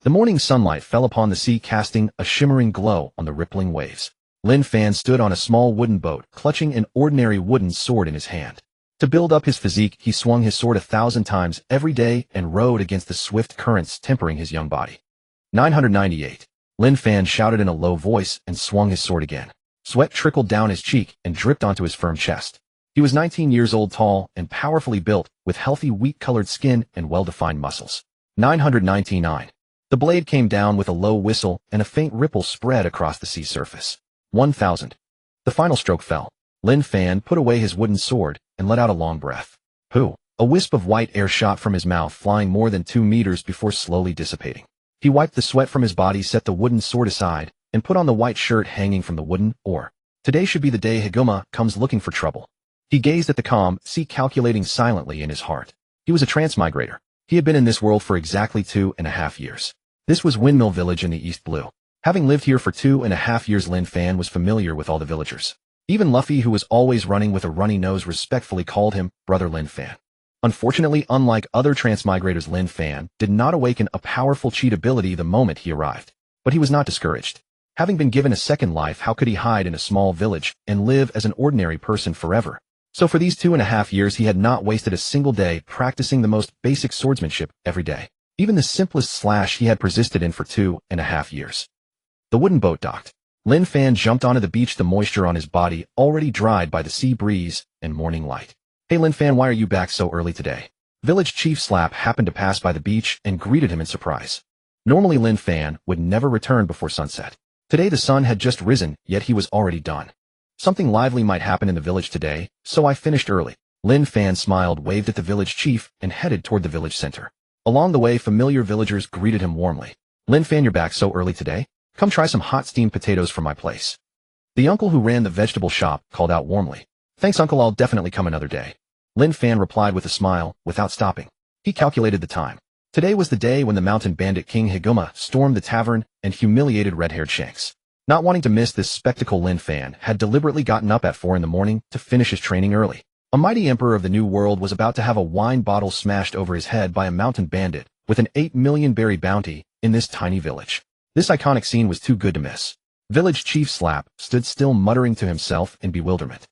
The morning sunlight fell upon the sea, casting a shimmering glow on the rippling waves. Lin Fan stood on a small wooden boat, clutching an ordinary wooden sword in his hand. To build up his physique, he swung his sword 1,000 times every day and rode against the swift currents tempering his young body. 998. Lin Fan shouted in a low voice and swung his sword again. Sweat trickled down his cheek and dripped onto his firm chest. He was 19 years old, tall and powerfully built, with healthy wheat-colored skin and well-defined muscles. 999. The blade came down with a low whistle and a faint ripple spread across the sea surface. 1,000. The final stroke fell. Lin Fan put away his wooden sword and let out a long breath. Pooh! A wisp of white air shot from his mouth, flying more than 2 meters before slowly dissipating. He wiped the sweat from his body, set the wooden sword aside, and put on the white shirt hanging from the wooden oar. Today should be the day Higuma comes looking for trouble. He gazed at the calm sea, calculating silently in his heart. He was a transmigrator. He had been in this world for exactly 2.5 years. This was Windmill Village in the East Blue. Having lived here for 2.5 years, Lin Fan was familiar with all the villagers. Even Luffy, who was always running with a runny nose, respectfully called him Brother Lin Fan. Unfortunately, unlike other transmigrators, Lin Fan did not awaken a powerful cheat ability the moment he arrived. But he was not discouraged. Having been given a second life, how could he hide in a small village and live as an ordinary person forever? So for these 2.5 years, he had not wasted a single day practicing the most basic swordsmanship every day. Even the simplest slash he had persisted in for 2.5 years. The wooden boat docked. Lin Fan jumped onto the beach, the moisture on his body already dried by the sea breeze and morning light. Hey Lin Fan, why are you back so early today? Village Chief Slap happened to pass by the beach and greeted him in surprise. Normally Lin Fan would never return before sunset. Today the sun had just risen, yet he was already done. Something lively might happen in the village today, so I finished early. Lin Fan smiled, waved at the village chief, and headed toward the village center. Along the way, familiar villagers greeted him warmly. Lin Fan, you're back so early today? Come try some hot steamed potatoes from my place. The uncle who ran the vegetable shop called out warmly. Thanks, uncle, I'll definitely come another day. Lin Fan replied with a smile, without stopping. He calculated the time. Today was the day when the mountain bandit King Higuma stormed the tavern and humiliated Red-Haired Shanks. Not wanting to miss this spectacle, Lin Fan had deliberately gotten up at 4 in the morning to finish his training early. A mighty emperor of the New World was about to have a wine bottle smashed over his head by a mountain bandit with an 8 million berry bounty in this tiny village. This iconic scene was too good to miss. Village Chief Slap stood still, muttering to himself in bewilderment.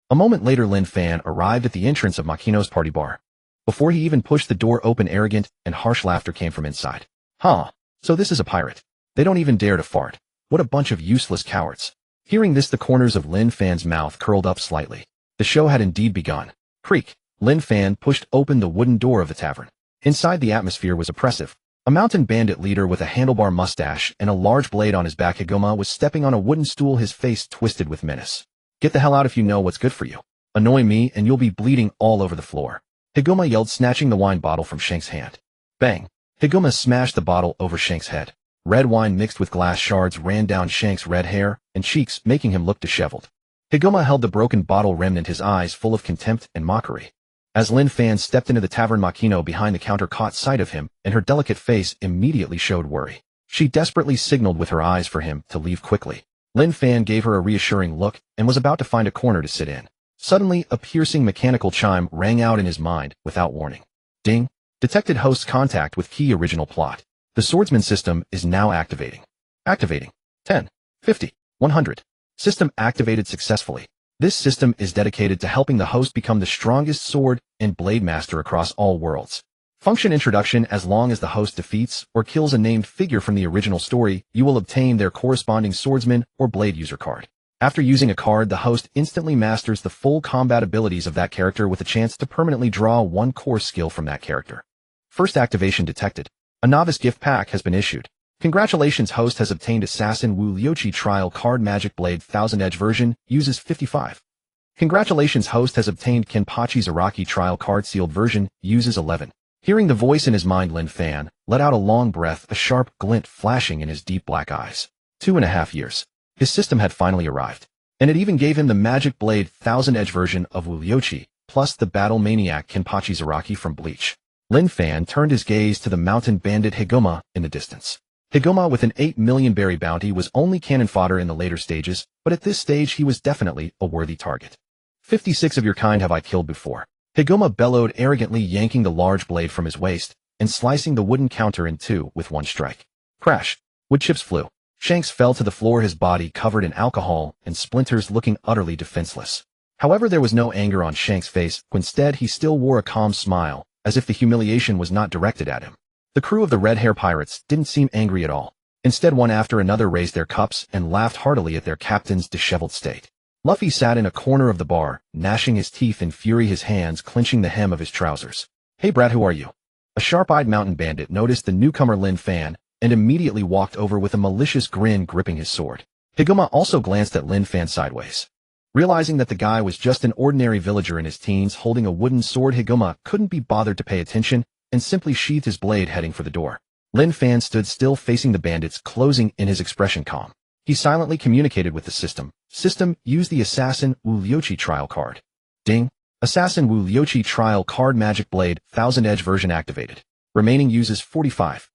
A moment later, Lin Fan arrived at the entrance of Makino's party bar. Before he even pushed the door open, arrogant and harsh laughter came from inside. Huh, so this is a pirate. They don't even dare to fart. What a bunch of useless cowards. Hearing this, the corners of Lin Fan's mouth curled up slightly. The show had indeed begun. Creak. Lin Fan pushed open the wooden door of the tavern. Inside, the atmosphere was oppressive. A mountain bandit leader with a handlebar mustache and a large blade on his back, Higuma, was stepping on a wooden stool, his face twisted with menace. Get the hell out if you know what's good for you. Annoy me and you'll be bleeding all over the floor. Higuma yelled, snatching the wine bottle from Shanks' hand. Bang! Higuma smashed the bottle over Shanks' head. Red wine mixed with glass shards ran down Shanks' red hair and cheeks, making him look disheveled. Higuma held the broken bottle remnant, his eyes full of contempt and mockery. As Lin Fan stepped into the tavern, Makino behind the counter caught sight of him, and her delicate face immediately showed worry. She desperately signaled with her eyes for him to leave quickly. Lin Fan gave her a reassuring look and was about to find a corner to sit in. Suddenly, a piercing mechanical chime rang out in his mind without warning. Ding! Detected host's contact with key original plot. The swordsman system is now activating. Activating. 10, 50, 100. System activated successfully. This system is dedicated to helping the host become the strongest sword and blade master across all worlds. Function introduction: as long as the host defeats or kills a named figure from the original story, you will obtain their corresponding swordsman or blade user card. After using a card, the host instantly masters the full combat abilities of that character with a chance to permanently draw one core skill from that character. First activation detected. A novice gift pack has been issued. Congratulations, host has obtained Assassin Wu Lyochi Trial Card Magic Blade 1000 Edge version, uses 55. Congratulations, host has obtained Kenpachi Zaraki Trial Card Sealed version, uses 11. Hearing the voice in his mind, Lin Fan let out a long breath, a sharp glint flashing in his deep black eyes. 2.5 years. His system had finally arrived. And it even gave him the Magic Blade 1000 Edge version of Wu Lyochi, plus the Battle Maniac Kenpachi Zaraki from Bleach. Lin Fan turned his gaze to the mountain bandit Higuma in the distance. Higuma with an 8 million berry bounty was only cannon fodder in the later stages, but at this stage he was definitely a worthy target. 56 of your kind have I killed before. Higuma bellowed arrogantly, yanking the large blade from his waist, and slicing the wooden counter in two with one strike. Crash! Wood chips flew. Shanks fell to the floor, his body covered in alcohol and splinters, looking utterly defenseless. However, there was no anger on Shanks' face. Instead, he still wore a calm smile, as if the humiliation was not directed at him. The crew of the Red Hair Pirates didn't seem angry at all. Instead, one after another raised their cups and laughed heartily at their captain's disheveled state. Luffy sat in a corner of the bar, gnashing his teeth in fury, his hands clenching the hem of his trousers. "Hey brat, who are you?" A sharp-eyed mountain bandit noticed the newcomer Lin Fan and immediately walked over with a malicious grin, gripping his sword. Higuma also glanced at Lin Fan sideways. Realizing that the guy was just an ordinary villager in his teens holding a wooden sword, Higuma couldn't be bothered to pay attention and simply sheathed his blade, heading for the door. Lin Fan stood still facing the bandits, closing in, his expression calm. He silently communicated with the system. System, use the Assassin Wu Liuqi trial card. Ding. Assassin Wu Liuqi trial card, magic blade, 1000 edge version activated. Remaining uses 45.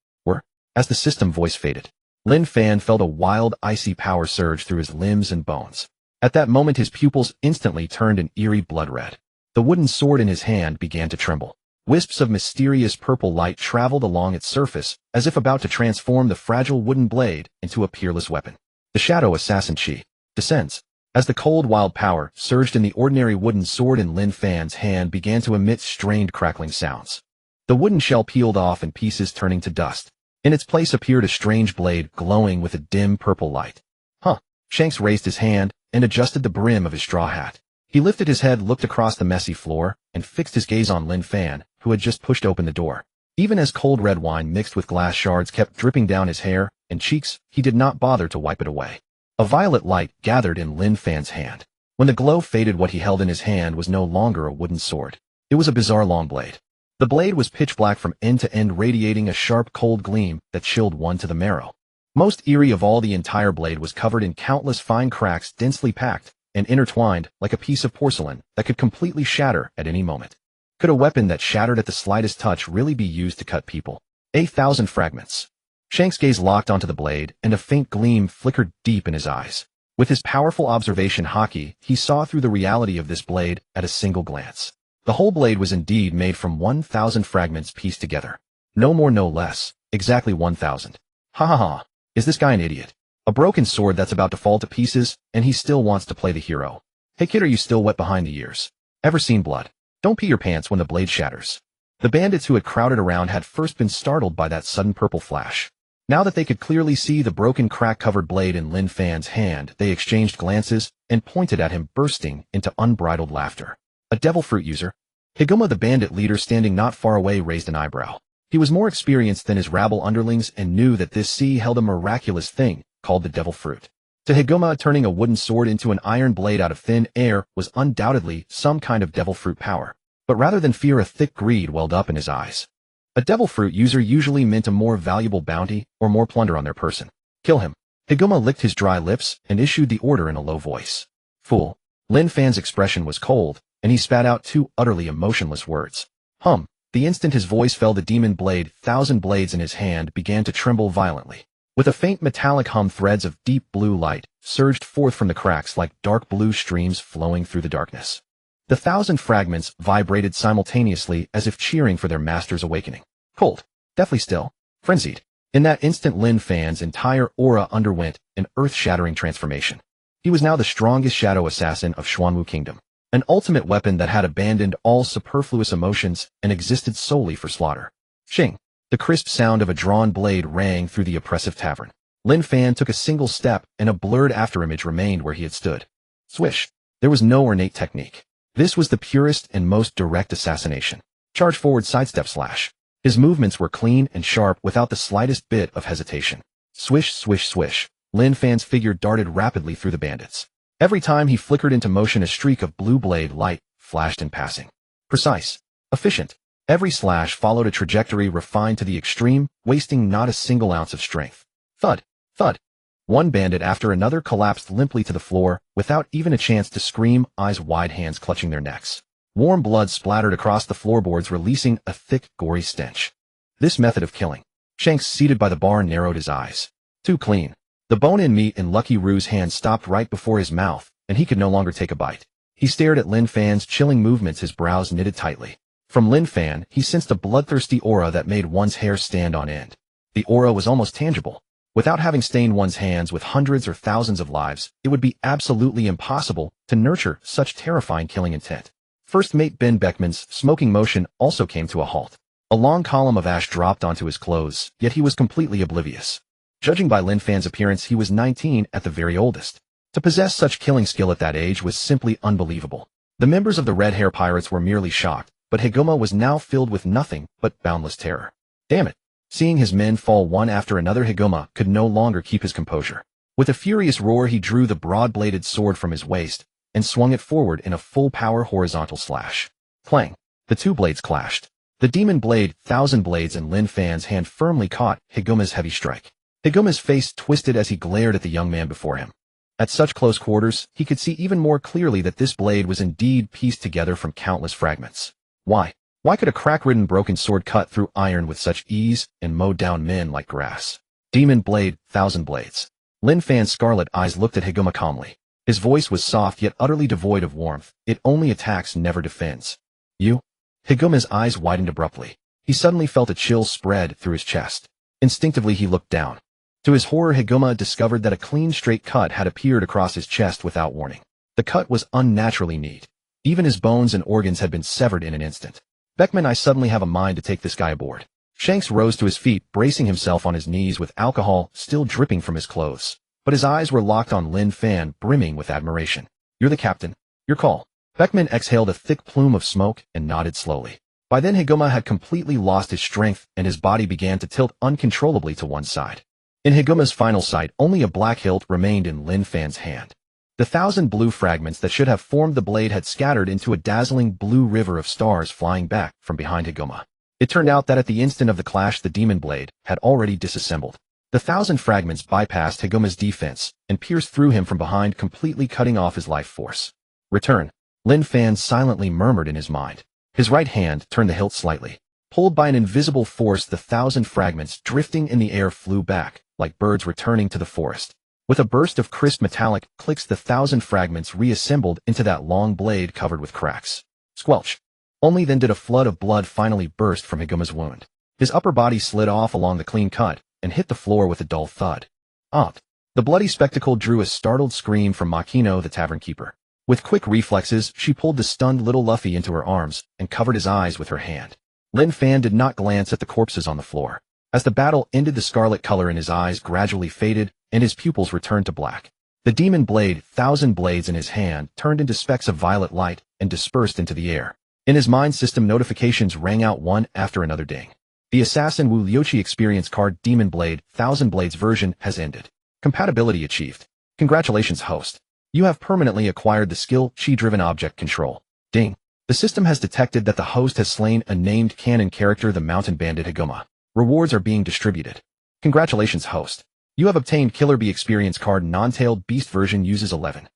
As the system voice faded, Lin Fan felt a wild, icy power surge through his limbs and bones. At that moment, his pupils instantly turned an eerie blood red. The wooden sword in his hand began to tremble. Wisps of mysterious purple light traveled along its surface, as if about to transform the fragile wooden blade into a peerless weapon. The shadow assassin chi descends. As the cold, wild power surged in the ordinary wooden sword in Lin Fan's hand began to emit strained, crackling sounds. The wooden shell peeled off in pieces, turning to dust. In its place appeared a strange blade glowing with a dim purple light. Huh. Shanks raised his hand and adjusted the brim of his straw hat. He lifted his head, looked across the messy floor, and fixed his gaze on Lin Fan, who had just pushed open the door. Even as cold red wine mixed with glass shards kept dripping down his hair and cheeks, he did not bother to wipe it away. A violet light gathered in Lin Fan's hand. When the glow faded, what he held in his hand was no longer a wooden sword. It was a bizarre long blade. The blade was pitch black from end to end, radiating a sharp, cold gleam that chilled one to the marrow. Most eerie of all, the entire blade was covered in countless fine cracks, densely packed and intertwined like a piece of porcelain that could completely shatter at any moment. Could a weapon that shattered at the slightest touch really be used to cut people? 1,000 fragments. Shanks' gaze locked onto the blade, and a faint gleam flickered deep in his eyes. With his powerful observation haki, he saw through the reality of this blade at a single glance. The whole blade was indeed made from 1,000 fragments pieced together. No more, no less. Exactly 1,000. Ha ha ha. Is this guy an idiot? A broken sword that's about to fall to pieces, and he still wants to play the hero. Hey kid, are you still wet behind the ears? Ever seen blood? Don't pee your pants when the blade shatters. The bandits who had crowded around had first been startled by that sudden purple flash. Now that they could clearly see the broken, crack-covered blade in Lin Fan's hand, they exchanged glances and pointed at him, bursting into unbridled laughter. A devil fruit user? Higuma, the bandit leader standing not far away, raised an eyebrow. He was more experienced than his rabble underlings and knew that this sea held a miraculous thing called the devil fruit. To Higuma, turning a wooden sword into an iron blade out of thin air was undoubtedly some kind of devil fruit power. But rather than fear, a thick greed welled up in his eyes. A devil fruit user usually meant a more valuable bounty or more plunder on their person. Kill him. Higuma licked his dry lips and issued the order in a low voice. Fool. Lin Fan's expression was cold, and he spat out two utterly emotionless words. Hum. The instant his voice fell, the demon blade, 1,000 blades in his hand, began to tremble violently. With a faint metallic hum, threads of deep blue light surged forth from the cracks like dark blue streams flowing through the darkness. The 1,000 fragments vibrated simultaneously as if cheering for their master's awakening. Cold, deathly still, frenzied. In that instant, Lin Fan's entire aura underwent an earth-shattering transformation. He was now the strongest shadow assassin of Xuanwu Kingdom. An ultimate weapon that had abandoned all superfluous emotions and existed solely for slaughter. Shing. The crisp sound of a drawn blade rang through the oppressive tavern. Lin Fan took a single step, and a blurred afterimage remained where he had stood. Swish. There was no ornate technique. This was the purest and most direct assassination. Charge forward, sidestep, slash. His movements were clean and sharp without the slightest bit of hesitation. Swish, swish, swish. Lin Fan's figure darted rapidly through the bandits. Every time he flickered into motion, a streak of blue blade light flashed in passing. Precise. Efficient. Every slash followed a trajectory refined to the extreme, wasting not a single ounce of strength. Thud. Thud. One bandit after another collapsed limply to the floor, without even a chance to scream, eyes wide, hands clutching their necks. Warm blood splattered across the floorboards, releasing a thick, gory stench. This method of killing. Shanks, seated by the bar, narrowed his eyes. Too clean. The bone-in meat in Lucky Roo's hand stopped right before his mouth, and he could no longer take a bite. He stared at Lin Fan's chilling movements, his brows knitted tightly. From Lin Fan, he sensed a bloodthirsty aura that made one's hair stand on end. The aura was almost tangible. Without having stained one's hands with hundreds or thousands of lives, it would be absolutely impossible to nurture such terrifying killing intent. First mate Ben Beckman's smoking motion also came to a halt. A long column of ash dropped onto his clothes, yet he was completely oblivious. Judging by Lin Fan's appearance, he was 19 at the very oldest. To possess such killing skill at that age was simply unbelievable. The members of the Red Hair Pirates were merely shocked, but Higuma was now filled with nothing but boundless terror. Damn it! Seeing his men fall one after another, Higuma could no longer keep his composure. With a furious roar, he drew the broad-bladed sword from his waist and swung it forward in a full-power horizontal slash. Clang! The two blades clashed. The demon blade, Thousand Blades, in Lin Fan's hand firmly caught Higuma's heavy strike. Higuma's face twisted as he glared at the young man before him. At such close quarters, he could see even more clearly that this blade was indeed pieced together from countless fragments. Why? Why could a crack-ridden broken sword cut through iron with such ease and mow down men like grass? Demon blade, Thousand Blades. Lin Fan's scarlet eyes looked at Higuma calmly. His voice was soft yet utterly devoid of warmth. It only attacks, never defends. You? Higuma's eyes widened abruptly. He suddenly felt a chill spread through his chest. Instinctively he looked down. To his horror, Higuma discovered that a clean straight cut had appeared across his chest without warning. The cut was unnaturally neat. Even his bones and organs had been severed in an instant. Beckman, I suddenly have a mind to take this guy aboard. Shanks rose to his feet, bracing himself on his knees with alcohol still dripping from his clothes. But his eyes were locked on Lin Fan, brimming with admiration. You're the captain. Your call. Beckman exhaled a thick plume of smoke and nodded slowly. By then Higuma had completely lost his strength and his body began to tilt uncontrollably to one side. In Higuma's final sight, only a black hilt remained in Lin Fan's hand. The 1,000 blue fragments that should have formed the blade had scattered into a dazzling blue river of stars flying back from behind Higuma. It turned out that at the instant of the clash, the demon blade had already disassembled. The 1,000 fragments bypassed Higuma's defense and pierced through him from behind, completely cutting off his life force. Return. Lin Fan silently murmured in his mind. His right hand turned the hilt slightly. Pulled by an invisible force, the 1,000 fragments drifting in the air flew back, like birds returning to the forest. With a burst of crisp metallic clicks, the 1,000 fragments reassembled into that long blade covered with cracks. Squelch. Only then did a flood of blood finally burst from Higuma's wound. His upper body slid off along the clean cut and hit the floor with a dull thud. The bloody spectacle drew a startled scream from Makino, the tavern keeper. With quick reflexes, she pulled the stunned little Luffy into her arms and covered his eyes with her hand. Lin Fan did not glance at the corpses on the floor. As the battle ended, the scarlet color in his eyes gradually faded and his pupils returned to black. The demon blade, 1,000 Blades, in his hand turned into specks of violet light and dispersed into the air. In his mind system, notifications rang out one after another. Ding. The Assassin Wu Lyochi experience card Demon Blade, 1,000 Blades version has ended. Compatibility achieved. Congratulations, host. You have permanently acquired the skill Chi-Driven Object Control. Ding. The system has detected that the host has slain a named canon character, the mountain bandit Higuma. Rewards are being distributed. Congratulations, host. You have obtained Killer Bee experience card Non-Tailed Beast version uses 11.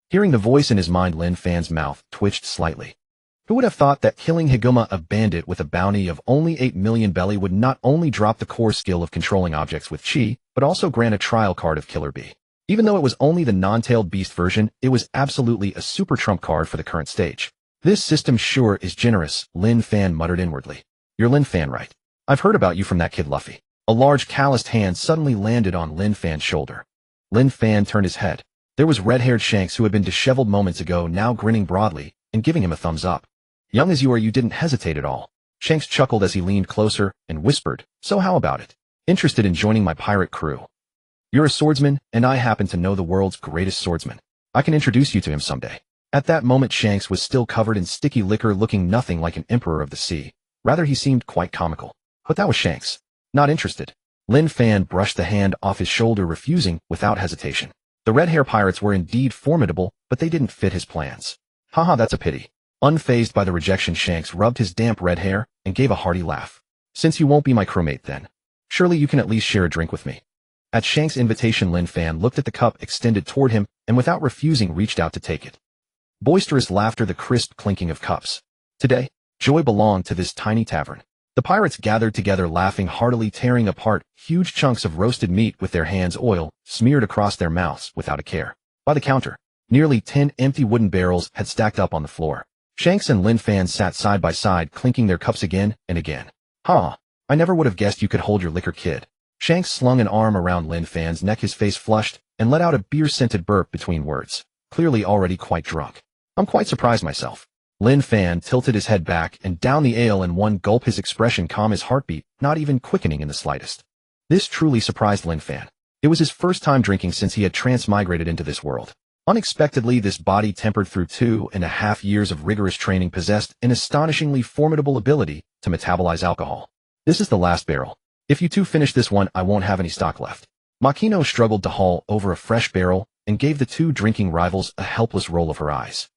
Hearing the voice in his mind, Lin Fan's mouth twitched slightly. Who would have thought that killing Higuma, a bandit with a bounty of only 8 million belly, would not only drop the core skill of controlling objects with chi, but also grant a trial card of Killer Bee. Even though it was only the non-tailed beast version, it was absolutely a super trump card for the current stage. This system sure is generous, Lin Fan muttered inwardly. You're Lin Fan, right? I've heard about you from that kid Luffy. A large calloused hand suddenly landed on Lin Fan's shoulder. Lin Fan turned his head. There was Red-Haired Shanks, who had been disheveled moments ago, now grinning broadly and giving him a thumbs up. Young as you are, you didn't hesitate at all. Shanks chuckled as he leaned closer and whispered, so how about it? Interested in joining my pirate crew? You're a swordsman, and I happen to know the world's greatest swordsman. I can introduce you to him someday. At that moment, Shanks was still covered in sticky liquor, looking nothing like an emperor of the sea. Rather, he seemed quite comical. But that was Shanks. Not interested. Lin Fan brushed the hand off his shoulder, refusing without hesitation. The red hair pirates were indeed formidable, but they didn't fit his plans. Haha, that's a pity. Unfazed by the rejection, Shanks rubbed his damp red hair and gave a hearty laugh. Since you won't be my crewmate then, surely you can at least share a drink with me. At Shanks' invitation, Lin Fan looked at the cup extended toward him and without refusing reached out to take it. Boisterous laughter, the crisp clinking of cups. Today, joy belonged to this tiny tavern. The pirates gathered together, laughing heartily, tearing apart huge chunks of roasted meat with their hands, oil smeared across their mouths without a care. By the counter, nearly 10 empty wooden barrels had stacked up on the floor. Shanks and Lin Fan sat side by side, clinking their cups again and again. Huh. I never would have guessed you could hold your liquor, kid. Shanks slung an arm around Lin Fan's neck, his face flushed, and let out a beer-scented burp between words, clearly already quite drunk. I'm quite surprised myself. Lin Fan tilted his head back and down the ale in one gulp, his expression calm, his heartbeat not even quickening in the slightest. This truly surprised Lin Fan. It was his first time drinking since he had transmigrated into this world. Unexpectedly, this body, tempered through 2.5 years of rigorous training, possessed an astonishingly formidable ability to metabolize alcohol. This is the last barrel. If you two finish this one, I won't have any stock left. Makino struggled to haul over a fresh barrel and gave the two drinking rivals a helpless roll of her eyes.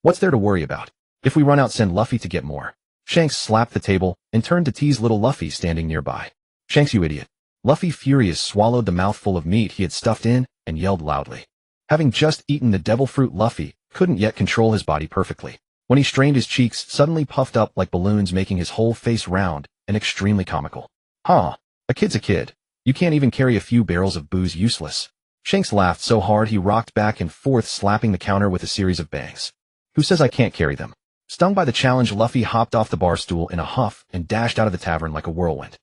What's there to worry about? If we run out, send Luffy to get more. Shanks slapped the table and turned to tease little Luffy standing nearby. Shanks, you idiot. Luffy, furious, swallowed the mouthful of meat he had stuffed in and yelled loudly. Having just eaten the devil fruit, Luffy couldn't yet control his body perfectly. When he strained, his cheeks suddenly puffed up like balloons, making his whole face round and extremely comical. Huh, a kid's a kid. You can't even carry a few barrels of booze, useless. Shanks laughed so hard he rocked back and forth, slapping the counter with a series of bangs. Who says I can't carry them? Stung by the challenge, Luffy hopped off the bar stool in a huff and dashed out of the tavern like a whirlwind.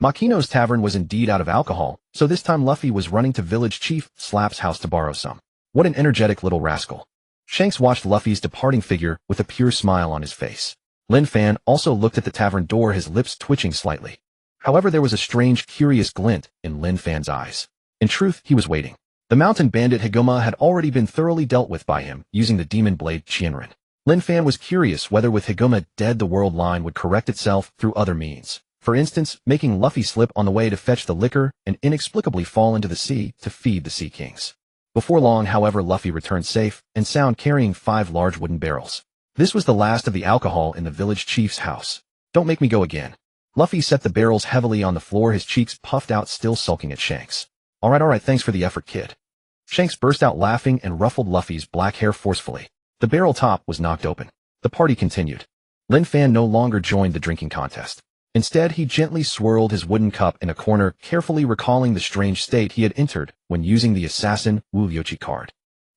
Makino's tavern was indeed out of alcohol, so this time Luffy was running to Village Chief Slap's house to borrow some. What an energetic little rascal. Shanks watched Luffy's departing figure with a pure smile on his face. Lin Fan also looked at the tavern door, his lips twitching slightly. However, there was a strange, curious glint in Lin Fan's eyes. In truth, he was waiting. The mountain bandit Higuma had already been thoroughly dealt with by him, using the demon blade Shinrin. Lin Fan was curious whether with Higuma dead the world line would correct itself through other means. For instance, making Luffy slip on the way to fetch the liquor and inexplicably fall into the sea to feed the Sea Kings. Before long, however, Luffy returned safe and sound, carrying 5 large wooden barrels. This was the last of the alcohol in the village chief's house. Don't make me go again. Luffy set the barrels heavily on the floor, his cheeks puffed out, still sulking at Shanks. Alright, thanks for the effort, kid. Shanks burst out laughing and ruffled Luffy's black hair forcefully. The barrel top was knocked open. The party continued. Lin Fan no longer joined the drinking contest. Instead, he gently swirled his wooden cup in a corner, carefully recalling the strange state he had entered when using the assassin Wu Yoichi card.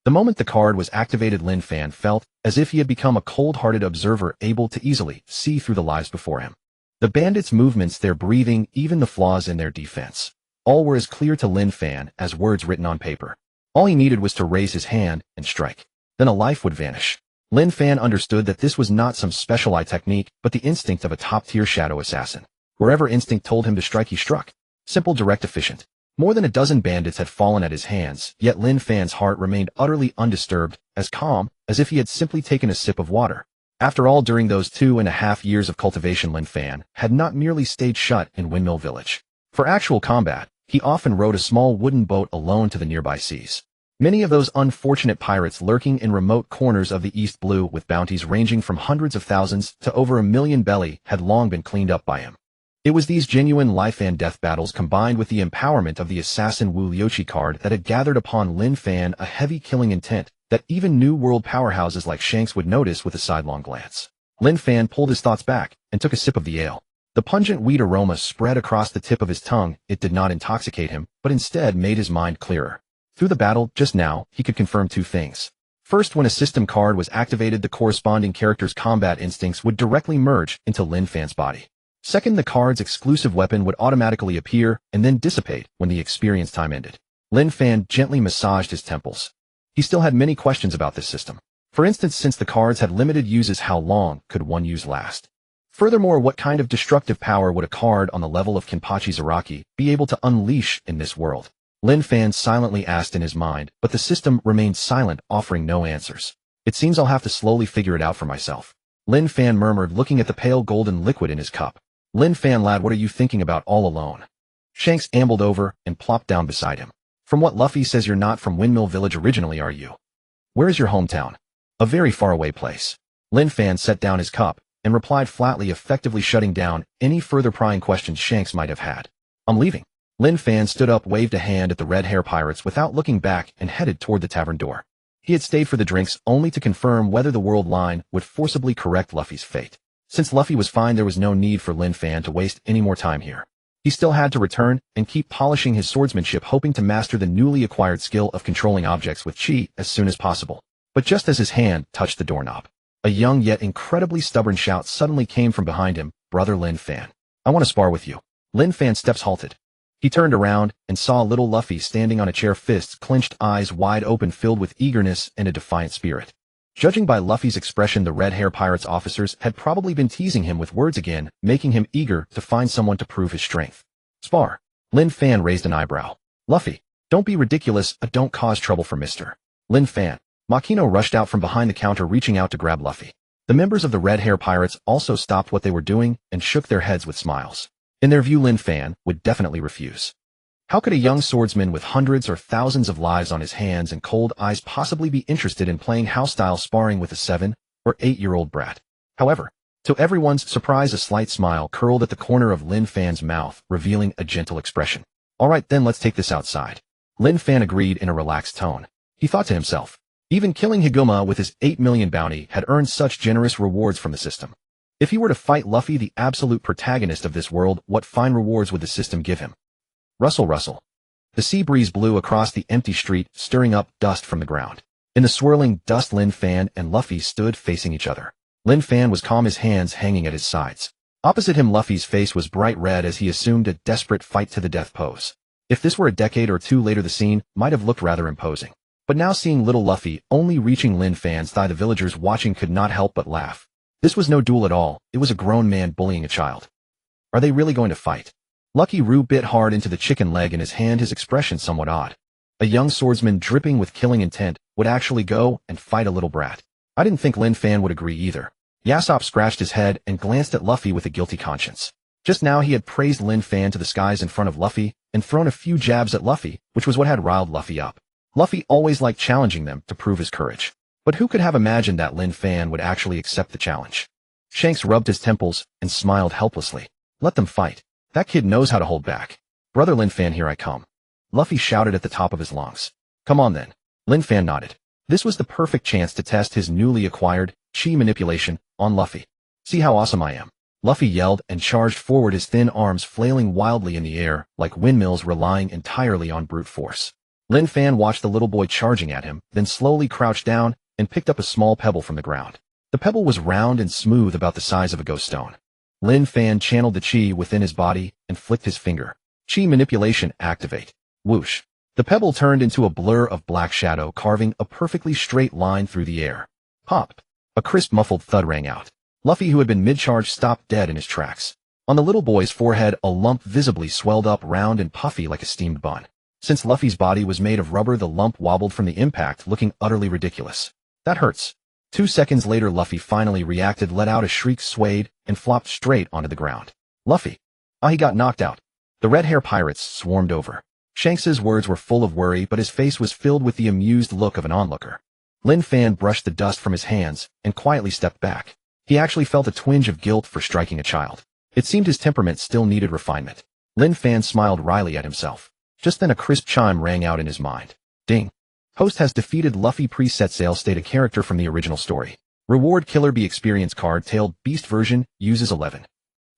The moment the card was activated, Lin Fan felt as if he had become a cold-hearted observer, able to easily see through the lies before him. The bandits' movements, their breathing, even the flaws in their defense. All were as clear to Lin Fan as words written on paper. All he needed was to raise his hand and strike. Then a life would vanish. Lin Fan understood that this was not some specialized technique, but the instinct of a top-tier shadow assassin. Wherever instinct told him to strike, he struck. Simple, direct, efficient. More than a dozen bandits had fallen at his hands, yet Lin Fan's heart remained utterly undisturbed, as calm as if he had simply taken a sip of water. After all, during those 2.5 years of cultivation, Lin Fan had not merely stayed shut in Windmill Village. For actual combat, he often rowed a small wooden boat alone to the nearby seas. Many of those unfortunate pirates lurking in remote corners of the East Blue, with bounties ranging from hundreds of thousands to over 1 million belly, had long been cleaned up by him. It was these genuine life and death battles, combined with the empowerment of the assassin Wu Yoichi card, that had gathered upon Lin Fan a heavy killing intent that even New World powerhouses like Shanks would notice with a sidelong glance. Lin Fan pulled his thoughts back and took a sip of the ale. The pungent weed aroma spread across the tip of his tongue. It did not intoxicate him, but instead made his mind clearer. Through the battle just now, he could confirm 2 things. First, when a system card was activated, the corresponding character's combat instincts would directly merge into Lin Fan's body. Second, the card's exclusive weapon would automatically appear and then dissipate when the experience time ended. Lin Fan gently massaged his temples. He still had many questions about this system. For instance, since the cards had limited uses, how long could one use last? Furthermore, what kind of destructive power would a card on the level of Kenpachi Zaraki be able to unleash in this world? Lin Fan silently asked in his mind, but the system remained silent, offering no answers. It seems I'll have to slowly figure it out for myself. Lin Fan murmured, looking at the pale golden liquid in his cup. Lin Fan, lad, what are you thinking about all alone? Shanks ambled over and plopped down beside him. From what Luffy says, you're not from Windmill Village originally, are you? Where is your hometown? A very faraway place. Lin Fan set down his cup and replied flatly, effectively shutting down any further prying questions Shanks might have had. I'm leaving. Lin Fan stood up, waved a hand at the red-hair pirates without looking back, and headed toward the tavern door. He had stayed for the drinks only to confirm whether the world line would forcibly correct Luffy's fate. Since Luffy was fine, there was no need for Lin Fan to waste any more time here. He still had to return and keep polishing his swordsmanship, hoping to master the newly acquired skill of controlling objects with chi as soon as possible. But just as his hand touched the doorknob, A young yet incredibly stubborn shout suddenly came from behind him. Brother Lin Fan. I want to spar with you. Lin Fan's steps halted. He turned around and saw little Luffy standing on a chair, fists clenched, eyes wide open, filled with eagerness and a defiant spirit. Judging by Luffy's expression, the Red Hair Pirates officers had probably been teasing him with words again, making him eager to find someone to prove his strength. Spar. Lin Fan raised an eyebrow. Luffy, don't be ridiculous, don't cause trouble for Mr. Lin Fan. Makino rushed out from behind the counter, reaching out to grab Luffy. The members of the Red Hair Pirates also stopped what they were doing and shook their heads with smiles. In their view, Lin Fan would definitely refuse. How could a young swordsman with hundreds or thousands of lives on his hands and cold eyes possibly be interested in playing house-style sparring with a 7- or 8-year-old brat? However, to everyone's surprise, a slight smile curled at the corner of Lin Fan's mouth, revealing a gentle expression. All right then, let's take this outside. Lin Fan agreed in a relaxed tone. He thought to himself, even killing Higuma with his 8 million bounty had earned such generous rewards from the system. If he were to fight Luffy, the absolute protagonist of this world, what fine rewards would the system give him? Rustle, rustle. The sea breeze blew across the empty street, stirring up dust from the ground. In the swirling dust, Lin Fan and Luffy stood facing each other. Lin Fan was calm, his hands hanging at his sides. Opposite him, Luffy's face was bright red as he assumed a desperate fight-to-the-death pose. If this were a decade or two later, the scene might have looked rather imposing. But now, seeing little Luffy only reaching Lin Fan's thigh, the villagers watching could not help but laugh. This was no duel at all, it was a grown man bullying a child. Are they really going to fight? Lucky Roo bit hard into the chicken leg in his hand, his expression somewhat odd. A young swordsman dripping with killing intent would actually go and fight a little brat. I didn't think Lin Fan would agree either. Yasop scratched his head and glanced at Luffy with a guilty conscience. Just now he had praised Lin Fan to the skies in front of Luffy and thrown a few jabs at Luffy, which was what had riled Luffy up. Luffy always liked challenging them to prove his courage. But who could have imagined that Lin Fan would actually accept the challenge? Shanks rubbed his temples and smiled helplessly. Let them fight. That kid knows how to hold back. Brother Lin Fan, here I come. Luffy shouted at the top of his lungs. Come on then. Lin Fan nodded. This was the perfect chance to test his newly acquired chi manipulation on Luffy. See how awesome I am. Luffy yelled and charged forward, his thin arms flailing wildly in the air like windmills, relying entirely on brute force. Lin Fan watched the little boy charging at him, then slowly crouched down and picked up a small pebble from the ground. The pebble was round and smooth, about the size of a ghost stone. Lin Fan channeled the chi within his body and flicked his finger. Chi manipulation activate. Whoosh. The pebble turned into a blur of black shadow, carving a perfectly straight line through the air. Pop. A crisp muffled thud rang out. Luffy, who had been mid-charge, stopped dead in his tracks. On the little boy's forehead, a lump visibly swelled up, round and puffy like a steamed bun. Since Luffy's body was made of rubber, the lump wobbled from the impact, looking utterly ridiculous. That hurts. 2 seconds later, Luffy finally reacted, let out a shriek, swayed, and flopped straight onto the ground. Luffy. He got knocked out. The Red Hair Pirates swarmed over. Shanks's words were full of worry, but his face was filled with the amused look of an onlooker. Lin Fan brushed the dust from his hands and quietly stepped back. He actually felt a twinge of guilt for striking a child. It seemed his temperament still needed refinement. Lin Fan smiled wryly at himself. Just then a crisp chime rang out in his mind. Ding. Host has defeated Luffy. Preset sale state, a character from the original story. Reward Killer Bee experience card, tailed beast version, uses 11.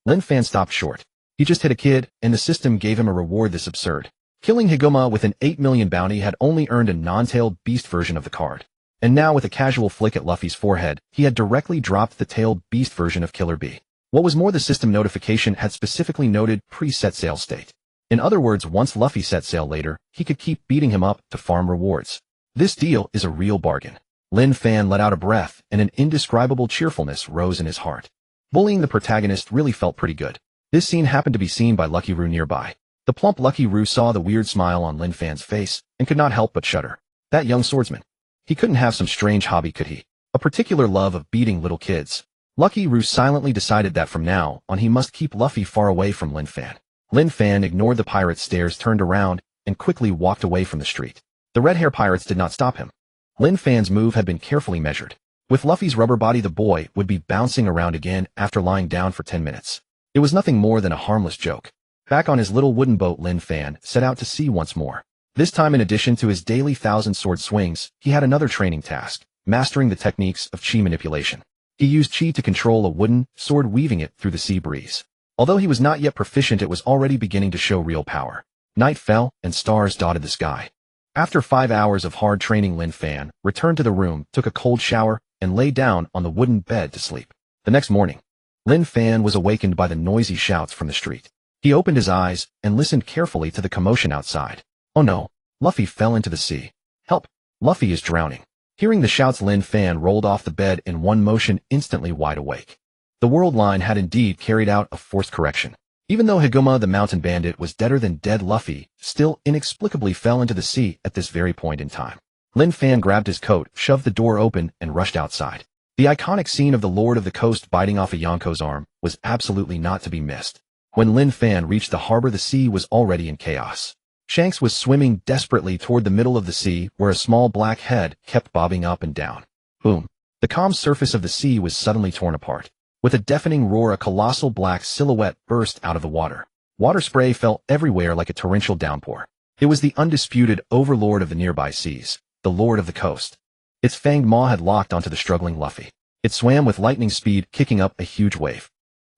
Lin Fan stopped short. He just hit a kid, and the system gave him a reward this absurd. Killing Higuma with an 8 million bounty had only earned a non-tailed beast version of the card. And now, with a casual flick at Luffy's forehead, he had directly dropped the tailed beast version of Killer Bee. What was more, the system notification had specifically noted pre-set sale state. In other words, once Luffy set sail later, he could keep beating him up to farm rewards. This deal is a real bargain. Lin Fan let out a breath, and an indescribable cheerfulness rose in his heart. Bullying the protagonist really felt pretty good. This scene happened to be seen by Lucky Roo nearby. The plump Lucky Roo saw the weird smile on Lin Fan's face and could not help but shudder. That young swordsman. He couldn't have some strange hobby, could he? A particular love of beating little kids. Lucky Roo silently decided that from now on he must keep Luffy far away from Lin Fan. Lin Fan ignored the pirate's stares, turned around, and quickly walked away from the street. The Red Hair Pirates did not stop him. Lin Fan's move had been carefully measured. With Luffy's rubber body, the boy would be bouncing around again after lying down for 10 minutes. It was nothing more than a harmless joke. Back on his little wooden boat, Lin Fan set out to sea once more. This time, in addition to his daily 1,000 sword swings, he had another training task, mastering the techniques of chi manipulation. He used chi to control a wooden sword, weaving it through the sea breeze. Although he was not yet proficient, it was already beginning to show real power. Night fell, and stars dotted the sky. After 5 hours of hard training, Lin Fan returned to the room, took a cold shower, and lay down on the wooden bed to sleep. The next morning, Lin Fan was awakened by the noisy shouts from the street. He opened his eyes and listened carefully to the commotion outside. Oh no, Luffy fell into the sea. Help, Luffy is drowning. Hearing the shouts, Lin Fan rolled off the bed in one motion, instantly wide awake. The world line had indeed carried out a forced correction. Even though Higuma the mountain bandit was deader than dead, Luffy still inexplicably fell into the sea at this very point in time. Lin Fan grabbed his coat, shoved the door open, and rushed outside. The iconic scene of the Lord of the Coast biting off a Yonko's arm was absolutely not to be missed. When Lin Fan reached the harbor, the sea was already in chaos. Shanks was swimming desperately toward the middle of the sea, where a small black head kept bobbing up and down. Boom! The calm surface of the sea was suddenly torn apart. With a deafening roar, a colossal black silhouette burst out of the water. Water spray fell everywhere like a torrential downpour. It was the undisputed overlord of the nearby seas, the Lord of the Coast. Its fanged maw had locked onto the struggling Luffy. It swam with lightning speed, kicking up a huge wave.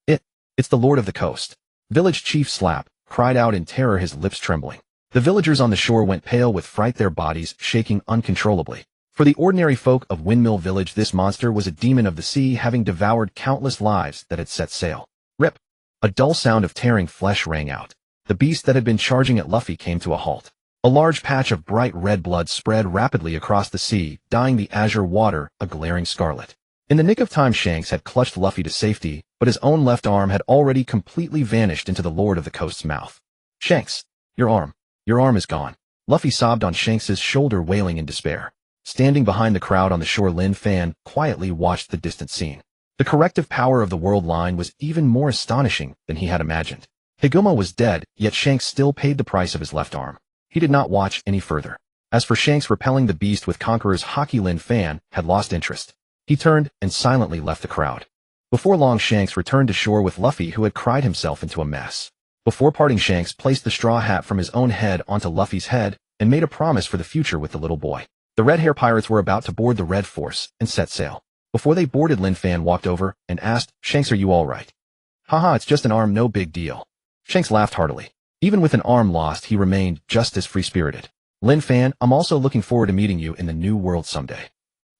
It's the Lord of the Coast. Village Chief Slap cried out in terror, his lips trembling. The villagers on the shore went pale with fright, their bodies shaking uncontrollably. For the ordinary folk of Windmill Village, this monster was a demon of the sea, having devoured countless lives that had set sail. Rip! A dull sound of tearing flesh rang out. The beast that had been charging at Luffy came to a halt. A large patch of bright red blood spread rapidly across the sea, dyeing the azure water a glaring scarlet. In the nick of time, Shanks had clutched Luffy to safety, but his own left arm had already completely vanished into the Lord of the Coast's mouth. Shanks, your arm is gone. Luffy sobbed on Shanks's shoulder, wailing in despair. Standing behind the crowd on the shore, Lin Fan quietly watched the distant scene. The corrective power of the world line was even more astonishing than he had imagined. Higuma was dead, yet Shanks still paid the price of his left arm. He did not watch any further. As for Shanks repelling the beast with Conqueror's Haki, Lin Fan had lost interest. He turned and silently left the crowd. Before long, Shanks returned to shore with Luffy, who had cried himself into a mess. Before parting, Shanks placed the straw hat from his own head onto Luffy's head and made a promise for the future with the little boy. The red-hair pirates were about to board the Red Force and set sail. Before they boarded, Lin Fan walked over and asked, "Shanks, are you all right?" "Haha, it's just an arm, no big deal." Shanks laughed heartily. Even with an arm lost, he remained just as free-spirited. "Lin Fan, I'm also looking forward to meeting you in the New World someday."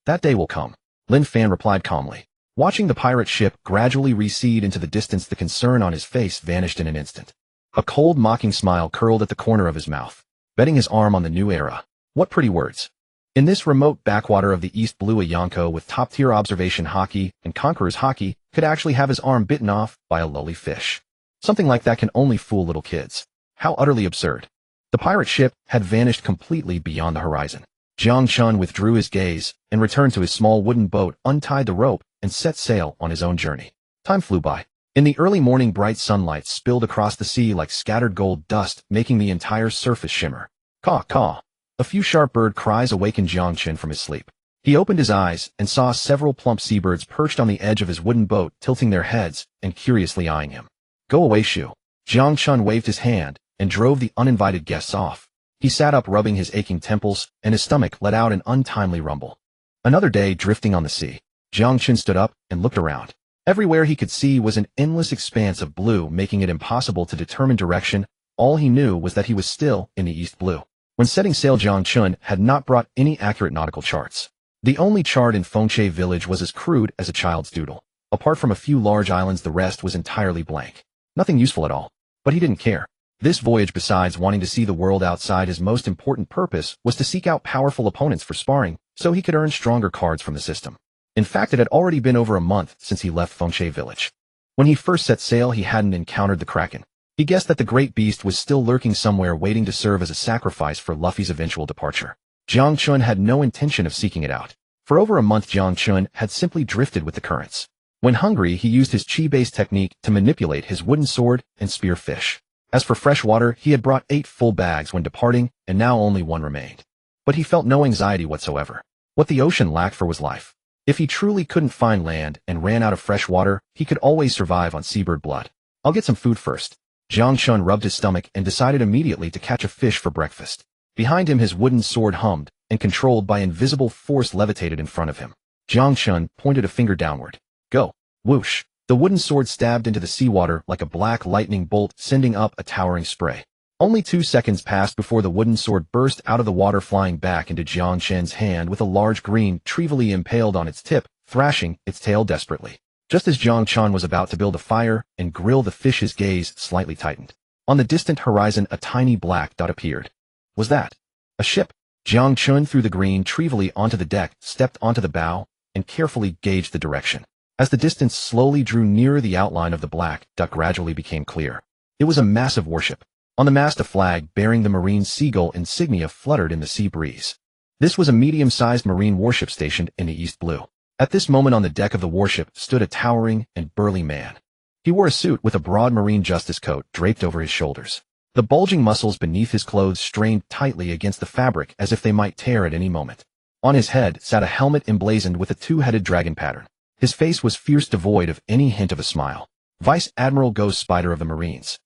"That day will come," Lin Fan replied calmly. Watching the pirate ship gradually recede into the distance, the concern on his face vanished in an instant. A cold, mocking smile curled at the corner of his mouth. Betting his arm on the new era. What pretty words. In this remote backwater of the East Blue, a Yonko with top-tier observation Haki and Conqueror's Haki could actually have his arm bitten off by a lowly fish. Something like that can only fool little kids. How utterly absurd. The pirate ship had vanished completely beyond the horizon. Jiang Chun withdrew his gaze and returned to his small wooden boat, untied the rope, and set sail on his own journey. Time flew by. In the early morning, bright sunlight spilled across the sea like scattered gold dust, making the entire surface shimmer. Caw, caw. A few sharp bird cries awakened Jiang Chun from his sleep. He opened his eyes and saw several plump seabirds perched on the edge of his wooden boat, tilting their heads and curiously eyeing him. "Go away, Shu." Jiang Chun waved his hand and drove the uninvited guests off. He sat up, rubbing his aching temples, and his stomach let out an untimely rumble. Another day drifting on the sea. Jiang Chun stood up and looked around. Everywhere he could see was an endless expanse of blue, making it impossible to determine direction. All he knew was that he was still in the East Blue. When setting sail, Jiang Chun had not brought any accurate nautical charts. The only chart in Foosha Village was as crude as a child's doodle. Apart from a few large islands, the rest was entirely blank. Nothing useful at all. But he didn't care. This voyage, besides wanting to see the world outside, his most important purpose was to seek out powerful opponents for sparring, so he could earn stronger cards from the system. In fact, it had already been over a month since he left Foosha Village. When he first set sail, he hadn't encountered the Kraken. He guessed that the great beast was still lurking somewhere, waiting to serve as a sacrifice for Luffy's eventual departure. Jiang Chun had no intention of seeking it out. For over a month, Jiang Chun had simply drifted with the currents. When hungry, he used his chi-based technique to manipulate his wooden sword and spear fish. As for fresh water, he had brought 8 full bags when departing, and now only 1 remained. But he felt no anxiety whatsoever. What the ocean lacked for was life. If he truly couldn't find land and ran out of fresh water, he could always survive on seabird blood. "I'll get some food first." Jiang Chun rubbed his stomach and decided immediately to catch a fish for breakfast. Behind him, his wooden sword hummed, and controlled by invisible force levitated in front of him. Jiang Chun pointed a finger downward. "Go." Whoosh. The wooden sword stabbed into the seawater like a black lightning bolt, sending up a towering spray. Only 2 seconds passed before the wooden sword burst out of the water, flying back into Jiang Chen's hand with a large green trevally impaled on its tip, thrashing its tail desperately. Just as Jiang Chen was about to build a fire and grill the fish, his gaze slightly tightened. On the distant horizon, a tiny black dot appeared. Was that a ship? Jiang Chen threw the green trevally onto the deck, stepped onto the bow, and carefully gauged the direction. As the distance slowly drew nearer, the outline of the black dot gradually became clear. It was a massive warship. On the mast, a flag bearing the Marine Seagull insignia fluttered in the sea breeze. This was a medium-sized Marine warship stationed in the East Blue. At this moment, on the deck of the warship stood a towering and burly man. He wore a suit with a broad Marine justice coat draped over his shoulders. The bulging muscles beneath his clothes strained tightly against the fabric as if they might tear at any moment. On his head sat a helmet emblazoned with a two-headed dragon pattern. His face was fierce, devoid of any hint of a smile. Vice Admiral Ghost Spider of the Marines.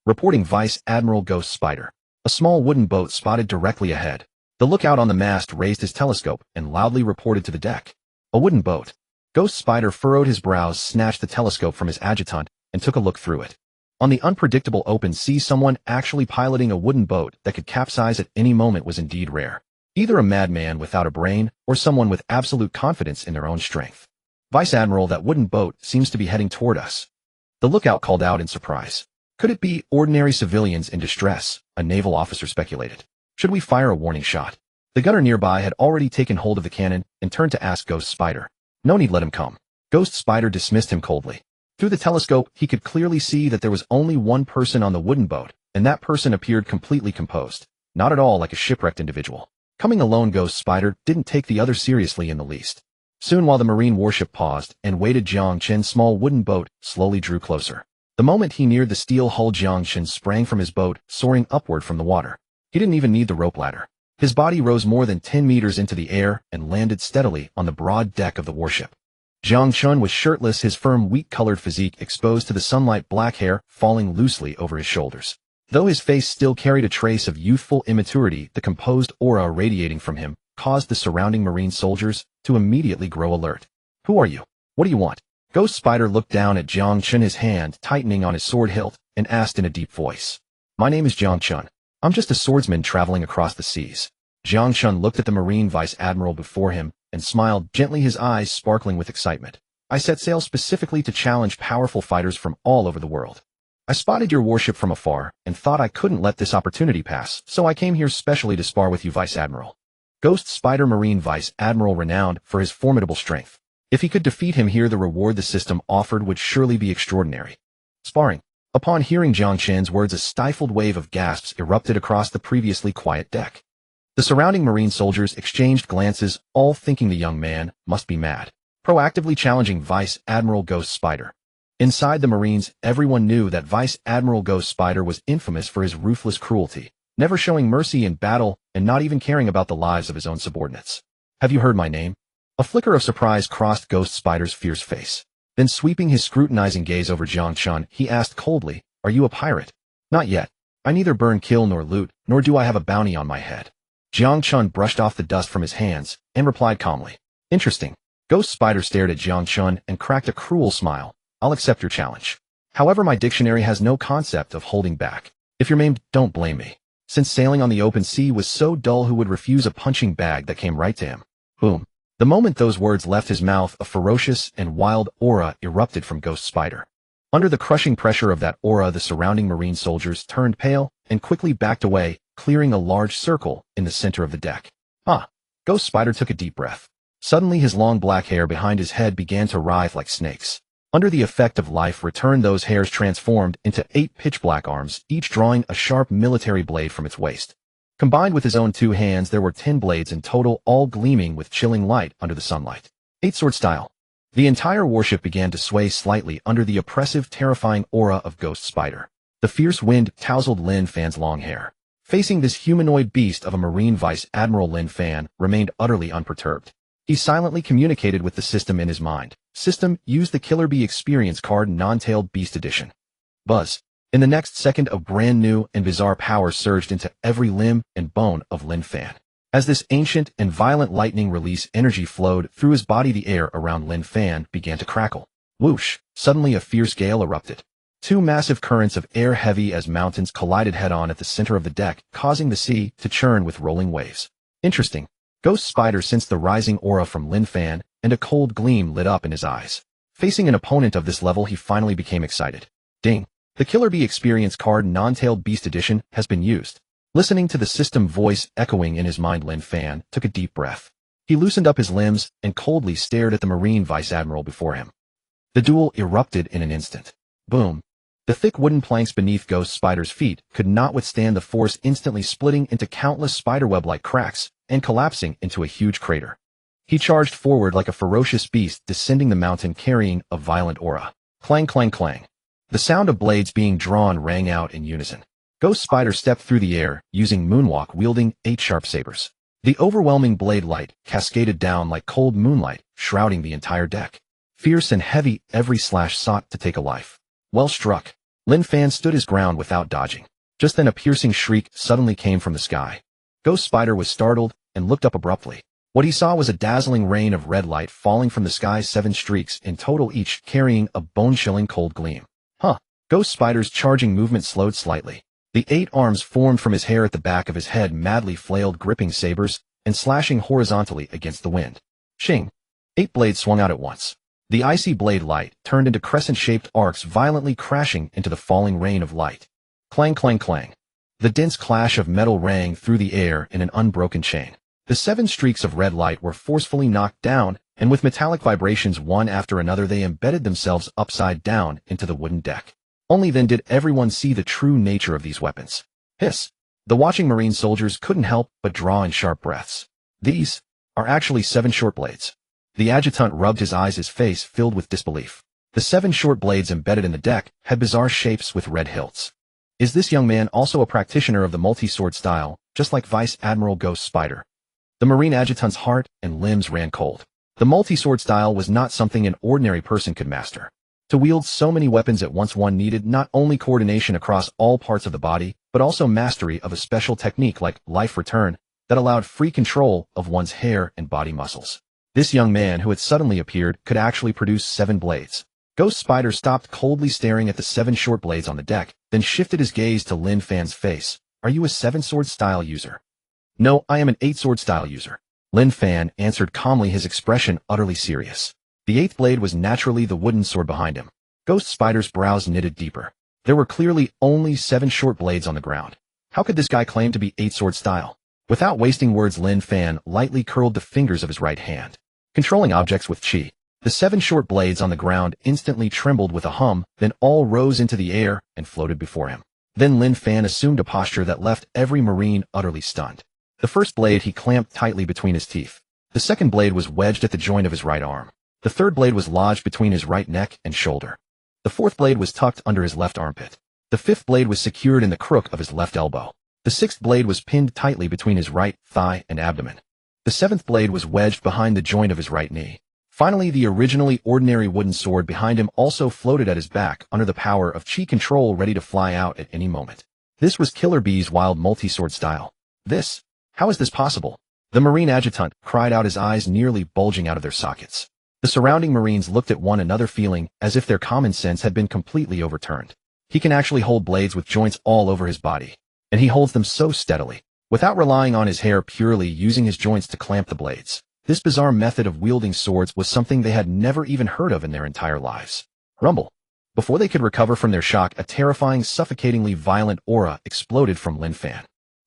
Reporting, Vice Admiral Ghost Spider. A small wooden boat spotted directly ahead. The lookout on the mast raised his telescope and loudly reported to the deck. A wooden boat. Ghost Spider furrowed his brows, snatched the telescope from his adjutant, and took a look through it. On the unpredictable open sea, someone actually piloting a wooden boat that could capsize at any moment was indeed rare. Either a madman without a brain, or someone with absolute confidence in their own strength. Vice Admiral, that wooden boat seems to be heading toward us. The lookout called out in surprise. Could it be ordinary civilians in distress? A naval officer speculated. Should we fire a warning shot? The gunner nearby had already taken hold of the cannon and turned to ask Ghost Spider. No need, let him come. Ghost Spider dismissed him coldly. Through the telescope, he could clearly see that there was only one person on the wooden boat, and that person appeared completely composed, not at all like a shipwrecked individual. Coming alone, Ghost Spider didn't take the other seriously in the least. Soon, while the Marine warship paused and waited, Jiang Chen's small wooden boat slowly drew closer. The moment he neared the steel hull, Jiang Chen sprang from his boat, soaring upward from the water. He didn't even need the rope ladder. His body rose more than 10 meters into the air and landed steadily on the broad deck of the warship. Jiang Chen was shirtless, his firm, wheat-colored physique exposed to the sunlight, black hair falling loosely over his shoulders. Though his face still carried a trace of youthful immaturity, the composed aura radiating from him caused the surrounding Marine soldiers to immediately grow alert. Who are you? What do you want? Ghost Spider looked down at Jiang Chen, his hand tightening on his sword hilt, and asked in a deep voice. My name is Jiang Chen. I'm just a swordsman traveling across the seas. Jiang Chen looked at the Marine Vice Admiral before him and smiled gently, his eyes sparkling with excitement. I set sail specifically to challenge powerful fighters from all over the world. I spotted your warship from afar and thought I couldn't let this opportunity pass, so I came here specially to spar with you, Vice Admiral. Ghost Spider, Marine Vice Admiral renowned for his formidable strength. If he could defeat him here, the reward the system offered would surely be extraordinary. Sparring. Upon hearing Jiang Chen's words, a stifled wave of gasps erupted across the previously quiet deck. The surrounding Marine soldiers exchanged glances, all thinking the young man must be mad. Proactively challenging Vice Admiral Ghost Spider. Inside the Marines, everyone knew that Vice Admiral Ghost Spider was infamous for his ruthless cruelty, never showing mercy in battle and not even caring about the lives of his own subordinates. Have you heard my name? A flicker of surprise crossed Ghost Spider's fierce face. Then, sweeping his scrutinizing gaze over Jiang Chen, he asked coldly, Are you a pirate? Not yet. I neither burn, kill, nor loot, nor do I have a bounty on my head. Jiang Chen brushed off the dust from his hands and replied calmly. Interesting. Ghost Spider stared at Jiang Chen and cracked a cruel smile. I'll accept your challenge. However, my dictionary has no concept of holding back. If you're maimed, don't blame me. Since sailing on the open sea was so dull, who would refuse a punching bag that came right to him? Boom. The moment those words left his mouth, a ferocious and wild aura erupted from Ghost Spider. Under the crushing pressure of that aura, the surrounding Marine soldiers turned pale and quickly backed away, clearing a large circle in the center of the deck. Ghost Spider took a deep breath. Suddenly, his long black hair behind his head began to writhe like snakes. Under the effect of life return, those hairs transformed into 8 pitch-black arms, each drawing a sharp military blade from its waist. Combined with his own 2 hands, there were 10 blades in total, all gleaming with chilling light under the sunlight. 8-sword style. The entire warship began to sway slightly under the oppressive, terrifying aura of Ghost Spider. The fierce wind tousled Lin Fan's long hair. Facing this humanoid beast of a Marine Vice Admiral, Lin Fan remained utterly unperturbed. He silently communicated with the system in his mind. System, use the Killer Bee Experience card, Non-Tailed Beast Edition. Buzz. In the next second, a brand new and bizarre power surged into every limb and bone of Lin Fan. As this ancient and violent lightning release energy flowed through his body, the air around Lin Fan began to crackle. Whoosh! Suddenly a fierce gale erupted. Two massive currents of air heavy as mountains collided head-on at the center of the deck, causing the sea to churn with rolling waves. Interesting. Ghost Spider sensed the rising aura from Lin Fan, and a cold gleam lit up in his eyes. Facing an opponent of this level, he finally became excited. Ding. The Killer Bee Experience card Non-Tailed Beast Edition has been used. Listening to the system voice echoing in his mind, Lin Fan took a deep breath. He loosened up his limbs and coldly stared at the Marine Vice Admiral before him. The duel erupted in an instant. Boom. The thick wooden planks beneath Ghost Spider's feet could not withstand the force, instantly splitting into countless spiderweb-like cracks and collapsing into a huge crater. He charged forward like a ferocious beast, descending the mountain carrying a violent aura. Clang, clang, clang. The sound of blades being drawn rang out in unison. Ghost Spider stepped through the air, using moonwalk, wielding 8 sharp sabers. The overwhelming blade light cascaded down like cold moonlight, shrouding the entire deck. Fierce and heavy, every slash sought to take a life. Well struck. Lin Fan stood his ground without dodging. Just then a piercing shriek suddenly came from the sky. Ghost Spider was startled and looked up abruptly. What he saw was a dazzling rain of red light falling from the sky, 7 streaks in total, each carrying a bone-chilling cold gleam. Huh. Ghost Spider's charging movement slowed slightly. The 8 arms formed from his hair at the back of his head madly flailed, gripping sabers and slashing horizontally against the wind. Shing. 8 blades swung out at once. The icy blade light turned into crescent-shaped arcs, violently crashing into the falling rain of light. Clang, clang, clang. The dense clash of metal rang through the air in an unbroken chain. The 7 streaks of red light were forcefully knocked down, and with metallic vibrations one after another they embedded themselves upside down into the wooden deck. Only then did everyone see the true nature of these weapons. Hiss. The watching Marine soldiers couldn't help but draw in sharp breaths. These are actually 7 short blades. The adjutant rubbed his eyes, his face filled with disbelief. The 7 short blades embedded in the deck had bizarre shapes with red hilts. Is this young man also a practitioner of the multi-sword style, just like Vice Admiral Ghost Spider? The Marine adjutant's heart and limbs ran cold. The multi-sword style was not something an ordinary person could master. To wield so many weapons at once, one needed not only coordination across all parts of the body, but also mastery of a special technique like life return that allowed free control of one's hair and body muscles. This young man who had suddenly appeared could actually produce 7 blades. Ghost Spider stopped, coldly staring at the 7 short blades on the deck, then shifted his gaze to Lin Fan's face. Are you a 7-sword style user? No, I am an 8-sword style user. Lin Fan answered calmly, his expression utterly serious. The 8th blade was naturally the wooden sword behind him. Ghost Spider's brows knitted deeper. There were clearly only 7 short blades on the ground. How could this guy claim to be 8-sword style? Without wasting words, Lin Fan lightly curled the fingers of his right hand, controlling objects with chi. The 7 short blades on the ground instantly trembled with a hum, then all rose into the air and floated before him. Then Lin Fan assumed a posture that left every Marine utterly stunned. The first blade he clamped tightly between his teeth. The second blade was wedged at the joint of his right arm. The third blade was lodged between his right neck and shoulder. The fourth blade was tucked under his left armpit. The fifth blade was secured in the crook of his left elbow. The sixth blade was pinned tightly between his right thigh and abdomen. The seventh blade was wedged behind the joint of his right knee. Finally, the originally ordinary wooden sword behind him also floated at his back under the power of chi control, ready to fly out at any moment. This was Killer Bee's wild multi-sword style. How is this possible? The Marine adjutant cried out, his eyes nearly bulging out of their sockets. The surrounding Marines looked at one another, feeling as if their common sense had been completely overturned. He can actually hold blades with joints all over his body, and he holds them so steadily, without relying on his hair, purely using his joints to clamp the blades. This bizarre method of wielding swords was something they had never even heard of in their entire lives. Rumble. Before they could recover from their shock, a terrifying, suffocatingly violent aura exploded from Lin Fan.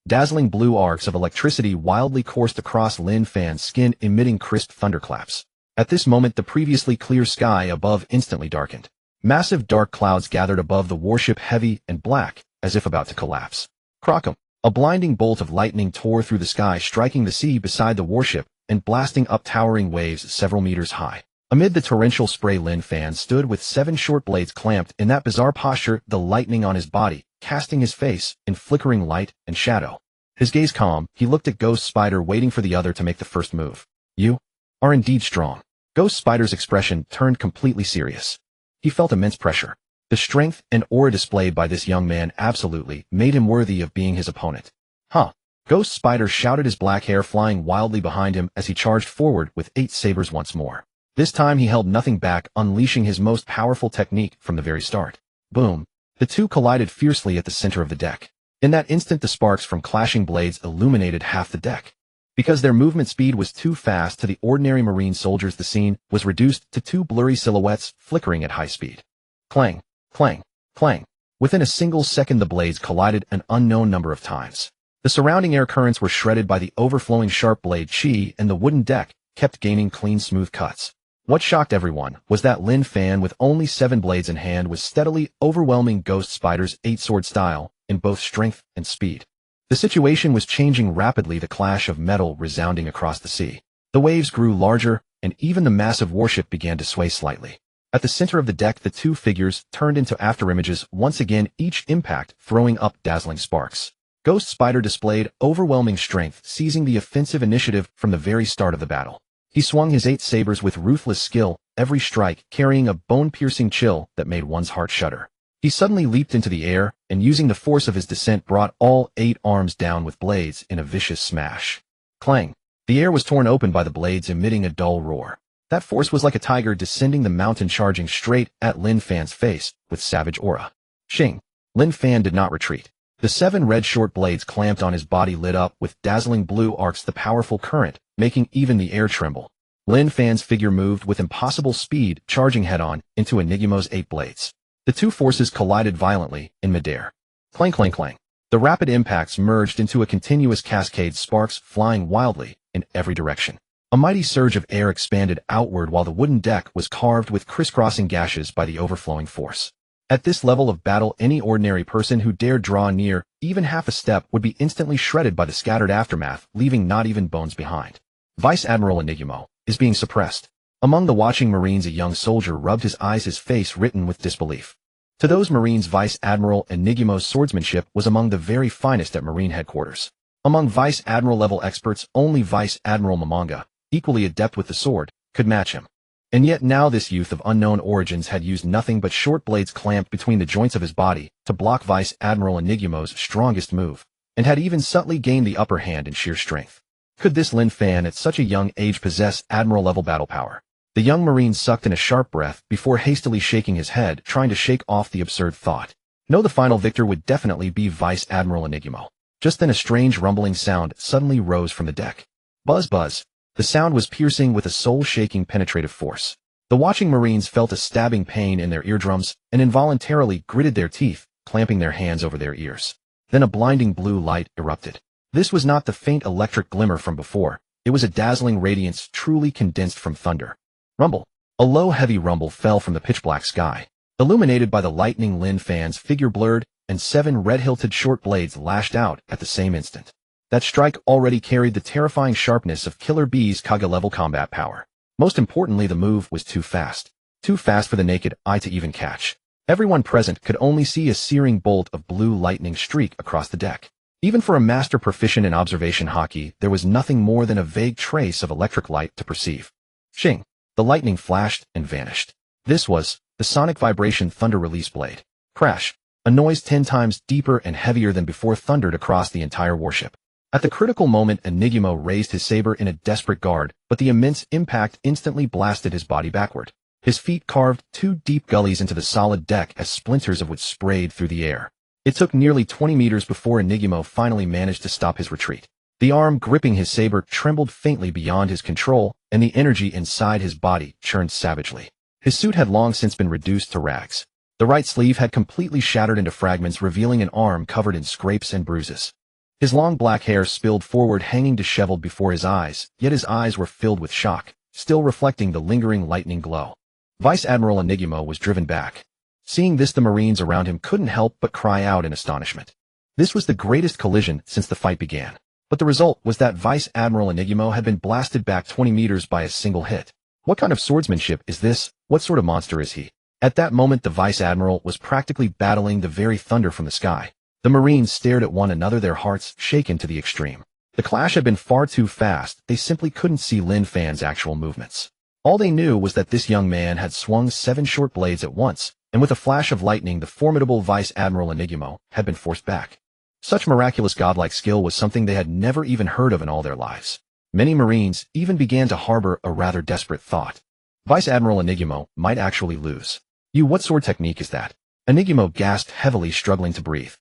Dazzling blue arcs of electricity wildly coursed across Lin Fan's skin, emitting crisp thunderclaps. At this moment, the previously clear sky above instantly darkened. Massive dark clouds gathered above the warship, heavy and black, as if about to collapse. Crockum. A blinding bolt of lightning tore through the sky, striking the sea beside the warship and blasting up towering waves several meters high. Amid the torrential spray, Lin Fan stood with 7 short blades clamped in that bizarre posture, the lightning on his body, casting his face in flickering light and shadow. His gaze calm, he looked at Ghost Spider, waiting for the other to make the first move. You are indeed strong. Ghost Spider's expression turned completely serious. He felt immense pressure. The strength and aura displayed by this young man absolutely made him worthy of being his opponent. Huh. Ghost Spider shouted, his black hair flying wildly behind him as he charged forward with 8 sabers once more. This time he held nothing back, unleashing his most powerful technique from the very start. Boom. The two collided fiercely at the center of the deck. In that instant, the sparks from clashing blades illuminated half the deck. Because their movement speed was too fast to the ordinary marine soldiers, the scene was reduced to two blurry silhouettes flickering at high speed. Clang, clang, clang. Within a single second, the blades collided an unknown number of times. The surrounding air currents were shredded by the overflowing sharp blade chi, and the wooden deck kept gaining clean, smooth cuts. What shocked everyone was that Lin Fan, with only 7 blades in hand, was steadily overwhelming Ghost Spider's 8-sword style in both strength and speed. The situation was changing rapidly, the clash of metal resounding across the sea. The waves grew larger, and even the massive warship began to sway slightly. At the center of the deck, the two figures turned into afterimages once again, each impact throwing up dazzling sparks. Ghost Spider displayed overwhelming strength, seizing the offensive initiative from the very start of the battle. He swung his 8 sabers with ruthless skill, every strike carrying a bone-piercing chill that made one's heart shudder. He suddenly leaped into the air, and using the force of his descent brought all 8 arms down with blades in a vicious smash. Clang! The air was torn open by the blades, emitting a dull roar. That force was like a tiger descending the mountain, charging straight at Lin Fan's face with savage aura. Shing! Lin Fan did not retreat. The 7 red short blades clamped on his body lit up with dazzling blue arcs, the powerful current making even the air tremble. Lin Fan's figure moved with impossible speed, charging head-on into Enigima's 8 blades. The two forces collided violently in midair. Clang, clang, clang. The rapid impacts merged into a continuous cascade, sparks flying wildly in every direction. A mighty surge of air expanded outward while the wooden deck was carved with crisscrossing gashes by the overflowing force. At this level of battle, any ordinary person who dared draw near even half a step would be instantly shredded by the scattered aftermath, leaving not even bones behind. Vice Admiral Enigmo is being suppressed. Among the watching Marines, a young soldier rubbed his eyes, his face written with disbelief. To those Marines, Vice Admiral Enigmo's swordsmanship was among the very finest at Marine headquarters. Among Vice Admiral level experts, only Vice Admiral Mamanga, equally adept with the sword, could match him. And yet now this youth of unknown origins had used nothing but short blades clamped between the joints of his body to block Vice Admiral Enigmo's strongest move, and had even subtly gained the upper hand in sheer strength. Could this Lin Fan at such a young age possess Admiral-level battle power? The young Marine sucked in a sharp breath before hastily shaking his head, trying to shake off the absurd thought. No, the final victor would definitely be Vice Admiral Enigmo. Just then a strange rumbling sound suddenly rose from the deck. Buzz, buzz. The sound was piercing with a soul-shaking penetrative force. The watching Marines felt a stabbing pain in their eardrums and involuntarily gritted their teeth, clamping their hands over their ears. Then a blinding blue light erupted. This was not the faint electric glimmer from before. It was a dazzling radiance truly condensed from thunder. Rumble. A low, heavy rumble fell from the pitch-black sky. Illuminated by the lightning, Lin Fan's figure blurred, and 7 red-hilted short blades lashed out at the same instant. That strike already carried the terrifying sharpness of Killer Bee's Kage-level combat power. Most importantly, the move was too fast. Too fast for the naked eye to even catch. Everyone present could only see a searing bolt of blue lightning streak across the deck. Even for a master proficient in observation hockey, there was nothing more than a vague trace of electric light to perceive. Shing! The lightning flashed and vanished. This was the sonic vibration thunder release blade. Crash! A noise 10 times deeper and heavier than before thundered across the entire warship. At the critical moment, Enigmo raised his saber in a desperate guard, but the immense impact instantly blasted his body backward. His feet carved 2 deep gullies into the solid deck as splinters of wood sprayed through the air. It took nearly 20 meters before Enigmo finally managed to stop his retreat. The arm gripping his saber trembled faintly beyond his control, and the energy inside his body churned savagely. His suit had long since been reduced to rags. The right sleeve had completely shattered into fragments, revealing an arm covered in scrapes and bruises. His long black hair spilled forward, hanging disheveled before his eyes, yet his eyes were filled with shock, still reflecting the lingering lightning glow. Vice Admiral Enigmo was driven back. Seeing this, the Marines around him couldn't help but cry out in astonishment. This was the greatest collision since the fight began. But the result was that Vice Admiral Enigmo had been blasted back 20 meters by a single hit. What kind of swordsmanship is this? What sort of monster is he? At that moment, the Vice Admiral was practically battling the very thunder from the sky. The Marines stared at one another, their hearts shaken to the extreme. The clash had been far too fast. They simply couldn't see Lin Fan's actual movements. All they knew was that this young man had swung 7 short blades at once, and with a flash of lightning, the formidable Vice Admiral Enigmo had been forced back. Such miraculous godlike skill was something they had never even heard of in all their lives. Many Marines even began to harbor a rather desperate thought. Vice Admiral Enigmo might actually lose. What sword technique is that? Enigmo gasped heavily, struggling to breathe.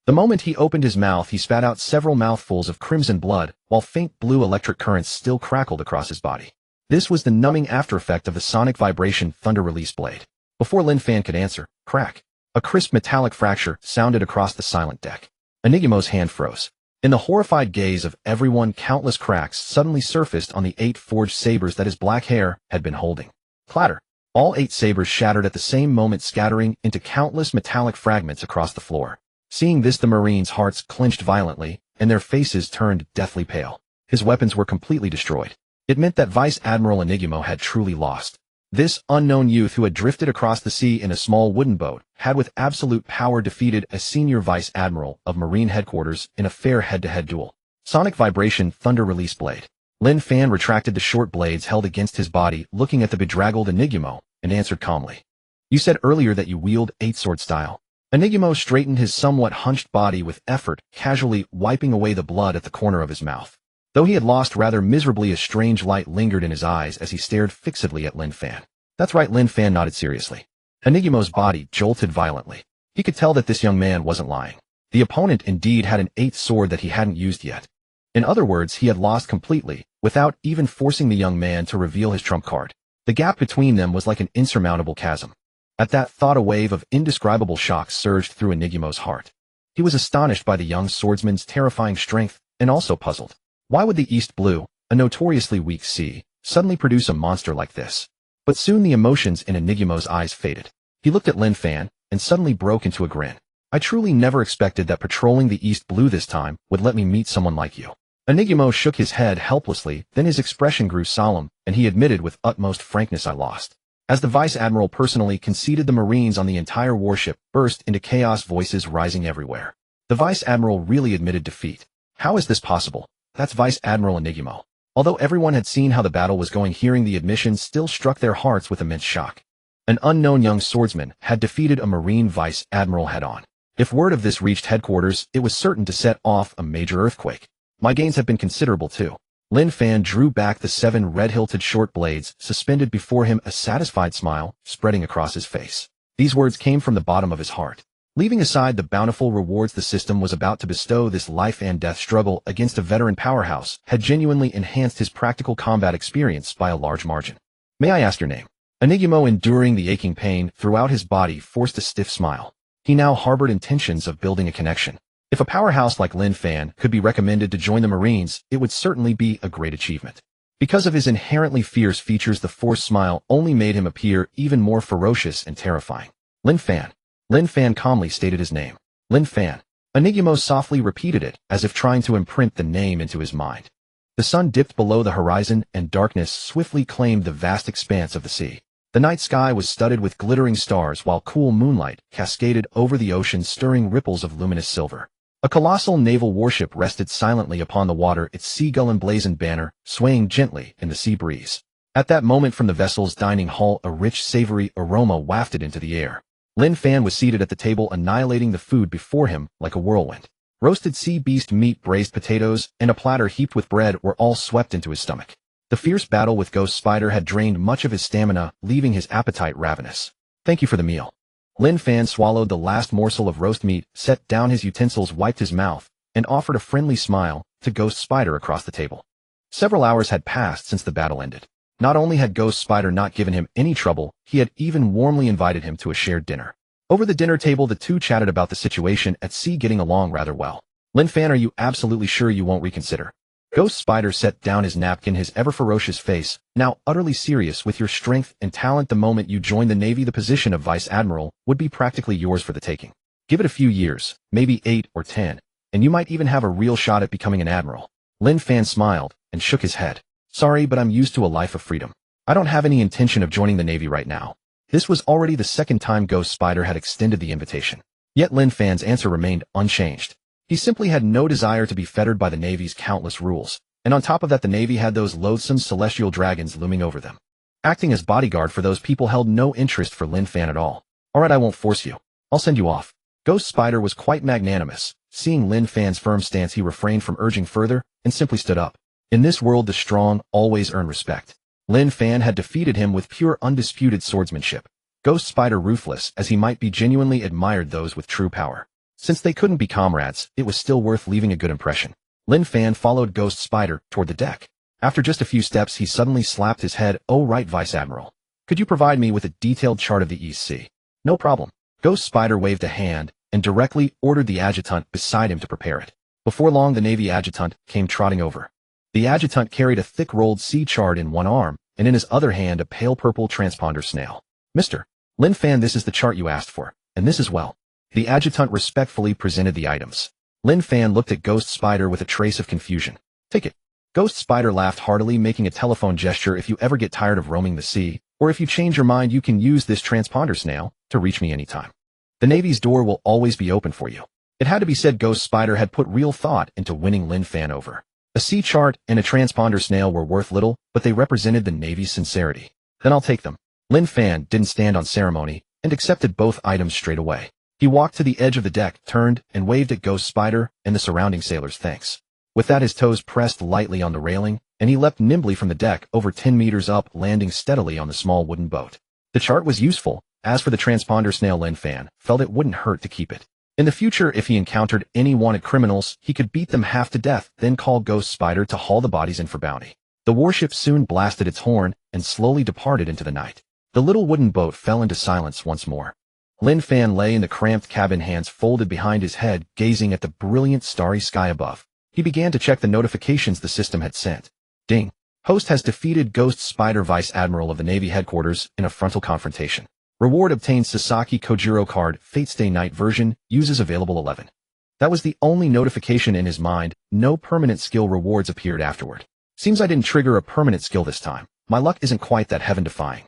The moment he opened his mouth, he spat out several mouthfuls of crimson blood, while faint blue electric currents still crackled across his body. This was the numbing aftereffect of the sonic vibration thunder release blade. Before Lin Fan could answer, crack! A crisp metallic fracture sounded across the silent deck. Enigmo's hand froze. In the horrified gaze of everyone, countless cracks suddenly surfaced on the 8 forged sabers that his black hair had been holding. Clatter! All 8 sabers shattered at the same moment, scattering into countless metallic fragments across the floor. Seeing this, the Marines' hearts clenched violently, and their faces turned deathly pale. His weapons were completely destroyed. It meant that Vice Admiral Enigmo had truly lost. This unknown youth who had drifted across the sea in a small wooden boat had with absolute power defeated a senior Vice Admiral of Marine Headquarters in a fair head-to-head duel. Sonic vibration thunder release blade. Lin Fan retracted the short blades held against his body, looking at the bedraggled Enigmo, and answered calmly. You said earlier that you wield 8-sword style. Enigmo straightened his somewhat hunched body with effort, casually wiping away the blood at the corner of his mouth. Though he had lost rather miserably, a strange light lingered in his eyes as he stared fixedly at Lin Fan. That's right, Lin Fan nodded seriously. Enigmo's body jolted violently. He could tell that this young man wasn't lying. The opponent indeed had an 8th sword that he hadn't used yet. In other words, he had lost completely, without even forcing the young man to reveal his trump card. The gap between them was like an insurmountable chasm. At that thought, a wave of indescribable shock surged through Enigmo's heart. He was astonished by the young swordsman's terrifying strength, and also puzzled. Why would the East Blue, a notoriously weak sea, suddenly produce a monster like this? But soon the emotions in Enigmo's eyes faded. He looked at Lin Fan, and suddenly broke into a grin. I truly never expected that patrolling the East Blue this time would let me meet someone like you. Enigmo shook his head helplessly, then his expression grew solemn, and he admitted with utmost frankness, I lost. As the Vice Admiral personally conceded, the Marines on the entire warship burst into chaos, voices rising everywhere. The Vice Admiral really admitted defeat. How is this possible? That's Vice Admiral Enigmo. Although everyone had seen how the battle was going, hearing the admission still struck their hearts with immense shock. An unknown young swordsman had defeated a Marine Vice Admiral head-on. If word of this reached headquarters, it was certain to set off a major earthquake. My gains have been considerable too. Lin Fan drew back the 7 red-hilted short blades, suspended before him, a satisfied smile spreading across his face. These words came from the bottom of his heart. Leaving aside the bountiful rewards the system was about to bestow, this life and death struggle against a veteran powerhouse had genuinely enhanced his practical combat experience by a large margin. May I ask your name? Enigmo, enduring the aching pain throughout his body, forced a stiff smile. He now harbored intentions of building a connection. If a powerhouse like Lin Fan could be recommended to join the Marines, it would certainly be a great achievement. Because of his inherently fierce features, the forced smile only made him appear even more ferocious and terrifying. Lin Fan. Lin Fan calmly stated his name. Lin Fan. Enigmo softly repeated it, as if trying to imprint the name into his mind. The sun dipped below the horizon, and darkness swiftly claimed the vast expanse of the sea. The night sky was studded with glittering stars, while cool moonlight cascaded over the ocean, stirring ripples of luminous silver. A colossal naval warship rested silently upon the water, its seagull emblazoned banner swaying gently in the sea breeze. At that moment, from the vessel's dining hall, a rich, savory aroma wafted into the air. Lin Fan was seated at the table, annihilating the food before him like a whirlwind. Roasted sea beast meat, braised potatoes, and a platter heaped with bread were all swept into his stomach. The fierce battle with Ghost Spider had drained much of his stamina, leaving his appetite ravenous. Thank you for the meal. Lin Fan swallowed the last morsel of roast meat, set down his utensils, wiped his mouth, and offered a friendly smile to Ghost Spider across the table. Several hours had passed since the battle ended. Not only had Ghost Spider not given him any trouble, he had even warmly invited him to a shared dinner. Over the dinner table, the two chatted about the situation at sea, getting along rather well. Lin Fan, are you absolutely sure you won't reconsider? Ghost Spider set down his napkin, his ever-ferocious face now utterly serious. With your strength and talent, the moment you join the Navy, the position of Vice Admiral would be practically yours for the taking. Give it a few years, maybe 8 or 10, and you might even have a real shot at becoming an admiral. Lin Fan smiled and shook his head. Sorry, but I'm used to a life of freedom. I don't have any intention of joining the Navy right now. This was already the second time Ghost Spider had extended the invitation. Yet Lin Fan's answer remained unchanged. He simply had no desire to be fettered by the Navy's countless rules, and on top of that, the Navy had those loathsome celestial dragons looming over them. Acting as bodyguard for those people held no interest for Lin Fan at all. Alright, I won't force you. I'll send you off. Ghost Spider was quite magnanimous. Seeing Lin Fan's firm stance, he refrained from urging further and simply stood up. In this world, the strong always earn respect. Lin Fan had defeated him with pure undisputed swordsmanship. Ghost Spider ruthless as he might be genuinely admired those with true power. Since they couldn't be comrades, it was still worth leaving a good impression. Lin Fan followed Ghost Spider toward the deck. After just a few steps he suddenly slapped his head. "Oh right, Vice Admiral. Could you provide me with a detailed chart of the East Sea?" "No problem." Ghost Spider waved a hand and directly ordered the adjutant beside him to prepare it. Before long the Navy adjutant came trotting over. The adjutant carried a thick rolled sea chart in one arm, and in his other hand a pale purple transponder snail. "Mr. Lin Fan, this is the chart you asked for, and this as well." The adjutant respectfully presented the items. Lin Fan looked at Ghost Spider with a trace of confusion. "Take it." Ghost Spider laughed heartily, making a telephone gesture. "If you ever get tired of roaming the sea, or if you change your mind, you can use this transponder snail to reach me anytime. The Navy's door will always be open for you." It had to be said Ghost Spider had put real thought into winning Lin Fan over. A sea chart and a transponder snail were worth little, but they represented the Navy's sincerity. "Then I'll take them." Lin Fan didn't stand on ceremony and accepted both items straight away. He walked to the edge of the deck, turned, and waved at Ghost Spider and the surrounding sailors thanks. With that his toes pressed lightly on the railing, and he leapt nimbly from the deck over 10 meters up, landing steadily on the small wooden boat. The chart was useful. As for the transponder snail, Lin Fan felt it wouldn't hurt to keep it. In the future, if he encountered any wanted criminals, he could beat them half to death, then call Ghost Spider to haul the bodies in for bounty. The warship soon blasted its horn and slowly departed into the night. The little wooden boat fell into silence once more. Lin Fan lay in the cramped cabin, hands folded behind his head, gazing at the brilliant starry sky above. He began to check the notifications the system had sent. Ding. Host has defeated Ghost Spider, Vice Admiral of the Navy Headquarters, in a frontal confrontation. Reward obtained Sasaki Kojirō card, Fate's Day Night version, uses available 11. That was the only notification in his mind. No permanent skill rewards appeared afterward. Seems I didn't trigger a permanent skill this time. My luck isn't quite that heaven-defying.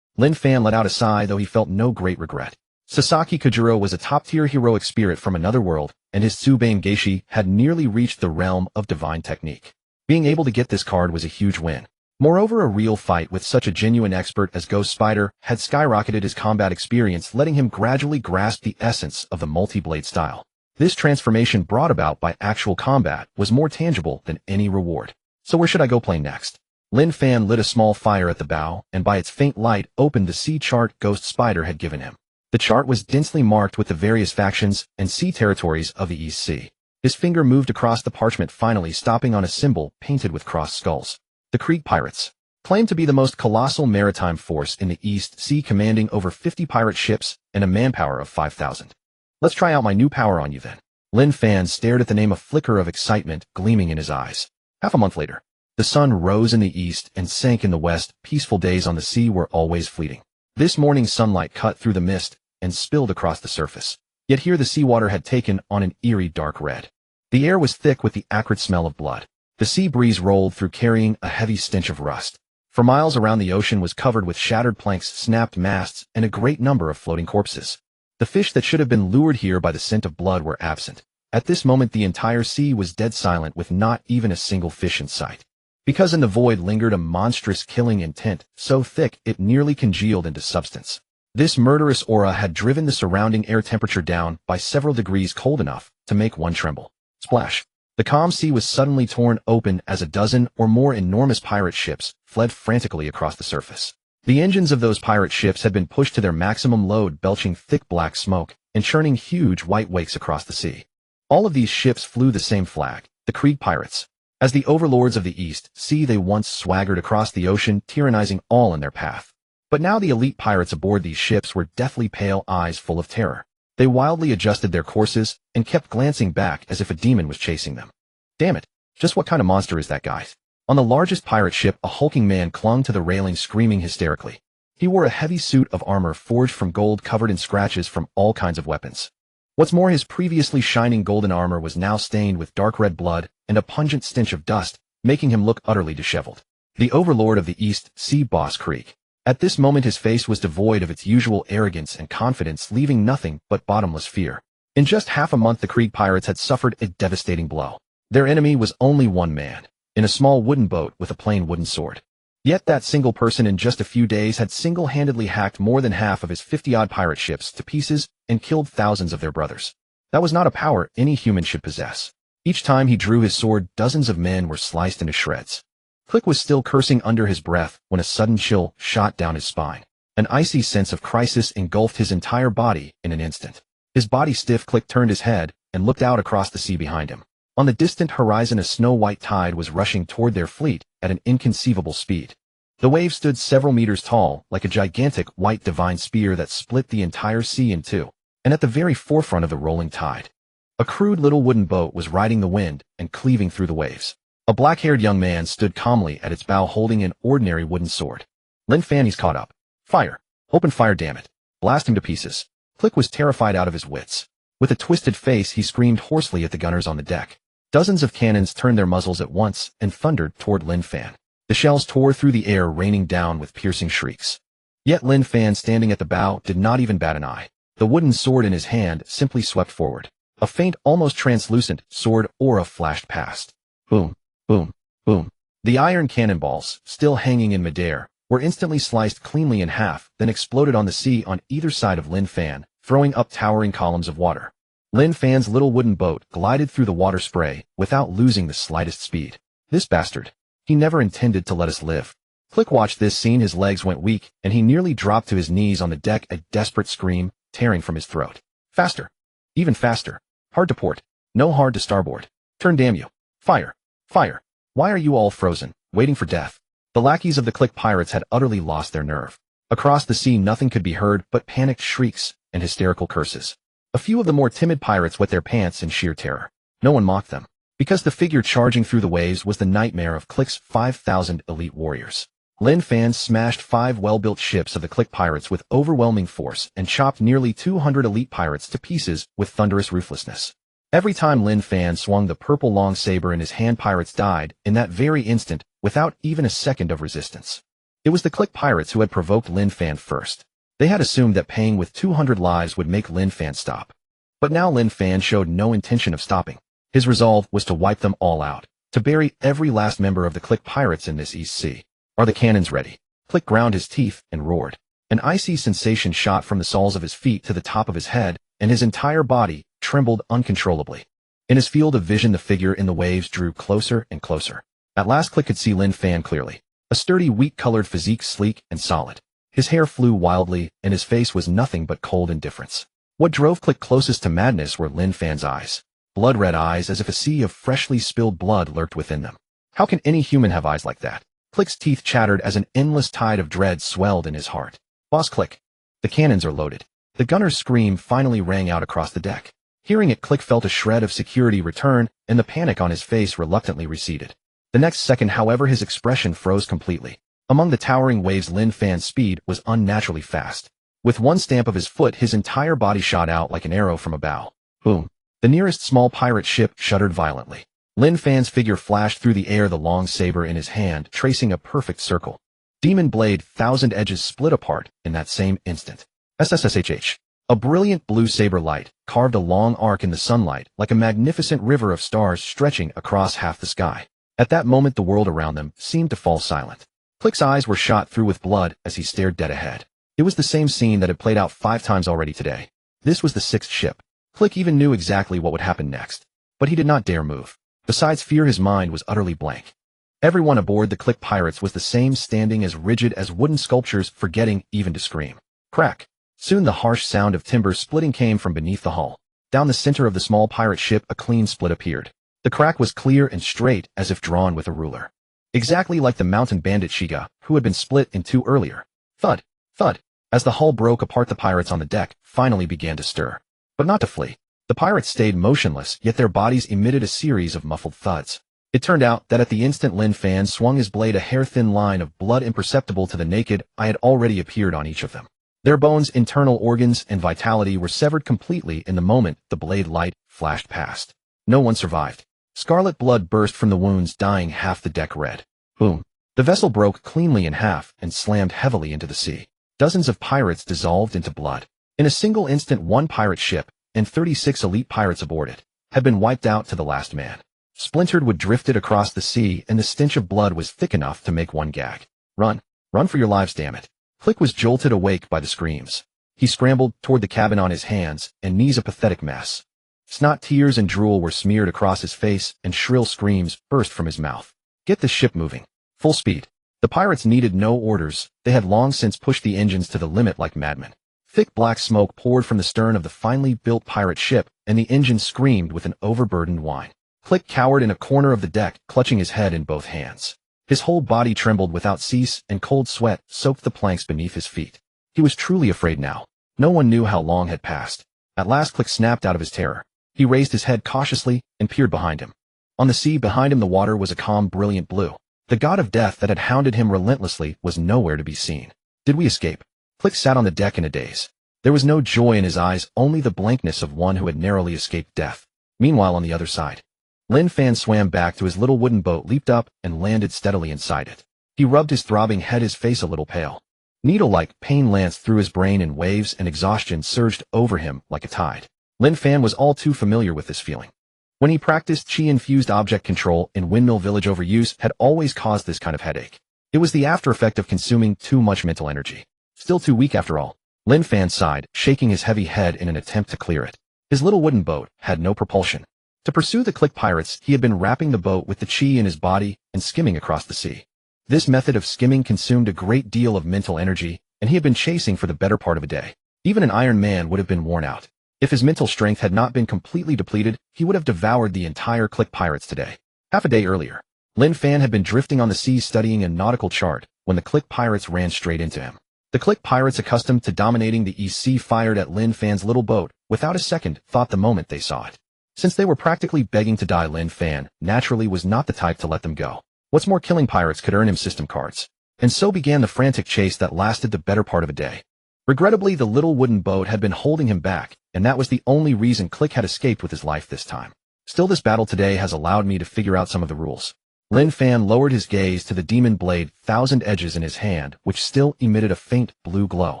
Lin Fan let out a sigh, though he felt no great regret. Sasaki Kojirō was a top-tier heroic spirit from another world, and his Tsubame Geishi had nearly reached the realm of divine technique. Being able to get this card was a huge win. Moreover, a real fight with such a genuine expert as Ghost Spider had skyrocketed his combat experience, letting him gradually grasp the essence of the multi-blade style. This transformation brought about by actual combat was more tangible than any reward. So where should I go play next? Lin Fan lit a small fire at the bow, and by its faint light opened the sea chart Ghost Spider had given him. The chart was densely marked with the various factions and sea territories of the East Sea. His finger moved across the parchment, finally stopping on a symbol painted with crossed skulls. The Krieg Pirates, claimed to be the most colossal maritime force in the East Sea, commanding over 50 pirate ships and a manpower of 5,000. Let's try out my new power on you then. Lin Fan stared at the name, a flicker of excitement gleaming in his eyes. Half a month later, the sun rose in the east and sank in the west. Peaceful days on the sea were always fleeting. This morning sunlight cut through the mist and spilled across the surface. Yet here the seawater had taken on an eerie dark red. The air was thick with the acrid smell of blood. The sea breeze rolled through, carrying a heavy stench of rust. For miles around, the ocean was covered with shattered planks, snapped masts, and a great number of floating corpses. The fish that should have been lured here by the scent of blood were absent. At this moment the entire sea was dead silent, with not even a single fish in sight. Because in the void lingered a monstrous killing intent, so thick it nearly congealed into substance. This murderous aura had driven the surrounding air temperature down by several degrees, cold enough to make one tremble. Splash! The calm sea was suddenly torn open as a dozen or more enormous pirate ships fled frantically across the surface. The engines of those pirate ships had been pushed to their maximum load, belching thick black smoke and churning huge white wakes across the sea. All of these ships flew the same flag, the Krieg Pirates. As the overlords of the East Sea, they once swaggered across the ocean, tyrannizing all in their path. But now the elite pirates aboard these ships were deathly pale, eyes full of terror. They wildly adjusted their courses and kept glancing back as if a demon was chasing them. Damn it, just what kind of monster is that guy? On the largest pirate ship, a hulking man clung to the railing, screaming hysterically. He wore a heavy suit of armor forged from gold, covered in scratches from all kinds of weapons. What's more, his previously shining golden armor was now stained with dark red blood and a pungent stench of dust, making him look utterly disheveled. The overlord of the East Sea, Boss Krieg. At this moment his face was devoid of its usual arrogance and confidence, leaving nothing but bottomless fear. In just half a month the Krieg Pirates had suffered a devastating blow. Their enemy was only one man, in a small wooden boat with a plain wooden sword. Yet that single person in just a few days had single-handedly hacked more than half of his 50-odd pirate ships to pieces and killed thousands of their brothers. That was not a power any human should possess. Each time he drew his sword, dozens of men were sliced into shreds. Click was still cursing under his breath when a sudden chill shot down his spine. An icy sense of crisis engulfed his entire body in an instant. His body stiff. Click turned his head and looked out across the sea behind him. On the distant horizon, a snow-white tide was rushing toward their fleet at an inconceivable speed. The wave stood several meters tall, like a gigantic white divine spear that split the entire sea in two, and at the very forefront of the rolling tide, a crude little wooden boat was riding the wind and cleaving through the waves. A black-haired young man stood calmly at its bow holding an ordinary wooden sword. Lin Fan, he's caught up. Fire! Open fire, damn it! Blast him to pieces. Click was terrified out of his wits. With a twisted face, he screamed hoarsely at the gunners on the deck. Dozens of cannons turned their muzzles at once and thundered toward Lin Fan. The shells tore through the air, raining down with piercing shrieks. Yet Lin Fan, standing at the bow, did not even bat an eye. The wooden sword in his hand simply swept forward. A faint, almost translucent, sword aura flashed past. Boom, boom, boom. The iron cannonballs, still hanging in midair, were instantly sliced cleanly in half, then exploded on the sea on either side of Lin Fan, throwing up towering columns of water. Lin Fan's little wooden boat glided through the water spray without losing the slightest speed. This bastard. He never intended to let us live. Click watched this scene. His legs went weak, and he nearly dropped to his knees on the deck, a desperate scream tearing from his throat. Faster. Even faster. Hard to port. No hard to starboard. Turn, damn you. Fire. Fire. Why are you all frozen, waiting for death? The lackeys of the Click pirates had utterly lost their nerve. Across the sea nothing could be heard but panicked shrieks and hysterical curses. A few of the more timid pirates wet their pants in sheer terror. No one mocked them, because the figure charging through the waves was the nightmare of Click's 5,000 elite warriors. Lin Fan smashed 5 well-built ships of the Click pirates with overwhelming force and chopped nearly 200 elite pirates to pieces with thunderous ruthlessness. Every time Lin Fan swung the purple long saber in his hand, pirates died in that very instant without even a second of resistance. It was the Click pirates who had provoked Lin Fan first. They had assumed that paying with 200 lives would make Lin Fan stop. But now Lin Fan showed no intention of stopping. His resolve was to wipe them all out, to bury every last member of the Click pirates in this East Sea. Are the cannons ready? Click ground his teeth and roared. An icy sensation shot from the soles of his feet to the top of his head, and his entire body trembled uncontrollably. In his field of vision, the figure in the waves drew closer and closer. At last Click could see Lin Fan clearly. A sturdy, wheat-colored physique, sleek and solid. His hair flew wildly, and his face was nothing but cold indifference. What drove Click closest to madness were Lin Fan's eyes. Blood-red eyes, as if a sea of freshly spilled blood lurked within them. How can any human have eyes like that? Click's teeth chattered as an endless tide of dread swelled in his heart. Boss Click. The cannons are loaded. The gunner's scream finally rang out across the deck. Hearing it, Click felt a shred of security return, and the panic on his face reluctantly receded. The next second, however, his expression froze completely. Among the towering waves, Lin Fan's speed was unnaturally fast. With one stamp of his foot, his entire body shot out like an arrow from a bow. Boom. The nearest small pirate ship shuddered violently. Lin Fan's figure flashed through the air, the long saber in his hand, tracing a perfect circle. Demon Blade, thousand edges split apart in that same instant. SSSHH. A brilliant blue saber light carved a long arc in the sunlight like a magnificent river of stars stretching across half the sky. At that moment, the world around them seemed to fall silent. Click's eyes were shot through with blood as he stared dead ahead. It was the same scene that had played out 5 times already today. This was the 6th ship. Click even knew exactly what would happen next. But he did not dare move. Besides fear, his mind was utterly blank. Everyone aboard the Click pirates was the same, standing as rigid as wooden sculptures, forgetting even to scream. Crack. Soon the harsh sound of timber splitting came from beneath the hull. Down the center of the small pirate ship, a clean split appeared. The crack was clear and straight, as if drawn with a ruler. Exactly like the mountain bandit Shiga, who had been split in 2 earlier. Thud, thud. As the hull broke apart, the pirates on the deck finally began to stir. But not to flee. The pirates stayed motionless, yet their bodies emitted a series of muffled thuds. It turned out that at the instant Lin Fan swung his blade, a hair-thin line of blood imperceptible to the naked eye had already appeared on each of them. Their bones, internal organs, and vitality were severed completely in the moment the blade light flashed past. No one survived. Scarlet blood burst from the wounds, dyeing half the deck red. Boom. The vessel broke cleanly in half and slammed heavily into the sea. Dozens of pirates dissolved into blood. In a single instant, 1 pirate ship, and 36 elite pirates aboard it, had been wiped out to the last man. Splintered wood drifted across the sea, and the stench of blood was thick enough to make one gag. Run. Run for your lives, damn it. Click was jolted awake by the screams. He scrambled toward the cabin on his hands and knees, a pathetic mess. Snot, tears, and drool were smeared across his face, and shrill screams burst from his mouth. Get the ship moving. Full speed. The pirates needed no orders, they had long since pushed the engines to the limit like madmen. Thick black smoke poured from the stern of the finely built pirate ship, and the engine screamed with an overburdened whine. Click cowered in a corner of the deck, clutching his head in both hands. His whole body trembled without cease, and cold sweat soaked the planks beneath his feet. He was truly afraid now. No one knew how long had passed. At last Click snapped out of his terror. He raised his head cautiously and peered behind him. On the sea behind him the water was a calm, brilliant blue. The god of death that had hounded him relentlessly was nowhere to be seen. Did we escape? Click sat on the deck in a daze. There was no joy in his eyes, only the blankness of one who had narrowly escaped death. Meanwhile on the other side, Lin Fan swam back to his little wooden boat, leaped up, and landed steadily inside it. He rubbed his throbbing head, his face a little pale. Needle-like pain lanced through his brain and waves and exhaustion surged over him like a tide. Lin Fan was all too familiar with this feeling. When he practiced chi-infused object control in Windmill Village, overuse had always caused this kind of headache. It was the after effect of consuming too much mental energy. Still too weak after all. Lin Fan sighed, shaking his heavy head in an attempt to clear it. His little wooden boat had no propulsion. To pursue the Click pirates, he had been wrapping the boat with the chi in his body and skimming across the sea. This method of skimming consumed a great deal of mental energy, and he had been chasing for the better part of a day. Even an Iron Man would have been worn out. If his mental strength had not been completely depleted, he would have devoured the entire Click pirates today. Half a day earlier, Lin Fan had been drifting on the seas studying a nautical chart when the Click pirates ran straight into him. The Click pirates, accustomed to dominating the East Sea, fired at Lin Fan's little boat without a second thought the moment they saw it. Since they were practically begging to die, Lin Fan naturally was not the type to let them go. What's more, killing pirates could earn him system cards. And so began the frantic chase that lasted the better part of a day. Regrettably, the little wooden boat had been holding him back, and that was the only reason Click had escaped with his life this time. Still, this battle today has allowed me to figure out some of the rules. Lin Fan lowered his gaze to the demon blade, thousand edges in his hand, which still emitted a faint blue glow.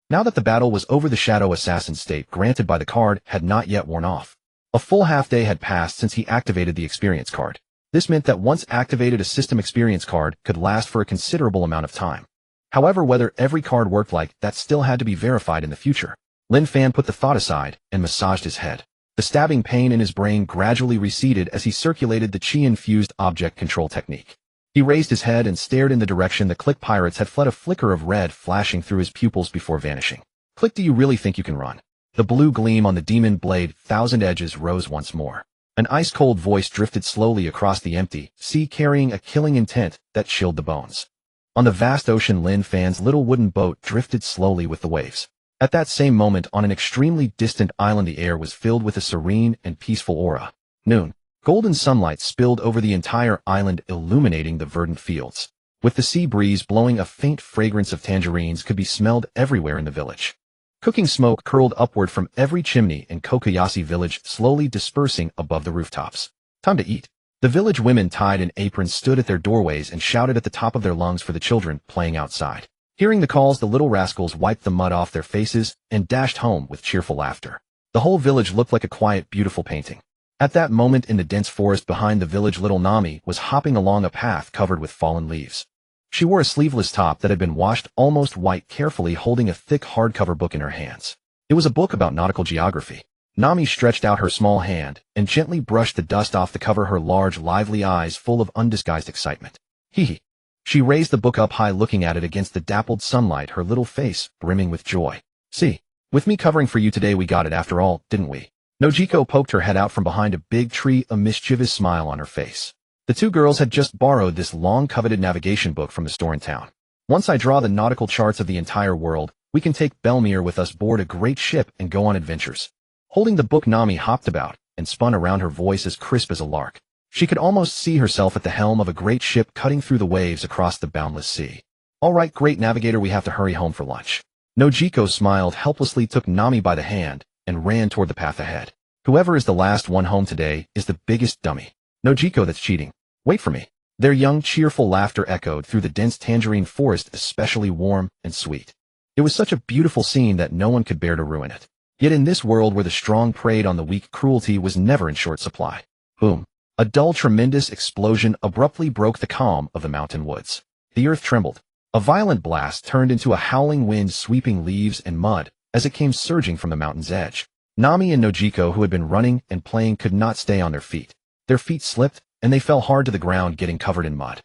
Now that the battle was over, the shadow assassin state granted by the card had not yet worn off. A full half-day had passed since he activated the experience card. This meant that once activated, a system experience card could last for a considerable amount of time. However, whether every card worked like that still had to be verified in the future. Lin Fan put the thought aside and massaged his head. The stabbing pain in his brain gradually receded as he circulated the chi-infused object control technique. He raised his head and stared in the direction the Click pirates had fled, a flicker of red flashing through his pupils before vanishing. Click, do you really think you can run? The blue gleam on the demon blade, thousand edges, rose once more. An ice-cold voice drifted slowly across the empty sea, carrying a killing intent that chilled the bones. On the vast ocean, Lin Fan's little wooden boat drifted slowly with the waves. At that same moment, on an extremely distant island, the air was filled with a serene and peaceful aura. Noon. Golden sunlight spilled over the entire island, illuminating the verdant fields. With the sea breeze blowing, a faint fragrance of tangerines could be smelled everywhere in the village. Cooking smoke curled upward from every chimney in Kojirō village, slowly dispersing above the rooftops. Time to eat. The village women, tied in aprons, stood at their doorways and shouted at the top of their lungs for the children playing outside. Hearing the calls, the little rascals wiped the mud off their faces and dashed home with cheerful laughter. The whole village looked like a quiet, beautiful painting. At that moment, in the dense forest behind the village, little Nami was hopping along a path covered with fallen leaves. She wore a sleeveless top that had been washed almost white, carefully holding a thick hardcover book in her hands. It was a book about nautical geography. Nami stretched out her small hand and gently brushed the dust off the cover, her large, lively eyes full of undisguised excitement. Hee hee. She raised the book up high, looking at it against the dappled sunlight, her little face brimming with joy. See, with me covering for you today, we got it after all, didn't we? Nojiko poked her head out from behind a big tree, a mischievous smile on her face. The two girls had just borrowed this long-coveted navigation book from the store in town. Once I draw the nautical charts of the entire world, we can take Belmere with us, board a great ship, and go on adventures. Holding the book, Nami hopped about and spun around, her voice as crisp as a lark. She could almost see herself at the helm of a great ship cutting through the waves across the boundless sea. All right, great navigator, we have to hurry home for lunch. Nojiko smiled helplessly, took Nami by the hand, and ran toward the path ahead. Whoever is the last one home today is the biggest dummy. Nojiko, that's cheating. Wait for me. Their young, cheerful laughter echoed through the dense tangerine forest, especially warm and sweet. It was such a beautiful scene that no one could bear to ruin it. Yet in this world where the strong preyed on the weak, cruelty was never in short supply. Boom. A dull, tremendous explosion abruptly broke the calm of the mountain woods. The earth trembled. A violent blast turned into a howling wind, sweeping leaves and mud as it came surging from the mountain's edge. Nami and Nojiko, who had been running and playing, could not stay on their feet. Their feet slipped, and they fell hard to the ground, getting covered in mud.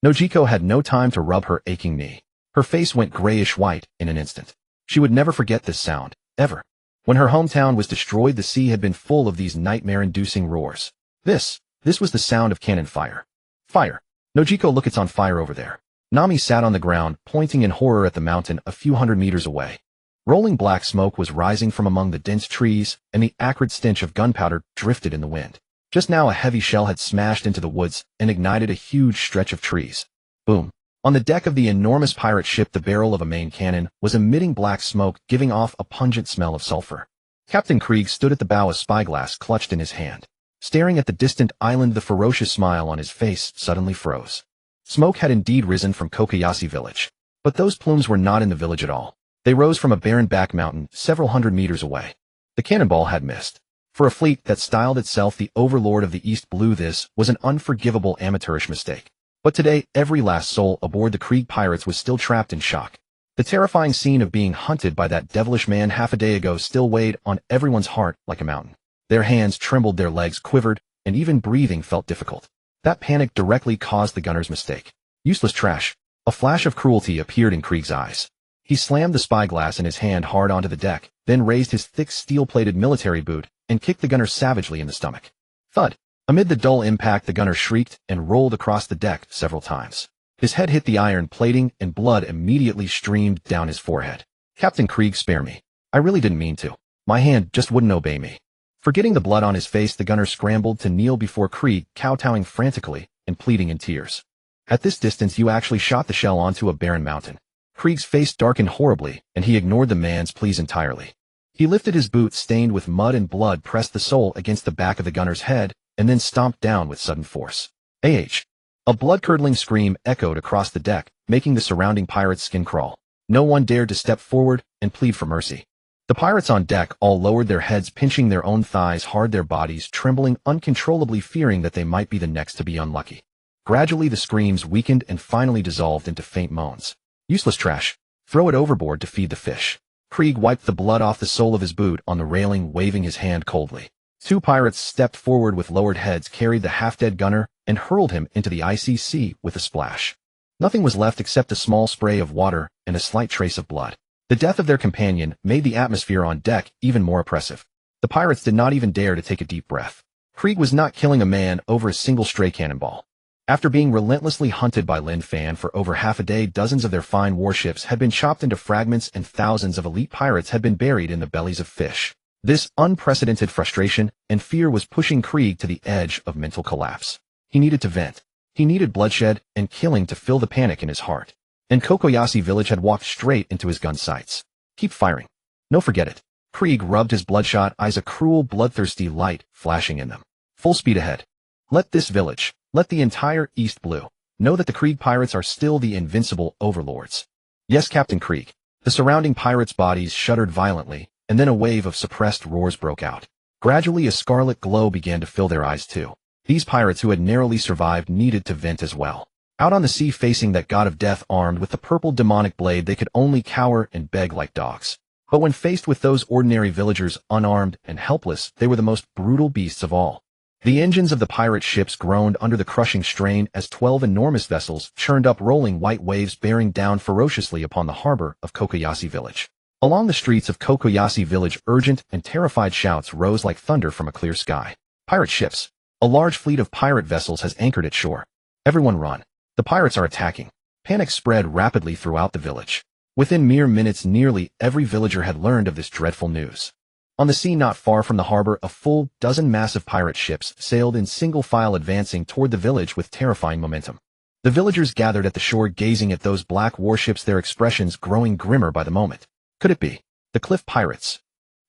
Nojiko had no time to rub her aching knee. Her face went grayish-white in an instant. She would never forget this sound, ever. When her hometown was destroyed, the sea had been full of these nightmare-inducing roars. This was the sound of cannon fire. Fire. Nojiko, look, it's on fire over there. Nami sat on the ground, pointing in horror at the mountain a few hundred meters away. Rolling black smoke was rising from among the dense trees, and the acrid stench of gunpowder drifted in the wind. Just now a heavy shell had smashed into the woods and ignited a huge stretch of trees. Boom. On the deck of the enormous pirate ship, the barrel of a main cannon was emitting black smoke, giving off a pungent smell of sulfur. Captain Krieg stood at the bow, a spyglass clutched in his hand. Staring at the distant island, the ferocious smile on his face suddenly froze. Smoke had indeed risen from Kokoyashi Village. But those plumes were not in the village at all. They rose from a barren back mountain several hundred meters away. The cannonball had missed. For a fleet that styled itself the Overlord of the East Blue, this was an unforgivable amateurish mistake. But today, every last soul aboard the Krieg pirates was still trapped in shock. The terrifying scene of being hunted by that devilish man half a day ago still weighed on everyone's heart like a mountain. Their hands trembled, their legs quivered, and even breathing felt difficult. That panic directly caused the gunner's mistake. Useless trash. A flash of cruelty appeared in Krieg's eyes. He slammed the spyglass in his hand hard onto the deck, then raised his thick steel-plated military boot and kicked the gunner savagely in the stomach. Thud. Amid the dull impact, the gunner shrieked and rolled across the deck several times. His head hit the iron plating, and blood immediately streamed down his forehead. Captain Krieg, spare me. I really didn't mean to. My hand just wouldn't obey me. Forgetting the blood on his face, the gunner scrambled to kneel before Krieg, kowtowing frantically and pleading in tears. At this distance, you actually shot the shell onto a barren mountain. Krieg's face darkened horribly, and he ignored the man's pleas entirely. He lifted his boot stained with mud and blood, pressed the sole against the back of the gunner's head, and then stomped down with sudden force. A blood-curdling scream echoed across the deck, making the surrounding pirates' skin crawl. No one dared to step forward and plead for mercy. The pirates on deck all lowered their heads, pinching their own thighs hard, their bodies trembling uncontrollably, fearing that they might be the next to be unlucky. Gradually the screams weakened and finally dissolved into faint moans. Useless trash. Throw it overboard to feed the fish. Krieg wiped the blood off the sole of his boot on the railing, waving his hand coldly. Two pirates stepped forward with lowered heads, carried the half-dead gunner, and hurled him into the icy sea with a splash. Nothing was left except a small spray of water and a slight trace of blood. The death of their companion made the atmosphere on deck even more oppressive. The pirates did not even dare to take a deep breath. Krieg was not killing a man over a single stray cannonball. After being relentlessly hunted by Lin Fan for over half a day, dozens of their fine warships had been chopped into fragments and thousands of elite pirates had been buried in the bellies of fish. This unprecedented frustration and fear was pushing Krieg to the edge of mental collapse. He needed to vent. He needed bloodshed and killing to fill the panic in his heart. And Kokoyashi Village had walked straight into his gun sights. Keep firing. No, forget it. Krieg rubbed his bloodshot eyes, a cruel, bloodthirsty light flashing in them. Full speed ahead. Let this village, let the entire East Blue, know that the Krieg pirates are still the invincible overlords. Yes, Captain Krieg. The surrounding pirates' bodies shuddered violently, and then a wave of suppressed roars broke out. Gradually a scarlet glow began to fill their eyes too. These pirates who had narrowly survived needed to vent as well. Out on the sea, facing that god of death armed with the purple demonic blade, they could only cower and beg like dogs. But when faced with those ordinary villagers, unarmed and helpless, they were the most brutal beasts of all. The engines of the pirate ships groaned under the crushing strain as 12 enormous vessels churned up rolling white waves, bearing down ferociously upon the harbor of Kokoyashi Village. Along the streets of Kokoyashi Village, urgent and terrified shouts rose like thunder from a clear sky. Pirate ships! A large fleet of pirate vessels has anchored at shore. Everyone run. The pirates are attacking. Panic spread rapidly throughout the village. Within mere minutes, nearly every villager had learned of this dreadful news. On the sea not far from the harbor, a full dozen massive pirate ships sailed in single file, advancing toward the village with terrifying momentum. The villagers gathered at the shore, gazing at those black warships, their expressions growing grimmer by the moment. Could it be the cliff pirates?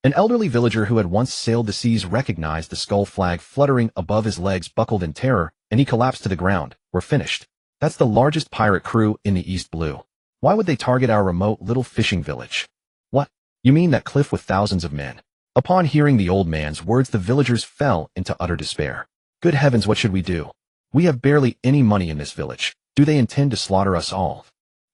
An elderly villager who had once sailed the seas recognized the skull flag fluttering above his legs, buckled in terror, and he collapsed to the ground. We're finished. That's the largest pirate crew in the East Blue. Why would they target our remote little fishing village? What? You mean that cliff with thousands of men? Upon hearing the old man's words, the villagers fell into utter despair. Good heavens, what should we do? We have barely any money in this village. Do they intend to slaughter us all?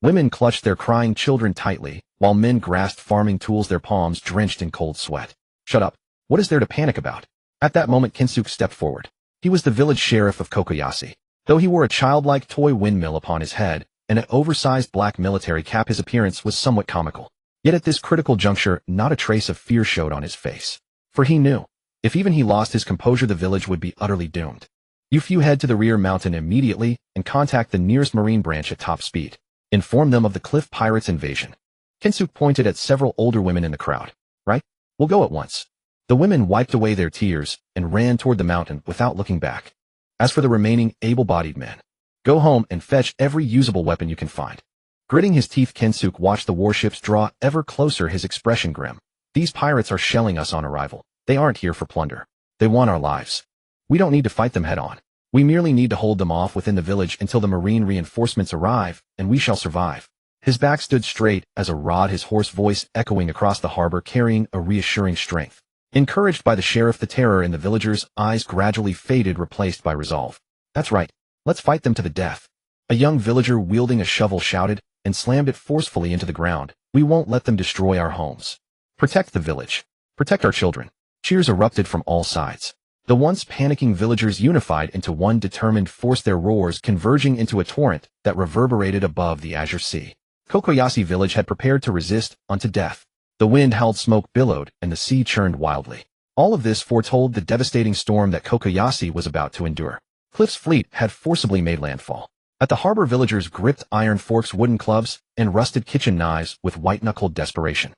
Women clutched their crying children tightly, while men grasped farming tools, their palms drenched in cold sweat. Shut up. What is there to panic about? At that moment, Kensuke stepped forward. He was the village sheriff of Kokoyashi. Though he wore a childlike toy windmill upon his head and an oversized black military cap, his appearance was somewhat comical. Yet at this critical juncture, not a trace of fear showed on his face. For he knew, if even he lost his composure, the village would be utterly doomed. You few head to the rear mountain immediately and contact the nearest marine branch at top speed. Inform them of the cliff pirates' invasion. Kensuke pointed at several older women in the crowd. Right? We'll go at once. The women wiped away their tears and ran toward the mountain without looking back. As for the remaining able-bodied men, go home and fetch every usable weapon you can find. Gritting his teeth, Kensuke watched the warships draw ever closer, his expression grim. These pirates are shelling us on arrival. They aren't here for plunder. They want our lives. We don't need to fight them head-on. We merely need to hold them off within the village until the marine reinforcements arrive, and we shall survive. His back stood straight as a rod, his hoarse voice echoing across the harbor, carrying a reassuring strength. Encouraged by the sheriff, the terror in the villagers' eyes gradually faded, replaced by resolve. That's right. Let's fight them to the death. A young villager wielding a shovel shouted and slammed it forcefully into the ground. We won't let them destroy our homes. Protect the village. Protect our children. Cheers erupted from all sides. The once panicking villagers unified into one determined force, their roars converging into a torrent that reverberated above the azure sea. Kokoyashi village had prepared to resist unto death. The wind howled, smoke billowed, and the sea churned wildly. All of this foretold the devastating storm that Kokoyashi was about to endure. Cliff's fleet had forcibly made landfall. At the harbor, villagers gripped iron forks, wooden clubs, and rusted kitchen knives with white-knuckled desperation.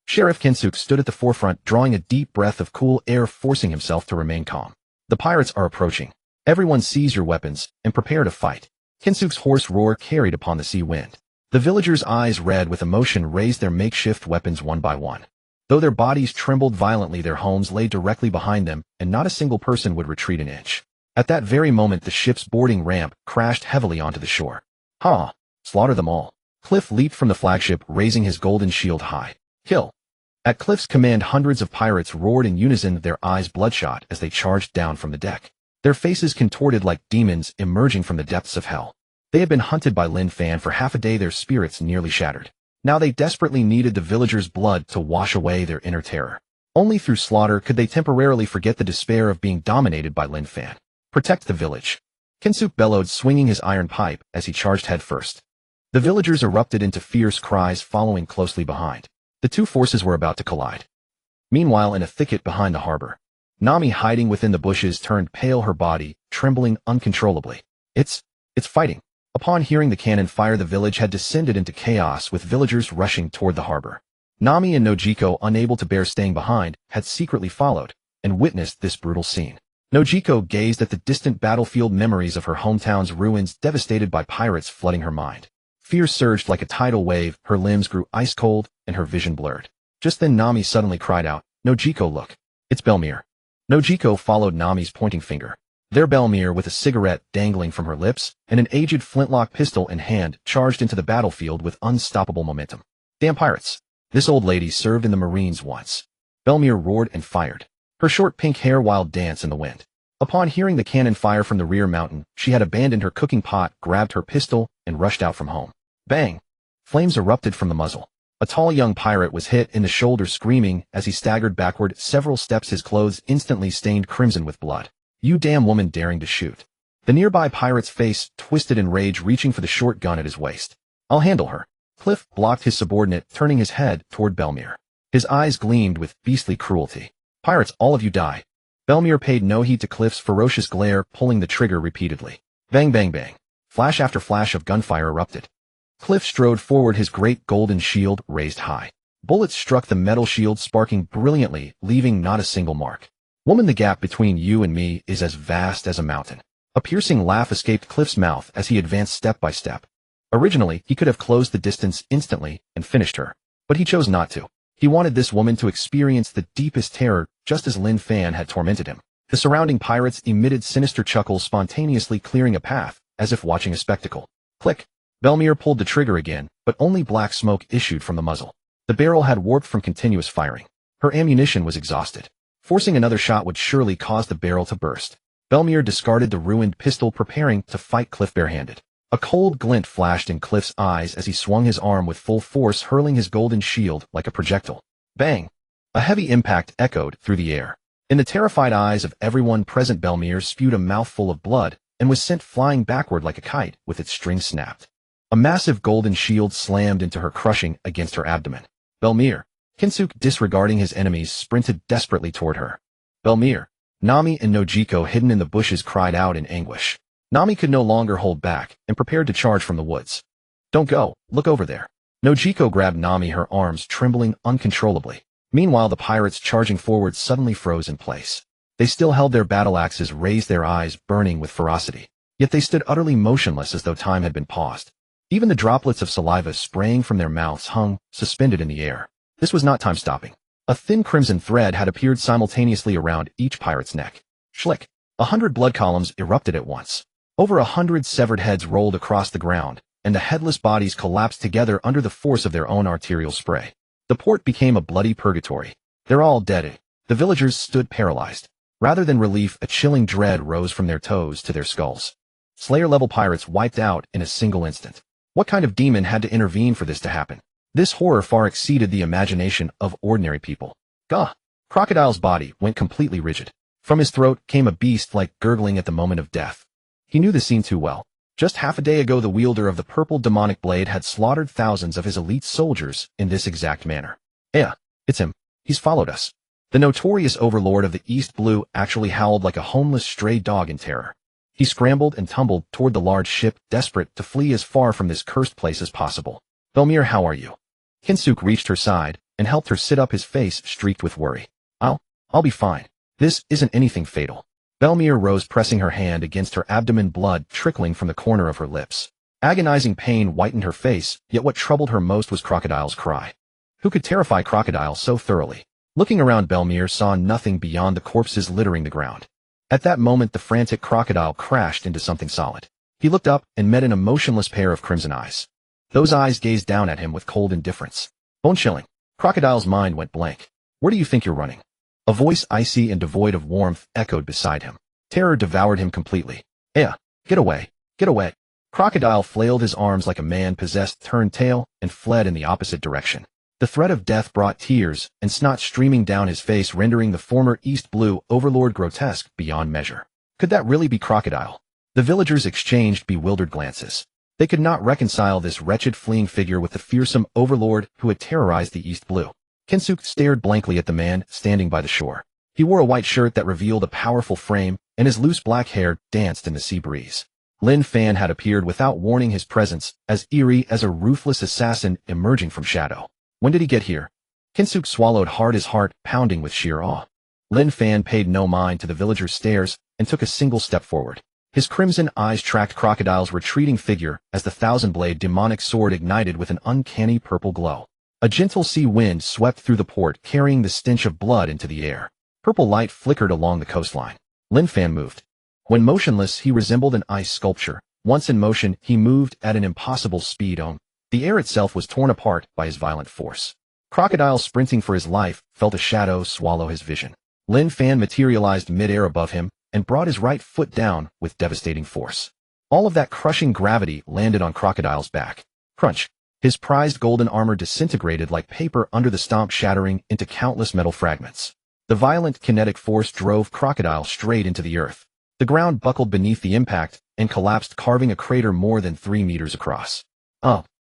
Sheriff Kensuke stood at the forefront, drawing a deep breath of cool air, forcing himself to remain calm. The pirates are approaching. Everyone seize your weapons and prepare to fight. Kensuke's hoarse roar carried upon the sea wind. The villagers' eyes, red with emotion, raised their makeshift weapons one by one. Though their bodies trembled violently, their homes lay directly behind them, and not a single person would retreat an inch. At that very moment, the ship's boarding ramp crashed heavily onto the shore. Ha! Slaughter them all. Cliff leaped from the flagship, raising his golden shield high. Kill! At Cliff's command, hundreds of pirates roared in unison, their eyes bloodshot as they charged down from the deck. Their faces contorted like demons emerging from the depths of hell. They had been hunted by Lin Fan for half a day, their spirits nearly shattered. Now they desperately needed the villagers' blood to wash away their inner terror. Only through slaughter could they temporarily forget the despair of being dominated by Lin Fan. Protect the village. Kensuke bellowed, swinging his iron pipe as he charged headfirst. The villagers erupted into fierce cries, following closely behind. The two forces were about to collide. Meanwhile, in a thicket behind the harbor, Nami, hiding within the bushes, turned pale, her body trembling uncontrollably. It's fighting. Upon hearing the cannon fire, the village had descended into chaos, with villagers rushing toward the harbor. Nami and Nojiko, unable to bear staying behind, had secretly followed and witnessed this brutal scene. Nojiko gazed at the distant battlefield, memories of her hometown's ruins devastated by pirates flooding her mind. Fear surged like a tidal wave, her limbs grew ice-cold, and her vision blurred. Just then Nami suddenly cried out, "Nojiko, look! It's Belmir." Nojiko followed Nami's pointing finger. There Belmir, with a cigarette dangling from her lips and an aged flintlock pistol in hand, charged into the battlefield with unstoppable momentum. Damn pirates! This old lady served in the Marines once. Belmir roared and fired. Her short pink hair wild dance in the wind. Upon hearing the cannon fire from the rear mountain, she had abandoned her cooking pot, grabbed her pistol, and rushed out from home. Bang! Flames erupted from the muzzle. A tall young pirate was hit in the shoulder, screaming as he staggered backward several steps, his clothes instantly stained crimson with blood. You damn woman, daring to shoot. The nearby pirate's face twisted in rage, reaching for the short gun at his waist. I'll handle her. Cliff blocked his subordinate, turning his head toward Belmir. His eyes gleamed with beastly cruelty. Pirates, all of you die. Belmir paid no heed to Cliff's ferocious glare, pulling the trigger repeatedly. Bang, bang, bang. Flash after flash of gunfire erupted. Cliff strode forward, his great golden shield raised high. Bullets struck the metal shield, sparking brilliantly, leaving not a single mark. Woman, the gap between you and me is as vast as a mountain. A piercing laugh escaped Cliff's mouth as he advanced step by step. Originally, he could have closed the distance instantly and finished her, but he chose not to. He wanted this woman to experience the deepest terror, just as Lin Fan had tormented him. The surrounding pirates emitted sinister chuckles, spontaneously clearing a path, as if watching a spectacle. Click! Belmir pulled the trigger again, but only black smoke issued from the muzzle. The barrel had warped from continuous firing. Her ammunition was exhausted. Forcing another shot would surely cause the barrel to burst. Belmir discarded the ruined pistol, preparing to fight Cliff barehanded. A cold glint flashed in Cliff's eyes as he swung his arm with full force, hurling his golden shield like a projectile. Bang! A heavy impact echoed through the air. In the terrified eyes of everyone present, Belmir spewed a mouthful of blood and was sent flying backward like a kite with its string snapped. A massive golden shield slammed into her, crushing against her abdomen. Belmir. Kinsuke, disregarding his enemies, sprinted desperately toward her. Belmir. Nami and Nojiko, hidden in the bushes, cried out in anguish. Nami could no longer hold back and prepared to charge from the woods. Don't go, look over there. Nojiko grabbed Nami, her arms trembling uncontrollably. Meanwhile, the pirates charging forward suddenly froze in place. They still held their battle axes raised, their eyes burning with ferocity. Yet they stood utterly motionless, as though time had been paused. Even the droplets of saliva spraying from their mouths hung, suspended in the air. This was not time stopping. A thin crimson thread had appeared simultaneously around each pirate's neck. Schlick! 100 blood columns erupted at once. Over 100 severed heads rolled across the ground, and the headless bodies collapsed together under the force of their own arterial spray. The port became a bloody purgatory. They're all dead. The villagers stood paralyzed. Rather than relief, a chilling dread rose from their toes to their skulls. Slayer-level pirates wiped out in a single instant. What kind of demon had to intervene for this to happen? This horror far exceeded the imagination of ordinary people. Gah! Crocodile's body went completely rigid. From his throat came a beast-like gurgling at the moment of death. He knew the scene too well. Just half a day ago, the wielder of the purple demonic blade had slaughtered thousands of his elite soldiers in this exact manner. It's him. He's followed us. The notorious overlord of the East Blue actually howled like a homeless stray dog in terror. He scrambled and tumbled toward the large ship, desperate to flee as far from this cursed place as possible. Belmir, how are you? Kinsuke reached her side and helped her sit up, his face streaked with worry. I'll be fine. This isn't anything fatal. Belmir rose, pressing her hand against her abdomen, blood trickling from the corner of her lips. Agonizing pain whitened her face, yet what troubled her most was Crocodile's cry. Who could terrify Crocodile so thoroughly? Looking around, Belmir saw nothing beyond the corpses littering the ground. At that moment, the frantic Crocodile crashed into something solid. He looked up and met an emotionless pair of crimson eyes. Those eyes gazed down at him with cold indifference. Bone-chilling. Crocodile's mind went blank. Where do you think you're running? A voice, icy and devoid of warmth, echoed beside him. Terror devoured him completely. Get away. Get away. Crocodile flailed his arms like a man possessed, turned tail, and fled in the opposite direction. The threat of death brought tears and snot streaming down his face, rendering the former East Blue overlord grotesque beyond measure. Could that really be Crocodile? The villagers exchanged bewildered glances. They could not reconcile this wretched fleeing figure with the fearsome overlord who had terrorized the East Blue. Kinsuke stared blankly at the man standing by the shore. He wore a white shirt that revealed a powerful frame, and his loose black hair danced in the sea breeze. Lin Fan had appeared without warning, his presence as eerie as a ruthless assassin emerging from shadow. When did he get here? Kinsuke swallowed hard, his heart pounding with sheer awe. Lin Fan paid no mind to the villagers' stares and took a single step forward. His crimson eyes tracked Crocodile's retreating figure as the thousand-blade demonic sword ignited with an uncanny purple glow. A gentle sea wind swept through the port, carrying the stench of blood into the air. Purple light flickered along the coastline. Lin Fan moved. When motionless, he resembled an ice sculpture. Once in motion, he moved at an impossible speed. The air itself was torn apart by his violent force. Crocodile, sprinting for his life, felt a shadow swallow his vision. Lin Fan materialized mid-air above him and brought his right foot down with devastating force. All of that crushing gravity landed on Crocodile's back. Crunch! His prized golden armor disintegrated like paper under the stomp, shattering into countless metal fragments. The violent kinetic force drove Crocodile straight into the earth. The ground buckled beneath the impact and collapsed, carving a crater more than 3 meters across.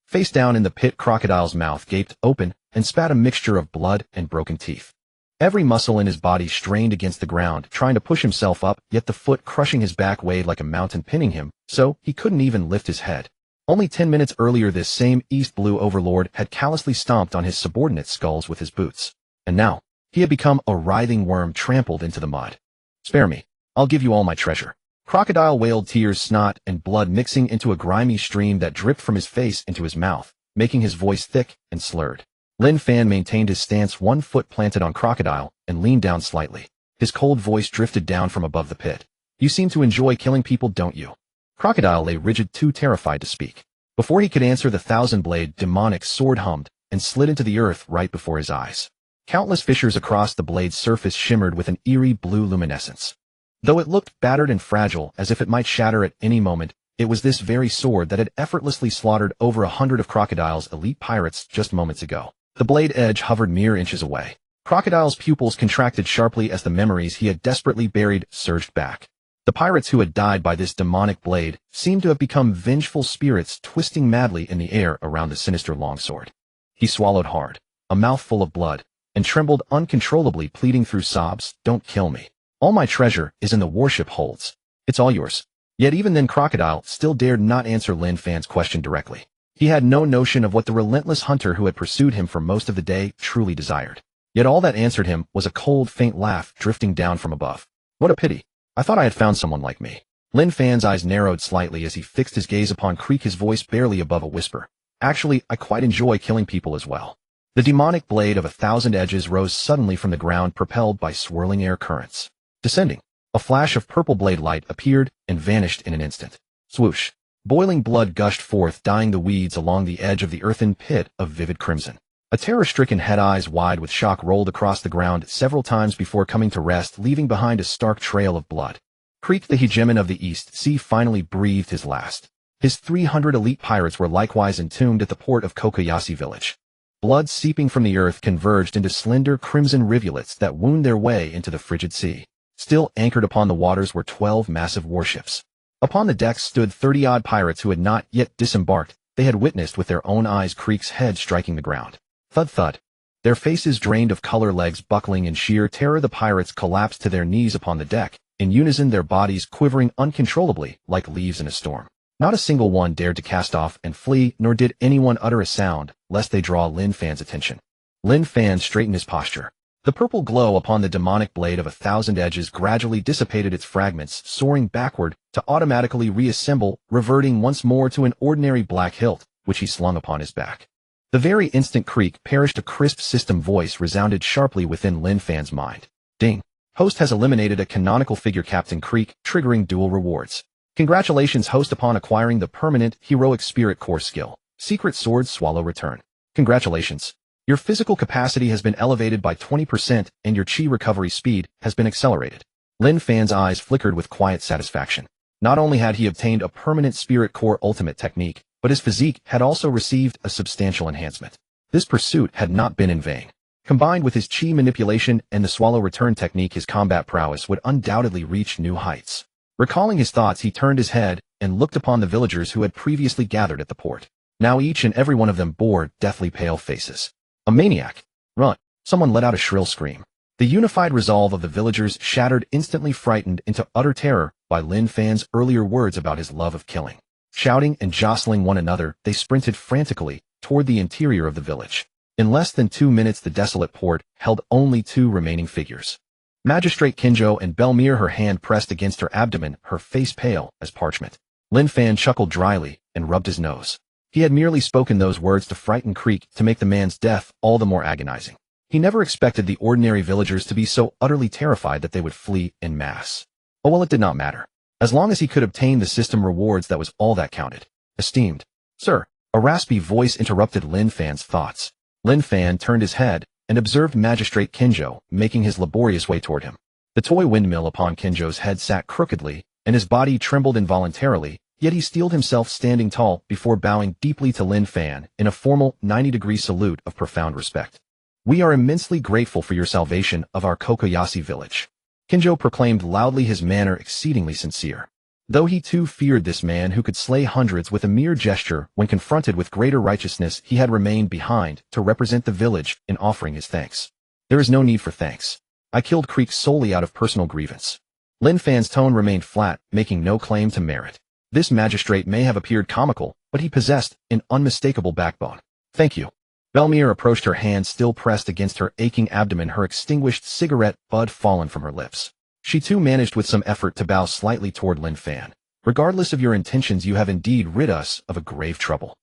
Face down in the pit, Crocodile's mouth gaped open and spat a mixture of blood and broken teeth. Every muscle in his body strained against the ground, trying to push himself up, yet the foot crushing his back weighed like a mountain, pinning him, so he couldn't even lift his head. Only 10 minutes earlier, this same East Blue overlord had callously stomped on his subordinates' skulls with his boots. And now, he had become a writhing worm trampled into the mud. Spare me. I'll give you all my treasure. Crocodile wailed, tears, snot, and blood mixing into a grimy stream that dripped from his face into his mouth, making his voice thick and slurred. Lin Fan maintained his stance, 1 foot planted on Crocodile, and leaned down slightly. His cold voice drifted down from above the pit. You seem to enjoy killing people, don't you? Crocodile lay rigid, too terrified to speak. Before he could answer, the thousand-blade demonic sword hummed and slid into the earth right before his eyes. Countless fissures across the blade's surface shimmered with an eerie blue luminescence. Though it looked battered and fragile, as if it might shatter at any moment, it was this very sword that had effortlessly slaughtered over 100 of Crocodile's elite pirates just moments ago. The blade edge hovered mere inches away. Crocodile's pupils contracted sharply as the memories he had desperately buried surged back. The pirates who had died by this demonic blade seemed to have become vengeful spirits twisting madly in the air around the sinister longsword. He swallowed hard, a mouthful of blood, and trembled uncontrollably, pleading through sobs, "Don't kill me. All my treasure is in the warship holds. It's all yours." Yet even then Crocodile still dared not answer Lin Fan's question directly. He had no notion of what the relentless hunter who had pursued him for most of the day truly desired. Yet all that answered him was a cold, faint laugh drifting down from above. "What a pity. I thought I had found someone like me." Lin Fan's eyes narrowed slightly as he fixed his gaze upon Creek, his voice barely above a whisper. "Actually, I quite enjoy killing people as well." The demonic blade of 1,000 edges rose suddenly from the ground, propelled by swirling air currents. Descending, a flash of purple blade light appeared and vanished in an instant. Swoosh. Boiling blood gushed forth, dyeing the weeds along the edge of the earthen pit of vivid crimson. A terror-stricken head, eyes wide with shock, rolled across the ground several times before coming to rest, leaving behind a stark trail of blood. Creek, the hegemon of the East Sea, finally breathed his last. His 300 elite pirates were likewise entombed at the port of Kojirō Village. Blood seeping from the earth converged into slender crimson rivulets that wound their way into the frigid sea. Still anchored upon the waters were 12 massive warships. Upon the decks stood 30-odd pirates who had not yet disembarked. They had witnessed with their own eyes Creek's head striking the ground. Thud thud. Their faces drained of color, legs buckling in sheer terror. The pirates collapsed to their knees upon the deck, in unison, their bodies quivering uncontrollably like leaves in a storm. Not a single one dared to cast off and flee, nor did anyone utter a sound, lest they draw Lin Fan's attention. Lin Fan straightened his posture. The purple glow upon the demonic blade of 1,000 edges gradually dissipated, its fragments soaring backward to automatically reassemble, reverting once more to an ordinary black hilt, which he slung upon his back. The very instant Creek perished, a crisp system voice resounded sharply within Lin Fan's mind. Ding. Host has eliminated a canonical figure, Captain Creek, triggering dual rewards. Congratulations, host, upon acquiring the permanent heroic spirit core skill, Secret Sword Swallow Return. Congratulations. Your physical capacity has been elevated by 20% and your chi recovery speed has been accelerated. Lin Fan's eyes flickered with quiet satisfaction. Not only had he obtained a permanent spirit core ultimate technique, but his physique had also received a substantial enhancement. This pursuit had not been in vain. Combined with his chi manipulation and the swallow return technique, his combat prowess would undoubtedly reach new heights. Recalling his thoughts, he turned his head and looked upon the villagers who had previously gathered at the port. Now each and every one of them bore deathly pale faces. "A maniac! Run!" Someone let out a shrill scream. The unified resolve of the villagers shattered, instantly frightened into utter terror by Lin Fan's earlier words about his love of killing. Shouting and jostling one another, they sprinted frantically toward the interior of the village. In less than 2 minutes, the desolate port held only 2 remaining figures. Magistrate Kojirō and Belmere, her hand pressed against her abdomen, her face pale as parchment. Lin Fan chuckled dryly and rubbed his nose. He had merely spoken those words to frighten Creek, to make the man's death all the more agonizing. He never expected the ordinary villagers to be so utterly terrified that they would flee en masse. Oh well, it did not matter. As long as he could obtain the system rewards, that was all that counted. "Esteemed sir," a raspy voice interrupted Lin Fan's thoughts. Lin Fan turned his head and observed Magistrate Kojirō making his laborious way toward him. The toy windmill upon Kojirō's head sat crookedly, and his body trembled involuntarily, yet he steeled himself, standing tall before bowing deeply to Lin Fan in a formal 90-degree salute of profound respect. "We are immensely grateful for your salvation of our Kojirō village." Kojirō proclaimed loudly, his manner exceedingly sincere. Though he too feared this man who could slay hundreds with a mere gesture, when confronted with greater righteousness, he had remained behind to represent the village in offering his thanks. "There is no need for thanks. I killed Creek solely out of personal grievance." Lin Fan's tone remained flat, making no claim to merit. This magistrate may have appeared comical, but he possessed an unmistakable backbone. "Thank you." Belmere approached, her hand still pressed against her aching abdomen, her extinguished cigarette butt fallen from her lips. She too managed with some effort to bow slightly toward Lin Fan. "Regardless of your intentions, you have indeed rid us of a grave trouble."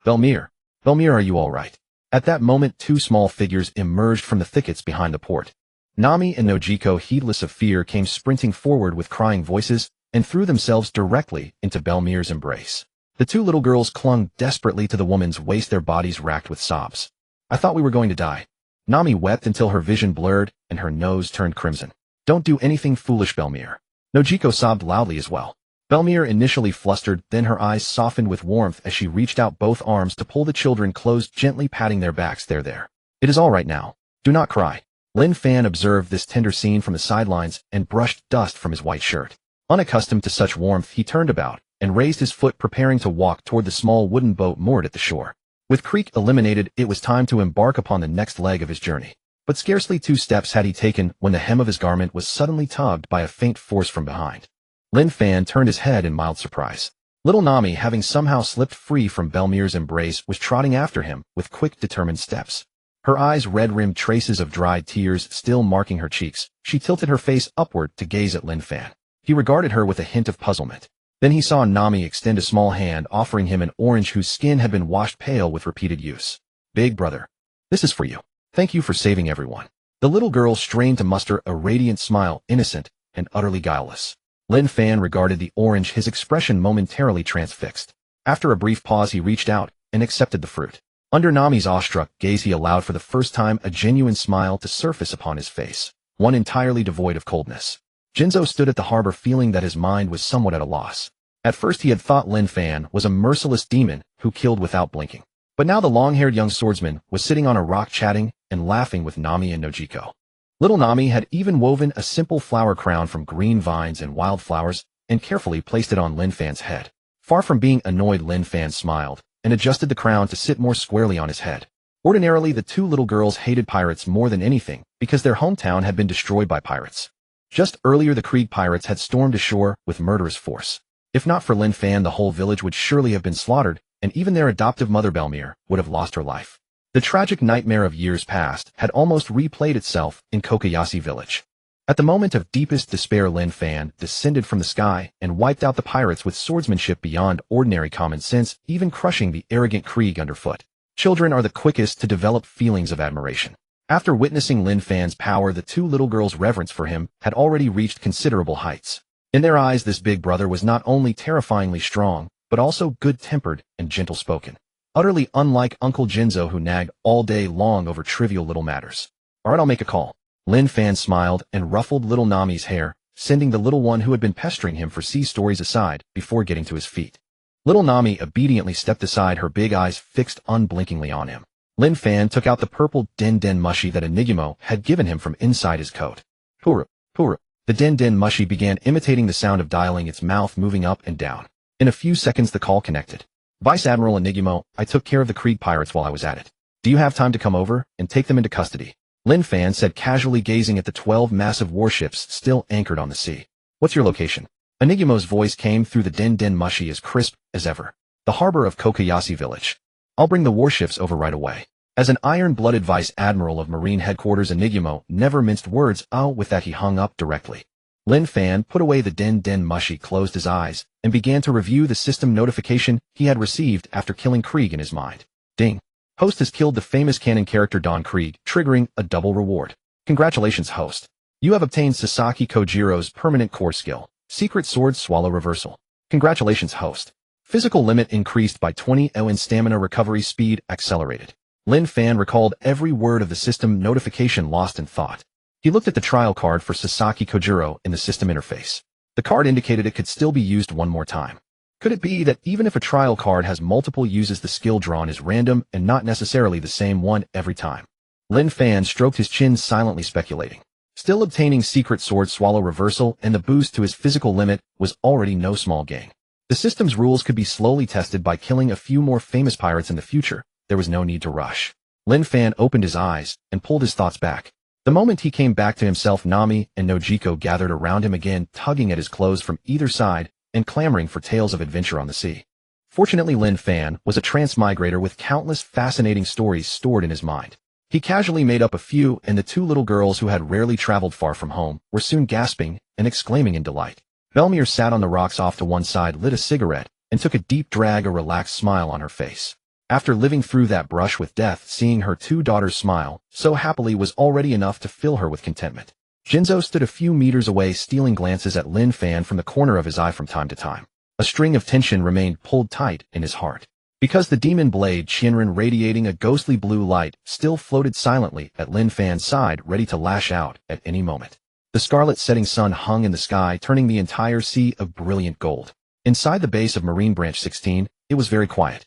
Belmere, are you all right?" At that moment, 2 small figures emerged from the thickets behind the port. Nami and Nojiko, heedless of fear, came sprinting forward with crying voices and threw themselves directly into Belmere's embrace. The 2 little girls clung desperately to the woman's waist, their bodies racked with sobs. "I thought we were going to die." Nami wept until her vision blurred and her nose turned crimson. "Don't do anything foolish, Belmere." Nojiko sobbed loudly as well. Belmere, initially flustered, then her eyes softened with warmth as she reached out both arms to pull the children close, gently patting their backs. There. It is all right now. Do not cry." Lin Fan observed this tender scene from the sidelines and brushed dust from his white shirt. Unaccustomed to such warmth, he turned about and raised his foot, preparing to walk toward the small wooden boat moored at the shore. With Creek eliminated, it was time to embark upon the next leg of his journey. But scarcely 2 steps had he taken when the hem of his garment was suddenly tugged by a faint force from behind. Lin Fan turned his head in mild surprise. Little Nami, having somehow slipped free from Belmir's embrace, was trotting after him with quick, determined steps. Her eyes, red-rimmed, traces of dried tears still marking her cheeks. She tilted her face upward to gaze at Lin Fan. He regarded her with a hint of puzzlement. Then he saw Nami extend a small hand, offering him an orange whose skin had been washed pale with repeated use. "Big brother, this is for you. Thank you for saving everyone." The little girl strained to muster a radiant smile, innocent and utterly guileless. Lin Fan regarded the orange, his expression momentarily transfixed. After a brief pause, he reached out and accepted the fruit. Under Nami's awestruck gaze, he allowed for the first time a genuine smile to surface upon his face, one entirely devoid of coldness. Jinzo stood at the harbor, feeling that his mind was somewhat at a loss. At first he had thought Lin Fan was a merciless demon who killed without blinking. But now the long-haired young swordsman was sitting on a rock chatting and laughing with Nami and Nojiko. Little Nami had even woven a simple flower crown from green vines and wildflowers and carefully placed it on Lin Fan's head. Far from being annoyed, Lin Fan smiled and adjusted the crown to sit more squarely on his head. Ordinarily, the 2 little girls hated pirates more than anything because their hometown had been destroyed by pirates. Just earlier, the Krieg pirates had stormed ashore with murderous force. If not for Lin Fan, the whole village would surely have been slaughtered, and even their adoptive mother Belmir would have lost her life. The tragic nightmare of years past had almost replayed itself in Kojirō Village. At the moment of deepest despair, Lin Fan descended from the sky and wiped out the pirates with swordsmanship beyond ordinary common sense, even crushing the arrogant Krieg underfoot. Children are the quickest to develop feelings of admiration. After witnessing Lin Fan's power, the 2 little girls' reverence for him had already reached considerable heights. In their eyes, this big brother was not only terrifyingly strong, but also good-tempered and gentle-spoken. Utterly unlike Uncle Jinzo, who nagged all day long over trivial little matters. "All right, I'll make a call." Lin Fan smiled and ruffled little Nami's hair, sending the little one who had been pestering him for sea stories aside before getting to his feet. Little Nami obediently stepped aside, her big eyes fixed unblinkingly on him. Lin Fan took out the purple den mushi that Higuma had given him from inside his coat. "Pura, pura." The den mushi began imitating the sound of dialing, its mouth moving up and down. In a few seconds the call connected. "Vice Admiral Higuma, I took care of the Krieg pirates while I was at it. Do you have time to come over and take them into custody?" Lin Fan said, casually gazing at the 12 massive warships still anchored on the sea. "What's your location?" Higuma's voice came through the den mushi as crisp as ever. "The harbor of Kojirō Village. I'll bring the warships over right away." As an iron-blooded vice admiral of Marine headquarters, Higuma never minced words. With that he hung up directly. Lin Fan put away the den mushi, closed his eyes, and began to review the system notification he had received after killing Krieg in his mind. Ding. Host has killed the famous canon character Don Krieg, triggering a double reward. Congratulations, host. You have obtained Sasaki Kojirō's permanent core skill, Secret Sword Swallow Reversal. Congratulations, host. Physical limit increased by 20 and stamina recovery speed accelerated. Lin Fan recalled every word of the system notification, lost in thought. He looked at the trial card for Sasaki Kojirō in the system interface. The card indicated it could still be used one more time. Could it be that even if a trial card has multiple uses, the skill drawn is random and not necessarily the same one every time? Lin Fan stroked his chin, silently speculating. Still, obtaining Secret Sword Swallow Reversal and the boost to his physical limit was already no small gain. The system's rules could be slowly tested by killing a few more famous pirates in the future. There was no need to rush. Lin Fan opened his eyes and pulled his thoughts back. The moment he came back to himself, Nami and Nojiko gathered around him again, tugging at his clothes from either side and clamoring for tales of adventure on the sea. Fortunately, Lin Fan was a transmigrator with countless fascinating stories stored in his mind. He casually made up a few, and the 2 little girls who had rarely traveled far from home were soon gasping and exclaiming in delight. Belmir sat on the rocks off to one side, lit a cigarette, and took a deep drag, a relaxed smile on her face. After living through that brush with death, seeing her 2 daughters smile so happily was already enough to fill her with contentment. Jinzo stood a few meters away, stealing glances at Lin Fan from the corner of his eye from time to time. A string of tension remained pulled tight in his heart, because the demon blade Shinrin, radiating a ghostly blue light, still floated silently at Lin Fan's side, ready to lash out at any moment. The scarlet setting sun hung in the sky, turning the entire sea of brilliant gold. Inside the base of Marine Branch 16, it was very quiet.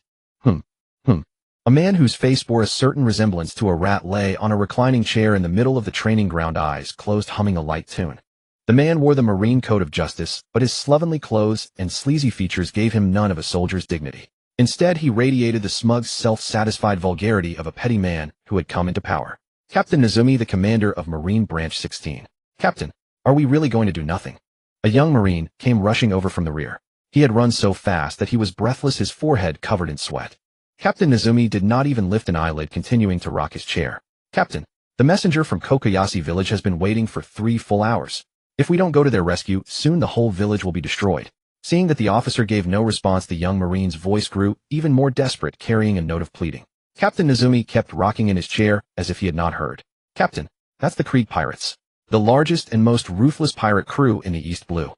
A man whose face bore a certain resemblance to a rat lay on a reclining chair in the middle of the training ground, eyes closed, humming a light tune. The man wore the Marine coat of justice, but his slovenly clothes and sleazy features gave him none of a soldier's dignity. Instead, he radiated the smug, self-satisfied vulgarity of a petty man who had come into power. Captain Nezumi, the commander of Marine Branch 16. Captain, are we really going to do nothing? A young Marine came rushing over from the rear. He had run so fast that he was breathless, his forehead covered in sweat. Captain Nezumi did not even lift an eyelid, continuing to rock his chair. Captain, the messenger from Kojirō village has been waiting for 3 full hours. If we don't go to their rescue, soon the whole village will be destroyed. Seeing that the officer gave no response, the young Marine's voice grew even more desperate, carrying a note of pleading. Captain Nezumi kept rocking in his chair as if he had not heard. Captain, that's the Krieg pirates. The largest and most ruthless pirate crew in the East Blue.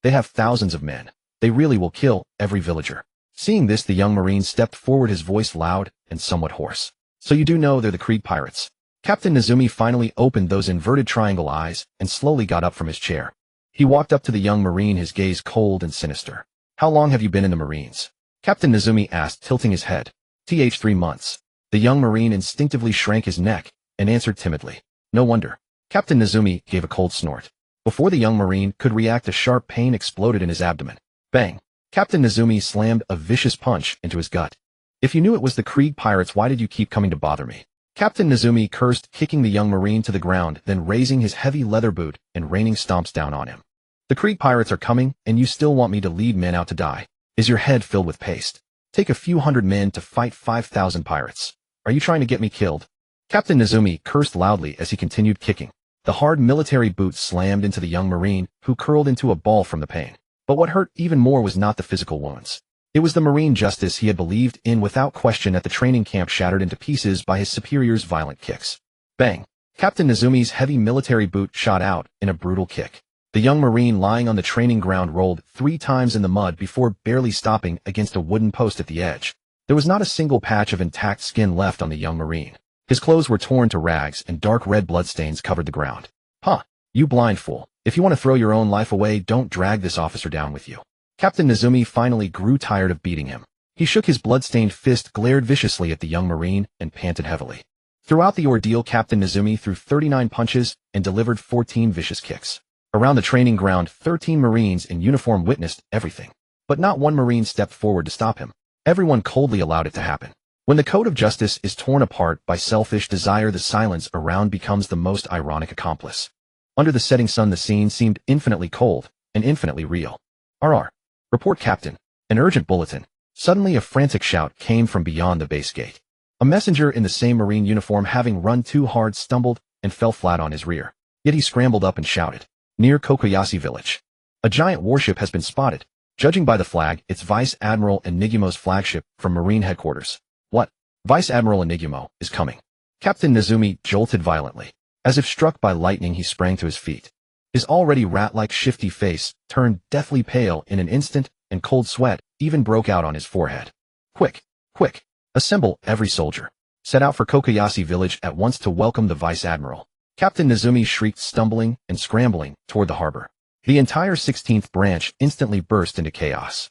They have thousands of men. They really will kill every villager. Seeing this, the young Marine stepped forward, his voice loud and somewhat hoarse. So you do know they're the Krieg pirates? Captain Nezumi finally opened those inverted triangle eyes and slowly got up from his chair. He walked up to the young Marine, his gaze cold and sinister. How long have you been in the Marines? Captain Nezumi asked, tilting his head. 3 months. The young Marine instinctively shrank his neck and answered timidly. No wonder. Captain Nezumi gave a cold snort. Before the young Marine could react, a sharp pain exploded in his abdomen. Bang! Captain Nezumi slammed a vicious punch into his gut. If you knew it was the Krieg pirates, why did you keep coming to bother me? Captain Nezumi cursed, kicking the young Marine to the ground, then raising his heavy leather boot and raining stomps down on him. The Krieg pirates are coming, and you still want me to lead men out to die? Is your head filled with paste? Take a few hundred men to fight 5,000 pirates. Are you trying to get me killed? Captain Nezumi cursed loudly as he continued kicking. The hard military boot slammed into the young Marine, who curled into a ball from the pain. But what hurt even more was not the physical wounds. It was the Marine justice he had believed in without question at the training camp, shattered into pieces by his superior's violent kicks. Bang! Captain Nezumi's heavy military boot shot out in a brutal kick. The young Marine lying on the training ground rolled 3 times in the mud before barely stopping against a wooden post at the edge. There was not a single patch of intact skin left on the young Marine. His clothes were torn to rags and dark red bloodstains covered the ground. Huh! You blind fool. If you want to throw your own life away, don't drag this officer down with you. Captain Nezumi finally grew tired of beating him. He shook his blood-stained fist, glared viciously at the young Marine, and panted heavily. Throughout the ordeal, Captain Nezumi threw 39 punches and delivered 14 vicious kicks. Around the training ground, 13 Marines in uniform witnessed everything. But not one Marine stepped forward to stop him. Everyone coldly allowed it to happen. When the code of justice is torn apart by selfish desire, the silence around becomes the most ironic accomplice. Under the setting sun, the scene seemed infinitely cold and infinitely real. RR. Report, Captain. An urgent bulletin. Suddenly a frantic shout came from beyond the base gate. A messenger in the same Marine uniform, having run too hard, stumbled and fell flat on his rear. Yet he scrambled up and shouted. Near Kojirō Village. A giant warship has been spotted. Judging by the flag, it's Vice Admiral Enigumo's flagship from Marine headquarters. What? Vice Admiral Enigumo is coming. Captain Nezumi jolted violently. As if struck by lightning, he sprang to his feet. His already rat-like shifty face turned deathly pale in an instant, and cold sweat even broke out on his forehead. Quick! Quick! Assemble every soldier. Set out for Kojirō Village at once to welcome the Vice Admiral. Captain Nezumi shrieked, stumbling and scrambling toward the harbor. The entire 16th branch instantly burst into chaos.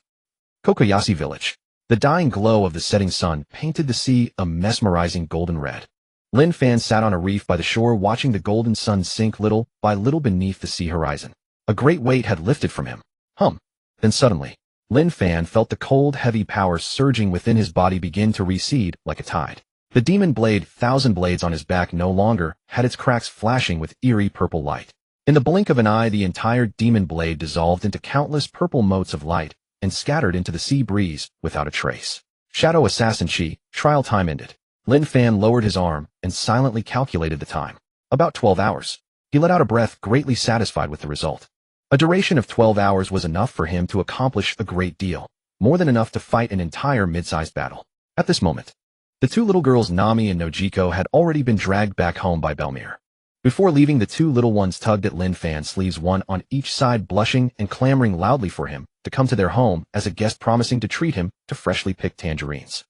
Kojirō Village. The dying glow of the setting sun painted the sea a mesmerizing golden red. Lin Fan sat on a reef by the shore, watching the golden sun sink little by little beneath the sea horizon. A great weight had lifted from him. Then suddenly, Lin Fan felt the cold, heavy power surging within his body begin to recede like a tide. The demon blade, 1,000 blades on his back, no longer had its cracks flashing with eerie purple light. In the blink of an eye, the entire demon blade dissolved into countless purple motes of light and scattered into the sea breeze without a trace. Shadow Assassin Chi, trial time ended. Lin Fan lowered his arm and silently calculated the time. About 12 hours. He let out a breath, greatly satisfied with the result. A duration of 12 hours was enough for him to accomplish a great deal, more than enough to fight an entire mid-sized battle. At this moment, the 2 little girls Nami and Nojiko had already been dragged back home by Belmir. Before leaving, the 2 little ones tugged at Lin Fan's sleeves, one on each side, blushing and clamoring loudly for him to come to their home as a guest, promising to treat him to freshly picked tangerines.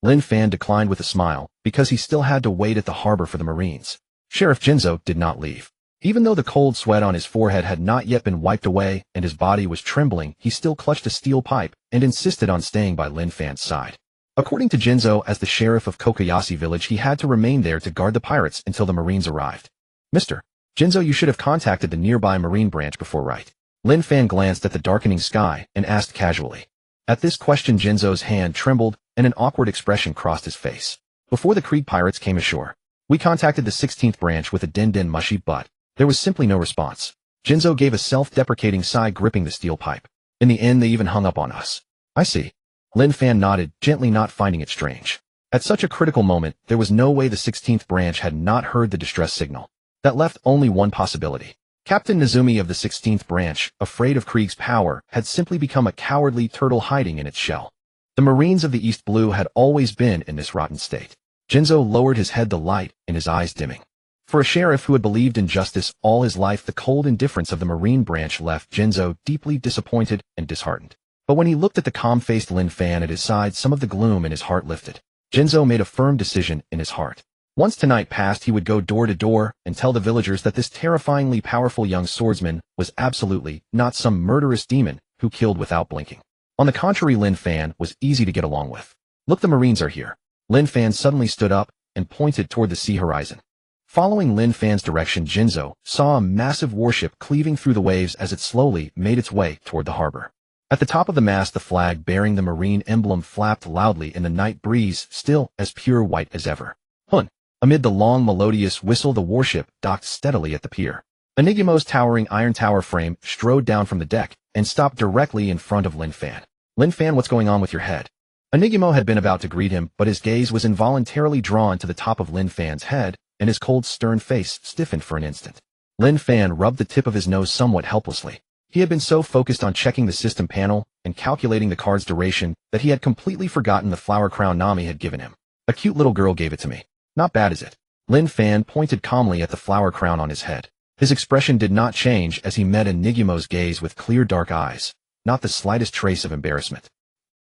Lin Fan declined with a smile, because he still had to wait at the harbor for the Marines. Sheriff Jinzo did not leave. Even though the cold sweat on his forehead had not yet been wiped away and his body was trembling, he still clutched a steel pipe and insisted on staying by Lin Fan's side. According to Jinzo, as the sheriff of Kojirō Village, he had to remain there to guard the pirates until the Marines arrived. Mister, Jinzo, you should have contacted the nearby Marine branch before, right? Lin Fan glanced at the darkening sky and asked casually. At this question, Jinzo's hand trembled and an awkward expression crossed his face. Before the Krieg pirates came ashore, we contacted the 16th branch with a din mushy but there was simply no response. Jinzo gave a self-deprecating sigh, gripping the steel pipe. In the end, they even hung up on us. I see. Lin Fan nodded, gently, not finding it strange. At such a critical moment, there was no way the 16th branch had not heard the distress signal. That left only one possibility. Captain Nezumi of the 16th branch, afraid of Krieg's power, had simply become a cowardly turtle hiding in its shell. The Marines of the East Blue had always been in this rotten state. Jinzo lowered his head, the light in his eyes dimming. For a sheriff who had believed in justice all his life, the cold indifference of the Marine branch left Jinzo deeply disappointed and disheartened. But when he looked at the calm-faced Lin Fan at his side, some of the gloom in his heart lifted. Jinzo made a firm decision in his heart. Once tonight passed, he would go door to door and tell the villagers that this terrifyingly powerful young swordsman was absolutely not some murderous demon who killed without blinking. On the contrary, Lin Fan was easy to get along with. Look, the Marines are here. Lin Fan suddenly stood up and pointed toward the sea horizon. Following Lin Fan's direction, Jinzo saw a massive warship cleaving through the waves as it slowly made its way toward the harbor. At the top of the mast, the flag bearing the Marine emblem flapped loudly in the night breeze, still as pure white as ever. Hun! Amid the long melodious whistle, the warship docked steadily at the pier. Enigima's towering iron tower frame strode down from the deck and stopped directly in front of Lin Fan. Lin Fan, what's going on with your head? Enigma had been about to greet him, but his gaze was involuntarily drawn to the top of Lin Fan's head, and his cold, stern face stiffened for an instant. Lin Fan rubbed the tip of his nose somewhat helplessly. He had been so focused on checking the system panel and calculating the card's duration that he had completely forgotten the flower crown Nami had given him. A cute little girl gave it to me. Not bad, is it? Lin Fan pointed calmly at the flower crown on his head. His expression did not change as he met Enigima's gaze with clear dark eyes, not the slightest trace of embarrassment.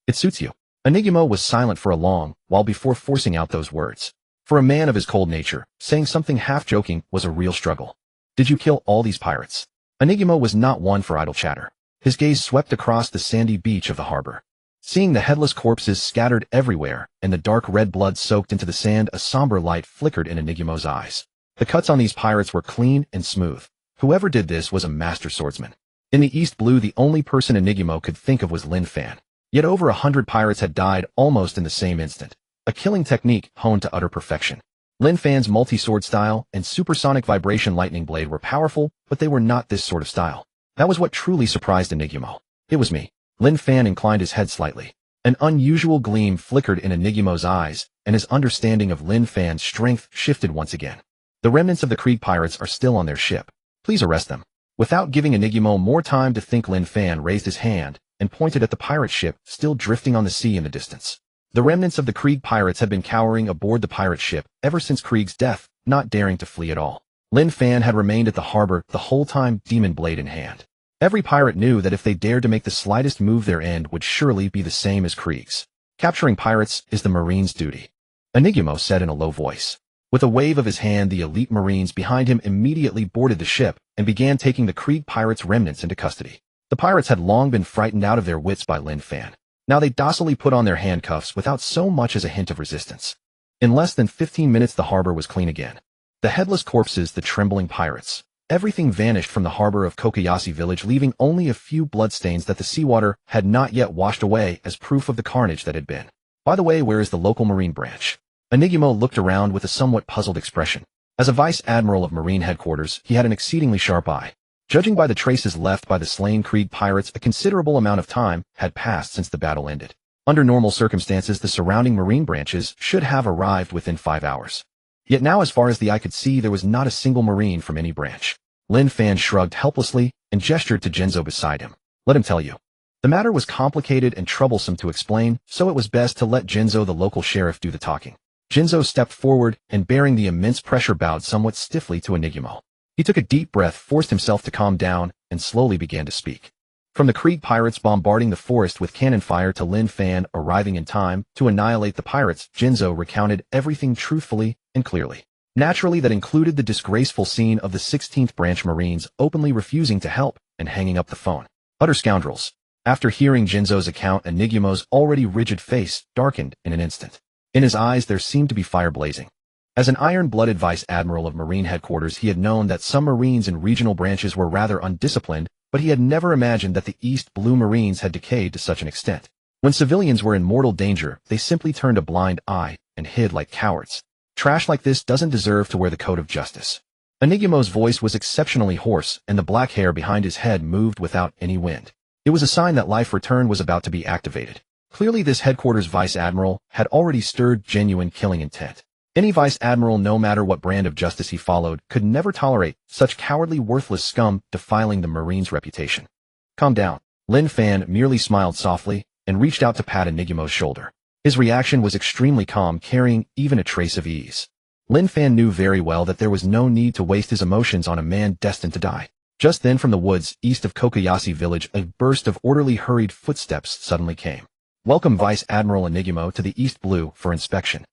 It suits you. Enigma was silent for a long while before forcing out those words. For a man of his cold nature, saying something half-joking was a real struggle. Did you kill all these pirates? Enigma was not one for idle chatter. His gaze swept across the sandy beach of the harbor. Seeing the headless corpses scattered everywhere and the dark red blood soaked into the sand, a somber light flickered in Enigma's eyes. The cuts on these pirates were clean and smooth. Whoever did this was a master swordsman. In the East Blue, the only person Enigma could think of was Lin Fan. Yet over 100 pirates had died almost in the same instant. A killing technique honed to utter perfection. Lin Fan's multi-sword style and supersonic vibration lightning blade were powerful, but they were not this sort of style. That was what truly surprised Enigma. It was me. Lin Fan inclined his head slightly. An unusual gleam flickered in Enigma's eyes, and his understanding of Lin Fan's strength shifted once again. The remnants of the Krieg pirates are still on their ship. Please arrest them. Without giving Enigma more time to think, Lin Fan raised his hand and pointed at the pirate ship still drifting on the sea in the distance. The remnants of the Krieg pirates had been cowering aboard the pirate ship ever since Krieg's death, not daring to flee at all. Lin Fan had remained at the harbor the whole time, demon blade in hand. Every pirate knew that if they dared to make the slightest move, their end would surely be the same as Krieg's. Capturing pirates is the Marines' duty, Enigma said in a low voice. With a wave of his hand, the elite Marines behind him immediately boarded the ship and began taking the Krieg pirates' remnants into custody. The pirates had long been frightened out of their wits by Lin Fan. Now they docilely put on their handcuffs without so much as a hint of resistance. In less than 15 minutes, the harbor was clean again. The headless corpses, the trembling pirates. Everything vanished from the harbor of Kokoyashi village, leaving only a few bloodstains that the seawater had not yet washed away as proof of the carnage that had been. By the way, where is the local Marine branch? Enigma looked around with a somewhat puzzled expression. As a vice admiral of Marine headquarters, he had an exceedingly sharp eye. Judging by the traces left by the slain Krieg pirates, a considerable amount of time had passed since the battle ended. Under normal circumstances, the surrounding Marine branches should have arrived within 5 hours. Yet now, as far as the eye could see, there was not a single Marine from any branch. Lin Fan shrugged helplessly and gestured to Jinzo beside him. Let him tell you. The matter was complicated and troublesome to explain, so it was best to let Jinzo, the local sheriff, do the talking. Jinzo stepped forward and, bearing the immense pressure, bowed somewhat stiffly to Enigma. He took a deep breath, forced himself to calm down, and slowly began to speak. From the Krieg pirates bombarding the forest with cannon fire to Lin Fan arriving in time to annihilate the pirates, Jinzo recounted everything truthfully and clearly. Naturally, that included the disgraceful scene of the 16th Branch Marines openly refusing to help and hanging up the phone. Utter scoundrels. After hearing Jinzo's account, Enigma's already rigid face darkened in an instant. In his eyes there seemed to be fire blazing. As an iron-blooded vice admiral of Marine headquarters, he had known that some Marines in regional branches were rather undisciplined, but he had never imagined that the East Blue Marines had decayed to such an extent. When civilians were in mortal danger, they simply turned a blind eye and hid like cowards. Trash like this doesn't deserve to wear the coat of justice. Enigima's voice was exceptionally hoarse, and the black hair behind his head moved without any wind. It was a sign that life return was about to be activated. Clearly this headquarters vice admiral had already stirred genuine killing intent. Any vice admiral, no matter what brand of justice he followed, could never tolerate such cowardly, worthless scum defiling the Marine's reputation. Calm down. Lin Fan merely smiled softly and reached out to pat Enigima's shoulder. His reaction was extremely calm, carrying even a trace of ease. Lin Fan knew very well that there was no need to waste his emotions on a man destined to die. Just then from the woods east of Foosha Village, a burst of orderly, hurried footsteps suddenly came. Welcome Vice Admiral Enigiма to the East Blue for inspection.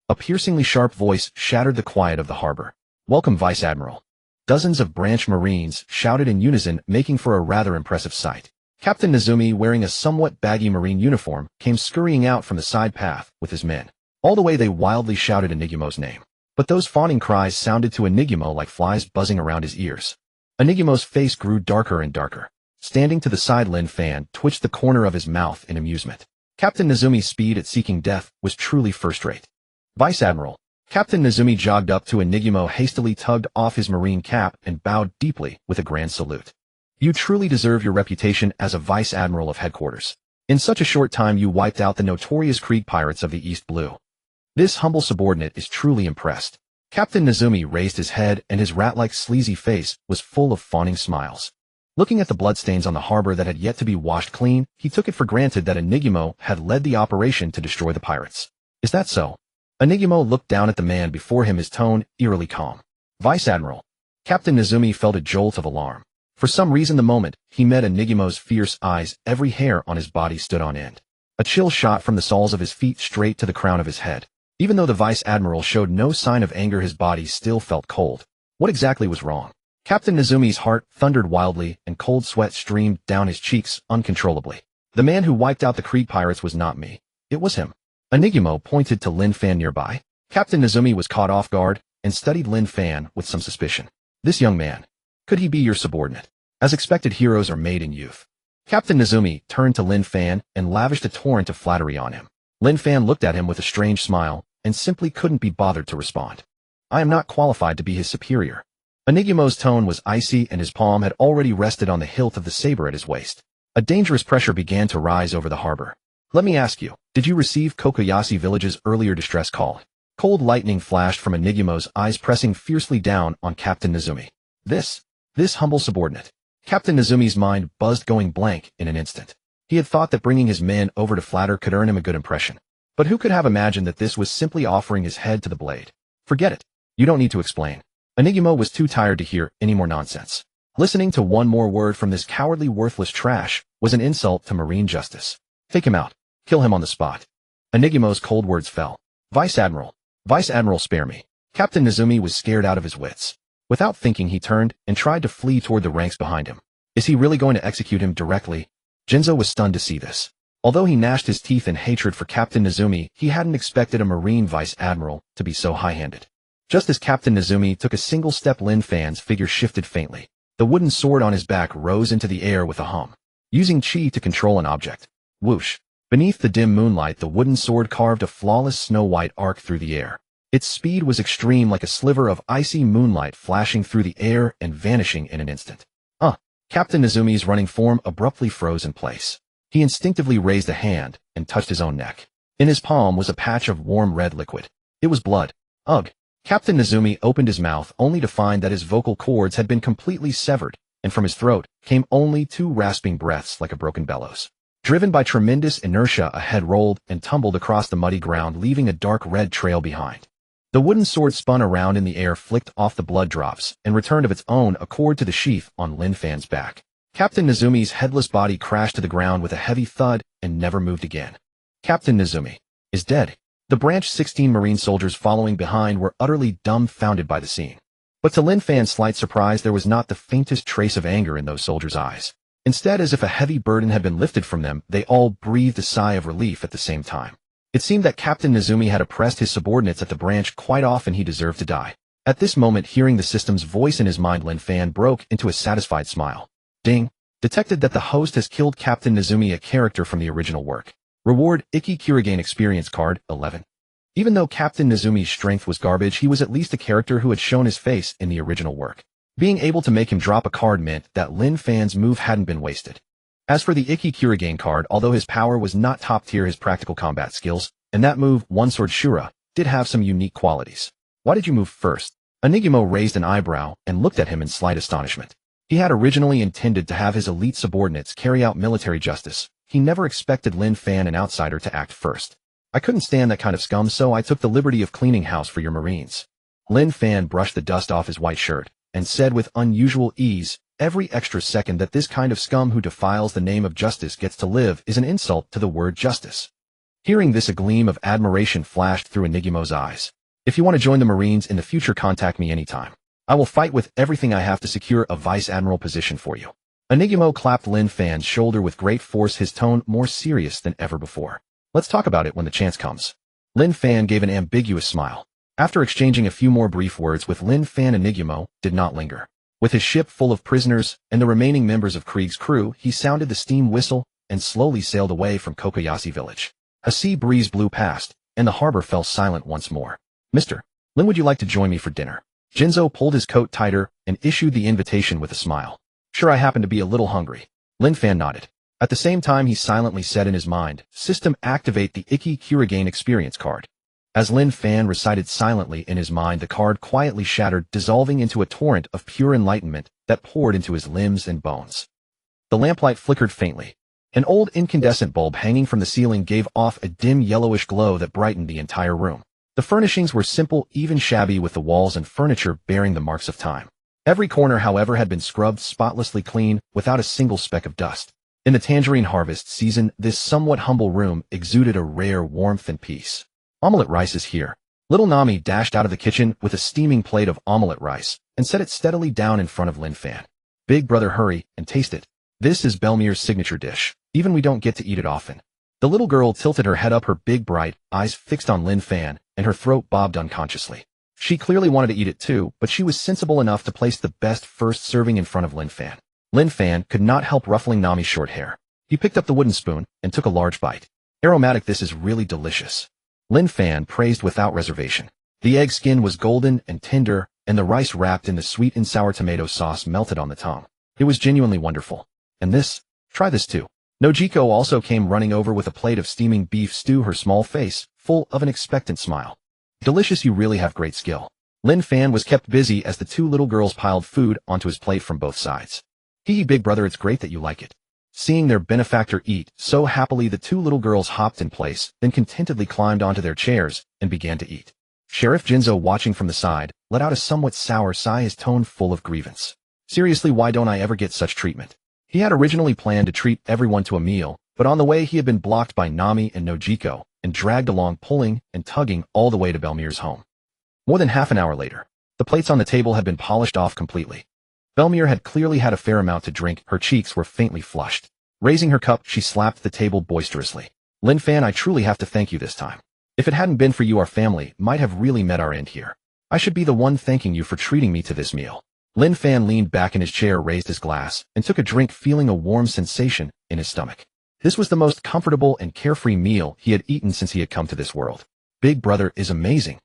A piercingly sharp voice shattered the quiet of the harbor. Welcome Vice Admiral. Dozens of branch Marines shouted in unison, making for a rather impressive sight. Captain Nezumi, wearing a somewhat baggy Marine uniform, came scurrying out from the side path with his men. All the way they wildly shouted Enigima's name. But those fawning cries sounded to Enigima like flies buzzing around his ears. Enigima's face grew darker and darker. Standing to the side, Lin Fan twitched the corner of his mouth in amusement. Captain Nezumi's speed at seeking death was truly first-rate. Vice Admiral. Captain Nezumi jogged up to Enigima, hastily tugged off his Marine cap, and bowed deeply with a grand salute. You truly deserve your reputation as a Vice Admiral of headquarters. In such a short time you wiped out the notorious Krieg pirates of the East Blue. This humble subordinate is truly impressed. Captain Nezumi raised his head, and his rat-like sleazy face was full of fawning smiles. Looking at the bloodstains on the harbor that had yet to be washed clean, he took it for granted that Enigima had led the operation to destroy the pirates. Is that so? Enigima looked down at the man before him, his tone eerily calm. Vice Admiral. Captain Nezumi felt a jolt of alarm. For some reason the moment he met Enigima's fierce eyes, every hair on his body stood on end. A chill shot from the soles of his feet straight to the crown of his head. Even though the Vice Admiral showed no sign of anger, his body still felt cold. What exactly was wrong? Captain Nezumi's heart thundered wildly, and cold sweat streamed down his cheeks uncontrollably. The man who wiped out the Krieg pirates was not me. It was him. Enigima pointed to Lin Fan nearby. Captain Nezumi was caught off guard and studied Lin Fan with some suspicion. This young man. Could he be your subordinate? As expected, heroes are made in youth. Captain Nezumi turned to Lin Fan and lavished a torrent of flattery on him. Lin Fan looked at him with a strange smile and simply couldn't be bothered to respond. I am not qualified to be his superior. Enigima's tone was icy, and his palm had already rested on the hilt of the saber at his waist. A dangerous pressure began to rise over the harbor. Let me ask you, did you receive Foosha Village's earlier distress call? Cold lightning flashed from Enigima's eyes, pressing fiercely down on Captain Nezumi. This humble subordinate. Captain Nezumi's mind buzzed, going blank in an instant. He had thought that bringing his men over to flatter could earn him a good impression. But who could have imagined that this was simply offering his head to the blade? Forget it. You don't need to explain. Enigima was too tired to hear any more nonsense. Listening to one more word from this cowardly, worthless trash was an insult to Marine justice. Take him out. Kill him on the spot. Enigima's cold words fell. Vice Admiral, spare me. Captain Nezumi was scared out of his wits. Without thinking, he turned and tried to flee toward the ranks behind him. Is he really going to execute him directly? Jinzo was stunned to see this. Although he gnashed his teeth in hatred for Captain Nezumi, he hadn't expected a Marine Vice Admiral to be so high-handed. Just as Captain Nezumi took a single step, Lin Fan's figure shifted faintly. The wooden sword on his back rose into the air with a hum. Using chi to control an object. Whoosh. Beneath the dim moonlight, the wooden sword carved a flawless snow-white arc through the air. Its speed was extreme, like a sliver of icy moonlight flashing through the air and vanishing in an instant. Captain Nezumi's running form abruptly froze in place. He instinctively raised a hand and touched his own neck. In his palm was a patch of warm red liquid. It was blood. Ugh. Captain Nezumi opened his mouth only to find that his vocal cords had been completely severed, and from his throat came only two rasping breaths like a broken bellows. Driven by tremendous inertia, a head rolled and tumbled across the muddy ground, leaving a dark red trail behind. The wooden sword spun around in the air, flicked off the blood drops, and returned of its own accord to the sheath on Lin Fan's back. Captain Nezumi's headless body crashed to the ground with a heavy thud and never moved again. Captain Nezumi is dead. The branch 16 Marine soldiers following behind were utterly dumbfounded by the scene. But to Lin Fan's slight surprise, there was not the faintest trace of anger in those soldiers' eyes. Instead, as if a heavy burden had been lifted from them, they all breathed a sigh of relief at the same time. It seemed that Captain Nezumi had oppressed his subordinates at the branch quite often. He deserved to die. At this moment, hearing the system's voice in his mind, Lin Fan broke into a satisfied smile. Ding! Detected that the host has killed Captain Nezumi, a character from the original work. Reward, Ikki Kurigane Experience Card, 11. Even though Captain Nezumi's strength was garbage, he was at least a character who had shown his face in the original work. Being able to make him drop a card meant that Lin Fan's move hadn't been wasted. As for the Ikki Kurigane card, although his power was not top tier, his practical combat skills, and that move, One Sword Shura, did have some unique qualities. Why did you move first? Higuma raised an eyebrow and looked at him in slight astonishment. He had originally intended to have his elite subordinates carry out military justice. He never expected Lin Fan, an outsider, to act first. I couldn't stand that kind of scum, so I took the liberty of cleaning house for your Marines. Lin Fan brushed the dust off his white shirt and said with unusual ease, every extra second that this kind of scum who defiles the name of justice gets to live is an insult to the word justice. Hearing this, a gleam of admiration flashed through Higuma's eyes. If you want to join the Marines in the future, contact me anytime. I will fight with everything I have to secure a vice admiral position for you. Higuma clapped Lin Fan's shoulder with great force, his tone more serious than ever before. Let's talk about it when the chance comes. Lin Fan gave an ambiguous smile. After exchanging a few more brief words with Lin Fan, Higuma did not linger. With his ship full of prisoners and the remaining members of Krieg's crew, he sounded the steam whistle and slowly sailed away from Kokoyashi Village. A sea breeze blew past, and the harbor fell silent once more. Mr. Lin, would you like to join me for dinner? Jinzo pulled his coat tighter and issued the invitation with a smile. Sure, I happen to be a little hungry. Lin Fan nodded. At the same time, he silently said in his mind, System, activate the Ikki Kurigane Experience card. As Lin Fan recited silently in his mind, the card quietly shattered, dissolving into a torrent of pure enlightenment that poured into his limbs and bones. The lamplight flickered faintly. An old incandescent bulb hanging from the ceiling gave off a dim yellowish glow that brightened the entire room. The furnishings were simple, even shabby, with the walls and furniture bearing the marks of time. Every corner, however, had been scrubbed spotlessly clean, without a single speck of dust. In the tangerine harvest season, this somewhat humble room exuded a rare warmth and peace. Omelette rice is here. Little Nami dashed out of the kitchen with a steaming plate of omelette rice and set it steadily down in front of Lin Fan. Big brother, hurry and taste it. This is Belmir's signature dish. Even we don't get to eat it often. The little girl tilted her head up, her big bright eyes fixed on Lin Fan, and her throat bobbed unconsciously. She clearly wanted to eat it too, but she was sensible enough to place the best first serving in front of Lin Fan. Lin Fan could not help ruffling Nami's short hair. He picked up the wooden spoon and took a large bite. Aromatic, this is really delicious. Lin Fan praised without reservation. The egg skin was golden and tender, and the rice wrapped in the sweet and sour tomato sauce melted on the tongue. It was genuinely wonderful. And this? Try this too. Nojiko also came running over with a plate of steaming beef stew, her small face full of an expectant smile. Delicious, you really have great skill. Lin Fan was kept busy as the two little girls piled food onto his plate from both sides. Hee, big brother, it's great that you like it. Seeing their benefactor eat so happily, the two little girls hopped in place, then contentedly climbed onto their chairs and began to eat. Sheriff Jinzo, watching from the side, let out a somewhat sour sigh, his tone full of grievance. Seriously, why don't I ever get such treatment? He had originally planned to treat everyone to a meal, but on the way he had been blocked by Nami and Nojiko and dragged along, pulling and tugging all the way to Belmir's home. More than half an hour later, the plates on the table had been polished off completely. Belmir had clearly had a fair amount to drink. Her cheeks were faintly flushed. Raising her cup, she slapped the table boisterously. Lin Fan, I truly have to thank you this time. If it hadn't been for you, our family might have really met our end here. I should be the one thanking you for treating me to this meal. Lin Fan leaned back in his chair, raised his glass, and took a drink, feeling a warm sensation in his stomach. This was the most comfortable and carefree meal he had eaten since he had come to this world. Big brother is amazing.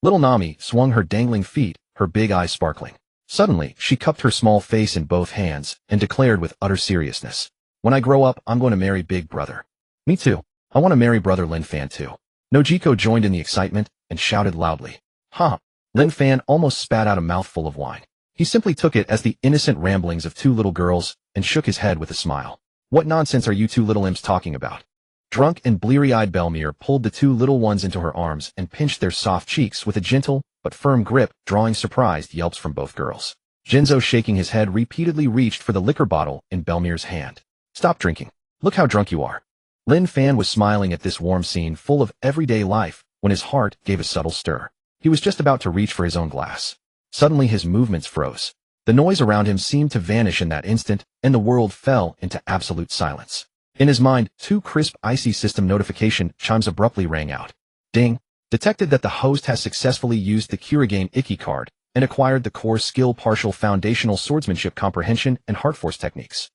Little Nami swung her dangling feet, her big eyes sparkling. Suddenly, she cupped her small face in both hands and declared with utter seriousness, when I grow up, I'm going to marry Big Brother. Me too. I want to marry Brother Lin Fan too. Nojiko joined in the excitement and shouted loudly. Huh. Lin Fan almost spat out a mouthful of wine. He simply took it as the innocent ramblings of two little girls and shook his head with a smile. What nonsense are you two little imps talking about? Drunk and bleary-eyed Belmir pulled the two little ones into her arms and pinched their soft cheeks with a gentle but firm grip, drawing surprised yelps from both girls. Jinzo, shaking his head, repeatedly reached for the liquor bottle in Belmir's hand. Stop drinking. Look how drunk you are. Lin Fan was smiling at this warm scene full of everyday life when his heart gave a subtle stir. He was just about to reach for his own glass. Suddenly his movements froze. The noise around him seemed to vanish in that instant, and the world fell into absolute silence. In his mind, two crisp, icy system notification chimes abruptly rang out. Ding! Detected that the host has successfully used the Kojirō Ikki card and acquired the core skill partial foundational swordsmanship comprehension and heart force techniques.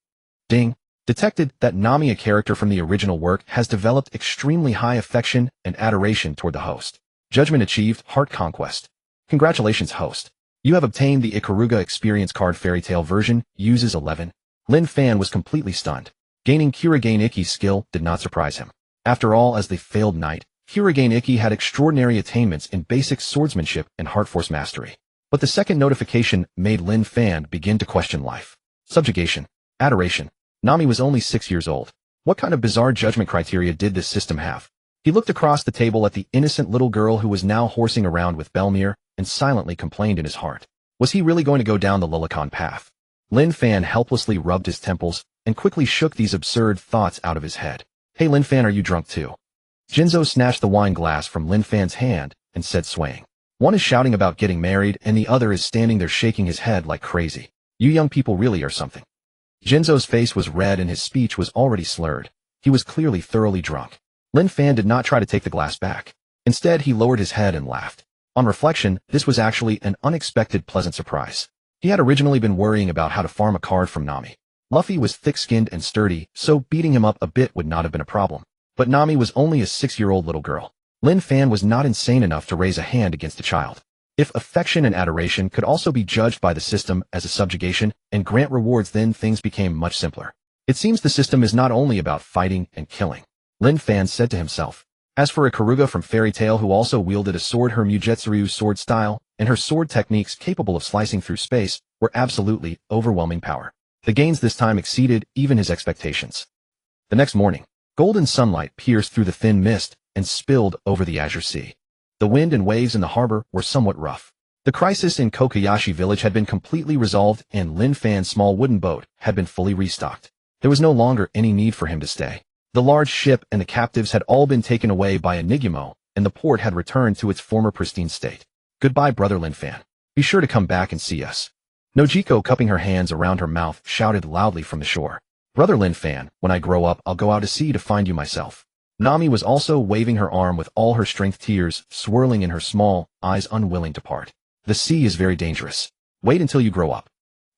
Ding! Detected that Nami, a character from the original work, has developed extremely high affection and adoration toward the host. Judgment achieved, heart conquest. Congratulations, host. You have obtained the Ikaruga experience card. Fairy Tail version, uses 11. Lin Fan was completely stunned. Gaining Kojirō Ikki's skill did not surprise him. After all, as the failed knight, Kojirō Ikki had extraordinary attainments in basic swordsmanship and heart force mastery. But the second notification made Lin Fan begin to question life. Subjugation. Adoration. Nami was only 6 years old. What kind of bizarre judgment criteria did this system have? He looked across the table at the innocent little girl who was now horsing around with Belmir and silently complained in his heart. Was he really going to go down the Lilicon path? Lin Fan helplessly rubbed his temples and quickly shook these absurd thoughts out of his head. Hey Lin Fan, are you drunk too? Jinzo snatched the wine glass from Lin Fan's hand and said, swaying. One is shouting about getting married and the other is standing there shaking his head like crazy. You young people really are something. Jinzo's face was red and his speech was already slurred. He was clearly thoroughly drunk. Lin Fan did not try to take the glass back. Instead, he lowered his head and laughed. On reflection, this was actually an unexpected pleasant surprise. He had originally been worrying about how to farm a card from Nami. Luffy was thick-skinned and sturdy, so beating him up a bit would not have been a problem. But Nami was only a 6-year-old little girl. Lin Fan was not insane enough to raise a hand against a child. If affection and adoration could also be judged by the system as a subjugation and grant rewards, then things became much simpler. It seems the system is not only about fighting and killing. Lin Fan said to himself. As for Ikaruga from Fairy Tail, who also wielded a sword, her Mugetsuryu sword style and her sword techniques capable of slicing through space were absolutely overwhelming power. The gains this time exceeded even his expectations. The next morning, golden sunlight pierced through the thin mist and spilled over the azure sea. The wind and waves in the harbor were somewhat rough. The crisis in Kokoyashi Village had been completely resolved and Lin Fan's small wooden boat had been fully restocked. There was no longer any need for him to stay. The large ship and the captives had all been taken away by Higuma, and the port had returned to its former pristine state. Goodbye, brother Lin Fan. Be sure to come back and see us. Nojiko, cupping her hands around her mouth, shouted loudly from the shore. Brother Lin Fan, when I grow up, I'll go out to sea to find you myself. Nami was also waving her arm with all her strength, tears swirling in her small eyes, unwilling to part. The sea is very dangerous. Wait until you grow up.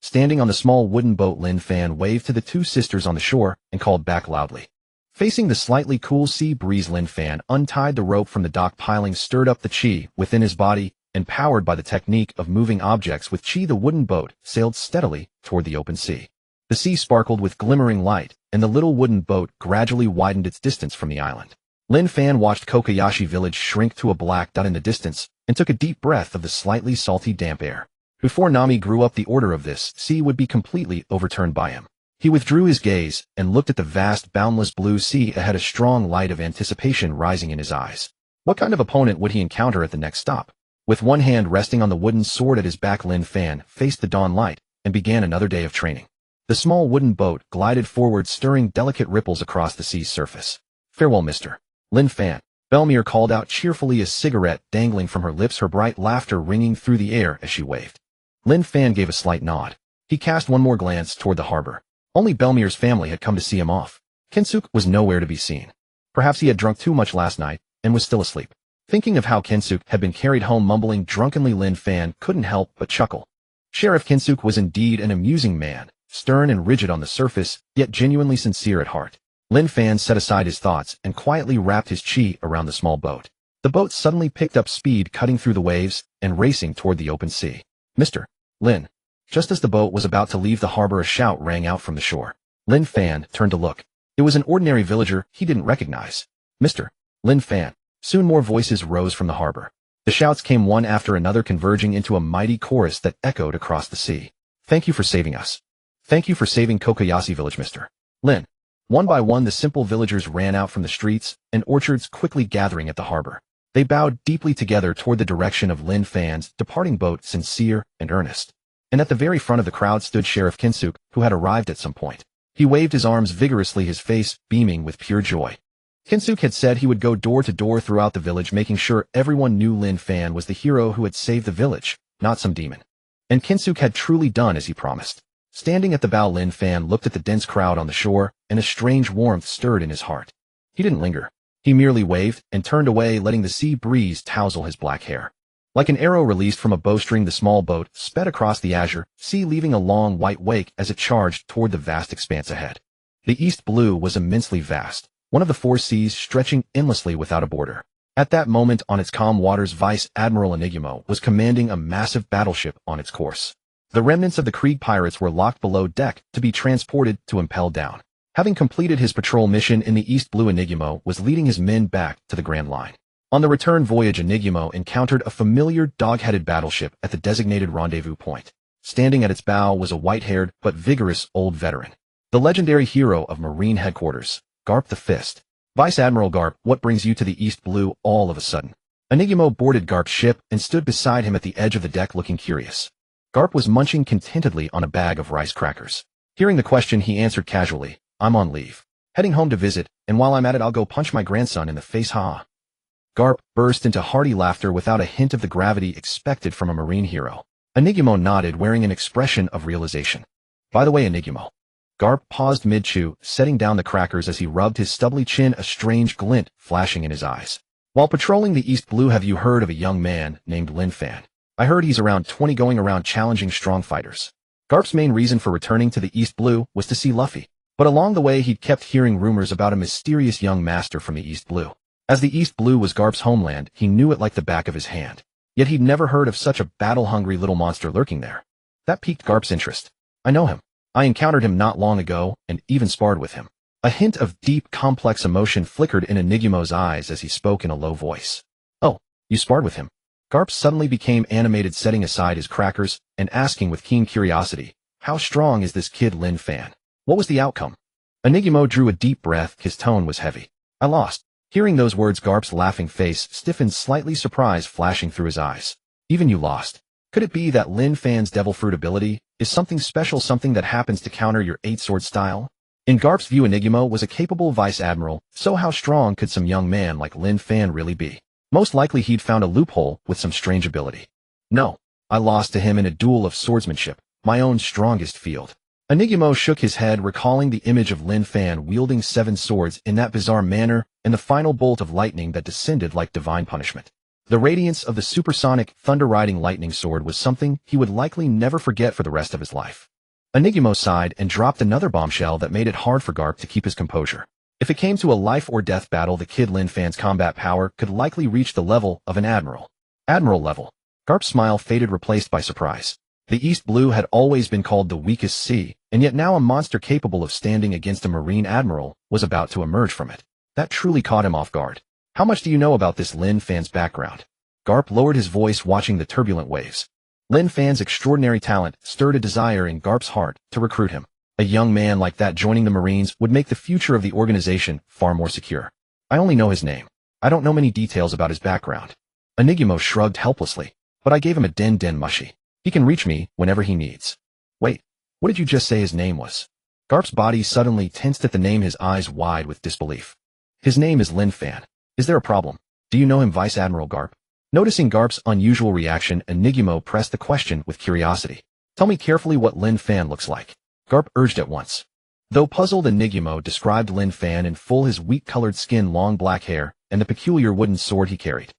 Standing on the small wooden boat, Lin Fan waved to the two sisters on the shore and called back loudly. Facing the slightly cool sea breeze, Lin Fan untied the rope from the dock piling, stirred up the chi within his body, and powered by the technique of moving objects with chi, the wooden boat sailed steadily toward the open sea. The sea sparkled with glimmering light, and the little wooden boat gradually widened its distance from the island. Lin Fan watched Kokoyashi Village shrink to a black dot in the distance and took a deep breath of the slightly salty, damp air. Before Nami grew up, the order of this sea would be completely overturned by him. He withdrew his gaze and looked at the vast, boundless blue sea ahead, a strong light of anticipation rising in his eyes. What kind of opponent would he encounter at the next stop? With one hand resting on the wooden sword at his back, Lin Fan faced the dawn light and began another day of training. The small wooden boat glided forward, stirring delicate ripples across the sea's surface. Farewell, Mr. Lin Fan. Belmir called out cheerfully, a cigarette dangling from her lips, her bright laughter ringing through the air as she waved. Lin Fan gave a slight nod. He cast one more glance toward the harbor. Only Belmir's family had come to see him off. Kensuke was nowhere to be seen. Perhaps he had drunk too much last night and was still asleep. Thinking of how Kensuke had been carried home mumbling drunkenly, Lin Fan couldn't help but chuckle. Sheriff Kensuke was indeed an amusing man, stern and rigid on the surface, yet genuinely sincere at heart. Lin Fan set aside his thoughts and quietly wrapped his chi around the small boat. The boat suddenly picked up speed, cutting through the waves and racing toward the open sea. Mr. Lin. Just as the boat was about to leave the harbor, a shout rang out from the shore. Lin Fan turned to look. It was an ordinary villager he didn't recognize. Mr. Lin Fan. Soon more voices rose from the harbor. The shouts came one after another, converging into a mighty chorus that echoed across the sea. Thank you for saving us. Thank you for saving Kokoyashi Village, Mr. Lin. One by one, the simple villagers ran out from the streets and orchards, quickly gathering at the harbor. They bowed deeply together toward the direction of Lin Fan's departing boat, sincere and earnest. And at the very front of the crowd stood Sheriff Kensuke, who had arrived at some point. He waved his arms vigorously, his face beaming with pure joy. Kensuke had said he would go door to door throughout the village, making sure everyone knew Lin Fan was the hero who had saved the village, not some demon. And Kensuke had truly done as he promised. Standing at the bow, Lin Fan looked at the dense crowd on the shore, and a strange warmth stirred in his heart. He didn't linger. He merely waved and turned away, letting the sea breeze tousle his black hair. Like an arrow released from a bowstring, the small boat sped across the azure sea, leaving a long white wake as it charged toward the vast expanse ahead. The East Blue was immensely vast, one of the four seas stretching endlessly without a border. At that moment, on its calm waters, Vice Admiral Higuma was commanding a massive battleship on its course. The remnants of the Krieg pirates were locked below deck to be transported to impel down. Having completed his patrol mission in the East Blue, Higuma was leading his men back to the Grand Line. On the return voyage, Higuma encountered a familiar dog-headed battleship at the designated rendezvous point. Standing at its bow was a white-haired but vigorous old veteran, the legendary hero of Marine Headquarters, Garp the Fist. Vice Admiral Garp, what brings you to the East Blue all of a sudden? Higuma boarded Garp's ship and stood beside him at the edge of the deck, looking curious. Garp was munching contentedly on a bag of rice crackers. Hearing the question, he answered casually, "I'm on leave. Heading home to visit, and while I'm at it, I'll go punch my grandson in the face, ha." Garp burst into hearty laughter without a hint of the gravity expected from a marine hero. Higuma nodded, wearing an expression of realization. "By the way, Higuma." Garp paused mid-chew, setting down the crackers as he rubbed his stubbly chin, a strange glint flashing in his eyes. "While patrolling the East Blue, have you heard of a young man named Lin Fan? I heard he's around 20, going around challenging strong fighters." Garp's main reason for returning to the East Blue was to see Luffy, but along the way he'd kept hearing rumors about a mysterious young master from the East Blue. As the East Blue was Garp's homeland, he knew it like the back of his hand. Yet he'd never heard of such a battle-hungry little monster lurking there. That piqued Garp's interest. "I know him. I encountered him not long ago, and even sparred with him." A hint of deep, complex emotion flickered in Higuma's eyes as he spoke in a low voice. "Oh, you sparred with him?" Garp suddenly became animated, setting aside his crackers and asking with keen curiosity, "How strong is this kid Lin Fan? What was the outcome?" Higuma drew a deep breath. His tone was heavy. "I lost." Hearing those words, Garp's laughing face stiffened, slightly surprise flashing through his eyes. "Even you lost? Could it be that Lin Fan's devil fruit ability is something special, something that happens to counter your eight-sword style?" In Garp's view, Higuma was a capable vice admiral, so how strong could some young man like Lin Fan really be? Most likely he'd found a loophole with some strange ability. "No, I lost to him in a duel of swordsmanship, my own strongest field." Higuma shook his head, recalling the image of Lin Fan wielding 7 swords in that bizarre manner and the final bolt of lightning that descended like divine punishment. The radiance of the supersonic, thunder-riding lightning sword was something he would likely never forget for the rest of his life. Higuma sighed and dropped another bombshell that made it hard for Garp to keep his composure. If it came to a life-or-death battle, the kid Lin Fan's combat power could likely reach the level of an admiral. Admiral level. Garp's smile faded, replaced by surprise. The East Blue had always been called the weakest sea, and yet now a monster capable of standing against a marine admiral was about to emerge from it. That truly caught him off guard. "How much do you know about this Lin Fan's background?" Garp lowered his voice, watching the turbulent waves. Lin Fan's extraordinary talent stirred a desire in Garp's heart to recruit him. A young man like that joining the Marines would make the future of the organization far more secure. "I only know his name. I don't know many details about his background." Higuma shrugged helplessly. "But I gave him a den mushy. He can reach me whenever he needs." "Wait, what did you just say his name was?" Garp's body suddenly tensed at the name, his eyes wide with disbelief. "His name is Lin Fan. Is there a problem? Do you know him, Vice Admiral Garp?" Noticing Garp's unusual reaction, Higuma pressed the question with curiosity. "Tell me carefully what Lin Fan looks like," Garp urged at once. Though puzzled, Higuma described Lin Fan in full: his wheat-colored skin, long black hair, and the peculiar wooden sword he carried.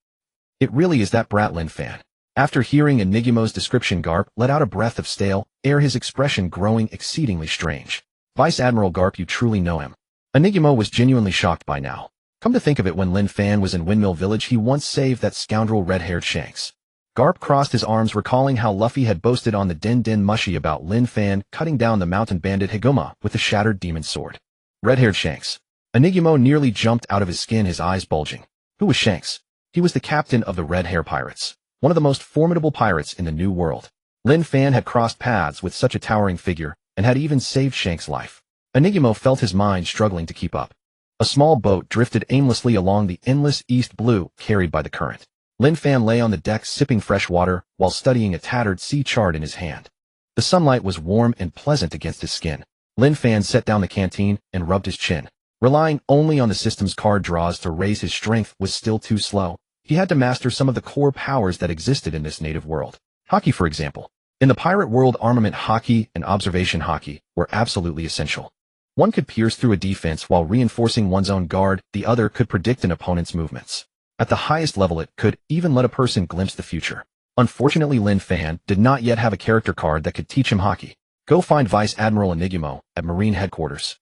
"It really is that brat Lin Fan." After hearing Higuma's description, Garp let out a breath of stale air, his expression growing exceedingly strange. "Vice Admiral Garp, you truly know him?" Higuma was genuinely shocked by now. Come to think of it, when Lin Fan was in Windmill Village, he once saved that scoundrel Red-Haired Shanks. Garp crossed his arms, recalling how Luffy had boasted on the Den Mushy about Lin Fan cutting down the mountain bandit Higuma with the shattered demon sword. Red-Haired Shanks. Higuma nearly jumped out of his skin, his eyes bulging. Who was Shanks? He was the captain of the Red Hair Pirates, one of the most formidable pirates in the New World. Lin Fan had crossed paths with such a towering figure, and had even saved Shanks' life. Higuma felt his mind struggling to keep up. A small boat drifted aimlessly along the endless East Blue, carried by the current. Lin Fan lay on the deck sipping fresh water while studying a tattered sea chart in his hand. The sunlight was warm and pleasant against his skin. Lin Fan set down the canteen and rubbed his chin. Relying only on the system's card draws to raise his strength was still too slow. He had to master some of the core powers that existed in this native world. Hockey, for example. In the pirate world, armament hockey and observation hockey were absolutely essential. One could pierce through a defense while reinforcing one's own guard, the other could predict an opponent's movements. At the highest level, it could even let a person glimpse the future. Unfortunately, Lin Fan did not yet have a character card that could teach him hockey. Go find Vice Admiral Higuma at Marine Headquarters.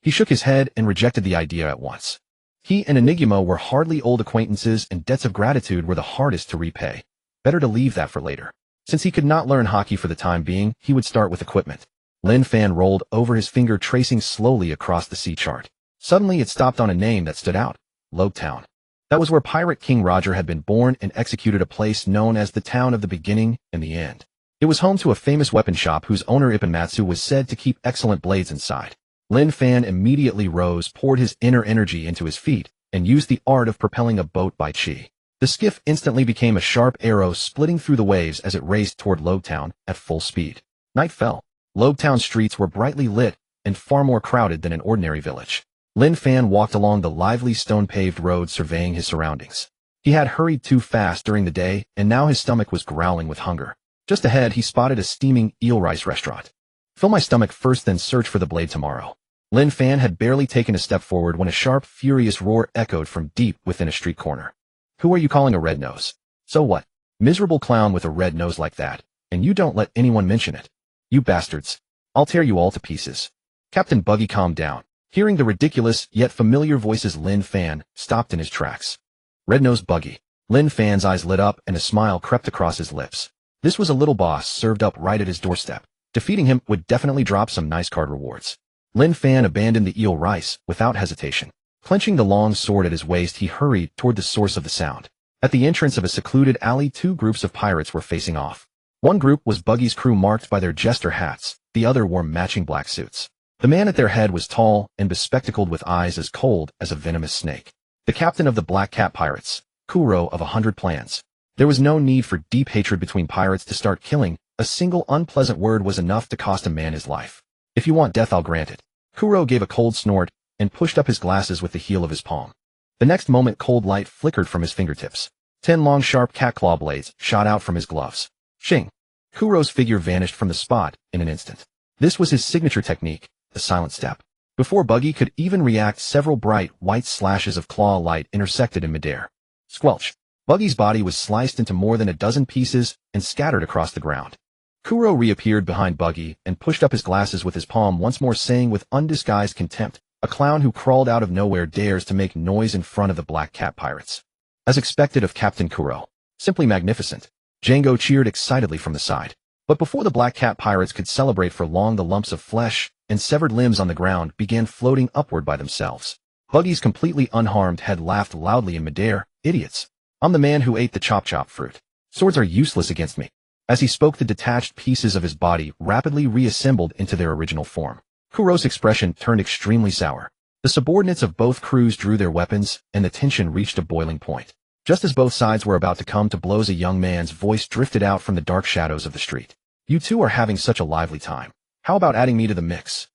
He shook his head and rejected the idea at once. He and Higuma were hardly old acquaintances, and debts of gratitude were the hardest to repay. Better to leave that for later. Since he could not learn hockey for the time being, he would start with equipment. Lin Fan rolled over his finger, tracing slowly across the sea chart. Suddenly it stopped on a name that stood out: Logtown. That was where Pirate King Roger had been born and executed, a place known as the town of the beginning and the end. It was home to a famous weapon shop whose owner Ipponmatsu was said to keep excellent blades inside. Lin Fan immediately rose, poured his inner energy into his feet, and used the art of propelling a boat by chi. The skiff instantly became a sharp arrow, splitting through the waves as it raced toward Logtown at full speed. Night fell. Logtown streets were brightly lit and far more crowded than an ordinary village. Lin Fan walked along the lively stone-paved road, surveying his surroundings. He had hurried too fast during the day, and now his stomach was growling with hunger. Just ahead, he spotted a steaming eel rice restaurant. Fill my stomach first, then search for the blade tomorrow. Lin Fan had barely taken a step forward when a sharp, furious roar echoed from deep within a street corner. Who are you calling a red nose? So what? Miserable clown with a red nose like that, and you don't let anyone mention it. You bastards. I'll tear you all to pieces. Captain Buggy calmed down. Hearing the ridiculous yet familiar voices, Lin Fan stopped in his tracks. Red-nosed Buggy. Lin Fan's eyes lit up and a smile crept across his lips. This was a little boss served up right at his doorstep. Defeating him would definitely drop some nice card rewards. Lin Fan abandoned the eel rice without hesitation. Clenching the long sword at his waist, he hurried toward the source of the sound. At the entrance of a secluded alley, two groups of pirates were facing off. One group was Buggy's crew, marked by their jester hats. The other wore matching black suits. The man at their head was tall and bespectacled, with eyes as cold as a venomous snake. The captain of the Black Cat Pirates, Kojirō of 100 Plans. There was no need for deep hatred between pirates to start killing. A single unpleasant word was enough to cost a man his life. If you want death, I'll grant it. Kojirō gave a cold snort and pushed up his glasses with the heel of his palm. The next moment, cold light flickered from his fingertips. 10 long, sharp cat claw blades shot out from his gloves. Shing! Kojirō's figure vanished from the spot in an instant. This was his signature technique, the silent step. Before Buggy could even react, several bright, white slashes of claw light intersected in midair. Squelch! Buggy's body was sliced into more than a dozen pieces and scattered across the ground. Kojirō reappeared behind Buggy and pushed up his glasses with his palm once more, saying with undisguised contempt, "A clown who crawled out of nowhere dares to make noise in front of the Black Cat Pirates." As expected of Captain Kojirō. Simply magnificent. Django cheered excitedly from the side. But before the Black Cat Pirates could celebrate for long, the lumps of flesh and severed limbs on the ground began floating upward by themselves. Buggy's completely unharmed head laughed loudly in midair. "Idiots. I'm the man who ate the chop-chop fruit. Swords are useless against me." As he spoke, the detached pieces of his body rapidly reassembled into their original form. Kojirō's expression turned extremely sour. The subordinates of both crews drew their weapons, and the tension reached a boiling point. Just as both sides were about to come to blows, a young man's voice drifted out from the dark shadows of the street. "You two are having such a lively time. How about adding me to the mix?"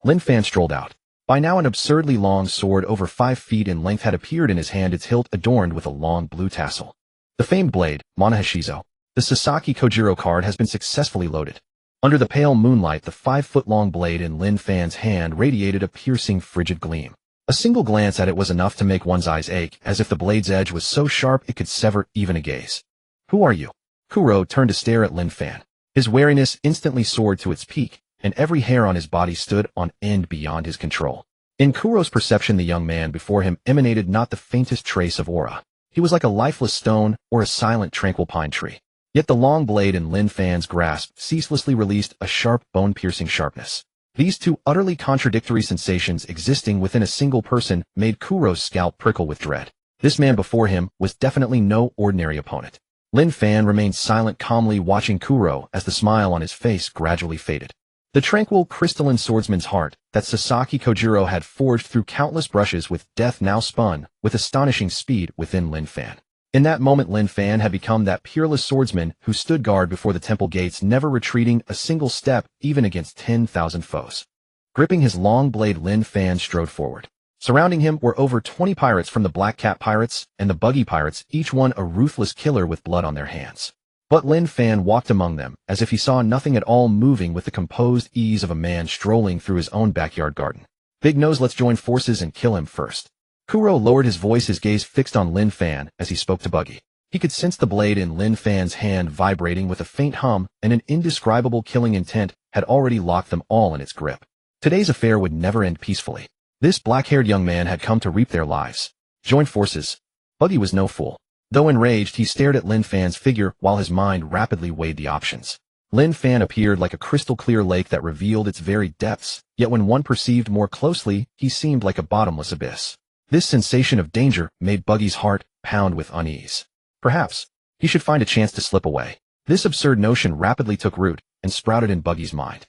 Lin Fan strolled out. By now, an absurdly long sword over 5 feet in length had appeared in his hand, its hilt adorned with a long blue tassel. The famed blade, Monohashizo. The Sasaki Kojirō card has been successfully loaded. Under the pale moonlight, the 5-foot-long blade in Lin Fan's hand radiated a piercing, frigid gleam. A single glance at it was enough to make one's eyes ache, as if the blade's edge was so sharp it could sever even a gaze. "Who are you?" Kojirō turned to stare at Lin Fan. His wariness instantly soared to its peak, and every hair on his body stood on end beyond his control. In Kojirō's perception, the young man before him emanated not the faintest trace of aura. He was like a lifeless stone or a silent, tranquil pine tree. Yet the long blade in Lin Fan's grasp ceaselessly released a sharp, bone-piercing sharpness. These two utterly contradictory sensations existing within a single person made Kojirō's scalp prickle with dread. This man before him was definitely no ordinary opponent. Lin Fan remained silent, calmly watching Kojirō as the smile on his face gradually faded. The tranquil, crystalline swordsman's heart that Sasaki Kojirō had forged through countless brushes with death now spun with astonishing speed within Lin Fan. In that moment, Lin Fan had become that peerless swordsman who stood guard before the temple gates, never retreating a single step, even against 10,000 foes. Gripping his long blade, Lin Fan strode forward. Surrounding him were over 20 pirates from the Black Cat Pirates and the Buggy Pirates, each one a ruthless killer with blood on their hands. But Lin Fan walked among them, as if he saw nothing at all, moving with the composed ease of a man strolling through his own backyard garden. Big Nose, let's join forces and kill him first. Kojirō lowered his voice, his gaze fixed on Lin Fan as he spoke to Buggy. He could sense the blade in Lin Fan's hand vibrating with a faint hum, and an indescribable killing intent had already locked them all in its grip. Today's affair would never end peacefully. This black-haired young man had come to reap their lives. Join forces. Buggy was no fool. Though enraged, he stared at Lin Fan's figure while his mind rapidly weighed the options. Lin Fan appeared like a crystal-clear lake that revealed its very depths, yet when one perceived more closely, he seemed like a bottomless abyss. This sensation of danger made Buggy's heart pound with unease. Perhaps he should find a chance to slip away. This absurd notion rapidly took root and sprouted in Buggy's mind.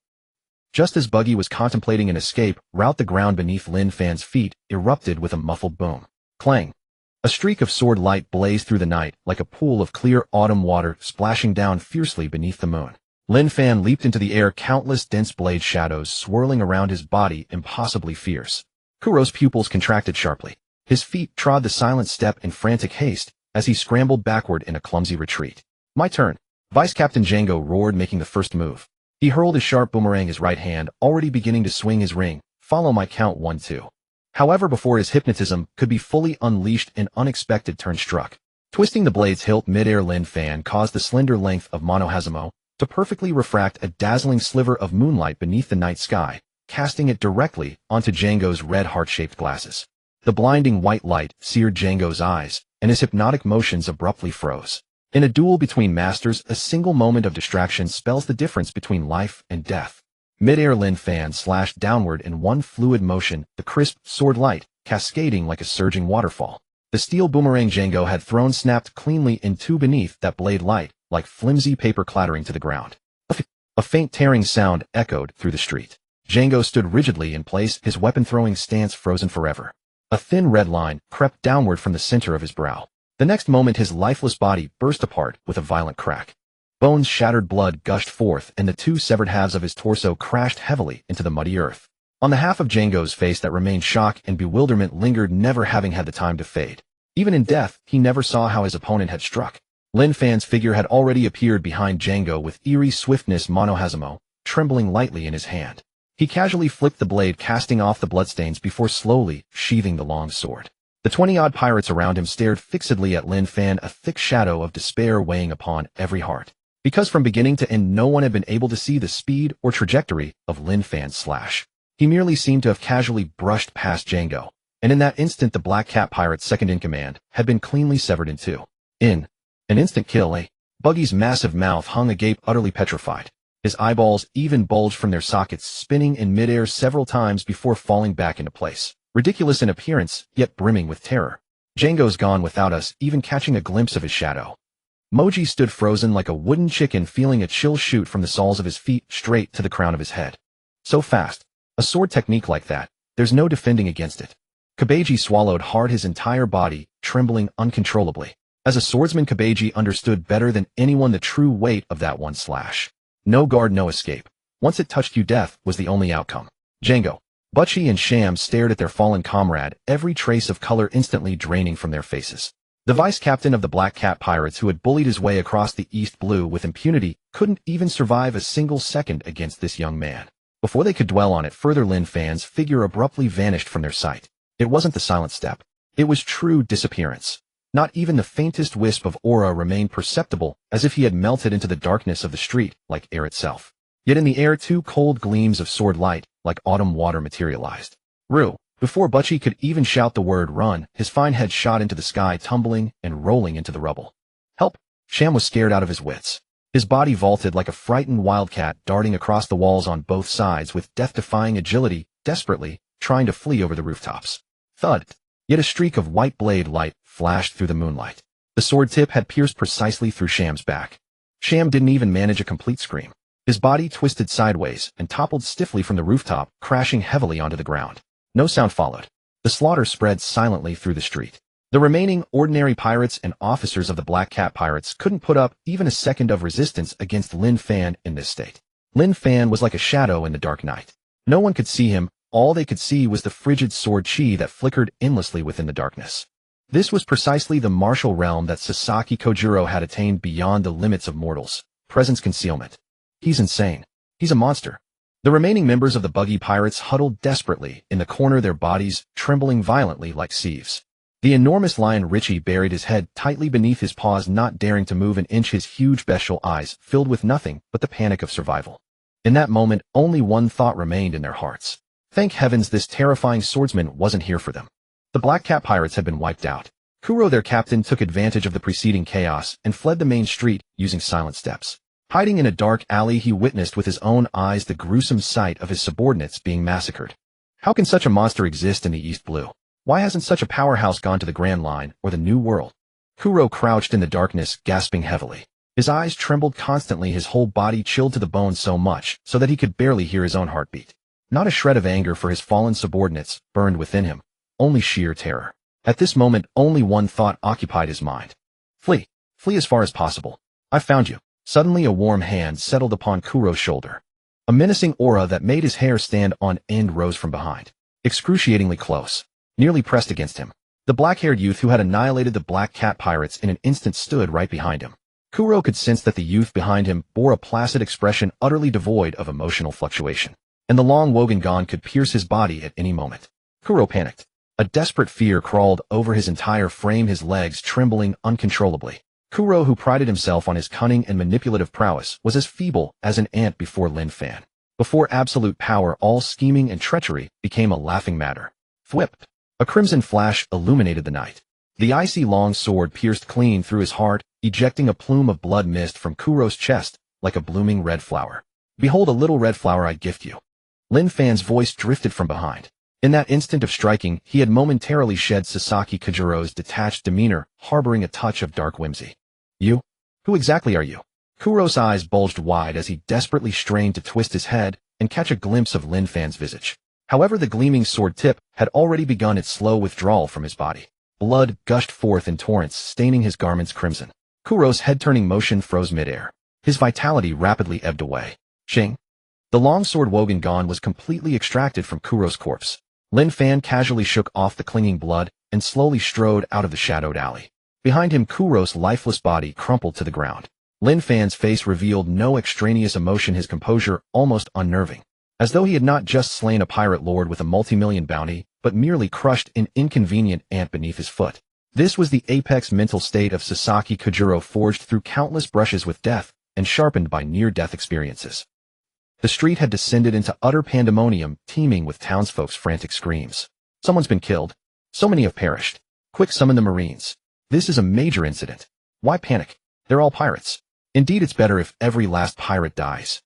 Just as Buggy was contemplating an escape route, the ground beneath Lin Fan's feet erupted with a muffled boom. Clang! A streak of sword light blazed through the night like a pool of clear autumn water splashing down fiercely beneath the moon. Lin Fan leaped into the air, countless dense blade shadows swirling around his body, impossibly fierce. Kuro's pupils contracted sharply. His feet trod the silent step in frantic haste as he scrambled backward in a clumsy retreat. My turn. Vice Captain Django roared, making the first move. He hurled his sharp boomerang, his right hand already beginning to swing his ring. Follow my count, 1-2. However, before his hypnotism could be fully unleashed, an unexpected turn struck. Twisting the blade's hilt mid-air, Lin Fan caused the slender length of Monohazamo to perfectly refract a dazzling sliver of moonlight beneath the night sky, casting it directly onto Django's red heart-shaped glasses. The blinding white light seared Django's eyes, and his hypnotic motions abruptly froze. In a duel between masters, a single moment of distraction spells the difference between life and death. Mid-air, Lin Fan slashed downward in one fluid motion, the crisp sword light cascading like a surging waterfall. The steel boomerang Django had thrown snapped cleanly in two beneath that blade light, like flimsy paper clattering to the ground. A faint tearing sound echoed through the street. Django stood rigidly in place, his weapon-throwing stance frozen forever. A thin red line crept downward from the center of his brow. The next moment, his lifeless body burst apart with a violent crack. Bones shattered, blood gushed forth, and the two severed halves of his torso crashed heavily into the muddy earth. On the half of Django's face that remained, shock and bewilderment lingered, never having had the time to fade. Even in death, he never saw how his opponent had struck. Lin Fan's figure had already appeared behind Django with eerie swiftness, Monohazamo trembling lightly in his hand. He casually flicked the blade, casting off the bloodstains before slowly sheathing the long sword. The 20-odd pirates around him stared fixedly at Lin Fan, a thick shadow of despair weighing upon every heart. Because from beginning to end, no one had been able to see the speed or trajectory of Lin Fan's slash. He merely seemed to have casually brushed past Django, and in that instant the Black Cat pirate's second-in-command had been cleanly severed in two. In an instant kill, Buggy's massive mouth hung agape, utterly petrified. His eyeballs even bulged from their sockets, spinning in midair several times before falling back into place. Ridiculous in appearance, yet brimming with terror. Django's gone without us even catching a glimpse of his shadow. Moji stood frozen like a wooden chicken, feeling a chill shoot from the soles of his feet straight to the crown of his head. So fast. A sword technique like that, there's no defending against it. Kabeji swallowed hard, his entire body trembling uncontrollably. As a swordsman, Kabeji understood better than anyone the true weight of that one slash. No guard, no escape. Once it touched you, death was the only outcome. Django, Butchie and Sham stared at their fallen comrade, every trace of color instantly draining from their faces. The vice captain of the Black Cat pirates, who had bullied his way across the East Blue with impunity, couldn't even survive a single second against this young man. Before they could dwell on it further, Lin Fan's figure abruptly vanished from their sight. It wasn't the silent step. It was true disappearance. Not even the faintest wisp of aura remained perceptible, as if he had melted into the darkness of the street, like air itself. Yet in the air, two cold gleams of sword light, like autumn water, materialized. Rue. Before Butchie could even shout the word run, his fine head shot into the sky, tumbling and rolling into the rubble. Help! Sham was scared out of his wits. His body vaulted like a frightened wildcat, darting across the walls on both sides with death-defying agility, desperately trying to flee over the rooftops. Thud! Yet a streak of white blade light flashed through the moonlight. The sword tip had pierced precisely through Sham's back. Sham didn't even manage a complete scream. His body twisted sideways and toppled stiffly from the rooftop, crashing heavily onto the ground. No sound followed. The slaughter spread silently through the street. The remaining ordinary pirates and officers of the Black Cat pirates couldn't put up even a second of resistance against Lin Fan in this state. Lin Fan was like a shadow in the dark night. No one could see him. All they could see was the frigid sword chi that flickered endlessly within the darkness. This was precisely the martial realm that Sasaki Kojirō had attained beyond the limits of mortals. Presence concealment. He's insane. He's a monster. The remaining members of the buggy pirates huddled desperately in the corner, their bodies trembling violently like sieves. The enormous lion Richie buried his head tightly beneath his paws, not daring to move an inch, his huge bestial eyes filled with nothing but the panic of survival. In that moment, only one thought remained in their hearts. Thank heavens this terrifying swordsman wasn't here for them. The Black Cat pirates had been wiped out. Kojirō, their captain, took advantage of the preceding chaos and fled the main street using silent steps. Hiding in a dark alley, he witnessed with his own eyes the gruesome sight of his subordinates being massacred. How can such a monster exist in the East Blue? Why hasn't such a powerhouse gone to the Grand Line or the New World? Kojirō crouched in the darkness, gasping heavily. His eyes trembled constantly, his whole body chilled to the bone so much so that he could barely hear his own heartbeat. Not a shred of anger for his fallen subordinates burned within him, only sheer terror. At this moment, only one thought occupied his mind. Flee. Flee as far as possible. I found you. Suddenly a warm hand settled upon Kojirō's shoulder. A menacing aura that made his hair stand on end rose from behind. Excruciatingly close. Nearly pressed against him. The black-haired youth who had annihilated the Black Cat pirates in an instant stood right behind him. Kojirō could sense that the youth behind him bore a placid expression utterly devoid of emotional fluctuation. And the long wogan could pierce his body at any moment. Kojirō panicked. A desperate fear crawled over his entire frame, his legs trembling uncontrollably. Kojirō, who prided himself on his cunning and manipulative prowess, was as feeble as an ant before Lin Fan. Before absolute power, all scheming and treachery became a laughing matter. Thwip! A crimson flash illuminated the night. The icy long sword pierced clean through his heart, ejecting a plume of blood mist from Kojirō's chest like a blooming red flower. Behold a little red flower I gift you. Lin Fan's voice drifted from behind. In that instant of striking, he had momentarily shed Sasaki Kojirō's detached demeanor, harboring a touch of dark whimsy. You? Who exactly are you? Kojirō's eyes bulged wide as he desperately strained to twist his head and catch a glimpse of Lin Fan's visage. However, the gleaming sword tip had already begun its slow withdrawal from his body. Blood gushed forth in torrents, staining his garments crimson. Kojirō's head-turning motion froze midair. His vitality rapidly ebbed away. Shing! The longsword wogan was completely extracted from Kojirō's corpse. Lin Fan casually shook off the clinging blood and slowly strode out of the shadowed alley. Behind him, Kojirō's lifeless body crumpled to the ground. Lin Fan's face revealed no extraneous emotion, his composure almost unnerving. As though he had not just slain a pirate lord with a multi-million bounty, but merely crushed an inconvenient ant beneath his foot. This was the apex mental state of Sasaki Kojirō, forged through countless brushes with death and sharpened by near-death experiences. The street had descended into utter pandemonium, teeming with townsfolk's frantic screams. Someone's been killed. So many have perished. Quick, summon the Marines. This is a major incident. Why panic? They're all pirates. Indeed, it's better if every last pirate dies.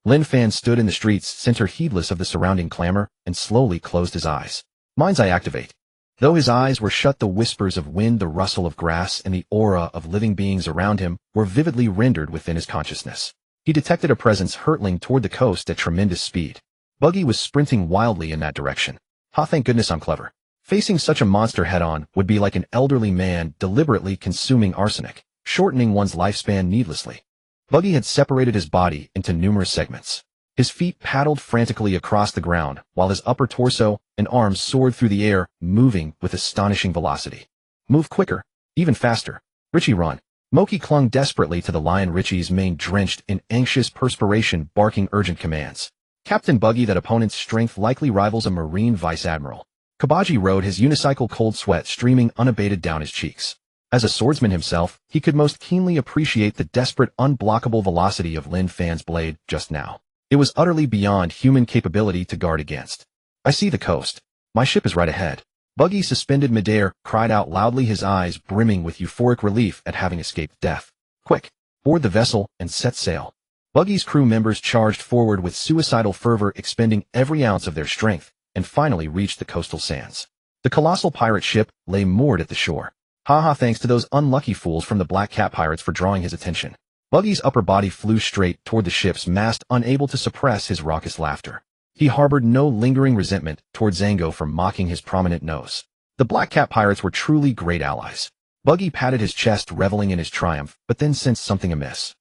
Lin Fan stood in the street's center, heedless of the surrounding clamor, and slowly closed his eyes. Mind's eye activate. Though his eyes were shut, the whispers of wind, the rustle of grass, and the aura of living beings around him were vividly rendered within his consciousness. He detected a presence hurtling toward the coast at tremendous speed. Buggy was sprinting wildly in that direction. Thank goodness I'm clever. Facing such a monster head-on would be like an elderly man deliberately consuming arsenic, shortening one's lifespan needlessly. Buggy had separated his body into numerous segments. His feet paddled frantically across the ground, while his upper torso and arms soared through the air, moving with astonishing velocity. Move quicker, even faster. Richie, run. Moki clung desperately to the lion, Richie's mane drenched in anxious perspiration, barking urgent commands. Captain Buggy, that opponent's strength likely rivals a Marine Vice Admiral. Kabaji rode his unicycle, cold sweat streaming unabated down his cheeks. As a swordsman himself, he could most keenly appreciate the desperate, unblockable velocity of Lin Fan's blade just now. It was utterly beyond human capability to guard against. I see the coast. My ship is right ahead. Buggy, suspended midair, cried out loudly, his eyes brimming with euphoric relief at having escaped death. Quick, board the vessel and set sail. Buggy's crew members charged forward with suicidal fervor, expending every ounce of their strength, and finally reached the coastal sands. The colossal pirate ship lay moored at the shore. Thanks to those unlucky fools from the Black Cat pirates for drawing his attention. Buggy's upper body flew straight toward the ship's mast, unable to suppress his raucous laughter. He harbored no lingering resentment toward Zango for mocking his prominent nose. The Black Cat pirates were truly great allies. Buggy patted his chest, reveling in his triumph, but then sensed something amiss.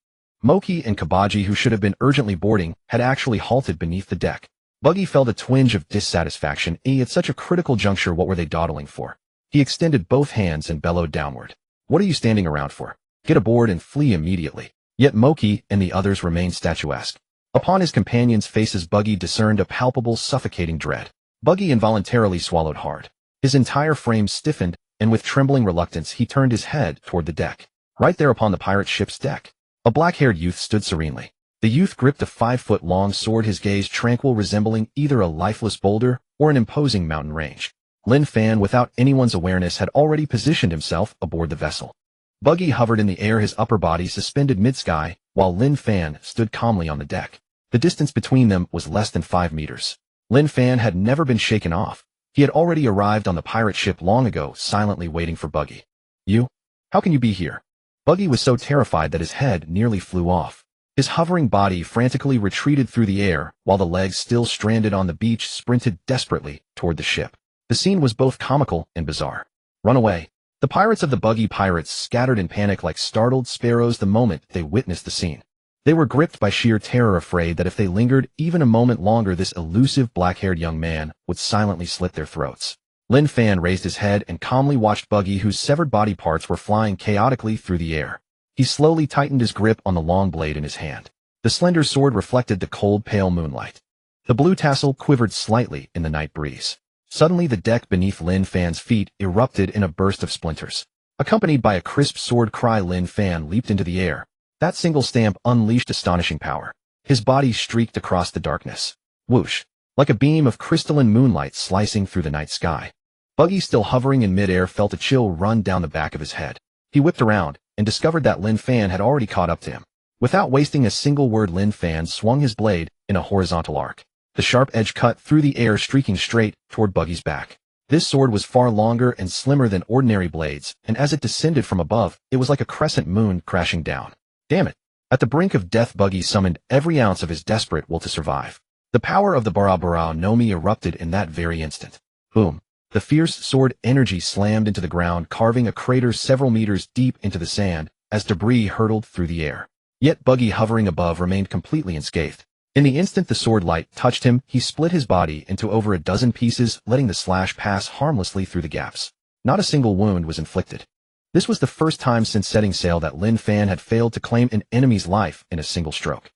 Moki and Kabaji, who should have been urgently boarding, had actually halted beneath the deck. Buggy felt a twinge of dissatisfaction. At such a critical juncture, what were they dawdling for? He extended both hands and bellowed downward. What are you standing around for? Get aboard and flee immediately. Yet Moki and the others remained statuesque. Upon his companions' faces Buggy discerned a palpable suffocating dread. Buggy involuntarily swallowed hard. His entire frame stiffened, and with trembling reluctance he turned his head toward the deck. Right there upon the pirate ship's deck, a black-haired youth stood serenely. The youth gripped a 5-foot-long sword, his gaze tranquil, resembling either a lifeless boulder or an imposing mountain range. Lin Fan, without anyone's awareness, had already positioned himself aboard the vessel. Buggy hovered in the air, his upper body suspended mid-sky, while Lin Fan stood calmly on the deck. The distance between them was less than 5 meters. Lin Fan had never been shaken off. He had already arrived on the pirate ship long ago, silently waiting for Buggy. You? How can you be here? Buggy was so terrified that his head nearly flew off. His hovering body frantically retreated through the air, while the legs still stranded on the beach sprinted desperately toward the ship. The scene was both comical and bizarre. Run away. The pirates of the Buggy pirates scattered in panic like startled sparrows the moment they witnessed the scene. They were gripped by sheer terror, afraid that if they lingered even a moment longer, this elusive black-haired young man would silently slit their throats. Lin Fan raised his head and calmly watched Buggy, whose severed body parts were flying chaotically through the air. He slowly tightened his grip on the long blade in his hand. The slender sword reflected the cold, pale moonlight. The blue tassel quivered slightly in the night breeze. Suddenly the deck beneath Lin Fan's feet erupted in a burst of splinters. Accompanied by a crisp sword cry, Lin Fan leaped into the air. That single stamp unleashed astonishing power. His body streaked across the darkness. Whoosh! Like a beam of crystalline moonlight slicing through the night sky. Buggy, still hovering in midair, felt a chill run down the back of his head. He whipped around and discovered that Lin Fan had already caught up to him. Without wasting a single word, Lin Fan swung his blade in a horizontal arc. The sharp edge cut through the air, streaking straight toward Buggy's back. This sword was far longer and slimmer than ordinary blades, and as it descended from above, it was like a crescent moon crashing down. Damn it! At the brink of death, Buggy summoned every ounce of his desperate will to survive. The power of the Barabara no Mi erupted in that very instant. Boom! The fierce sword energy slammed into the ground, carving a crater several meters deep into the sand as debris hurtled through the air. Yet Buggy, hovering above, remained completely unscathed. In the instant the sword light touched him, he split his body into over a dozen pieces, letting the slash pass harmlessly through the gaps. Not a single wound was inflicted. This was the first time since setting sail that Lin Fan had failed to claim an enemy's life in a single stroke.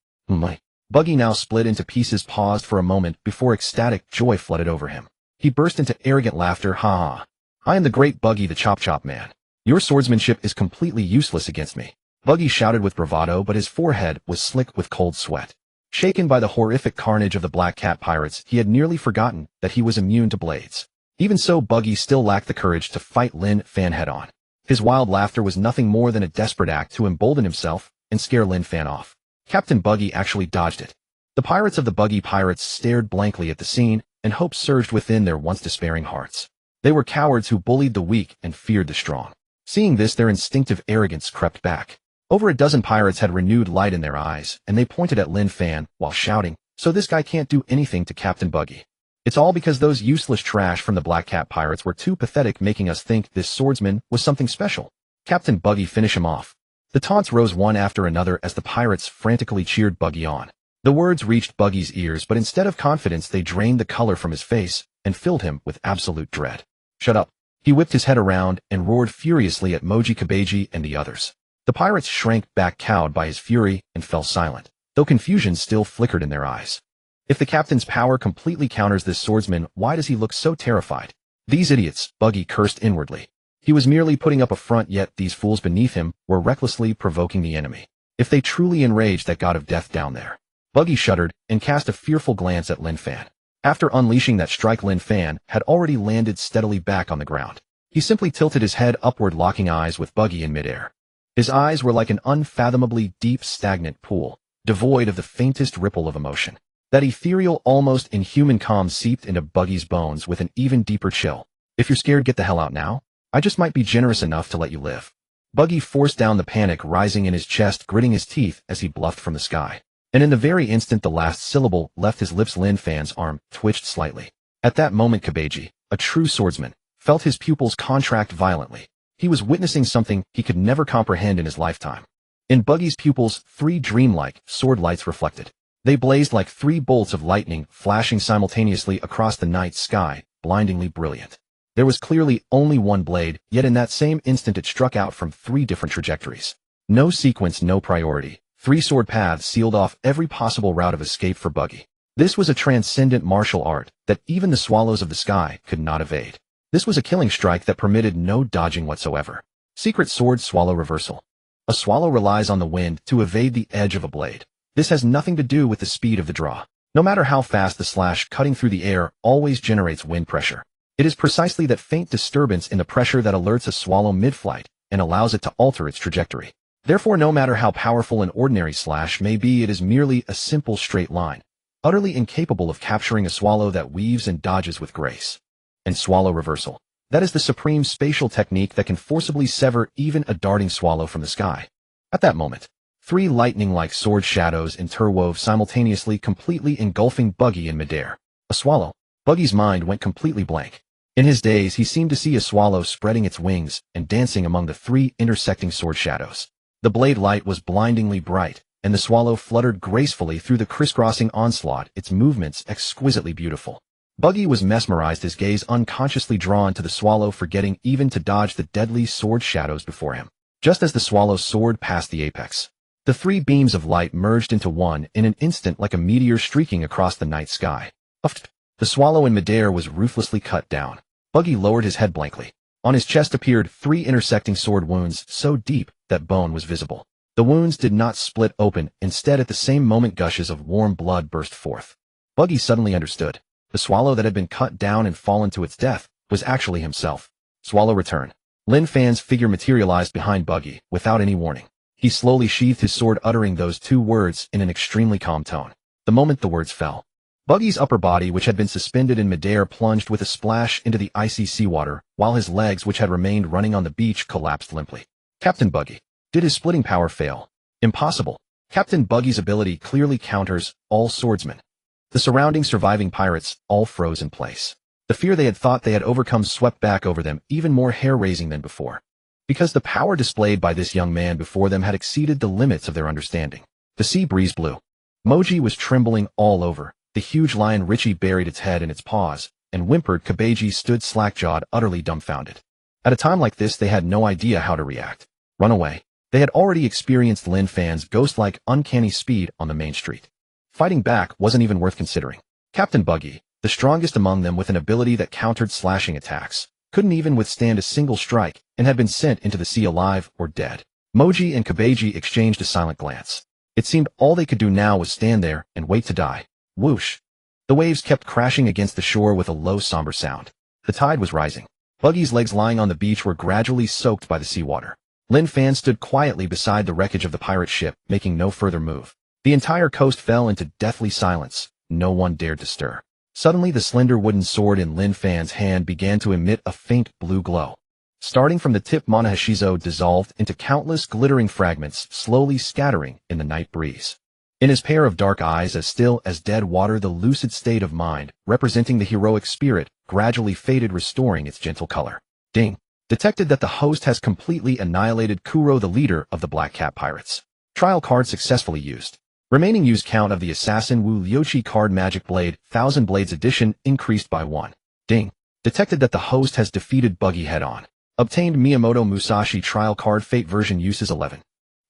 Buggy, now split into pieces, paused for a moment before ecstatic joy flooded over him. He burst into arrogant laughter. Ha ha! I am the great Buggy, the Chop Chop Man. Your swordsmanship is completely useless against me. Buggy shouted with bravado, but his forehead was slick with cold sweat. Shaken by the horrific carnage of the Black Cat pirates, he had nearly forgotten that he was immune to blades. Even so, Buggy still lacked the courage to fight Lin Fan head-on. His wild laughter was nothing more than a desperate act to embolden himself and scare Lin Fan off. Captain Buggy actually dodged it. The pirates of the Buggy pirates stared blankly at the scene, and hope surged within their once despairing hearts. They were cowards who bullied the weak and feared the strong. Seeing this, their instinctive arrogance crept back. Over a dozen pirates had renewed light in their eyes, and they pointed at Lin Fan while shouting, "So this guy can't do anything to Captain Buggy. It's all because those useless trash from the Black Cat pirates were too pathetic, making us think this swordsman was something special. Captain Buggy, finish him off." The taunts rose one after another as the pirates frantically cheered Buggy on. The words reached Buggy's ears, but instead of confidence they drained the color from his face and filled him with absolute dread. "Shut up." He whipped his head around and roared furiously at Moji Kabeji and the others. The pirates shrank back, cowed by his fury, and fell silent, though confusion still flickered in their eyes. If the captain's power completely counters this swordsman, why does he look so terrified? These idiots, Buggy cursed inwardly. He was merely putting up a front, yet these fools beneath him were recklessly provoking the enemy. If they truly enraged that god of death down there. Buggy shuddered and cast a fearful glance at Lin Fan. After unleashing that strike, Lin Fan had already landed steadily back on the ground. He simply tilted his head upward, locking eyes with Buggy in midair. His eyes were like an unfathomably deep, stagnant pool, devoid of the faintest ripple of emotion. That ethereal, almost inhuman calm seeped into Buggy's bones with an even deeper chill. "If you're scared, get the hell out now. I just might be generous enough to let you live." Buggy forced down the panic rising in his chest, gritting his teeth as he bluffed from the sky. And in the very instant the last syllable left his lips, Lin Fan's arm twitched slightly. At that moment Kabeji, a true swordsman, felt his pupils contract violently. He was witnessing something he could never comprehend in his lifetime. In Buggy's pupils, 3 dreamlike sword lights reflected. They blazed like 3 bolts of lightning, flashing simultaneously across the night sky, blindingly brilliant. There was clearly only one blade, yet in that same instant it struck out from 3 different trajectories. No sequence, no priority. 3 sword paths sealed off every possible route of escape for Buggy. This was a transcendent martial art that even the swallows of the sky could not evade. This was a killing strike that permitted no dodging whatsoever. Secret Sword Swallow Reversal. A swallow relies on the wind to evade the edge of a blade. This has nothing to do with the speed of the draw. No matter how fast the slash cutting through the air always generates wind pressure. It is precisely that faint disturbance in the pressure that alerts a swallow mid-flight and allows it to alter its trajectory. Therefore, no matter how powerful an ordinary slash may be, it is merely a simple straight line, utterly incapable of capturing a swallow that weaves and dodges with grace. And Swallow Reversal. That is the supreme spatial technique that can forcibly sever even a darting swallow from the sky. At that moment, 3 lightning-like sword shadows interwove simultaneously, completely engulfing Buggy in midair. A swallow. Buggy's mind went completely blank. In his daze, he seemed to see a swallow spreading its wings and dancing among the 3 intersecting sword shadows. The blade light was blindingly bright, and the swallow fluttered gracefully through the crisscrossing onslaught, its movements exquisitely beautiful. Buggy was mesmerized, his gaze unconsciously drawn to the swallow, forgetting even to dodge the deadly sword shadows before him. Just as the swallow soared past the apex, the 3 beams of light merged into one in an instant, like a meteor streaking across the night sky. The swallow in midair was ruthlessly cut down. Buggy lowered his head blankly. On his chest appeared 3 intersecting sword wounds so deep that bone was visible. The wounds did not split open, instead at the same moment gushes of warm blood burst forth. Buggy suddenly understood. The swallow that had been cut down and fallen to its death was actually himself. Swallow Return. Lin Fan's figure materialized behind Buggy without any warning. He slowly sheathed his sword, uttering those 2 words in an extremely calm tone. The moment the words fell, Buggy's upper body, which had been suspended in midair, plunged with a splash into the icy seawater, while his legs, which had remained running on the beach, collapsed limply. Captain Buggy. Did his splitting power fail? Impossible. Captain Buggy's ability clearly counters all swordsmen. The surrounding surviving pirates all froze in place. The fear they had thought they had overcome swept back over them, even more hair-raising than before. Because the power displayed by this young man before them had exceeded the limits of their understanding. The sea breeze blew. Moji was trembling all over. The huge lion Richie buried its head in its paws, and whimpered. Kabeji stood slack-jawed, utterly dumbfounded. At a time like this, they had no idea how to react. Run away. They had already experienced Lin Fan's ghost-like, uncanny speed on the main street. Fighting back wasn't even worth considering. Captain Buggy, the strongest among them with an ability that countered slashing attacks, couldn't even withstand a single strike and had been sent into the sea alive or dead. Moji and Kabeji exchanged a silent glance. It seemed all they could do now was stand there and wait to die. Whoosh! The waves kept crashing against the shore with a low, somber sound. The tide was rising. Buggy's legs lying on the beach were gradually soaked by the seawater. Lin Fan stood quietly beside the wreckage of the pirate ship, making no further move. The entire coast fell into deathly silence. No one dared to stir. Suddenly, the slender wooden sword in Lin Fan's hand began to emit a faint blue glow. Starting from the tip, Monahashizo dissolved into countless glittering fragments, slowly scattering in the night breeze. In his pair of dark eyes, as still as dead water, the lucid state of mind, representing the heroic spirit, gradually faded, restoring its gentle color. Ding! Detected that the host has completely annihilated Kojirō, the leader of the Black Cat Pirates. Trial card successfully used. Remaining use count of the Assassin Wu Lyoshi card Magic Blade, 1000 Blades Edition, increased by 1. Ding. Detected that the host has defeated Buggy head-on. Obtained Miyamoto Musashi Trial Card Fate version uses 11.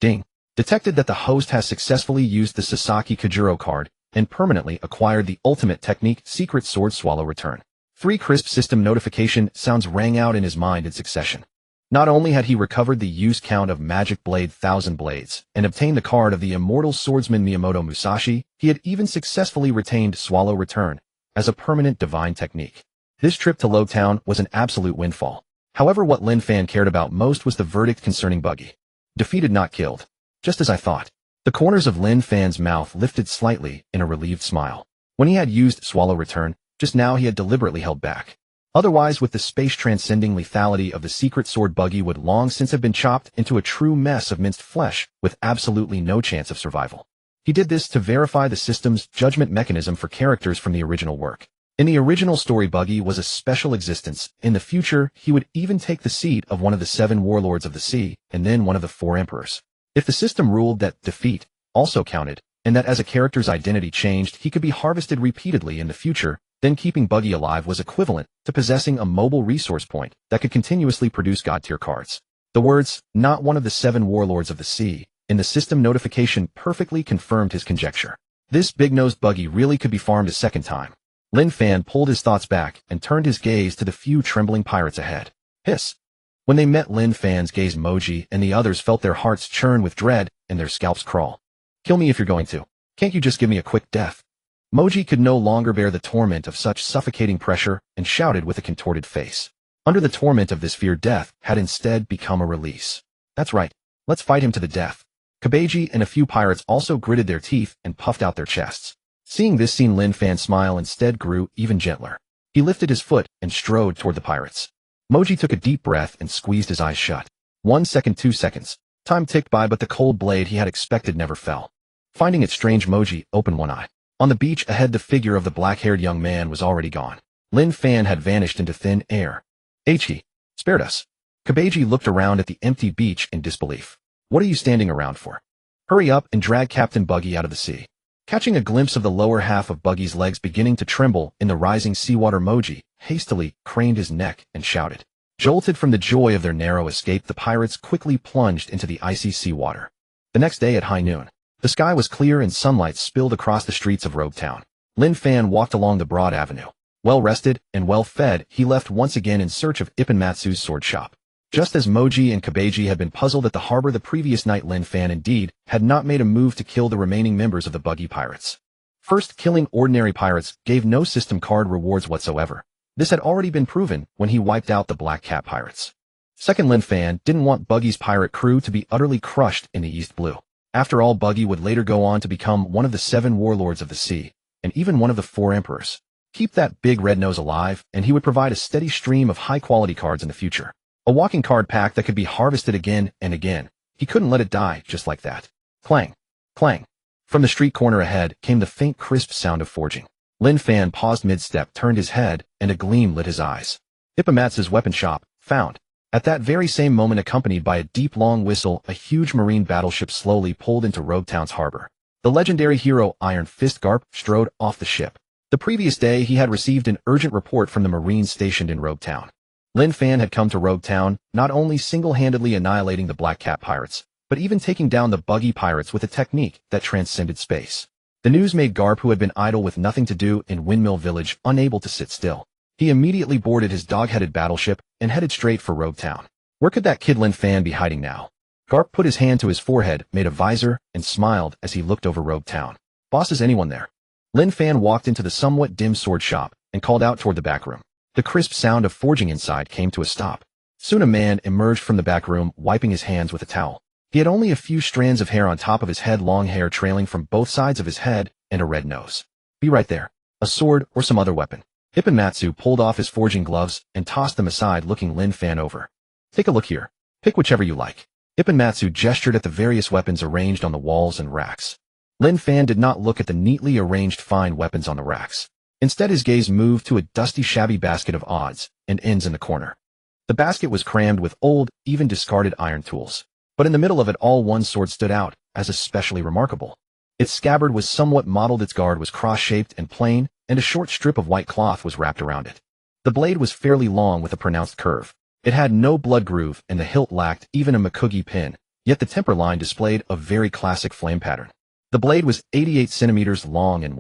Ding. Detected that the host has successfully used the Sasaki Kojirō card and permanently acquired the ultimate technique Secret Sword Swallow Return. 3 crisp system notification sounds rang out in his mind in succession. Not only had he recovered the use count of Magic Blade 1000 Blades and obtained the card of the immortal swordsman Miyamoto Musashi, he had even successfully retained Swallow Return as a permanent divine technique. This trip to Lowtown was an absolute windfall. However, what Lin Fan cared about most was the verdict concerning Buggy. Defeated, not killed. Just as I thought. The corners of Lin Fan's mouth lifted slightly in a relieved smile. When he had used Swallow Return, just now he had deliberately held back. Otherwise, with the space-transcending lethality of the secret sword, Buggy would long since have been chopped into a true mess of minced flesh with absolutely no chance of survival. He did this to verify the system's judgment mechanism for characters from the original work. In the original story, Buggy was a special existence. In the future, he would even take the seat of one of the 7 warlords of the sea, and then one of the 4 emperors. If the system ruled that defeat also counted, and that as a character's identity changed, he could be harvested repeatedly in the future, Then keeping Buggy alive was equivalent to possessing a mobile resource point that could continuously produce god-tier cards. The words, "not one of the 7 warlords of the sea," in the system notification perfectly confirmed his conjecture. This big-nosed Buggy really could be farmed a second time. Lin Fan pulled his thoughts back and turned his gaze to the few trembling pirates ahead. Hiss. When they met Lin Fan's gaze, Moji and the others felt their hearts churn with dread and their scalps crawl. "Kill me if you're going to. Can't you just give me a quick death?" Moji could no longer bear the torment of such suffocating pressure and shouted with a contorted face. Under the torment of this fear, death had instead become a release. "That's right. Let's fight him to the death." Kabeji and a few pirates also gritted their teeth and puffed out their chests. Seeing this scene, Lin Fan's smile instead grew even gentler. He lifted his foot and strode toward the pirates. Moji took a deep breath and squeezed his eyes shut. 1 second, 2 seconds. Time ticked by, but the cold blade he had expected never fell. Finding it strange, Moji opened one eye. On the beach ahead, the figure of the black-haired young man was already gone. Lin Fan had vanished into thin air. He spared us. Kabeji looked around at the empty beach in disbelief. "What are you standing around for? Hurry up and drag Captain Buggy out of the sea." Catching a glimpse of the lower half of Buggy's legs beginning to tremble in the rising seawater, Moji hastily craned his neck and shouted. Jolted from the joy of their narrow escape, the pirates quickly plunged into the icy seawater. The next day at high noon, the sky was clear and sunlight spilled across the streets of Rogue Town. Lin Fan walked along the broad avenue. Well rested and well fed, he left once again in search of Ipponmatsu's sword shop. Just as Moji and Kabeji had been puzzled at the harbor the previous night, Lin Fan indeed had not made a move to kill the remaining members of the Buggy Pirates. First, killing ordinary pirates gave no system card rewards whatsoever. This had already been proven when he wiped out the Black Cat Pirates. Second, Lin Fan didn't want Buggy's pirate crew to be utterly crushed in the East Blue. After all, Buggy would later go on to become one of the 7 warlords of the sea, and even one of the 4 emperors. Keep that big red nose alive, and he would provide a steady stream of high-quality cards in the future. A walking card pack that could be harvested again and again. He couldn't let it die just like that. Clang. Clang. From the street corner ahead came the faint, crisp sound of forging. Lin Fan paused mid-step, turned his head, and a gleam lit his eyes. Ipponmatsu's weapon shop, found. At that very same moment, accompanied by a deep, long whistle, a huge marine battleship slowly pulled into Rogue Town's harbor. The legendary hero Iron Fist Garp strode off the ship. The previous day, he had received an urgent report from the Marines stationed in Rogue Town. Lin Fan had come to Rogue Town, not only single-handedly annihilating the Black Cat Pirates, but even taking down the Buggy Pirates with a technique that transcended space. The news made Garp, who had been idle with nothing to do in Windmill Village, unable to sit still. He immediately boarded his dog-headed battleship and headed straight for Rogue Town. Where could that kid Lin Fan be hiding now? Garp put his hand to his forehead, made a visor, and smiled as he looked over Rogue Town. "Boss, is anyone there?" Lin Fan walked into the somewhat dim sword shop and called out toward the back room. The crisp sound of forging inside came to a stop. Soon a man emerged from the back room, wiping his hands with a towel. He had only a few strands of hair on top of his head, long hair trailing from both sides of his head, and a red nose. "Be right there. A sword or some other weapon." Ipponmatsu pulled off his forging gloves and tossed them aside, looking Lin Fan over. "Take a look here. Pick whichever you like." Ipponmatsu gestured at the various weapons arranged on the walls and racks. Lin Fan did not look at the neatly arranged fine weapons on the racks. Instead, his gaze moved to a dusty, shabby basket of odds and ends in the corner. The basket was crammed with old, even discarded iron tools. But in the middle of it all, one sword stood out as especially remarkable. Its scabbard was somewhat mottled, its guard was cross-shaped and plain, and a short strip of white cloth was wrapped around it. The blade was fairly long with a pronounced curve. It had no blood groove, and the hilt lacked even a Makugi pin, yet the temper line displayed a very classic flame pattern. The blade was 88 centimeters long and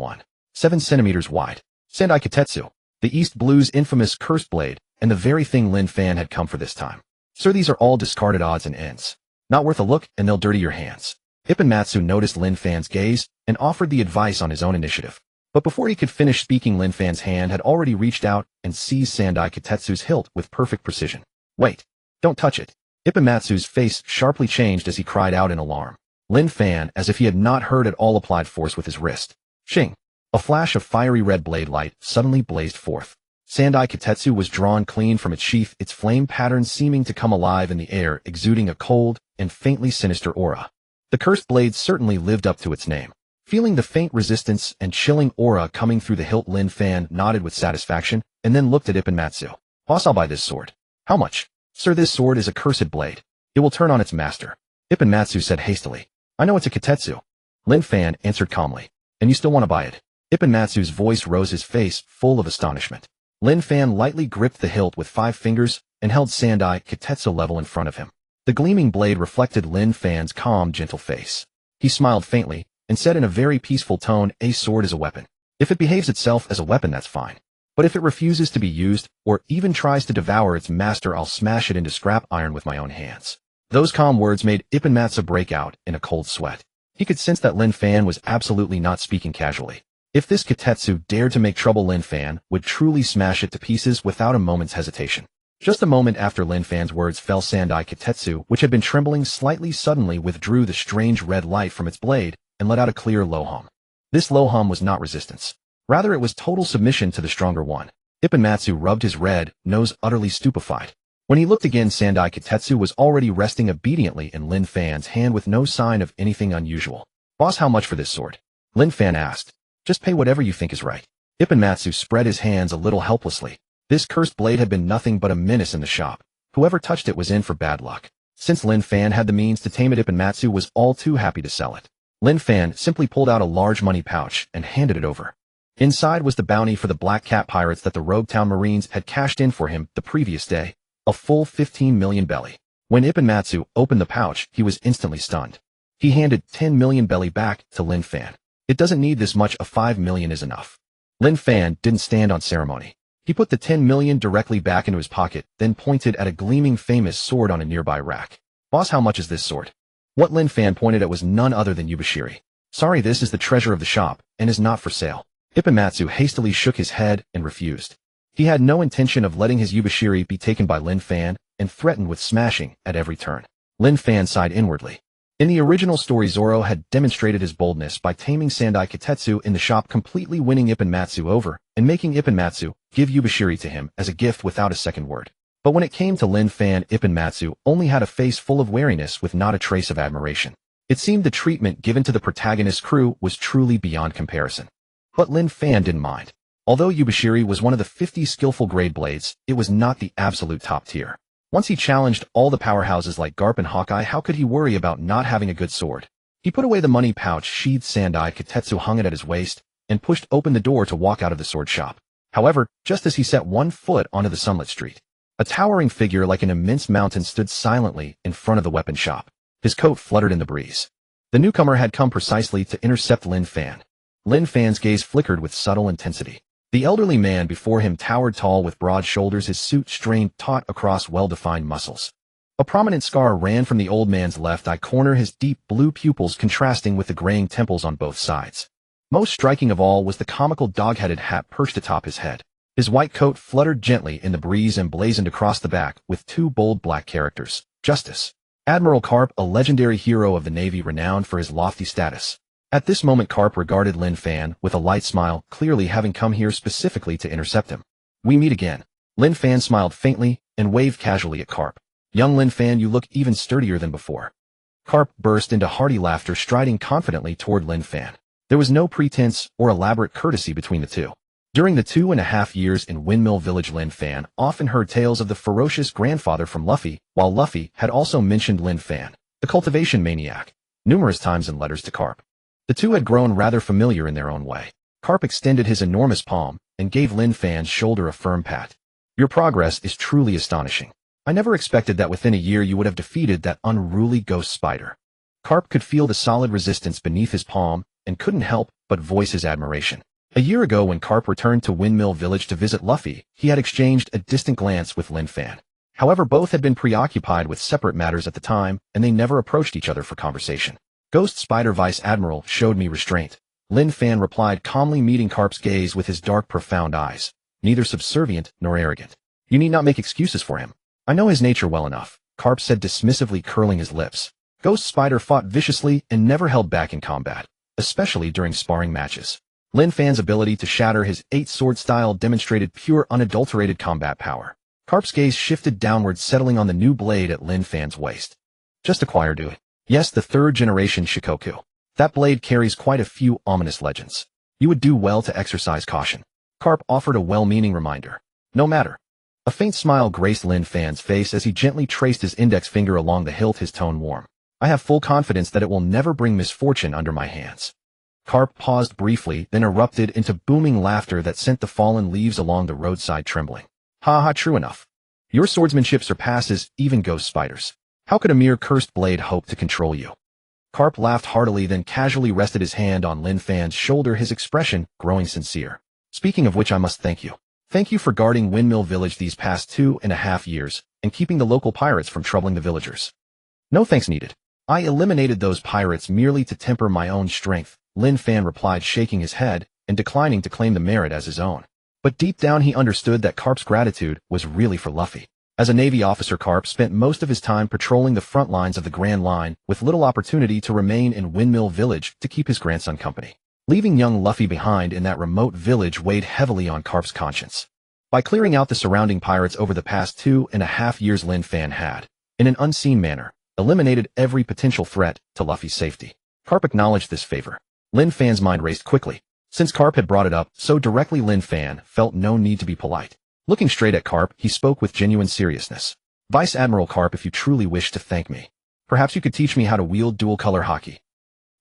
7 centimeters wide. Sandai Kitetsu, the East Blue's infamous cursed blade, and the very thing Lin Fan had come for this time. "Sir, these are all discarded odds and ends. Not worth a look, and they'll dirty your hands." Ipponmatsu noticed Lin Fan's gaze and offered the advice on his own initiative. But before he could finish speaking, Lin Fan's hand had already reached out and seized Sandai Kitetsu's hilt with perfect precision. "Wait! Don't touch it." Ipponmatsu's face sharply changed as he cried out in alarm. Lin Fan, as if he had not heard at all, applied force with his wrist. Shing! A flash of fiery red blade light suddenly blazed forth. Sandai Kitetsu was drawn clean from its sheath, its flame pattern seeming to come alive in the air, exuding a cold and faintly sinister aura. The cursed blade certainly lived up to its name. Feeling the faint resistance and chilling aura coming through the hilt, Lin Fan nodded with satisfaction and then looked at Ipponmatsu. "Boss, I'll buy this sword." "How much?" "Sir, this sword is a cursed blade. It will turn on its master." Ipponmatsu said hastily. "I know it's a Kitetsu." Lin Fan answered calmly. "And you still want to buy it?" Ippenmatsu's voice rose, his face full of astonishment. Lin Fan lightly gripped the hilt with 5 fingers and held Sandai Kitetsu level in front of him. The gleaming blade reflected Lin Fan's calm, gentle face. He smiled faintly and said in a very peaceful tone, "A sword is a weapon. If it behaves itself as a weapon, that's fine. But if it refuses to be used, or even tries to devour its master, I'll smash it into scrap iron with my own hands." Those calm words made Ippenmatsu break out in a cold sweat. He could sense that Lin Fan was absolutely not speaking casually. If this Kitetsu dared to make trouble, Lin Fan would truly smash it to pieces without a moment's hesitation. Just a moment after Lin Fan's words fell, Sandai Kitetsu, which had been trembling slightly, suddenly withdrew the strange red light from its blade and let out a clear low hum. This low hum was not resistance. Rather, it was total submission to the stronger one. Ippenmatsu rubbed his red nose, utterly stupefied. When he looked again, Sandai Kitetsu was already resting obediently in Lin Fan's hand with no sign of anything unusual. "Boss, how much for this sword?" Lin Fan asked. "Just pay whatever you think is right." Ippenmatsu spread his hands a little helplessly. This cursed blade had been nothing but a menace in the shop. Whoever touched it was in for bad luck. Since Lin Fan had the means to tame it, Ippenmatsu was all too happy to sell it. Lin Fan simply pulled out a large money pouch and handed it over. Inside was the bounty for the Black Cat pirates that the Rogue Town Marines had cashed in for him the previous day, a full 15 million belly. When Ippenmatsu opened the pouch, he was instantly stunned. He handed 10 million belly back to Lin Fan. "It doesn't need this much, a 5 million is enough." Lin Fan didn't stand on ceremony. He put the 10 million directly back into his pocket, then pointed at a gleaming famous sword on a nearby rack. "Boss, how much is this sword?" What Lin Fan pointed at was none other than Yubashiri. "Sorry, this is the treasure of the shop, and is not for sale." Ippenmatsu hastily shook his head and refused. He had no intention of letting his Yubashiri be taken by Lin Fan, and threatened with smashing at every turn. Lin Fan sighed inwardly. In the original story, Zoro had demonstrated his boldness by taming Sandai Kitetsu in the shop, completely winning Ippenmatsu over, and making Ippenmatsu give Yubashiri to him as a gift without a second word. But when it came to Lin Fan, Ippenmatsu only had a face full of wariness with not a trace of admiration. It seemed the treatment given to the protagonist's crew was truly beyond comparison. But Lin Fan didn't mind. Although Yubashiri was one of the 50 skillful grade blades, it was not the absolute top tier. Once he challenged all the powerhouses like Garp and Hawkeye, how could he worry about not having a good sword? He put away the money pouch, sheathed Sandai Kitetsu hung it at his waist, and pushed open the door to walk out of the sword shop. However, just as he set one foot onto the sunlit street, a towering figure like an immense mountain stood silently in front of the weapon shop. His coat fluttered in the breeze. The newcomer had come precisely to intercept Lin Fan. Lin Fan's gaze flickered with subtle intensity. The elderly man before him towered tall with broad shoulders, his suit strained taut across well-defined muscles. A prominent scar ran from the old man's left eye corner, his deep blue pupils contrasting with the graying temples on both sides. Most striking of all was the comical dog-headed hat perched atop his head. His white coat fluttered gently in the breeze and blazoned across the back with 2 bold black characters: Justice. Admiral Karp, a legendary hero of the Navy renowned for his lofty status. At this moment, Karp regarded Lin Fan with a light smile, clearly having come here specifically to intercept him. "We meet again." Lin Fan smiled faintly and waved casually at Karp. "Young Lin Fan, you look even sturdier than before." Karp burst into hearty laughter, striding confidently toward Lin Fan. There was no pretense or elaborate courtesy between the two. During the 2.5 years in Windmill Village, Lin Fan often heard tales of the ferocious grandfather from Luffy, while Luffy had also mentioned Lin Fan, the cultivation maniac, numerous times in letters to Karp. The two had grown rather familiar in their own way. Karp extended his enormous palm and gave Lin Fan's shoulder a firm pat. "Your progress is truly astonishing. I never expected that within a year you would have defeated that unruly ghost spider." Karp could feel the solid resistance beneath his palm and couldn't help but voice his admiration. A year ago, when Karp returned to Windmill Village to visit Luffy, he had exchanged a distant glance with Lin Fan. However, both had been preoccupied with separate matters at the time, and they never approached each other for conversation. "Ghost Spider Vice Admiral showed me restraint," Lin Fan replied, calmly meeting Karp's gaze with his dark, profound eyes. "Neither subservient nor arrogant. You need not make excuses for him. I know his nature well enough," Karp said dismissively, curling his lips. Ghost Spider fought viciously and never held back in combat, especially during sparring matches. Lin Fan's ability to shatter his 8-sword style demonstrated pure, unadulterated combat power. Karp's gaze shifted downward, settling on the new blade at Lin Fan's waist. "Just acquired it." "Yes, the 3rd generation Shikoku. That blade carries quite a few ominous legends. You would do well to exercise caution." Karp offered a well-meaning reminder. "No matter." A faint smile graced Lin Fan's face as he gently traced his index finger along the hilt, his tone warm. "I have full confidence that it will never bring misfortune under my hands." Carp paused briefly, then erupted into booming laughter that sent the fallen leaves along the roadside trembling. Ha ha, true enough. Your swordsmanship surpasses even ghost spiders. How could a mere cursed blade hope to control you? Carp laughed heartily, then casually rested his hand on Lin Fan's shoulder, his expression growing sincere. Speaking of which, I must thank you. Thank you for guarding Windmill Village these past 2.5 years, and keeping the local pirates from troubling the villagers. No thanks needed. I eliminated those pirates merely to temper my own strength, Lin Fan replied, shaking his head and declining to claim the merit as his own. But deep down he understood that Carp's gratitude was really for Luffy. As a Navy officer, Carp spent most of his time patrolling the front lines of the Grand Line, with little opportunity to remain in Windmill Village to keep his grandson company. Leaving young Luffy behind in that remote village weighed heavily on Carp's conscience. By clearing out the surrounding pirates over the past 2.5 years, Lin Fan had, in an unseen manner, eliminated every potential threat to Luffy's safety. Carp acknowledged this favor. Lin Fan's mind raced quickly. Since Carp had brought it up so directly, Lin Fan felt no need to be polite. Looking straight at Carp, he spoke with genuine seriousness. Vice Admiral Carp, if you truly wish to thank me, perhaps you could teach me how to wield dual-color haki.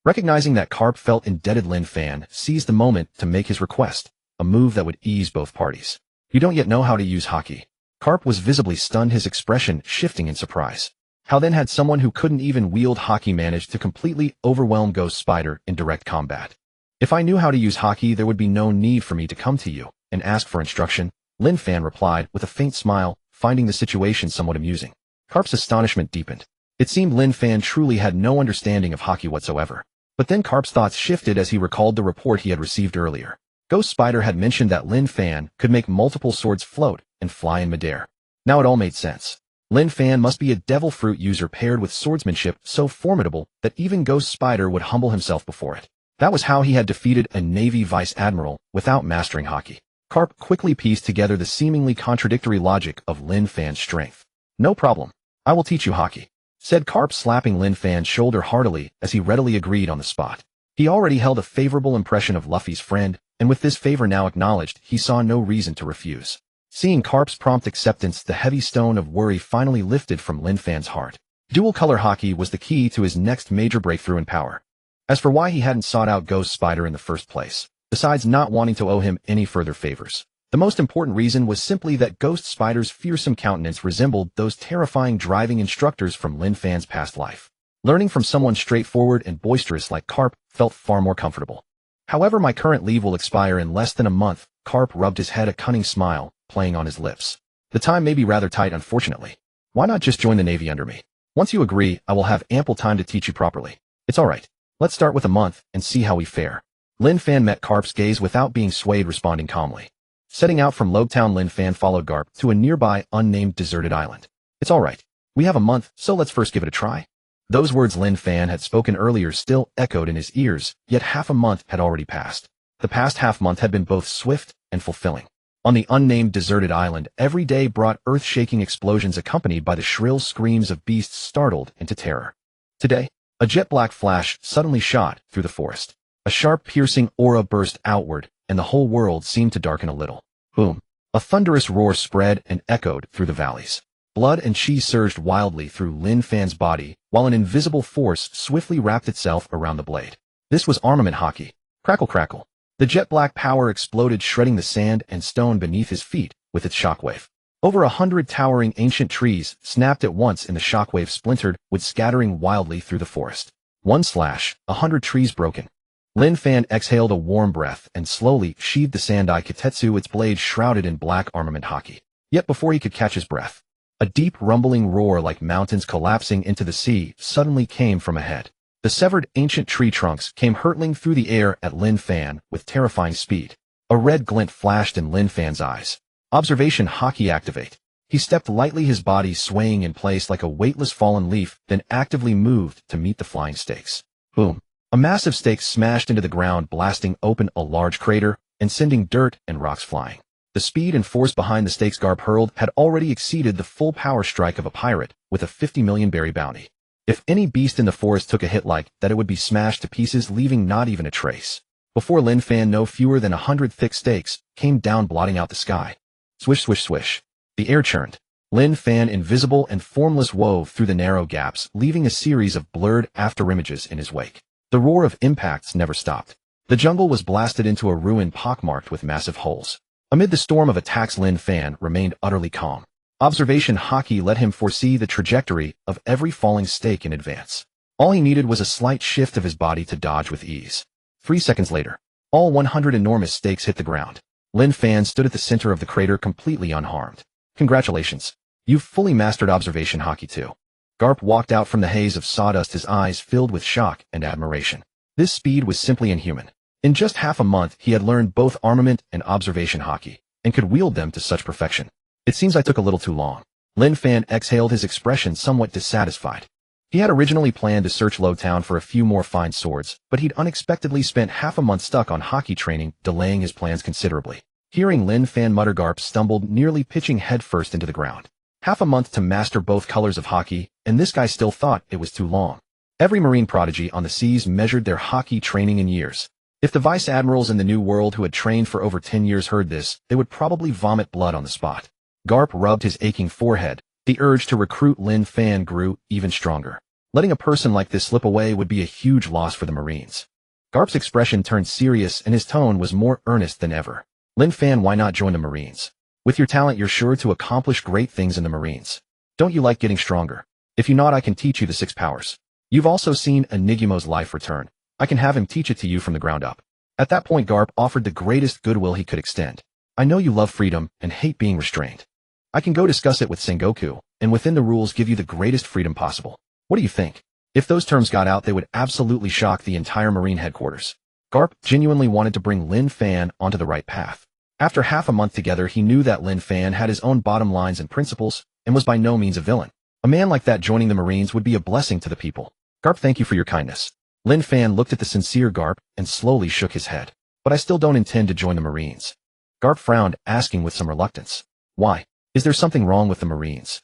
Recognizing that Carp felt indebted, Lin Fan seized the moment to make his request, a move that would ease both parties. You don't yet know how to use haki. Carp was visibly stunned, his expression shifting in surprise. How then had someone who couldn't even wield haki managed to completely overwhelm Ghost Spider in direct combat? If I knew how to use haki, there would be no need for me to come to you and ask for instruction, Lin Fan replied with a faint smile, finding the situation somewhat amusing. Carp's astonishment deepened. It seemed Lin Fan truly had no understanding of haki whatsoever. But then Carp's thoughts shifted as he recalled the report he had received earlier. Ghost Spider had mentioned that Lin Fan could make multiple swords float and fly in midair. Now it all made sense. Lin Fan must be a devil fruit user paired with swordsmanship so formidable that even Ghost Spider would humble himself before it. That was how he had defeated a Navy Vice Admiral without mastering haki. Carp quickly pieced together the seemingly contradictory logic of Lin Fan's strength. No problem. I will teach you haki, said Carp, slapping Lin Fan's shoulder heartily as he readily agreed on the spot. He already held a favorable impression of Luffy's friend, and with this favor now acknowledged, he saw no reason to refuse. Seeing Carp's prompt acceptance, the heavy stone of worry finally lifted from Lin Fan's heart. Dual-color haki was the key to his next major breakthrough in power. As for why he hadn't sought out Ghost Spider in the first place, besides not wanting to owe him any further favors, the most important reason was simply that Ghost Spider's fearsome countenance resembled those terrifying driving instructors from Lin Fan's past life. Learning from someone straightforward and boisterous like Carp felt far more comfortable. However, my current leave will expire in less than a month. Carp rubbed his head, a cunning smile playing on his lips. The time may be rather tight, unfortunately. Why not just join the Navy under me? Once you agree, I will have ample time to teach you properly. It's all right. Let's start with a month and see how we fare. Lin Fan met Carp's gaze without being swayed, responding calmly. Setting out from Lobetown, Lin Fan followed Garp to a nearby unnamed deserted island. It's all right. We have a month, so let's first give it a try. Those words Lin Fan had spoken earlier still echoed in his ears, yet half a month had already passed. The past half-month had been both swift and fulfilling. On the unnamed deserted island, every day brought earth-shaking explosions accompanied by the shrill screams of beasts startled into terror. Today, a jet-black flash suddenly shot through the forest. A sharp, piercing aura burst outward, and the whole world seemed to darken a little. Boom! A thunderous roar spread and echoed through the valleys. Blood and chi surged wildly through Lin Fan's body, while an invisible force swiftly wrapped itself around the blade. This was armament haki. Crackle, crackle. The jet-black power exploded, shredding the sand and stone beneath his feet with its shockwave. Over 100 towering ancient trees snapped at once, and the shockwave splintered, with scattering wildly through the forest. One slash, 100 trees broken. Lin Fan exhaled a warm breath and slowly sheathed the Sandai Kitetsu, its blade shrouded in black armament haki. Yet before he could catch his breath, a deep rumbling roar like mountains collapsing into the sea suddenly came from ahead. The severed ancient tree trunks came hurtling through the air at Lin Fan with terrifying speed. A red glint flashed in Lin Fan's eyes. Observation haki activate. He stepped lightly, his body swaying in place like a weightless fallen leaf, then actively moved to meet the flying stakes. Boom! A massive stake smashed into the ground, blasting open a large crater and sending dirt and rocks flying. The speed and force behind the stakes Garp hurled had already exceeded the full power strike of a pirate with a 50 million berry bounty. If any beast in the forest took a hit like that, it would be smashed to pieces, leaving not even a trace. Before Lin Fan, no fewer than 100 thick stakes came down, blotting out the sky. Swish, swish, swish. The air churned. Lin Fan, invisible and formless, wove through the narrow gaps, leaving a series of blurred afterimages in his wake. The roar of impacts never stopped. The jungle was blasted into a ruin pockmarked with massive holes. Amid the storm of attacks, Lin Fan remained utterly calm. Observation haki let him foresee the trajectory of every falling stake in advance. All he needed was a slight shift of his body to dodge with ease. 3 seconds later, all 100 enormous stakes hit the ground. Lin Fan stood at the center of the crater completely unharmed. Congratulations. You've fully mastered observation haki too. Garp walked out from the haze of sawdust, his eyes filled with shock and admiration. This speed was simply inhuman. In just half a month, he had learned both armament and observation haki, and could wield them to such perfection. It seems I took a little too long. Lin Fan exhaled, his expression somewhat dissatisfied. He had originally planned to search Lowtown for a few more fine swords, but he'd unexpectedly spent half a month stuck on haki training, delaying his plans considerably. Hearing Lin Fan mutter, Garp stumbled, nearly pitching headfirst into the ground. Half a month to master both colors of haki, and this guy still thought it was too long. Every marine prodigy on the seas measured their haki training in years. If the vice admirals in the New World who had trained for over 10 years heard this, they would probably vomit blood on the spot. Garp rubbed his aching forehead. The urge to recruit Lin Fan grew even stronger. Letting a person like this slip away would be a huge loss for the Marines. Garp's expression turned serious and his tone was more earnest than ever. Lin Fan, why not join the Marines? With your talent, you're sure to accomplish great things in the Marines. Don't you like getting stronger? If you nod, I can teach you the 6 powers. You've also seen Higuma's life return. I can have him teach it to you from the ground up. At that point, Garp offered the greatest goodwill he could extend. I know you love freedom and hate being restrained. I can go discuss it with Sengoku, and within the rules give you the greatest freedom possible. What do you think? If those terms got out, they would absolutely shock the entire Marine headquarters. Garp genuinely wanted to bring Lin Fan onto the right path. After half a month together, he knew that Lin Fan had his own bottom lines and principles, and was by no means a villain. A man like that joining the Marines would be a blessing to the people. Garp, thank you for your kindness. Lin Fan looked at the sincere Garp and slowly shook his head. But I still don't intend to join the Marines. Garp frowned, asking with some reluctance. Why? Is there something wrong with the Marines?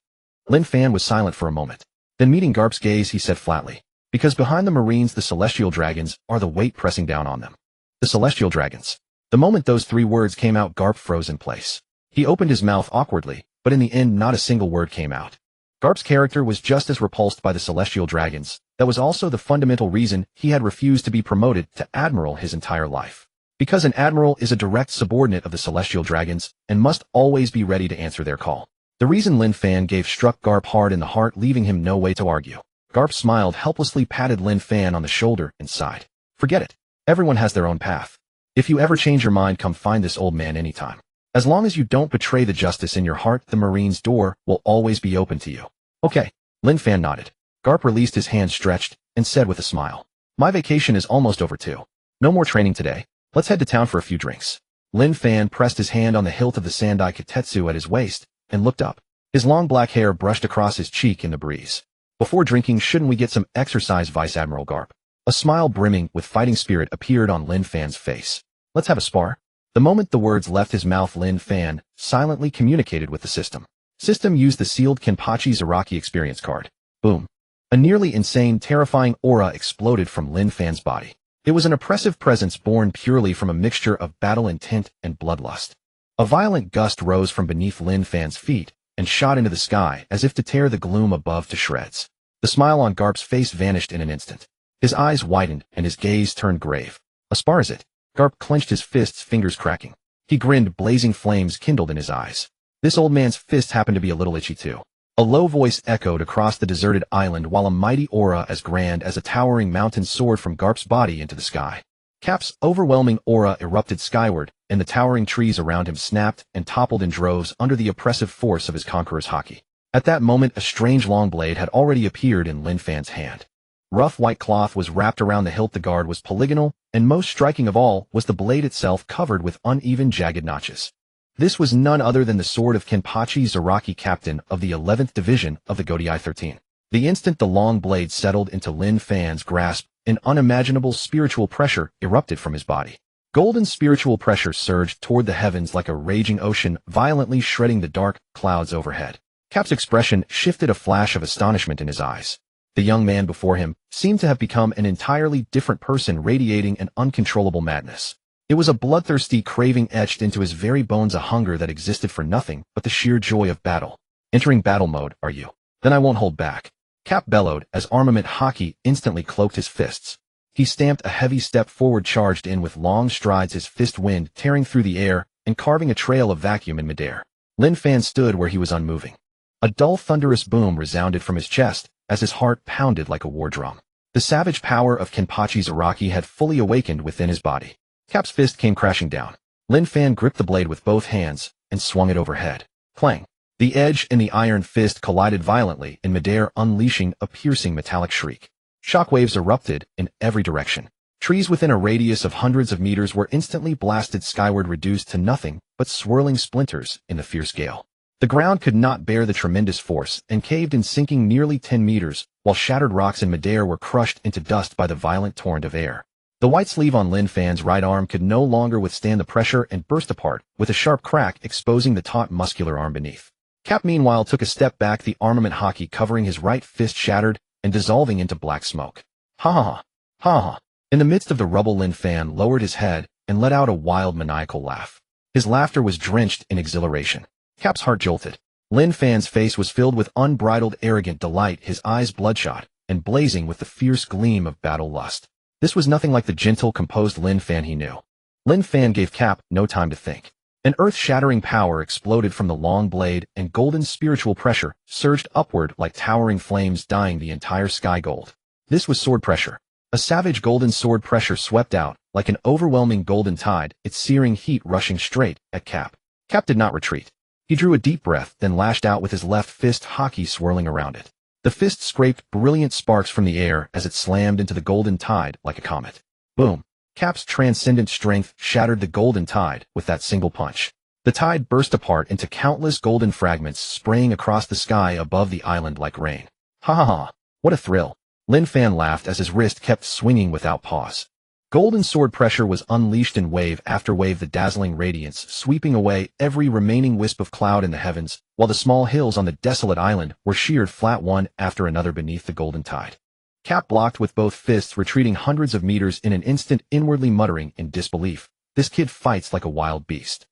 Lin Fan was silent for a moment. Then, meeting Garp's gaze, he said flatly, because behind the Marines, the Celestial Dragons are the weight pressing down on them. The Celestial Dragons. The moment those 3 words came out, Garp froze in place. He opened his mouth awkwardly, but in the end not a single word came out. Garp's character was just as repulsed by the Celestial Dragons. That was also the fundamental reason he had refused to be promoted to Admiral his entire life. Because an Admiral is a direct subordinate of the Celestial Dragons, and must always be ready to answer their call. The reason Lin Fan gave struck Garp hard in the heart, leaving him no way to argue. Garp smiled helplessly, patted Lin Fan on the shoulder, and sighed. Forget it. Everyone has their own path. If you ever change your mind, come find this old man anytime. As long as you don't betray the justice in your heart, the Marine's door will always be open to you. Okay. Lin Fan nodded. Garp released his hand, stretched, and said with a smile. My vacation is almost over too. No more training today. Let's head to town for a few drinks. Lin Fan pressed his hand on the hilt of the Sandai Kitetsu at his waist, and looked up. His long black hair brushed across his cheek in the breeze. Before drinking, shouldn't we get some exercise, Vice Admiral Garp? A smile brimming with fighting spirit appeared on Lin Fan's face. Let's have a spar. The moment the words left his mouth, Lin Fan silently communicated with the system. System used the sealed Kenpachi Zaraki experience card. Boom. A nearly insane, terrifying aura exploded from Lin Fan's body. It was an oppressive presence born purely from a mixture of battle intent and bloodlust. A violent gust rose from beneath Lin Fan's feet and shot into the sky as if to tear the gloom above to shreds. The smile on Garp's face vanished in an instant. His eyes widened and his gaze turned grave. A spar, is it? Garp clenched his fists, fingers cracking. He grinned, blazing flames kindled in his eyes. This old man's fist happened to be a little itchy too. A low voice echoed across the deserted island while a mighty aura as grand as a towering mountain soared from Garp's body into the sky. Cap's overwhelming aura erupted skyward, and the towering trees around him snapped and toppled in droves under the oppressive force of his conqueror's haki. At that moment, a strange long blade had already appeared in Lin Fan's hand. Rough white cloth was wrapped around the hilt. The guard was polygonal, and most striking of all was the blade itself, covered with uneven, jagged notches. This was none other than the sword of Kenpachi Zaraki, captain of the 11th Division of the Godai 13. The instant the long blade settled into Lin Fan's grasp, an unimaginable spiritual pressure erupted from his body. Golden spiritual pressure surged toward the heavens like a raging ocean, violently shredding the dark clouds overhead. Cap's expression shifted, a flash of astonishment in his eyes. The young man before him seemed to have become an entirely different person, radiating an uncontrollable madness. It was a bloodthirsty craving etched into his very bones, a hunger that existed for nothing but the sheer joy of battle. Entering battle mode, are you? Then I won't hold back. Cap bellowed as armament haki instantly cloaked his fists. He stamped a heavy step forward, charged in with long strides, his fist wind tearing through the air and carving a trail of vacuum in midair. Lin Fan stood where he was unmoving. A dull thunderous boom resounded from his chest as his heart pounded like a war drum. The savage power of Kenpachi's Araki had fully awakened within his body. Cap's fist came crashing down. Lin Fan gripped the blade with both hands and swung it overhead. Clang! The edge and the iron fist collided violently in midair, unleashing a piercing metallic shriek. Shockwaves erupted in every direction. Trees within a radius of hundreds of meters were instantly blasted skyward, reduced to nothing but swirling splinters in the fierce gale. The ground could not bear the tremendous force and caved in, sinking nearly 10 meters, while shattered rocks in midair were crushed into dust by the violent torrent of air. The white sleeve on Lin Fan's right arm could no longer withstand the pressure and burst apart, with a sharp crack exposing the taut muscular arm beneath. Cap meanwhile took a step back, the armament hockey covering his right fist shattered and dissolving into black smoke. Ha ha ha, ha ha. In the midst of the rubble, Lin Fan lowered his head and let out a wild maniacal laugh. His laughter was drenched in exhilaration. Cap's heart jolted. Lin Fan's face was filled with unbridled arrogant delight, his eyes bloodshot and blazing with the fierce gleam of battle lust. This was nothing like the gentle, composed Lin Fan he knew. Lin Fan gave Cap no time to think. An earth-shattering power exploded from the long blade, and golden spiritual pressure surged upward like towering flames, dyeing the entire sky gold. This was sword pressure. A savage golden sword pressure swept out like an overwhelming golden tide, its searing heat rushing straight at Cap. Cap did not retreat. He drew a deep breath, then lashed out with his left fist, hockey swirling around it. The fist scraped brilliant sparks from the air as it slammed into the golden tide like a comet. Boom! Cap's transcendent strength shattered the golden tide with that single punch. The tide burst apart into countless golden fragments, spraying across the sky above the island like rain. Ha ha ha! What a thrill! Lin Fan laughed as his wrist kept swinging without pause. Golden sword pressure was unleashed in wave after wave, the dazzling radiance sweeping away every remaining wisp of cloud in the heavens, while the small hills on the desolate island were sheared flat one after another beneath the golden tide. Cap blocked with both fists, retreating hundreds of meters in an instant, inwardly muttering in disbelief. This kid fights like a wild beast.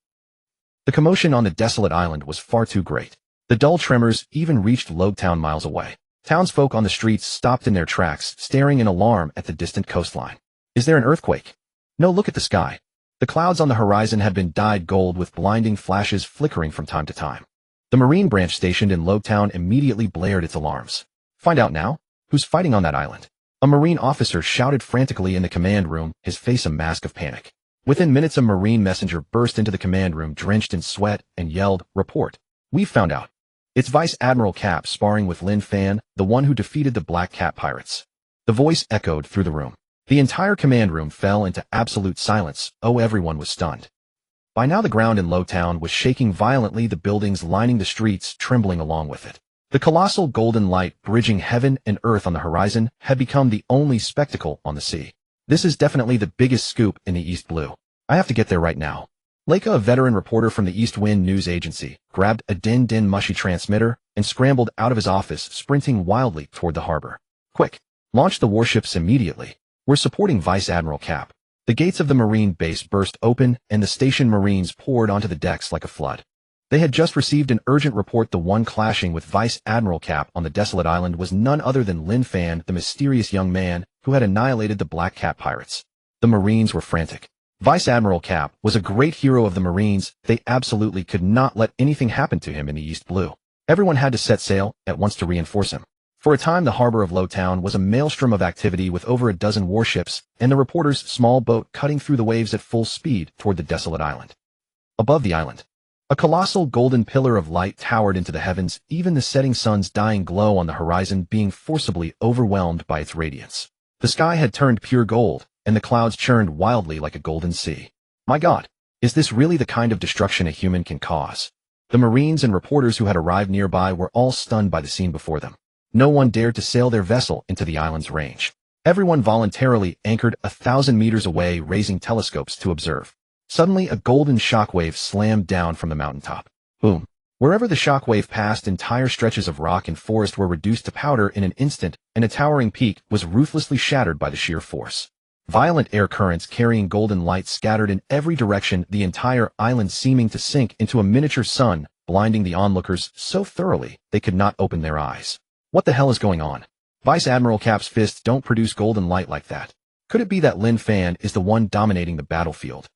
The commotion on the desolate island was far too great. The dull tremors even reached Logetown miles away. Townsfolk on the streets stopped in their tracks, staring in alarm at the distant coastline. Is there an earthquake? No, look at the sky. The clouds on the horizon had been dyed gold, with blinding flashes flickering from time to time. The Marine branch stationed in Logetown immediately blared its alarms. Find out now? Who's fighting on that island? A Marine officer shouted frantically in the command room, his face a mask of panic. Within minutes, a Marine messenger burst into the command room drenched in sweat and yelled, "Report. We've found out. It's Vice Admiral Cap sparring with Lin Fan, the one who defeated the Black Cat pirates." The voice echoed through the room. The entire command room fell into absolute silence. Everyone was stunned. By now the ground in Logetown was shaking violently, the buildings lining the streets trembling along with it. The colossal golden light bridging heaven and earth on the horizon had become the only spectacle on the sea. This is definitely the biggest scoop in the East Blue. I have to get there right now. Leica, a veteran reporter from the East Wind News Agency, grabbed a din-din mushy transmitter and scrambled out of his office, sprinting wildly toward the harbor. Quick! Launch the warships immediately. We're supporting Vice Admiral Cap. The gates of the Marine base burst open, and the station Marines poured onto the decks like a flood. They had just received an urgent report. The one clashing with Vice Admiral Cap on the desolate island was none other than Lin Fan, the mysterious young man who had annihilated the Black Cat pirates. The Marines were frantic. Vice Admiral Cap was a great hero of the Marines. They absolutely could not let anything happen to him in the East Blue. Everyone had to set sail at once to reinforce him. For a time, the harbor of Logetown was a maelstrom of activity, with over a dozen warships and the reporter's small boat cutting through the waves at full speed toward the desolate island. Above the island, a colossal golden pillar of light towered into the heavens, even the setting sun's dying glow on the horizon being forcibly overwhelmed by its radiance. The sky had turned pure gold, and the clouds churned wildly like a golden sea. My God, is this really the kind of destruction a human can cause? The Marines and reporters who had arrived nearby were all stunned by the scene before them. No one dared to sail their vessel into the island's range. Everyone voluntarily anchored 1,000 meters away, raising telescopes to observe. Suddenly, a golden shockwave slammed down from the mountaintop. Boom! Wherever the shockwave passed, entire stretches of rock and forest were reduced to powder in an instant, and a towering peak was ruthlessly shattered by the sheer force. Violent air currents carrying golden light scattered in every direction, the entire island seeming to sink into a miniature sun, blinding the onlookers so thoroughly they could not open their eyes. What the hell is going on? Vice Admiral Cap's fists don't produce golden light like that. Could it be that Lin Fan is the one dominating the battlefield?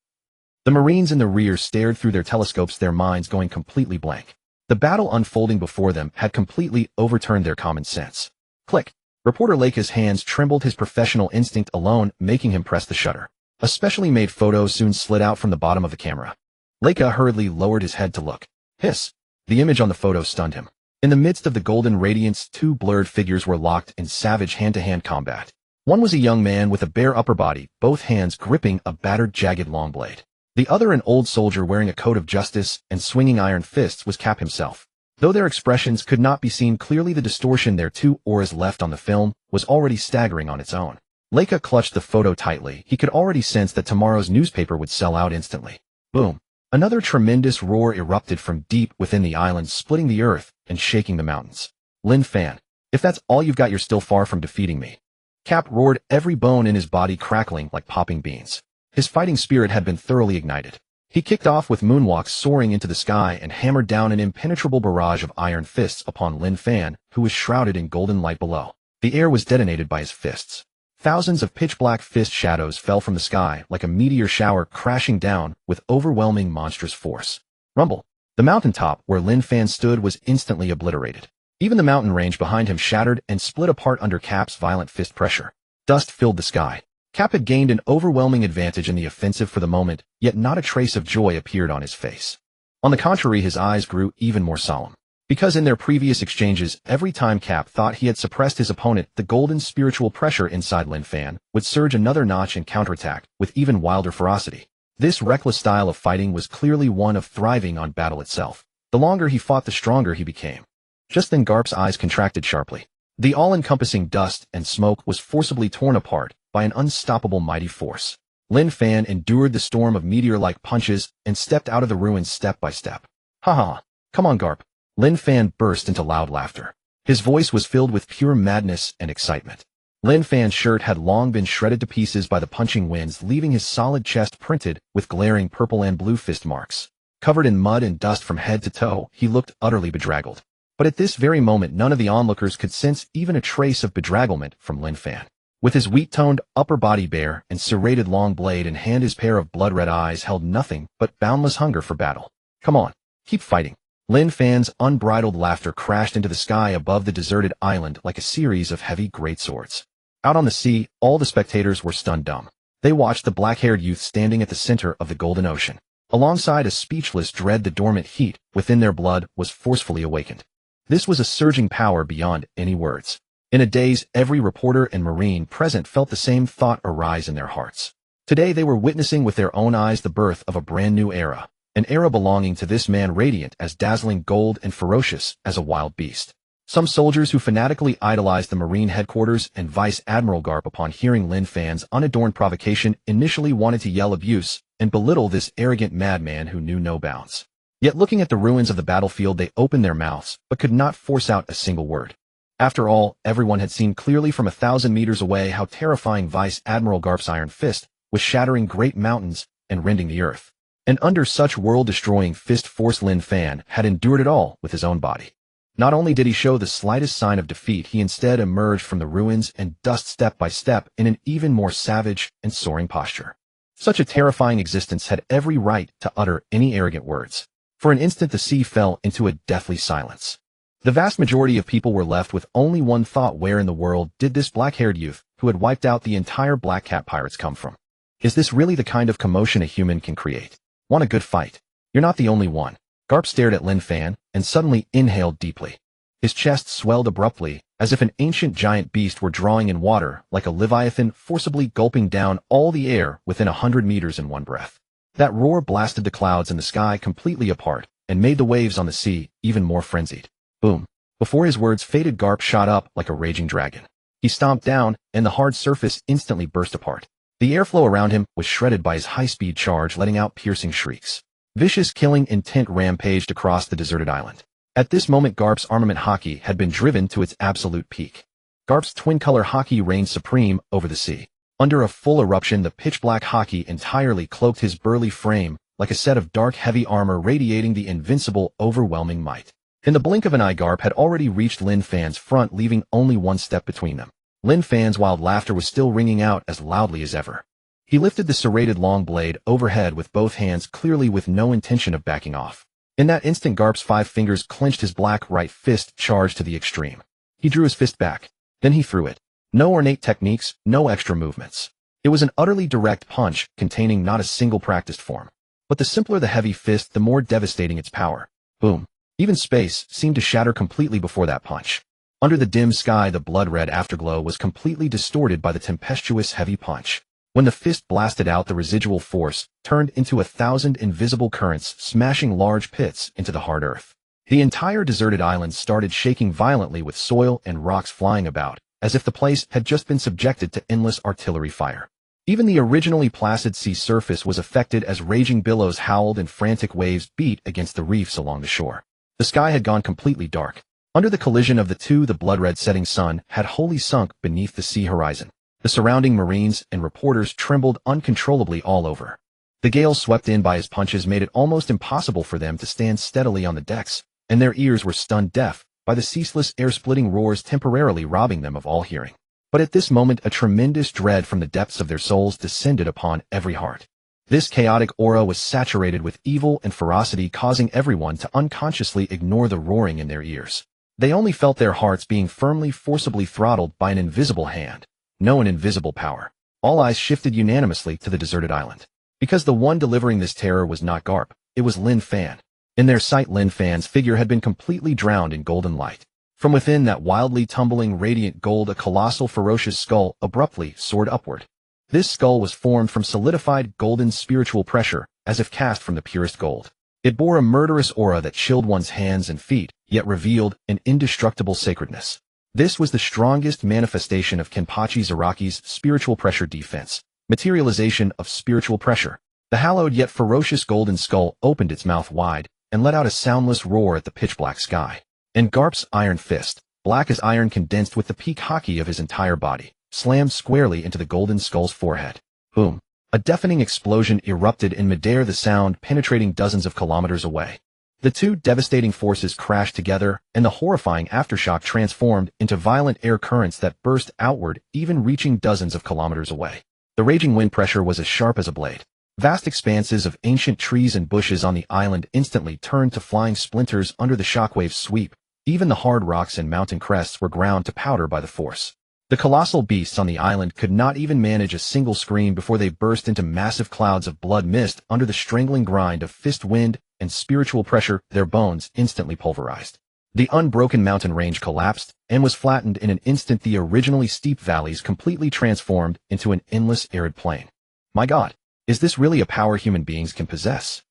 The Marines in the rear stared through their telescopes, their minds going completely blank. The battle unfolding before them had completely overturned their common sense. Click. Reporter Leica's hands trembled, his professional instinct alone making him press the shutter. A specially made photo soon slid out from the bottom of the camera. Leica hurriedly lowered his head to look. Hiss. The image on the photo stunned him. In the midst of the golden radiance, two blurred figures were locked in savage hand-to-hand combat. One was a young man with a bare upper body, both hands gripping a battered, jagged long blade. The other, an old soldier wearing a coat of justice and swinging iron fists, was Cap himself. Though their expressions could not be seen clearly, the distortion their two auras left on the film was already staggering on its own. Leica clutched the photo tightly. He could already sense that tomorrow's newspaper would sell out instantly. Boom. Another tremendous roar erupted from deep within the island, splitting the earth and shaking the mountains. Lin Fan, if that's all you've got, you're still far from defeating me. Cap roared, every bone in his body crackling like popping beans. His fighting spirit had been thoroughly ignited. He kicked off with moonwalks soaring into the sky and hammered down an impenetrable barrage of iron fists upon Lin Fan, who was shrouded in golden light below. The air was detonated by his fists. Thousands of pitch-black fist shadows fell from the sky like a meteor shower, crashing down with overwhelming monstrous force. Rumble. The mountaintop where Lin Fan stood was instantly obliterated. Even the mountain range behind him shattered and split apart under Cap's violent fist pressure. Dust filled the sky. Cap had gained an overwhelming advantage in the offensive for the moment, yet not a trace of joy appeared on his face. On the contrary, his eyes grew even more solemn. Because in their previous exchanges, every time Cap thought he had suppressed his opponent, the golden spiritual pressure inside Lin Fan would surge another notch and counterattack with even wilder ferocity. This reckless style of fighting was clearly one of thriving on battle itself. The longer he fought, the stronger he became. Just then Garp's eyes contracted sharply. The all-encompassing dust and smoke was forcibly torn apart by an unstoppable mighty force. Lin Fan endured the storm of meteor-like punches and stepped out of the ruins step by step. Ha ha! Come on, Garp! Lin Fan burst into loud laughter. His voice was filled with pure madness and excitement. Lin Fan's shirt had long been shredded to pieces by the punching winds, leaving his solid chest printed with glaring purple and blue fist marks. Covered in mud and dust from head to toe, he looked utterly bedraggled. But at this very moment, none of the onlookers could sense even a trace of bedragglement from Lin Fan. With his wheat-toned upper body bare and serrated long blade in hand, his pair of blood-red eyes held nothing but boundless hunger for battle. Come on, keep fighting. Lin Fan's unbridled laughter crashed into the sky above the deserted island like a series of heavy greatswords. Out on the sea, all the spectators were stunned dumb. They watched the black-haired youth standing at the center of the golden ocean. Alongside a speechless dread, the dormant heat within their blood was forcefully awakened. This was a surging power beyond any words. In a daze, every reporter and Marine present felt the same thought arise in their hearts. Today they were witnessing with their own eyes the birth of a brand new era. An era belonging to this man, radiant as dazzling gold and ferocious as a wild beast. Some soldiers who fanatically idolized the Marine headquarters and Vice Admiral Garp, upon hearing Lin Fan's unadorned provocation, initially wanted to yell abuse and belittle this arrogant madman who knew no bounds. Yet looking at the ruins of the battlefield, they opened their mouths but could not force out a single word. After all, everyone had seen clearly from 1,000 meters away how terrifying Vice Admiral Garp's iron fist was shattering great mountains and rending the earth. And under such world-destroying fist force, Lin Fan had endured it all with his own body. Not only did he show the slightest sign of defeat, he instead emerged from the ruins and dust step by step in an even more savage and soaring posture. Such a terrifying existence had every right to utter any arrogant words. For an instant the sea fell into a deathly silence. The vast majority of people were left with only one thought: where in the world did this black-haired youth, who had wiped out the entire Black Cat pirates, come from? Is this really the kind of commotion a human can create? Want a good fight? You're not the only one. Garp stared at Lin Fan and suddenly inhaled deeply. His chest swelled abruptly, as if an ancient giant beast were drawing in water, like a leviathan forcibly gulping down all the air within 100 meters in one breath. That roar blasted the clouds in the sky completely apart and made the waves on the sea even more frenzied. Boom. Before his words faded, Garp shot up like a raging dragon. He stomped down, and the hard surface instantly burst apart. The airflow around him was shredded by his high-speed charge, letting out piercing shrieks. Vicious killing intent rampaged across the deserted island. At this moment, Garp's armament haki had been driven to its absolute peak. Garp's twin-color haki reigned supreme over the sea. Under a full eruption, the pitch-black haki entirely cloaked his burly frame, like a set of dark, heavy armor radiating the invincible, overwhelming might. In the blink of an eye, Garp had already reached Lin Fan's front, leaving only one step between them. Lin Fan's wild laughter was still ringing out as loudly as ever. He lifted the serrated long blade overhead with both hands, clearly with no intention of backing off. In that instant, Garp's 5 fingers clenched his black right fist, charged to the extreme. He drew his fist back. Then he threw it. No ornate techniques, no extra movements. It was an utterly direct punch, containing not a single practiced form. But the simpler the heavy fist, the more devastating its power. Boom. Even space seemed to shatter completely before that punch. Under the dim sky, the blood-red afterglow was completely distorted by the tempestuous heavy punch. When the fist blasted out, the residual force turned into 1,000 invisible currents, smashing large pits into the hard earth. The entire deserted island started shaking violently, with soil and rocks flying about, as if the place had just been subjected to endless artillery fire. Even the originally placid sea surface was affected as raging billows howled and frantic waves beat against the reefs along the shore. The sky had gone completely dark. Under the collision of the two, the blood-red setting sun had wholly sunk beneath the sea horizon. The surrounding marines and reporters trembled uncontrollably all over. The gale swept in by his punches made it almost impossible for them to stand steadily on the decks, and their ears were stunned deaf by the ceaseless air-splitting roars, temporarily robbing them of all hearing. But at this moment, a tremendous dread from the depths of their souls descended upon every heart. This chaotic aura was saturated with evil and ferocity, causing everyone to unconsciously ignore the roaring in their ears. They only felt their hearts being forcibly throttled by an invisible hand. No, an invisible power. All eyes shifted unanimously to the deserted island. Because the one delivering this terror was not Garp, it was Lin Fan. In their sight, Lin Fan's figure had been completely drowned in golden light. From within that wildly tumbling radiant gold, a colossal ferocious skull abruptly soared upward. This skull was formed from solidified golden spiritual pressure, as if cast from the purest gold. It bore a murderous aura that chilled one's hands and feet, yet revealed an indestructible sacredness. This was the strongest manifestation of Kenpachi Zaraki's spiritual pressure defense, materialization of spiritual pressure. The hallowed yet ferocious golden skull opened its mouth wide and let out a soundless roar at the pitch-black sky. And Garp's iron fist, black as iron condensed with the peak hockey of his entire body, slammed squarely into the golden skull's forehead. Boom. A deafening explosion erupted in midair, the sound penetrating dozens of kilometers away. The two devastating forces crashed together, and the horrifying aftershock transformed into violent air currents that burst outward, even reaching dozens of kilometers away. The raging wind pressure was as sharp as a blade. Vast expanses of ancient trees and bushes on the island instantly turned to flying splinters under the shockwave's sweep. Even the hard rocks and mountain crests were ground to powder by the force. The colossal beasts on the island could not even manage a single scream before they burst into massive clouds of blood mist under the strangling grind of fist wind and spiritual pressure, their bones instantly pulverized. The unbroken mountain range collapsed and was flattened in an instant, the originally steep valleys completely transformed into an endless arid plain. My God, is this really a power human beings can possess?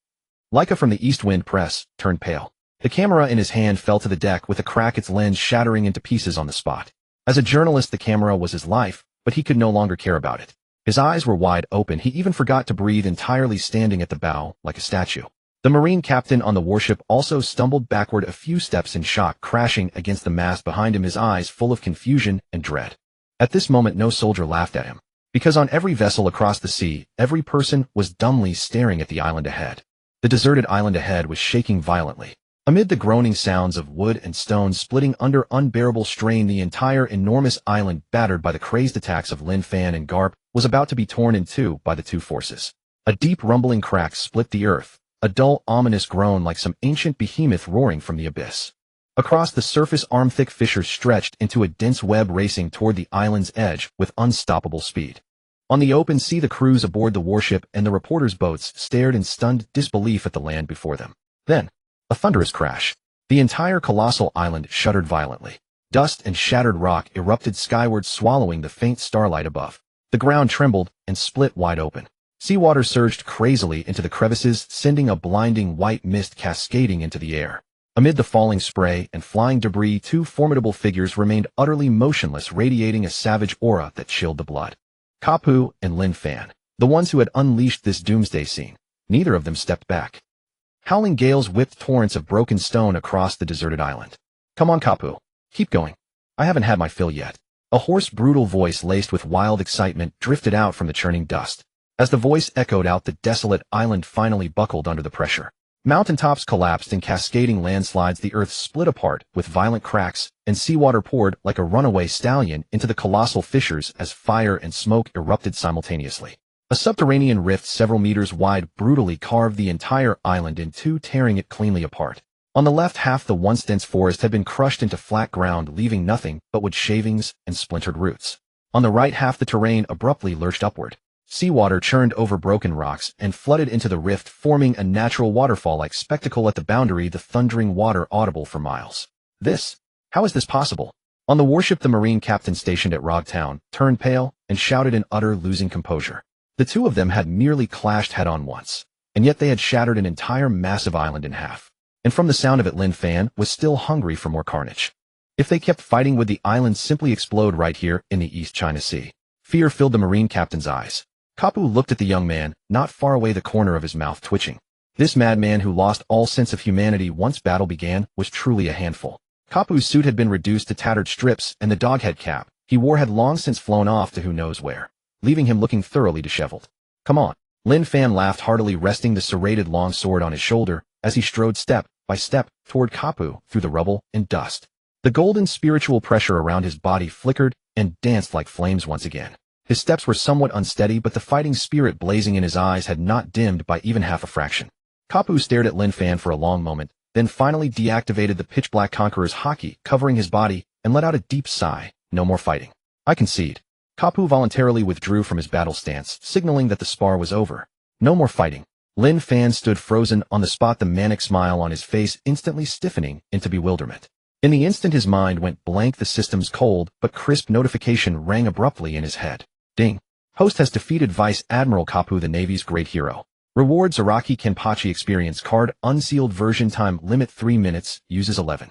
Leica from the East Wind Press turned pale. The camera in his hand fell to the deck with a crack, its lens shattering into pieces on the spot. As a journalist, the camera was his life, but he could no longer care about it. His eyes were wide open. He even forgot to breathe, entirely standing at the bow like a statue. The Marine captain on the warship also stumbled backward a few steps in shock, crashing against the mast behind him, his eyes full of confusion and dread. At this moment, no soldier laughed at him, because on every vessel across the sea, every person was dumbly staring at the island ahead. The deserted island ahead was shaking violently. Amid the groaning sounds of wood and stone splitting under unbearable strain, the entire enormous island, battered by the crazed attacks of Lin Fan and Garp, was about to be torn in two by the two forces. A deep rumbling crack split the earth, a dull, ominous groan like some ancient behemoth roaring from the abyss. Across the surface, arm-thick fissures stretched into a dense web, racing toward the island's edge with unstoppable speed. On the open sea, the crews aboard the warship and the reporters' boats stared in stunned disbelief at the land before them. Then, a thunderous crash. The entire colossal island shuddered violently. Dust and shattered rock erupted skyward, swallowing the faint starlight above. The ground trembled and split wide open. Seawater surged crazily into the crevices, sending a blinding white mist cascading into the air. Amid the falling spray and flying debris, two formidable figures remained utterly motionless, radiating a savage aura that chilled the blood. Kapu and Lin Fan, the ones who had unleashed this doomsday scene. Neither of them stepped back. Howling gales whipped torrents of broken stone across the deserted island. Come on, Kapu. Keep going. I haven't had my fill yet. A hoarse, brutal voice laced with wild excitement drifted out from the churning dust. As the voice echoed out, the desolate island finally buckled under the pressure. Mountaintops collapsed in cascading landslides, the earth split apart with violent cracks, and seawater poured like a runaway stallion into the colossal fissures as fire and smoke erupted simultaneously. A subterranean rift several meters wide brutally carved the entire island in two, tearing it cleanly apart. On the left, half the once dense forest had been crushed into flat ground, leaving nothing but wood shavings and splintered roots. On the right, half the terrain abruptly lurched upward. Seawater churned over broken rocks and flooded into the rift, forming a natural waterfall-like spectacle at the boundary, the thundering water audible for miles. How is this possible? On the warship, the Marine captain stationed at Rog Town turned pale and shouted in utter losing composure. The two of them had merely clashed head-on once, and yet they had shattered an entire massive island in half. And from the sound of it, Lin Fan was still hungry for more carnage. If they kept fighting, would the island simply explode right here in the East China Sea? Fear filled the Marine captain's eyes. Kapu looked at the young man, not far away, the corner of his mouth twitching. This madman who lost all sense of humanity once battle began was truly a handful. Kapu's suit had been reduced to tattered strips, and the doghead cap he wore had long since flown off to who knows where, leaving him looking thoroughly disheveled. Come on. Lin Fan laughed heartily, resting the serrated long sword on his shoulder as he strode step by step toward Kapu through the rubble and dust. The golden spiritual pressure around his body flickered and danced like flames once again. His steps were somewhat unsteady, but the fighting spirit blazing in his eyes had not dimmed by even half a fraction. Kapu stared at Lin Fan for a long moment, then finally deactivated the pitch-black Conqueror's haki covering his body and let out a deep sigh. No more fighting. I concede. Kapu voluntarily withdrew from his battle stance, signaling that the spar was over. No more fighting. Lin Fan stood frozen on the spot, the manic smile on his face instantly stiffening into bewilderment. In the instant his mind went blank, the system's cold but crisp notification rang abruptly in his head. Ding. Host has defeated Vice Admiral Kapu, the Navy's great hero. Reward: Zaraki Kenpachi experience card, unsealed version, time limit 3 minutes, uses 11.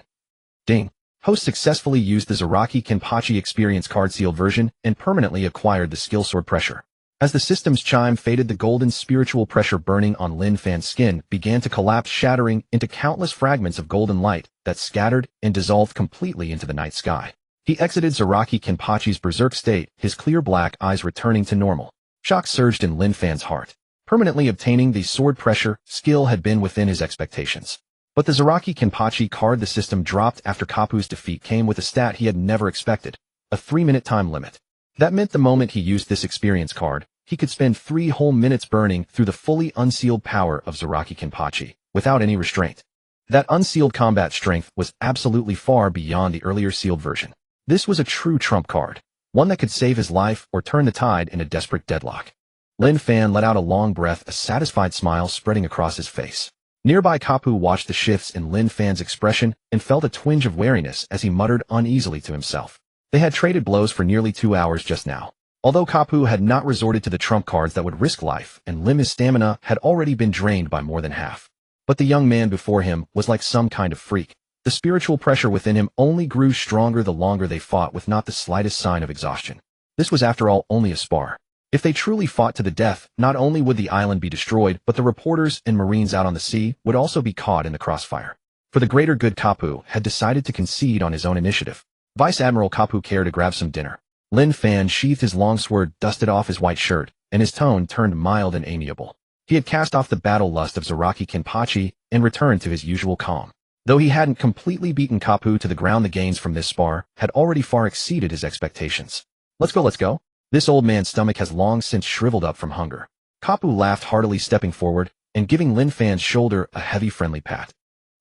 Ding. Host successfully used the Zaraki Kenpachi experience card, sealed version, and permanently acquired the skill sword pressure. As the system's chime faded, the golden spiritual pressure burning on Lin Fan's skin began to collapse, shattering into countless fragments of golden light that scattered and dissolved completely into the night sky. He exited Zaraki Kenpachi's berserk state, his clear black eyes returning to normal. Shock surged in Lin Fan's heart. Permanently obtaining the sword pressure skill had been within his expectations. But the Zaraki Kenpachi card the system dropped after Kapu's defeat came with a stat he had never expected: a 3-minute time limit. That meant the moment he used this experience card, he could spend 3 whole minutes burning through the fully unsealed power of Zaraki Kenpachi, without any restraint. That unsealed combat strength was absolutely far beyond the earlier sealed version. This was a true trump card, one that could save his life or turn the tide in a desperate deadlock. Lin Fan let out a long breath, a satisfied smile spreading across his face. Nearby, Kapu watched the shifts in Lin Fan's expression and felt a twinge of wariness as he muttered uneasily to himself. They had traded blows for nearly 2 hours just now. Although Kapu had not resorted to the trump cards that would risk life and limb, his stamina had already been drained by more than half. But the young man before him was like some kind of freak. The spiritual pressure within him only grew stronger the longer they fought, with not the slightest sign of exhaustion. This was, after all, only a spar. If they truly fought to the death, not only would the island be destroyed, but the reporters and Marines out on the sea would also be caught in the crossfire. For the greater good, Kapu had decided to concede on his own initiative. Vice Admiral Kapu cared to grab some dinner. Lin Fan sheathed his long sword, dusted off his white shirt, and his tone turned mild and amiable. He had cast off the battle lust of Zaraki Kenpachi and returned to his usual calm. Though he hadn't completely beaten Kapu to the ground, the gains from this spar had already far exceeded his expectations. Let's go. This old man's stomach has long since shriveled up from hunger. Kapu laughed heartily, stepping forward and giving Lin Fan's shoulder a heavy friendly pat.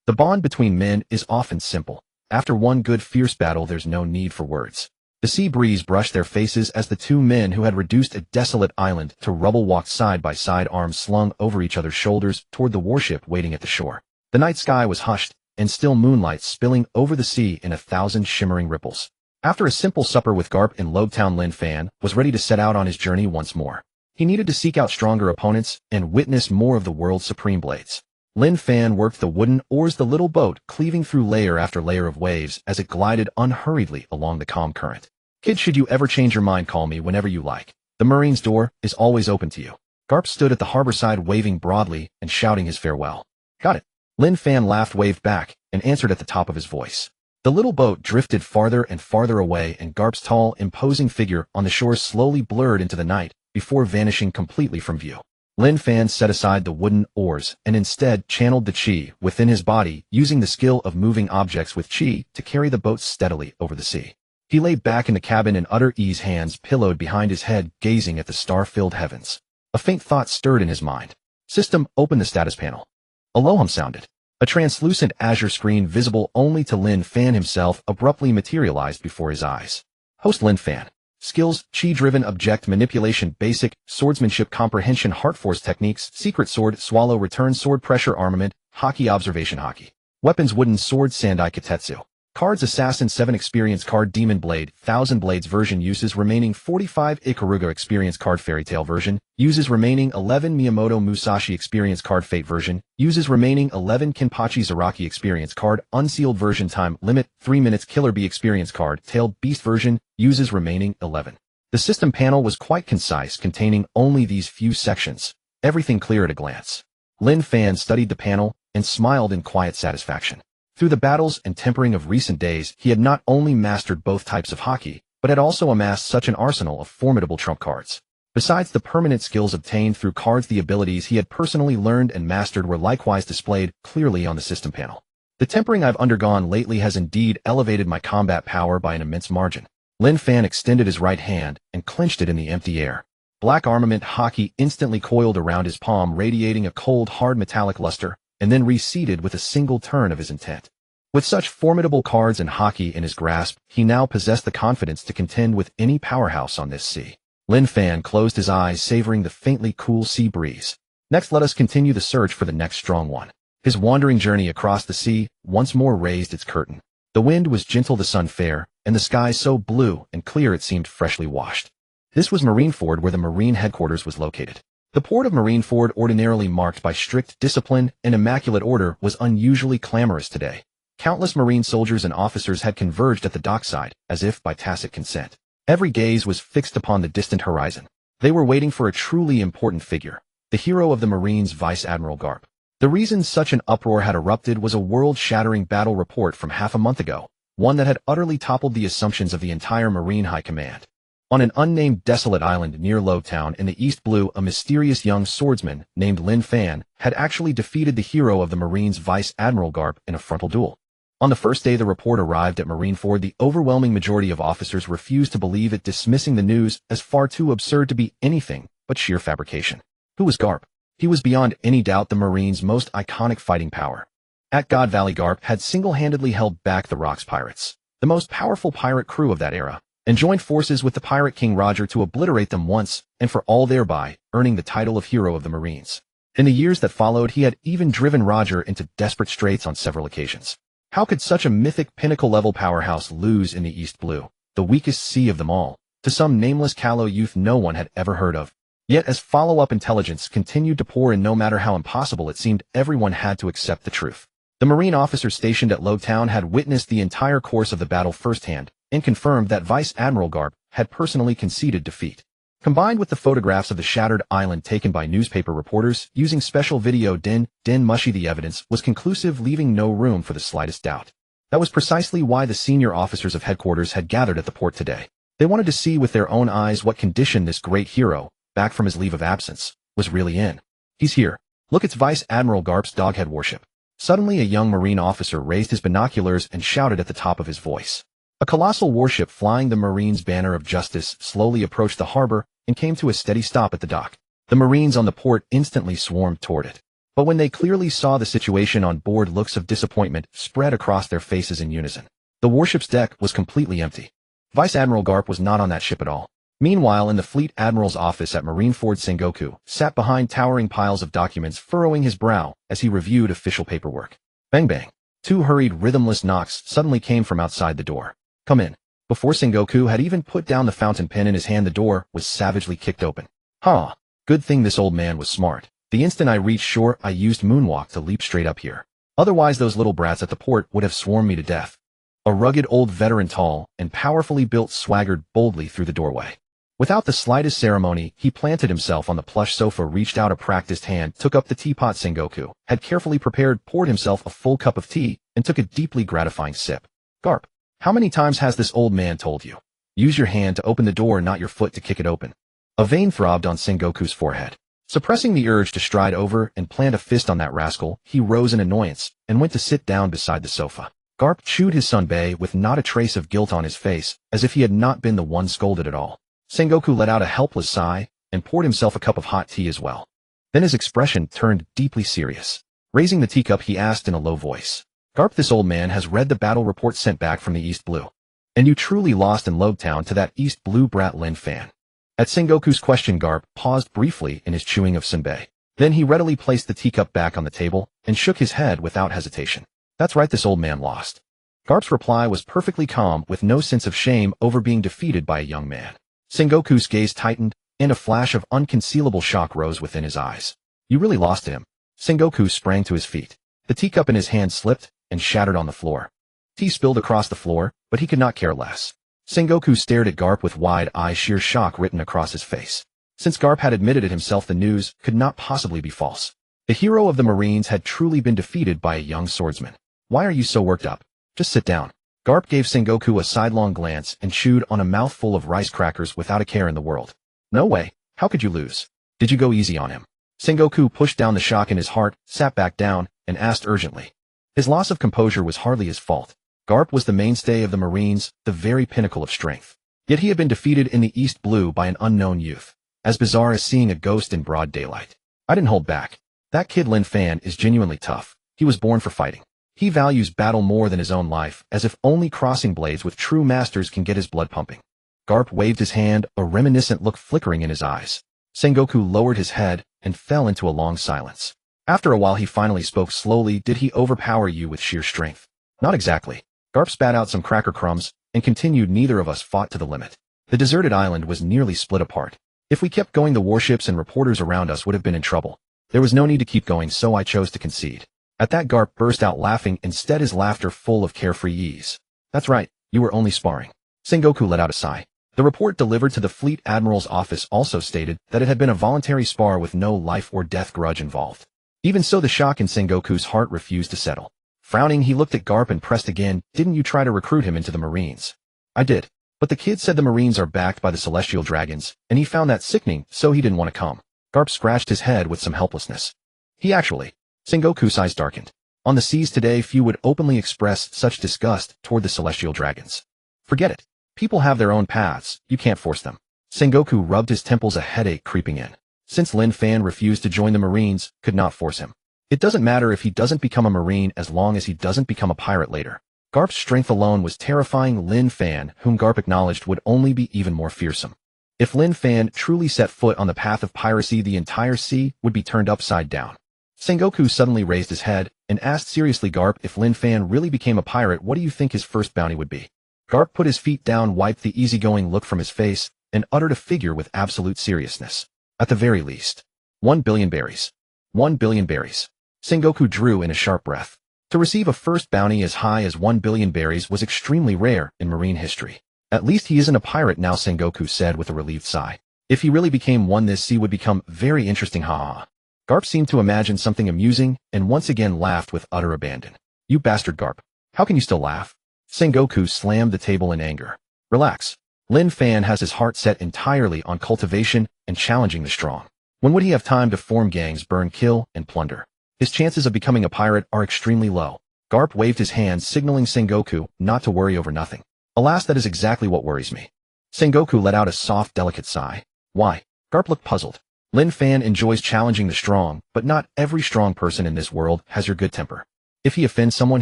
The bond between men is often simple. After one good fierce battle, there's no need for words. The sea breeze brushed their faces as the two men who had reduced a desolate island to rubble walked side by side, arms slung over each other's shoulders toward the warship waiting at the shore. The night sky was hushed, and still moonlight spilling over the sea in 1,000 shimmering ripples. After a simple supper with Garp in Logtown, Lin Fan was ready to set out on his journey once more. He needed to seek out stronger opponents and witness more of the world's supreme blades. Lin Fan worked the wooden oars, the little boat cleaving through layer after layer of waves as it glided unhurriedly along the calm current. Kid, should you ever change your mind, call me whenever you like. The Marine's door is always open to you. Garp stood at the harbor side, waving broadly and shouting his farewell. Got it. Lin Fan laughed, waved back, and answered at the top of his voice. The little boat drifted farther and farther away, and Garp's tall, imposing figure on the shore slowly blurred into the night before vanishing completely from view. Lin Fan set aside the wooden oars and instead channeled the chi within his body, using the skill of moving objects with chi to carry the boat steadily over the sea. He lay back in the cabin in utter ease, hands pillowed behind his head, gazing at the star-filled heavens. A faint thought stirred in his mind. System, open the status panel. A low hum sounded. A translucent azure screen visible only to Lin Fan himself abruptly materialized before his eyes. Host Lin Fan. Skills, Chi-driven object manipulation, basic, swordsmanship comprehension, heart force techniques, secret sword, swallow, return sword, pressure armament, hockey, observation hockey. Weapons, wooden sword, sandai katetsu. Cards, assassin, 7 experience card, demon blade, 1000 blades version, uses remaining 45 Ikaruga experience card, fairy tale version, uses remaining 11 Miyamoto Musashi experience card, fate version, uses remaining 11 Kenpachi Zaraki experience card, unsealed version, time limit 3 minutes, killer bee experience card, tailed beast version, uses remaining 11. The system panel was quite concise, containing only these few sections. Everything clear at a glance. Lin Fan studied the panel and smiled in quiet satisfaction. Through the battles and tempering of recent days, he had not only mastered both types of hockey, but had also amassed such an arsenal of formidable trump cards. Besides the permanent skills obtained through cards, the abilities he had personally learned and mastered were likewise displayed clearly on the system panel. The tempering I've undergone lately has indeed elevated my combat power by an immense margin. Lin Fan extended his right hand and clenched it in the empty air. Black armament hockey instantly coiled around his palm, radiating a cold, hard metallic luster, and then receded with a single turn of his intent. With such formidable cards and hockey in his grasp, he now possessed the confidence to contend with any powerhouse on this sea. Lin Fan closed his eyes, savoring the faintly cool sea breeze. Next, let us continue the search for the next strong one. His wandering journey across the sea once more raised its curtain. The wind was gentle, the sun fair, and the sky so blue and clear it seemed freshly washed. This was Marineford, where the Marine headquarters was located. The port of Marineford, ordinarily marked by strict discipline and immaculate order, was unusually clamorous today. Countless Marine soldiers and officers had converged at the dockside, as if by tacit consent. Every gaze was fixed upon the distant horizon. They were waiting for a truly important figure, the hero of the Marines, Vice Admiral Garp. The reason such an uproar had erupted was a world-shattering battle report from half a month ago, one that had utterly toppled the assumptions of the entire Marine High Command. On an unnamed desolate island near Lowtown in the East Blue, a mysterious young swordsman named Lin Fan had actually defeated the hero of the Marines, Vice Admiral Garp, in a frontal duel. On the first day the report arrived at Marineford, the overwhelming majority of officers refused to believe it, dismissing the news as far too absurd to be anything but sheer fabrication. Who was Garp? He was beyond any doubt the Marines' most iconic fighting power. At God Valley, Garp had single-handedly held back the Rocks pirates, the most powerful pirate crew of that era, and joined forces with the pirate king Roger to obliterate them once and for all, thereby earning the title of Hero of the Marines. In the years that followed, he had even driven Roger into desperate straits on several occasions. How could such a mythic pinnacle-level powerhouse lose in the East Blue, the weakest sea of them all, to some nameless callow youth no one had ever heard of? Yet as follow-up intelligence continued to pour in, no matter how impossible it seemed, everyone had to accept the truth. The Marine officers stationed at Lowtown had witnessed the entire course of the battle firsthand, and confirmed that Vice Admiral Garp had personally conceded defeat. Combined with the photographs of the shattered island taken by newspaper reporters using special video den mushy, the evidence was conclusive, leaving no room for the slightest doubt. That was precisely why the senior officers of headquarters had gathered at the port today. They wanted to see with their own eyes what condition this great hero, back from his leave of absence, was really in. He's here. Look, it's Vice Admiral Garp's doghead warship. Suddenly a young Marine officer raised his binoculars and shouted at the top of his voice. A colossal warship flying the Marines' banner of justice slowly approached the harbor and came to a steady stop at the dock. The Marines on the port instantly swarmed toward it. But when they clearly saw the situation on board, looks of disappointment spread across their faces in unison. The warship's deck was completely empty. Vice Admiral Garp was not on that ship at all. Meanwhile, in the Fleet Admiral's office at Marineford, Sengoku sat behind towering piles of documents, furrowing his brow as he reviewed official paperwork. Bang bang. Two hurried, rhythmless knocks suddenly came from outside the door. Come in. Before Sengoku had even put down the fountain pen in his hand, the door was savagely kicked open. Huh. Good thing this old man was smart. The instant I reached shore, I used moonwalk to leap straight up here. Otherwise those little brats at the port would have swarmed me to death. A rugged old veteran, tall and powerfully built, swaggered boldly through the doorway. Without the slightest ceremony, he planted himself on the plush sofa, reached out a practiced hand, took up the teapot Sengoku had carefully prepared, poured himself a full cup of tea, and took a deeply gratifying sip. Garp. How many times has this old man told you? Use your hand to open the door, not your foot to kick it open. A vein throbbed on Sengoku's forehead. Suppressing the urge to stride over and plant a fist on that rascal, he rose in annoyance and went to sit down beside the sofa. Garp chewed his sunbae with not a trace of guilt on his face, as if he had not been the one scolded at all. Sengoku let out a helpless sigh and poured himself a cup of hot tea as well. Then his expression turned deeply serious. Raising the teacup, he asked in a low voice, "Garp, this old man has read the battle report sent back from the East Blue. And you truly lost in Lobetown to that East Blue brat Lin Fan?" At Sengoku's question, Garp paused briefly in his chewing of sunbae. Then he readily placed the teacup back on the table and shook his head without hesitation. "That's right, this old man lost." Garp's reply was perfectly calm, with no sense of shame over being defeated by a young man. Sengoku's gaze tightened, and a flash of unconcealable shock rose within his eyes. "You really lost to him?" Sengoku sprang to his feet. The teacup in his hand slipped and shattered on the floor. Tea spilled across the floor, but he could not care less. Sengoku stared at Garp with wide eyes, sheer shock written across his face. Since Garp had admitted it himself, the news could not possibly be false. The hero of the Marines had truly been defeated by a young swordsman. "Why are you so worked up? Just sit down." Garp gave Sengoku a sidelong glance and chewed on a mouthful of rice crackers without a care in the world. "No way. How could you lose? Did you go easy on him?" Sengoku pushed down the shock in his heart, sat back down, and asked urgently. His loss of composure was hardly his fault. Garp was the mainstay of the Marines, the very pinnacle of strength. Yet he had been defeated in the East Blue by an unknown youth. As bizarre as seeing a ghost in broad daylight. "I didn't hold back. That kid Lin Fan is genuinely tough. He was born for fighting. He values battle more than his own life, as if only crossing blades with true masters can get his blood pumping." Garp waved his hand, a reminiscent look flickering in his eyes. Sengoku lowered his head and fell into a long silence. After a while he finally spoke slowly. "Did he overpower you with sheer strength?" "Not exactly." Garp spat out some cracker crumbs and continued. "Neither of us fought to the limit. The deserted island was nearly split apart. If we kept going, the warships and reporters around us would have been in trouble. There was no need to keep going, so I chose to concede." At that, Garp burst out laughing, instead his laughter full of carefree ease. "That's right, you were only sparring." Sengoku let out a sigh. The report delivered to the Fleet Admiral's office also stated that it had been a voluntary spar with no life or death grudge involved. Even so, the shock in Sengoku's heart refused to settle. Frowning, he looked at Garp and pressed again. "Didn't you try to recruit him into the Marines?" "I did. But the kid said the Marines are backed by the Celestial Dragons, and he found that sickening, so he didn't want to come." Garp scratched his head with some helplessness. "He actually..." Sengoku's eyes darkened. On the seas today, few would openly express such disgust toward the Celestial Dragons. "Forget it. People have their own paths, you can't force them." Sengoku rubbed his temples, a headache creeping in. Since Lin Fan refused to join the Marines, could not force him. It doesn't matter if he doesn't become a Marine as long as he doesn't become a pirate later. Garp's strength alone was terrifying Lin Fan, whom Garp acknowledged would only be even more fearsome. If Lin Fan truly set foot on the path of piracy, the entire sea would be turned upside down. Sengoku suddenly raised his head and asked seriously, "Garp, if Lin Fan really became a pirate, what do you think his first bounty would be?" Garp put his feet down, wiped the easygoing look from his face, and uttered a figure with absolute seriousness. "At the very least. 1 billion berries. 1 billion berries." Sengoku drew in a sharp breath. To receive a first bounty as high as 1 billion berries was extremely rare in Marine history. "At least he isn't a pirate now," Sengoku said with a relieved sigh. "If he really became one, this sea would become very interesting, ha." Garp seemed to imagine something amusing and once again laughed with utter abandon. "You bastard, Garp. How can you still laugh?" Sengoku slammed the table in anger. "Relax. Lin Fan has his heart set entirely on cultivation and challenging the strong. When would he have time to form gangs, burn, kill, and plunder? His chances of becoming a pirate are extremely low." Garp waved his hand, signaling Sengoku not to worry over nothing. "Alas, that is exactly what worries me." Sengoku let out a soft, delicate sigh. "Why?" Garp looked puzzled. "Lin Fan enjoys challenging the strong, but not every strong person in this world has your good temper. If he offends someone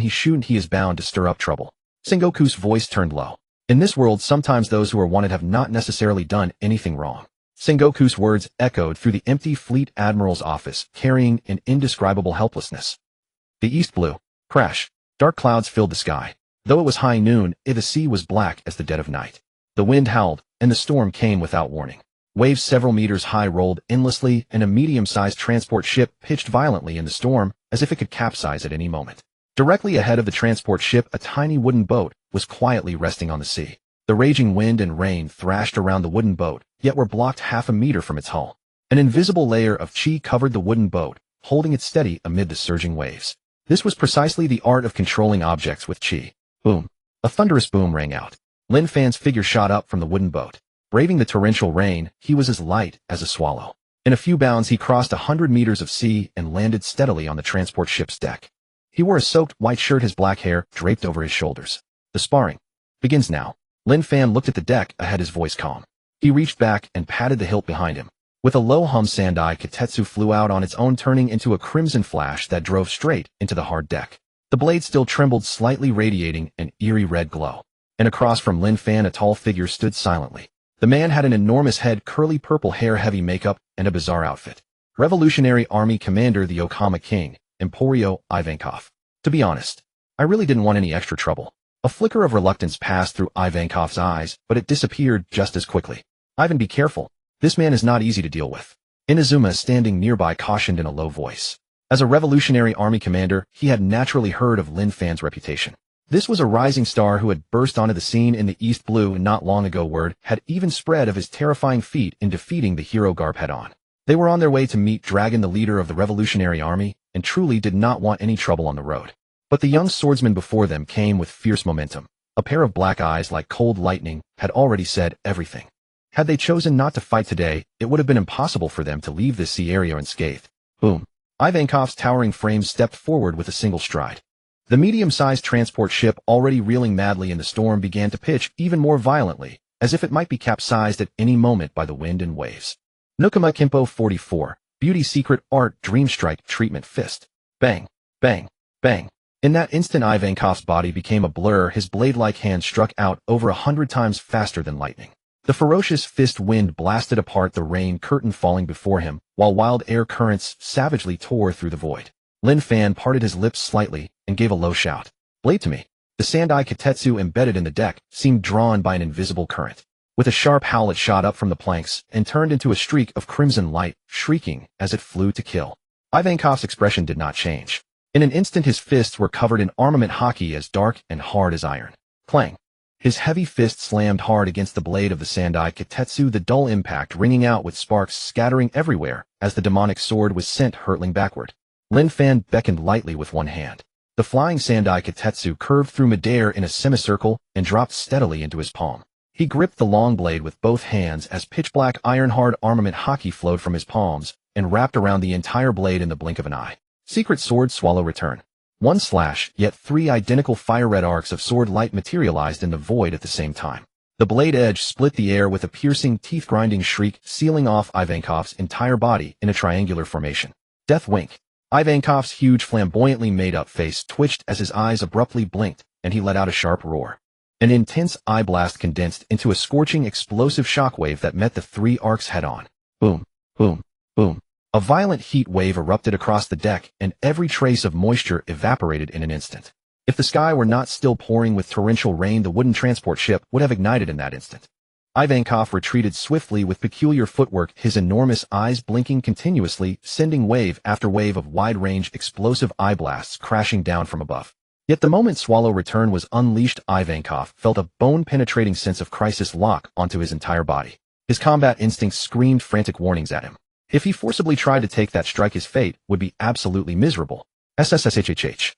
he is bound to stir up trouble." Sengoku's voice turned low. "In this world, sometimes those who are wanted have not necessarily done anything wrong." Sengoku's words echoed through the empty Fleet Admiral's office, carrying an indescribable helplessness. The East Blue. Crash. Dark clouds filled the sky. Though it was high noon, the sea was black as the dead of night. The wind howled, and the storm came without warning. Waves several meters high rolled endlessly, and a medium-sized transport ship pitched violently in the storm, as if it could capsize at any moment. Directly ahead of the transport ship, a tiny wooden boat was quietly resting on the sea. The raging wind and rain thrashed around the wooden boat, yet were blocked half a meter from its hull. An invisible layer of chi covered the wooden boat, holding it steady amid the surging waves. This was precisely the art of controlling objects with chi. Boom. A thunderous boom rang out. Lin Fan's figure shot up from the wooden boat. Braving the torrential rain, he was as light as a swallow. In a few bounds he crossed 100 meters of sea and landed steadily on the transport ship's deck. He wore a soaked white shirt, his black hair draped over his shoulders. The sparring begins now. Lin Fan looked at the deck ahead, his voice calm. He reached back and patted the hilt behind him. With a low hum, Sandai Kitetsu flew out on its own, turning into a crimson flash that drove straight into the hard deck. The blade still trembled slightly, radiating an eerie red glow. And across from Lin Fan, a tall figure stood silently. The man had an enormous head, curly purple hair, heavy makeup, and a bizarre outfit. Revolutionary Army Commander, the Okama King, Emporio Ivankov. To be honest, I really didn't want any extra trouble. A flicker of reluctance passed through Ivankov's eyes, but it disappeared just as quickly. Ivan, be careful. This man is not easy to deal with. Inazuma, standing nearby, cautioned in a low voice. As a Revolutionary Army commander, he had naturally heard of Lin Fan's reputation. This was a rising star who had burst onto the scene in the East Blue not long ago. Word had even spread of his terrifying feat in defeating the hero Garp head-on. They were on their way to meet Dragon, the leader of the Revolutionary Army, and truly did not want any trouble on the road. But the young swordsman before them came with fierce momentum. A pair of black eyes like cold lightning had already said everything. Had they chosen not to fight today, it would have been impossible for them to leave this sea area unscathed. Boom. Ivankov's towering frame stepped forward with a single stride. The medium-sized transport ship, already reeling madly in the storm, began to pitch even more violently, as if it might be capsized at any moment by the wind and waves. Nukama Kimpo 44, Beauty Secret Art Dream Strike Treatment Fist. Bang, bang, bang. In that instant, Ivankov's body became a blur. His blade-like hand struck out over 100 times faster than lightning. The ferocious fist wind blasted apart the rain curtain falling before him, while wild air currents savagely tore through the void. Lin Fan parted his lips slightly and gave a low shout. Blade to me. The Sandai Kitetsu embedded in the deck seemed drawn by an invisible current. With a sharp howl, it shot up from the planks and turned into a streak of crimson light, shrieking as it flew to kill. Ivankov's expression did not change. In an instant, his fists were covered in armament hockey as dark and hard as iron. Clang. His heavy fist slammed hard against the blade of the Sandai Kitetsu, the dull impact ringing out with sparks scattering everywhere as the demonic sword was sent hurtling backward. Lin Fan beckoned lightly with one hand. The flying Sandai Kitetsu curved through midair in a semicircle and dropped steadily into his palm. He gripped the long blade with both hands as pitch-black iron-hard armament hockey flowed from his palms and wrapped around the entire blade in the blink of an eye. Secret Sword Swallow Return. One slash, yet three identical fire-red arcs of sword light materialized in the void at the same time. The blade edge split the air with a piercing, teeth-grinding shriek, sealing off Ivankov's entire body in a triangular formation. Death Wink. Ivankov's huge, flamboyantly made-up face twitched as his eyes abruptly blinked, and he let out a sharp roar. An intense eye blast condensed into a scorching, explosive shockwave that met the three arcs head-on. Boom, boom, boom. A violent heat wave erupted across the deck, and every trace of moisture evaporated in an instant. If the sky were not still pouring with torrential rain, the wooden transport ship would have ignited in that instant. Ivankov retreated swiftly with peculiar footwork, his enormous eyes blinking continuously, sending wave after wave of wide-range explosive eye blasts crashing down from above. Yet the moment Swallow Return was unleashed, Ivankov felt a bone-penetrating sense of crisis lock onto his entire body. His combat instincts screamed frantic warnings at him. If he forcibly tried to take that strike, his fate would be absolutely miserable. SSSHHH.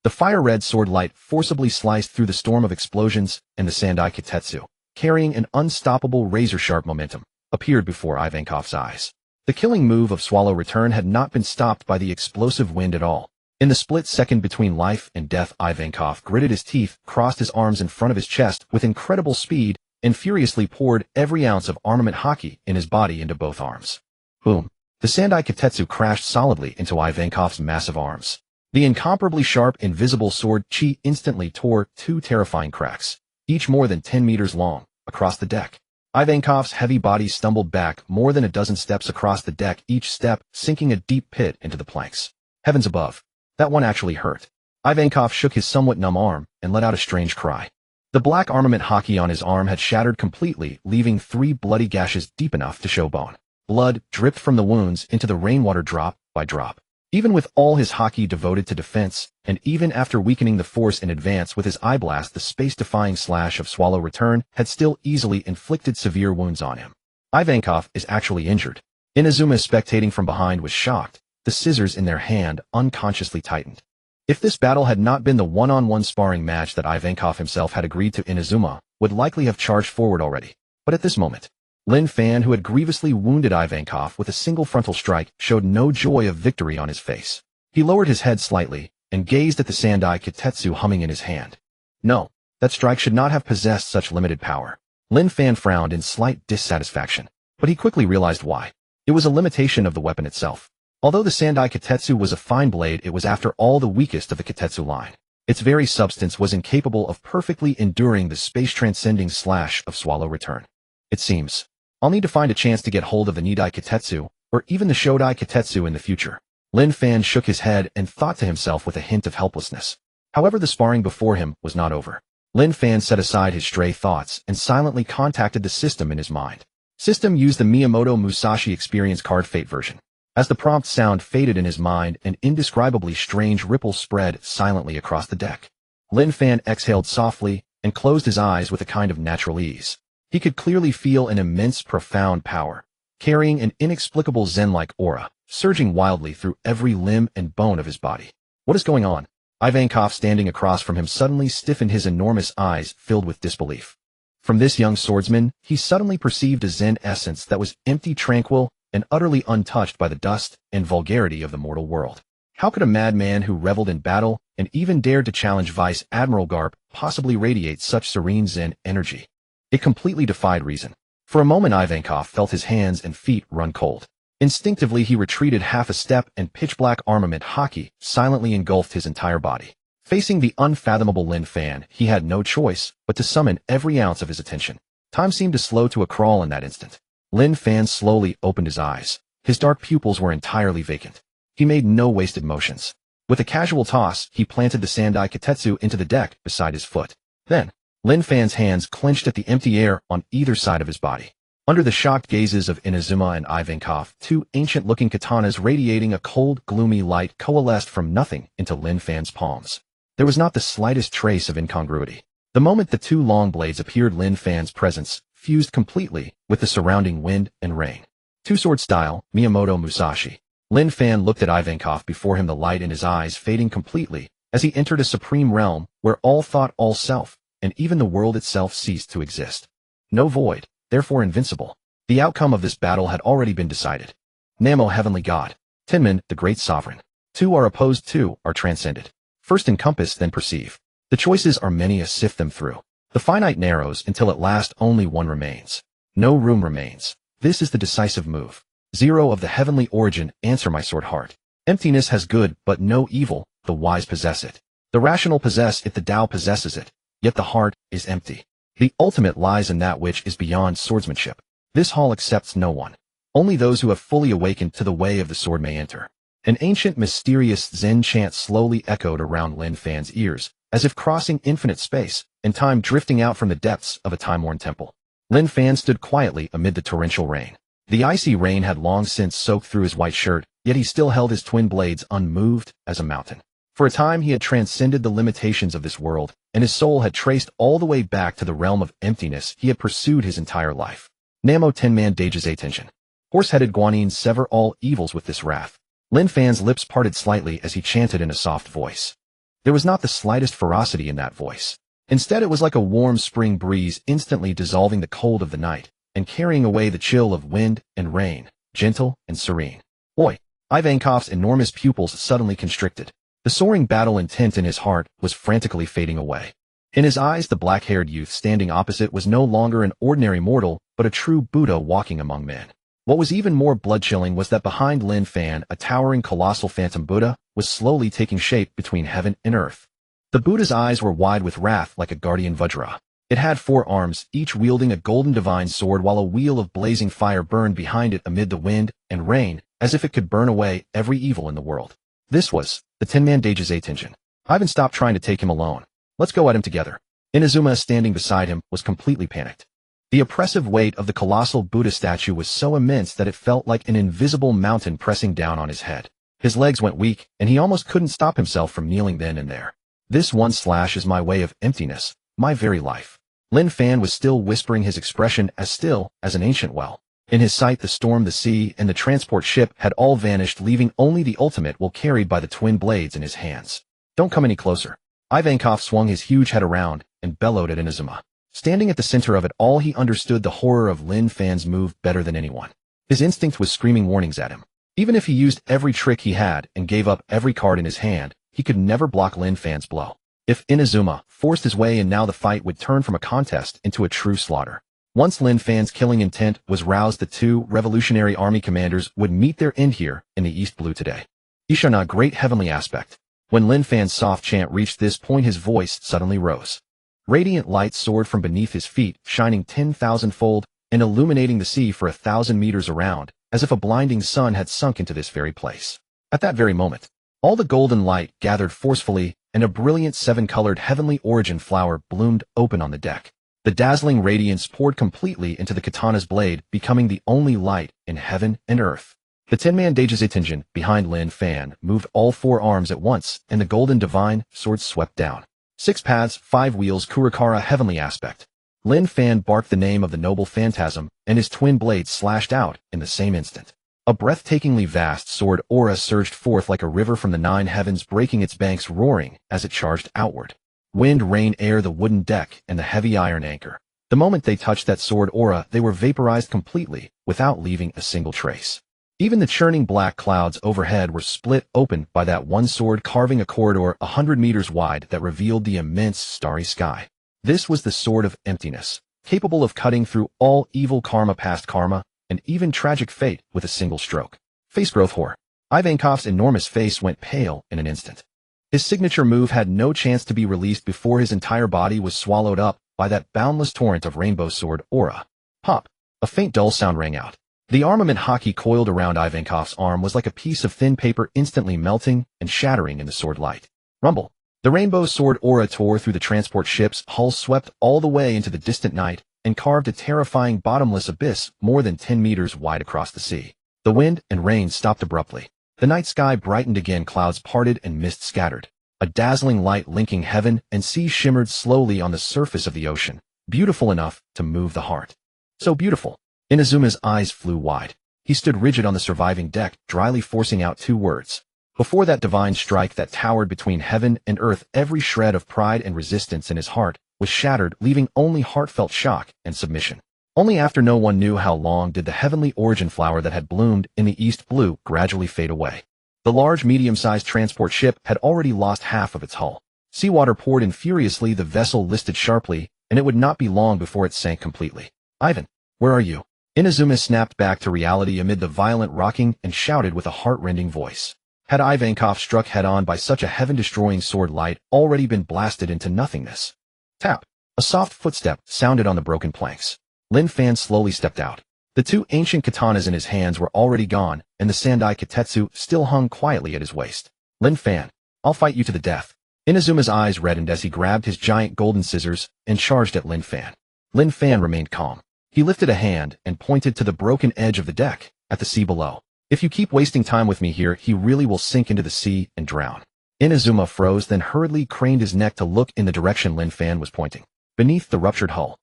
The fire-red sword light forcibly sliced through the storm of explosions, and the Sandai Kitetsu, carrying an unstoppable razor-sharp momentum, appeared before Ivankov's eyes. The killing move of Swallow Return had not been stopped by the explosive wind at all. In the split second between life and death, Ivankov gritted his teeth, crossed his arms in front of his chest with incredible speed, and furiously poured every ounce of armament hockey in his body into both arms. Boom. The Sandai Kitetsu crashed solidly into Ivankov's massive arms. The incomparably sharp, invisible sword chi instantly tore two terrifying cracks, each more than 10 meters long, across the deck. Ivankov's heavy body stumbled back more than a dozen steps across the deck, each step sinking a deep pit into the planks. Heavens above. That one actually hurt. Ivankov shook his somewhat numb arm and let out a strange cry. The black armament hockey on his arm had shattered completely, leaving 3 bloody gashes deep enough to show bone. Blood dripped from the wounds into the rainwater drop by drop. Even with all his hockey devoted to defense, and even after weakening the force in advance with his eye blast, the space-defying slash of Swallow Return had still easily inflicted severe wounds on him. Ivankov is actually injured. Inazuma, spectating from behind, was shocked. The scissors in their hand unconsciously tightened. If this battle had not been the one-on-one sparring match that Ivankov himself had agreed to, Inazuma would likely have charged forward already. But at this moment, Lin Fan, who had grievously wounded Ivankov with a single frontal strike, showed no joy of victory on his face. He lowered his head slightly and gazed at the Sandai Kitetsu humming in his hand. No, that strike should not have possessed such limited power. Lin Fan frowned in slight dissatisfaction, but he quickly realized why. It was a limitation of the weapon itself. Although the Sandai Kitetsu was a fine blade, it was after all the weakest of the Kitetsu line. Its very substance was incapable of perfectly enduring the space-transcending slash of Swallow Return. It seems I'll need to find a chance to get hold of the Nidai Kitetsu, or even the Shodai Kitetsu in the future. Lin Fan shook his head and thought to himself with a hint of helplessness. However, the sparring before him was not over. Lin Fan set aside his stray thoughts and silently contacted the system in his mind. System used the Miyamoto Musashi Experience Card Fate version. As the prompt sound faded in his mind, an indescribably strange ripple spread silently across the deck. Lin Fan exhaled softly and closed his eyes with a kind of natural ease. He could clearly feel an immense, profound power, carrying an inexplicable zen-like aura, surging wildly through every limb and bone of his body. What is going on? Ivankov, standing across from him, suddenly stiffened, his enormous eyes filled with disbelief. From this young swordsman, he suddenly perceived a zen essence that was empty, tranquil, and utterly untouched by the dust and vulgarity of the mortal world. How could a madman who reveled in battle and even dared to challenge Vice Admiral Garp possibly radiate such serene zen energy? It completely defied reason. For a moment, Ivankov felt his hands and feet run cold. Instinctively, he retreated half a step, and pitch-black armament haki silently engulfed his entire body. Facing the unfathomable Lin Fan, he had no choice but to summon every ounce of his attention. Time seemed to slow to a crawl in that instant. Lin Fan slowly opened his eyes. His dark pupils were entirely vacant. He made no wasted motions. With a casual toss, he planted the Sandai Kitetsu into the deck beside his foot. Then, Lin Fan's hands clenched at the empty air on either side of his body. Under the shocked gazes of Inazuma and Ivankov, two ancient-looking katanas radiating a cold, gloomy light coalesced from nothing into Lin Fan's palms. There was not the slightest trace of incongruity. The moment the two long blades appeared, Lin Fan's presence fused completely with the surrounding wind and rain. Two-sword style, Miyamoto Musashi. Lin Fan looked at Ivankov before him, the light in his eyes fading completely as he entered a supreme realm where all thought, all self, and even the world itself ceased to exist. No void, therefore invincible. The outcome of this battle had already been decided. Namo, heavenly god. Tinman, the great sovereign. Two are opposed, two are transcended. First encompass, then perceive. The choices are many, sift them through. The finite narrows until at last only one remains. No room remains. This is the decisive move. Zero of the heavenly origin, answer my sword heart. Emptiness has good, but no evil, the wise possess it. The rational possess it, the Tao possesses it, yet the heart is empty. The ultimate lies in that which is beyond swordsmanship. This hall accepts no one. Only those who have fully awakened to the way of the sword may enter. An ancient, mysterious Zen chant slowly echoed around Lin Fan's ears, as if crossing infinite space, and time drifting out from the depths of a time-worn temple. Lin Fan stood quietly amid the torrential rain. The icy rain had long since soaked through his white shirt, yet he still held his twin blades unmoved as a mountain. For a time he had transcended the limitations of this world, and his soul had traced all the way back to the realm of emptiness he had pursued his entire life. Namo Tenman Dage's attention. Horse-headed Guanyin, sever all evils with this wrath. Lin Fan's lips parted slightly as he chanted in a soft voice. There was not the slightest ferocity in that voice. Instead, it was like a warm spring breeze instantly dissolving the cold of the night and carrying away the chill of wind and rain, gentle and serene. Oi! Ivankov's enormous pupils suddenly constricted. The soaring battle intent in his heart was frantically fading away. In his eyes, the black-haired youth standing opposite was no longer an ordinary mortal, but a true Buddha walking among men. What was even more blood-chilling was that behind Lin Fan, a towering colossal phantom Buddha was slowly taking shape between heaven and earth. The Buddha's eyes were wide with wrath like a guardian Vajra. It had 4 arms, each wielding a golden divine sword, while a wheel of blazing fire burned behind it amid the wind and rain, as if it could burn away every evil in the world. This was the Tenman Dage's attention. Ivan stopped trying to take him alone. Let's go at him together. Inazuma, standing beside him, was completely panicked. The oppressive weight of the colossal Buddha statue was so immense that it felt like an invisible mountain pressing down on his head. His legs went weak, and he almost couldn't stop himself from kneeling then and there. This one slash is my way of emptiness, my very life. Lin Fan was still whispering, his expression as still as an ancient well. In his sight, the storm, the sea, and the transport ship had all vanished, leaving only the ultimate will carried by the twin blades in his hands. Don't come any closer. Ivankov swung his huge head around and bellowed at Inazuma. Standing at the center of it all, he understood the horror of Lin Fan's move better than anyone. His instinct was screaming warnings at him. Even if he used every trick he had and gave up every card in his hand, he could never block Lin Fan's blow. If Inazuma forced his way in, now the fight would turn from a contest into a true slaughter. Once Lin Fan's killing intent was roused, the two Revolutionary Army commanders would meet their end here in the East Blue today. Ishana, great heavenly aspect. When Lin Fan's soft chant reached this point, his voice suddenly rose. Radiant light soared from beneath his feet, shining 10,000-fold and illuminating the sea for 1,000 meters around, as if a blinding sun had sunk into this very place. At that very moment, all the golden light gathered forcefully, and a brilliant 7-colored heavenly origin flower bloomed open on the deck. The dazzling radiance poured completely into the katana's blade, becoming the only light in heaven and earth. The 10-man Daijizenjin behind Lin Fan moved all 4 arms at once, and the golden divine sword swept down. 6 paths, 5 wheels, Kurikara, heavenly aspect. Lin Fan barked the name of the noble phantasm, and his twin blades slashed out in the same instant. A breathtakingly vast sword aura surged forth like a river from the 9 heavens, breaking its banks, roaring as it charged outward. Wind, rain, air, the wooden deck, and the heavy iron anchor. The moment they touched that sword aura, they were vaporized completely, without leaving a single trace. Even the churning black clouds overhead were split open by that one sword, carving a corridor 100 meters wide that revealed the immense starry sky. This was the sword of emptiness, capable of cutting through all evil karma, past karma, and even tragic fate with a single stroke. Face growth horror. Ivankov's enormous face went pale in an instant. His signature move had no chance to be released before his entire body was swallowed up by that boundless torrent of rainbow sword aura. Pop! A faint dull sound rang out. The armament hockey coiled around Ivankov's arm was like a piece of thin paper, instantly melting and shattering in the sword light. Rumble! The rainbow sword aura tore through the transport ship's hull, swept all the way into the distant night, and carved a terrifying bottomless abyss more than 10 meters wide across the sea. The wind and rain stopped abruptly. The night sky brightened again, clouds parted and mist scattered. A dazzling light linking heaven and sea shimmered slowly on the surface of the ocean, beautiful enough to move the heart. So beautiful. Inazuma's eyes flew wide. He stood rigid on the surviving deck, dryly forcing out 2 words. Before that divine strike that towered between heaven and earth, every shred of pride and resistance in his heart was shattered, leaving only heartfelt shock and submission. Only after no one knew how long did the heavenly origin flower that had bloomed in the East Blue gradually fade away. The large, medium-sized transport ship had already lost half of its hull. Seawater poured in furiously, the vessel listed sharply, and it would not be long before it sank completely. Ivan, where are you? Inazuma snapped back to reality amid the violent rocking and shouted with a heart-rending voice. Had Ivankov struck head-on by such a heaven-destroying sword light already been blasted into nothingness? Tap! A soft footstep sounded on the broken planks. Lin Fan slowly stepped out. The 2 ancient katanas in his hands were already gone, and the Sandai Kitetsu still hung quietly at his waist. Lin Fan, I'll fight you to the death. Inazuma's eyes reddened as he grabbed his giant golden scissors and charged at Lin Fan. Lin Fan remained calm. He lifted a hand and pointed to the broken edge of the deck, at the sea below. If you keep wasting time with me here, he really will sink into the sea and drown. Inazuma froze, then hurriedly craned his neck to look in the direction Lin Fan was pointing. Beneath the ruptured hull,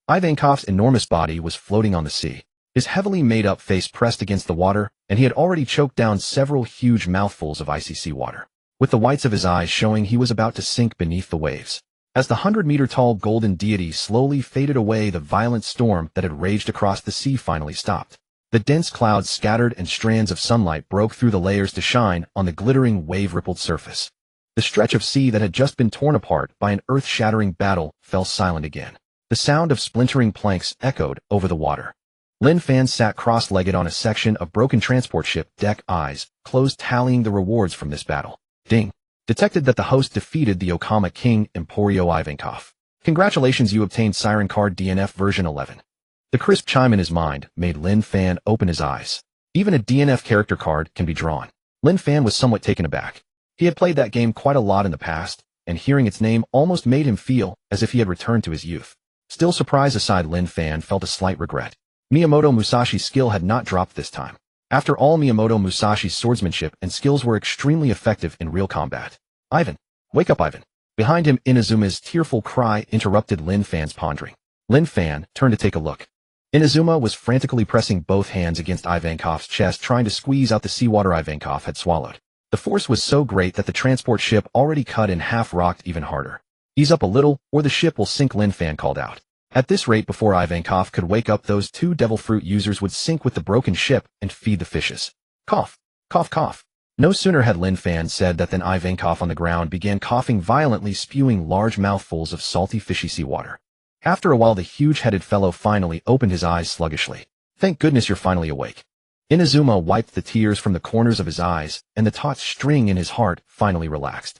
Ivankov's enormous body was floating on the sea. His heavily made-up face pressed against the water, and he had already choked down several huge mouthfuls of icy seawater. With the whites of his eyes showing, he was about to sink beneath the waves. As the 100-meter-tall golden deity slowly faded away, the violent storm that had raged across the sea finally stopped. The dense clouds scattered and strands of sunlight broke through the layers to shine on the glittering wave-rippled surface. The stretch of sea that had just been torn apart by an earth-shattering battle fell silent again. The sound of splintering planks echoed over the water. Lin Fan sat cross-legged on a section of broken transport ship deck, eyes closed, tallying the rewards from this battle. Ding! Detected that the host defeated the Okama King, Emporio Ivankov. Congratulations, you obtained Siren Card DNF version 11. The crisp chime in his mind made Lin Fan open his eyes. Even a DNF character card can be drawn. Lin Fan was somewhat taken aback. He had played that game quite a lot in the past, and hearing its name almost made him feel as if he had returned to his youth. Still, surprise aside, Lin Fan felt a slight regret. Miyamoto Musashi's skill had not dropped this time. After all, Miyamoto Musashi's swordsmanship and skills were extremely effective in real combat. Ivan! Wake up, Ivan! Behind him, Inazuma's tearful cry interrupted Lin Fan's pondering. Lin Fan turned to take a look. Inazuma was frantically pressing both hands against Ivankov's chest, trying to squeeze out the seawater Ivankov had swallowed. The force was so great that the transport ship, already cut in half, rocked even harder. Ease up a little, or the ship will sink, Lin Fan called out. At this rate, before Ivankov could wake up, those two devil fruit users would sink with the broken ship and feed the fishes. Cough, cough, cough. No sooner had Lin Fan said that than Ivankov on the ground began coughing violently, spewing large mouthfuls of salty fishy seawater. After a while, the huge-headed fellow finally opened his eyes sluggishly. Thank goodness you're finally awake. Inazuma wiped the tears from the corners of his eyes, and the taut string in his heart finally relaxed.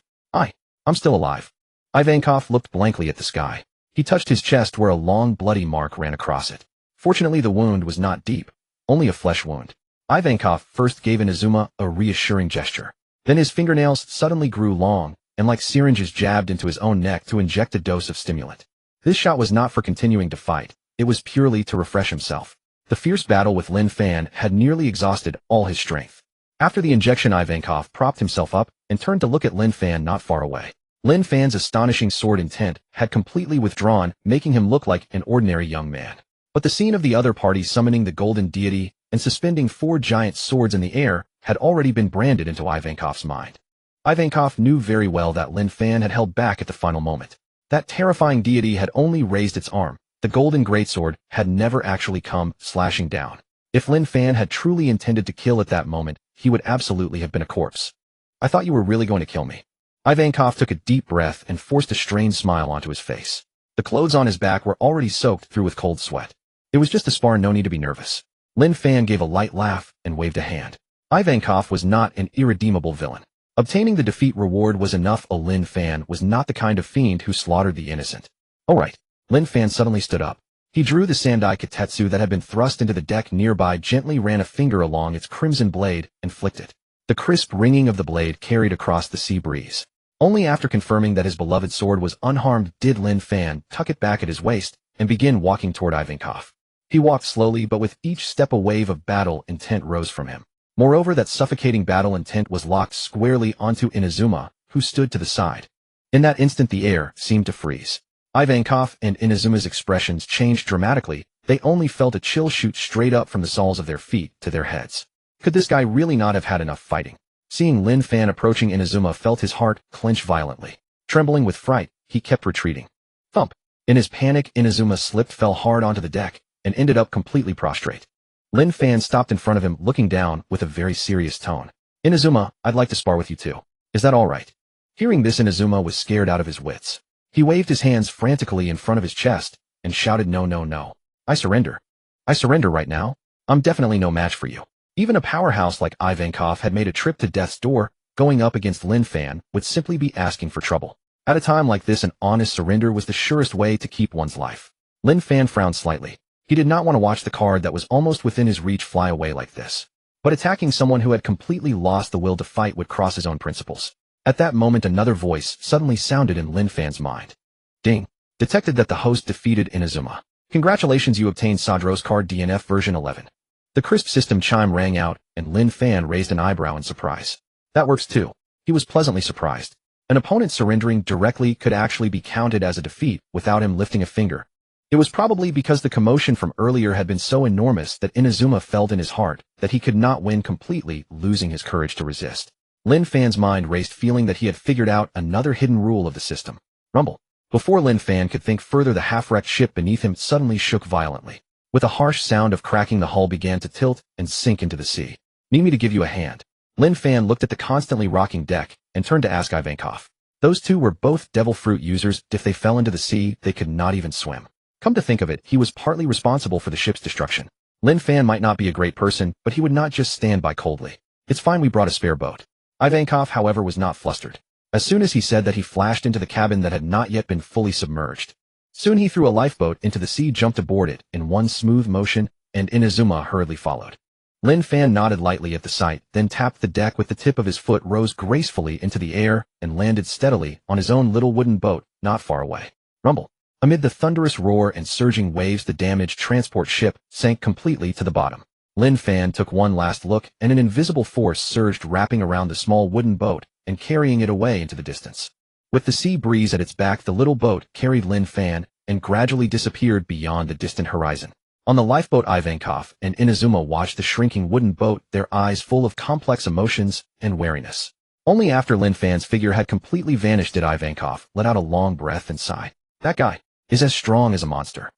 I'm still alive. Ivankov looked blankly at the sky. He touched his chest where a long bloody mark ran across it. Fortunately, the wound was not deep, only a flesh wound. Ivankov first gave Inazuma a reassuring gesture. Then his fingernails suddenly grew long, and like syringes jabbed into his own neck to inject a dose of stimulant. This shot was not for continuing to fight, it was purely to refresh himself. The fierce battle with Lin Fan had nearly exhausted all his strength. After the injection, Ivankov propped himself up and turned to look at Lin Fan not far away. Lin Fan's astonishing sword intent had completely withdrawn, making him look like an ordinary young man. But the scene of the other party summoning the golden deity and suspending 4 giant swords in the air had already been branded into Ivankov's mind. Ivankov knew very well that Lin Fan had held back at the final moment. That terrifying deity had only raised its arm. The golden greatsword had never actually come slashing down. If Lin Fan had truly intended to kill at that moment, he would absolutely have been a corpse. I thought you were really going to kill me. Ivankov took a deep breath and forced a strained smile onto his face. The clothes on his back were already soaked through with cold sweat. It was just a spar, no need to be nervous. Lin Fan gave a light laugh and waved a hand. Ivankov was not an irredeemable villain. Obtaining the defeat reward was enough. Lin Fan was not the kind of fiend who slaughtered the innocent. All right. Lin Fan suddenly stood up. He drew the Sandai Katetsu that had been thrust into the deck nearby, gently ran a finger along its crimson blade, and flicked it. The crisp ringing of the blade carried across the sea breeze. Only after confirming that his beloved sword was unharmed did Lin Fan tuck it back at his waist and begin walking toward Ivankov. He walked slowly, but with each step a wave of battle intent rose from him. Moreover, that suffocating battle intent was locked squarely onto Inazuma, who stood to the side. In that instant, the air seemed to freeze. Ivankov and Inazuma's expressions changed dramatically. They only felt a chill shoot straight up from the soles of their feet to their heads. Could this guy really not have had enough fighting? Seeing Lin Fan approaching, Inazuma felt his heart clench violently. Trembling with fright, he kept retreating. Thump! In his panic, Inazuma slipped, fell hard onto the deck, and ended up completely prostrate. Lin Fan stopped in front of him, looking down with a very serious tone. Inazuma, I'd like to spar with you too. Is that all right? Hearing this, Inazuma was scared out of his wits. He waved his hands frantically in front of his chest and shouted, No, no, no. I surrender. I surrender right now. I'm definitely no match for you. Even a powerhouse like Ivankov had made a trip to death's door. Going up against Lin Fan would simply be asking for trouble. At a time like this, an honest surrender was the surest way to keep one's life. Lin Fan frowned slightly. He did not want to watch the card that was almost within his reach fly away like this. But attacking someone who had completely lost the will to fight would cross his own principles. At that moment, another voice suddenly sounded in Lin Fan's mind. Ding. Detected that the host defeated Inazuma. Congratulations, you obtained Sadro's card DNF version 11. The crisp system chime rang out, and Lin Fan raised an eyebrow in surprise. That works too. He was pleasantly surprised. An opponent surrendering directly could actually be counted as a defeat without him lifting a finger. It was probably because the commotion from earlier had been so enormous that Inazuma felt in his heart that he could not win completely, losing his courage to resist. Lin Fan's mind raced, feeling that he had figured out another hidden rule of the system. Rumble. Before Lin Fan could think further, the half-wrecked ship beneath him suddenly shook violently. With a harsh sound of cracking, the hull began to tilt and sink into the sea. Need me to give you a hand? Lin Fan looked at the constantly rocking deck and turned to ask Ivankov. Those two were both devil fruit users. If they fell into the sea, they could not even swim. Come to think of it, he was partly responsible for the ship's destruction. Lin Fan might not be a great person, but he would not just stand by coldly. It's fine, we brought a spare boat. Ivankov, however, was not flustered. As soon as he said that, he flashed into the cabin that had not yet been fully submerged. Soon he threw a lifeboat into the sea, jumped aboard it in one smooth motion, and Inazuma hurriedly followed. Lin Fan nodded lightly at the sight, then tapped the deck with the tip of his foot, rose gracefully into the air, and landed steadily on his own little wooden boat not far away. Rumble. Amid the thunderous roar and surging waves, the damaged transport ship sank completely to the bottom. Lin Fan took one last look, and an invisible force surged, wrapping around the small wooden boat and carrying it away into the distance. With the sea breeze at its back, the little boat carried Lin Fan and gradually disappeared beyond the distant horizon. On the lifeboat, Ivankov and Inazuma watched the shrinking wooden boat, their eyes full of complex emotions and wariness. Only after Lin Fan's figure had completely vanished did Ivankov let out a long breath and sigh. That guy is as strong as a monster.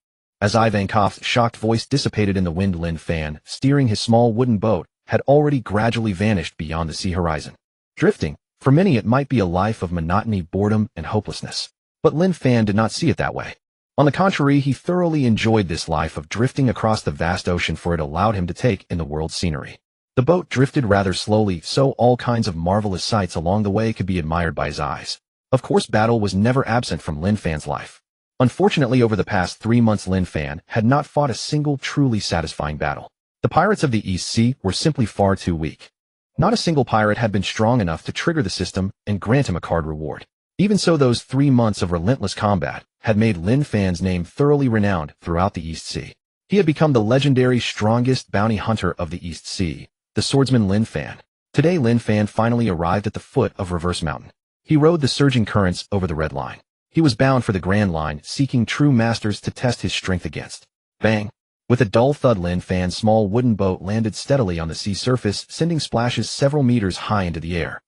As Ivankov's shocked voice dissipated in the wind, Lin Fan, steering his small wooden boat, had already gradually vanished beyond the sea horizon. Drifting, for many it might be a life of monotony, boredom, and hopelessness. But Lin Fan did not see it that way. On the contrary, he thoroughly enjoyed this life of drifting across the vast ocean, for it allowed him to take in the world's scenery. The boat drifted rather slowly, so all kinds of marvelous sights along the way could be admired by his eyes. Of course, battle was never absent from Lin Fan's life. Unfortunately, over the past 3 months, Lin Fan had not fought a single truly satisfying battle. The pirates of the East Sea were simply far too weak. Not a single pirate had been strong enough to trigger the system and grant him a card reward. Even so, those 3 months of relentless combat had made Lin Fan's name thoroughly renowned throughout the East Sea. He had become the legendary strongest bounty hunter of the East Sea, the swordsman Lin Fan. Today, Lin Fan finally arrived at the foot of Reverse Mountain. He rode the surging currents over the Red Line. He was bound for the Grand Line, seeking true masters to test his strength against. Bang! With a dull thud, Lin Fan's small wooden boat landed steadily on the sea surface, sending splashes several meters high into the air.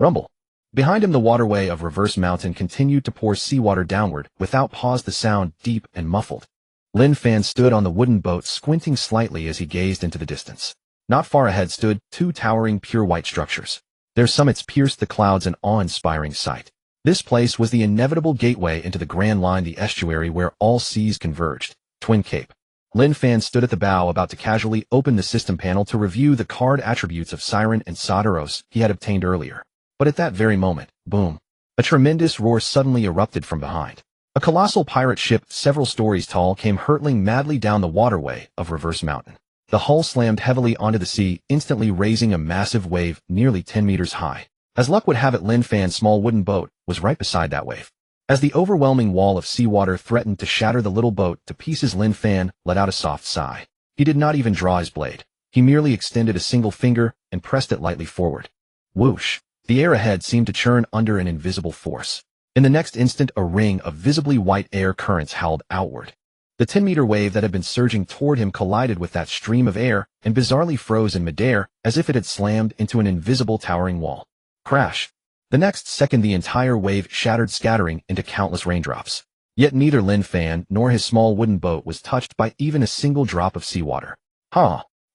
Rumble! Behind him, the waterway of Reverse Mountain continued to pour seawater downward, without pause, the sound deep and muffled. Lin Fan stood on the wooden boat, squinting slightly as he gazed into the distance. Not far ahead stood 2 towering pure white structures. Their summits pierced the clouds, an awe-inspiring sight. This place was the inevitable gateway into the Grand Line, the estuary where all seas converged. Twin Cape. Lin Fan stood at the bow, about to casually open the system panel to review the card attributes of Siren and Soteros he had obtained earlier. But at that very moment, boom! A tremendous roar suddenly erupted from behind. A colossal pirate ship, several stories tall, came hurtling madly down the waterway of Reverse Mountain. The hull slammed heavily onto the sea, instantly raising a massive wave nearly 10 meters high. As luck would have it, Lin Fan's small wooden boat was right beside that wave. As the overwhelming wall of seawater threatened to shatter the little boat to pieces, Lin Fan let out a soft sigh. He did not even draw his blade. He merely extended a single finger and pressed it lightly forward. Whoosh! The air ahead seemed to churn under an invisible force. In the next instant, a ring of visibly white air currents howled outward. The 10-meter wave that had been surging toward him collided with that stream of air and bizarrely froze in midair, as if it had slammed into an invisible towering wall. Crash! The next second, the entire wave shattered, scattering into countless raindrops. Yet neither Lin Fan nor his small wooden boat was touched by even a single drop of seawater.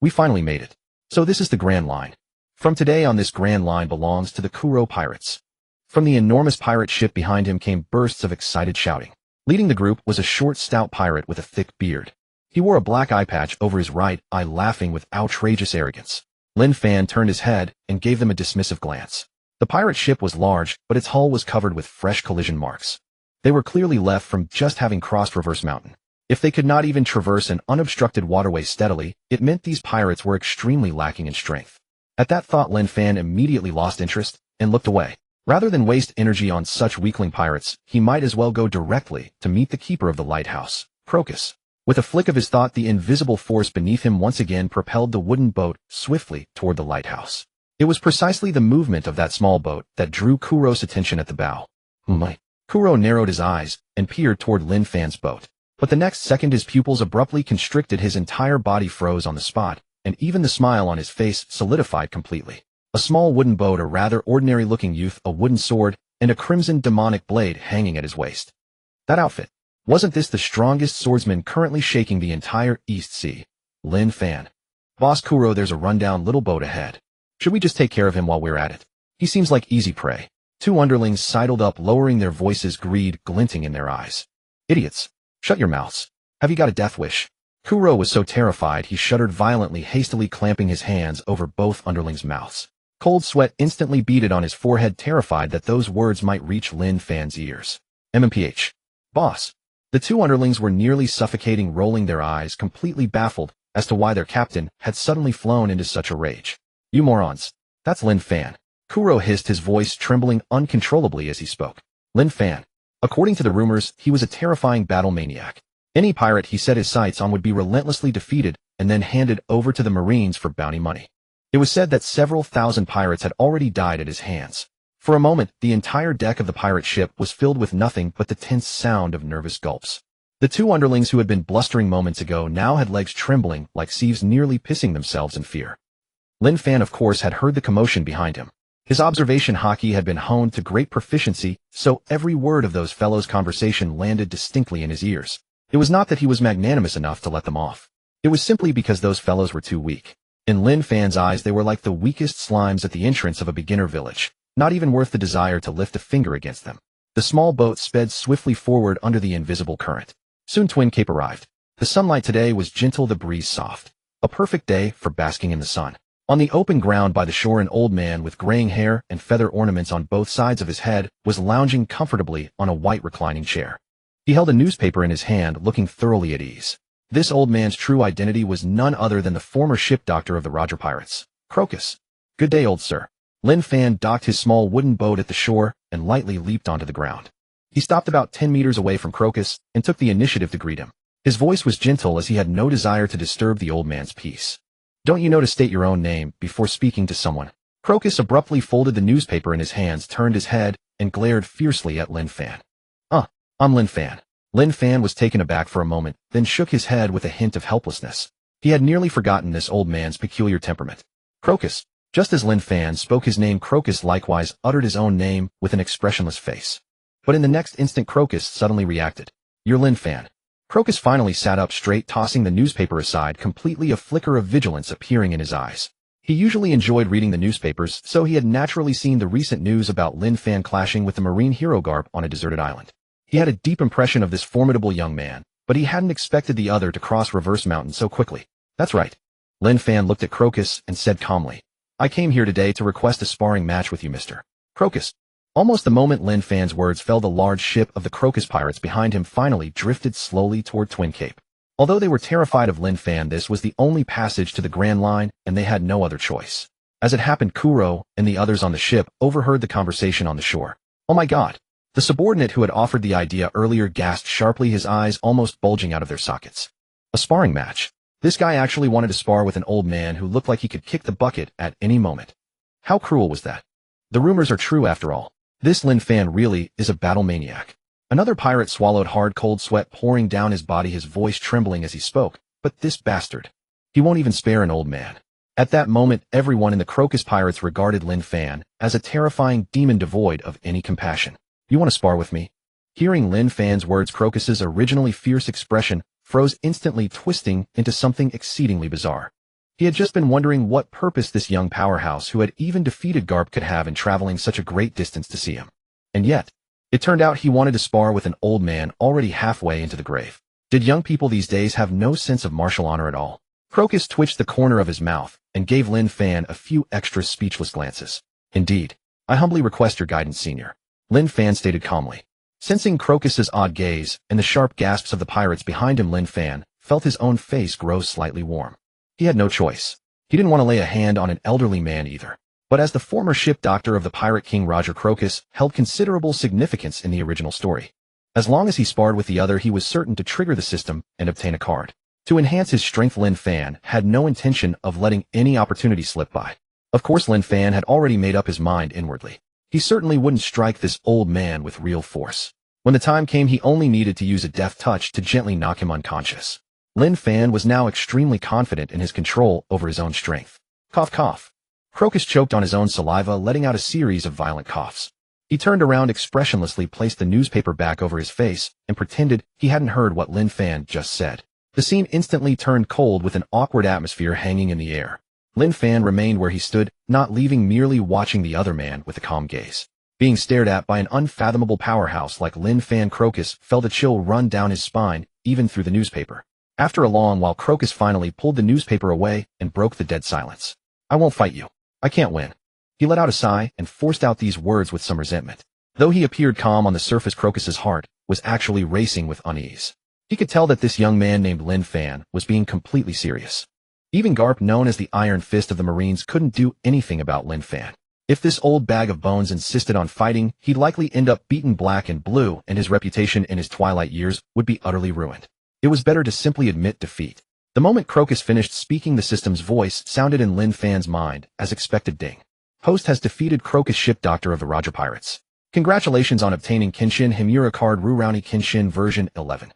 We finally made it. So this is the Grand Line. From today on, this Grand Line belongs to the Kojirō pirates. From the enormous pirate ship behind him came bursts of excited shouting. Leading the group was a short, stout pirate with a thick beard. He wore a black eye patch over his right eye, laughing with outrageous arrogance. Lin Fan turned his head and gave them a dismissive glance. The pirate ship was large, but its hull was covered with fresh collision marks. They were clearly left from just having crossed Reverse Mountain. If they could not even traverse an unobstructed waterway steadily, it meant these pirates were extremely lacking in strength. At that thought, Lin Fan immediately lost interest and looked away. Rather than waste energy on such weakling pirates, he might as well go directly to meet the keeper of the lighthouse, provokes. With a flick of his thought, the invisible force beneath him once again propelled the wooden boat swiftly toward the lighthouse. It was precisely the movement of that small boat that drew Kuro's attention at the bow. Kojirō narrowed his eyes and peered toward Lin Fan's boat. But the next second, his pupils abruptly constricted, his entire body froze on the spot, and even the smile on his face solidified completely. A small wooden boat, a rather ordinary-looking youth, a wooden sword, and a crimson demonic blade hanging at his waist. That outfit. Wasn't this the strongest swordsman currently shaking the entire East Sea? Lin Fan. Boss Kojirō, there's a rundown little boat ahead. Should we just take care of him while we're at it? He seems like easy prey. 2 underlings sidled up, lowering their voices, greed glinting in their eyes. Idiots. Shut your mouths. Have you got a death wish? Kojirō was so terrified he shuddered violently, hastily clamping his hands over both underlings' mouths. Cold sweat instantly beaded on his forehead, terrified that those words might reach Lin Fan's ears. MMPH. Boss. The 2 underlings were nearly suffocating, rolling their eyes, completely baffled as to why their captain had suddenly flown into such a rage. You morons. That's Lin Fan. Kojirō hissed, his voice trembling uncontrollably as he spoke. Lin Fan. According to the rumors, he was a terrifying battle maniac. Any pirate he set his sights on would be relentlessly defeated and then handed over to the Marines for bounty money. It was said that several thousand pirates had already died at his hands. For a moment, the entire deck of the pirate ship was filled with nothing but the tense sound of nervous gulps. The 2 underlings who had been blustering moments ago now had legs trembling like sieves, nearly pissing themselves in fear. Lin Fan, of course, had heard the commotion behind him. His observation hockey had been honed to great proficiency, so every word of those fellows' conversation landed distinctly in his ears. It was not that he was magnanimous enough to let them off. It was simply because those fellows were too weak. In Lin Fan's eyes, they were like the weakest slimes at the entrance of a beginner village, not even worth the desire to lift a finger against them. The small boat sped swiftly forward under the invisible current. Soon Twin Cape arrived. The sunlight today was gentle, the breeze soft. A perfect day for basking in the sun. On the open ground by the shore, an old man with graying hair and feather ornaments on both sides of his head was lounging comfortably on a white reclining chair. He held a newspaper in his hand, looking thoroughly at ease. This old man's true identity was none other than the former ship doctor of the Roger Pirates, Crocus. Good day, old sir. Lin Fan docked his small wooden boat at the shore and lightly leaped onto the ground. He stopped about 10 meters away from Crocus and took the initiative to greet him. His voice was gentle as he had no desire to disturb the old man's peace. Don't you know to state your own name before speaking to someone? Crocus abruptly folded the newspaper in his hands, turned his head, and glared fiercely at Lin Fan. I'm Lin Fan. Lin Fan was taken aback for a moment, then shook his head with a hint of helplessness. He had nearly forgotten this old man's peculiar temperament. Crocus. Just as Lin Fan spoke his name, Crocus likewise uttered his own name with an expressionless face. But in the next instant, Crocus suddenly reacted. You're Lin Fan. Crocus finally sat up straight, tossing the newspaper aside, completely, a flicker of vigilance appearing in his eyes. He usually enjoyed reading the newspapers, so he had naturally seen the recent news about Lin Fan clashing with the marine hero Garp on a deserted island. He had a deep impression of this formidable young man, but he hadn't expected the other to cross Reverse Mountain so quickly. That's right. Lin Fan looked at Crocus and said calmly, I came here today to request a sparring match with you, Mr. Crocus. Almost the moment Lin Fan's words fell, the large ship of the Crocus pirates behind him finally drifted slowly toward Twin Cape. Although they were terrified of Lin Fan, this was the only passage to the Grand Line, and they had no other choice. As it happened, Kojirō and the others on the ship overheard the conversation on the shore. Oh my God! The subordinate who had offered the idea earlier gasped sharply, his eyes almost bulging out of their sockets. A sparring match. This guy actually wanted to spar with an old man who looked like he could kick the bucket at any moment. How cruel was that? The rumors are true after all. This Lin Fan really is a battle maniac. Another pirate swallowed hard, cold sweat pouring down his body, his voice trembling as he spoke. But this bastard. He won't even spare an old man. At that moment, everyone in the Crocus pirates regarded Lin Fan as a terrifying demon devoid of any compassion. You want to spar with me? Hearing Lin Fan's words, Crocus's originally fierce expression froze, instantly twisting into something exceedingly bizarre. He had just been wondering what purpose this young powerhouse who had even defeated Garp could have in traveling such a great distance to see him. And yet, it turned out he wanted to spar with an old man already halfway into the grave. Did young people these days have no sense of martial honor at all? Crocus twitched the corner of his mouth and gave Lin Fan a few extra speechless glances. Indeed, I humbly request your guidance, senior. Lin Fan stated calmly. Sensing Crocus's odd gaze and the sharp gasps of the pirates behind him, Lin Fan felt his own face grow slightly warm. He had no choice. He didn't want to lay a hand on an elderly man either. But as the former ship doctor of the Pirate King, Roger Crocus held considerable significance in the original story. As long as he sparred with the other, he was certain to trigger the system and obtain a card. To enhance his strength, Lin Fan had no intention of letting any opportunity slip by. Of course, Lin Fan had already made up his mind inwardly. He certainly wouldn't strike this old man with real force. When the time came, he only needed to use a deft touch to gently knock him unconscious. Lin Fan was now extremely confident in his control over his own strength. Cough, cough. Crocus choked on his own saliva, letting out a series of violent coughs. He turned around expressionlessly, placed the newspaper back over his face, and pretended he hadn't heard what Lin Fan just said. The scene instantly turned cold with an awkward atmosphere hanging in the air. Lin Fan remained where he stood, not leaving, merely watching the other man with a calm gaze. Being stared at by an unfathomable powerhouse like Lin Fan, Crocus felt a chill run down his spine, even through the newspaper. After a long while, Crocus finally pulled the newspaper away and broke the dead silence. I won't fight you. I can't win. He let out a sigh and forced out these words with some resentment. Though he appeared calm on the surface, Crocus's heart was actually racing with unease. He could tell that this young man named Lin Fan was being completely serious. Even Garp, known as the Iron Fist of the Marines, couldn't do anything about Lin Fan. If this old bag of bones insisted on fighting, he'd likely end up beaten black and blue, and his reputation in his twilight years would be utterly ruined. It was better to simply admit defeat. The moment Crocus finished speaking, the system's voice sounded in Lin Fan's mind, as expected. Ding. Host has defeated Crocus, ship doctor of the Roger Pirates. Congratulations on obtaining Kenshin Himura card Rurouni Kenshin version 11.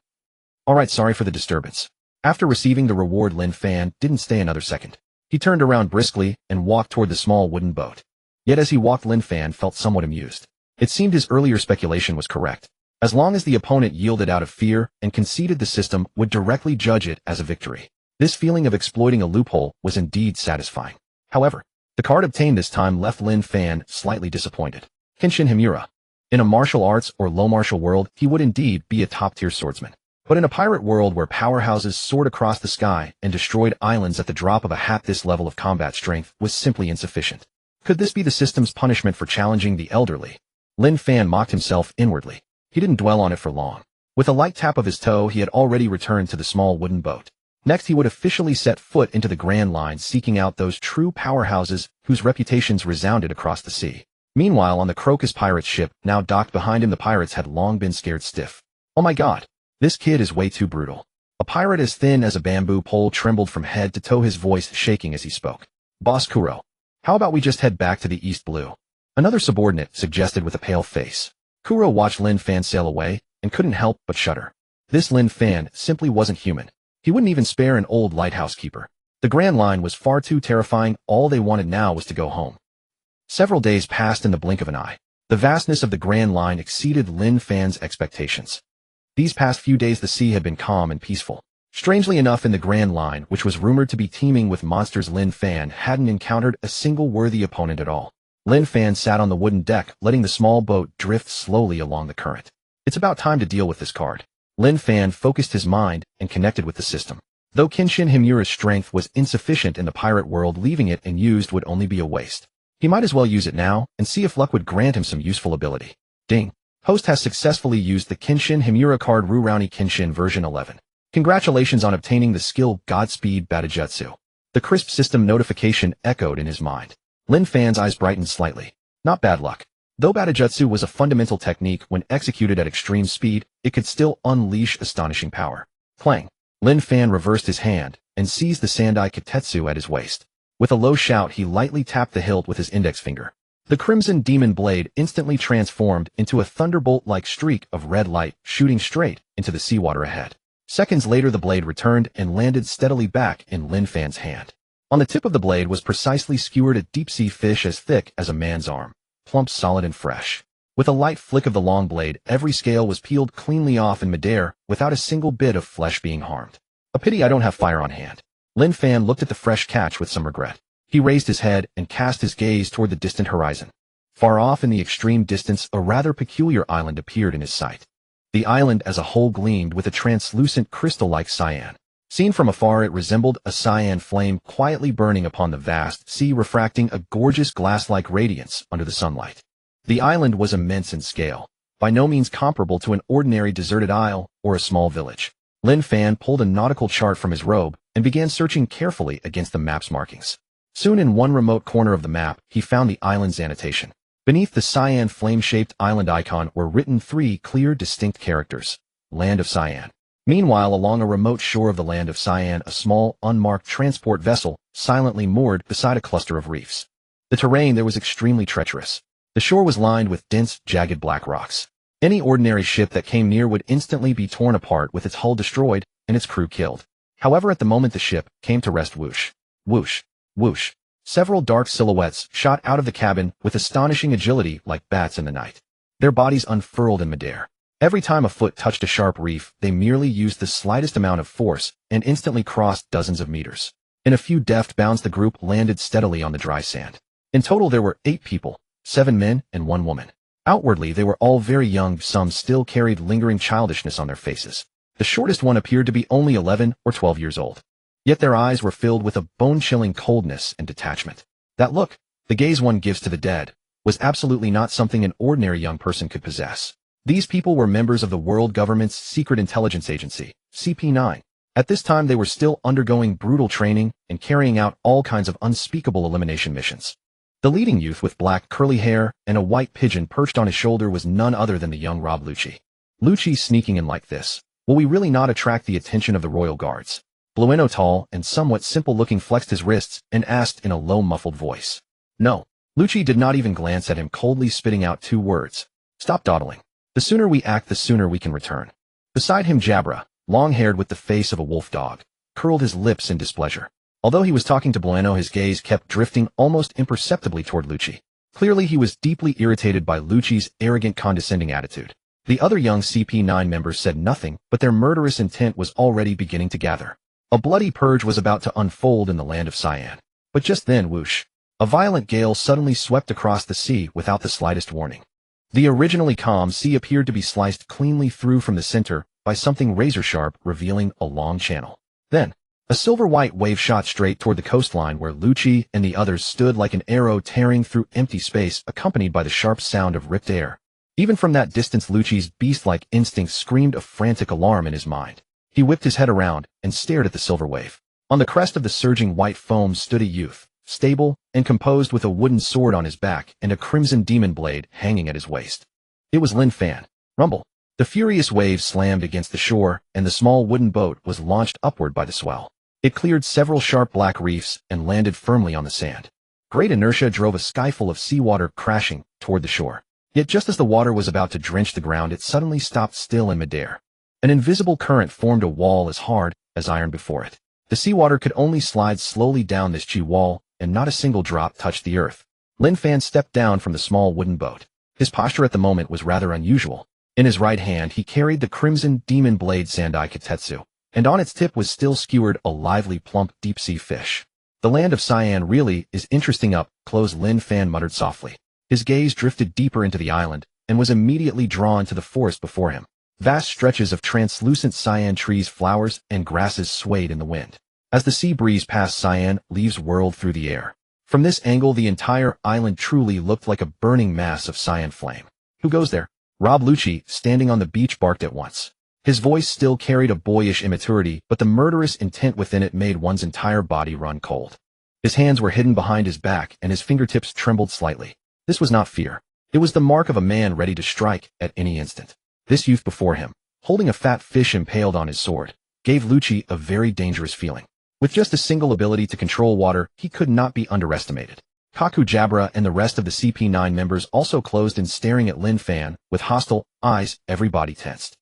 Alright, sorry for the disturbance. After receiving the reward, Lin Fan didn't stay another second. He turned around briskly and walked toward the small wooden boat. Yet as he walked, Lin Fan felt somewhat amused. It seemed his earlier speculation was correct. As long as the opponent yielded out of fear and conceded, the system would directly judge it as a victory. This feeling of exploiting a loophole was indeed satisfying. However, the card obtained this time left Lin Fan slightly disappointed. Kenshin Himura. In a martial arts or low martial world, he would indeed be a top-tier swordsman. But in a pirate world where powerhouses soared across the sky and destroyed islands at the drop of a hat, this level of combat strength was simply insufficient. Could this be the system's punishment for challenging the elderly? Lin Fan mocked himself inwardly. He didn't dwell on it for long. With a light tap of his toe, he had already returned to the small wooden boat. Next, he would officially set foot into the Grand Line, seeking out those true powerhouses whose reputations resounded across the sea. Meanwhile, on the Crocus pirate's ship, now docked behind him, the pirates had long been scared stiff. Oh my god. This kid is way too brutal. A pirate as thin as a bamboo pole trembled from head to toe, his voice shaking as he spoke. Boss Kuro, how about we just head back to the East Blue? Another subordinate suggested with a pale face. Kuro watched Lin Fan sail away and couldn't help but shudder. This Lin Fan simply wasn't human. He wouldn't even spare an old lighthouse keeper. The Grand Line was far too terrifying. All they wanted now was to go home. Several days passed in the blink of an eye. The vastness of the Grand Line exceeded Lin Fan's expectations. These past few days the sea had been calm and peaceful. Strangely enough, in the Grand Line, which was rumored to be teeming with monsters, Lin Fan hadn't encountered a single worthy opponent at all. Lin Fan sat on the wooden deck, letting the small boat drift slowly along the current. It's about time to deal with this card. Lin Fan focused his mind and connected with the system. Though Kenshin Himura's strength was insufficient in the pirate world, leaving it unused would only be a waste. He might as well use it now and see if luck would grant him some useful ability. Ding. Host has successfully used the Kenshin Himura card Rurouni Kenshin version 11. Congratulations on obtaining the skill Godspeed Batajutsu. The crisp system notification echoed in his mind. Lin Fan's eyes brightened slightly. Not bad luck. Though Batajutsu was a fundamental technique, when executed at extreme speed, it could still unleash astonishing power. Clang. Lin Fan reversed his hand and seized the Sandai Kitetsu at his waist. With a low shout, he lightly tapped the hilt with his index finger. The Crimson Demon blade instantly transformed into a thunderbolt-like streak of red light, shooting straight into the seawater ahead. Seconds later, the blade returned and landed steadily back in Lin Fan's hand. On the tip of the blade was precisely skewered a deep-sea fish as thick as a man's arm. Plump, solid, and fresh. With a light flick of the long blade, every scale was peeled cleanly off in midair, without a single bit of flesh being harmed. A pity I don't have fire on hand. Lin Fan looked at the fresh catch with some regret. He raised his head and cast his gaze toward the distant horizon. Far off in the extreme distance, a rather peculiar island appeared in his sight. The island as a whole gleamed with a translucent crystal-like cyan. Seen from afar, it resembled a cyan flame quietly burning upon the vast sea, refracting a gorgeous glass-like radiance under the sunlight. The island was immense in scale, by no means comparable to an ordinary deserted isle or a small village. Lin Fan pulled a nautical chart from his robe and began searching carefully against the map's markings. Soon, in one remote corner of the map, he found the island's annotation. Beneath the cyan flame-shaped island icon were written 3 clear, distinct characters: Land of Cyan. Meanwhile, along a remote shore of the Land of Cyan, a small, unmarked transport vessel silently moored beside a cluster of reefs. The terrain there was extremely treacherous. The shore was lined with dense, jagged black rocks. Any ordinary ship that came near would instantly be torn apart, with its hull destroyed and its crew killed. However, at the moment the ship came to rest, whoosh, whoosh, whoosh, several dark silhouettes shot out of the cabin with astonishing agility like bats in the night. Their bodies unfurled in midair. Every time a foot touched a sharp reef, they merely used the slightest amount of force and instantly crossed dozens of meters. In a few deft bounds, the group landed steadily on the dry sand. In total, there were 8 people, 7 men and 1 woman. Outwardly, they were all very young. Some still carried lingering childishness on their faces. The shortest one appeared to be only 11 or 12 years old. Yet their eyes were filled with a bone-chilling coldness and detachment. That look, the gaze one gives to the dead, was absolutely not something an ordinary young person could possess. These people were members of the world government's secret intelligence agency, CP9. At this time, they were still undergoing brutal training and carrying out all kinds of unspeakable elimination missions. The leading youth, with black curly hair and a white pigeon perched on his shoulder, was none other than the young Rob Lucci. Lucci sneaking in like this. Will we really not attract the attention of the royal guards? Blueno, tall and somewhat simple-looking, flexed his wrists and asked in a low, muffled voice. No. Lucci did not even glance at him, coldly spitting out 2 words. Stop dawdling. The sooner we act, the sooner we can return. Beside him, Jabra, long-haired with the face of a wolf dog, curled his lips in displeasure. Although he was talking to Blueno, his gaze kept drifting almost imperceptibly toward Lucci. Clearly, he was deeply irritated by Lucci's arrogant, condescending attitude. The other young CP9 members said nothing, but their murderous intent was already beginning to gather. A bloody purge was about to unfold in the land of Cyan. But just then, whoosh, a violent gale suddenly swept across the sea without the slightest warning. The originally calm sea appeared to be sliced cleanly through from the center by something razor-sharp, revealing a long channel. Then, a silver-white wave shot straight toward the coastline where Lucci and the others stood like an arrow tearing through empty space, accompanied by the sharp sound of ripped air. Even from that distance, Lucci's beast-like instinct screamed a frantic alarm in his mind. He whipped his head around and stared at the silver wave. On the crest of the surging white foam stood a youth, stable and composed, with a wooden sword on his back and a crimson demon blade hanging at his waist. It was Lin Fan. Rumble. The furious wave slammed against the shore, and the small wooden boat was launched upward by the swell. It cleared several sharp black reefs and landed firmly on the sand. Great inertia drove a skyful of seawater crashing toward the shore. Yet just as the water was about to drench the ground, it suddenly stopped still in midair. An invisible current formed a wall as hard as iron before it. The seawater could only slide slowly down this chi wall, and not a single drop touched the earth. Lin Fan stepped down from the small wooden boat. His posture at the moment was rather unusual. In his right hand he carried the crimson demon blade Sandai Kitetsu, and on its tip was still skewered a lively plump deep-sea fish. The land of Cyan really is interesting up close, Lin Fan muttered softly. His gaze drifted deeper into the island, and was immediately drawn to the forest before him. Vast stretches of translucent cyan trees, flowers, and grasses swayed in the wind. As the sea breeze passed Cyan, leaves whirled through the air. From this angle the entire island truly looked like a burning mass of cyan flame. Who goes there? Rob Lucci, standing on the beach, barked at once. His voice still carried a boyish immaturity, but the murderous intent within it made one's entire body run cold. His hands were hidden behind his back, and his fingertips trembled slightly. This was not fear. It was the mark of a man ready to strike at any instant. This youth before him, holding a fat fish impaled on his sword, gave Lucci a very dangerous feeling. With just a single ability to control water, he could not be underestimated. Kaku Jabra and the rest of the CP9 members also closed in, staring at Lin Fan with hostile eyes, everybody tensed.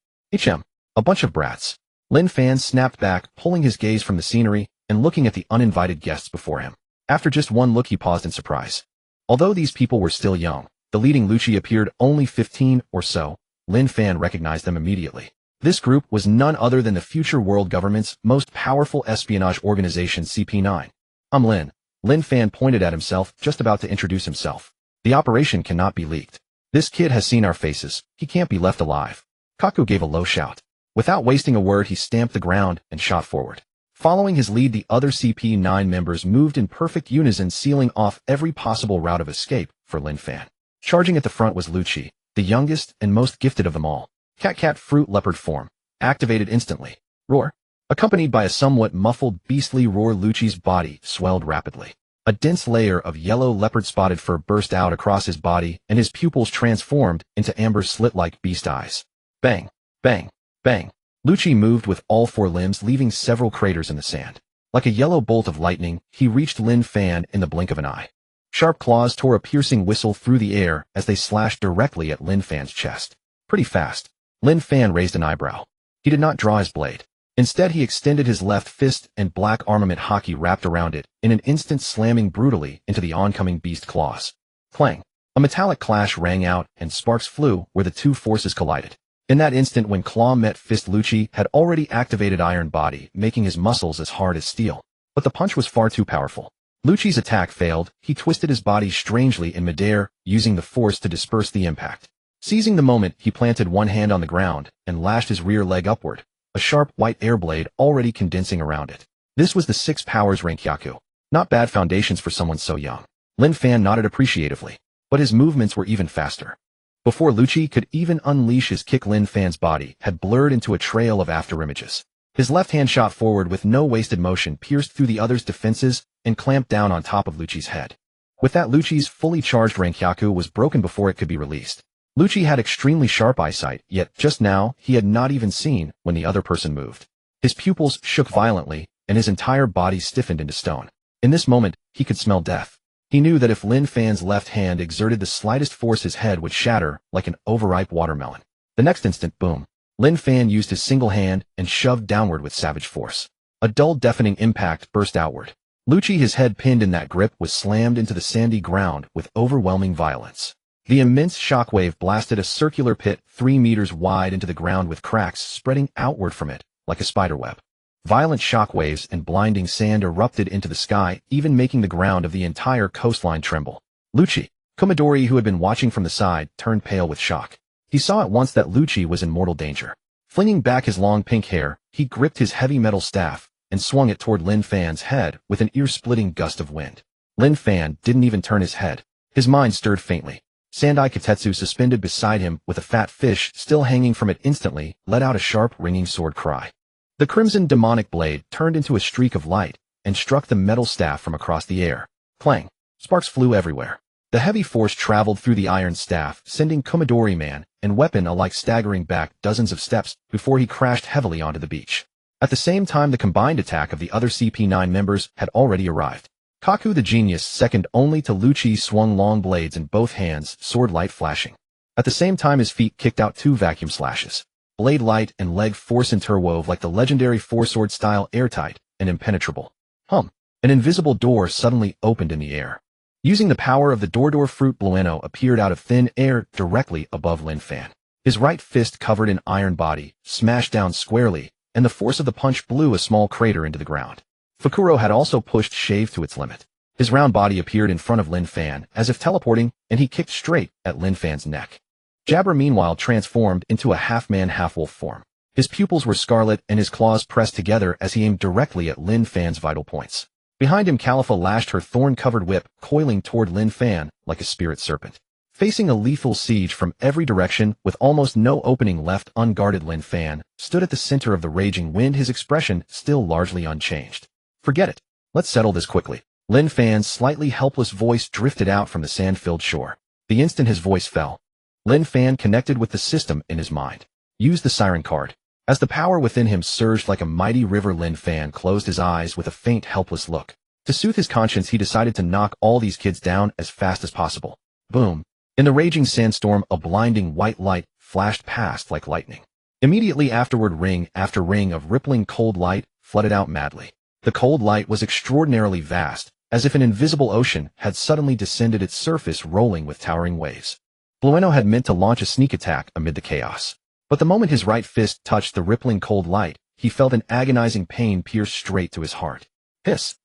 A bunch of brats. Lin Fan snapped back, pulling his gaze from the scenery and looking at the uninvited guests before him. After just one look he paused in surprise. Although these people were still young, the leading Lucci appeared only 15 or so. Lin Fan recognized them immediately. This group was none other than the future world government's most powerful espionage organization, CP9. Lin. Lin Fan pointed at himself, just about to introduce himself. The operation cannot be leaked. This kid has seen our faces. He can't be left alive. Kaku gave a low shout. Without wasting a word he stamped the ground and shot forward. Following his lead, the other CP9 members moved in perfect unison, sealing off every possible route of escape for Lin Fan. Charging at the front was Lucci, the youngest and most gifted of them all. Cat fruit leopard form. Activated instantly. Roar. Accompanied by a somewhat muffled beastly roar, Lucci's body swelled rapidly. A dense layer of yellow leopard spotted fur burst out across his body, and his pupils transformed into amber slit-like beast eyes. Bang, bang, bang. Lucci moved with all four limbs, leaving several craters in the sand. Like a yellow bolt of lightning, he reached Lin Fan in the blink of an eye. Sharp claws tore a piercing whistle through the air as they slashed directly at Lin Fan's chest. Pretty fast. Lin Fan raised an eyebrow. He did not draw his blade. Instead he extended his left fist, and black armament hockey wrapped around it, in an instant slamming brutally into the oncoming beast claws. Clang. A metallic clash rang out, and sparks flew where the two forces collided. In that instant when claw met fist, Lucci had already activated Iron Body, making his muscles as hard as steel. But the punch was far too powerful. Lucci's attack failed. He twisted his body strangely in midair, using the force to disperse the impact. Seizing the moment, he planted one hand on the ground and lashed his rear leg upward, a sharp white air blade already condensing around it. This was the 6 powers Renkyaku. Not bad foundations for someone so young. Lin Fan nodded appreciatively, but his movements were even faster. Before Lucci could even unleash his kick, Lin Fan's body had blurred into a trail of afterimages. His left hand shot forward with no wasted motion, pierced through the other's defenses, and clamped down on top of Lucci's head. With that, Lucci's fully charged Renkyaku was broken before it could be released. Lucci had extremely sharp eyesight, yet just now he had not even seen when the other person moved. His pupils shook violently, and his entire body stiffened into stone. In this moment, he could smell death. He knew that if Lin Fan's left hand exerted the slightest force, his head would shatter like an overripe watermelon. The next instant, boom. Lin Fan used his single hand and shoved downward with savage force. A dull, deafening impact burst outward. Lucci, his head pinned in that grip, was slammed into the sandy ground with overwhelming violence. The immense shockwave blasted a circular pit 3 meters wide into the ground with cracks spreading outward from it, like a spiderweb. Violent shockwaves and blinding sand erupted into the sky, even making the ground of the entire coastline tremble. Lucci, Komodori, who had been watching from the side, turned pale with shock. He saw at once that Lucci was in mortal danger. Flinging back his long pink hair, he gripped his heavy metal staff and swung it toward Lin Fan's head with an ear-splitting gust of wind. Lin Fan didn't even turn his head. His mind stirred faintly. Sandai Katetsu, suspended beside him with a fat fish still hanging from it, instantly let out a sharp, ringing sword cry. The crimson demonic blade turned into a streak of light and struck the metal staff from across the air. Clang! Sparks flew everywhere. The heavy force traveled through the iron staff, sending Komodori man and weapon alike staggering back dozens of steps before he crashed heavily onto the beach. At the same time, the combined attack of the other CP9 members had already arrived. Kaku the genius, second only to Lucci, swung long blades in both hands, sword light flashing. At the same time, his feet kicked out 2 vacuum slashes. Blade light and leg force interwove like the legendary four-sword style, airtight and impenetrable. An invisible door suddenly opened in the air. Using the power of the door fruit, Blueno appeared out of thin air directly above Lin Fan. His right fist, covered in iron body, smashed down squarely, and the force of the punch blew a small crater into the ground. Fukuro had also pushed Shave to its limit. His round body appeared in front of Lin Fan, as if teleporting, and he kicked straight at Lin Fan's neck. Jabra meanwhile transformed into a half-man, half-wolf form. His pupils were scarlet and his claws pressed together as he aimed directly at Lin Fan's vital points. Behind him, Califa lashed her thorn-covered whip, coiling toward Lin Fan like a spirit serpent. Facing a lethal siege from every direction, with almost no opening left unguarded, Lin Fan stood at the center of the raging wind, his expression still largely unchanged. Forget it. Let's settle this quickly. Lin Fan's slightly helpless voice drifted out from the sand-filled shore. The instant his voice fell, Lin Fan connected with the system in his mind. Use the siren card. As the power within him surged like a mighty river, Lin Fan closed his eyes with a faint, helpless look. To soothe his conscience, he decided to knock all these kids down as fast as possible. Boom. In the raging sandstorm, a blinding white light flashed past like lightning. Immediately afterward, ring after ring of rippling cold light flooded out madly. The cold light was extraordinarily vast, as if an invisible ocean had suddenly descended its surface, rolling with towering waves. Blueno had meant to launch a sneak attack amid the chaos. But the moment his right fist touched the rippling cold light, he felt an agonizing pain pierce straight to his heart. Hiss!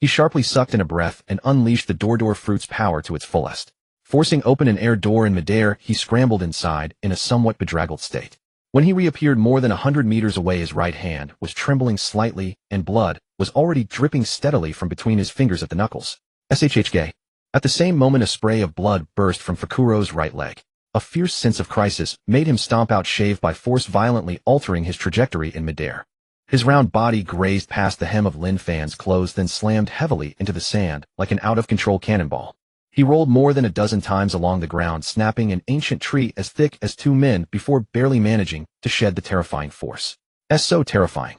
He sharply sucked in a breath and unleashed the door fruit's power to its fullest. Forcing open an air door in midair, he scrambled inside in a somewhat bedraggled state. When he reappeared more than 100 meters away, his right hand was trembling slightly, and blood was already dripping steadily from between his fingers at the knuckles. Shhk. At the same moment, a spray of blood burst from Fukuro's right leg. A fierce sense of crisis made him stomp out Shave by force, violently altering his trajectory in midair. His round body grazed past the hem of Lin Fan's clothes, then slammed heavily into the sand like an out-of-control cannonball. He rolled more than a dozen times along the ground, snapping an ancient tree as thick as 2 men before barely managing to shed the terrifying force. So terrifying.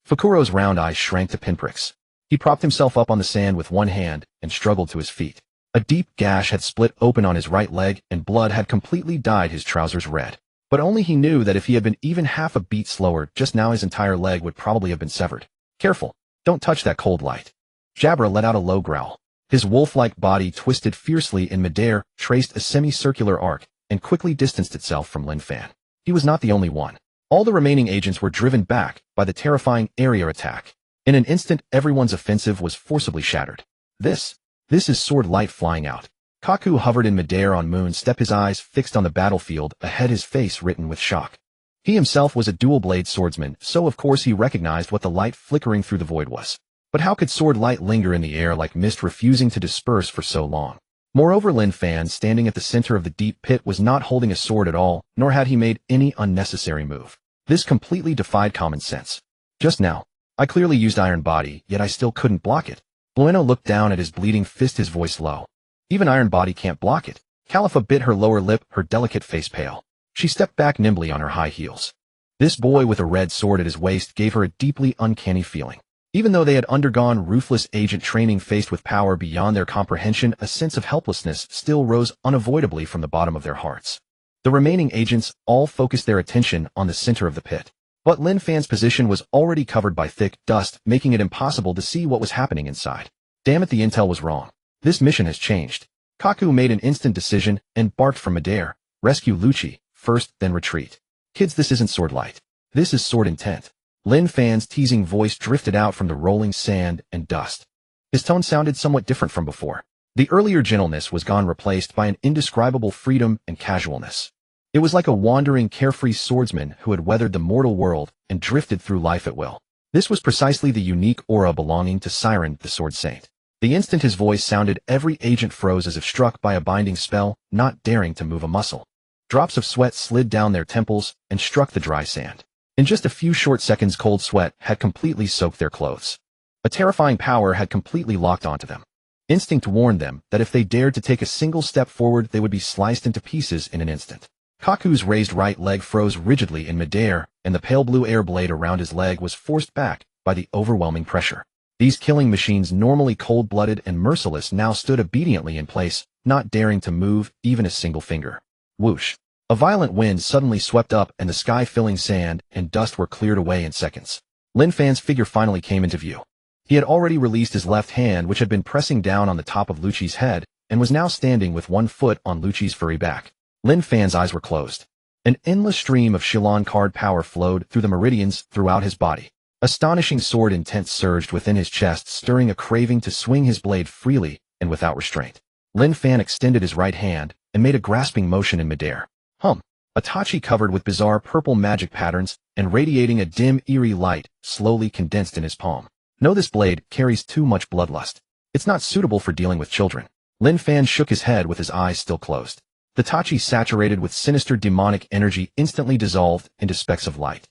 Fukuro's round eyes shrank to pinpricks. He propped himself up on the sand with one hand and struggled to his feet. A deep gash had split open on his right leg, and blood had completely dyed his trousers red. But only he knew that if he had been even half a beat slower, just now his entire leg would probably have been severed. Careful. Don't touch that cold light. Jabra let out a low growl. His wolf-like body twisted fiercely in midair, traced a semicircular arc, and quickly distanced itself from Lin Fan. He was not the only one. All the remaining agents were driven back by the terrifying area attack. In an instant, everyone's offensive was forcibly shattered. This is sword light flying out. Kaku hovered in midair on Moon Step, his eyes fixed on the battlefield ahead, his face written with shock. He himself was a dual-blade swordsman, so of course he recognized what the light flickering through the void was. But how could sword light linger in the air like mist, refusing to disperse for so long? Moreover, Lin Fan, standing at the center of the deep pit, was not holding a sword at all, nor had he made any unnecessary move. This completely defied common sense. Just now, I clearly used iron body, yet I still couldn't block it. Blueno looked down at his bleeding fist, his voice low. Even iron body can't block it. Califa bit her lower lip, her delicate face pale. She stepped back nimbly on her high heels. This boy with a red sword at his waist gave her a deeply uncanny feeling. Even though they had undergone ruthless agent training, faced with power beyond their comprehension, a sense of helplessness still rose unavoidably from the bottom of their hearts. The remaining agents all focused their attention on the center of the pit. But Lin Fan's position was already covered by thick dust, making it impossible to see what was happening inside. Damn it, the intel was wrong. This mission has changed. Kaku made an instant decision and barked from midair, "Rescue Lucci, first, then retreat. Kids, this isn't sword light. This is sword intent." Lin Fan's teasing voice drifted out from the rolling sand and dust. His tone sounded somewhat different from before. The earlier gentleness was gone, replaced by an indescribable freedom and casualness. It was like a wandering, carefree swordsman who had weathered the mortal world and drifted through life at will. This was precisely the unique aura belonging to Siren, the Sword Saint. The instant his voice sounded, every agent froze as if struck by a binding spell, not daring to move a muscle. Drops of sweat slid down their temples and struck the dry sand. In just a few short seconds, cold sweat had completely soaked their clothes. A terrifying power had completely locked onto them. Instinct warned them that if they dared to take a single step forward, they would be sliced into pieces in an instant. Kaku's raised right leg froze rigidly in midair, and the pale blue air blade around his leg was forced back by the overwhelming pressure. These killing machines, normally cold-blooded and merciless, now stood obediently in place, not daring to move even a single finger. Whoosh! A violent wind suddenly swept up, and the sky-filling sand and dust were cleared away in seconds. Lin Fan's figure finally came into view. He had already released his left hand, which had been pressing down on the top of Lucci's head, and was now standing with one foot on Lucci's furry back. Lin Fan's eyes were closed. An endless stream of Shilon card power flowed through the meridians throughout his body. Astonishing sword intent surged within his chest, stirring a craving to swing his blade freely and without restraint. Lin Fan extended his right hand and made a grasping motion in midair. A tachi covered with bizarre purple magic patterns and radiating a dim, eerie light slowly condensed in his palm. "No, this blade carries too much bloodlust. It's not suitable for dealing with children." Lin Fan shook his head with his eyes still closed. The tachi, saturated with sinister demonic energy, instantly dissolved into specks of light.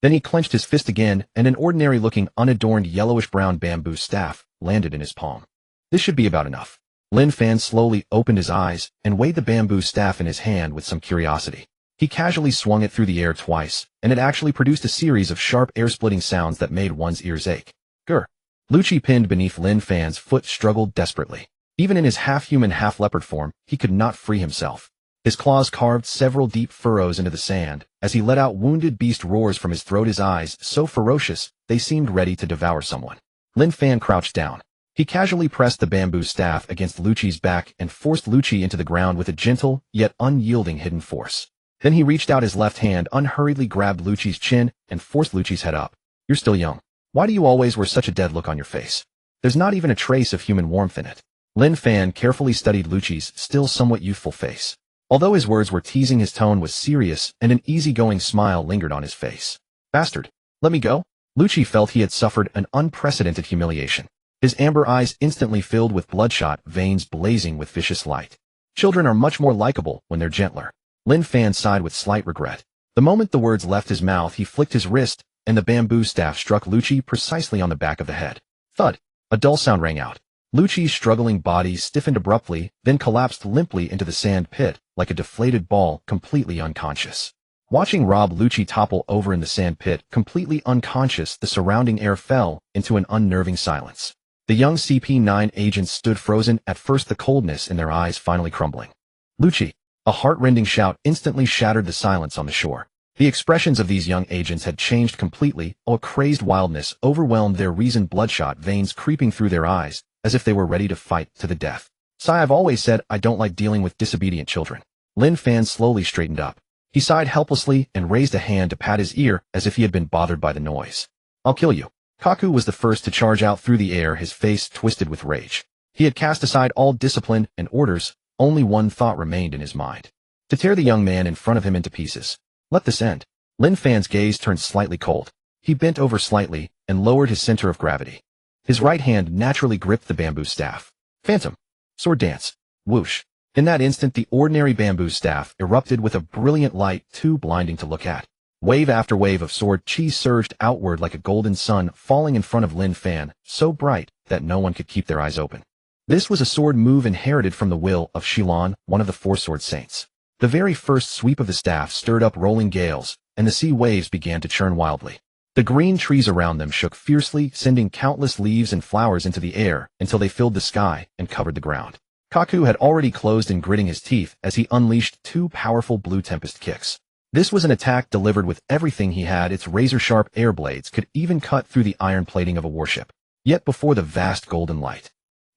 Then he clenched his fist again, and an ordinary-looking, unadorned yellowish-brown bamboo staff landed in his palm. This should be about enough. Lin Fan slowly opened his eyes and weighed the bamboo staff in his hand with some curiosity. He casually swung it through the air twice, and it actually produced a series of sharp air-splitting sounds that made one's ears ache. Grr! Lucci, pinned beneath Lin Fan's foot, struggled desperately. Even in his half-human, half-leopard form, he could not free himself. His claws carved several deep furrows into the sand, as he let out wounded beast roars from his throat, his eyes so ferocious they seemed ready to devour someone. Lin Fan crouched down. He casually pressed the bamboo staff against Lucci's back and forced Lucci into the ground with a gentle, yet unyielding hidden force. Then he reached out his left hand, unhurriedly grabbed Lucci's chin, and forced Lucci's head up. "You're still young. Why do you always wear such a dead look on your face? There's not even a trace of human warmth in it." Lin Fan carefully studied Lucci's still somewhat youthful face. Although his words were teasing, his tone was serious, and an easygoing smile lingered on his face. "Bastard. Let me go?" Lucci felt he had suffered an unprecedented humiliation. His amber eyes instantly filled with bloodshot veins blazing with vicious light. Children are much more likable when they're gentler. Lin Fan sighed with slight regret. The moment the words left his mouth, he flicked his wrist, and the bamboo staff struck Lucci precisely on the back of the head. Thud! A dull sound rang out. Lucci's struggling body stiffened abruptly, then collapsed limply into the sand pit, like a deflated ball, completely unconscious. Watching Lucci topple over in the sand pit, completely unconscious, the surrounding air fell into an unnerving silence. The young CP9 agents stood frozen, at first the coldness in their eyes finally crumbling. "Lucci!" A heart-rending shout instantly shattered the silence on the shore. The expressions of these young agents had changed completely. A crazed wildness overwhelmed their reason, bloodshot veins creeping through their eyes, as if they were ready to fight to the death. "I've always said I don't like dealing with disobedient children." Lin Fan slowly straightened up. He sighed helplessly and raised a hand to pat his ear as if he had been bothered by the noise. "I'll kill you." Kaku was the first to charge out through the air, his face twisted with rage. He had cast aside all discipline and orders. Only one thought remained in his mind: to tear the young man in front of him into pieces. Let this end. Lin Fan's gaze turned slightly cold. He bent over slightly and lowered his center of gravity. His right hand naturally gripped the bamboo staff. Phantom. Sword dance. Whoosh. In that instant, the ordinary bamboo staff erupted with a brilliant light too blinding to look at. Wave after wave of sword chi surged outward like a golden sun, falling in front of Lin Fan, so bright that no one could keep their eyes open. This was a sword move inherited from the will of Shilon, one of the four sword saints. The very first sweep of the staff stirred up rolling gales, and the sea waves began to churn wildly. The green trees around them shook fiercely, sending countless leaves and flowers into the air until they filled the sky and covered the ground. Kaku had already closed in, gritting his teeth as he unleashed two powerful blue tempest kicks. This was an attack delivered with everything he had. Its razor-sharp air blades could even cut through the iron plating of a warship. Yet before the vast golden light,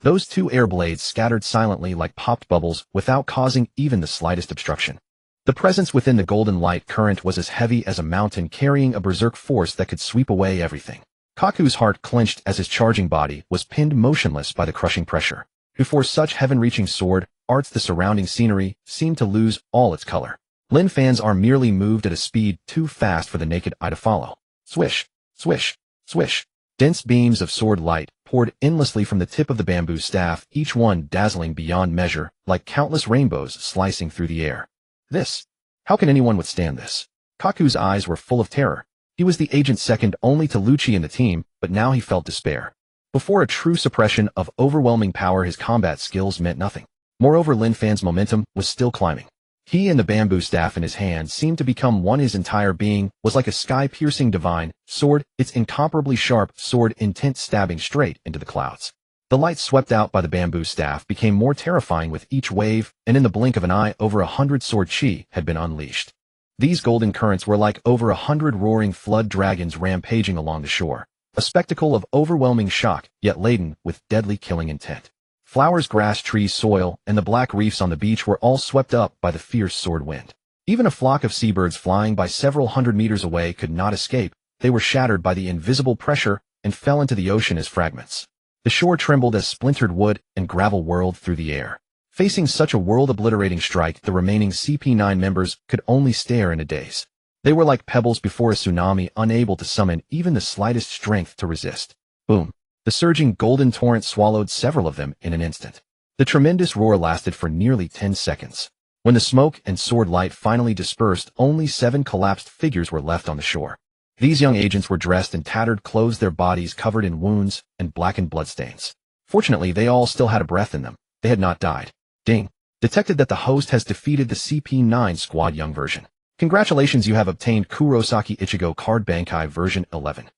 Those two air blades scattered silently like popped bubbles without causing even the slightest obstruction. The presence within the golden light current was as heavy as a mountain carrying a berserk force that could sweep away everything. Kaku's heart clenched as his charging body was pinned motionless by the crushing pressure. Before such heaven-reaching sword arts, the surrounding scenery seemed to lose all its color. Lin Fan's arm merely moved at a speed too fast for the naked eye to follow. Swish, swish, swish. Dense beams of sword light poured endlessly from the tip of the bamboo staff, each one dazzling beyond measure, like countless rainbows slicing through the air. This. How can anyone withstand this? Kaku's eyes were full of terror. He was the agent second only to Lucci and the team, but now he felt despair. Before a true suppression of overwhelming power, his combat skills meant nothing. Moreover, Lin Fan's momentum was still climbing. He and the bamboo staff in his hand seemed to become one. His entire being was like a sky-piercing divine sword, its incomparably sharp sword intent stabbing straight into the clouds. The light swept out by the bamboo staff became more terrifying with each wave, and in the blink of an eye over 100 sword chi had been unleashed. These golden currents were like over 100 roaring flood dragons rampaging along the shore, a spectacle of overwhelming shock, yet laden with deadly killing intent. Flowers, grass, trees, soil, and the black reefs on the beach were all swept up by the fierce sword wind. Even a flock of seabirds flying by several hundred meters away could not escape. They were shattered by the invisible pressure and fell into the ocean as fragments. The shore trembled as splintered wood and gravel whirled through the air. Facing such a world-obliterating strike, the remaining CP9 members could only stare in a daze. They were like pebbles before a tsunami, unable to summon even the slightest strength to resist. Boom. The surging golden torrent swallowed several of them in an instant. The tremendous roar lasted for nearly 10 seconds. When the smoke and sword light finally dispersed, only 7 collapsed figures were left on the shore. These young agents were dressed in tattered clothes, their bodies covered in wounds and blackened bloodstains. Fortunately, they all still had a breath in them. They had not died. Ding. Detected that the host has defeated the CP9 squad young version. Congratulations, you have obtained Kurosaki Ichigo card Bankai version 11.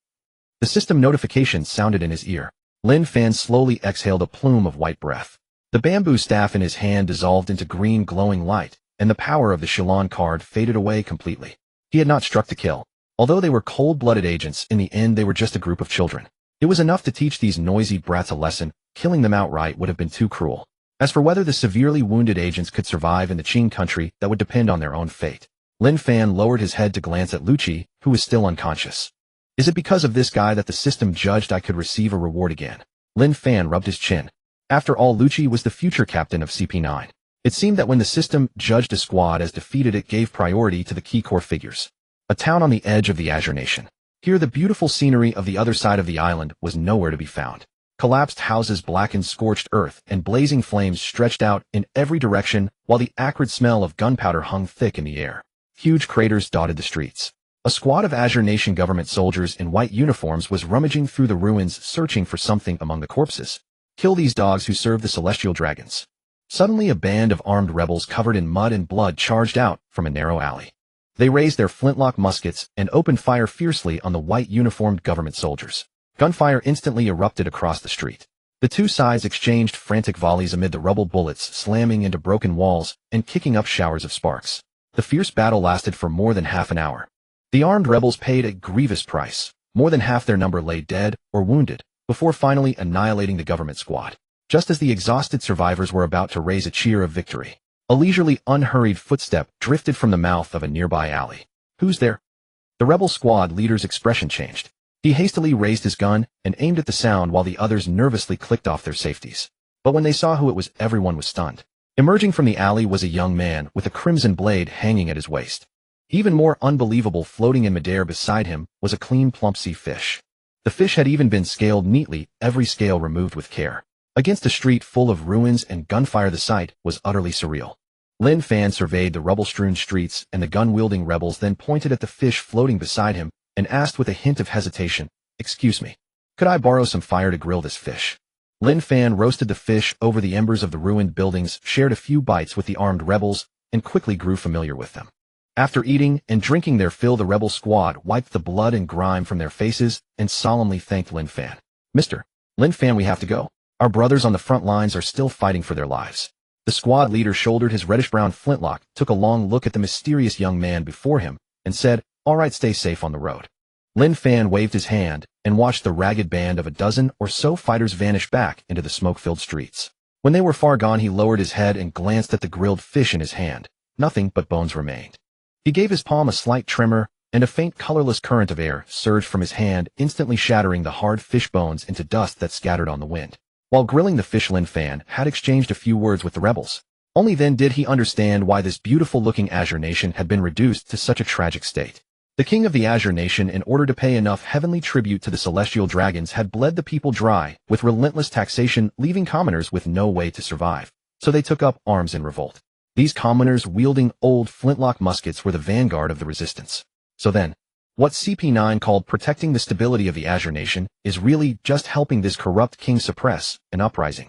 The system notification sounded in his ear. Lin Fan slowly exhaled a plume of white breath. The bamboo staff in his hand dissolved into green glowing light, and the power of the Shilon card faded away completely. He had not struck to kill. Although they were cold-blooded agents, in the end they were just a group of children. It was enough to teach these noisy brats a lesson. Killing them outright would have been too cruel. As for whether the severely wounded agents could survive in the Qing country, that would depend on their own fate. Lin Fan lowered his head to glance at Lucci, who was still unconscious. Is it because of this guy that the system judged I could receive a reward again? Lin Fan rubbed his chin. After all, Lucci was the future captain of CP9. It seemed that when the system judged a squad as defeated, it gave priority to the key core figures. A town on the edge of the Azure Nation. Here the beautiful scenery of the other side of the island was nowhere to be found. Collapsed houses, blackened scorched earth, and blazing flames stretched out in every direction, while the acrid smell of gunpowder hung thick in the air. Huge craters dotted the streets. A squad of Azure Nation government soldiers in white uniforms was rummaging through the ruins, searching for something among the corpses. Kill these dogs who serve the celestial dragons. Suddenly a band of armed rebels covered in mud and blood charged out from a narrow alley. They raised their flintlock muskets and opened fire fiercely on the white-uniformed government soldiers. Gunfire instantly erupted across the street. The two sides exchanged frantic volleys amid the rubble, bullets slamming into broken walls and kicking up showers of sparks. The fierce battle lasted for more than half an hour. The armed rebels paid a grievous price. More than half their number lay dead or wounded, before finally annihilating the government squad. Just as the exhausted survivors were about to raise a cheer of victory, a leisurely, unhurried footstep drifted from the mouth of a nearby alley. Who's there? The rebel squad leader's expression changed. He hastily raised his gun and aimed at the sound while the others nervously clicked off their safeties. But when they saw who it was, everyone was stunned. Emerging from the alley was a young man with a crimson blade hanging at his waist. Even more unbelievable, floating in midair beside him was a clean, plump sea fish. The fish had even been scaled neatly, every scale removed with care. Against a street full of ruins and gunfire, the sight was utterly surreal. Lin Fan surveyed the rubble-strewn streets and the gun-wielding rebels, then pointed at the fish floating beside him and asked with a hint of hesitation, "Excuse me, could I borrow some fire to grill this fish?" Lin Fan roasted the fish over the embers of the ruined buildings, shared a few bites with the armed rebels, and quickly grew familiar with them. After eating and drinking their fill, the rebel squad wiped the blood and grime from their faces and solemnly thanked Lin Fan. "Mr. Lin Fan, we have to go. Our brothers on the front lines are still fighting for their lives." The squad leader shouldered his reddish-brown flintlock, took a long look at the mysterious young man before him, and said, "All right, stay safe on the road." Lin Fan waved his hand and watched the ragged band of a dozen or so fighters vanish back into the smoke-filled streets. When they were far gone, he lowered his head and glanced at the grilled fish in his hand. Nothing but bones remained. He gave his palm a slight tremor, and a faint colorless current of air surged from his hand, instantly shattering the hard fish bones into dust that scattered on the wind. While grilling the fish, Lin Fan had exchanged a few words with the rebels. Only then did he understand why this beautiful-looking Azure Nation had been reduced to such a tragic state. The king of the Azure Nation, in order to pay enough heavenly tribute to the celestial dragons, had bled the people dry with relentless taxation, leaving commoners with no way to survive. So they took up arms in revolt. These commoners, wielding old flintlock muskets, were the vanguard of the resistance. So then, what CP9 called protecting the stability of the Azure Nation is really just helping this corrupt king suppress an uprising.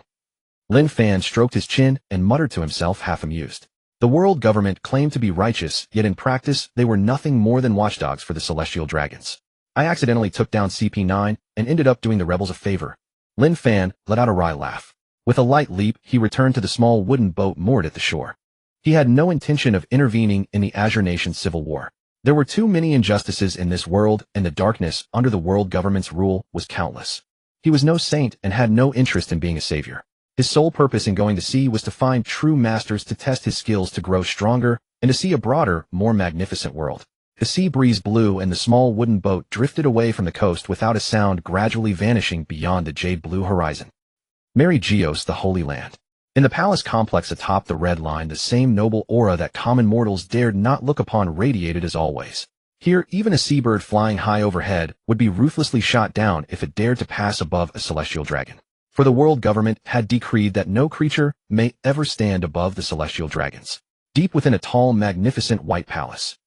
Lin Fan stroked his chin and muttered to himself, half amused. The world government claimed to be righteous, yet in practice they were nothing more than watchdogs for the celestial dragons. I accidentally took down CP9 and ended up doing the rebels a favor. Lin Fan let out a wry laugh. With a light leap, he returned to the small wooden boat moored at the shore. He had no intention of intervening in the Azure Nation's civil war. There were too many injustices in this world, and the darkness under the world government's rule was countless. He was no saint and had no interest in being a savior. His sole purpose in going to sea was to find true masters to test his skills, to grow stronger, and to see a broader, more magnificent world. The sea breeze blew and the small wooden boat drifted away from the coast without a sound, gradually vanishing beyond the jade-blue horizon. Myriad, the Holy Land. In the palace complex atop the Red Line, the same noble aura that common mortals dared not look upon radiated as always. Here, even a seabird flying high overhead would be ruthlessly shot down if it dared to pass above a celestial dragon. For the world government had decreed that no creature may ever stand above the celestial dragons. Deep within a tall, magnificent white palace.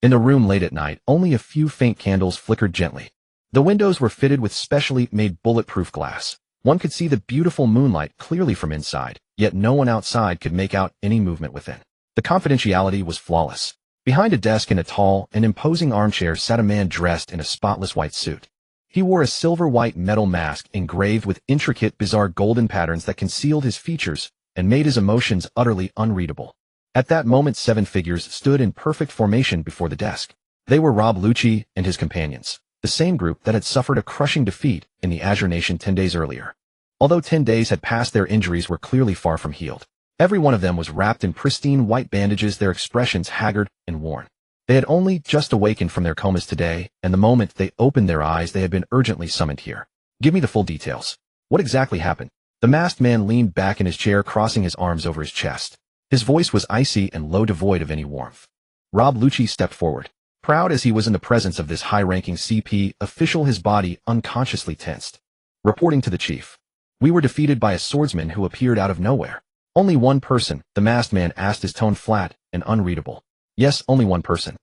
In the room late at night, only a few faint candles flickered gently. The windows were fitted with specially made bulletproof glass. One could see the beautiful moonlight clearly from inside, yet no one outside could make out any movement within. The confidentiality was flawless. Behind a desk in a tall and imposing armchair sat a man dressed in a spotless white suit. He wore a silver-white metal mask engraved with intricate, bizarre golden patterns that concealed his features and made his emotions utterly unreadable. At that moment, 7 figures stood in perfect formation before the desk. They were Rob Lucci and his companions, the same group that had suffered a crushing defeat in the Azure Nation 10 days earlier. Although 10 days had passed, their injuries were clearly far from healed. Every one of them was wrapped in pristine white bandages, their expressions haggard and worn. They had only just awakened from their comas today, and the moment they opened their eyes, they had been urgently summoned here. Give me the full details. What exactly happened? The masked man leaned back in his chair, crossing his arms over his chest. His voice was icy and low, devoid of any warmth. Rob Lucci stepped forward. Proud as he was in the presence of this high-ranking CP official, his body unconsciously tensed. Reporting to the chief. We were defeated by a swordsman who appeared out of nowhere. Only one person, the masked man asked, his tone flat and unreadable. Yes, only one person.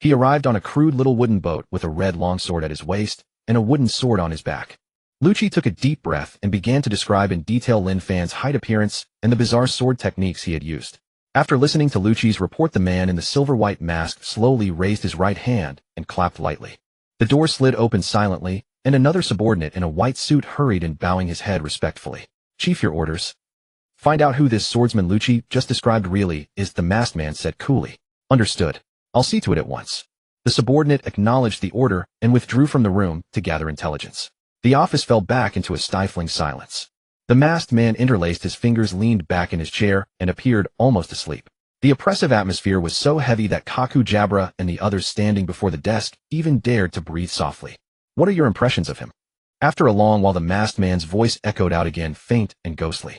He arrived on a crude little wooden boat with a red longsword at his waist and a wooden sword on his back. Lucci took a deep breath and began to describe in detail Lin Fan's height, appearance, and the bizarre sword techniques he had used. After listening to Lucci's report, the man in the silver-white mask slowly raised his right hand and clapped lightly. The door slid open silently, and another subordinate in a white suit hurried in, bowing his head respectfully. Chief, your orders. Find out who this swordsman Lucci just described really is, the masked man said coolly. Understood. I'll see to it at once. The subordinate acknowledged the order and withdrew from the room to gather intelligence. The office fell back into a stifling silence. The masked man interlaced his fingers, leaned back in his chair, and appeared almost asleep. The oppressive atmosphere was so heavy that Kaku, Jabra, and the others standing before the desk even dared to breathe softly. What are your impressions of him? After a long while, the masked man's voice echoed out again, faint and ghostly.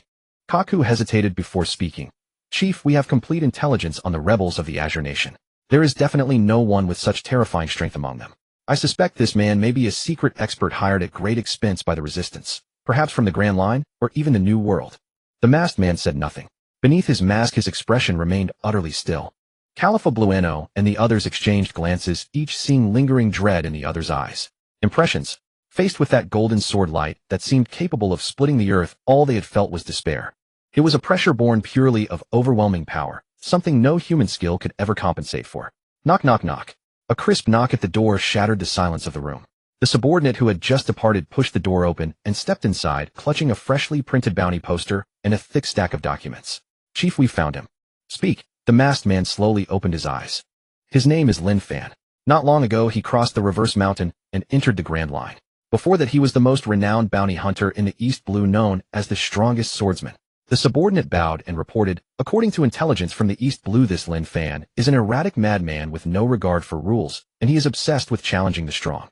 Kaku hesitated before speaking. Chief, we have complete intelligence on the rebels of the Azure Nation. There is definitely no one with such terrifying strength among them. I suspect this man may be a secret expert hired at great expense by the resistance, perhaps from the Grand Line, or even the New World. The masked man said nothing. Beneath his mask, his expression remained utterly still. Califa Blueno and the others exchanged glances, each seeing lingering dread in the other's eyes. Impressions. Faced with that golden sword light that seemed capable of splitting the earth, all they had felt was despair. It was a pressure born purely of overwhelming power, something no human skill could ever compensate for. Knock, knock, knock. A crisp knock at the door shattered the silence of the room. The subordinate who had just departed pushed the door open and stepped inside, clutching a freshly printed bounty poster and a thick stack of documents. Chief, we found him. Speak. The masked man slowly opened his eyes. His name is Lin Fan. Not long ago he crossed the reverse mountain and entered the Grand Line. Before that he was the most renowned bounty hunter in the East Blue, known as the strongest swordsman. The subordinate bowed and reported, according to intelligence from the East Blue, this Lin Fan is an erratic madman with no regard for rules, and he is obsessed with challenging the strong.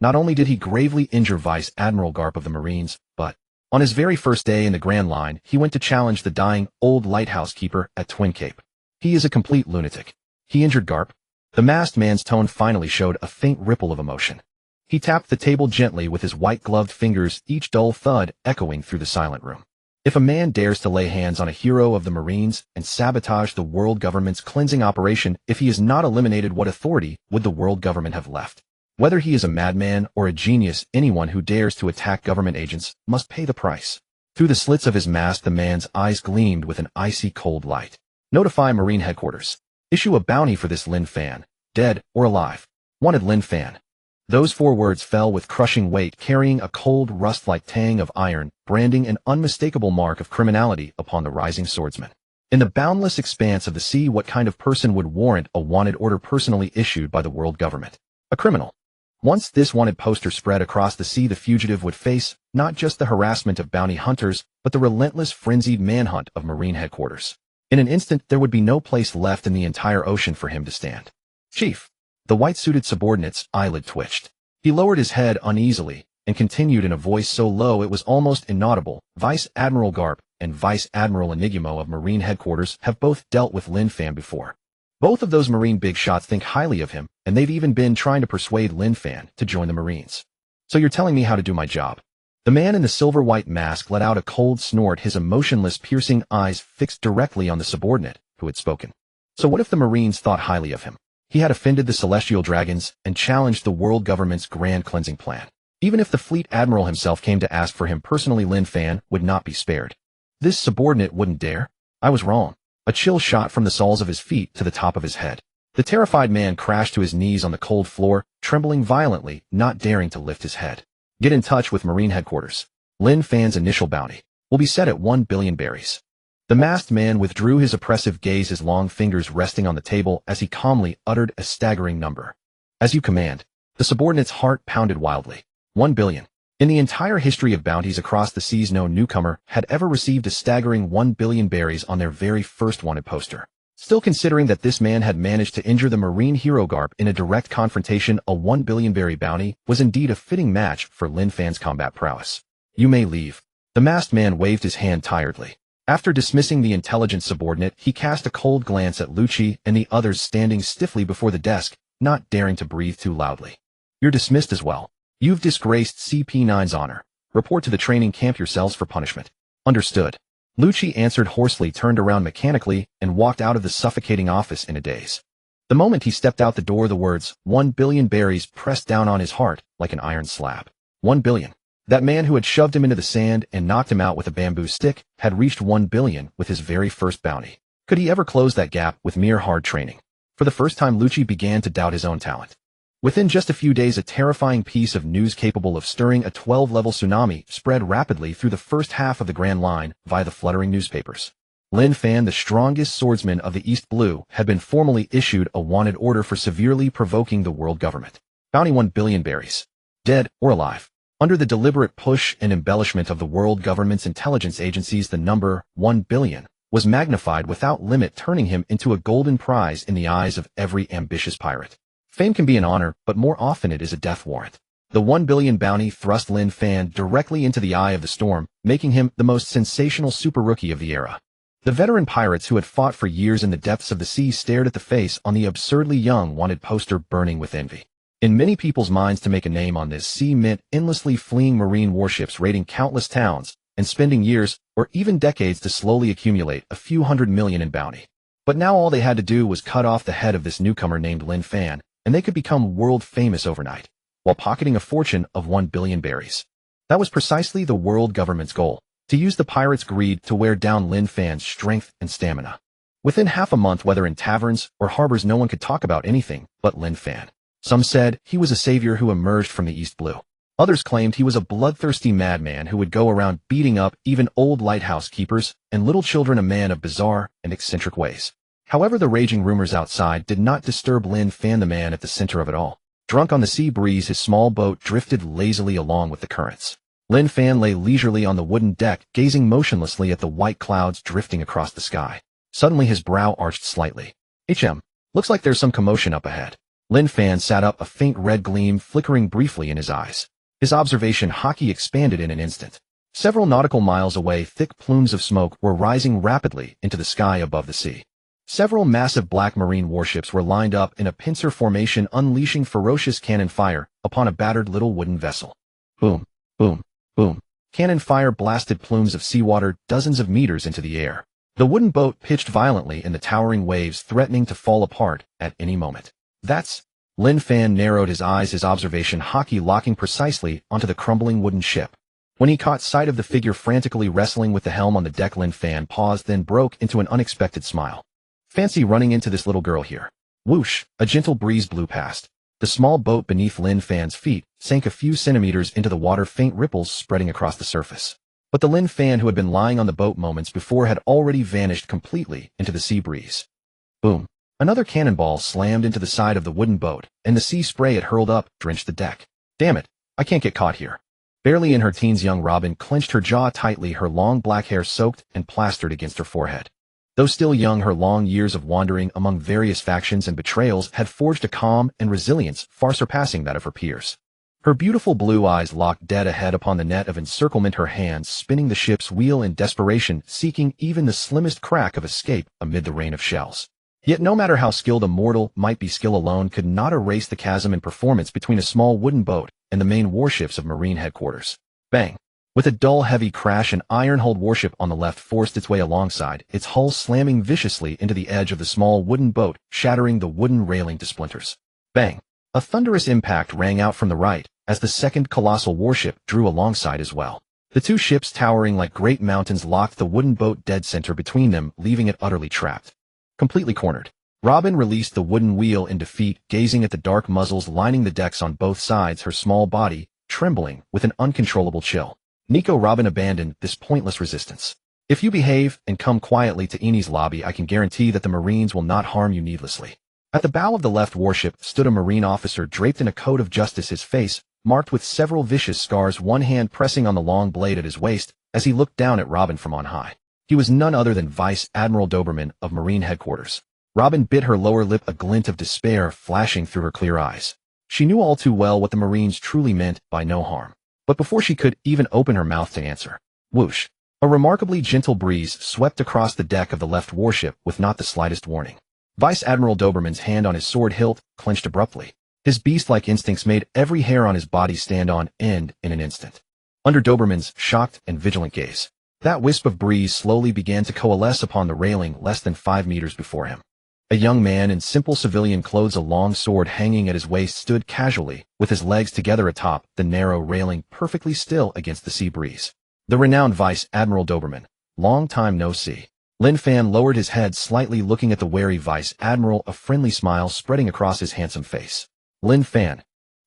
Not only did he gravely injure Vice Admiral Garp of the Marines, but on his very first day in the Grand Line, he went to challenge the dying old lighthouse keeper at Twin Cape. He is a complete lunatic. He injured Garp. The masked man's tone finally showed a faint ripple of emotion. He tapped the table gently with his white-gloved fingers, each dull thud echoing through the silent room. If a man dares to lay hands on a hero of the Marines and sabotage the world government's cleansing operation, if he is not eliminated, what authority would the world government have left? Whether he is a madman or a genius, anyone who dares to attack government agents must pay the price. Through the slits of his mask, the man's eyes gleamed with an icy cold light. Notify Marine Headquarters. Issue a bounty for this Lin Fan, dead or alive. Wanted Lin Fan. Those 4 words fell with crushing weight, carrying a cold, rust-like tang of iron, branding an unmistakable mark of criminality upon the rising swordsman. In the boundless expanse of the sea, what kind of person would warrant a wanted order personally issued by the world government? A criminal. Once this wanted poster spread across the sea, the fugitive would face not just the harassment of bounty hunters, but the relentless, frenzied manhunt of Marine Headquarters. In an instant, there would be no place left in the entire ocean for him to stand. Chief. The white-suited subordinate's eyelid twitched. He lowered his head uneasily and continued in a voice so low it was almost inaudible. Vice Admiral Garp and Vice Admiral Higuma of Marine Headquarters have both dealt with Lin Fan before. Both of those Marine big shots think highly of him, and they've even been trying to persuade Lin Fan to join the Marines. So you're telling me how to do my job? The man in the silver-white mask let out a cold snort, his emotionless, piercing eyes fixed directly on the subordinate who had spoken. So what if the Marines thought highly of him? He had offended the celestial dragons and challenged the world government's grand cleansing plan. Even if the fleet admiral himself came to ask for him personally, Lin Fan would not be spared. This subordinate wouldn't dare. I was wrong. A chill shot from the soles of his feet to the top of his head. The terrified man crashed to his knees on the cold floor, trembling violently, not daring to lift his head. Get in touch with Marine Headquarters. Lin Fan's initial bounty will be set at 1 billion berries. The masked man withdrew his oppressive gaze, his long fingers resting on the table as he calmly uttered a staggering number. As you command. The subordinate's heart pounded wildly. 1 billion. In the entire history of bounties across the seas, no newcomer had ever received a staggering 1 billion berries on their very first wanted poster. Still, considering that this man had managed to injure the Marine hero Garp in a direct confrontation, a 1 billion berry bounty was indeed a fitting match for Lin Fan's combat prowess. You may leave. The masked man waved his hand tiredly. After dismissing the intelligent subordinate, he cast a cold glance at Lucci and the others standing stiffly before the desk, not daring to breathe too loudly. You're dismissed as well. You've disgraced CP9's honor. Report to the training camp yourselves for punishment. Understood. Lucci answered hoarsely, turned around mechanically, and walked out of the suffocating office in a daze. The moment he stepped out the door, the words, 1 billion berries, pressed down on his heart like an iron slab. 1 billion. That man who had shoved him into the sand and knocked him out with a bamboo stick had reached 1 billion with his very first bounty. Could he ever close that gap with mere hard training? For the first time, Lucci began to doubt his own talent. Within just a few days, a terrifying piece of news capable of stirring a 12-level tsunami spread rapidly through the first half of the Grand Line via the fluttering newspapers. Lin Fan, the strongest swordsman of the East Blue, had been formally issued a wanted order for severely provoking the world government. Bounty 1 billion berries. Dead or alive. Under the deliberate push and embellishment of the world government's intelligence agencies, the number 1 billion was magnified without limit, turning him into a golden prize in the eyes of every ambitious pirate. Fame can be an honor, but more often it is a death warrant. The 1 billion bounty thrust Lin Fan directly into the eye of the storm, making him the most sensational super rookie of the era. The veteran pirates who had fought for years in the depths of the sea stared at the face on the absurdly young wanted poster, burning with envy. In many people's minds, to make a name on this sea meant endlessly fleeing Marine warships, raiding countless towns, and spending years or even decades to slowly accumulate a few $100 million in bounty. But now all they had to do was cut off the head of this newcomer named Lin Fan, and they could become world famous overnight, while pocketing a fortune of 1 billion berries. That was precisely the world government's goal, to use the pirates' greed to wear down Lin Fan's strength and stamina. Within half a month, whether in taverns or harbors, no one could talk about anything but Lin Fan. Some said he was a savior who emerged from the East Blue. Others claimed he was a bloodthirsty madman who would go around beating up even old lighthouse keepers and little children, a man of bizarre and eccentric ways. However, the raging rumors outside did not disturb Lin Fan, the man at the center of it all. Drunk on the sea breeze, his small boat drifted lazily along with the currents. Lin Fan lay leisurely on the wooden deck, gazing motionlessly at the white clouds drifting across the sky. Suddenly his brow arched slightly. Looks like there's some commotion up ahead. Lin Fan sat up, a faint red gleam flickering briefly in his eyes. His observation haki expanded in an instant. Several nautical miles away, thick plumes of smoke were rising rapidly into the sky above the sea. Several massive black marine warships were lined up in a pincer formation, unleashing ferocious cannon fire upon a battered little wooden vessel. Boom, boom, boom. Cannon fire blasted plumes of seawater dozens of meters into the air. The wooden boat pitched violently in the towering waves, threatening to fall apart at any moment. That's... Lin Fan narrowed his eyes, his observation haki locking precisely onto the crumbling wooden ship. When he caught sight of the figure frantically wrestling with the helm on the deck, Lin Fan paused, then broke into an unexpected smile. Fancy running into this little girl here. Whoosh, a gentle breeze blew past. The small boat beneath Lin Fan's feet sank a few centimeters into the water, faint ripples spreading across the surface. But the Lin Fan who had been lying on the boat moments before had already vanished completely into the sea breeze. Boom. Another cannonball slammed into the side of the wooden boat, and the sea spray it hurled up drenched the deck. Damn it, I can't get caught here. Barely in her teens, young Robin clenched her jaw tightly, her long black hair soaked and plastered against her forehead. Though still young, her long years of wandering among various factions and betrayals had forged a calm and resilience far surpassing that of her peers. Her beautiful blue eyes locked dead ahead upon the net of encirclement, her hands spinning the ship's wheel in desperation, seeking even the slimmest crack of escape amid the rain of shells. Yet no matter how skilled a mortal might be, skill alone could not erase the chasm in performance between a small wooden boat and the main warships of Marine headquarters. Bang! With a dull, heavy crash, an iron-hulled warship on the left forced its way alongside, its hull slamming viciously into the edge of the small wooden boat, shattering the wooden railing to splinters. Bang! A thunderous impact rang out from the right, as the second colossal warship drew alongside as well. The two ships, towering like great mountains, locked the wooden boat dead center between them, leaving it utterly trapped. Completely cornered. Robin released the wooden wheel in defeat, gazing at the dark muzzles lining the decks on both sides, her small body trembling with an uncontrollable chill. Nico, Robin abandoned this pointless resistance. If you behave and come quietly to Eni's lobby, I can guarantee that the Marines will not harm you needlessly. At the bow of the left warship stood a Marine officer draped in a coat of justice, his face marked with several vicious scars, one hand pressing on the long blade at his waist as he looked down at Robin from on high. He was none other than Vice Admiral Doberman of Marine headquarters. Robin bit her lower lip, a glint of despair flashing through her clear eyes. She knew all too well what the Marines truly meant by no harm. But before she could even open her mouth to answer, whoosh, a remarkably gentle breeze swept across the deck of the left warship with not the slightest warning. Vice Admiral Doberman's hand on his sword hilt clenched abruptly. His beast-like instincts made every hair on his body stand on end in an instant. Under Doberman's shocked and vigilant gaze, that wisp of breeze slowly began to coalesce upon the railing less than 5 meters before him. A young man in simple civilian clothes, a long sword hanging at his waist, stood casually, with his legs together atop the narrow railing, perfectly still against the sea breeze. The renowned Vice Admiral Doberman. Long time no see. Lin Fan lowered his head slightly, looking at the wary Vice Admiral, a friendly smile spreading across his handsome face. Lin Fan.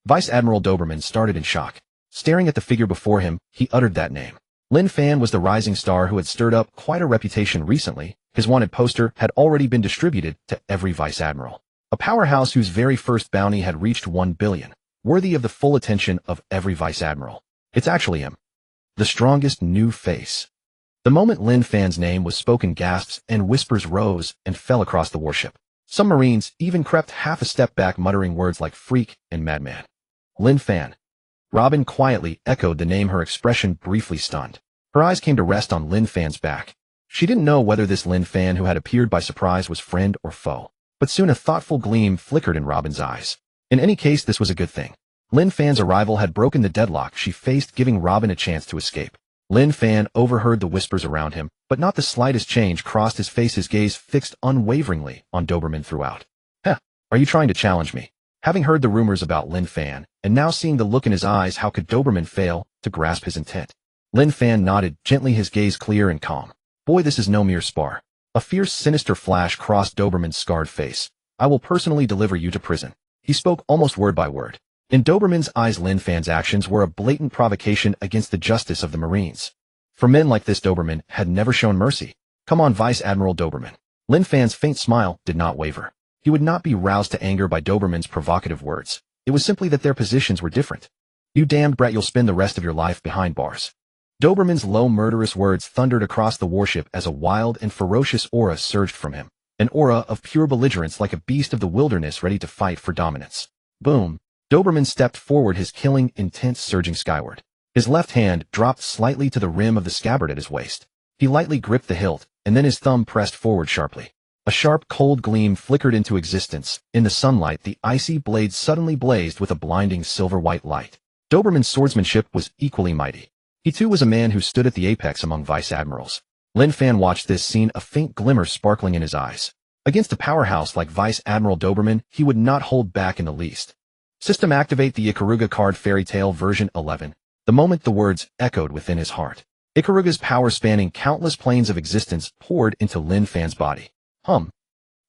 Vice Admiral Doberman started in shock. Staring at the figure before him, he uttered that name. Lin Fan was the rising star who had stirred up quite a reputation recently. His wanted poster had already been distributed to every vice admiral. A powerhouse whose very first bounty had reached 1 billion, worthy of the full attention of every vice admiral. It's actually him. The strongest new face. The moment Lin Fan's name was spoken, gasps and whispers rose and fell across the warship. Some Marines even crept half a step back, muttering words like freak and madman. Lin Fan. Robin quietly echoed the name, her expression briefly stunned. Her eyes came to rest on Lin Fan's back. She didn't know whether this Lin Fan who had appeared by surprise was friend or foe, but soon a thoughtful gleam flickered in Robin's eyes. In any case, this was a good thing. Lin Fan's arrival had broken the deadlock she faced, giving Robin a chance to escape. Lin Fan overheard the whispers around him, but not the slightest change crossed his face, his gaze fixed unwaveringly on Doberman throughout. Are you trying to challenge me? Having heard the rumors about Lin Fan, and now seeing the look in his eyes, how could Doberman fail to grasp his intent? Lin Fan nodded gently, his gaze clear and calm. Boy, this is no mere spar. A fierce, sinister flash crossed Doberman's scarred face. I will personally deliver you to prison. He spoke almost word by word. In Doberman's eyes, Lin Fan's actions were a blatant provocation against the justice of the Marines. For men like this, Doberman had never shown mercy. Come on, Vice Admiral Doberman. Lin Fan's faint smile did not waver. He would not be roused to anger by Doberman's provocative words. It was simply that their positions were different. You damned brat, you'll spend the rest of your life behind bars. Doberman's low murderous words thundered across the warship as a wild and ferocious aura surged from him. An aura of pure belligerence like a beast of the wilderness ready to fight for dominance. Boom. Doberman stepped forward, his killing intent surging skyward. His left hand dropped slightly to the rim of the scabbard at his waist. He lightly gripped the hilt, and then his thumb pressed forward sharply. A sharp, cold gleam flickered into existence. In the sunlight, the icy blade suddenly blazed with a blinding silver-white light. Doberman's swordsmanship was equally mighty. He too was a man who stood at the apex among vice admirals. Lin Fan watched this scene, a faint glimmer sparkling in his eyes. Against a powerhouse like Vice Admiral Doberman, he would not hold back in the least. System activate the Ikaruga card Fairy Tale version 11. The moment the words echoed within his heart, Ikaruga's power spanning countless planes of existence poured into Lin Fan's body. Hum.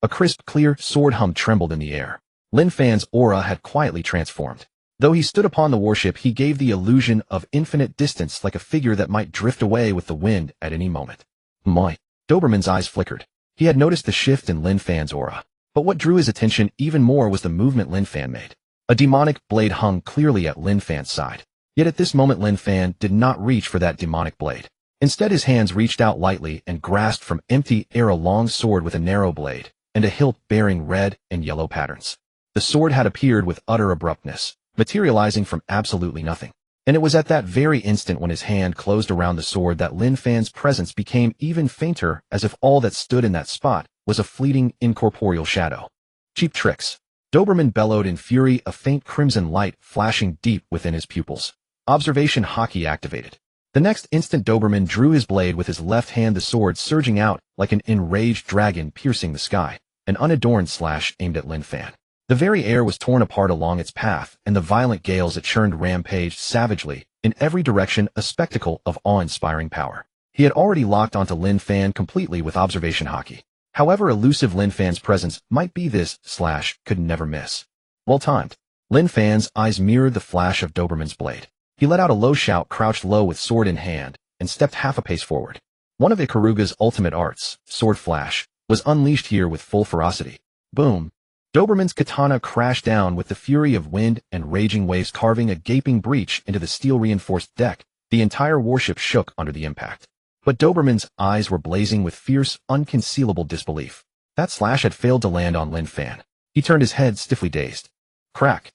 A crisp, clear sword hum trembled in the air. Lin Fan's aura had quietly transformed. Though he stood upon the warship, he gave the illusion of infinite distance, like a figure that might drift away with the wind at any moment. My. Doberman's eyes flickered. He had noticed the shift in Lin Fan's aura. But what drew his attention even more was the movement Lin Fan made. A demonic blade hung clearly at Lin Fan's side. Yet at this moment Lin Fan did not reach for that demonic blade. Instead, his hands reached out lightly and grasped from empty air a long sword with a narrow blade, and a hilt bearing red and yellow patterns. The sword had appeared with utter abruptness, materializing from absolutely nothing. And it was at that very instant when his hand closed around the sword that Lin Fan's presence became even fainter, as if all that stood in that spot was a fleeting, incorporeal shadow. Cheap tricks. Doberman bellowed in fury, a faint crimson light flashing deep within his pupils. Observation Haki activated. The next instant Doberman drew his blade with his left hand, the sword surging out like an enraged dragon piercing the sky, an unadorned slash aimed at Lin Fan. The very air was torn apart along its path, and the violent gales it churned rampaged savagely in every direction, a spectacle of awe-inspiring power. He had already locked onto Lin Fan completely with observation Haki. However elusive Lin Fan's presence might be, this slash could never miss. Well timed. Lin Fan's eyes mirrored the flash of Doberman's blade. He let out a low shout, crouched low with sword in hand, and stepped half a pace forward. One of Ikaruga's ultimate arts, sword flash, was unleashed here with full ferocity. Boom. Doberman's katana crashed down with the fury of wind and raging waves, carving a gaping breach into the steel-reinforced deck. The entire warship shook under the impact. But Doberman's eyes were blazing with fierce, unconcealable disbelief. That slash had failed to land on Lin Fan. He turned his head, stiffly dazed. Crack.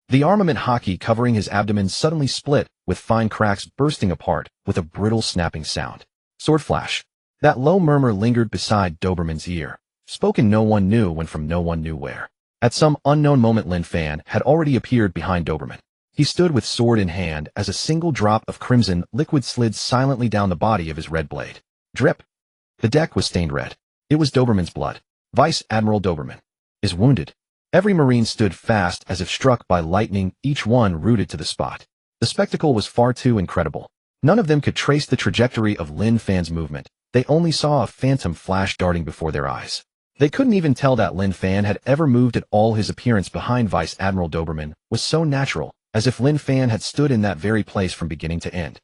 The armament Haki covering his abdomen suddenly split, with fine cracks bursting apart with a brittle snapping sound. Sword flash. That low murmur lingered beside Doberman's ear, spoken no one knew when from no one knew where. At some unknown moment Lin Fan had already appeared behind Doberman. He stood with sword in hand as a single drop of crimson liquid slid silently down the body of his red blade. Drip. The deck was stained red. It was Doberman's blood. Vice Admiral Doberman is wounded. Every Marine stood fast as if struck by lightning, each one rooted to the spot. The spectacle was far too incredible. None of them could trace the trajectory of Lin Fan's movement. They only saw a phantom flash darting before their eyes. They couldn't even tell that Lin Fan had ever moved at all. His appearance behind Vice Admiral Doberman was so natural, as if Lin Fan had stood in that very place from beginning to end.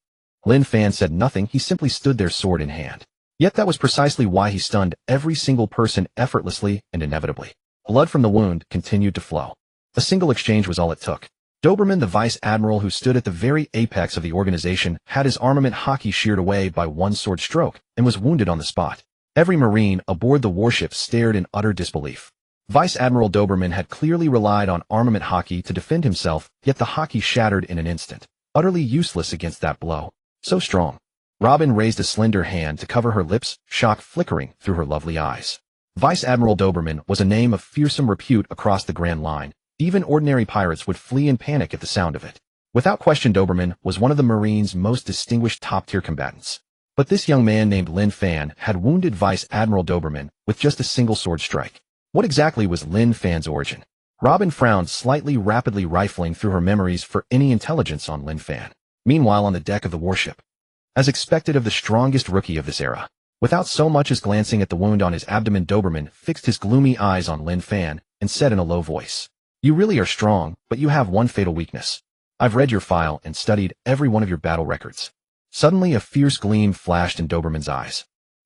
Lin Fan said nothing, he simply stood there, sword in hand. Yet that was precisely why he stunned every single person effortlessly and inevitably. Blood from the wound continued to flow. A single exchange was all it took. Doberman, the vice admiral who stood at the very apex of the organization, had his armament Haki sheared away by one sword stroke and was wounded on the spot. Every Marine aboard the warship stared in utter disbelief. Vice Admiral Doberman had clearly relied on armament Haki to defend himself, yet the Haki shattered in an instant, utterly useless against that blow. So strong. Robin raised a slender hand to cover her lips, shock flickering through her lovely eyes. Vice Admiral Doberman was a name of fearsome repute across the Grand Line. Even ordinary pirates would flee in panic at the sound of it. Without question, Doberman was one of the Marines' most distinguished top-tier combatants. But this young man named Lin Fan had wounded Vice Admiral Doberman with just a single sword strike. What exactly was Lin Fan's origin? Robin frowned slightly, rapidly rifling through her memories for any intelligence on Lin Fan. Meanwhile, on the deck of the warship, as expected of the strongest rookie of this era, without so much as glancing at the wound on his abdomen, Doberman fixed his gloomy eyes on Lin Fan and said in a low voice, "You really are strong, but you have one fatal weakness. I've read your file and studied every one of your battle records." Suddenly a fierce gleam flashed in Doberman's eyes.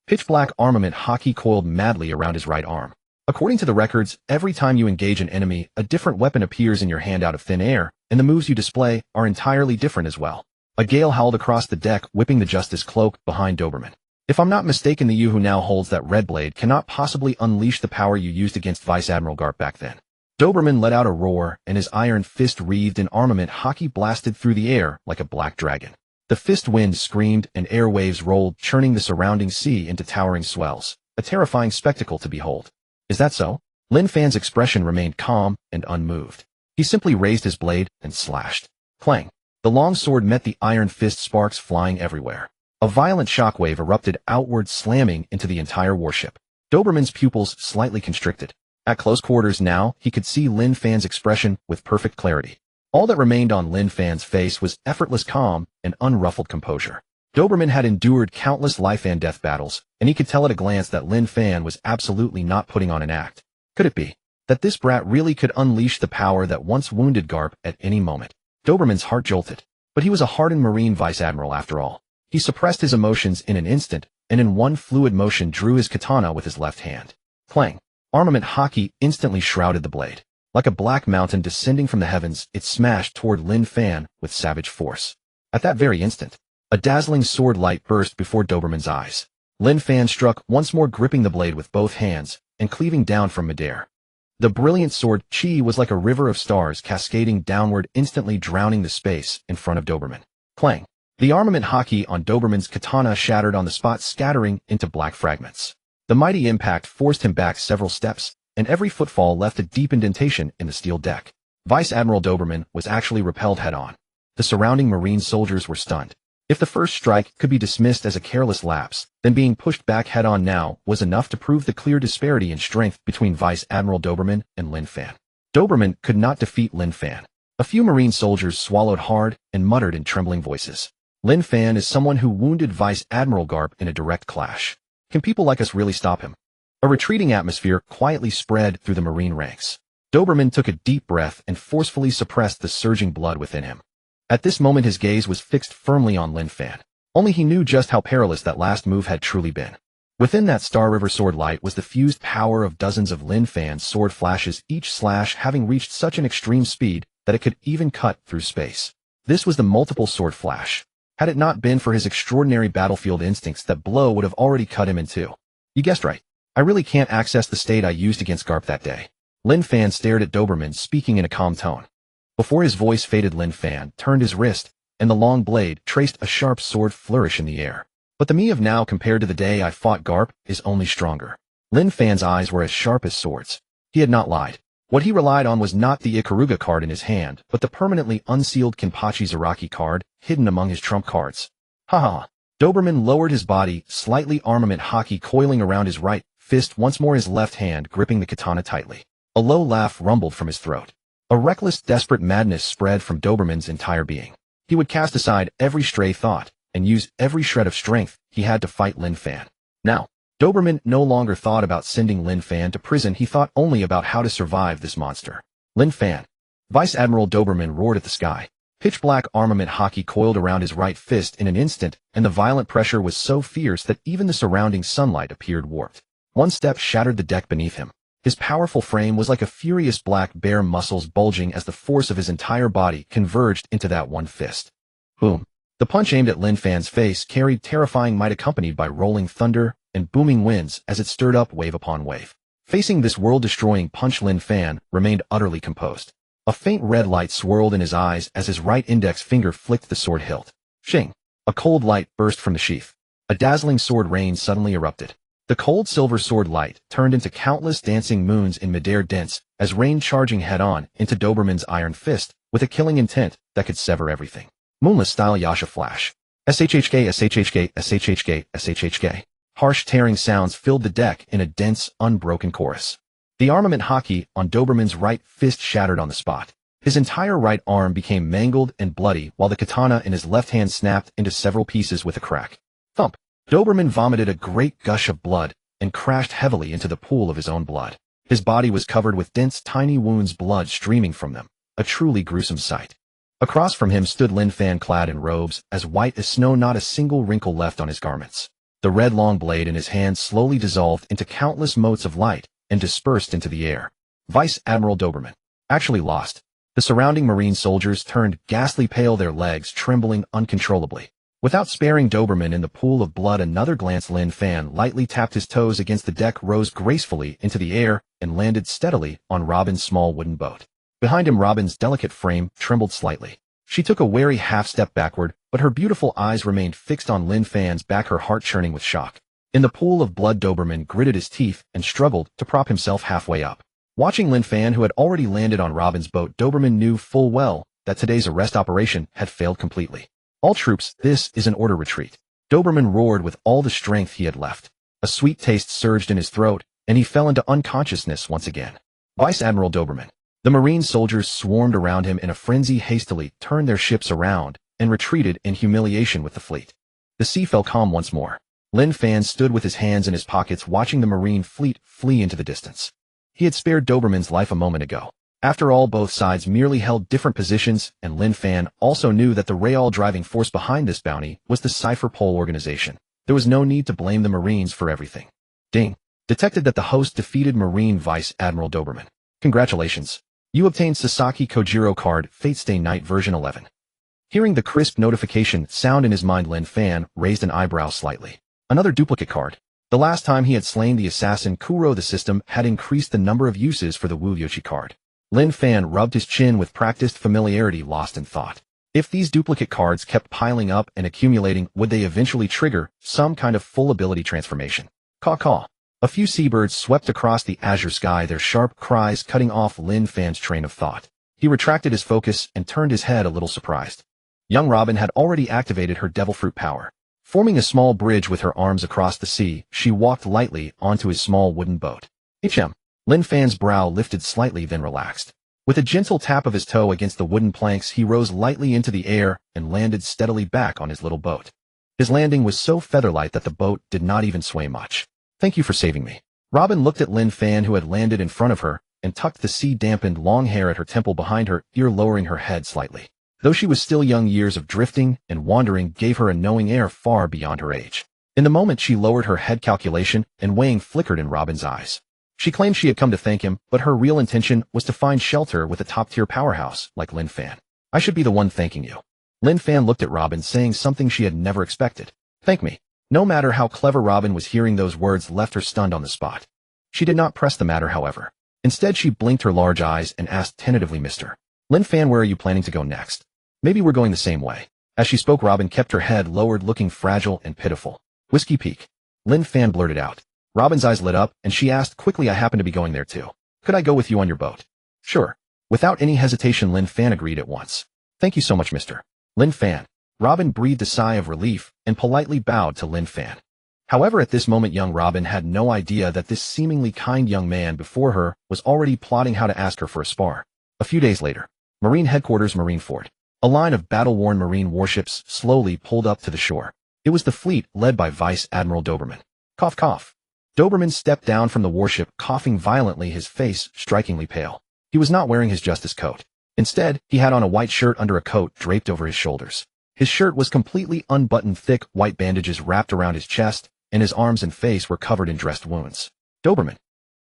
Pitch-black armament haki coiled madly around his right arm. According to the records, every time you engage an enemy, a different weapon appears in your hand out of thin air, and the moves you display are entirely different as well. A gale howled across the deck, whipping the Justice Cloak behind Doberman. If I'm not mistaken, the you who now holds that red blade cannot possibly unleash the power you used against Vice Admiral Garp back then. Doberman let out a roar, and his iron fist wreathed in armament haki blasted through the air like a black dragon. The fist wind screamed, and air waves rolled, churning the surrounding sea into towering swells, a terrifying spectacle to behold. Is that so? Lin Fan's expression remained calm and unmoved. He simply raised his blade and slashed. Clang! The long sword met the iron fist, sparks flying everywhere. A violent shockwave erupted outward, slamming into the entire warship. Doberman's pupils slightly constricted. At close quarters now, he could see Lin Fan's expression with perfect clarity. All that remained on Lin Fan's face was effortless calm and unruffled composure. Doberman had endured countless life and death battles, and he could tell at a glance that Lin Fan was absolutely not putting on an act. Could it be that this brat really could unleash the power that once wounded Garp at any moment? Doberman's heart jolted. But he was a hardened Marine Vice Admiral after all. He suppressed his emotions in an instant, and in one fluid motion drew his katana with his left hand. Clang! Armament haki instantly shrouded the blade. Like a black mountain descending from the heavens, it smashed toward Lin Fan with savage force. At that very instant, a dazzling sword light burst before Doberman's eyes. Lin Fan struck, once more gripping the blade with both hands and cleaving down from midair. The brilliant sword chi was like a river of stars cascading downward, instantly drowning the space in front of Doberman. Clang! The armament haki on Doberman's katana shattered on the spot, scattering into black fragments. The mighty impact forced him back several steps, and every footfall left a deep indentation in the steel deck. Vice Admiral Doberman was actually repelled head-on. The surrounding Marine soldiers were stunned. If the first strike could be dismissed as a careless lapse, then being pushed back head-on now was enough to prove the clear disparity in strength between Vice Admiral Doberman and Lin Fan. Doberman could not defeat Lin Fan. A few Marine soldiers swallowed hard and muttered in trembling voices. Lin Fan is someone who wounded Vice Admiral Garp in a direct clash. Can people like us really stop him? A retreating atmosphere quietly spread through the Marine ranks. Doberman took a deep breath and forcefully suppressed the surging blood within him. At this moment his gaze was fixed firmly on Lin Fan. Only he knew just how perilous that last move had truly been. Within that Star River sword light was the fused power of dozens of Lin Fan's sword flashes, each slash having reached such an extreme speed that it could even cut through space. This was the multiple sword flash. Had it not been for his extraordinary battlefield instincts, that blow would have already cut him in two. You guessed right. I really can't access the state I used against Garp that day. Lin Fan stared at Doberman, speaking in a calm tone. Before his voice faded, Lin Fan turned his wrist, and the long blade traced a sharp sword flourish in the air. But the me of now compared to the day I fought Garp is only stronger. Lin Fan's eyes were as sharp as swords. He had not lied. What he relied on was not the Ikaruga card in his hand, but the permanently unsealed Kenpachi Zaraki card, hidden among his trump cards. Ha! Doberman lowered his body, slightly armament haki coiling around his right fist, once more his left hand gripping the katana tightly. A low laugh rumbled from his throat. A reckless, desperate madness spread from Doberman's entire being. He would cast aside every stray thought and use every shred of strength he had to fight Lin Fan. Now, Doberman no longer thought about sending Lin Fan to prison. He thought only about how to survive this monster. Lin Fan. Vice Admiral Doberman roared at the sky. Pitch-black armament haki coiled around his right fist in an instant, and the violent pressure was so fierce that even the surrounding sunlight appeared warped. One step shattered the deck beneath him. His powerful frame was like a furious black bear, muscles bulging as the force of his entire body converged into that one fist. Boom. The punch aimed at Lin Fan's face carried terrifying might, accompanied by rolling thunder and booming winds as it stirred up wave upon wave. Facing this world-destroying punch, Lin Fan remained utterly composed. A faint red light swirled in his eyes as his right index finger flicked the sword hilt. Shing! A cold light burst from the sheath. A dazzling sword rain suddenly erupted. The cold silver sword light turned into countless dancing moons in midair, dense as rain, charging head-on into Doberman's iron fist with a killing intent that could sever everything. Moonless-style Yasha flash. SHHK, SHHK, SHHK, SHHK. Harsh tearing sounds filled the deck in a dense, unbroken chorus. The armament haki on Doberman's right fist shattered on the spot. His entire right arm became mangled and bloody, while the katana in his left hand snapped into several pieces with a crack. Thump! Doberman vomited a great gush of blood and crashed heavily into the pool of his own blood. His body was covered with dense, tiny wounds, blood streaming from them, a truly gruesome sight. Across from him stood Lin Fan, clad in robes as white as snow, not a single wrinkle left on his garments. The red long blade in his hand slowly dissolved into countless motes of light and dispersed into the air. Vice Admiral Doberman. Actually lost. The surrounding Marine soldiers turned ghastly pale, their legs trembling uncontrollably. Without sparing Doberman in the pool of blood another glance, Lin Fan lightly tapped his toes against the deck, rose gracefully into the air, and landed steadily on Robin's small wooden boat. Behind him, Robin's delicate frame trembled slightly. She took a wary half-step backward, but her beautiful eyes remained fixed on Lin Fan's back, her heart churning with shock. In the pool of blood, Doberman gritted his teeth and struggled to prop himself halfway up. Watching Lin Fan, who had already landed on Robin's boat, Doberman knew full well that today's arrest operation had failed completely. All troops, this is an order, retreat. Doberman roared with all the strength he had left. A sweet taste surged in his throat, and he fell into unconsciousness once again. Vice Admiral Doberman. The Marine soldiers swarmed around him in a frenzy, hastily turned their ships around, and retreated in humiliation with the fleet. The sea fell calm once more. Lin Fan stood with his hands in his pockets, watching the Marine fleet flee into the distance. He had spared Doberman's life a moment ago. After all, both sides merely held different positions, and Lin Fan also knew that the real driving force behind this bounty was the Cipher Pole organization. There was no need to blame the Marines for everything. Ding. Detected that the host defeated Marine Vice Admiral Doberman. Congratulations. You obtained Sasaki Kojirō card, Fate Stay Night version 11. Hearing the crisp notification sound in his mind, Lin Fan raised an eyebrow slightly. Another duplicate card. The last time he had slain the assassin Kojirō, the system had increased the number of uses for the Wu Yoshi card. Lin Fan rubbed his chin with practiced familiarity, lost in thought. If these duplicate cards kept piling up and accumulating, would they eventually trigger some kind of full ability transformation? Caw-caw. A few seabirds swept across the azure sky, their sharp cries cutting off Lin Fan's train of thought. He retracted his focus and turned his head, a little surprised. Young Robin had already activated her devil fruit power. Forming a small bridge with her arms across the sea, she walked lightly onto his small wooden boat. HM. Lin Fan's brow lifted slightly, then relaxed. With a gentle tap of his toe against the wooden planks, he rose lightly into the air and landed steadily back on his little boat. His landing was so featherlight that the boat did not even sway much. Thank you for saving me. Robin looked at Lin Fan, who had landed in front of her, and tucked the sea-dampened long hair at her temple behind her ear, lowering her head slightly. Though she was still young, years of drifting and wandering gave her a knowing air far beyond her age. In the moment she lowered her head, calculation and weighing flickered in Robin's eyes. She claimed she had come to thank him, but her real intention was to find shelter with a top-tier powerhouse like Lin Fan. I should be the one thanking you. Lin Fan looked at Robin, saying something she had never expected. Thank me. No matter how clever Robin was, hearing those words left her stunned on the spot. She did not press the matter, however. Instead, she blinked her large eyes and asked tentatively, Mr. Lin Fan, where are you planning to go next? Maybe we're going the same way. As she spoke, Robin kept her head lowered, looking fragile and pitiful. Whiskey Peak. Lin Fan blurted out. Robin's eyes lit up, and she asked quickly, I happen to be going there too. Could I go with you on your boat? Sure. Without any hesitation, Lin Fan agreed at once. Thank you so much, Mr. Lin Fan. Robin breathed a sigh of relief and politely bowed to Lin Fan. However, at this moment, young Robin had no idea that this seemingly kind young man before her was already plotting how to ask her for a spar. A few days later, Marine Headquarters, Marineford. A line of battle-worn Marine warships slowly pulled up to the shore. It was the fleet led by Vice Admiral Doberman. Cough, cough. Doberman stepped down from the warship, coughing violently, his face strikingly pale. He was not wearing his justice coat. Instead, he had on a white shirt under a coat draped over his shoulders. His shirt was completely unbuttoned, thick white bandages wrapped around his chest, and his arms and face were covered in dressed wounds. Doberman,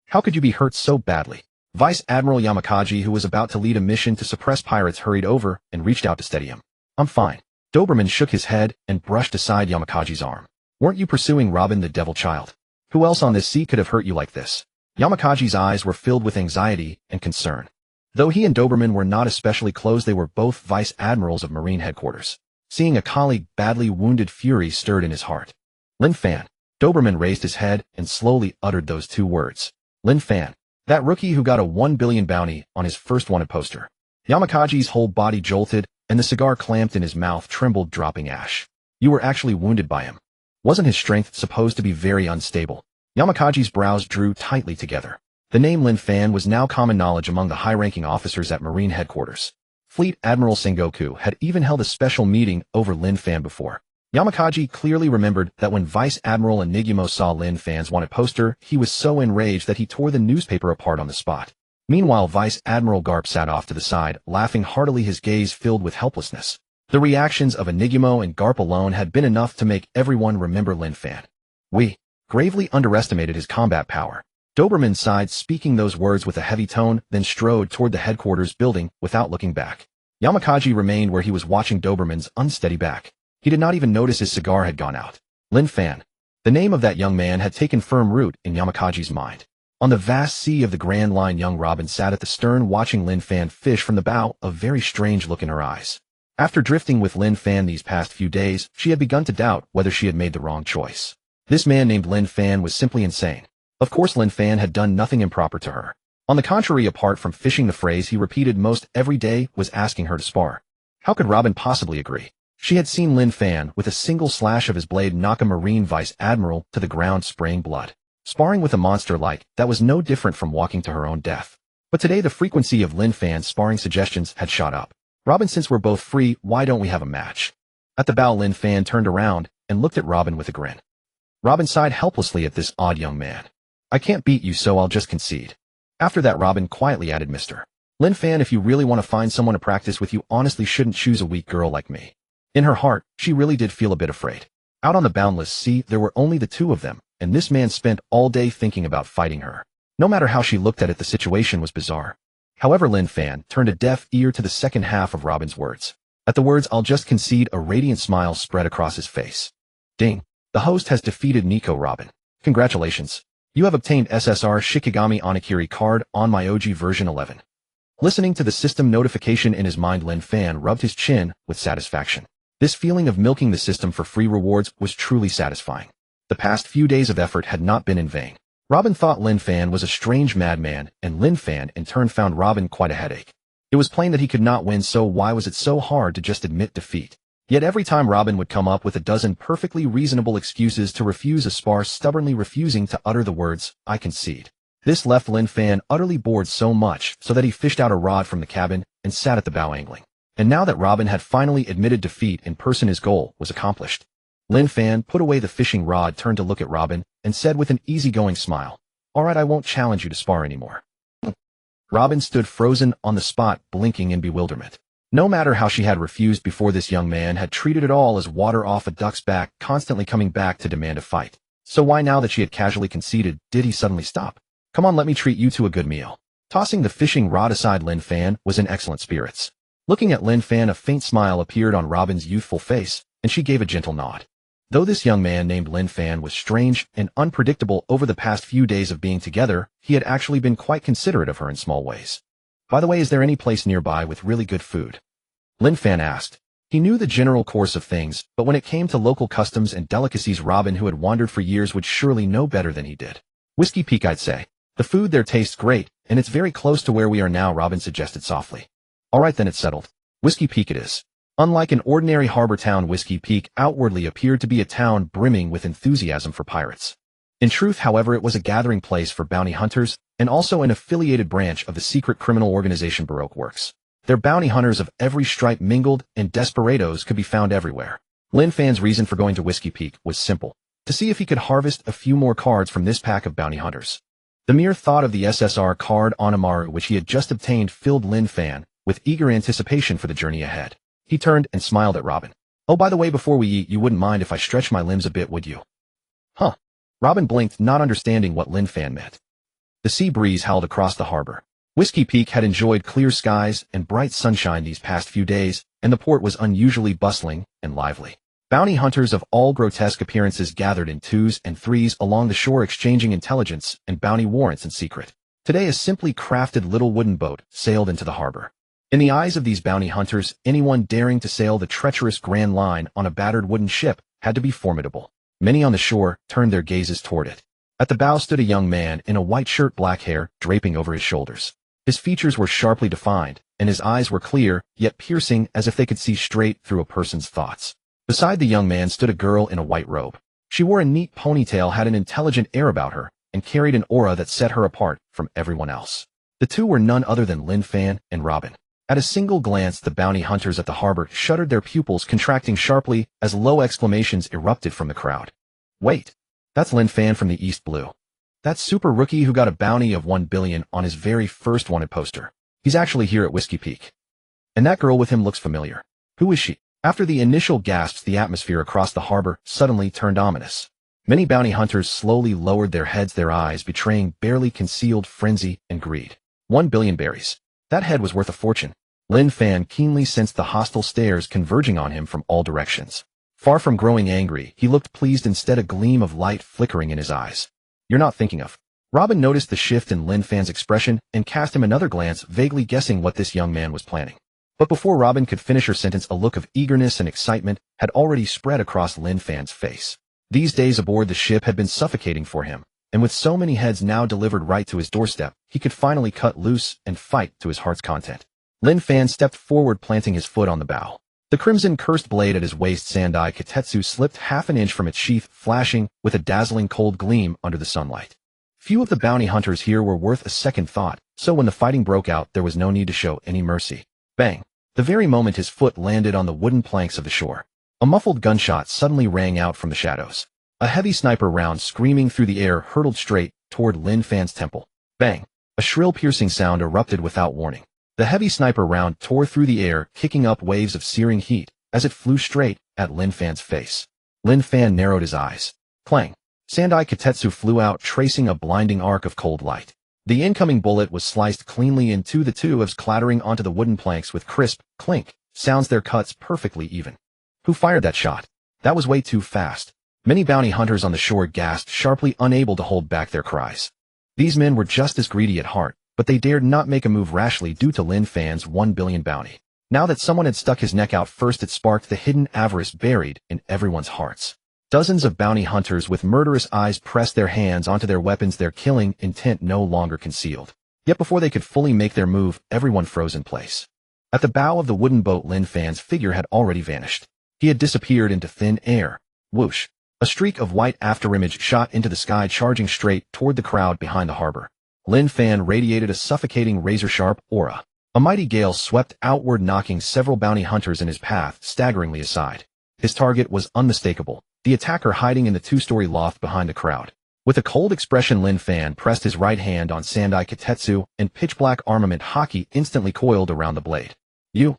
how could you be hurt so badly? Vice Admiral Yamakaji, who was about to lead a mission to suppress pirates, hurried over and reached out to steady him. I'm fine. Doberman shook his head and brushed aside Yamakaji's arm. Weren't you pursuing Robin, the devil child? Who else on this sea could have hurt you like this? Yamakaji's eyes were filled with anxiety and concern. Though he and Doberman were not especially close, they were both vice admirals of Marine Headquarters. Seeing a colleague badly wounded, fury stirred in his heart. Lin Fan. Doberman raised his head and slowly uttered those two words. Lin Fan. That rookie who got a 1 billion bounty on his first wanted poster. Yamakaji's whole body jolted, and the cigar clamped in his mouth trembled, dropping ash. You were actually wounded by him. Wasn't his strength supposed to be very unstable? Yamakaji's brows drew tightly together. The name Lin Fan was now common knowledge among the high-ranking officers at Marine Headquarters. Fleet Admiral Sengoku had even held a special meeting over Lin Fan before. Yamakaji clearly remembered that when Vice Admiral Higuma saw Lin Fan's wanted poster, he was so enraged that he tore the newspaper apart on the spot. Meanwhile, Vice Admiral Garp sat off to the side, laughing heartily, his gaze filled with helplessness. The reactions of Higuma and Garp alone had been enough to make everyone remember Lin Fan. We gravely underestimated his combat power. Doberman sighed, speaking those words with a heavy tone, then strode toward the headquarters building without looking back. Yamakaji remained where he was watching Doberman's unsteady back. He did not even notice his cigar had gone out. Lin Fan. The name of that young man had taken firm root in Yamakaji's mind. On the vast sea of the Grand Line, young Robin sat at the stern watching Lin Fan fish from the bow, a very strange look in her eyes. After drifting with Lin Fan these past few days, she had begun to doubt whether she had made the wrong choice. This man named Lin Fan was simply insane. Of course Lin Fan had done nothing improper to her. On the contrary, apart from fishing, the phrase he repeated most every day was asking her to spar. How could Robin possibly agree? She had seen Lin Fan with a single slash of his blade knock a Marine Vice Admiral to the ground, spraying blood. Sparring with a monster like that was no different from walking to her own death. But today the frequency of Lin Fan's sparring suggestions had shot up. Robin, since we're both free, why don't we have a match? At the bow, Lin Fan turned around and looked at Robin with a grin. Robin sighed helplessly at this odd young man. I can't beat you, so I'll just concede. After that, Robin quietly added, Mr. Lin Fan, if you really want to find someone to practice with, you honestly shouldn't choose a weak girl like me. In her heart, she really did feel a bit afraid. Out on the boundless sea, there were only the two of them, and this man spent all day thinking about fighting her. No matter how she looked at it, the situation was bizarre. However, Lin Fan turned a deaf ear to the second half of Robin's words. At the words, I'll just concede, a radiant smile spread across his face. Ding. The host has defeated Nico. Robin. Congratulations. You have obtained SSR Shikigami Onigiri card on my OG version 11. Listening to the system notification in his mind, Lin Fan rubbed his chin with satisfaction. This feeling of milking the system for free rewards was truly satisfying. The past few days of effort had not been in vain. Robin thought Lin Fan was a strange madman, and Lin Fan in turn found Robin quite a headache. It was plain that he could not win, so why was it so hard to just admit defeat? Yet every time Robin would come up with a dozen perfectly reasonable excuses to refuse a spar, stubbornly refusing to utter the words, I concede. This left Lin Fan utterly bored so much so that he fished out a rod from the cabin and sat at the bow angling. And now that Robin had finally admitted defeat in person, his goal was accomplished. Lin Fan put away the fishing rod, turned to look at Robin, and said with an easygoing smile, All right, I won't challenge you to spar anymore. Robin stood frozen on the spot, blinking in bewilderment. No matter how she had refused before, this young man had treated it all as water off a duck's back, constantly coming back to demand a fight. So why, now that she had casually conceded, did he suddenly stop? Come on, let me treat you to a good meal. Tossing the fishing rod aside, Lin Fan was in excellent spirits. Looking at Lin Fan, a faint smile appeared on Robin's youthful face, and she gave a gentle nod. Though this young man named Lin Fan was strange and unpredictable over the past few days of being together, he had actually been quite considerate of her in small ways. By the way, is there any place nearby with really good food? Lin Fan asked. He knew the general course of things, but when it came to local customs and delicacies, Robin, who had wandered for years, would surely know better than he did. Whiskey Peak, I'd say. The food there tastes great, and it's very close to where we are now, Robin suggested softly. All right, then, it's settled. Whiskey Peak it is. Unlike an ordinary harbor town, Whiskey Peak outwardly appeared to be a town brimming with enthusiasm for pirates. In truth, however, it was a gathering place for bounty hunters, and also an affiliated branch of the secret criminal organization Baroque Works. Their bounty hunters of every stripe mingled, and desperados could be found everywhere. Lin Fan's reason for going to Whiskey Peak was simple: to see if he could harvest a few more cards from this pack of bounty hunters. The mere thought of the SSR card on Amaru, which he had just obtained, filled Lin Fan with eager anticipation for the journey ahead. He turned and smiled at Robin. Oh, by the way, before we eat, you wouldn't mind if I stretch my limbs a bit, would you? Huh. Robin blinked, not understanding what Lin Fan meant. The sea breeze howled across the harbor. Whiskey Peak had enjoyed clear skies and bright sunshine these past few days, and the port was unusually bustling and lively. Bounty hunters of all grotesque appearances gathered in twos and threes along the shore, exchanging intelligence and bounty warrants in secret. Today, a simply crafted little wooden boat sailed into the harbor. In the eyes of these bounty hunters, anyone daring to sail the treacherous Grand Line on a battered wooden ship had to be formidable. Many on the shore turned their gazes toward it. At the bow stood a young man in a white shirt, black hair draping over his shoulders. His features were sharply defined, and his eyes were clear, yet piercing, as if they could see straight through a person's thoughts. Beside the young man stood a girl in a white robe. She wore a neat ponytail, had an intelligent air about her, and carried an aura that set her apart from everyone else. The two were none other than Lin Fan and Robin. At a single glance, the bounty hunters at the harbor shuddered, their pupils contracting sharply as low exclamations erupted from the crowd. Wait, that's Lin Fan from the East Blue. That super rookie who got a bounty of 1 billion on his very first wanted poster. He's actually here at Whiskey Peak. And that girl with him looks familiar. Who is she? After the initial gasps, the atmosphere across the harbor suddenly turned ominous. Many bounty hunters slowly lowered their heads, their eyes betraying barely concealed frenzy and greed. 1 billion berries. That head was worth a fortune. Lin Fan keenly sensed the hostile stares converging on him from all directions. Far from growing angry, he looked pleased, instead a gleam of light flickering in his eyes. You're not thinking of. Robin noticed the shift in Lin Fan's expression and cast him another glance, vaguely guessing what this young man was planning. But before Robin could finish her sentence, a look of eagerness and excitement had already spread across Lin Fan's face. These days aboard the ship had been suffocating for him, and with so many heads now delivered right to his doorstep, he could finally cut loose and fight to his heart's content. Lin Fan stepped forward, planting his foot on the bow. The crimson cursed blade at his waist, Sandai Kitetsu, slipped half an inch from its sheath, flashing with a dazzling cold gleam under the sunlight. Few of the bounty hunters here were worth a second thought, so when the fighting broke out, there was no need to show any mercy. Bang! The very moment his foot landed on the wooden planks of the shore, a muffled gunshot suddenly rang out from the shadows. A heavy sniper round screaming through the air hurtled straight toward Lin Fan's temple. Bang! A shrill piercing sound erupted without warning. The heavy sniper round tore through the air, kicking up waves of searing heat as it flew straight at Lin Fan's face. Lin Fan narrowed his eyes. Clang! Sandai Kitetsu flew out, tracing a blinding arc of cold light. The incoming bullet was sliced cleanly into the two halves, clattering onto the wooden planks with crisp, clink sounds, their cuts perfectly even. Who fired that shot? That was way too fast. Many bounty hunters on the shore gasped sharply, unable to hold back their cries. These men were just as greedy at heart, but they dared not make a move rashly due to Lin Fan's 1 billion bounty. Now that someone had stuck his neck out first, it sparked the hidden avarice buried in everyone's hearts. Dozens of bounty hunters with murderous eyes pressed their hands onto their weapons, their killing intent no longer concealed. Yet before they could fully make their move, everyone froze in place. At the bow of the wooden boat, Lin Fan's figure had already vanished. He had disappeared into thin air. Whoosh! A streak of white afterimage shot into the sky, charging straight toward the crowd behind the harbor. Lin Fan radiated a suffocating razor-sharp aura. A mighty gale swept outward, knocking several bounty hunters in his path staggeringly aside. His target was unmistakable, the attacker hiding in the two-story loft behind the crowd. With a cold expression, Lin Fan pressed his right hand on Sandai Kitetsu, and pitch-black armament hockey instantly coiled around the blade. You!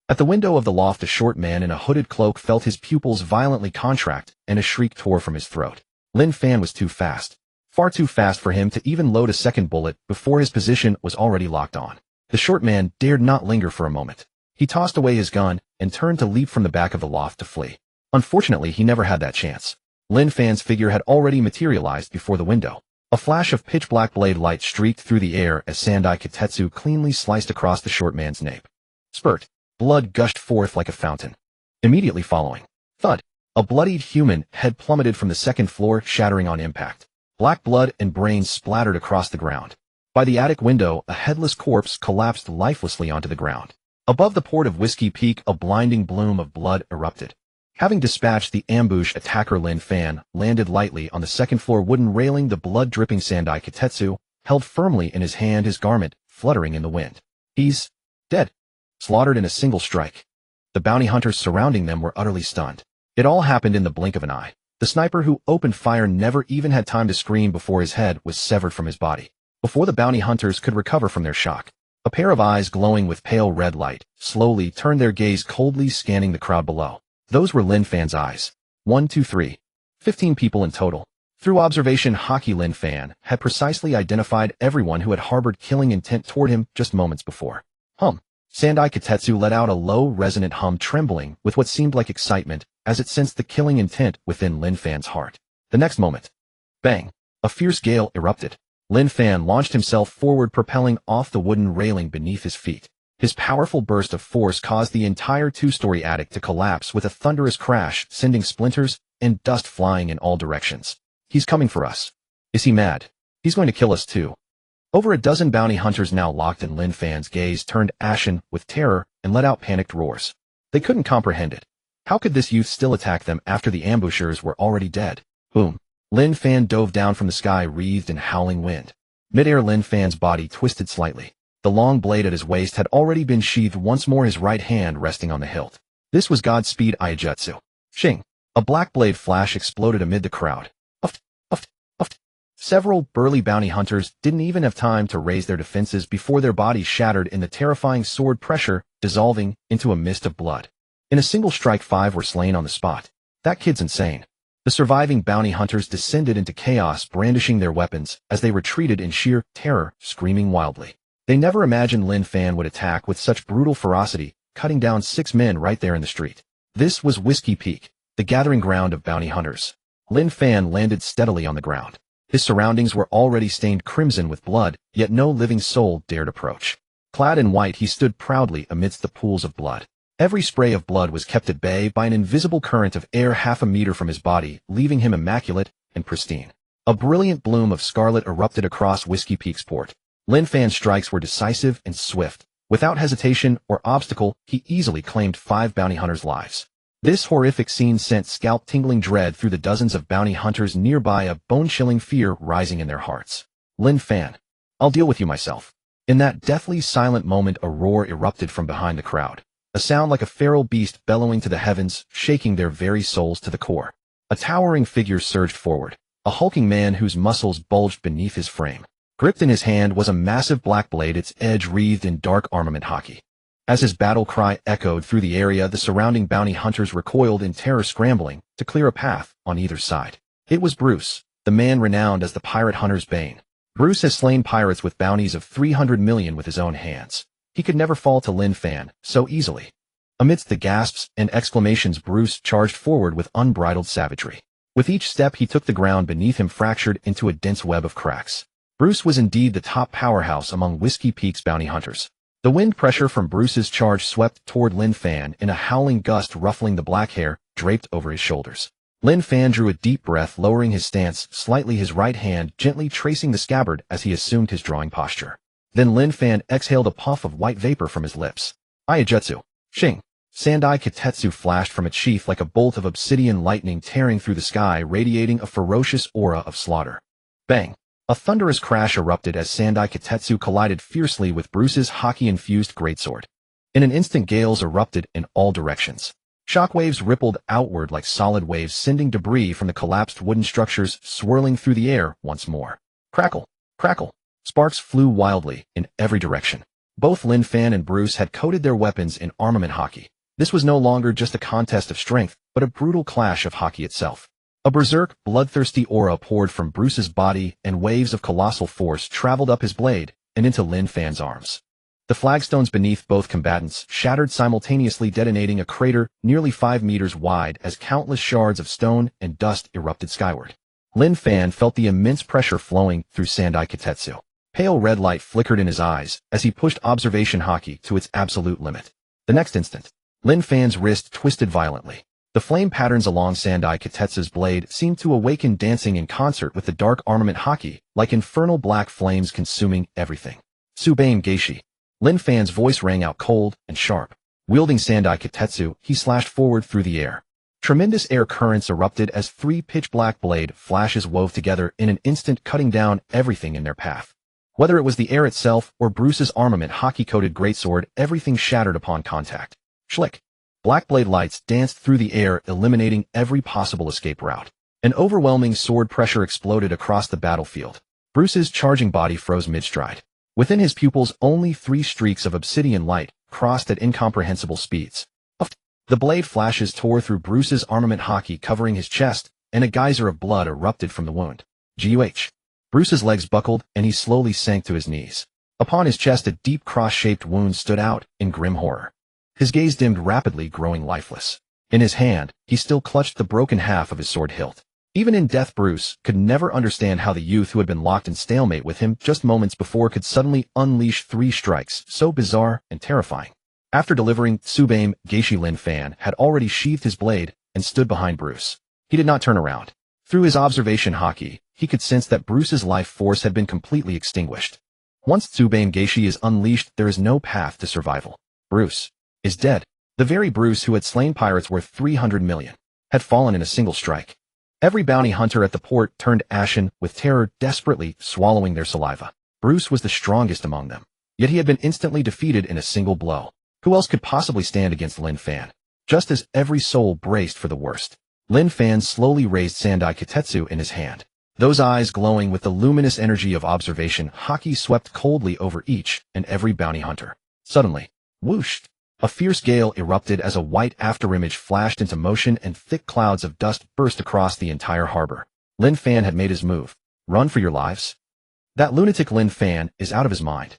At the window of the loft, a short man in a hooded cloak felt his pupils violently contract, and a shriek tore from his throat. Lin Fan was too fast. Far too fast for him to even load a second bullet before his position was already locked on. The short man dared not linger for a moment. He tossed away his gun and turned to leap from the back of the loft to flee. Unfortunately, he never had that chance. Lin Fan's figure had already materialized before the window. A flash of pitch-black blade light streaked through the air as Sandai Kitetsu cleanly sliced across the short man's nape. Spurt. Blood gushed forth like a fountain. Immediately following. Thud. A bloodied human head plummeted from the second floor, shattering on impact. Black blood and brains splattered across the ground. By the attic window, a headless corpse collapsed lifelessly onto the ground. Above the port of Whiskey Peak, a blinding bloom of blood erupted. Having dispatched the ambush attacker, Lin Fan landed lightly on the second-floor wooden railing, the blood-dripping Sandai Kitetsu held firmly in his hand, his garment fluttering in the wind. He's dead. Slaughtered in a single strike. The bounty hunters surrounding them were utterly stunned. It all happened in the blink of an eye. The sniper who opened fire never even had time to scream before his head was severed from his body. Before the bounty hunters could recover from their shock, a pair of eyes glowing with pale red light slowly turned their gaze, coldly scanning the crowd below. Those were Lin Fan's eyes. 1, 2, 3. 15 people in total. Through observation, Hockey Lin Fan had precisely identified everyone who had harbored killing intent toward him just moments before. Sandai Kitetsu let out a low, resonant hum, trembling with what seemed like excitement as it sensed the killing intent within Lin Fan's heart. The next moment, bang! A fierce gale erupted. Lin Fan launched himself forward, propelling off the wooden railing beneath his feet. His powerful burst of force caused the entire two-story attic to collapse with a thunderous crash, sending splinters and dust flying in all directions. He's coming for us. Is he mad? He's going to kill us too. Over a dozen bounty hunters now locked in Lin Fan's gaze turned ashen with terror and let out panicked roars. They couldn't comprehend it. How could this youth still attack them after the ambushers were already dead? Boom. Lin Fan dove down from the sky, wreathed in howling wind. Mid-air, Lin Fan's body twisted slightly. The long blade at his waist had already been sheathed, once more his right hand resting on the hilt. This was Godspeed Iajutsu. Shing! A black blade flash exploded amid the crowd. Uft, uft, uft. Several burly bounty hunters didn't even have time to raise their defenses before their bodies shattered in the terrifying sword pressure, dissolving into a mist of blood. In a single strike, 5 were slain on the spot. That kid's insane. The surviving bounty hunters descended into chaos, brandishing their weapons as they retreated in sheer terror, screaming wildly. They never imagined Lin Fan would attack with such brutal ferocity, cutting down 6 men right there in the street. This was Whiskey Peak, the gathering ground of bounty hunters. Lin Fan landed steadily on the ground. His surroundings were already stained crimson with blood, yet no living soul dared approach. Clad in white, he stood proudly amidst the pools of blood. Every spray of blood was kept at bay by an invisible current of air half a meter from his body, leaving him immaculate and pristine. A brilliant bloom of scarlet erupted across Whiskey Peak's port. Lin Fan's strikes were decisive and swift. Without hesitation or obstacle, he easily claimed 5 bounty hunters' lives. This horrific scene sent scalp-tingling dread through the dozens of bounty hunters nearby, a bone-chilling fear rising in their hearts. Lin Fan, I'll deal with you myself. In that deathly silent moment, a roar erupted from behind the crowd. A sound like a feral beast bellowing to the heavens, shaking their very souls to the core. A towering figure surged forward, a hulking man whose muscles bulged beneath his frame. Gripped in his hand was a massive black blade, its edge wreathed in dark armament haki. As his battle cry echoed through the area, the surrounding bounty hunters recoiled in terror, scrambling to clear a path on either side. It was Bruce, the man renowned as the pirate hunter's bane. Bruce has slain pirates with bounties of 300 million with his own hands. He could never fall to Lin Fan so easily. Amidst the gasps and exclamations, Bruce charged forward with unbridled savagery. With each step he took, the ground beneath him fractured into a dense web of cracks. Bruce was indeed the top powerhouse among Whiskey Peak's bounty hunters. The wind pressure from Bruce's charge swept toward Lin Fan in a howling gust, ruffling the black hair draped over his shoulders. Lin Fan drew a deep breath, lowering his stance slightly, his right hand gently tracing the scabbard as he assumed his drawing posture. Then Lin Fan exhaled a puff of white vapor from his lips. Ayajutsu. Shing. Sandai Kitetsu flashed from its sheath like a bolt of obsidian lightning tearing through the sky, radiating a ferocious aura of slaughter. Bang. A thunderous crash erupted as Sandai Kitetsu collided fiercely with Bruce's haki-infused greatsword. In an instant, gales erupted in all directions. Shockwaves rippled outward like solid waves, sending debris from the collapsed wooden structures swirling through the air once more. Crackle. Crackle. Sparks flew wildly in every direction. Both Lin Fan and Bruce had coated their weapons in armament haki. This was no longer just a contest of strength, but a brutal clash of haki itself. A berserk, bloodthirsty aura poured from Bruce's body, and waves of colossal force traveled up his blade and into Lin Fan's arms. The flagstones beneath both combatants shattered simultaneously, detonating a crater nearly 5 meters wide as countless shards of stone and dust erupted skyward. Lin Fan felt the immense pressure flowing through Sandai Kitetsu. Pale red light flickered in his eyes as he pushed observation haki to its absolute limit. The next instant, Lin Fan's wrist twisted violently. The flame patterns along Sandai Kitetsu's blade seemed to awaken, dancing in concert with the dark armament haki, like infernal black flames consuming everything. Tsubame Geishi. Lin Fan's voice rang out cold and sharp. Wielding Sandai Kitetsu, he slashed forward through the air. Tremendous air currents erupted as 3 pitch-black blade flashes wove together in an instant, cutting down everything in their path. Whether it was the air itself or Bruce's armament haki-coated greatsword, everything shattered upon contact. Schlick. Black blade lights danced through the air, eliminating every possible escape route. An overwhelming sword pressure exploded across the battlefield. Bruce's charging body froze mid-stride. Within his pupils, only 3 streaks of obsidian light crossed at incomprehensible speeds. The blade flashes tore through Bruce's armament haki, covering his chest, and a geyser of blood erupted from the wound. Guh. Bruce's legs buckled, and he slowly sank to his knees. Upon his chest, a deep cross-shaped wound stood out in grim horror. His gaze dimmed rapidly, growing lifeless. In his hand, he still clutched the broken half of his sword hilt. Even in death, Bruce could never understand how the youth who had been locked in stalemate with him just moments before could suddenly unleash 3 strikes so bizarre and terrifying. After delivering Tsubame Geishi, Lin Fan had already sheathed his blade and stood behind Bruce. He did not turn around. Through his observation haki, he could sense that Bruce's life force had been completely extinguished. Once Tsubame Geishi is unleashed, there is no path to survival. Bruce is dead. The very Bruce who had slain pirates worth 300 million had fallen in a single strike. Every bounty hunter at the port turned ashen with terror, desperately swallowing their saliva. Bruce was the strongest among them, yet he had been instantly defeated in a single blow. Who else could possibly stand against Lin Fan? Just as every soul braced for the worst, Lin Fan slowly raised Sandai Kitetsu in his hand. Those eyes glowing with the luminous energy of observation, haki swept coldly over each and every bounty hunter. Suddenly, whoosh! A fierce gale erupted as a white afterimage flashed into motion and thick clouds of dust burst across the entire harbor. Lin Fan had made his move. Run for your lives? That lunatic Lin Fan is out of his mind.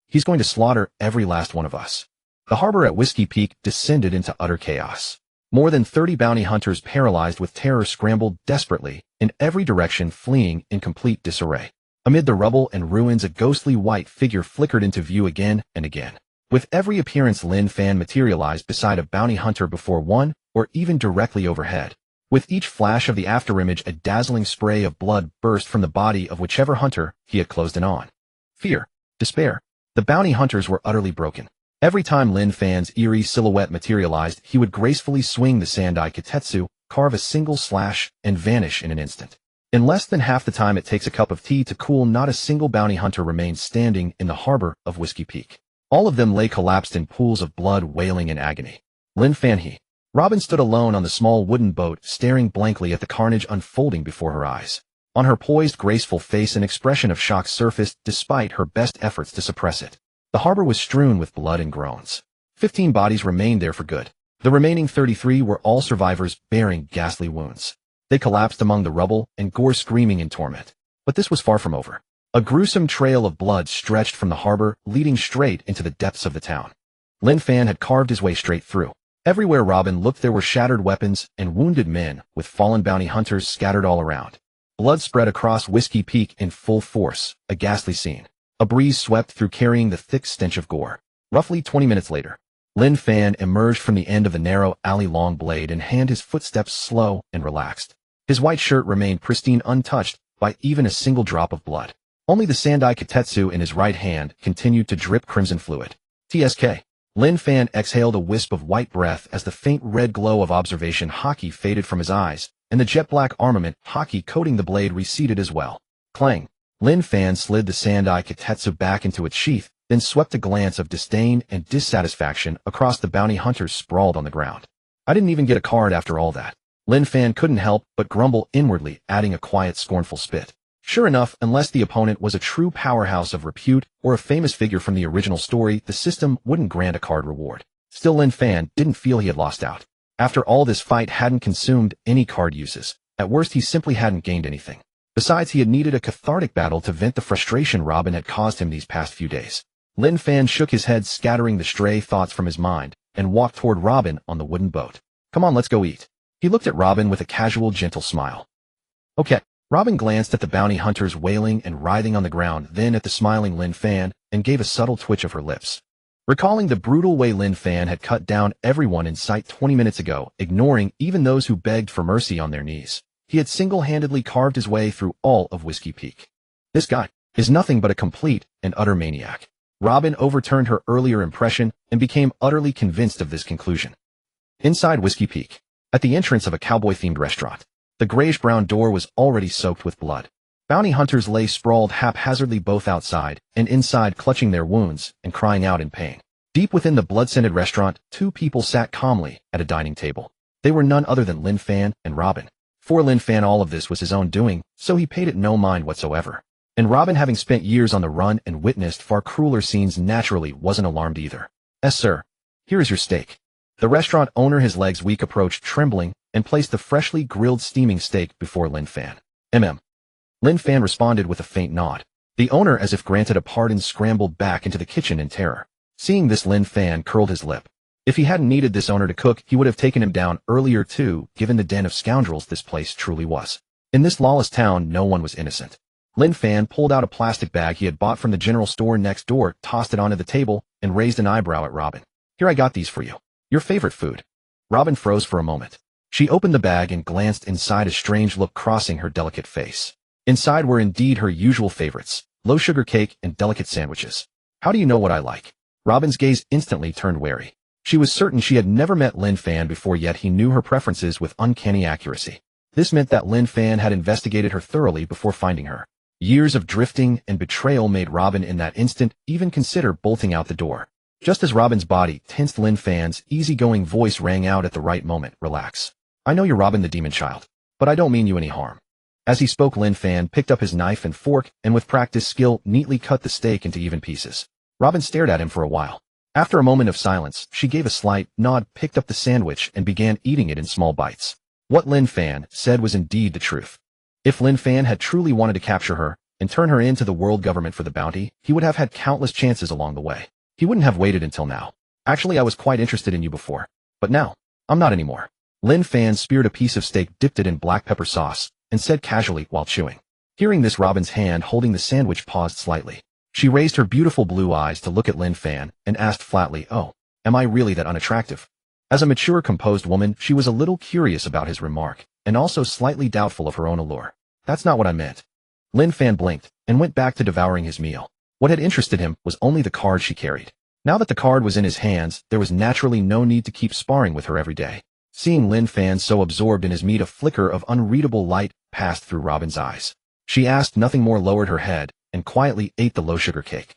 He's going to slaughter every last one of us. The harbor at Whiskey Peak descended into utter chaos. More than 30 bounty hunters paralyzed with terror scrambled desperately in every direction, fleeing in complete disarray. Amid the rubble and ruins, a ghostly white figure flickered into view again and again. With every appearance, Lin Fan materialized beside a bounty hunter before one, or even directly overhead. With each flash of the afterimage, a dazzling spray of blood burst from the body of whichever hunter he had closed in on. Fear, despair. The bounty hunters were utterly broken. Every time Lin Fan's eerie silhouette materialized, he would gracefully swing the Sandai Kitetsu, carve a single slash, and vanish in an instant. In less than half the time it takes a cup of tea to cool, not a single bounty hunter remained standing in the harbor of Whiskey Peak. All of them lay collapsed in pools of blood, wailing in agony. Lin Fan. Robin stood alone on the small wooden boat, staring blankly at the carnage unfolding before her eyes. On her poised, graceful face, an expression of shock surfaced despite her best efforts to suppress it. The harbor was strewn with blood and groans. 15 bodies remained there for good. The remaining 33 were all survivors bearing ghastly wounds. They collapsed among the rubble and gore, screaming in torment. But this was far from over. A gruesome trail of blood stretched from the harbor, leading straight into the depths of the town. Lin Fan had carved his way straight through. Everywhere Robin looked, there were shattered weapons and wounded men, with fallen bounty hunters scattered all around. Blood spread across Whiskey Peak in full force, a ghastly scene. A breeze swept through, carrying the thick stench of gore. Roughly 20 minutes later, Lin Fan emerged from the end of the narrow alley, long blade in hand, his footsteps slow and relaxed. His white shirt remained pristine, untouched by even a single drop of blood. Only the Sandai Kitetsu in his right hand continued to drip crimson fluid. TSK. Lin Fan exhaled a wisp of white breath as the faint red glow of observation haki faded from his eyes, and the jet-black armament haki coating the blade receded as well. Clang. Lin Fan slid the Sandai Kitetsu back into its sheath, then swept a glance of disdain and dissatisfaction across the bounty hunters sprawled on the ground. I didn't even get a card after all that. Lin Fan couldn't help but grumble inwardly, adding a quiet, scornful spit. Sure enough, unless the opponent was a true powerhouse of repute or a famous figure from the original story, the system wouldn't grant a card reward. Still, Lin Fan didn't feel he had lost out. After all, this fight hadn't consumed any card uses. At worst, he simply hadn't gained anything. Besides, he had needed a cathartic battle to vent the frustration Robin had caused him these past few days. Lin Fan shook his head, scattering the stray thoughts from his mind, and walked toward Robin on the wooden boat. Come on, let's go eat. He looked at Robin with a casual, gentle smile. Okay. Robin glanced at the bounty hunters wailing and writhing on the ground, then at the smiling Lin Fan, and gave a subtle twitch of her lips. Recalling the brutal way Lin Fan had cut down everyone in sight 20 minutes ago, ignoring even those who begged for mercy on their knees, he had single-handedly carved his way through all of Whiskey Peak. This guy is nothing but a complete and utter maniac. Robin overturned her earlier impression and became utterly convinced of this conclusion. Inside Whiskey Peak, at the entrance of a cowboy-themed restaurant, the grayish-brown door was already soaked with blood. Bounty hunters lay sprawled haphazardly, both outside and inside, clutching their wounds and crying out in pain. Deep within the blood-scented restaurant, two people sat calmly at a dining table. They were none other than Lin Fan and Robin. For Lin Fan, all of this was his own doing, so he paid it no mind whatsoever. And Robin, having spent years on the run and witnessed far crueler scenes, naturally wasn't alarmed either. "Yes, sir. Here is your steak." The restaurant owner, his legs weak, approached trembling and placed the freshly grilled steaming steak before Lin Fan. Lin Fan responded with a faint nod. The owner, as if granted a pardon, scrambled back into the kitchen in terror. Seeing this, Lin Fan curled his lip. If he hadn't needed this owner to cook, he would have taken him down earlier too, given the den of scoundrels this place truly was. In this lawless town, no one was innocent. Lin Fan pulled out a plastic bag he had bought from the general store next door, tossed it onto the table, and raised an eyebrow at Robin. "Here, I got these for you. Your favorite food." Robin froze for a moment. She opened the bag and glanced inside, a strange look crossing her delicate face. Inside were indeed her usual favorites, low-sugar cake and delicate sandwiches. "How do you know what I like?" Robin's gaze instantly turned wary. She was certain she had never met Lin Fan before, yet he knew her preferences with uncanny accuracy. This meant that Lin Fan had investigated her thoroughly before finding her. Years of drifting and betrayal made Robin in that instant even consider bolting out the door. Just as Robin's body tensed, Lin Fan's easygoing voice rang out at the right moment. "Relax. I know you're Robin the Demon Child, but I don't mean you any harm." As he spoke, Lin Fan picked up his knife and fork and with practiced skill neatly cut the steak into even pieces. Robin stared at him for a while. After a moment of silence, she gave a slight nod, picked up the sandwich, and began eating it in small bites. What Lin Fan said was indeed the truth. If Lin Fan had truly wanted to capture her and turn her into the world government for the bounty, he would have had countless chances along the way. He wouldn't have waited until now. Actually, I was quite interested in you before, but now, I'm not anymore. Lin Fan speared a piece of steak, dipped it in black pepper sauce, and said casually while chewing. Hearing this, Robin's hand holding the sandwich paused slightly. She raised her beautiful blue eyes to look at Lin Fan and asked flatly, "Oh, am I really that unattractive?" As a mature, composed woman, she was a little curious about his remark, and also slightly doubtful of her own allure. "That's not what I meant." Lin Fan blinked and went back to devouring his meal. What had interested him was only the card she carried. Now that the card was in his hands, there was naturally no need to keep sparring with her every day. Seeing Lin Fan so absorbed in his meat, a flicker of unreadable light passed through Robin's eyes. She asked nothing more, lowered her head, and quietly ate the low-sugar cake.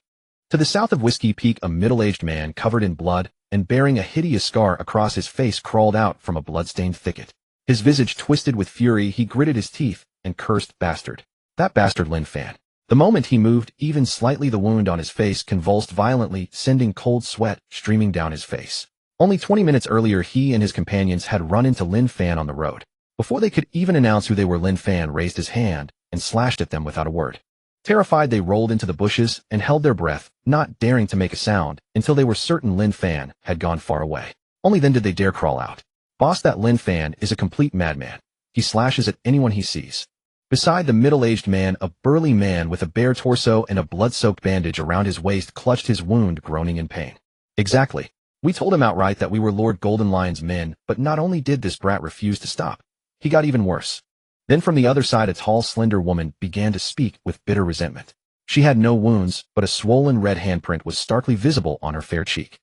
To the south of Whiskey Peak, a middle-aged man covered in blood and bearing a hideous scar across his face crawled out from a blood-stained thicket. His visage twisted with fury, he gritted his teeth and cursed, "Bastard. That bastard Lin Fan." The moment he moved even slightly, the wound on his face convulsed violently, sending cold sweat streaming down his face. Only 20 minutes earlier, he and his companions had run into Lin Fan on the road. Before they could even announce who they were, Lin Fan raised his hand and slashed at them without a word. Terrified, they rolled into the bushes and held their breath, not daring to make a sound until they were certain Lin Fan had gone far away. Only then did they dare crawl out. "Boss, that Lin Fan is a complete madman. He slashes at anyone he sees." Beside the middle-aged man, a burly man with a bare torso and a blood-soaked bandage around his waist clutched his wound, groaning in pain. "Exactly. We told him outright that we were Lord Golden Lion's men, but not only did this brat refuse to stop, he got even worse." Then from the other side, a tall, slender woman began to speak with bitter resentment. She had no wounds, but a swollen red handprint was starkly visible on her fair cheek.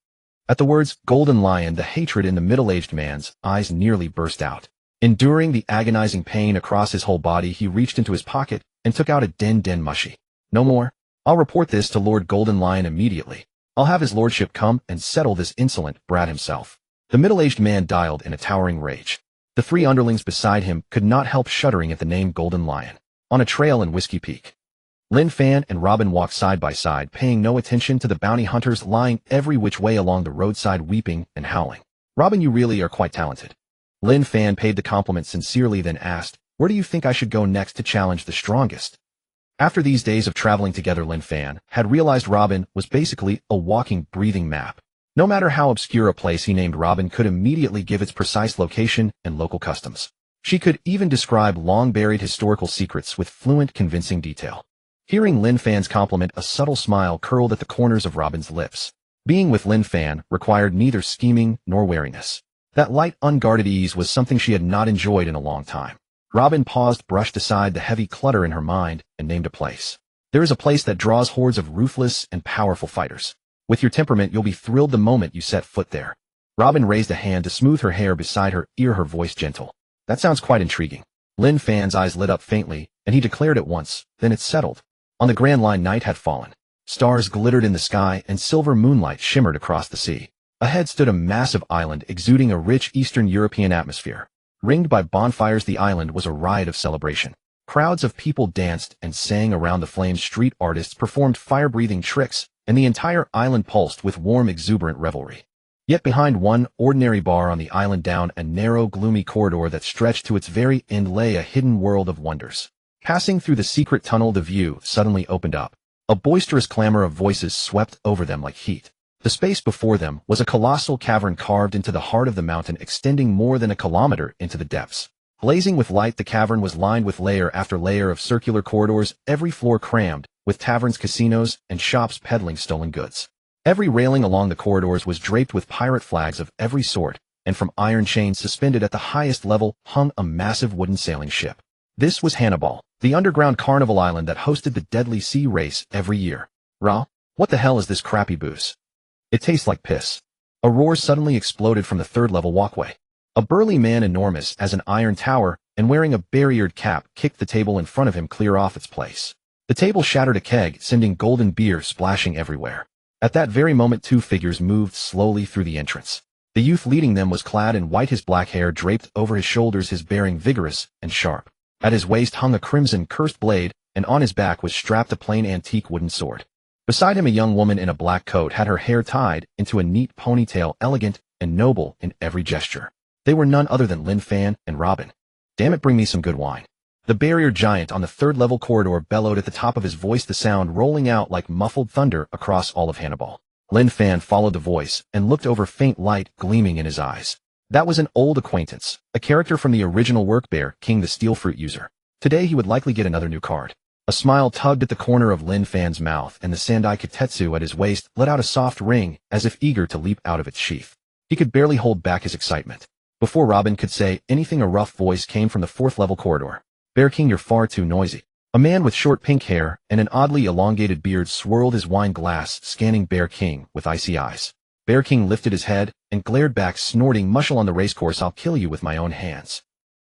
At the words Golden Lion, the hatred in the middle-aged man's eyes nearly burst out. Enduring the agonizing pain across his whole body, he reached into his pocket and took out a den mushy. "No more. I'll report this to Lord Golden Lion immediately. I'll have his lordship come and settle this insolent brat himself." The middle-aged man dialed in a towering rage. The three underlings beside him could not help shuddering at the name Golden Lion. On a trail in Whiskey Peak, Lin Fan and Robin walked side by side, paying no attention to the bounty hunters lying every which way along the roadside, weeping and howling. "Robin, you really are quite talented." Lin Fan paid the compliment sincerely, then asked, "Where do you think I should go next to challenge the strongest?" After these days of traveling together, Lin Fan had realized Robin was basically a walking, breathing map. No matter how obscure a place he named, Robin could immediately give its precise location and local customs. She could even describe long-buried historical secrets with fluent, convincing detail. Hearing Lin Fan's compliment, a subtle smile curled at the corners of Robin's lips. Being with Lin Fan required neither scheming nor wariness. That light, unguarded ease was something she had not enjoyed in a long time. Robin paused, brushed aside the heavy clutter in her mind, and named a place. "There is a place that draws hordes of ruthless and powerful fighters. With your temperament, you'll be thrilled the moment you set foot there." Robin raised a hand to smooth her hair beside her ear, her voice gentle. "That sounds quite intriguing." Lin Fan's eyes lit up faintly, and he declared at once, then it settled. On the Grand Line, night had fallen. Stars glittered in the sky, and silver moonlight shimmered across the sea. Ahead stood a massive island exuding a rich Eastern European atmosphere. Ringed by bonfires, the island was a riot of celebration. Crowds of people danced and sang around the flames, street artists performed fire-breathing tricks, and the entire island pulsed with warm, exuberant revelry. Yet behind one ordinary bar on the island, down a narrow, gloomy corridor that stretched to its very end, lay a hidden world of wonders. Passing through the secret tunnel, the view suddenly opened up. A boisterous clamor of voices swept over them like heat. The space before them was a colossal cavern carved into the heart of the mountain, extending more than a kilometer into the depths. Blazing with light, the cavern was lined with layer after layer of circular corridors, every floor crammed with taverns, casinos, and shops peddling stolen goods. Every railing along the corridors was draped with pirate flags of every sort, and from iron chains suspended at the highest level hung a massive wooden sailing ship. This was Hannibal, the underground carnival island that hosted the deadly sea race every year. "Rah, what the hell is this crappy booze? It tastes like piss." A roar suddenly exploded from the third-level walkway. A burly man, enormous as an iron tower and wearing a barriered cap, kicked the table in front of him clear off its place. The table shattered a keg, sending golden beer splashing everywhere. At that very moment, two figures moved slowly through the entrance. The youth leading them was clad in white, his black hair draped over his shoulders, his bearing vigorous and sharp. At his waist hung a crimson cursed blade, and on his back was strapped a plain antique wooden sword. Beside him, a young woman in a black coat had her hair tied into a neat ponytail, elegant and noble in every gesture. They were none other than Lin Fan and Robin. Damn it, bring me some good wine. The barrier giant on the third-level corridor bellowed at the top of his voice, the sound rolling out like muffled thunder across all of Hannibal. Lin Fan followed the voice and looked over, faint light gleaming in his eyes. That was an old acquaintance, a character from the original work, Bear King the Steel Fruit user. Today he would likely get another new card. A smile tugged at the corner of Lin Fan's mouth, and the Sandai Kitetsu at his waist let out a soft ring, as if eager to leap out of its sheath. He could barely hold back his excitement. Before Robin could say anything, a rough voice came from the fourth-level corridor. Bear King, you're far too noisy. A man with short pink hair and an oddly elongated beard swirled his wine glass, scanning Bear King with icy eyes. Bear King lifted his head and glared back, snorting, "Mushel on the racecourse, I'll kill you with my own hands."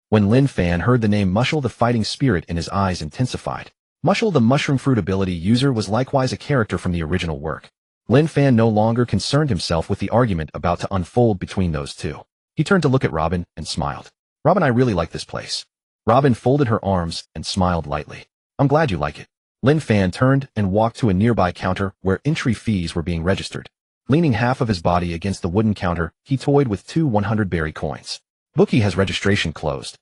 When Lin Fan heard the name Mushel, the fighting spirit in his eyes intensified. Mushel, the mushroom fruit ability user, was likewise a character from the original work. Lin Fan no longer concerned himself with the argument about to unfold between those two. He turned to look at Robin and smiled. "Robin, I really like this place." Robin folded her arms and smiled lightly. "I'm glad you like it." Lin Fan turned and walked to a nearby counter where entry fees were being registered. Leaning half of his body against the wooden counter, he toyed with 2 100-berry coins. "Bookie has registration closed."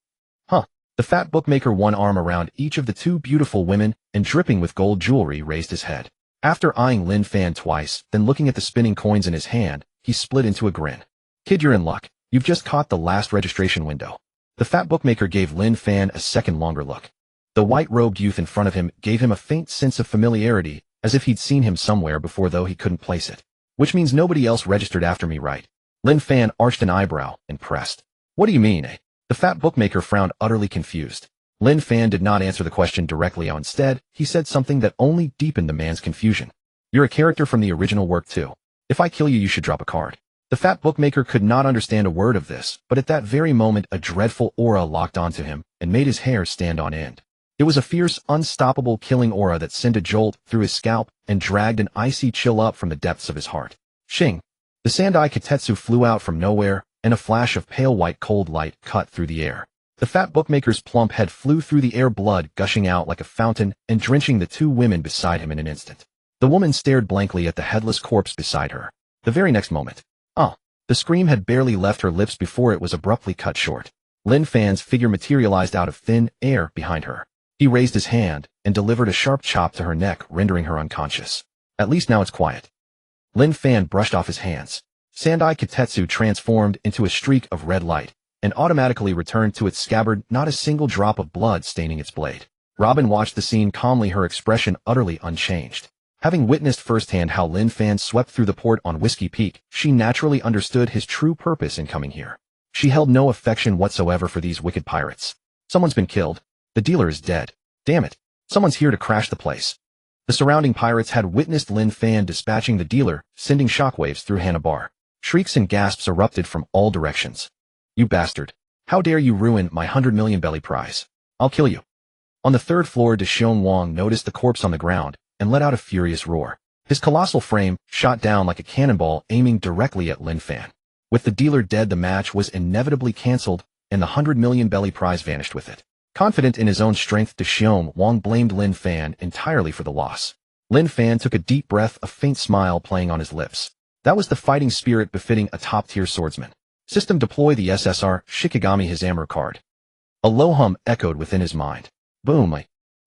"Huh." The fat bookmaker, one arm around each of the 2 beautiful women and dripping with gold jewelry, raised his head. After eyeing Lin Fan twice, then looking at the spinning coins in his hand, he split into a grin. "Kid, you're in luck. You've just caught the last registration window." The fat bookmaker gave Lin Fan a second longer look. The white-robed youth in front of him gave him a faint sense of familiarity, as if he'd seen him somewhere before, though he couldn't place it. "Which means nobody else registered after me, right?" Lin Fan arched an eyebrow and pressed. "What do you mean, eh?" The fat bookmaker frowned, utterly confused. Lin Fan did not answer the question directly. Instead, he said something that only deepened the man's confusion. "You're a character from the original work too. If I kill you, you should drop a card." The fat bookmaker could not understand a word of this, but at that very moment a dreadful aura locked onto him and made his hair stand on end. It was a fierce, unstoppable killing aura that sent a jolt through his scalp and dragged an icy chill up from the depths of his heart. Shing! The Sandai Kitetsu flew out from nowhere, and a flash of pale white cold light cut through the air. The fat bookmaker's plump head flew through the air, blood gushing out like a fountain and drenching the 2 women beside him in an instant. The woman stared blankly at the headless corpse beside her. The very next moment, the scream had barely left her lips before it was abruptly cut short. Lin Fan's figure materialized out of thin air behind her. He raised his hand and delivered a sharp chop to her neck, rendering her unconscious. "At least now it's quiet." Lin Fan brushed off his hands. Sandai Kitetsu transformed into a streak of red light and automatically returned to its scabbard, not a single drop of blood staining its blade. Robin watched the scene calmly, her expression utterly unchanged. Having witnessed firsthand how Lin Fan swept through the port on Whiskey Peak, she naturally understood his true purpose in coming here. She held no affection whatsoever for these wicked pirates. Someone's been killed. The dealer is dead. Damn it. Someone's here to crash the place. The surrounding pirates had witnessed Lin Fan dispatching the dealer, sending shockwaves through Hannibal. Shrieks and gasps erupted from all directions. "You bastard. How dare you ruin my 100 million belly prize. I'll kill you." On the 3rd floor, Deshion Wang noticed the corpse on the ground and let out a furious roar. His colossal frame shot down like a cannonball, aiming directly at Lin Fan. With the dealer dead, the match was inevitably cancelled, and the 100 million belly prize vanished with it. Confident in his own strength, Deshion Wang blamed Lin Fan entirely for the loss. Lin Fan took a deep breath, a faint smile playing on his lips. That was the fighting spirit befitting a top-tier swordsman. System deploy the SSR Shikigami Hizamu card. A low hum echoed within his mind. Boom!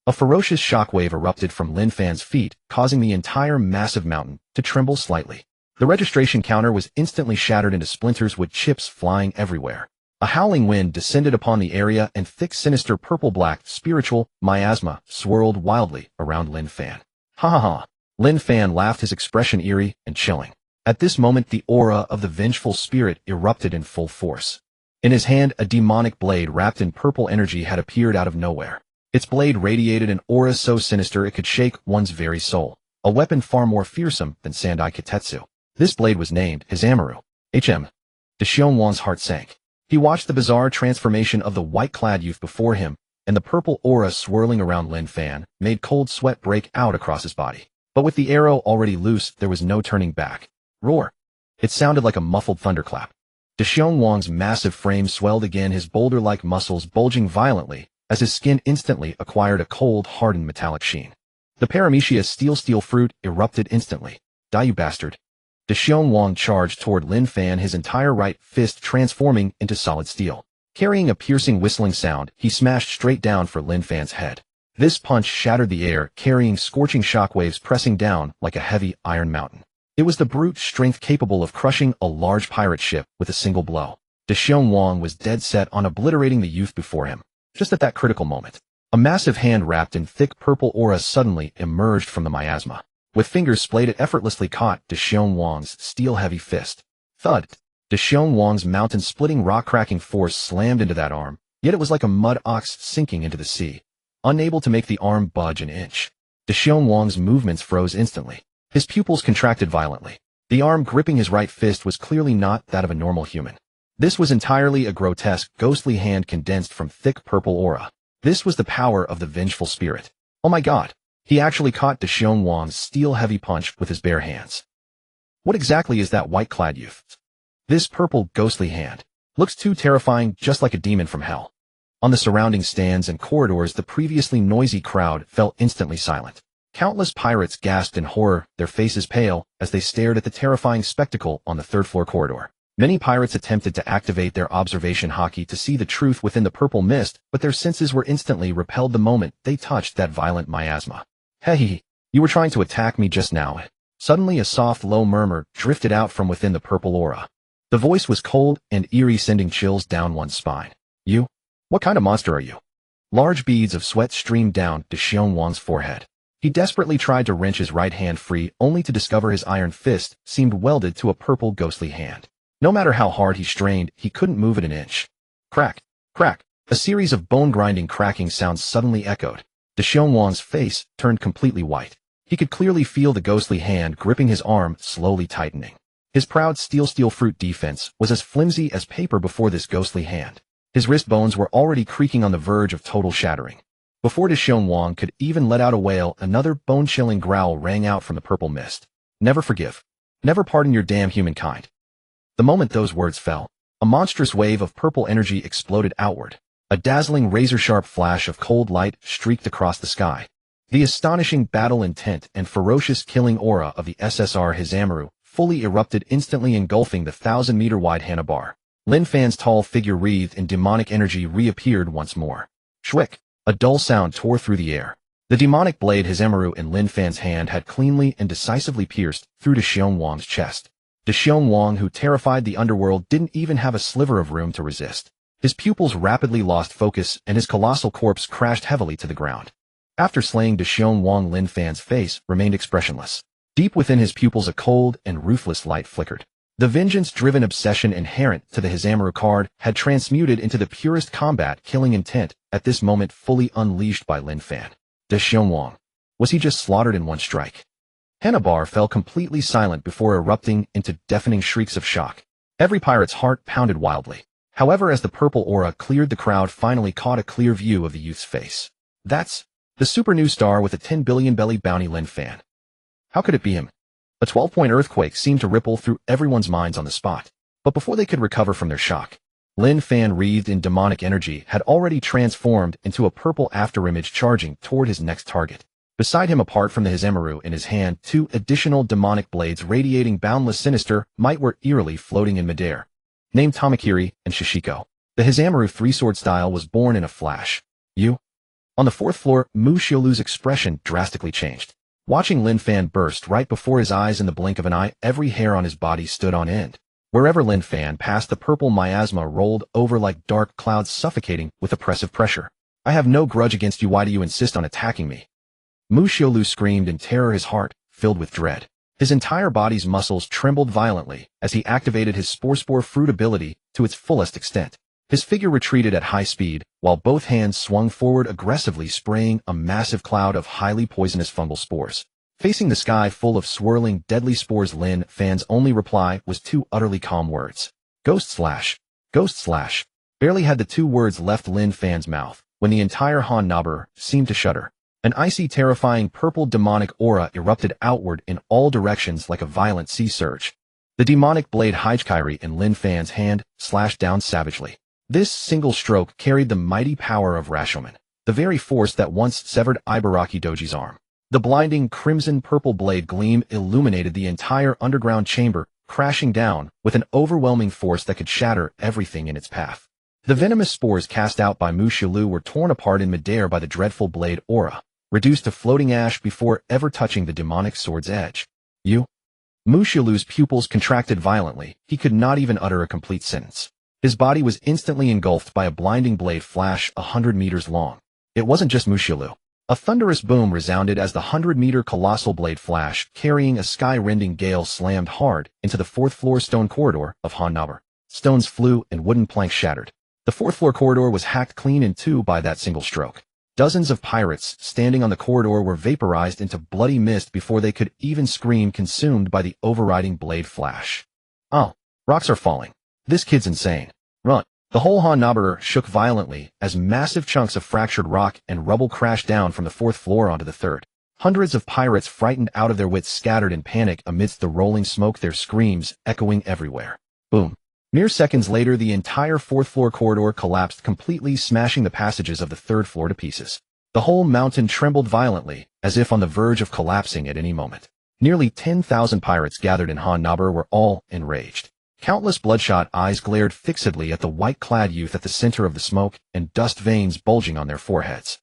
A ferocious shockwave erupted from Lin Fan's feet, causing the entire massive mountain to tremble slightly. The registration counter was instantly shattered into splinters, with chips flying everywhere. A howling wind descended upon the area, and thick, sinister purple-black spiritual miasma swirled wildly around Lin Fan. Ha ha ha! Lin Fan laughed, his expression eerie and chilling. At this moment, the aura of the vengeful spirit erupted in full force. In his hand, a demonic blade wrapped in purple energy had appeared out of nowhere. Its blade radiated an aura so sinister it could shake one's very soul, a weapon far more fearsome than Sandai Kitetsu. This blade was named Hizamu. Deshion Wang's heart sank. He watched the bizarre transformation of the white-clad youth before him, and the purple aura swirling around Lin Fan made cold sweat break out across his body. But with the arrow already loose, there was no turning back. Roar! It sounded like a muffled thunderclap. Deshion Wang's massive frame swelled again, his boulder-like muscles bulging violently, as his skin instantly acquired a cold, hardened metallic sheen. The paramecia steel fruit erupted instantly. Die, you bastard. Deshion Wang charged toward Lin Fan, his entire right fist transforming into solid steel. Carrying a piercing whistling sound, he smashed straight down for Lin Fan's head. This punch shattered the air, carrying scorching shockwaves pressing down like a heavy iron mountain. It was the brute strength capable of crushing a large pirate ship with a single blow. Deshion Wang was dead set on obliterating the youth before him. Just at that critical moment, a massive hand wrapped in thick purple aura suddenly emerged from the miasma. With fingers splayed, it effortlessly caught Deshion Wang's steel-heavy fist. Thud! Deshion Wang's mountain-splitting, rock-cracking force slammed into that arm, yet it was like a mud ox sinking into the sea, unable to make the arm budge an inch. Deshion Wang's movements froze instantly. His pupils contracted violently. The arm gripping his right fist was clearly not that of a normal human. This was entirely a grotesque, ghostly hand condensed from thick purple aura. This was the power of the vengeful spirit. Oh my god! He actually caught Deshion Wang's steel-heavy punch with his bare hands. What exactly is that white-clad youth? This purple, ghostly hand looks too terrifying, just like a demon from hell. On the surrounding stands and corridors, the previously noisy crowd fell instantly silent. Countless pirates gasped in horror, their faces pale, as they stared at the terrifying spectacle on the third-floor corridor. Many pirates attempted to activate their observation haki to see the truth within the purple mist, but their senses were instantly repelled the moment they touched that violent miasma. Hey, you were trying to attack me just now. Suddenly a soft, low murmur drifted out from within the purple aura. The voice was cold and eerie, sending chills down one's spine. You? What kind of monster are you? Large beads of sweat streamed down Deshion Wang's forehead. He desperately tried to wrench his right hand free, only to discover his iron fist seemed welded to a purple, ghostly hand. No matter how hard he strained, he couldn't move it an inch. Crack, crack. A series of bone-grinding cracking sounds suddenly echoed. Deshion Wang's face turned completely white. He could clearly feel the ghostly hand gripping his arm slowly tightening. His proud steel fruit defense was as flimsy as paper before this ghostly hand. His wrist bones were already creaking on the verge of total shattering. Before Deshion Wang could even let out a wail, another bone-chilling growl rang out from the purple mist. Never forgive. Never pardon your damn humankind. The moment those words fell, a monstrous wave of purple energy exploded outward. A dazzling razor-sharp flash of cold light streaked across the sky. The astonishing battle intent and ferocious killing aura of the SSR Hizamaru fully erupted, instantly engulfing the 1,000-meter-wide Hanabar. Lin Fan's tall figure, wreathed in demonic energy, reappeared once more. Shwick! A dull sound tore through the air. The demonic blade Hizamaru in Lin Fan's hand had cleanly and decisively pierced through Deshion Wang's chest. Deshion Wang, who terrified the underworld, didn't even have a sliver of room to resist. His pupils rapidly lost focus, and his colossal corpse crashed heavily to the ground. After slaying Deshion Wang, Lin Fan's face remained expressionless. Deep within his pupils a cold and ruthless light flickered. The vengeance-driven obsession inherent to the Hizamaru card had transmuted into the purest combat-killing intent, at this moment fully unleashed by Lin Fan. Deshion Wang. Was he just slaughtered in one strike? Hanabar fell completely silent before erupting into deafening shrieks of shock. Every pirate's heart pounded wildly. However, as the purple aura cleared, the crowd finally caught a clear view of the youth's face. That's the super new star with a 10 billion belly bounty, Lin Fan. How could it be him? A 12-point earthquake seemed to ripple through everyone's minds on the spot. But before they could recover from their shock, Lin Fan, wreathed in demonic energy, had already transformed into a purple afterimage charging toward his next target. Beside him, apart from the Hizamaru in his hand, two additional demonic blades radiating boundless sinister might were eerily floating in midair. Named Tamakiri and Shishiko. The Hizamaru three-sword style was born in a flash. You? On the fourth floor, Mu Xiolu's expression drastically changed. Watching Lin Fan burst right before his eyes in the blink of an eye, every hair on his body stood on end. Wherever Lin Fan passed, the purple miasma rolled over like dark clouds, suffocating with oppressive pressure. I have no grudge against you. Why do you insist on attacking me? Mu Xiolu screamed in terror, his heart filled with dread. His entire body's muscles trembled violently as he activated his spore fruit ability to its fullest extent. His figure retreated at high speed, while both hands swung forward aggressively, spraying a massive cloud of highly poisonous fungal spores. Facing the sky full of swirling, deadly spores, Lin Fan's only reply was two utterly calm words. Ghost slash. Ghost slash. Barely had the two words left Lin Fan's mouth when the entire Hanabar seemed to shudder. An icy, terrifying purple demonic aura erupted outward in all directions like a violent sea surge. The demonic blade Hijkairi in Lin Fan's hand slashed down savagely. This single stroke carried the mighty power of Rashomon, the very force that once severed Ibaraki Doji's arm. The blinding crimson-purple blade gleam illuminated the entire underground chamber, crashing down with an overwhelming force that could shatter everything in its path. The venomous spores cast out by Mushilu were torn apart in midair by the dreadful blade aura, reduced to floating ash before ever touching the demonic sword's edge. You? Mushilu's pupils contracted violently. He could not even utter a complete sentence. His body was instantly engulfed by a blinding blade flash 100 meters long. It wasn't just Mushilu. A thunderous boom resounded as the 100-meter colossal blade flash, carrying a sky-rending gale, slammed hard into the fourth-floor stone corridor of Hanabar. Stones flew and wooden planks shattered. The fourth-floor corridor was hacked clean in two by that single stroke. Dozens of pirates standing on the corridor were vaporized into bloody mist before they could even scream, consumed by the overriding blade flash. Oh, rocks are falling. This kid's insane. Run. The whole Hanabar shook violently as massive chunks of fractured rock and rubble crashed down from the fourth floor onto the third. Hundreds of pirates, frightened out of their wits, scattered in panic amidst the rolling smoke, their screams echoing everywhere. Boom. Mere seconds later, the entire fourth-floor corridor collapsed completely, smashing the passages of the third floor to pieces. The whole mountain trembled violently, as if on the verge of collapsing at any moment. Nearly 10,000 pirates gathered in Hanabar were all enraged. Countless bloodshot eyes glared fixedly at the white-clad youth at the center of the smoke, and dust veins bulging on their foreheads.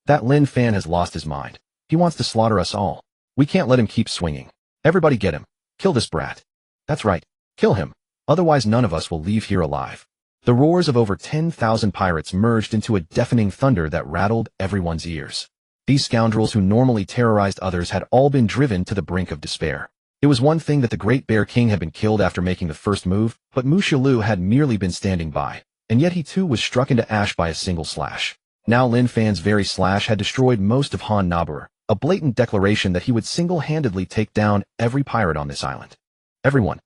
That Lin Fan has lost his mind. He wants to slaughter us all. We can't let him keep swinging. Everybody get him. Kill this brat. That's right. Kill him. Otherwise none of us will leave here alive. The roars of over 10,000 pirates merged into a deafening thunder that rattled everyone's ears. These scoundrels who normally terrorized others had all been driven to the brink of despair. It was one thing that the Great Bear King had been killed after making the first move, but Mushilu had merely been standing by, and yet he too was struck into ash by a single slash. Now Lin Fan's very slash had destroyed most of Hanabar, a blatant declaration that he would single-handedly take down every pirate on this island. Everyone.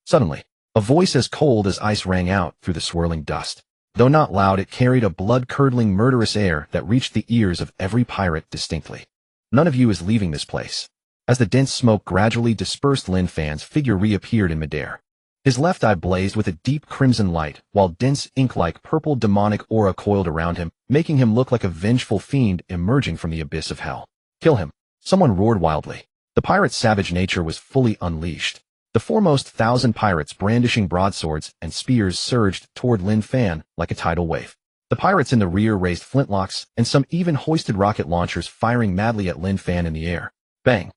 Suddenly, a voice as cold as ice rang out through the swirling dust. Though not loud, it carried a blood-curdling, murderous air that reached the ears of every pirate distinctly. None of you is leaving this place. As the dense smoke gradually dispersed, Lin Fan's figure reappeared in midair. His left eye blazed with a deep crimson light, while dense ink-like purple demonic aura coiled around him, making him look like a vengeful fiend emerging from the abyss of hell. Kill him! Someone roared wildly. The pirate's savage nature was fully unleashed. The foremost 1,000 pirates, brandishing broadswords and spears, surged toward Lin Fan like a tidal wave. The pirates in the rear raised flintlocks, and some even hoisted rocket launchers, firing madly at Lin Fan in the air. Bang!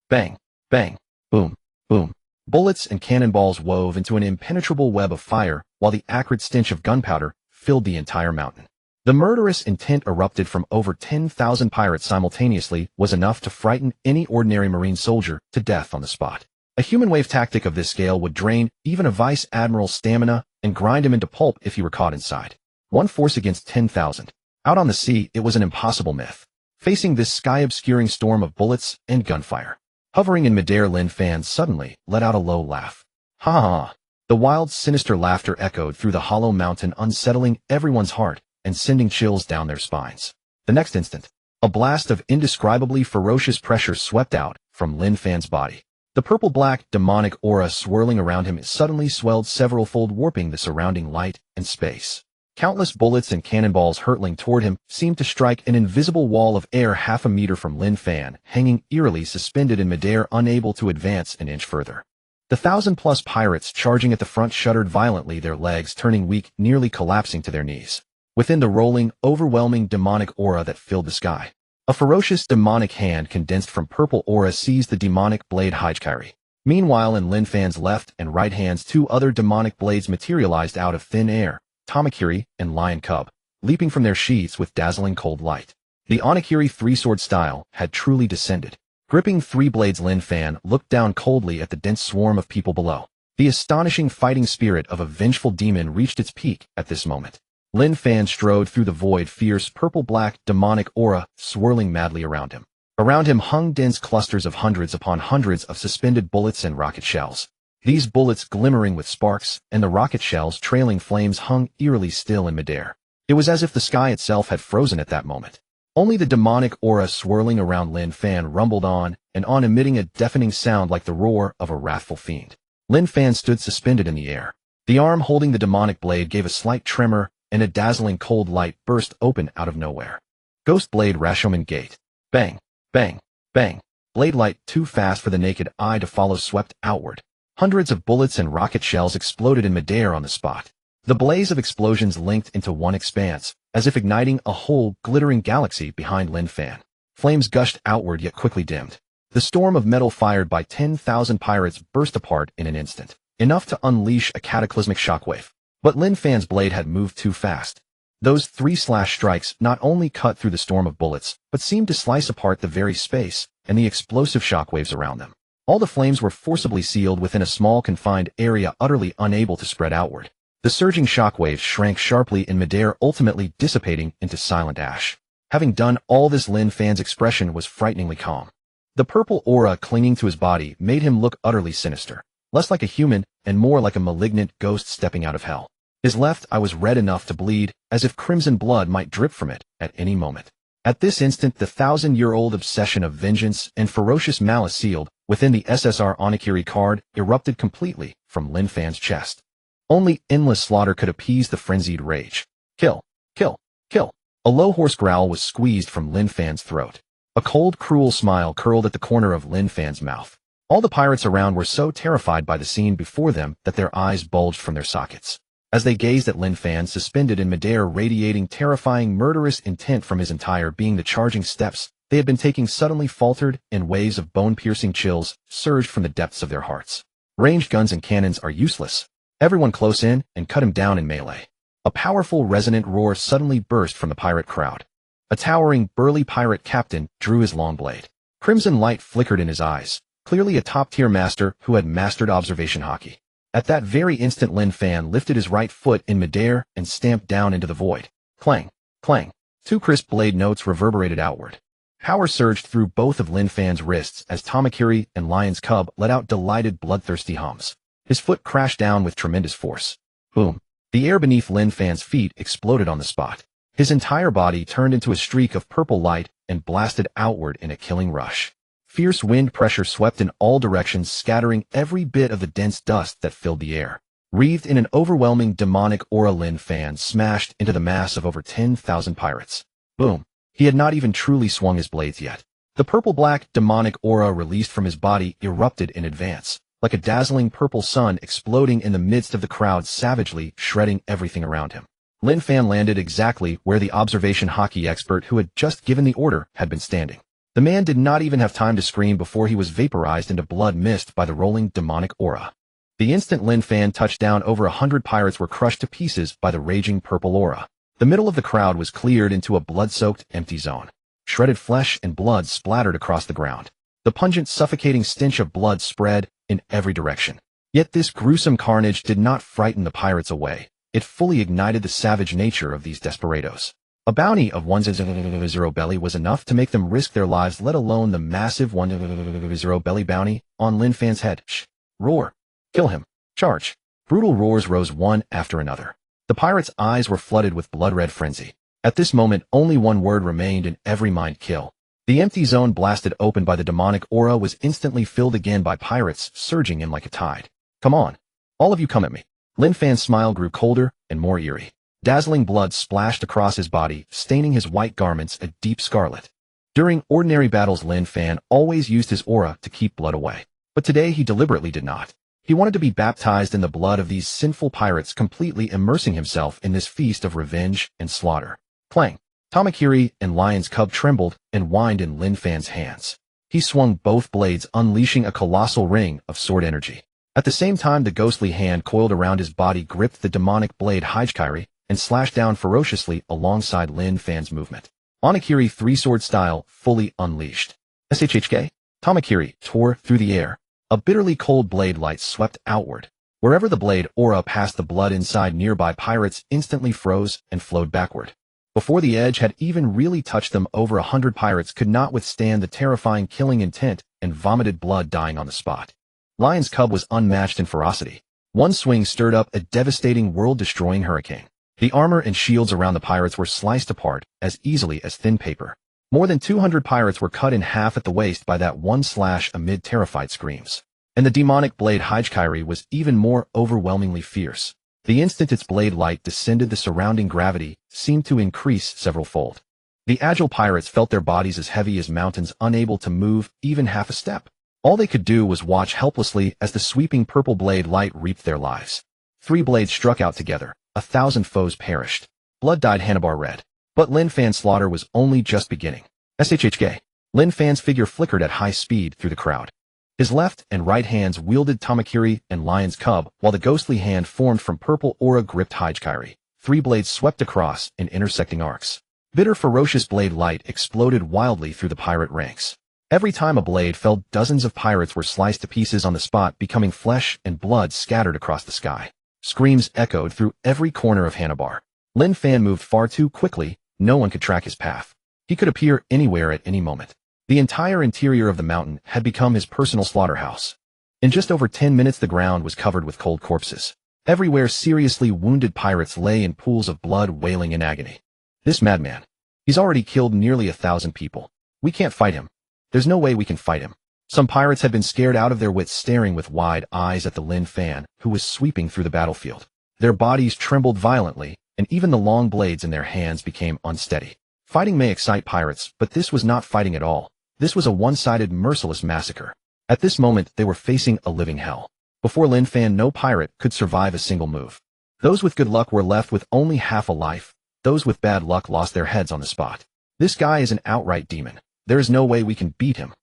Bang! Bang! Boom! Boom! Bullets and cannonballs wove into an impenetrable web of fire, while the acrid stench of gunpowder filled the entire mountain. The murderous intent erupted from over 10,000 pirates simultaneously was enough to frighten any ordinary marine soldier to death on the spot. A human wave tactic of this scale would drain even a vice admiral's stamina and grind him into pulp if he were caught inside. One force against 10,000. Out on the sea, it was an impossible myth. Facing this sky-obscuring storm of bullets and gunfire. Hovering in midair, Lin Fan suddenly let out a low laugh. Ha ha ha. The wild, sinister laughter echoed through the hollow mountain, unsettling everyone's heart and sending chills down their spines. The next instant, a blast of indescribably ferocious pressure swept out from Lin Fan's body. The purple-black demonic aura swirling around him suddenly swelled several-fold, warping the surrounding light and space. Countless bullets and cannonballs hurtling toward him seemed to strike an invisible wall of air half a meter from Lin Fan, hanging eerily suspended in midair, unable to advance an inch further. The 1,000-plus pirates charging at the front shuddered violently, their legs turning weak, nearly collapsing to their knees. Within the rolling, overwhelming demonic aura that filled the sky, a ferocious demonic hand condensed from purple aura seized the demonic blade Higiri. Meanwhile, in Lin Fan's left and right hands, two other demonic blades materialized out of thin air, Tamakiri and Lion Cub, leaping from their sheaths with dazzling cold light. The Onigiri three-sword style had truly descended. Gripping three blades, Lin Fan looked down coldly at the dense swarm of people below. The astonishing fighting spirit of a vengeful demon reached its peak at this moment. Lin Fan strode through the void, fierce purple-black demonic aura swirling madly around him. Around him hung dense clusters of hundreds upon hundreds of suspended bullets and rocket shells. These bullets glimmering with sparks, and the rocket shells trailing flames hung eerily still in midair. It was as if the sky itself had frozen at that moment. Only the demonic aura swirling around Lin Fan rumbled on and on, emitting a deafening sound like the roar of a wrathful fiend. Lin Fan stood suspended in the air. The arm holding the demonic blade gave a slight tremor, and a dazzling cold light burst open out of nowhere. Ghost Blade Rashomon Gate. Bang! Bang! Bang! Blade light too fast for the naked eye to follow swept outward. Hundreds of bullets and rocket shells exploded in midair on the spot. The blaze of explosions linked into one expanse, as if igniting a whole glittering galaxy behind Lin Fan. Flames gushed outward yet quickly dimmed. The storm of metal fired by 10,000 pirates burst apart in an instant, enough to unleash a cataclysmic shockwave. But Lin Fan's blade had moved too fast. Those 3 slash strikes not only cut through the storm of bullets, but seemed to slice apart the very space and the explosive shockwaves around them. All the flames were forcibly sealed within a small confined area, utterly unable to spread outward. The surging shockwaves shrank sharply in midair, ultimately dissipating into silent ash. Having done all this, Lin Fan's expression was frighteningly calm. The purple aura clinging to his body made him look utterly sinister, less like a human and more like a malignant ghost stepping out of hell. His left eye was red enough to bleed, as if crimson blood might drip from it at any moment. At this instant, the 1,000-year-old obsession of vengeance and ferocious malice sealed within the SSR Onigiri card erupted completely from Lin Fan's chest. Only endless slaughter could appease the frenzied rage. Kill, kill, kill. A low hoarse growl was squeezed from Lin Fan's throat. A cold, cruel smile curled at the corner of Lin Fan's mouth. All the pirates around were so terrified by the scene before them that their eyes bulged from their sockets. As they gazed at Lin Fan suspended in midair, radiating terrifying murderous intent from his entire being, the charging steps they had been taking suddenly faltered, and waves of bone-piercing chills surged from the depths of their hearts. Ranged guns and cannons are useless. Everyone close in and cut him down in melee. A powerful resonant roar suddenly burst from the pirate crowd. A towering, burly pirate captain drew his long blade. Crimson light flickered in his eyes, clearly a top-tier master who had mastered observation hockey. At that very instant, Lin Fan lifted his right foot in midair and stamped down into the void. Clang, clang. 2 crisp blade notes reverberated outward. Power surged through both of Lin Fan's wrists as Tamakiri and Lion's Cub let out delighted, bloodthirsty hums. His foot crashed down with tremendous force. Boom. The air beneath Lin Fan's feet exploded on the spot. His entire body turned into a streak of purple light and blasted outward in a killing rush. Fierce wind pressure swept in all directions, scattering every bit of the dense dust that filled the air. Wreathed in an overwhelming demonic aura, Lin Fan smashed into the mass of over 10,000 pirates. Boom. He had not even truly swung his blades yet. The purple-black demonic aura released from his body erupted in advance, like a dazzling purple sun exploding in the midst of the crowd, savagely shredding everything around him. Lin Fan landed exactly where the observation hockey expert who had just given the order had been standing. The man did not even have time to scream before he was vaporized into blood mist by the rolling demonic aura. The instant Lin Fan touched down, over 100 pirates were crushed to pieces by the raging purple aura. The middle of the crowd was cleared into a blood-soaked, empty zone. Shredded flesh and blood splattered across the ground. The pungent, suffocating stench of blood spread in every direction. Yet this gruesome carnage did not frighten the pirates away. It fully ignited the savage nature of these desperados. A bounty of 100 belly was enough to make them risk their lives, let alone the massive 100 belly bounty on Lin Fan's head. Shh! Roar! Kill him! Charge! Brutal roars rose one after another. The pirates' eyes were flooded with blood-red frenzy. At this moment, only one word remained in every mind: kill. The empty zone blasted open by the demonic aura was instantly filled again by pirates surging in like a tide. Come on! All of you, come at me! Lin Fan's smile grew colder and more eerie. Dazzling blood splashed across his body, staining his white garments a deep scarlet. During ordinary battles, Lin Fan always used his aura to keep blood away. But today he deliberately did not. He wanted to be baptized in the blood of these sinful pirates, completely immersing himself in this feast of revenge and slaughter. Clang! Tamakiri and Lion's Cub trembled and whined in Lin Fan's hands. He swung both blades, unleashing a colossal ring of sword energy. At the same time, the ghostly hand coiled around his body gripped the demonic blade Higuma and slashed down ferociously alongside Lin Fan's movement. Onigiri 3-sword style, fully unleashed. SHHK? Tamakiri tore through the air. A bitterly cold blade light swept outward. Wherever the blade aura passed, the blood inside nearby pirates instantly froze and flowed backward. Before the edge had even really touched them, over 100 pirates could not withstand the terrifying killing intent and vomited blood, dying on the spot. Lion's Cub was unmatched in ferocity. One swing stirred up a devastating, world-destroying hurricane. The armor and shields around the pirates were sliced apart as easily as thin paper. More than 200 pirates were cut in half at the waist by that one slash amid terrified screams. And the demonic blade Higuma was even more overwhelmingly fierce. The instant its blade light descended, the surrounding gravity seemed to increase several-fold. The agile pirates felt their bodies as heavy as mountains, unable to move even half a step. All they could do was watch helplessly as the sweeping purple blade light reaped their lives. 3 blades struck out together. 1,000 foes perished. Blood dyed Hanabar red. But Lin Fan's slaughter was only just beginning. SHHK. Lin Fan's figure flickered at high speed through the crowd. His left and right hands wielded Tamakiri and Lion's Cub, while the ghostly hand formed from purple aura gripped Hijikiri. 3 blades swept across in intersecting arcs. Bitter ferocious blade light exploded wildly through the pirate ranks. Every time a blade fell, dozens of pirates were sliced to pieces on the spot, becoming flesh and blood scattered across the sky. Screams echoed through every corner of Hanabar. Lin Fan moved far too quickly, no one could track his path. He could appear anywhere at any moment. The entire interior of the mountain had become his personal slaughterhouse. In just over 10 minutes the ground was covered with cold corpses. Everywhere seriously wounded pirates lay in pools of blood wailing in agony. This madman. He's already killed nearly 1,000 people. We can't fight him. There's no way we can fight him. Some pirates had been scared out of their wits, staring with wide eyes at the Lin Fan, who was sweeping through the battlefield. Their bodies trembled violently, and even the long blades in their hands became unsteady. Fighting may excite pirates, but this was not fighting at all. This was a one-sided, merciless massacre. At this moment, they were facing a living hell. Before Lin Fan, no pirate could survive a single move. Those with good luck were left with only half a life. Those with bad luck lost their heads on the spot. This guy is an outright demon. There is no way we can beat him.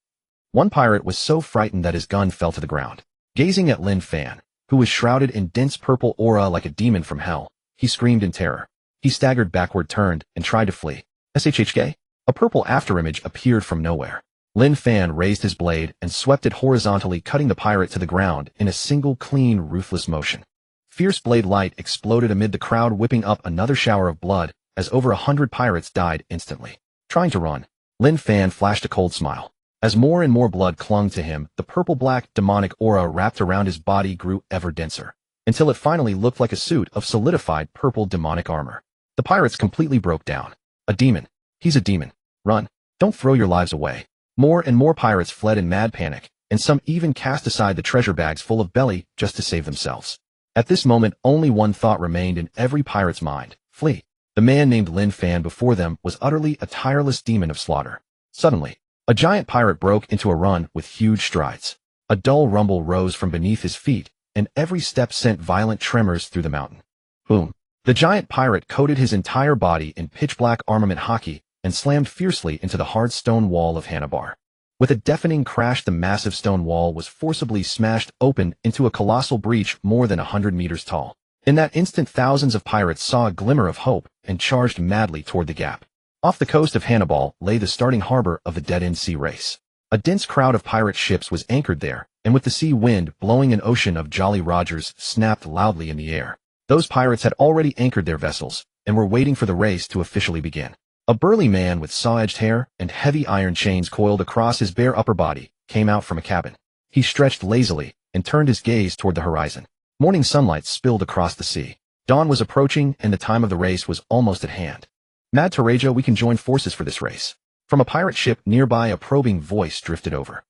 One pirate was so frightened that his gun fell to the ground. Gazing at Lin Fan, who was shrouded in dense purple aura like a demon from hell, he screamed in terror. He staggered backward, turned, and tried to flee. SHHK? A purple afterimage appeared from nowhere. Lin Fan raised his blade and swept it horizontally, cutting the pirate to the ground in a single clean, ruthless motion. Fierce blade light exploded amid the crowd, whipping up another shower of blood, as over 100 pirates died instantly. Trying to run, Lin Fan flashed a cold smile. As more and more blood clung to him, the purple-black demonic aura wrapped around his body grew ever denser, until it finally looked like a suit of solidified purple demonic armor. The pirates completely broke down. A demon. He's a demon. Run. Don't throw your lives away. More and more pirates fled in mad panic, and some even cast aside the treasure bags full of belly just to save themselves. At this moment, only one thought remained in every pirate's mind: flee. The man named Lin Fan before them was utterly a tireless demon of slaughter. Suddenly, a giant pirate broke into a run with huge strides. A dull rumble rose from beneath his feet, and every step sent violent tremors through the mountain. Boom. The giant pirate coated his entire body in pitch-black armament hockey and slammed fiercely into the hard stone wall of Hanabar. With a deafening crash, the massive stone wall was forcibly smashed open into a colossal breach more than 100 meters tall. In that instant, thousands of pirates saw a glimmer of hope and charged madly toward the gap. Off the coast of Hannibal lay the starting harbor of the dead-end sea race. A dense crowd of pirate ships was anchored there, and with the sea wind blowing, an ocean of Jolly Rogers snapped loudly in the air. Those pirates had already anchored their vessels and were waiting for the race to officially begin. A burly man with saw-edged hair and heavy iron chains coiled across his bare upper body came out from a cabin. He stretched lazily and turned his gaze toward the horizon. Morning sunlight spilled across the sea. Dawn was approaching, and the time of the race was almost at hand. Mad Tereja, we can join forces for this race. From a pirate ship nearby, a probing voice drifted over.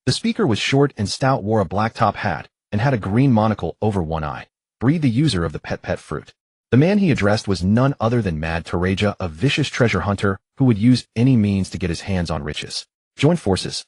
The speaker was short and stout, wore a black top hat, and had a green monocle over one eye. Breathed the user of the pet fruit. The man he addressed was none other than Mad Tereja, a vicious treasure hunter who would use any means to get his hands on riches. Join forces.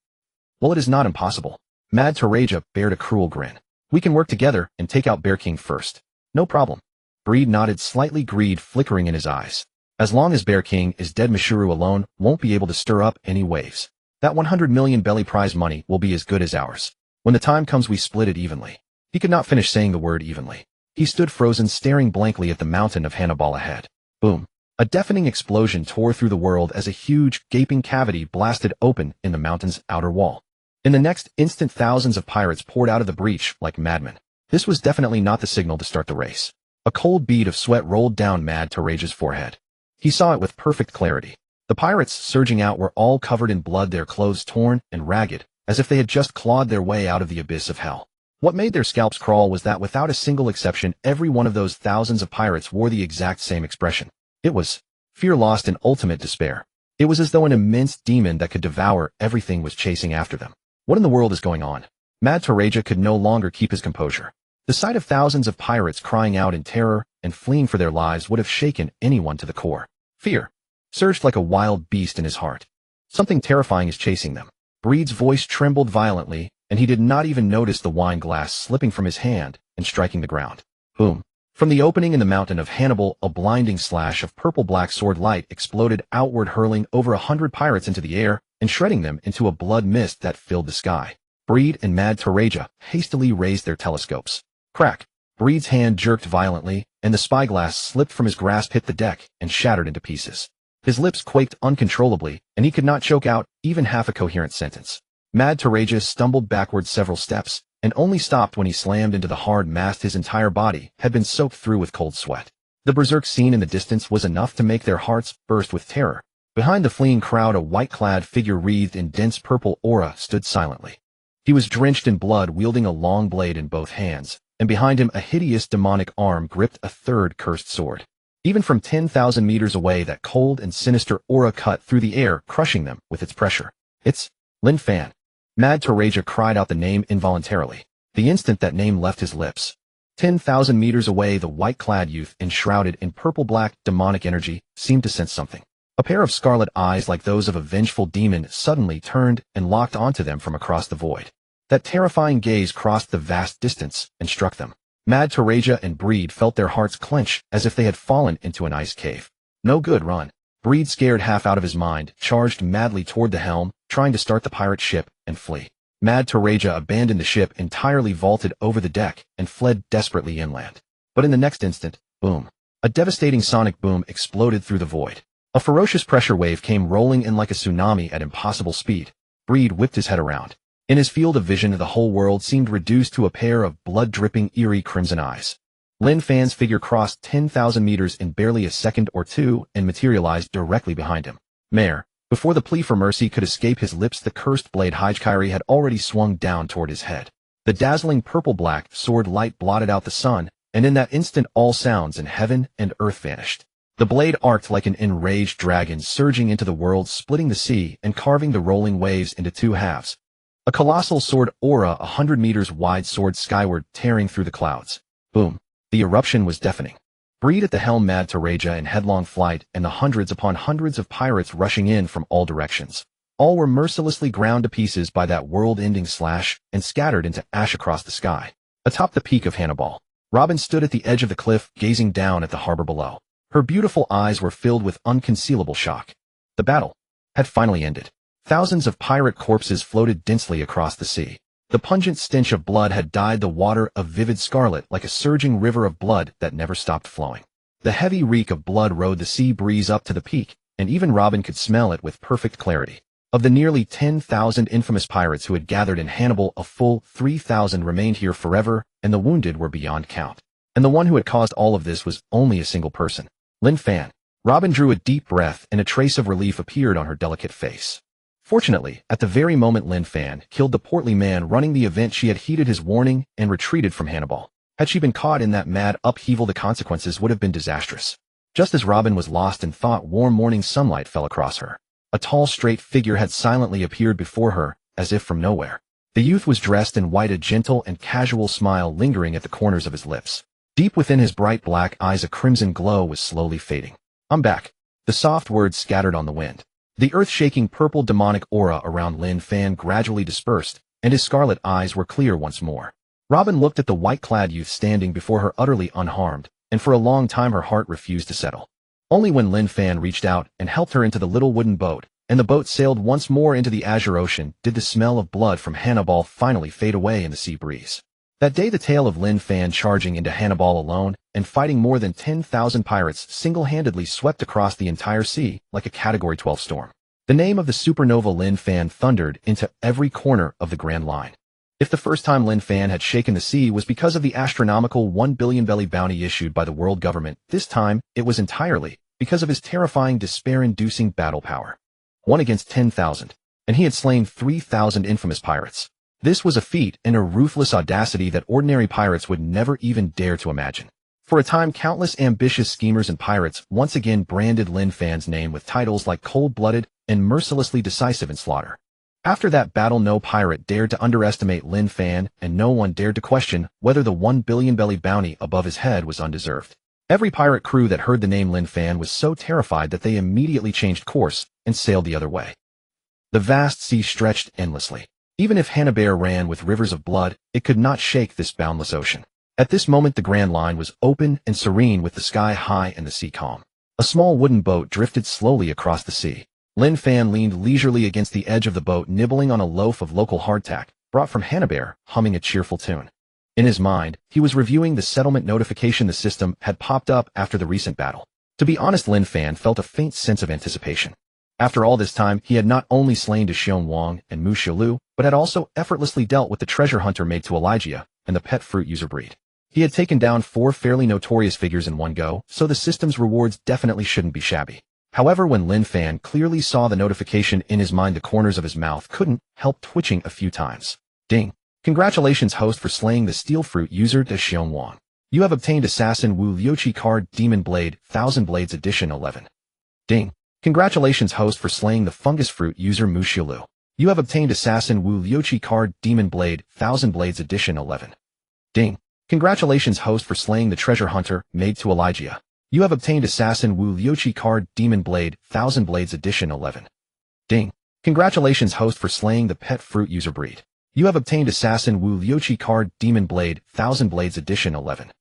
Well, it is not impossible. Mad Tereja bared a cruel grin. We can work together and take out Bear King first. No problem. Breed nodded, slightly, greed flickering in his eyes. As long as Bear King is dead, Mishuru alone won't be able to stir up any waves. That 100 million belly prize money will be as good as ours. When the time comes, we split it evenly. He could not finish saying the word evenly. He stood frozen, staring blankly at the mountain of Hannibal ahead. Boom. A deafening explosion tore through the world as a huge, gaping cavity blasted open in the mountain's outer wall. In the next instant, thousands of pirates poured out of the breach like madmen. This was definitely not the signal to start the race. A cold bead of sweat rolled down Mad Tereja's forehead. He saw it with perfect clarity. The pirates surging out were all covered in blood, their clothes torn and ragged, as if they had just clawed their way out of the abyss of hell. What made their scalps crawl was that without a single exception, every one of those thousands of pirates wore the exact same expression. It was fear lost in ultimate despair. It was as though an immense demon that could devour everything was chasing after them. What in the world is going on? Mad Tereja could no longer keep his composure. The sight of thousands of pirates crying out in terror and fleeing for their lives would have shaken anyone to the core. Fear. surged like a wild beast in his heart. Something terrifying is chasing them. Breed's voice trembled violently, and he did not even notice the wine glass slipping from his hand and striking the ground. Boom. From the opening in the mountain of Hannibal, a blinding slash of purple-black sword light exploded outward, hurling over 100 pirates into the air and shredding them into a blood mist that filled the sky. Breed and Mad Toraja hastily raised their telescopes. Crack. Breed's hand jerked violently, and the spyglass slipped from his grasp, hit the deck, and shattered into pieces. His lips quaked uncontrollably, and he could not choke out even half a coherent sentence. Mad Toraja stumbled backward several steps, and only stopped when he slammed into the hard mast. His entire body had been soaked through with cold sweat. The berserk scene in the distance was enough to make their hearts burst with terror. Behind the fleeing crowd, a white-clad figure wreathed in dense purple aura stood silently. He was drenched in blood, wielding a long blade in both hands, and behind him a hideous demonic arm gripped a third cursed sword. Even from 10,000 meters away, that cold and sinister aura cut through the air, crushing them with its pressure. It's Lin Fan. Mad Toraja cried out the name involuntarily. The instant that name left his lips, 10,000 meters away, the white-clad youth, enshrouded in purple-black demonic energy, seemed to sense something. A pair of scarlet eyes like those of a vengeful demon suddenly turned and locked onto them from across the void. That terrifying gaze crossed the vast distance and struck them. Mad Toraja and Breed felt their hearts clench as if they had fallen into an ice cave. No good, run. Breed, scared half out of his mind, charged madly toward the helm, trying to start the pirate ship and flee. Mad Toraja abandoned the ship entirely, vaulted over the deck, and fled desperately inland. But in the next instant, boom. A devastating sonic boom exploded through the void. A ferocious pressure wave came rolling in like a tsunami at impossible speed. Breed whipped his head around. In his field of vision, the whole world seemed reduced to a pair of blood-dripping, eerie crimson eyes. Lin Fan's figure crossed 10,000 meters in barely a second or two and materialized directly behind him. Mare. Before the plea for mercy could escape his lips, the cursed blade Hijikiri had already swung down toward his head. The dazzling purple-black sword light blotted out the sun, and in that instant all sounds in heaven and earth vanished. The blade arced like an enraged dragon, surging into the world, splitting the sea and carving the rolling waves into two halves. A colossal sword aura, 100 meters wide, soared skyward, tearing through the clouds. Boom. The eruption was deafening. Breed at the helm, Mad Toraja in headlong flight, and the hundreds upon hundreds of pirates rushing in from all directions. All were mercilessly ground to pieces by that world-ending slash and scattered into ash across the sky. Atop the peak of Hannibal, Robin stood at the edge of the cliff, gazing down at the harbor below. Her beautiful eyes were filled with unconcealable shock. The battle had finally ended. Thousands of pirate corpses floated densely across the sea. The pungent stench of blood had dyed the water a vivid scarlet, like a surging river of blood that never stopped flowing. The heavy reek of blood rode the sea breeze up to the peak, and even Robin could smell it with perfect clarity. Of the nearly 10,000 infamous pirates who had gathered in Hannibal, a full 3,000 remained here forever, and the wounded were beyond count. And the one who had caused all of this was only a single person. Lin Fan. Robin drew a deep breath, and a trace of relief appeared on her delicate face. Fortunately, at the very moment Lin Fan killed the portly man running the event, she had heeded his warning and retreated from Hannibal. Had she been caught in that mad upheaval, the consequences would have been disastrous. Just as Robin was lost in thought, warm morning sunlight fell across her. A tall, straight figure had silently appeared before her, as if from nowhere. The youth was dressed in white, a gentle and casual smile lingering at the corners of his lips. Deep within his bright black eyes, a crimson glow was slowly fading. "I'm back." The soft words scattered on the wind. The earth-shaking purple demonic aura around Lin Fan gradually dispersed, and his scarlet eyes were clear once more. Robin looked at the white-clad youth standing before her utterly unharmed, and for a long time her heart refused to settle. Only when Lin Fan reached out and helped her into the little wooden boat, and the boat sailed once more into the azure ocean, did the smell of blood from Hannibal finally fade away in the sea breeze. That day the tale of Lin Fan charging into Hannibal alone and fighting more than 10,000 pirates single-handedly swept across the entire sea like a Category 12 storm. The name of the supernova Lin Fan thundered into every corner of the Grand Line. If the first time Lin Fan had shaken the sea was because of the astronomical 1 billion belly bounty issued by the world government, this time it was entirely because of his terrifying, despair-inducing battle power. 1 against 10,000, and he had slain 3,000 infamous pirates. This was a feat and a ruthless audacity that ordinary pirates would never even dare to imagine. For a time, countless ambitious schemers and pirates once again branded Lin Fan's name with titles like cold-blooded and mercilessly decisive in slaughter. After that battle, no pirate dared to underestimate Lin Fan, and no one dared to question whether the 1 billion belly bounty above his head was undeserved. Every pirate crew that heard the name Lin Fan was so terrified that they immediately changed course and sailed the other way. The vast sea stretched endlessly. Even if Hana-Bear ran with rivers of blood, it could not shake this boundless ocean. At this moment the Grand Line was open and serene with the sky high and the sea calm. A small wooden boat drifted slowly across the sea. Lin Fan leaned leisurely against the edge of the boat, nibbling on a loaf of local hardtack, brought from Hana-Bear, humming a cheerful tune. In his mind, he was reviewing the settlement notification the system had popped up after the recent battle. To be honest, Lin Fan felt a faint sense of anticipation. After all this time, he had not only slain Deshion Wang and Mu Xiaolu, but had also effortlessly dealt with the treasure hunter made to Elijah and the pet fruit user breed. He had taken down 4 fairly notorious figures in one go, so the system's rewards definitely shouldn't be shabby. However, when Lin Fan clearly saw the notification in his mind, the corners of his mouth couldn't help twitching a few times. Ding. Congratulations, host, for slaying the steel fruit user Deshion Wang. You have obtained Assassin Wu Liuqi card Demon Blade, Thousand Blades Edition 11. Ding. Congratulations, host, for slaying the fungus fruit user Mu Xiaolu. You have obtained Assassin Wu Liuqi card Demon Blade, Thousand Blades Edition 11. Ding. Congratulations, host, for slaying the treasure hunter made to Elijah. You have obtained Assassin Wu Liuqi card Demon Blade, Thousand Blades Edition 11. Ding. Congratulations, host, for slaying the pet fruit user breed. You have obtained Assassin Wu Liuqi card Demon Blade, Thousand Blades Edition 11.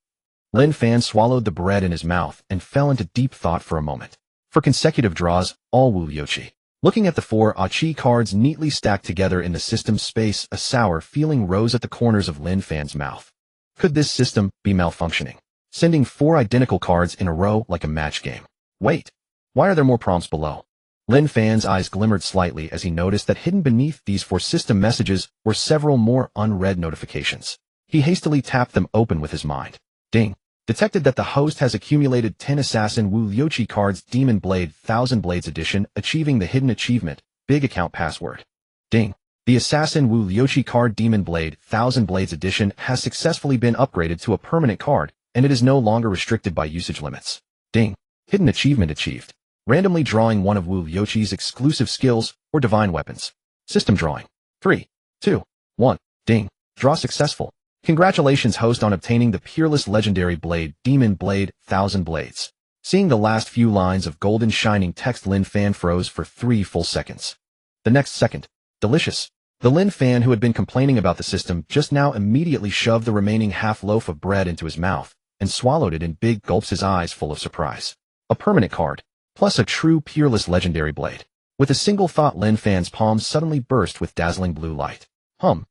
Lin Fan swallowed the bread in his mouth and fell into deep thought for a moment. For consecutive draws, all Wu Liuqi. Looking at the 4 Achi cards neatly stacked together in the system's space, a sour feeling rose at the corners of Lin Fan's mouth. Could this system be malfunctioning? Sending 4 identical cards in a row like a match game. Wait, why are there more prompts below? Lin Fan's eyes glimmered slightly as he noticed that hidden beneath these 4 system messages were several more unread notifications. He hastily tapped them open with his mind. Ding. Detected that the host has accumulated 10 Assassin Wu Liuqi cards Demon Blade, Thousand Blades Edition, achieving the hidden achievement, Big Account Password. Ding. The Assassin Wu Liuqi card Demon Blade, Thousand Blades Edition has successfully been upgraded to a permanent card, and it is no longer restricted by usage limits. Ding. Hidden achievement achieved. Randomly drawing one of Wu Liuqi's exclusive skills or divine weapons. System drawing. 3, 2, 1. Ding. Draw successful. Congratulations, host, on obtaining the peerless legendary blade, Demon Blade, Thousand Blades. Seeing the last few lines of golden shining text, Lin Fan froze for 3 full seconds. The next second. Delicious. The Lin Fan, who had been complaining about the system, just now immediately shoved the remaining half loaf of bread into his mouth and swallowed it in big gulps, his eyes full of surprise. A permanent card. Plus a true peerless legendary blade. With a single thought, Lin Fan's palms suddenly burst with dazzling blue light. Hum.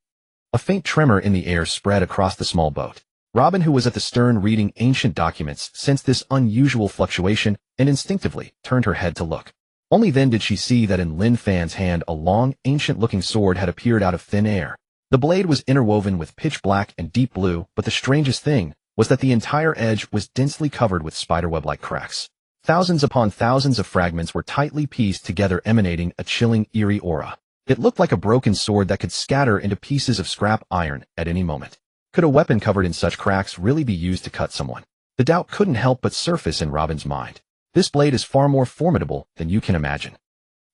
A faint tremor in the air spread across the small boat. Robin, who was at the stern reading ancient documents, sensed this unusual fluctuation and instinctively turned her head to look. Only then did she see that in Lin Fan's hand a long, ancient-looking sword had appeared out of thin air. The blade was interwoven with pitch black and deep blue, but the strangest thing was that the entire edge was densely covered with spiderweb-like cracks. Thousands upon thousands of fragments were tightly pieced together, emanating a chilling, eerie aura. It looked like a broken sword that could scatter into pieces of scrap iron at any moment. Could a weapon covered in such cracks really be used to cut someone? The doubt couldn't help but surface in Robin's mind. This blade is far more formidable than you can imagine.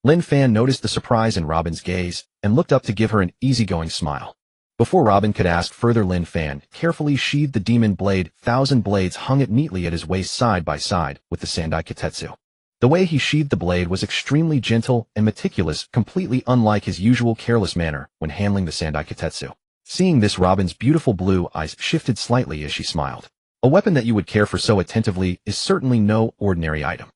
Lin Fan noticed the surprise in Robin's gaze and looked up to give her an easygoing smile. Before Robin could ask further, Lin Fan carefully sheathed the demon blade. Thousand Blades hung it neatly at his waist side by side with the Sandai Kitetsu. The way he sheathed the blade was extremely gentle and meticulous, completely unlike his usual careless manner when handling the Sandai Kitetsu. Seeing this, Robin's beautiful blue eyes shifted slightly as she smiled. A weapon that you would care for so attentively is certainly no ordinary item.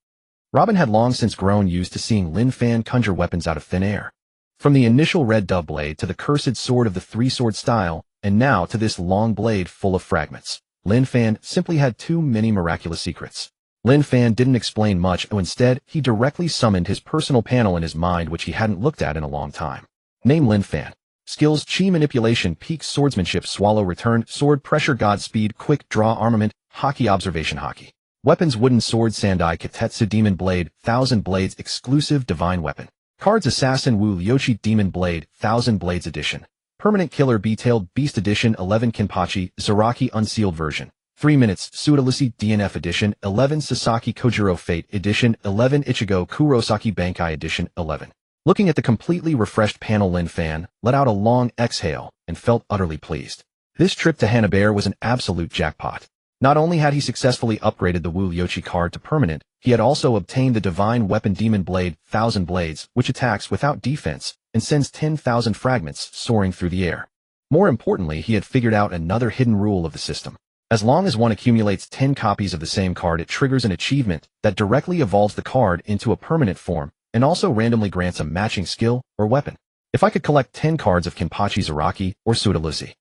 Robin had long since grown used to seeing Lin Fan conjure weapons out of thin air. From the initial red dove blade to the cursed sword of the three-sword style, and now to this long blade full of fragments, Lin Fan simply had too many miraculous secrets. Lin Fan didn't explain much, and instead, he directly summoned his personal panel in his mind, which he hadn't looked at in a long time. Name: Lin Fan. Skills: Chi Manipulation, Peak Swordsmanship, Swallow, Return, Sword, Pressure, Godspeed, Quick Draw, Armament, Hockey, Observation, Hockey. Weapons: Wooden Sword, Sandai Kitetsu, Demon Blade, Thousand Blades, Exclusive Divine Weapon. Cards: Assassin Wu Liuqi, Demon Blade, Thousand Blades Edition. Permanent Killer, B-Tailed Beast Edition, 11 Kenpachi, Zaraki Unsealed Version. 3 minutes, Suitalisi DNF Edition, 11 Sasaki Kojirō Fate Edition, 11 Ichigo Kurosaki Bankai Edition, 11. Looking at the completely refreshed panel, Lin Fan let out a long exhale and felt utterly pleased. This trip to Hana-Bear was an absolute jackpot. Not only had he successfully upgraded the Wu Yoshi card to permanent, he had also obtained the divine weapon Demon Blade, 1000 Blades, which attacks without defense and sends 10,000 fragments soaring through the air. More importantly, he had figured out another hidden rule of the system. As long as one accumulates 10 copies of the same card, it triggers an achievement that directly evolves the card into a permanent form and also randomly grants a matching skill or weapon. If I could collect 10 cards of Kenpachi Zaraki or Sudolusi.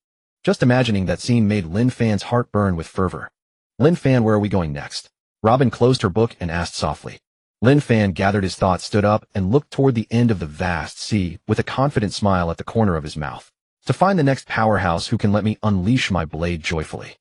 Just imagining that scene made Lin Fan's heart burn with fervor. Lin Fan, where are we going next? Robin closed her book and asked softly. Lin Fan gathered his thoughts, stood up, and looked toward the end of the vast sea with a confident smile at the corner of his mouth. To find the next powerhouse who can let me unleash my blade joyfully.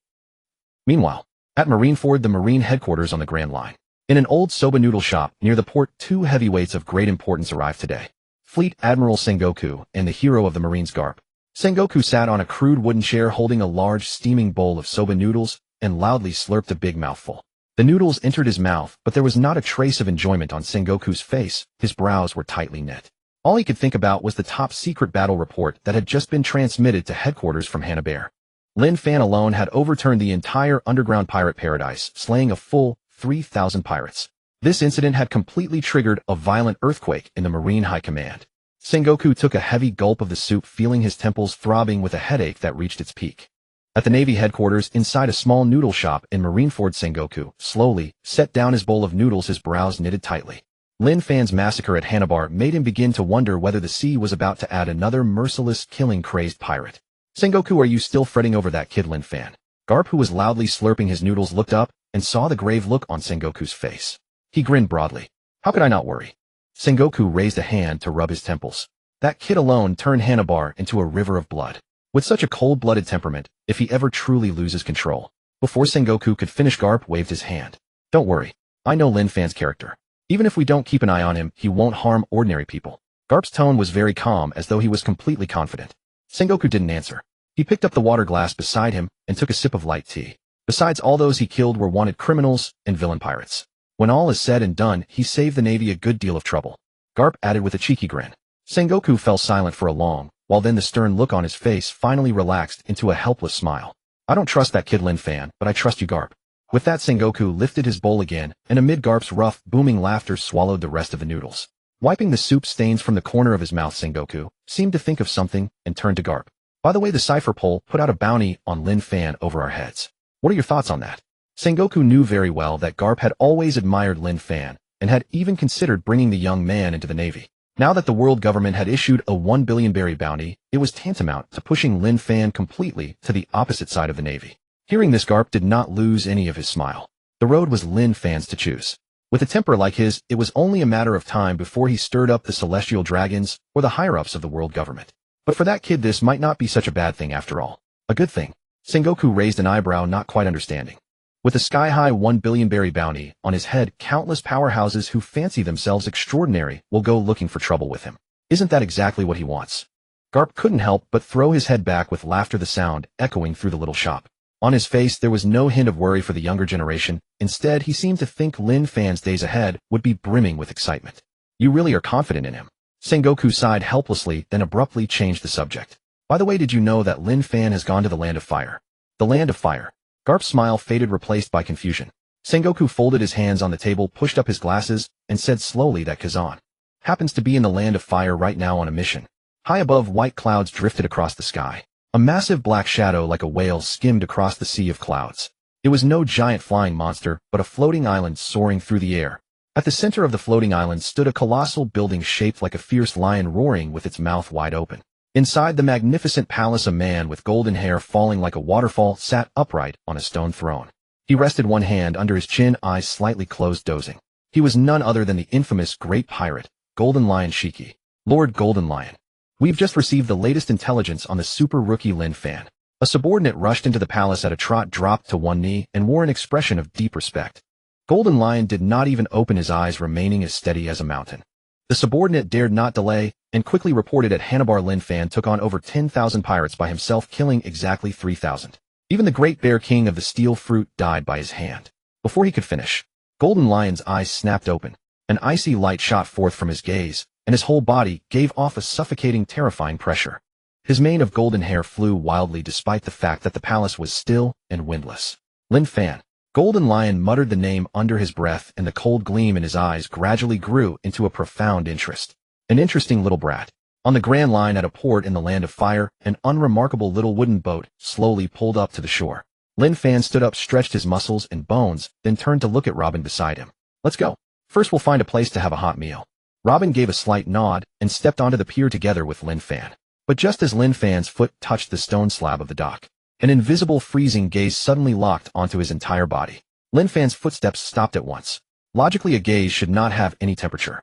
Meanwhile, at Marineford, the Marine headquarters on the Grand Line. In an old soba noodle shop near the port, two heavyweights of great importance arrived today. Fleet Admiral Sengoku and the hero of the Marines Garp. Sengoku sat on a crude wooden chair holding a large steaming bowl of soba noodles and loudly slurped a big mouthful. The noodles entered his mouth, but there was not a trace of enjoyment on Sengoku's face. His brows were tightly knit. All he could think about was the top-secret battle report that had just been transmitted to headquarters from Hanabear. Lin Fan alone had overturned the entire underground pirate paradise, slaying a full 3,000 pirates. This incident had completely triggered a violent earthquake in the Marine High Command. Sengoku took a heavy gulp of the soup, feeling his temples throbbing with a headache that reached its peak. At the Navy headquarters, inside a small noodle shop in Marineford, Sengoku slowly set down his bowl of noodles, his brows knitted tightly. Lin Fan's massacre at Hanabar made him begin to wonder whether the sea was about to add another merciless, killing-crazed pirate. Sengoku, are you still fretting over that kid, Lin Fan? Garp, who was loudly slurping his noodles, looked up and saw the grave look on Sengoku's face. He grinned broadly. How could I not worry? Sengoku raised a hand to rub his temples. That kid alone turned Hanabar into a river of blood. With such a cold-blooded temperament, if he ever truly loses control. Before Sengoku could finish, Garp waved his hand. Don't worry. I know Lin Fan's character. Even if we don't keep an eye on him, he won't harm ordinary people. Garp's tone was very calm, as though he was completely confident. Sengoku didn't answer. He picked up the water glass beside him and took a sip of light tea. Besides, all those he killed were wanted criminals and villain pirates. When all is said and done, he saved the Navy a good deal of trouble. Garp added with a cheeky grin. Sengoku fell silent for a long while, then the stern look on his face finally relaxed into a helpless smile. I don't trust that kid, Lin Fan, but I trust you, Garp. With that, Sengoku lifted his bowl again, and amid Garp's rough, booming laughter swallowed the rest of the noodles. Wiping the soup stains from the corner of his mouth, Sengoku seemed to think of something and turned to Garp. By the way, the cipher pole put out a bounty on Lin Fan over our heads. What are your thoughts on that? Sengoku knew very well that Garp had always admired Lin Fan and had even considered bringing the young man into the Navy. Now that the world government had issued a 1 billion berry bounty, it was tantamount to pushing Lin Fan completely to the opposite side of the Navy. Hearing this, Garp did not lose any of his smile. The road was Lin Fan's to choose. With a temper like his, it was only a matter of time before he stirred up the celestial dragons or the higher-ups of the world government. But for that kid, this might not be such a bad thing after all. A good thing. Sengoku raised an eyebrow, not quite understanding. With a sky-high 1 billion berry bounty on his head, countless powerhouses who fancy themselves extraordinary will go looking for trouble with him. Isn't that exactly what he wants? Garp couldn't help but throw his head back with laughter, the sound echoing through the little shop. On his face, there was no hint of worry for the younger generation. Instead, he seemed to think Lin Fan's days ahead would be brimming with excitement. You really are confident in him. Sengoku sighed helplessly, then abruptly changed the subject. By the way, did you know that Lin Fan has gone to the Land of Fire? The Land of Fire. Garp's smile faded, replaced by confusion. Sengoku folded his hands on the table, pushed up his glasses, and said slowly that Kazan happens to be in the Land of Fire right now on a mission. High above, white clouds drifted across the sky. A massive black shadow like a whale skimmed across the sea of clouds. It was no giant flying monster, but a floating island soaring through the air. At the center of the floating island stood a colossal building shaped like a fierce lion, roaring with its mouth wide open. Inside the magnificent palace, a man with golden hair falling like a waterfall sat upright on a stone throne. He rested one hand under his chin, eyes slightly closed, dozing. He was none other than the infamous great pirate, Golden Lion Shiki. Lord Golden Lion. We've just received the latest intelligence on the super rookie Lin Fan. A subordinate rushed into the palace at a trot, dropped to one knee, and wore an expression of deep respect. Golden Lion did not even open his eyes, remaining as steady as a mountain. The subordinate dared not delay, and quickly reported at Hanabar Lin Fan took on over 10,000 pirates by himself, killing exactly 3,000. Even the great bear king of the steel fruit died by his hand. Before he could finish, Golden Lion's eyes snapped open. An icy light shot forth from his gaze, and his whole body gave off a suffocating, terrifying pressure. His mane of golden hair flew wildly despite the fact that the palace was still and windless. Lin Fan. Golden Lion muttered the name under his breath, and the cold gleam in his eyes gradually grew into a profound interest. An interesting little brat. On the Grand Line at a port in the Land of Fire, an unremarkable little wooden boat slowly pulled up to the shore. Lin Fan stood up, stretched his muscles and bones, then turned to look at Robin beside him. Let's go. First we'll find a place to have a hot meal. Robin gave a slight nod and stepped onto the pier together with Lin Fan. But just as Lin Fan's foot touched the stone slab of the dock, an invisible freezing gaze suddenly locked onto his entire body. Lin Fan's footsteps stopped at once. Logically, a gaze should not have any temperature.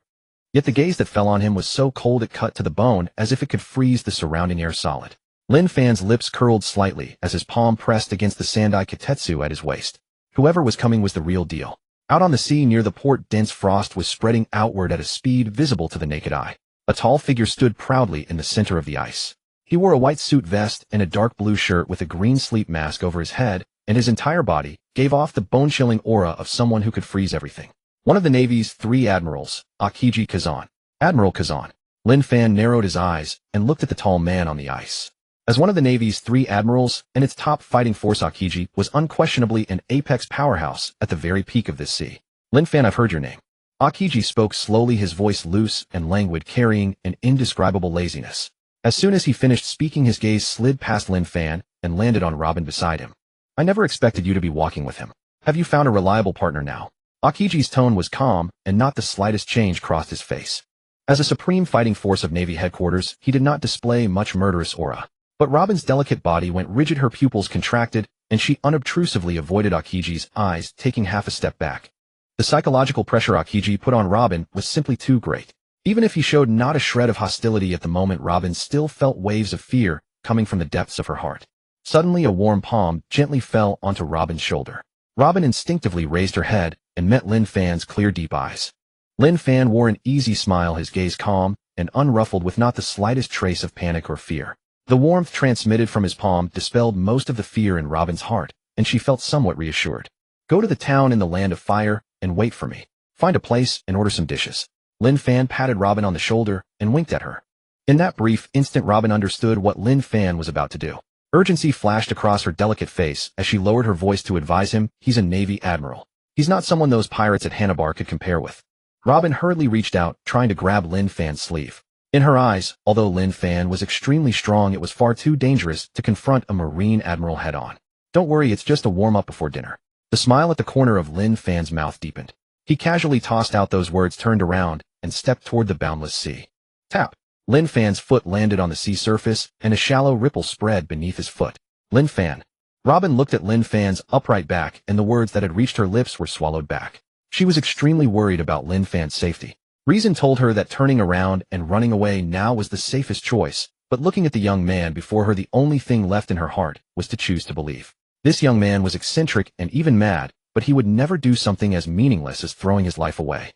Yet the gaze that fell on him was so cold it cut to the bone, as if it could freeze the surrounding air solid. Lin Fan's lips curled slightly as his palm pressed against the sandai kitetsu at his waist. Whoever was coming was the real deal. Out on the sea near the port, dense frost was spreading outward at a speed visible to the naked eye. A tall figure stood proudly in the center of the ice. He wore a white suit vest and a dark blue shirt with a green sleep mask over his head, and his entire body gave off the bone-chilling aura of someone who could freeze everything. One of the Navy's 3 admirals, Akiji Kazan. Admiral Kazan. Lin Fan narrowed his eyes and looked at the tall man on the ice. As one of the Navy's 3 admirals and its top fighting force, Akiji was unquestionably an apex powerhouse at the very peak of this sea. Lin Fan, I've heard your name. Akiji spoke slowly, his voice loose and languid, carrying an indescribable laziness. As soon as he finished speaking, his gaze slid past Lin Fan and landed on Robin beside him. I never expected you to be walking with him. Have you found a reliable partner now? Akiji's tone was calm, and not the slightest change crossed his face. As a supreme fighting force of Navy headquarters, he did not display much murderous aura. But Robin's delicate body went rigid, her pupils contracted, and she unobtrusively avoided Akiji's eyes, taking half a step back. The psychological pressure Akiji put on Robin was simply too great. Even if he showed not a shred of hostility at the moment, Robin still felt waves of fear coming from the depths of her heart. Suddenly, a warm palm gently fell onto Robin's shoulder. Robin instinctively raised her head and met Lin Fan's clear, deep eyes. Lin Fan wore an easy smile, his gaze calm and unruffled, with not the slightest trace of panic or fear. The warmth transmitted from his palm dispelled most of the fear in Robin's heart, and she felt somewhat reassured. Go to the town in the Land of Fire and wait for me. Find a place and order some dishes. Lin Fan patted Robin on the shoulder and winked at her. In that brief instant, Robin understood what Lin Fan was about to do. Urgency flashed across her delicate face as she lowered her voice to advise him. He's a Navy admiral. He's not someone those pirates at Hanabar could compare with. Robin hurriedly reached out, trying to grab Lin Fan's sleeve. In her eyes, although Lin Fan was extremely strong, it was far too dangerous to confront a Marine admiral head-on. Don't worry, it's just a warm-up before dinner. The smile at the corner of Lin Fan's mouth deepened. He casually tossed out those words, turned around, and stepped toward the boundless sea. Tap! Lin Fan's foot landed on the sea surface, and a shallow ripple spread beneath his foot. Lin Fan. Robin looked at Lin Fan's upright back, and the words that had reached her lips were swallowed back. She was extremely worried about Lin Fan's safety. Reason told her that turning around and running away now was the safest choice, but looking at the young man before her, the only thing left in her heart was to choose to believe. This young man was eccentric and even mad, but he would never do something as meaningless as throwing his life away.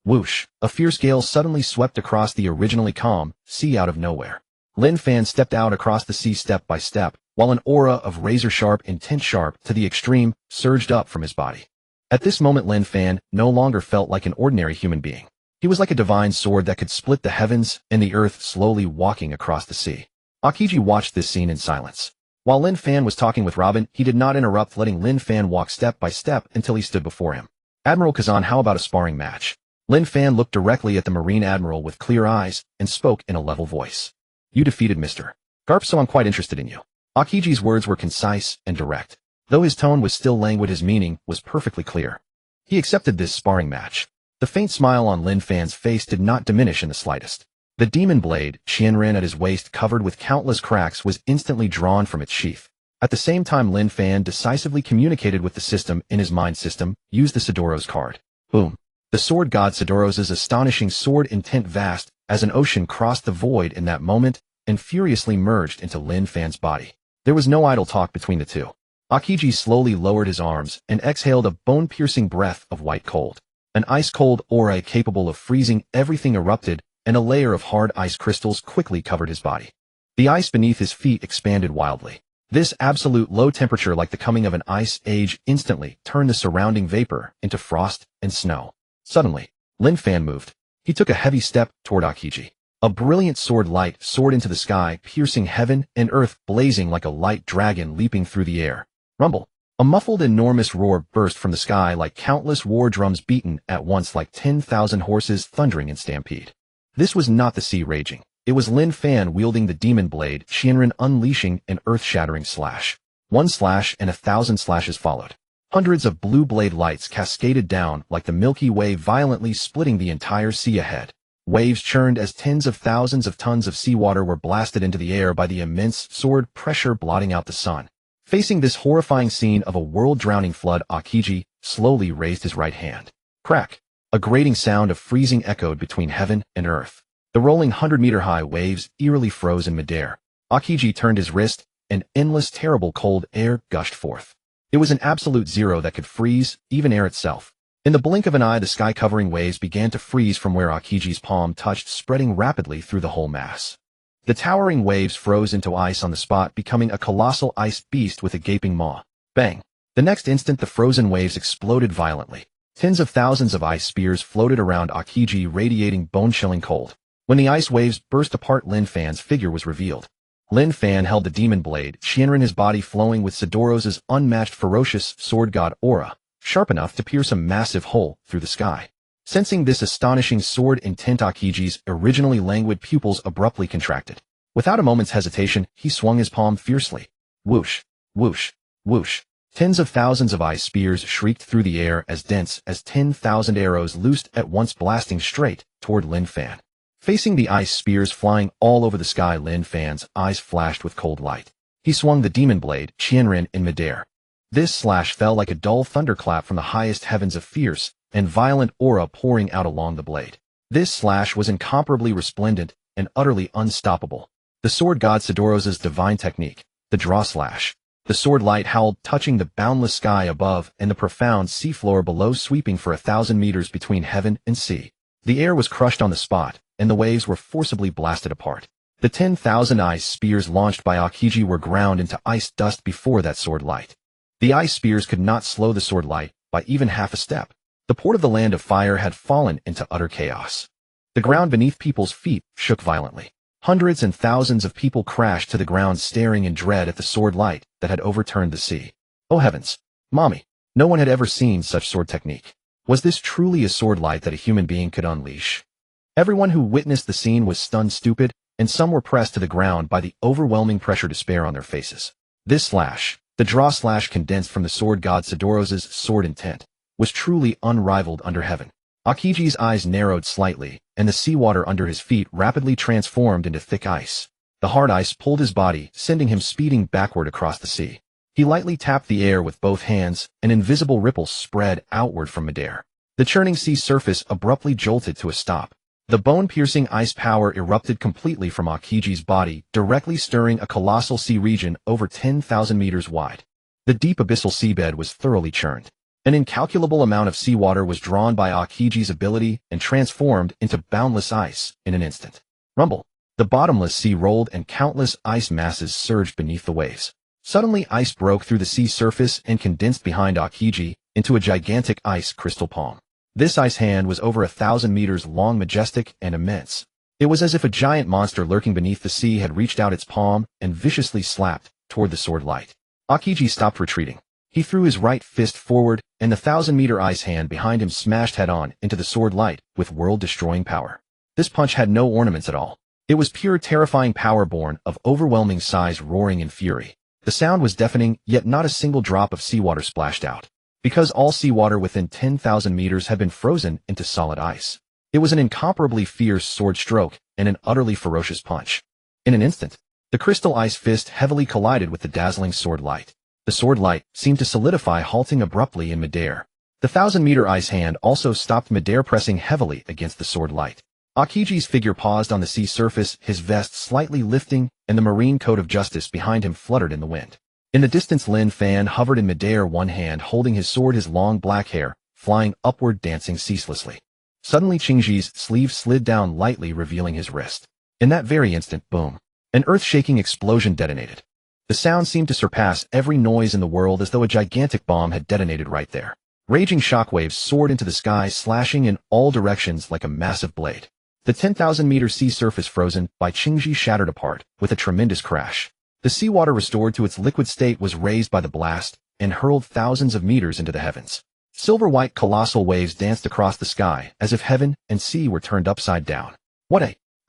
Whoosh! A fierce gale suddenly swept across the originally calm sea out of nowhere. Lin Fan stepped out across the sea step by step, while an aura of razor-sharp, intense sharp to the extreme, surged up from his body. At this moment, Lin Fan no longer felt like an ordinary human being. He was like a divine sword that could split the heavens and the earth, slowly walking across the sea. Akiji watched this scene in silence. While Lin Fan was talking with Robin, he did not interrupt, letting Lin Fan walk step by step until he stood before him. Admiral Kazan, how about a sparring match? Lin Fan looked directly at the Marine Admiral with clear eyes and spoke in a level voice. You defeated Mr. Garp, so I'm quite interested in you. Akiji's words were concise and direct. Though his tone was still languid, his meaning was perfectly clear. He accepted this sparring match. The faint smile on Lin Fan's face did not diminish in the slightest. The demon blade, Qianren at his waist covered with countless cracks, was instantly drawn from its sheath. At the same time, Lin Fan decisively communicated with the system in his mind system, used the Sidoro's card. Boom. The sword god Sidoro's astonishing sword, intent vast as an ocean, crossed the void in that moment and furiously merged into Lin Fan's body. There was no idle talk between the two. Akiji slowly lowered his arms and exhaled a bone-piercing breath of white cold. An ice-cold aura capable of freezing everything erupted, and a layer of hard ice crystals quickly covered his body. The ice beneath his feet expanded wildly. This absolute low temperature, like the coming of an ice age, instantly turned the surrounding vapor into frost and snow. Suddenly, Lin Fan moved. He took a heavy step toward Akiji. A brilliant sword light soared into the sky, piercing heaven and earth, blazing like a light dragon leaping through the air. Rumble! A muffled enormous roar burst from the sky like countless war drums beaten at once like 10,000 horses thundering in stampede. This was not the sea raging. It was Lin Fan wielding the demon blade, Shinran unleashing an earth-shattering slash. One slash and 1,000 slashes followed. Hundreds of blue blade lights cascaded down like the Milky Way, violently splitting the entire sea ahead. Waves churned as tens of thousands of tons of seawater were blasted into the air by the immense sword pressure, blotting out the sun. Facing this horrifying scene of a world-drowning flood, Aokiji slowly raised his right hand. Crack! A grating sound of freezing echoed between heaven and earth. The rolling 100-meter-high waves eerily froze in midair. Aokiji turned his wrist, and endless terrible cold air gushed forth. It was an absolute zero that could freeze even air itself. In the blink of an eye, the sky-covering waves began to freeze from where Akiji's palm touched, spreading rapidly through the whole mass. The towering waves froze into ice on the spot, becoming a colossal ice beast with a gaping maw. Bang! The next instant, the frozen waves exploded violently. Tens of thousands of ice spears floated around Aokiji, radiating bone-chilling cold. When the ice waves burst apart, Lin Fan's figure was revealed. Lin Fan held the demon blade, Shinran, his body flowing with Sidoro's unmatched ferocious sword god aura, sharp enough to pierce a massive hole through the sky. Sensing this astonishing sword intent, Akiji's originally languid pupils abruptly contracted. Without a moment's hesitation, he swung his palm fiercely. Whoosh, whoosh, whoosh. Tens of thousands of ice spears shrieked through the air, as dense as 10,000 arrows loosed at once, blasting straight toward Lin Fan. Facing the ice spears flying all over the sky, Lin Fan's eyes flashed with cold light. He swung the demon blade, Shinran, in midair. This slash fell like a dull thunderclap from the highest heavens, of fierce and violent aura pouring out along the blade. This slash was incomparably resplendent and utterly unstoppable. The sword god Sidoro's divine technique, the draw slash. The sword light howled, touching the boundless sky above and the profound seafloor below, sweeping for 1,000 meters between heaven and sea. The air was crushed on the spot, and the waves were forcibly blasted apart. The 10,000 ice spears launched by Aokiji were ground into ice dust before that sword light. The ice spears could not slow the sword light by even half a step. The port of the land of fire had fallen into utter chaos. The ground beneath people's feet shook violently. Hundreds and thousands of people crashed to the ground, staring in dread at the sword light that had overturned the sea. Oh heavens! Mommy! No one had ever seen such sword technique. Was this truly a sword light that a human being could unleash? Everyone who witnessed the scene was stunned stupid, and some were pressed to the ground by the overwhelming pressure, despair on their faces. This slash, the draw slash condensed from the sword god Sidoro's sword intent, was truly unrivaled under heaven. Akiji's eyes narrowed slightly, and the seawater under his feet rapidly transformed into thick ice. The hard ice pulled his body, sending him speeding backward across the sea. He lightly tapped the air with both hands, and invisible ripples spread outward from midair. The churning sea surface abruptly jolted to a stop. The bone-piercing ice power erupted completely from Akiji's body, directly stirring a colossal sea region over 10,000 meters wide. The deep abyssal seabed was thoroughly churned. An incalculable amount of seawater was drawn by Akiji's ability and transformed into boundless ice in an instant. Rumble! The bottomless sea rolled, and countless ice masses surged beneath the waves. Suddenly, ice broke through the sea surface and condensed behind Aokiji into a gigantic ice crystal palm. This ice hand was over 1,000 meters long, majestic and immense. It was as if a giant monster lurking beneath the sea had reached out its palm and viciously slapped toward the sword light. Aokiji stopped retreating. He threw his right fist forward, and the 1,000-meter ice hand behind him smashed head-on into the sword light with world-destroying power. This punch had no ornaments at all. It was pure terrifying power born of overwhelming size, roaring in fury. The sound was deafening, yet not a single drop of seawater splashed out, because all seawater within 10,000 meters had been frozen into solid ice. It was an incomparably fierce sword stroke and an utterly ferocious punch. In an instant, the crystal ice fist heavily collided with the dazzling sword light. The sword light seemed to solidify, halting abruptly in midair. The 1,000-meter ice hand also stopped midair, pressing heavily against the sword light. Akiji's figure paused on the sea surface, his vest slightly lifting, and the marine coat of justice behind him fluttered in the wind. In the distance, Lin Fan hovered in midair, one hand holding his sword, his long black hair flying upward, dancing ceaselessly. Suddenly, Qingji's sleeve slid down lightly, revealing his wrist. In that very instant, boom! An earth-shaking explosion detonated. The sound seemed to surpass every noise in the world, as though a gigantic bomb had detonated right there. Raging shockwaves soared into the sky, slashing in all directions like a massive blade. The 10,000-meter sea surface frozen by Qingji shattered apart with a tremendous crash. The seawater, restored to its liquid state, was raised by the blast, and hurled thousands of meters into the heavens. Silver-white colossal waves danced across the sky as if heaven and sea were turned upside down.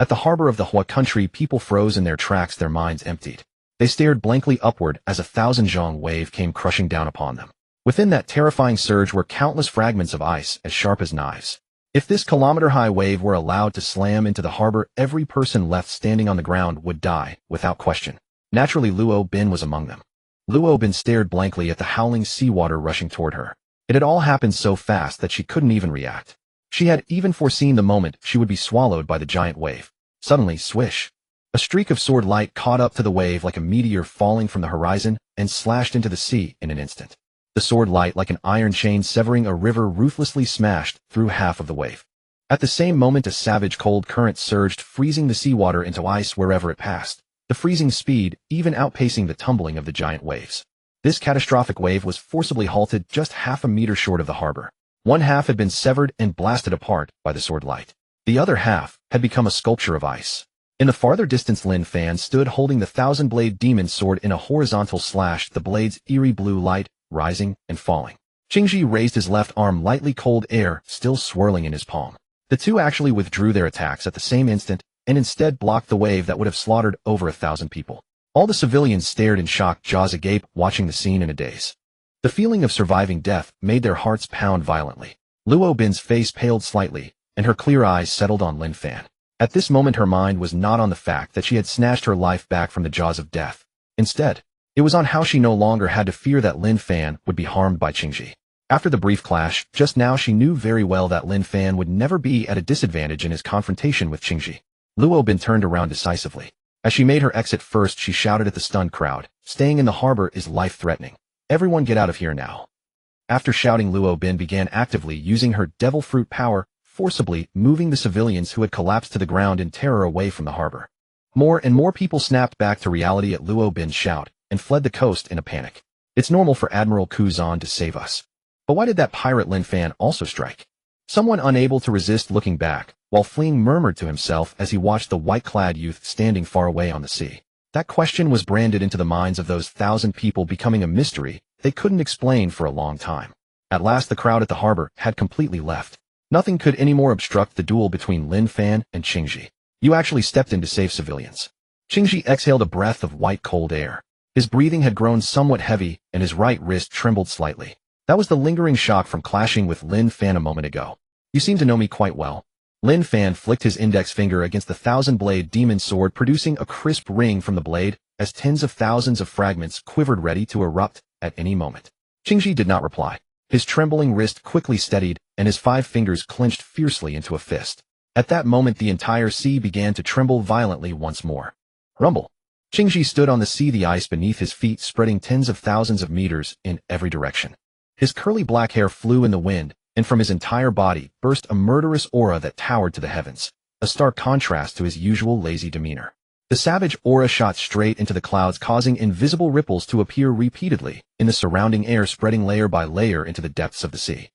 At the harbor of the Hua country, people froze in their tracks, their minds emptied. They stared blankly upward as a 1,000-zhong wave came crushing down upon them. Within that terrifying surge were countless fragments of ice as sharp as knives. If this kilometer-high wave were allowed to slam into the harbor, every person left standing on the ground would die, without question. Naturally, Luo Bin was among them. Luo Bin stared blankly at the howling seawater rushing toward her. It had all happened so fast that she couldn't even react. She had even foreseen the moment she would be swallowed by the giant wave. Suddenly, swish! A streak of sword light caught up to the wave like a meteor falling from the horizon and slashed into the sea in an instant. The sword light, like an iron chain severing a river, ruthlessly smashed through half of the wave. At the same moment, a savage cold current surged, freezing the seawater into ice wherever it passed, the freezing speed even outpacing the tumbling of the giant waves. This catastrophic wave was forcibly halted just half a meter short of the harbor. One half had been severed and blasted apart by the sword light. The other half had become a sculpture of ice. In the farther distance, Lin Fan stood holding the 1,000-blade demon sword in a horizontal slash, the blade's eerie blue light rising and falling. Qingji raised his left arm lightly, cold air still swirling in his palm. The two actually withdrew their attacks at the same instant and instead blocked the wave that would have slaughtered over 1,000 people. All the civilians stared in shock, jaws agape, watching the scene in a daze. The feeling of surviving death made their hearts pound violently. Luo Bin's face paled slightly, and her clear eyes settled on Lin Fan. At this moment, her mind was not on the fact that she had snatched her life back from the jaws of death. Instead, it was on how she no longer had to fear that Lin Fan would be harmed by Qingji. After the brief clash just now, she knew very well that Lin Fan would never be at a disadvantage in his confrontation with Qingji. Luo Bin turned around decisively. As she made her exit, first she shouted at the stunned crowd, "Staying in the harbor is life-threatening. Everyone get out of here now." After shouting, Luo Bin began actively using her devil fruit power, forcibly moving the civilians who had collapsed to the ground in terror away from the harbor. More and more people snapped back to reality at Luo Bin's shout and fled the coast in a panic. It's normal for Admiral Kuzan to save us. But why did that pirate Lin Fan also strike? Someone unable to resist looking back, while fleeing, murmured to himself as he watched the white-clad youth standing far away on the sea. That question was branded into the minds of those 1,000 people, becoming a mystery they couldn't explain for a long time. At last, the crowd at the harbor had completely left. Nothing could anymore obstruct the duel between Lin Fan and Qingji. You actually stepped in to save civilians. Qingji exhaled a breath of white cold air. His breathing had grown somewhat heavy, and his right wrist trembled slightly. That was the lingering shock from clashing with Lin Fan a moment ago. You seem to know me quite well. Lin Fan flicked his index finger against the 1,000-blade demon sword, producing a crisp ring from the blade as tens of thousands of fragments quivered, ready to erupt at any moment. Qingji did not reply. His trembling wrist quickly steadied, and his 5 fingers clenched fiercely into a fist. At that moment, the entire sea began to tremble violently once more. Rumble. Qingji stood on the sea, the ice beneath his feet spreading tens of thousands of meters in every direction. His curly black hair flew in the wind, and from his entire body burst a murderous aura that towered to the heavens, a stark contrast to his usual lazy demeanor. The savage aura shot straight into the clouds, causing invisible ripples to appear repeatedly in the surrounding air, spreading layer by layer into the depths of the sea.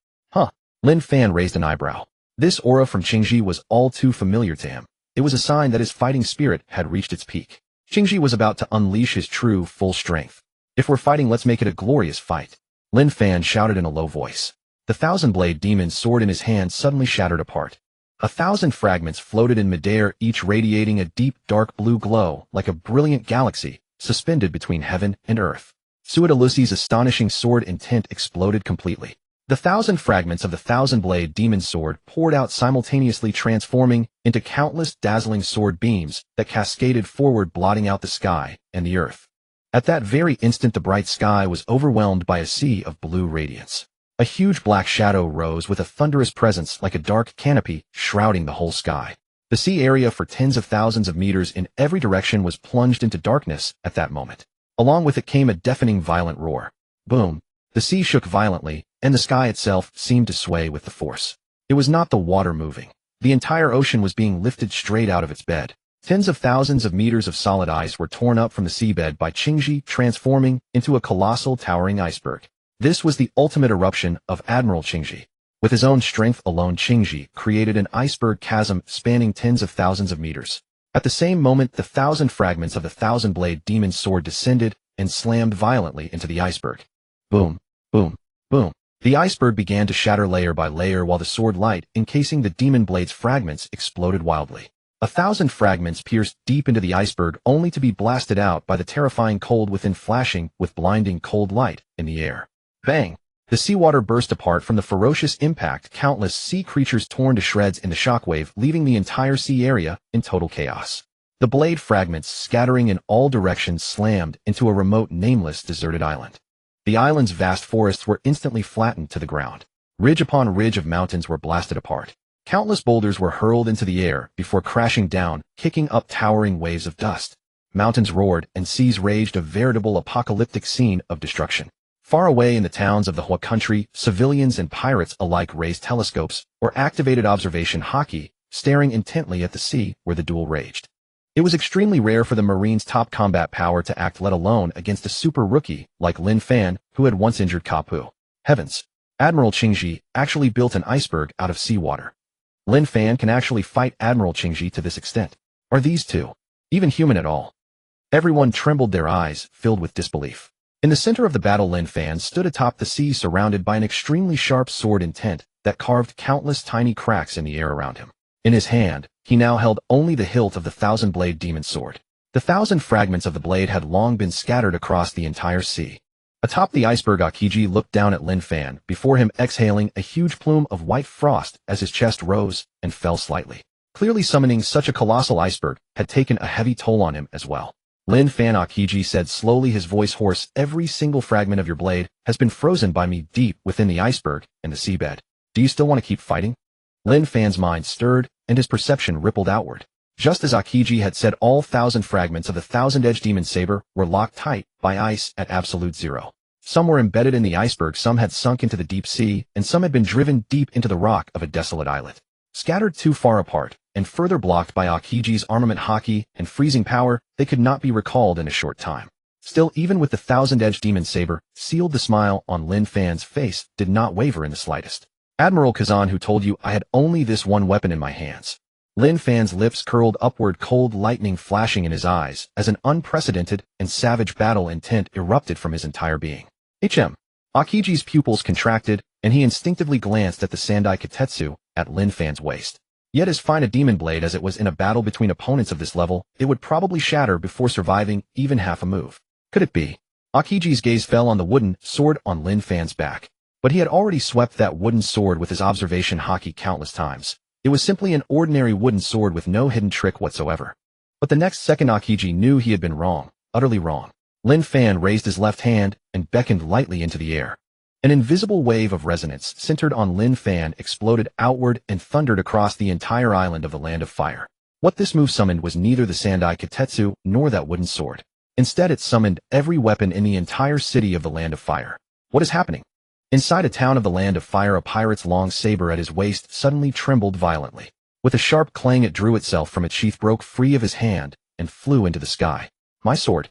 Lin Fan raised an eyebrow. This aura from Qingji was all too familiar to him. It was a sign that his fighting spirit had reached its peak. Qingji was about to unleash his true, full strength. If we're fighting, let's make it a glorious fight. Lin Fan shouted in a low voice. The 1,000-blade demon sword in his hand suddenly shattered apart. 1,000 fragments floated in midair, each radiating a deep, dark blue glow like a brilliant galaxy suspended between heaven and earth. Suidalusi's astonishing sword intent exploded completely. The 1,000 fragments of the 1,000-blade demon sword poured out simultaneously, transforming into countless dazzling sword beams that cascaded forward, blotting out the sky and the earth. At that very instant, the bright sky was overwhelmed by a sea of blue radiance. A huge black shadow rose with a thunderous presence, like a dark canopy shrouding the whole sky. The sea area for tens of thousands of meters in every direction was plunged into darkness at that moment. Along with it came a deafening, violent roar. Boom! The sea shook violently, and the sky itself seemed to sway with the force. It was not the water moving. The entire ocean was being lifted straight out of its bed. Tens of thousands of meters of solid ice were torn up from the seabed by Qingji, transforming into a colossal, towering iceberg. This was the ultimate eruption of Admiral Qingji. With his own strength alone, Qingji created an iceberg chasm spanning tens of thousands of meters. At the same moment, the 1,000 fragments of the 1,000-blade demon sword descended and slammed violently into the iceberg. Boom, boom, boom. The iceberg began to shatter layer by layer while the sword light encasing the demon blade's fragments exploded wildly. 1,000 fragments pierced deep into the iceberg only to be blasted out by the terrifying cold within, flashing with blinding cold light in the air. Bang! The seawater burst apart from the ferocious impact, countless sea creatures torn to shreds in the shockwave, leaving the entire sea area in total chaos. The blade fragments, scattering in all directions, slammed into a remote, nameless, deserted island. The island's vast forests were instantly flattened to the ground. Ridge upon ridge of mountains were blasted apart. Countless boulders were hurled into the air before crashing down, kicking up towering waves of dust. Mountains roared and seas raged, a veritable apocalyptic scene of destruction. Far away in the towns of the Hua country, civilians and pirates alike raised telescopes or activated observation haki, staring intently at the sea where the duel raged. It was extremely rare for the Marine's top combat power to act, let alone against a super rookie like Lin Fan, who had once injured Kapu. Heavens! Admiral Qingji actually built an iceberg out of seawater. Lin Fan can actually fight Admiral Qingji to this extent. Are these two even human at all? Everyone trembled, their eyes filled with disbelief. In the center of the battle, Lin Fan stood atop the sea, surrounded by an extremely sharp sword intent that carved countless tiny cracks in the air around him. In his hand, he now held only the hilt of the 1,000-blade demon sword. The 1,000 fragments of the blade had long been scattered across the entire sea. Atop the iceberg, Akiji looked down at Lin Fan, before him exhaling a huge plume of white frost as his chest rose and fell slightly. Clearly, summoning such a colossal iceberg had taken a heavy toll on him as well. Lin Fan, Akiji said slowly, his voice hoarse, every single fragment of your blade has been frozen by me deep within the iceberg and the seabed. Do you still want to keep fighting? Lin Fan's mind stirred, and his perception rippled outward. Just as Akiji had said, all 1,000 fragments of the 1,000-edged demon saber were locked tight by ice at absolute zero. Some were embedded in the iceberg, some had sunk into the deep sea, and some had been driven deep into the rock of a desolate islet. Scattered too far apart, and further blocked by Akiji's armament haki and freezing power, they could not be recalled in a short time. Still, even with the 1,000-edged demon saber sealed, the smile on Lin Fan's face did not waver in the slightest. Admiral Kazan, who told you I had only this one weapon in my hands? Lin Fan's lips curled upward, cold lightning flashing in his eyes as an unprecedented and savage battle intent erupted from his entire being. Akiji's pupils contracted, and he instinctively glanced at the Sandai Kitetsu at Lin Fan's waist. Yet as fine a demon blade as it was, in a battle between opponents of this level, it would probably shatter before surviving even half a move. Could it be? Akiji's gaze fell on the wooden sword on Lin Fan's back. But he had already swept that wooden sword with his observation haki countless times. It was simply an ordinary wooden sword with no hidden trick whatsoever. But the next second, Akiji knew he had been wrong, utterly wrong. Lin Fan raised his left hand and beckoned lightly into the air. An invisible wave of resonance centered on Lin Fan exploded outward and thundered across the entire island of the Land of Fire. What this move summoned was neither the Sandai Kitetsu nor that wooden sword. Instead, it summoned every weapon in the entire city of the Land of Fire. What is happening? Inside a town of the Land of Fire, a pirate's long saber at his waist suddenly trembled violently. With a sharp clang, it drew itself from its sheath, broke free of his hand, and flew into the sky. My sword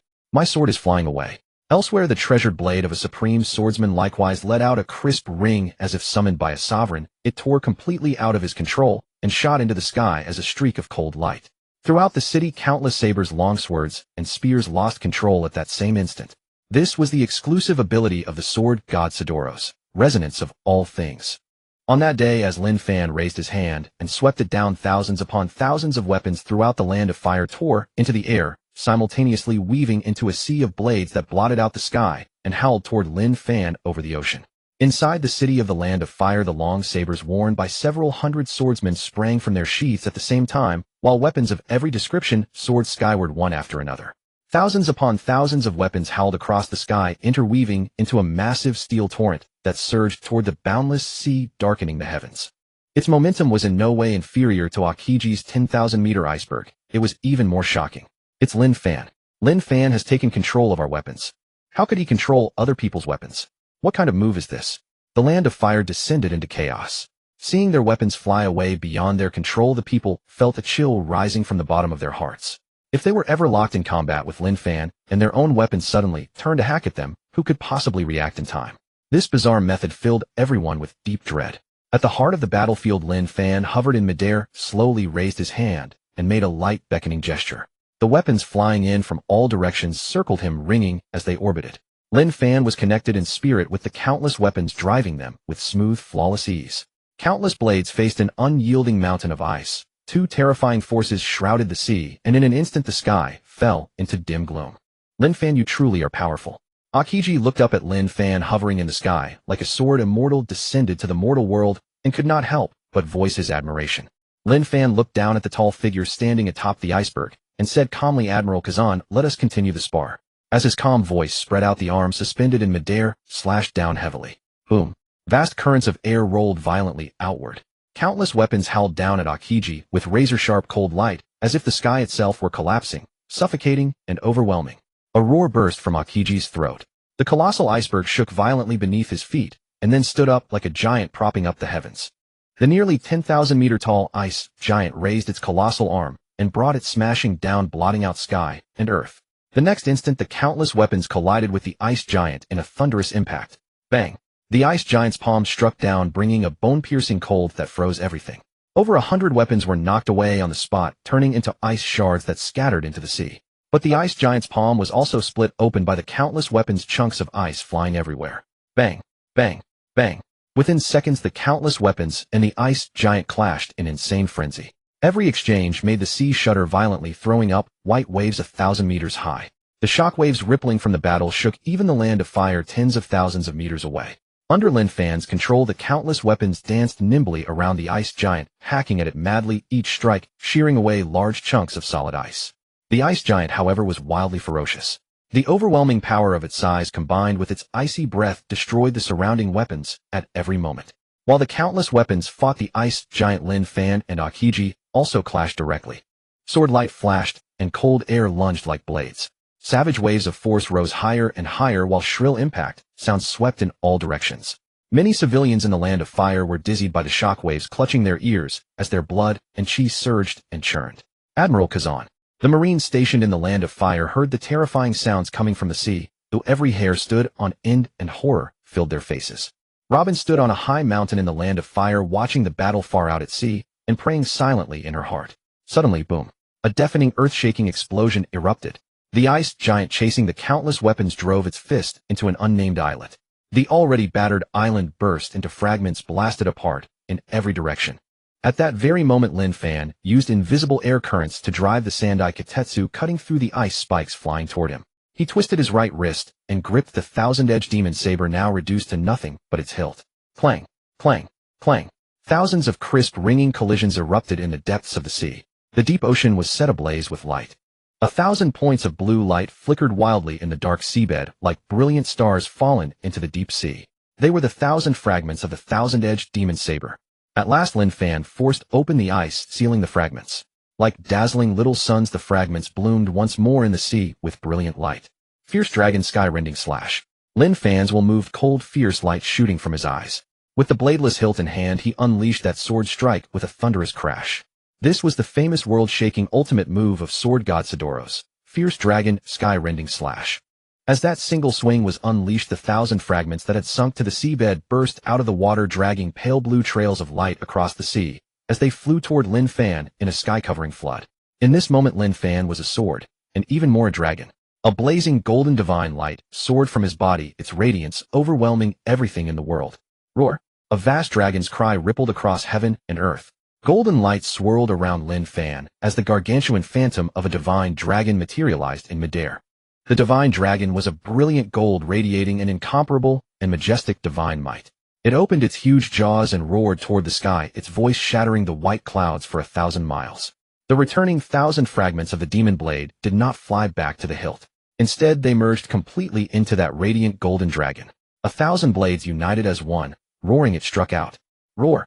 is flying away. Elsewhere, the treasured blade of a supreme swordsman likewise let out a crisp ring as if summoned by a sovereign. It tore completely out of his control and shot into the sky as a streak of cold light. Throughout the city, countless sabers, longswords, and spears lost control at that same instant. This was the exclusive ability of the sword god Sidoro's, resonance of all things. On that day, as Lin Fan raised his hand and swept it down, thousands upon thousands of weapons throughout the Land of Fire tore into the air, simultaneously weaving into a sea of blades that blotted out the sky and howled toward Lin Fan over the ocean. Inside the city of the Land of Fire, the long sabers worn by several hundred swordsmen sprang from their sheaths at the same time, while weapons of every description soared skyward one after another. Thousands upon thousands of weapons howled across the sky, interweaving into a massive steel torrent that surged toward the boundless sea, darkening the heavens. Its momentum was in no way inferior to Akiji's 10,000-meter iceberg. It was even more shocking. It's Lin Fan. Lin Fan has taken control of our weapons. How could he control other people's weapons? What kind of move is this? The Land of Fire descended into chaos. Seeing their weapons fly away beyond their control, the people felt a chill rising from the bottom of their hearts. If they were ever locked in combat with Lin Fan and their own weapons suddenly turned to hack at them, who could possibly react in time? This bizarre method filled everyone with deep dread. At the heart of the battlefield, Lin Fan hovered in midair, slowly raised his hand, and made a light beckoning gesture. The weapons flying in from all directions circled him, ringing as they orbited. Lin Fan was connected in spirit with the countless weapons driving them with smooth, flawless ease. Countless blades faced an unyielding mountain of ice. Two terrifying forces shrouded the sea, and in an instant the sky fell into dim gloom. Lin Fan, you truly are powerful. Aokiji looked up at Lin Fan hovering in the sky, like a sword immortal descended to the mortal world, and could not help but voice his admiration. Lin Fan looked down at the tall figure standing atop the iceberg, and said calmly, Admiral Kazan, let us continue the spar. As his calm voice spread out, the arm suspended in midair slashed down heavily. Boom. Vast currents of air rolled violently outward. Countless weapons howled down at Aokiji with razor-sharp cold light, as if the sky itself were collapsing, suffocating, and overwhelming. A roar burst from Aokiji's throat. The colossal iceberg shook violently beneath his feet, and then stood up like a giant propping up the heavens. The nearly 10,000-meter-tall ice giant raised its colossal arm, and brought it smashing down, blotting out sky and earth. The next instant, the countless weapons collided with the ice giant in a thunderous impact. Bang! The ice giant's palm struck down, bringing a bone-piercing cold that froze everything. Over 100 weapons were knocked away on the spot, turning into ice shards that scattered into the sea. But the ice giant's palm was also split open by the countless weapons, chunks of ice flying everywhere. Bang! Bang! Bang! Within seconds, the countless weapons and the ice giant clashed in insane frenzy. Every exchange made the sea shudder violently, throwing up white waves 1,000 meters high. The shockwaves rippling from the battle shook even the land of fire tens of thousands of meters away. Under Lin Fan's control, the countless weapons danced nimbly around the ice giant, hacking at it madly, each strike shearing away large chunks of solid ice. The ice giant, however, was wildly ferocious. The overwhelming power of its size combined with its icy breath destroyed the surrounding weapons at every moment. While the countless weapons fought, the ice giant Lin Fan and Aokiji also clashed directly. Sword light flashed, and cold air lunged like blades. Savage waves of force rose higher and higher, while shrill impact sounds swept in all directions. Many civilians in the land of fire were dizzied by the shockwaves, clutching their ears as their blood and chi surged and churned. Admiral Kazan, the Marines stationed in the land of fire, heard the terrifying sounds coming from the sea, though every hair stood on end and horror filled their faces. Robin stood on a high mountain in the land of fire, watching the battle far out at sea and praying silently in her heart. Suddenly, boom! A deafening, earth-shaking explosion erupted. The ice giant chasing the countless weapons drove its fist into an unnamed islet. The already battered island burst into fragments, blasted apart in every direction. At that very moment, Lin Fan used invisible air currents to drive the Sandai Kitetsu, cutting through the ice spikes flying toward him. He twisted his right wrist and gripped the thousand-edged demon saber, now reduced to nothing but its hilt. Clang! Clang! Clang! Thousands of crisp, ringing collisions erupted in the depths of the sea. The deep ocean was set ablaze with light. 1,000 points of blue light flickered wildly in the dark seabed, like brilliant stars fallen into the deep sea. They were the 1,000 fragments of the thousand-edged demon saber. At last, Lin Fan forced open the ice, sealing the fragments. Like dazzling little suns, the fragments bloomed once more in the sea with brilliant light. Fierce dragon sky-rending slash. Lin Fan's will moved, cold, fierce light shooting from his eyes. With the bladeless hilt in hand, he unleashed that sword strike with a thunderous crash. This was the famous world-shaking ultimate move of sword god Sidoro's, fierce dragon, sky-rending slash. As that single swing was unleashed, the 1,000 fragments that had sunk to the seabed burst out of the water, dragging pale blue trails of light across the sea, as they flew toward Lin Fan in a sky-covering flood. In this moment, Lin Fan was a sword, and even more a dragon. A blazing golden divine light soared from his body, its radiance overwhelming everything in the world. Roar! A vast dragon's cry rippled across heaven and earth. Golden light swirled around Lin Fan as the gargantuan phantom of a divine dragon materialized in midair. The divine dragon was a brilliant gold, radiating an incomparable and majestic divine might. It opened its huge jaws and roared toward the sky, its voice shattering the white clouds for 1,000 miles. The returning 1,000 fragments of the demon blade did not fly back to the hilt. Instead, they merged completely into that radiant golden dragon. 1,000 blades united as one. Roaring, it struck out. Roar!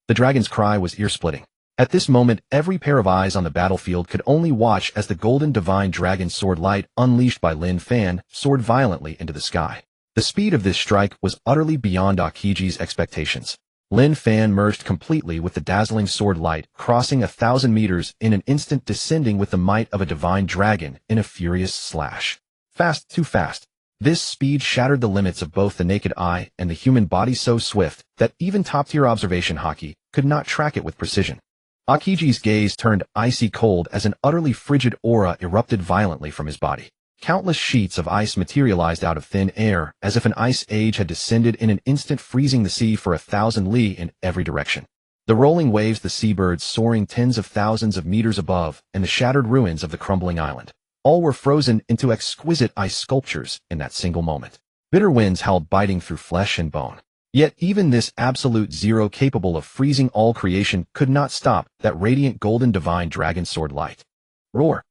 The dragon's cry was ear-splitting. At this moment, every pair of eyes on the battlefield could only watch as the golden divine dragon sword light, unleashed by Lin Fan, soared violently into the sky. The speed of this strike was utterly beyond Aokiji's expectations. Lin Fan merged completely with the dazzling sword light, crossing 1,000 meters in an instant, descending with the might of a divine dragon in a furious slash. Fast, too fast. This speed shattered the limits of both the naked eye and the human body, so swift that even top-tier observation haki could not track it with precision. Aokiji's gaze turned icy cold as an utterly frigid aura erupted violently from his body. Countless sheets of ice materialized out of thin air, as if an ice age had descended in an instant, freezing the sea for 1,000 li in every direction. The rolling waves, the seabirds soaring tens of thousands of meters above, and the shattered ruins of the crumbling island. All were frozen into exquisite ice sculptures in that single moment. Bitter winds howled, biting through flesh and bone. Yet even this absolute zero, capable of freezing all creation, could not stop that radiant golden divine dragon sword light. Roar!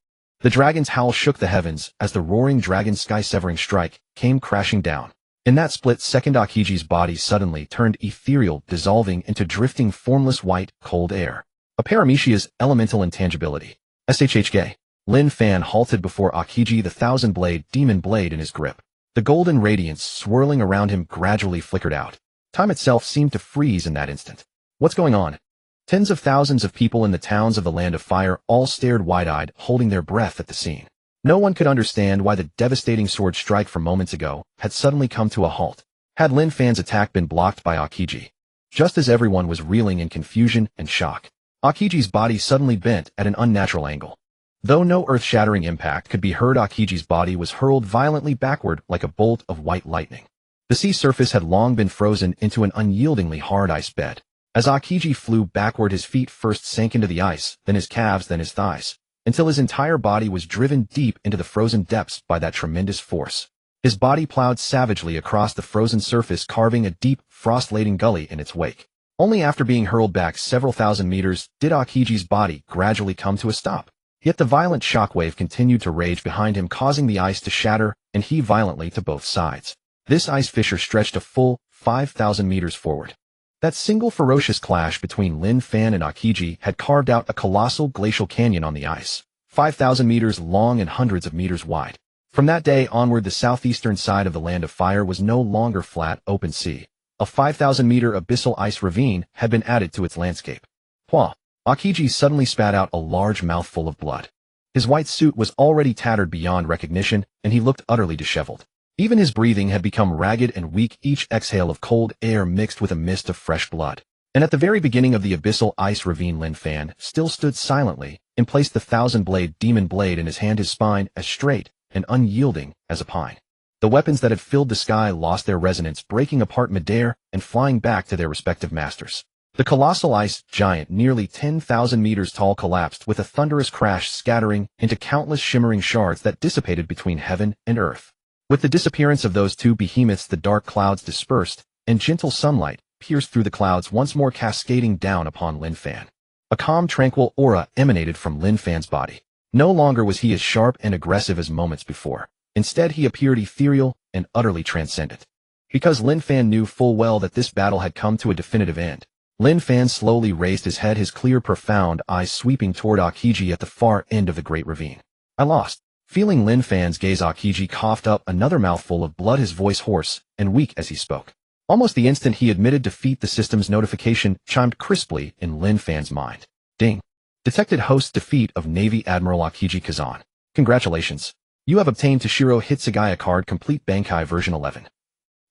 The dragon's howl shook the heavens as the roaring dragon's sky-severing strike came crashing down. In that split second, Akiji's body suddenly turned ethereal, dissolving into drifting, formless white, cold air. A Paramecia's elemental intangibility. SHHK. Lin Fan halted before Akiji, the thousand-blade demon blade in his grip. The golden radiance swirling around him gradually flickered out. Time itself seemed to freeze in that instant. What's going on? Tens of thousands of people in the towns of the Land of Fire all stared wide-eyed, holding their breath at the scene. No one could understand why the devastating sword strike from moments ago had suddenly come to a halt. Had Lin Fan's attack been blocked by Akiji? Just as everyone was reeling in confusion and shock, Akiji's body suddenly bent at an unnatural angle. Though no earth-shattering impact could be heard, Akiji's body was hurled violently backward like a bolt of white lightning. The sea surface had long been frozen into an unyieldingly hard ice bed. As Akiji flew backward, his feet first sank into the ice, then his calves, then his thighs, until his entire body was driven deep into the frozen depths by that tremendous force. His body plowed savagely across the frozen surface, carving a deep, frost-laden gully in its wake. Only after being hurled back several thousand meters did Akiji's body gradually come to a stop. Yet the violent shockwave continued to rage behind him, causing the ice to shatter and heave violently to both sides. This ice fissure stretched a full 5,000 meters forward. That single ferocious clash between Lin Fan and Akiji had carved out a colossal glacial canyon on the ice, 5,000 meters long and hundreds of meters wide. From that day onward, the southeastern side of the Land of Fire was no longer flat, open sea. A 5,000-meter abyssal ice ravine had been added to its landscape. Hua! Akiji suddenly spat out a large mouthful of blood. His white suit was already tattered beyond recognition, and he looked utterly disheveled. Even his breathing had become ragged and weak, each exhale of cold air mixed with a mist of fresh blood. And at the very beginning of the abyssal ice ravine, Lin Fan still stood silently, and placed the thousand-blade demon blade in his hand, his spine as straight and unyielding as a pine. The weapons that had filled the sky lost their resonance, breaking apart midair and flying back to their respective masters. The colossal ice giant, nearly 10,000 meters tall, collapsed with a thunderous crash, scattering into countless shimmering shards that dissipated between heaven and earth. With the disappearance of those two behemoths, the dark clouds dispersed, and gentle sunlight pierced through the clouds, once more cascading down upon Lin Fan. A calm, tranquil aura emanated from Lin Fan's body. No longer was he as sharp and aggressive as moments before. Instead, he appeared ethereal and utterly transcendent. Because Lin Fan knew full well that this battle had come to a definitive end, Lin Fan slowly raised his head, his clear, profound eyes sweeping toward Akiji at the far end of the great ravine. I lost. Feeling Lin Fan's gaze, Akiji coughed up another mouthful of blood, his voice hoarse and weak as he spoke. Almost the instant he admitted defeat, the system's notification chimed crisply in Lin Fan's mind. Ding. Detected host defeat of Navy Admiral Akiji Kazan. Congratulations. You have obtained Toshiro Hitsugaya card complete, Bankai version 11.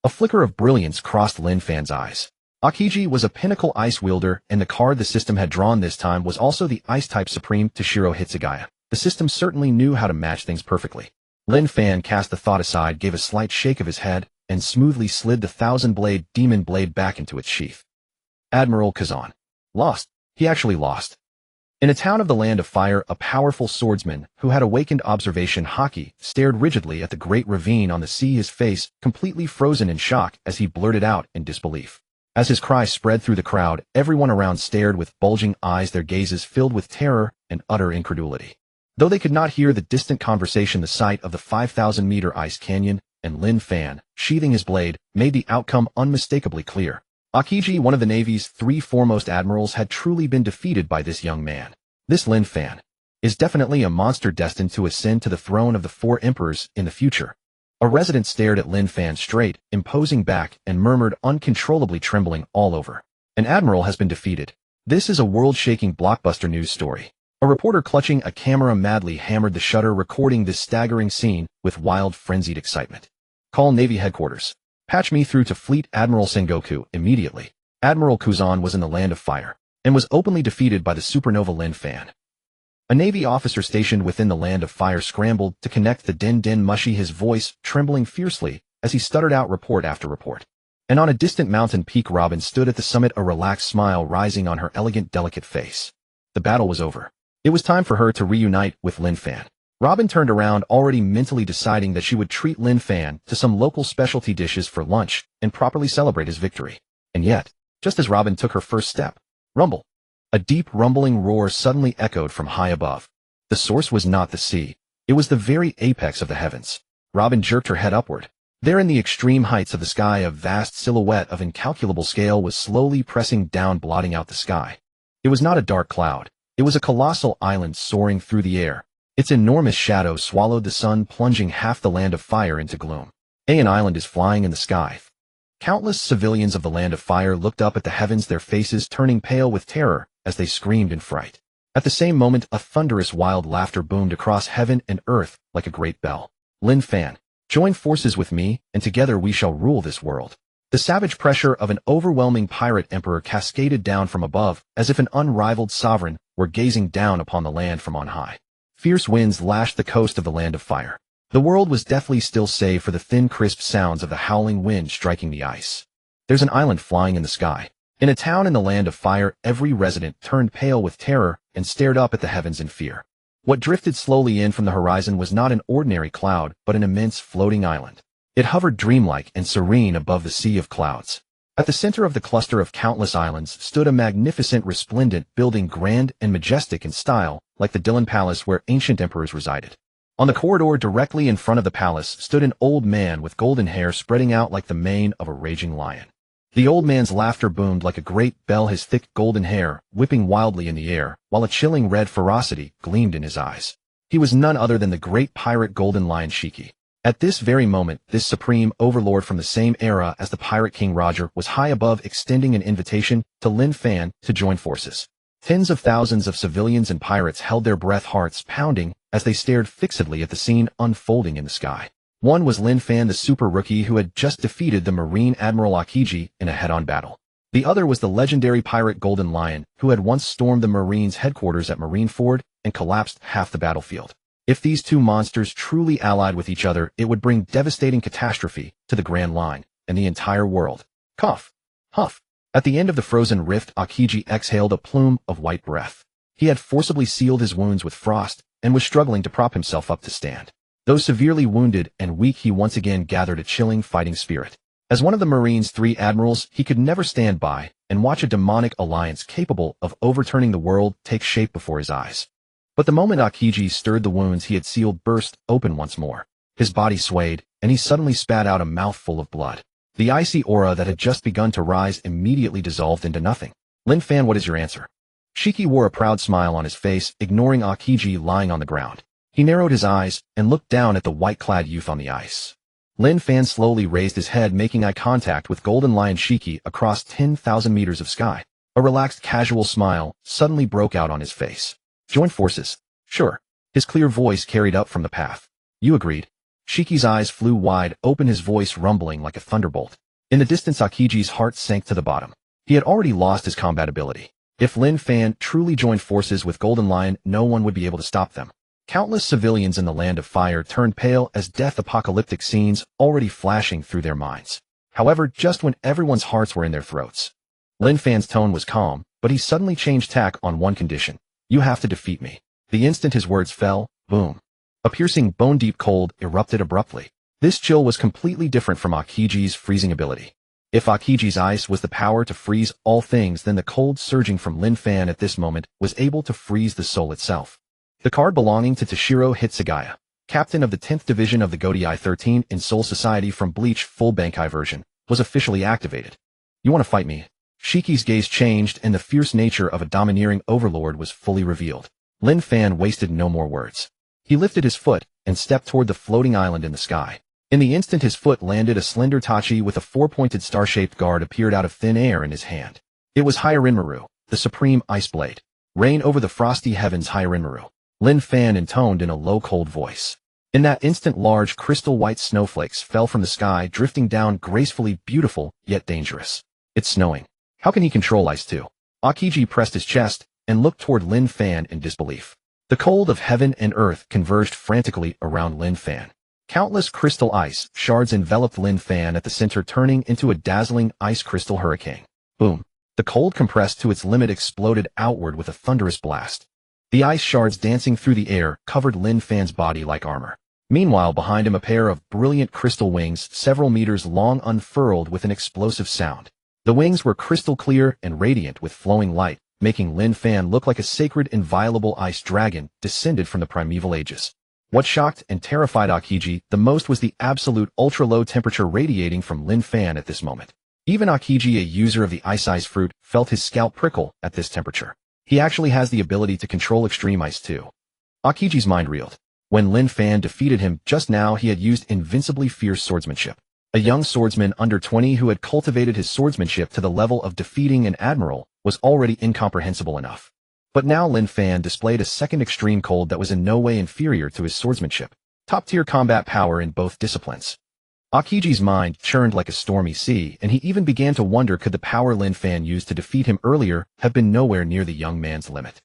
A flicker of brilliance crossed Lin Fan's eyes. Akiji was a pinnacle ice wielder, and the card the system had drawn this time was also the ice-type supreme Toshiro Hitsugaya. The system certainly knew how to match things perfectly. Lin Fan cast the thought aside, gave a slight shake of his head, and smoothly slid the thousand-blade demon blade back into its sheath. Admiral Kazan. Lost. He actually lost. In a town of the Land of Fire, a powerful swordsman who had awakened observation haki stared rigidly at the great ravine on the sea, his face completely frozen in shock as he blurted out in disbelief. As his cry spread through the crowd, everyone around stared with bulging eyes, their gazes filled with terror and utter incredulity. Though they could not hear the distant conversation, the sight of the 5,000-meter ice canyon and Lin Fan sheathing his blade made the outcome unmistakably clear. Akiji, one of the Navy's three foremost admirals, had truly been defeated by this young man. This Lin Fan is definitely a monster destined to ascend to the throne of the four emperors in the future. A resident stared at Lin Fan straight, imposing back, and murmured, uncontrollably trembling all over. An admiral has been defeated. This is a world-shaking blockbuster news story. A reporter clutching a camera madly hammered the shutter, recording this staggering scene with wild, frenzied excitement. Call Navy headquarters. Patch me through to Fleet Admiral Sengoku immediately. Admiral Kazan was in the Land of Fire and was openly defeated by the supernova Lin Fan. A Navy officer stationed within the Land of Fire scrambled to connect the din mushy, his voice trembling fiercely as he stuttered out report after report. And on a distant mountain peak, Robin stood at the summit, a relaxed smile rising on her elegant, delicate face. The battle was over. It was time for her to reunite with Lin Fan. Robin turned around, already mentally deciding that she would treat Lin Fan to some local specialty dishes for lunch and properly celebrate his victory. And yet, just as Robin took her first step, rumble! A deep rumbling roar suddenly echoed from high above. The source was not the sea. It was the very apex of the heavens. Robin jerked her head upward. There in the extreme heights of the sky, a vast silhouette of incalculable scale was slowly pressing down, blotting out the sky. It was not a dark cloud. It was a colossal island soaring through the air. Its enormous shadow swallowed the sun, plunging half the Land of Fire into gloom. An island is flying in the sky. Countless civilians of the Land of Fire looked up at the heavens, their faces turning pale with terror as they screamed in fright. At the same moment, a thunderous wild laughter boomed across heaven and earth like a great bell. Lin Fan, join forces with me, and together we shall rule this world. The savage pressure of an overwhelming pirate emperor cascaded down from above, as if an unrivaled sovereign were gazing down upon the land from on high. Fierce winds lashed the coast of the Land of Fire. The world was deathly still save for the thin, crisp sounds of the howling wind striking the ice. There's an island flying in the sky. In a town in the Land of Fire, every resident turned pale with terror and stared up at the heavens in fear. What drifted slowly in from the horizon was not an ordinary cloud, but an immense floating island. It hovered dreamlike and serene above the sea of clouds. At the center of the cluster of countless islands stood a magnificent, resplendent building, grand and majestic in style, like the Dylan Palace where ancient emperors resided. On the corridor directly in front of the palace stood an old man with golden hair spreading out like the mane of a raging lion. The old man's laughter boomed like a great bell, his thick golden hair whipping wildly in the air, while a chilling red ferocity gleamed in his eyes. He was none other than the great pirate Golden Lion Shiki. At this very moment, this supreme overlord from the same era as the pirate King Roger was high above, extending an invitation to Lin Fan to join forces. Tens of thousands of civilians and pirates held their breath, hearts pounding, as they stared fixedly at the scene unfolding in the sky. One was Lin Fan, the super rookie who had just defeated the Marine Admiral Akiji in a head-on battle. The other was the legendary pirate Golden Lion, who had once stormed the Marines' headquarters at Marineford and collapsed half the battlefield. If these two monsters truly allied with each other, it would bring devastating catastrophe to the Grand Line and the entire world. Cough. Huff. At the end of the frozen rift, Akiji exhaled a plume of white breath. He had forcibly sealed his wounds with frost and was struggling to prop himself up to stand. Though severely wounded and weak, he once again gathered a chilling fighting spirit. As one of the Marines' 3 admirals, he could never stand by and watch a demonic alliance capable of overturning the world take shape before his eyes. But the moment Akiji stirred, the wounds he had sealed burst open once more. His body swayed, and he suddenly spat out a mouthful of blood. The icy aura that had just begun to rise immediately dissolved into nothing. Lin Fan, what is your answer? Shiki wore a proud smile on his face, ignoring Akiji lying on the ground. He narrowed his eyes and looked down at the white-clad youth on the ice. Lin Fan slowly raised his head, making eye contact with Golden Lion Shiki across 10,000 meters of sky. A relaxed, casual smile suddenly broke out on his face. Join forces? Sure. His clear voice carried up from the path. You agreed. Shiki's eyes flew wide open, his voice rumbling like a thunderbolt. In the distance, Akiji's heart sank to the bottom. He had already lost his combat ability. If Lin Fan truly joined forces with Golden Lion, no one would be able to stop them. Countless civilians in the Land of Fire turned pale as death apocalyptic scenes already flashing through their minds. However, just when everyone's hearts were in their throats, Lin Fan's tone was calm, but he suddenly changed tack on one condition. You have to defeat me. The instant his words fell, boom. A piercing, bone-deep cold erupted abruptly. This chill was completely different from Akiji's freezing ability. If Akiji's ice was the power to freeze all things, then the cold surging from Lin Fan at this moment was able to freeze the soul itself. The card belonging to Toshiro Hitsugaya, captain of the 10th Division of the Godai 13 in Soul Society from Bleach Full Bankai version, was officially activated. You want to fight me? Shiki's gaze changed and the fierce nature of a domineering overlord was fully revealed. Lin Fan wasted no more words. He lifted his foot and stepped toward the floating island in the sky. In the instant his foot landed, a slender tachi with a 4-pointed star-shaped guard appeared out of thin air in his hand. It was Hyarinmaru, the supreme ice blade. Reign over the frosty heavens, Hyarinmaru. Lin Fan intoned in a low, cold voice. In that instant, large, crystal-white snowflakes fell from the sky, drifting down gracefully, beautiful, yet dangerous. It's snowing. How can he control ice too? Akiji pressed his chest and looked toward Lin Fan in disbelief. The cold of heaven and earth converged frantically around Lin Fan. Countless crystal ice shards enveloped Lin Fan at the center, turning into a dazzling ice crystal hurricane. Boom. The cold, compressed to its limit, exploded outward with a thunderous blast. The ice shards dancing through the air covered Lin Fan's body like armor. Meanwhile, behind him, a pair of brilliant crystal wings several meters long unfurled with an explosive sound. The wings were crystal clear and radiant with flowing light, making Lin Fan look like a sacred, inviolable ice dragon descended from the primeval ages. What shocked and terrified Aokiji the most was the absolute ultra-low temperature radiating from Lin Fan at this moment. Even Aokiji, a user of the ice fruit, felt his scalp prickle at this temperature. He actually has the ability to control extreme ice too. Aokiji's mind reeled. When Lin Fan defeated him just now, he had used invincibly fierce swordsmanship. A young swordsman under 20 who had cultivated his swordsmanship to the level of defeating an admiral was already incomprehensible enough. But now Lin Fan displayed a second extreme cold that was in no way inferior to his swordsmanship. Top-tier combat power in both disciplines. Aokiji's mind churned like a stormy sea, and he even began to wonder, could the power Lin Fan used to defeat him earlier have been nowhere near the young man's limit.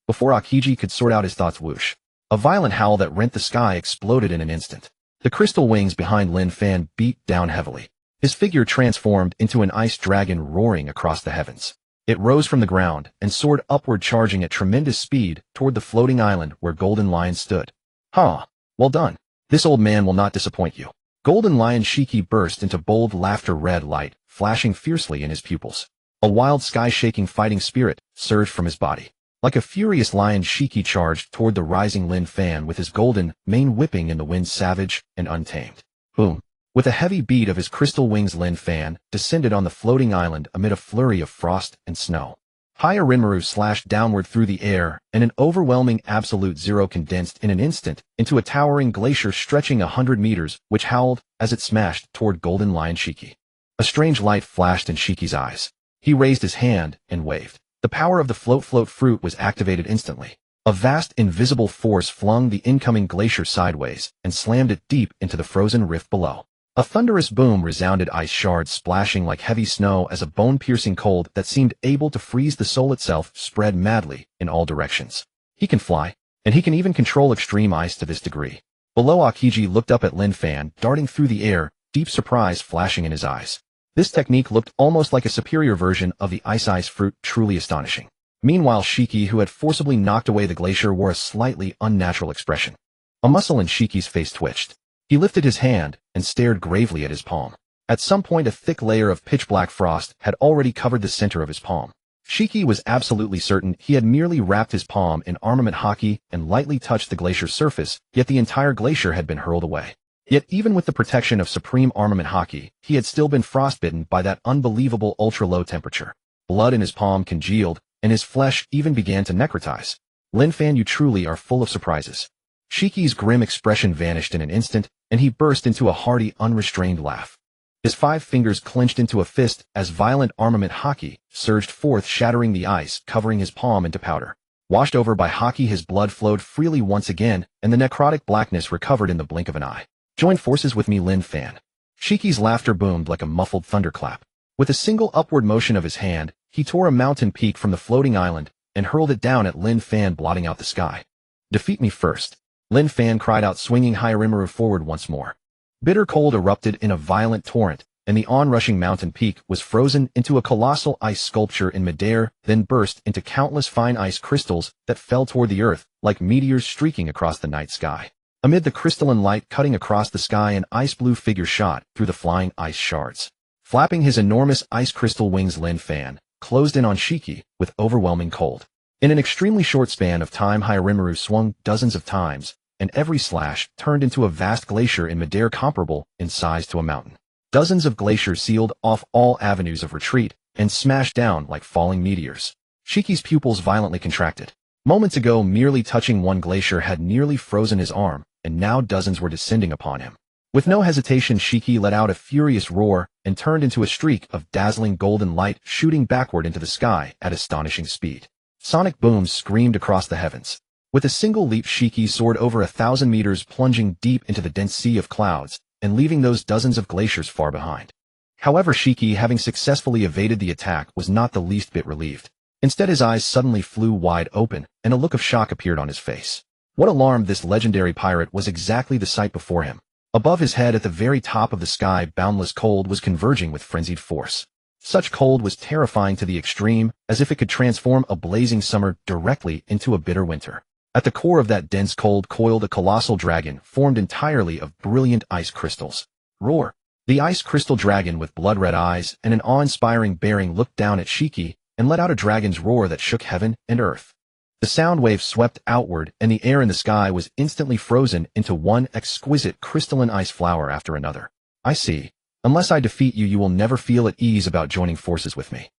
Before Aokiji could sort out his thoughts, whoosh. A violent howl that rent the sky exploded in an instant. The crystal wings behind Lin Fan beat down heavily. His figure transformed into an ice dragon roaring across the heavens. It rose from the ground and soared upward, charging at tremendous speed toward the floating island where Golden Lion stood. "Ha! Well done. This old man will not disappoint you." Golden Lion Shiki burst into bold laughter, red light flashing fiercely in his pupils. A wild, sky-shaking fighting spirit surged from his body. Like a furious lion, Shiki charged toward the rising Lin Fan with his golden mane whipping in the wind, savage and untamed. Boom. With a heavy beat of his crystal wings, Lin Fan descended on the floating island amid a flurry of frost and snow. Higuma slashed downward through the air, and an overwhelming absolute zero condensed in an instant into a towering glacier stretching 100 meters, which howled as it smashed toward Golden Lion Shiki. A strange light flashed in Shiki's eyes. He raised his hand and waved. The power of the float fruit was activated instantly. A vast invisible force flung the incoming glacier sideways and slammed it deep into the frozen rift below. A thunderous boom resounded, ice shards splashing like heavy snow as a bone-piercing cold that seemed able to freeze the soul itself spread madly in all directions. He can fly, and he can even control extreme ice to this degree. Below, Aokiji looked up at Lin Fan darting through the air, deep surprise flashing in his eyes. This technique looked almost like a superior version of the ice fruit, truly astonishing. Meanwhile, Shiki, who had forcibly knocked away the glacier, wore a slightly unnatural expression. A muscle in Shiki's face twitched. He lifted his hand and stared gravely at his palm. At some point, a thick layer of pitch-black frost had already covered the center of his palm. Shiki was absolutely certain he had merely wrapped his palm in armament haki and lightly touched the glacier's surface, yet the entire glacier had been hurled away. Yet even with the protection of supreme armament haki, he had still been frostbitten by that unbelievable ultra-low temperature. Blood in his palm congealed, and his flesh even began to necrotize. Lin Fan, you truly are full of surprises. Shiki's grim expression vanished in an instant, and he burst into a hearty, unrestrained laugh. His 5 fingers clenched into a fist as violent armament haki surged forth, shattering the ice, covering his palm into powder. Washed over by haki, his blood flowed freely once again, and the necrotic blackness recovered in the blink of an eye. Join forces with me, Lin Fan. Shiki's laughter boomed like a muffled thunderclap. With a single upward motion of his hand, he tore a mountain peak from the floating island and hurled it down at Lin Fan, blotting out the sky. Defeat me first. Lin Fan cried out, swinging Higuma forward once more. Bitter cold erupted in a violent torrent, and the onrushing mountain peak was frozen into a colossal ice sculpture in midair, then burst into countless fine ice crystals that fell toward the earth like meteors streaking across the night sky. Amid the crystalline light cutting across the sky, an ice-blue figure shot through the flying ice shards. Flapping his enormous ice crystal wings, Lin Fan closed in on Shiki with overwhelming cold. In an extremely short span of time, Higuma swung dozens of times, and every slash turned into a vast glacier in midair comparable in size to a mountain. Dozens of glaciers sealed off all avenues of retreat and smashed down like falling meteors. Shiki's pupils violently contracted. Moments ago, merely touching one glacier had nearly frozen his arm, and now dozens were descending upon him. With no hesitation, Shiki let out a furious roar and turned into a streak of dazzling golden light shooting backward into the sky at astonishing speed. Sonic booms screamed across the heavens. With a single leap, Shiki soared over 1,000 meters, plunging deep into the dense sea of clouds and leaving those dozens of glaciers far behind. However, Shiki, having successfully evaded the attack, was not the least bit relieved. Instead, his eyes suddenly flew wide open, and a look of shock appeared on his face. What alarmed this legendary pirate was exactly the sight before him. Above his head at the very top of the sky, boundless cold was converging with frenzied force. Such cold was terrifying to the extreme, as if it could transform a blazing summer directly into a bitter winter. At the core of that dense cold coiled a colossal dragon formed entirely of brilliant ice crystals. Roar! The ice crystal dragon with blood-red eyes and an awe-inspiring bearing looked down at Shiki and let out a dragon's roar that shook heaven and earth. The sound wave swept outward, and the air in the sky was instantly frozen into one exquisite crystalline ice flower after another. I see. Unless I defeat you, you will never feel at ease about joining forces with me.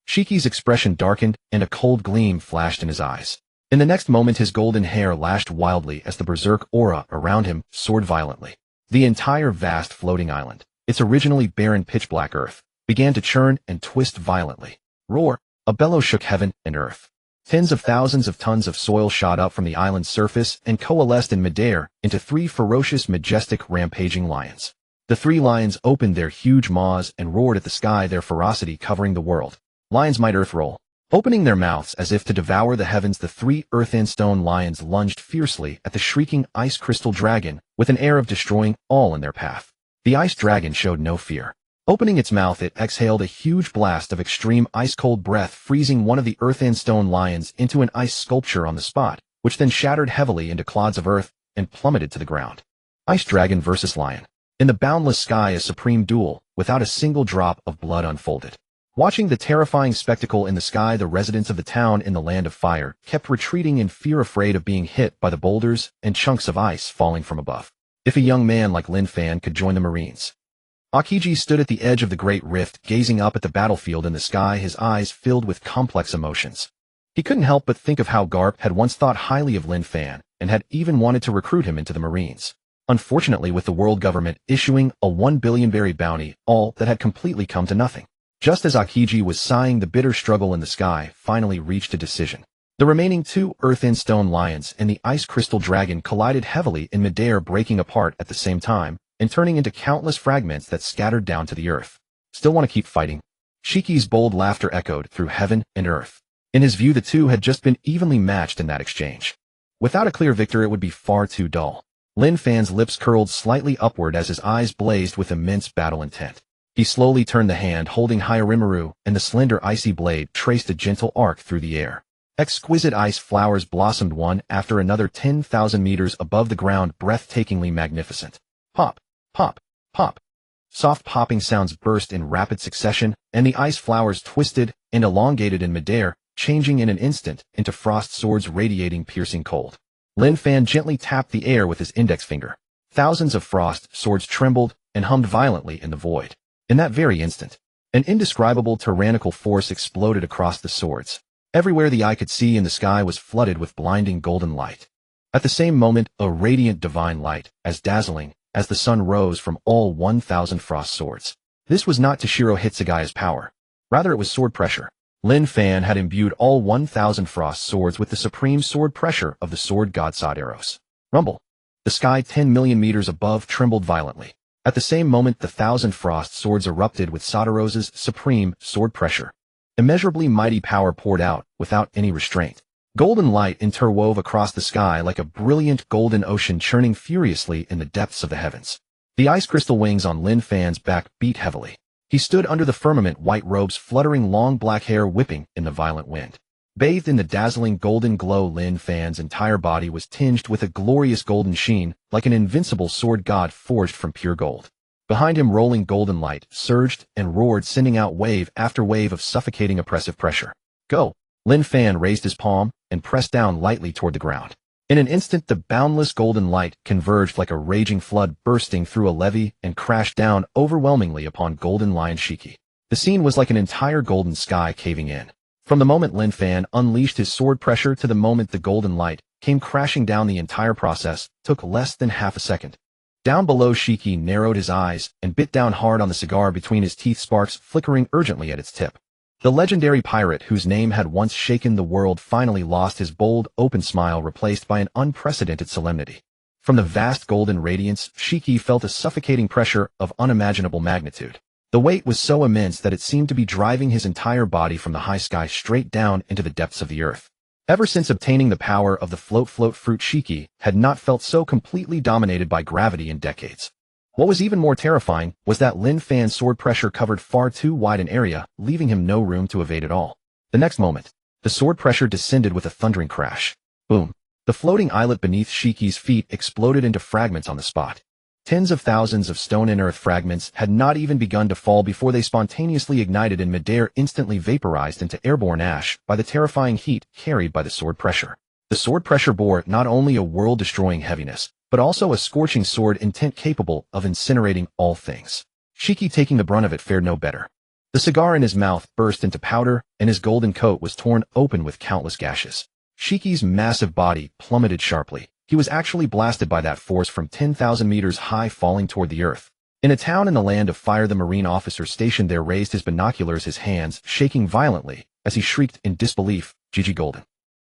Shiki's expression darkened, and a cold gleam flashed in his eyes. In the next moment, his golden hair lashed wildly as the berserk aura around him soared violently. The entire vast floating island, its originally barren pitch-black earth, began to churn and twist violently. Roar! A bellow shook heaven and earth. Tens of thousands of tons of soil shot up from the island's surface and coalesced in midair into three ferocious, majestic, rampaging lions. The three lions opened their huge maws and roared at the sky, their ferocity covering the world. Lions might earth roll. Opening their mouths as if to devour the heavens, the three earth and stone lions lunged fiercely at the shrieking ice crystal dragon with an air of destroying all in their path. The ice dragon showed no fear. Opening its mouth, it exhaled a huge blast of extreme ice-cold breath, freezing one of the earth and stone lions into an ice sculpture on the spot, which then shattered heavily into clods of earth and plummeted to the ground. Ice dragon versus lion. In the boundless sky, a supreme duel, without a single drop of blood unfolded. Watching the terrifying spectacle in the sky, the residents of the town in the land of fire kept retreating in fear, afraid of being hit by the boulders and chunks of ice falling from above. If a young man like Lin Fan could join the Marines. Akiji stood at the edge of the great rift, gazing up at the battlefield in the sky, his eyes filled with complex emotions. He couldn't help but think of how Garp had once thought highly of Lin Fan and had even wanted to recruit him into the Marines. Unfortunately, with the world government issuing a 1 billion berry bounty, all that had completely come to nothing. Just as Akiji was sighing, the bitter struggle in the sky finally reached a decision. The remaining two earth and stone lions and the ice crystal dragon collided heavily in midair, breaking apart at the same time and turning into countless fragments that scattered down to the earth. Still want to keep fighting? Shiki's bold laughter echoed through heaven and earth. In his view, the two had just been evenly matched in that exchange. Without a clear victor, it would be far too dull. Lin Fan's lips curled slightly upward as his eyes blazed with immense battle intent. He slowly turned the hand holding Higurimaru, and the slender icy blade traced a gentle arc through the air. Exquisite ice flowers blossomed one after another 10,000 meters above the ground, breathtakingly magnificent. Pop, pop, pop. Soft popping sounds burst in rapid succession, and the ice flowers twisted and elongated in midair, changing in an instant into frost swords radiating piercing cold. Lin Fan gently tapped the air with his index finger. Thousands of frost swords trembled and hummed violently in the void. In that very instant, an indescribable tyrannical force exploded across the swords. Everywhere the eye could see in the sky was flooded with blinding golden light. At the same moment, a radiant divine light, as dazzling as the sun, rose from all 1,000 frost swords. This was not Toshiro Hitsugai's power. Rather, it was sword pressure. Lin Fan had imbued all 1,000 frost swords with the supreme sword pressure of the sword god Sadaros. Rumble. The sky 10 million meters above trembled violently. At the same moment, the 1,000 frost swords erupted with Sadaros's supreme sword pressure. Immeasurably mighty power poured out without any restraint. Golden light interwove across the sky like a brilliant golden ocean, churning furiously in the depths of the heavens. The ice crystal wings on Lin Fan's back beat heavily. He stood under the firmament, white robes fluttering, long black hair whipping in the violent wind. Bathed in the dazzling golden glow, Lin Fan's entire body was tinged with a glorious golden sheen, like an invincible sword god forged from pure gold. Behind him, rolling golden light surged and roared, sending out wave after wave of suffocating oppressive pressure. Go! Lin Fan raised his palm and pressed down lightly toward the ground. In an instant, the boundless golden light converged like a raging flood, bursting through a levee and crashed down overwhelmingly upon Golden Lion Shiki. The scene was like an entire golden sky caving in. From the moment Lin Fan unleashed his sword pressure to the moment the golden light came crashing down, the entire process took less than half a second. Down below, Shiki narrowed his eyes and bit down hard on the cigar between his teeth, sparks flickering urgently at its tip. The legendary pirate whose name had once shaken the world finally lost his bold, open smile, replaced by an unprecedented solemnity. From the vast golden radiance, Shiki felt a suffocating pressure of unimaginable magnitude. The weight was so immense that it seemed to be driving his entire body from the high sky straight down into the depths of the earth. Ever since obtaining the power of the float fruit, Shiki had not felt so completely dominated by gravity in decades. What was even more terrifying was that Lin Fan's sword pressure covered far too wide an area, leaving him no room to evade at all. The next moment, the sword pressure descended with a thundering crash. Boom! The floating islet beneath Shiki's feet exploded into fragments on the spot. Tens of thousands of stone and earth fragments had not even begun to fall before they spontaneously ignited in midair, instantly vaporized into airborne ash by the terrifying heat carried by the sword pressure. The sword pressure bore not only a world-destroying heaviness, but also a scorching sword intent capable of incinerating all things. Shiki, taking the brunt of it, fared no better. The cigar in his mouth burst into powder, and his golden coat was torn open with countless gashes. Shiki's massive body plummeted sharply. He was actually blasted by that force from 10,000 meters high, falling toward the earth. In a town in the land of fire, the marine officer stationed there raised his binoculars, his hands shaking violently as he shrieked in disbelief, "GG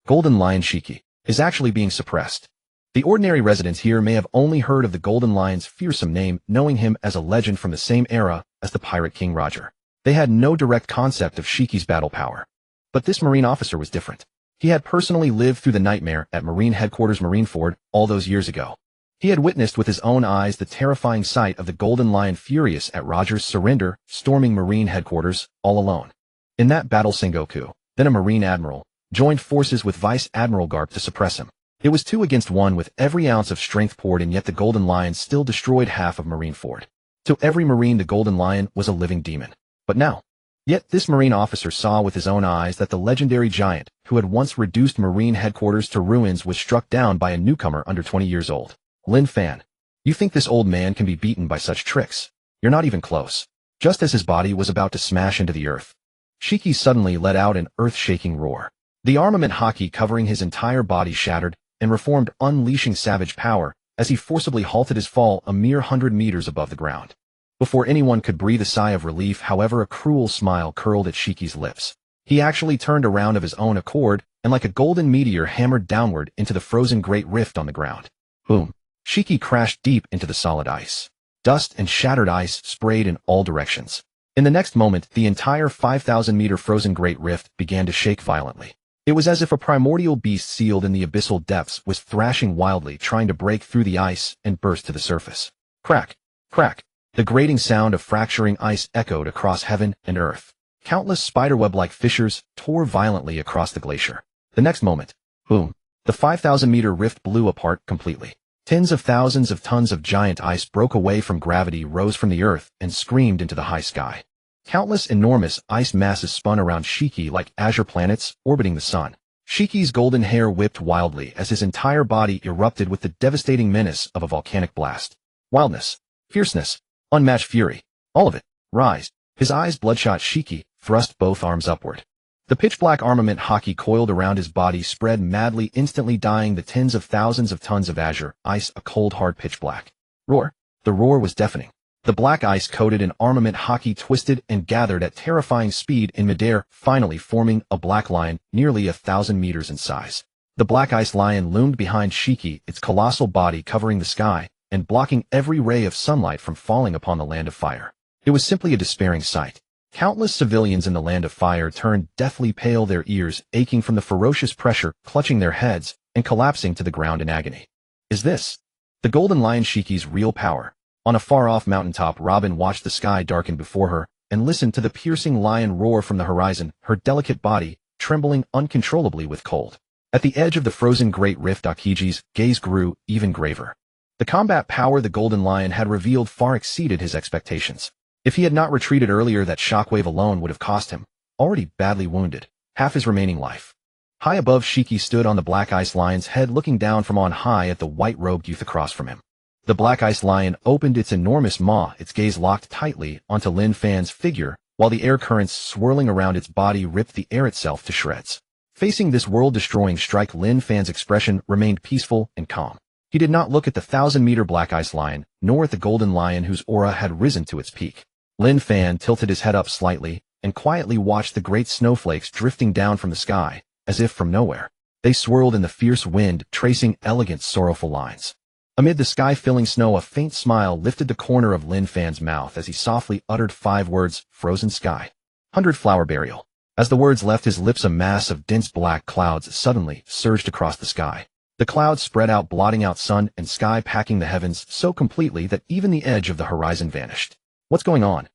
Golden Lion Shiki is actually being suppressed." The ordinary residents here may have only heard of the Golden Lion's fearsome name, knowing him as a legend from the same era as the Pirate King Roger. They had no direct concept of Shiki's battle power. But this marine officer was different. He had personally lived through the nightmare at Marine Headquarters Marineford all those years ago. He had witnessed with his own eyes the terrifying sight of the Golden Lion, furious at Roger's surrender, storming Marine Headquarters all alone. In that battle, Sengoku, then a Marine Admiral, joined forces with Vice Admiral Garp to suppress him. It was 2 against 1 with every ounce of strength poured in, yet the Golden Lion still destroyed half of Marineford. To every Marine, the Golden Lion was a living demon. But now, yet this Marine officer saw with his own eyes that the legendary giant, who had once reduced Marine Headquarters to ruins, was struck down by a newcomer under 20 years old. Lin Fan. You think this old man can be beaten by such tricks? You're not even close. Just as his body was about to smash into the earth, Shiki suddenly let out an earth-shaking roar. The armament haki covering his entire body shattered and reformed, unleashing savage power as he forcibly halted his fall a mere 100 meters above the ground. Before anyone could breathe a sigh of relief, however, a cruel smile curled at Shiki's lips. He actually turned around of his own accord and, like a golden meteor, hammered downward into the frozen great rift on the ground. Boom! Shiki crashed deep into the solid ice. Dust and shattered ice sprayed in all directions. In the next moment, the entire 5,000-meter frozen great rift began to shake violently. It was as if a primordial beast sealed in the abyssal depths was thrashing wildly, trying to break through the ice and burst to the surface. Crack! Crack! The grating sound of fracturing ice echoed across heaven and earth. Countless spiderweb-like fissures tore violently across the glacier. The next moment, boom! The 5,000-meter rift blew apart completely. Tens of thousands of tons of giant ice broke away from gravity, rose from the earth, and screamed into the high sky. Countless enormous ice masses spun around Shiki like azure planets orbiting the sun. Shiki's golden hair whipped wildly as his entire body erupted with the devastating menace of a volcanic blast. Wildness, fierceness, unmatched fury, all of it, rise. His eyes bloodshot. Shiki thrust both arms upward. The pitch-black armament haki coiled around his body spread madly, instantly dyeing the tens of thousands of tons of azure ice a cold, hard pitch-black. Roar! The roar was deafening. The black ice-coated and armament haki twisted and gathered at terrifying speed in midair, finally forming a black lion nearly 1,000 meters in size. The black ice lion loomed behind Shiki, its colossal body covering the sky and blocking every ray of sunlight from falling upon the land of fire. It was simply a despairing sight. Countless civilians in the land of fire turned deathly pale, their ears aching from the ferocious pressure, clutching their heads and collapsing to the ground in agony. Is this the Golden Lion Shiki's real power? On a far-off mountaintop, Robin watched the sky darken before her and listened to the piercing lion roar from the horizon, her delicate body trembling uncontrollably with cold. At the edge of the frozen great rift, Akiji's gaze grew even graver. The combat power the Golden Lion had revealed far exceeded his expectations. If he had not retreated earlier, that shockwave alone would have cost him, already badly wounded, half his remaining life. High above, Shiki stood on the black ice lion's head, looking down from on high at the white-robed youth across from him. The black ice lion opened its enormous maw, its gaze locked tightly onto Lin Fan's figure, while the air currents swirling around its body ripped the air itself to shreds. Facing this world-destroying strike, Lin Fan's expression remained peaceful and calm. He did not look at the 1,000-meter black ice lion, nor at the Golden Lion whose aura had risen to its peak. Lin Fan tilted his head up slightly and quietly watched the great snowflakes drifting down from the sky, as if from nowhere. They swirled in the fierce wind, tracing elegant, sorrowful lines. Amid the sky-filling snow, a faint smile lifted the corner of Lin Fan's mouth as he softly uttered 5 words, "Frozen Sky. 100 Flower Burial." As the words left his lips, a mass of dense black clouds suddenly surged across the sky. The clouds spread out, blotting out sun and sky, packing the heavens so completely that even the edge of the horizon vanished. What's going on?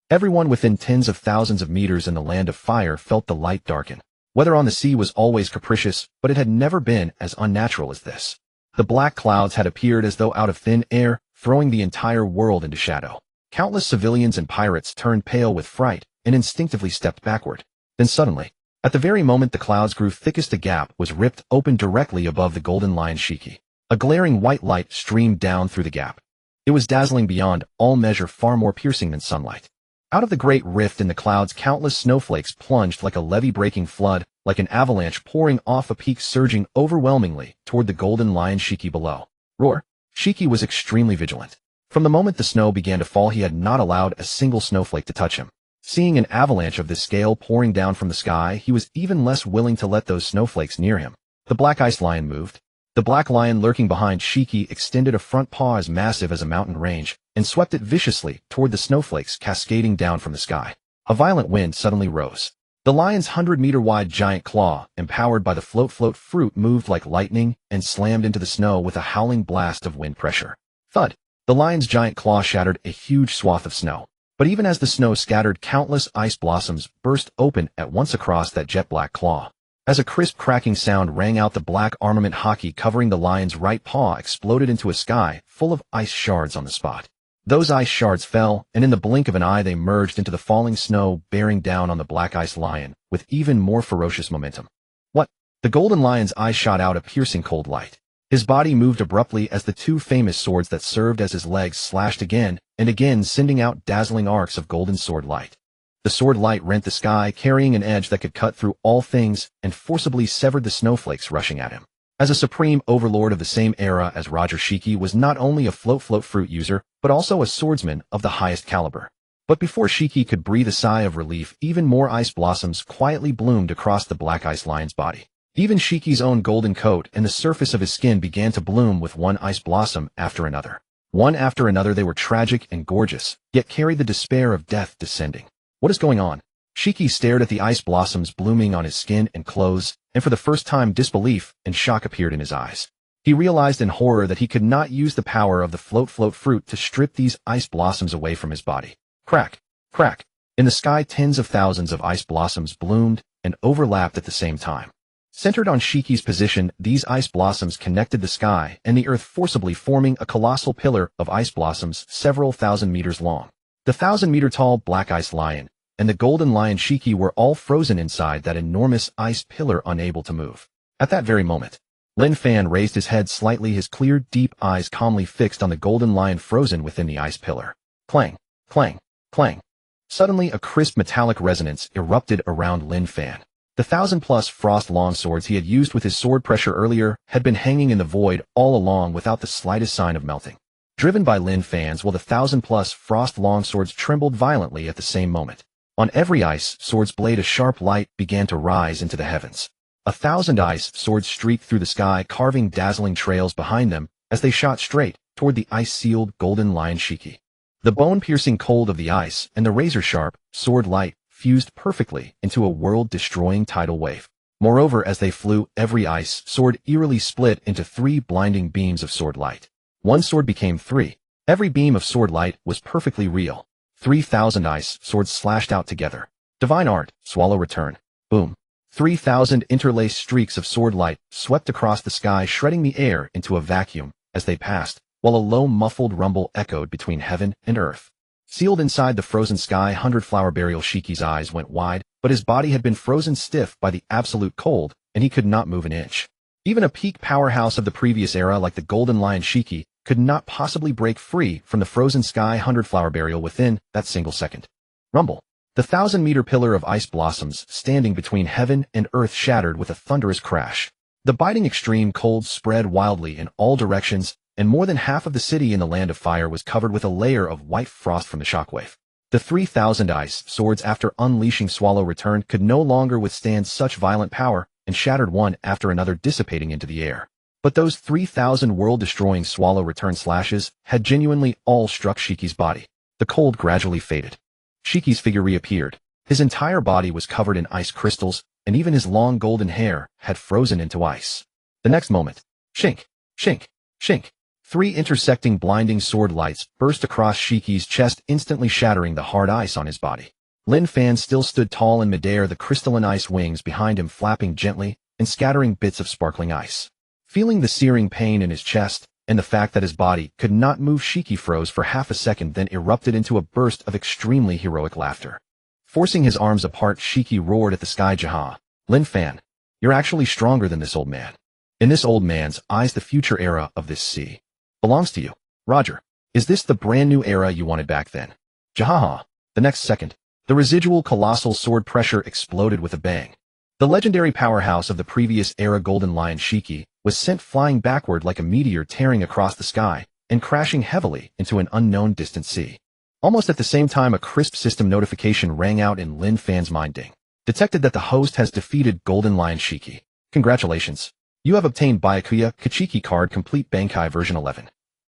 Everyone within tens of thousands of meters in the land of fire felt the light darken. Weather on the sea was always capricious, but it had never been as unnatural as this. The black clouds had appeared as though out of thin air, throwing the entire world into shadow. Countless civilians and pirates turned pale with fright and instinctively stepped backward. Then suddenly, at the very moment the clouds grew thickest, a gap was ripped open directly above the golden lion Shiki. A glaring white light streamed down through the gap. It was dazzling beyond all measure, far more piercing than sunlight. Out of the great rift in the clouds, countless snowflakes plunged like a levee-breaking flood, like an avalanche pouring off a peak, surging overwhelmingly toward the golden lion Shiki below. Roar! Shiki was extremely vigilant. From the moment the snow began to fall, he had not allowed a single snowflake to touch him. Seeing an avalanche of this scale pouring down from the sky, he was even less willing to let those snowflakes near him. The black ice lion moved. The black lion lurking behind Shiki extended a front paw as massive as a mountain range and swept it viciously toward the snowflakes cascading down from the sky. A violent wind suddenly rose. The lion's 100-meter-wide giant claw, empowered by the float fruit, moved like lightning and slammed into the snow with a howling blast of wind pressure. Thud! The lion's giant claw shattered a huge swath of snow. But even as the snow scattered, countless ice blossoms burst open at once across that jet-black claw. As a crisp cracking sound rang out, the black armament hockey covering the lion's right paw exploded into a sky full of ice shards on the spot. Those ice shards fell, and in the blink of an eye they merged into the falling snow, bearing down on the black ice lion with even more ferocious momentum. What? The golden lion's eye shot out a piercing cold light. His body moved abruptly as the 2 famous swords that served as his legs slashed again and again, sending out dazzling arcs of golden sword light. The sword light rent the sky, carrying an edge that could cut through all things and forcibly severed the snowflakes rushing at him. As a supreme overlord of the same era as Roger, Shiki was not only a float fruit user, but also a swordsman of the highest caliber. But before Shiki could breathe a sigh of relief, even more ice blossoms quietly bloomed across the black ice lion's body. Even Shiki's own golden coat and the surface of his skin began to bloom with one ice blossom after another. One after another, they were tragic and gorgeous, yet carried the despair of death descending. What is going on? Shiki stared at the ice blossoms blooming on his skin and clothes, and for the first time disbelief and shock appeared in his eyes. He realized in horror that he could not use the power of the float fruit to strip these ice blossoms away from his body. Crack! Crack! In the sky, tens of thousands of ice blossoms bloomed and overlapped at the same time. Centered on Shiki's position, these ice blossoms connected the sky and the earth, forcibly forming a colossal pillar of ice blossoms several thousand meters long. The 1,000-meter-tall black ice lion and the golden lion Shiki were all frozen inside that enormous ice pillar, unable to move. At that very moment, Lin Fan raised his head slightly, his clear, deep eyes calmly fixed on the golden lion frozen within the ice pillar. Clang! Clang! Clang! Suddenly, a crisp metallic resonance erupted around Lin Fan. The 1,000-plus frost longswords he had used with his sword pressure earlier had been hanging in the void all along without the slightest sign of melting. Driven by Lin Fan's will, the 1,000-plus frost longswords trembled violently at the same moment. On every ice sword's blade a sharp light began to rise into the heavens. 1,000 ice swords streaked through the sky, carving dazzling trails behind them as they shot straight toward the ice-sealed golden lion Shiki. The bone-piercing cold of the ice and the razor-sharp sword light fused perfectly into a world-destroying tidal wave. Moreover, as they flew, every ice sword eerily split into 3 blinding beams of sword light. One sword became 3. Every beam of sword light was perfectly real. 3,000 ice swords slashed out together. Divine art, swallow return. Boom. 3,000 interlaced streaks of sword light swept across the sky, shredding the air into a vacuum as they passed, while a low muffled rumble echoed between heaven and earth. Sealed inside the frozen sky, 100 Flower Burial Shiki's eyes went wide, but his body had been frozen stiff by the absolute cold, and he could not move an inch. Even a peak powerhouse of the previous era like the Golden Lion Shiki could not possibly break free from the frozen sky 100 Flower Burial within that single second. Rumble. The 1,000-meter pillar of ice blossoms standing between heaven and earth shattered with a thunderous crash. The biting extreme cold spread wildly in all directions, and more than half of the city in the Land of Fire was covered with a layer of white frost from the shockwave. The 3,000 ice swords, after unleashing Swallow Return, could no longer withstand such violent power and shattered one after another, dissipating into the air. But those 3,000 world-destroying swallow return slashes had genuinely all struck Shiki's body. The cold gradually faded. Shiki's figure reappeared. His entire body was covered in ice crystals, and even his long golden hair had frozen into ice. The next moment, shink, shink, shink. 3 intersecting blinding sword lights burst across Shiki's chest, instantly shattering the hard ice on his body. Lin Fan still stood tall in midair, the crystalline ice wings behind him flapping gently and scattering bits of sparkling ice. Feeling the searing pain in his chest, and the fact that his body could not move, Shiki froze for half a second, then erupted into a burst of extremely heroic laughter. Forcing his arms apart, Shiki roared at the sky, "Jaha! Lin Fan, you're actually stronger than this old man. In this old man's eyes, the future era of this sea belongs to you. Roger. Is this the brand new era you wanted back then?" Jahaha. The next second, the residual colossal sword pressure exploded with a bang. The legendary powerhouse of the previous era, Golden Lion Shiki, was sent flying backward like a meteor, tearing across the sky and crashing heavily into an unknown distant sea. Almost at the same time, a crisp system notification rang out in Lin Fan's mind. Ding. Detected that the host has defeated Golden Lion Shiki. Congratulations. You have obtained Byakuya Kachiki card complete Bankai version 11.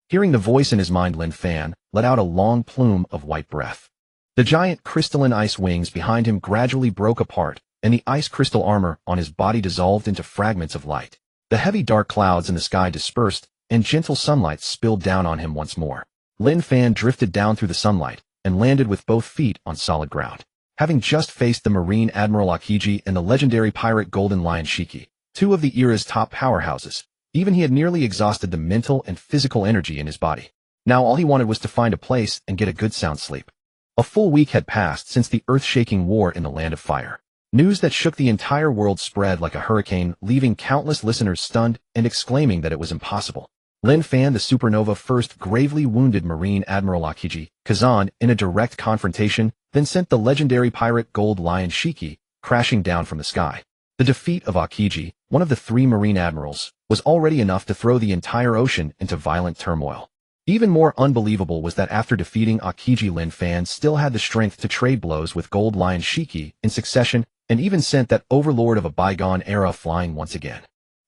Hearing the voice in his mind, Lin Fan let out a long plume of white breath. The giant crystalline ice wings behind him gradually broke apart, and the ice crystal armor on his body dissolved into fragments of light. The heavy dark clouds in the sky dispersed, and gentle sunlight spilled down on him once more. Lin Fan drifted down through the sunlight and landed with both feet on solid ground. Having just faced the Marine Admiral Akiji and the legendary pirate Golden Lion Shiki, 2 of the era's top powerhouses, even he had nearly exhausted the mental and physical energy in his body. Now all he wanted was to find a place and get a good sound sleep. A full week had passed since the earth-shaking war in the Land of Fire. News that shook the entire world spread like a hurricane, leaving countless listeners stunned and exclaiming that it was impossible. Lin Fan, the supernova, first gravely wounded Marine Admiral Akiji Kazan in a direct confrontation, then sent the legendary pirate Gold Lion Shiki crashing down from the sky. The defeat of Akiji, one of the 3 Marine admirals, was already enough to throw the entire ocean into violent turmoil. Even more unbelievable was that after defeating Akiji, Lin Fan still had the strength to trade blows with Gold Lion Shiki in succession, and even sent that overlord of a bygone era flying once again.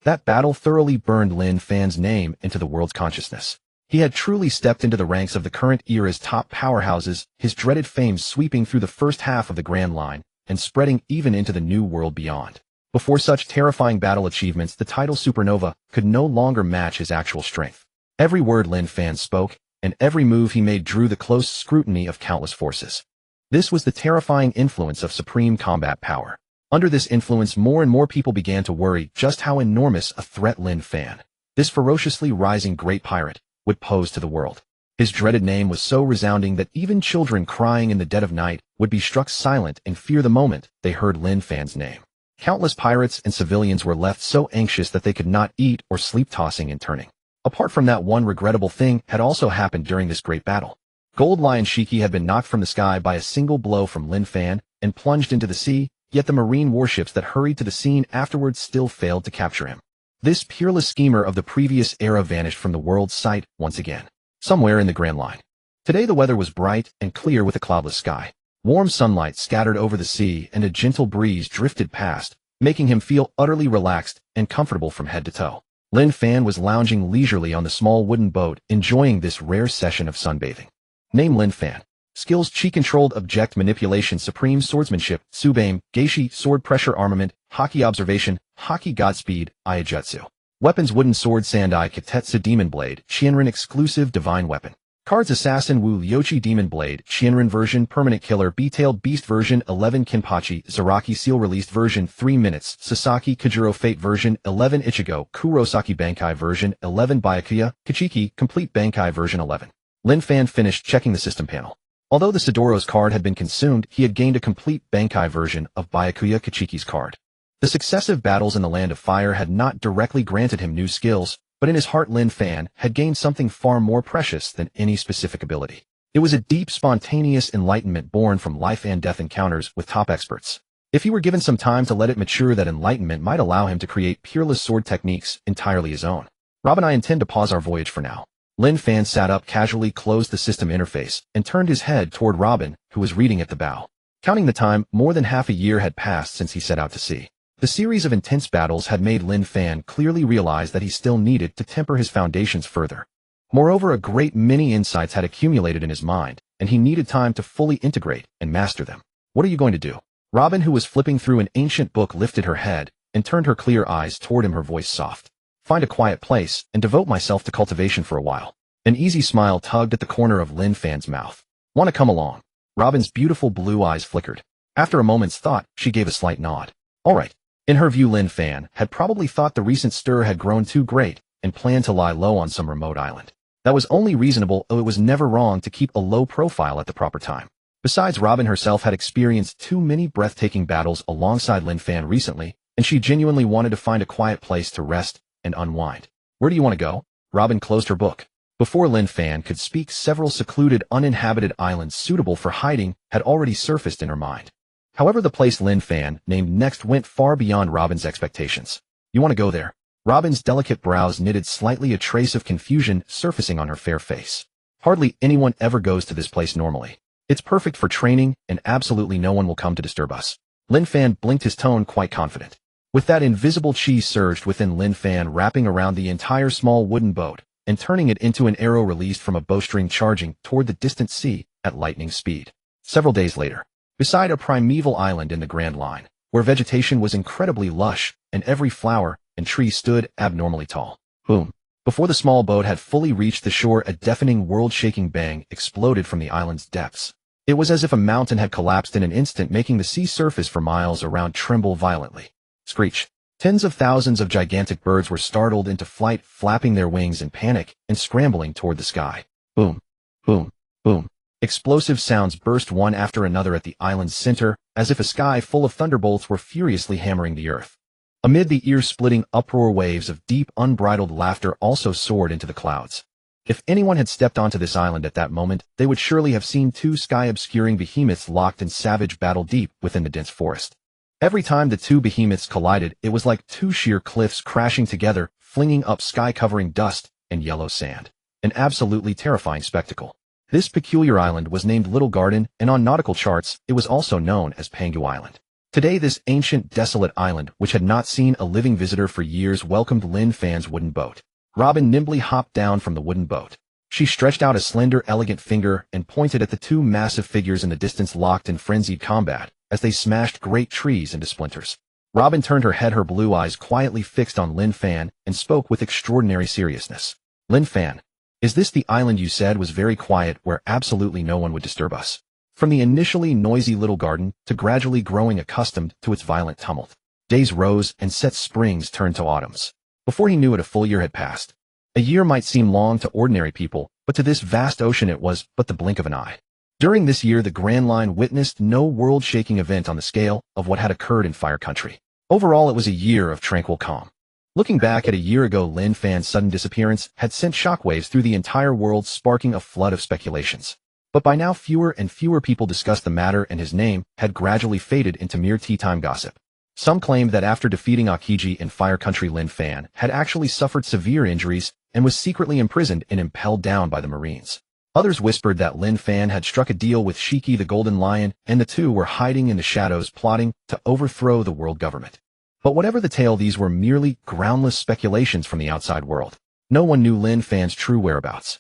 That battle thoroughly burned Lin Fan's name into the world's consciousness. He had truly stepped into the ranks of the current era's top powerhouses, his dreaded fame sweeping through the first half of the Grand Line and spreading even into the new world beyond. Before such terrifying battle achievements, the title Supernova could no longer match his actual strength. Every word Lin Fan spoke, and every move he made drew the close scrutiny of countless forces. This was the terrifying influence of supreme combat power. Under this influence, more and more people began to worry just how enormous a threat Lin Fan, this ferociously rising great pirate, would pose to the world. His dreaded name was so resounding that even children crying in the dead of night would be struck silent in fear the moment they heard Lin Fan's name. Countless pirates and civilians were left so anxious that they could not eat or sleep, tossing and turning. Apart from that, one regrettable thing had also happened during this great battle. Gold Lion Shiki had been knocked from the sky by a single blow from Lin Fan and plunged into the sea, yet the marine warships that hurried to the scene afterwards still failed to capture him. This peerless schemer of the previous era vanished from the world's sight once again, somewhere in the Grand Line. Today the weather was bright and clear with a cloudless sky. Warm sunlight scattered over the sea and a gentle breeze drifted past, making him feel utterly relaxed and comfortable from head to toe. Lin Fan was lounging leisurely on the small wooden boat, enjoying this rare session of sunbathing. Name: Lin Fan. Skills: Chi-controlled object manipulation, supreme swordsmanship, Tsubaime, Geishi, sword pressure armament, Haki observation, Haki godspeed, Iajutsu. Weapons: wooden sword, Sandai Kitetsu demon blade, Shinrin exclusive divine weapon. Cards: Assassin Wu Yoshi demon blade, Shinrin version, permanent killer, B-tailed beast version 11, Kinpachi, Zaraki seal released version 3 minutes, Sasaki Kojirō fate version 11, Ichigo Kurosaki Bankai version 11, Byakuya Kachiki complete Bankai version 11. Lin Fan finished checking the system panel. Although the Sidoro's card had been consumed, he had gained a complete Bankai version of Byakuya Kachiki's card. The successive battles in the Land of Fire had not directly granted him new skills, but in his heart Lin Fan had gained something far more precious than any specific ability. It was a deep, spontaneous enlightenment born from life and death encounters with top experts. If he were given some time to let it mature, that enlightenment might allow him to create peerless sword techniques entirely his own. Rob and I intend to pause our voyage for now. Lin Fan sat up, casually closed the system interface, and turned his head toward Robin, who was reading at the bow. Counting the time, more than half a year had passed since he set out to sea. The series of intense battles had made Lin Fan clearly realize that he still needed to temper his foundations further. Moreover, a great many insights had accumulated in his mind, and he needed time to fully integrate and master them. What are you going to do? Robin, who was flipping through an ancient book, lifted her head and turned her clear eyes toward him, her voice soft. Find a quiet place and devote myself to cultivation for a while. An easy smile tugged at the corner of Lin Fan's mouth. Want to come along? Robin's beautiful blue eyes flickered. After a moment's thought, she gave a slight nod. All right. In her view, Lin Fan had probably thought the recent stir had grown too great and planned to lie low on some remote island. That was only reasonable, though it was never wrong to keep a low profile at the proper time. Besides, Robin herself had experienced too many breathtaking battles alongside Lin Fan recently, and she genuinely wanted to find a quiet place to rest and unwind. Where do you want to go? Robin closed her book. Before Lin Fan could speak, several secluded, uninhabited islands suitable for hiding had already surfaced in her mind. However, the place Lin Fan named next went far beyond Robin's expectations. You want to go there? Robin's delicate brows knitted slightly, a trace of confusion surfacing on her fair face. Hardly anyone ever goes to this place normally. It's perfect for training, and absolutely no one will come to disturb us. Lin Fan blinked, his tone quite confident. With that, invisible chi surged within Lin Fan, wrapping around the entire small wooden boat and turning it into an arrow released from a bowstring, charging toward the distant sea at lightning speed. Several days later, beside a primeval island in the Grand Line, where vegetation was incredibly lush and every flower and tree stood abnormally tall. Boom. Before the small boat had fully reached the shore, a deafening, world-shaking bang exploded from the island's depths. It was as if a mountain had collapsed in an instant, making the sea surface for miles around tremble violently. Screech. Tens of thousands of gigantic birds were startled into flight, flapping their wings in panic and scrambling toward the sky. Boom. Boom. Boom. Explosive sounds burst one after another at the island's center, as if a sky full of thunderbolts were furiously hammering the earth. Amid the ear-splitting uproar, waves of deep, unbridled laughter also soared into the clouds. If anyone had stepped onto this island at that moment, they would surely have seen two sky-obscuring behemoths locked in savage battle deep within the dense forest. Every time the two behemoths collided, it was like two sheer cliffs crashing together, flinging up sky-covering dust and yellow sand. An absolutely terrifying spectacle. This peculiar island was named Little Garden, and on nautical charts, it was also known as Pangu Island. Today, this ancient, desolate island, which had not seen a living visitor for years, welcomed Lin Fan's wooden boat. Robin nimbly hopped down from the wooden boat. She stretched out a slender, elegant finger and pointed at the two massive figures in the distance, locked in frenzied combat, as they smashed great trees into splinters. Robin turned her head, her blue eyes quietly fixed on Lin Fan, and spoke with extraordinary seriousness. Lin Fan, is this the island you said was very quiet, where absolutely no one would disturb us? From the initially noisy little garden to gradually growing accustomed to its violent tumult. Days rose and set, springs turned to autumns. Before he knew it, a full year had passed. A year might seem long to ordinary people, but to this vast ocean it was but the blink of an eye. During this year, the Grand Line witnessed no world-shaking event on the scale of what had occurred in Fire Country. Overall, it was a year of tranquil calm. Looking back at a year ago, Lin Fan's sudden disappearance had sent shockwaves through the entire world, sparking a flood of speculations. But by now, fewer and fewer people discussed the matter, and his name had gradually faded into mere tea-time gossip. Some claimed that after defeating Aokiji in Fire Country, Lin Fan had actually suffered severe injuries and was secretly imprisoned and impelled down by the Marines. Others whispered that Lin Fan had struck a deal with Shiki the Golden Lion, and the two were hiding in the shadows, plotting to overthrow the world government. But whatever the tale, these were merely groundless speculations from the outside world. No one knew Lin Fan's true whereabouts.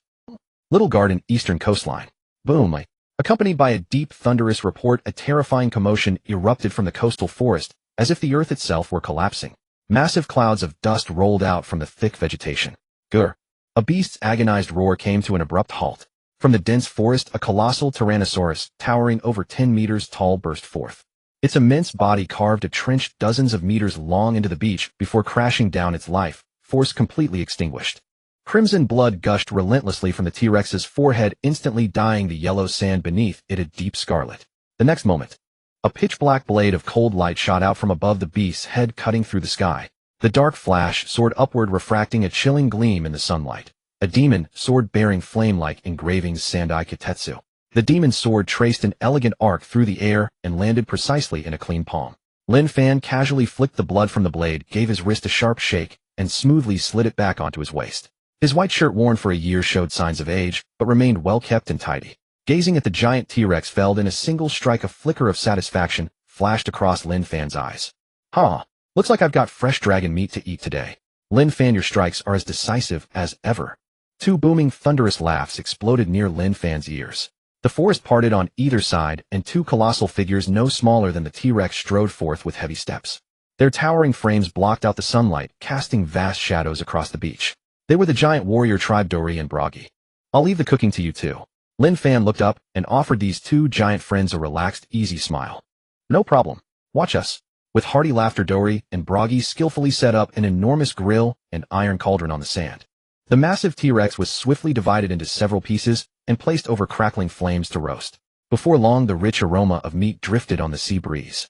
Little Garden, eastern coastline. Boom. Accompanied by a deep, thunderous report, a terrifying commotion erupted from the coastal forest, as if the earth itself were collapsing. Massive clouds of dust rolled out from the thick vegetation. Grr. A beast's agonized roar came to an abrupt halt. From the dense forest, a colossal tyrannosaurus, towering over 10 meters tall, burst forth. Its immense body carved a trench dozens of meters long into the beach before crashing down, its life force completely extinguished. Crimson blood gushed relentlessly from the T-Rex's forehead, instantly dyeing the yellow sand beneath it a deep scarlet. The next moment, a pitch-black blade of cold light shot out from above the beast's head, cutting through the sky. The dark flash soared upward, refracting a chilling gleam in the sunlight. A demon sword bearing flame-like engravings, Sandai Kitetsu. The demon's sword traced an elegant arc through the air and landed precisely in a clean palm. Lin Fan casually flicked the blood from the blade, gave his wrist a sharp shake, and smoothly slid it back onto his waist. His white shirt, worn for a year, showed signs of age, but remained well-kept and tidy. Gazing at the giant T-Rex felled in a single strike, a flicker of satisfaction flashed across Lin Fan's eyes. Huh. Looks like I've got fresh dragon meat to eat today. Lin Fan, your strikes are as decisive as ever. Two booming, thunderous laughs exploded near Lin Fan's ears. The forest parted on either side, and two colossal figures no smaller than the T-Rex strode forth with heavy steps. Their towering frames blocked out the sunlight, casting vast shadows across the beach. They were the giant warrior tribe Dori and Bragi. I'll leave the cooking to you two. Lin Fan looked up and offered these two giant friends a relaxed, easy smile. No problem. Watch us. With hearty laughter, Dori and Bragi skillfully set up an enormous grill and iron cauldron on the sand. The massive T-Rex was swiftly divided into several pieces and placed over crackling flames to roast. Before long, the rich aroma of meat drifted on the sea breeze.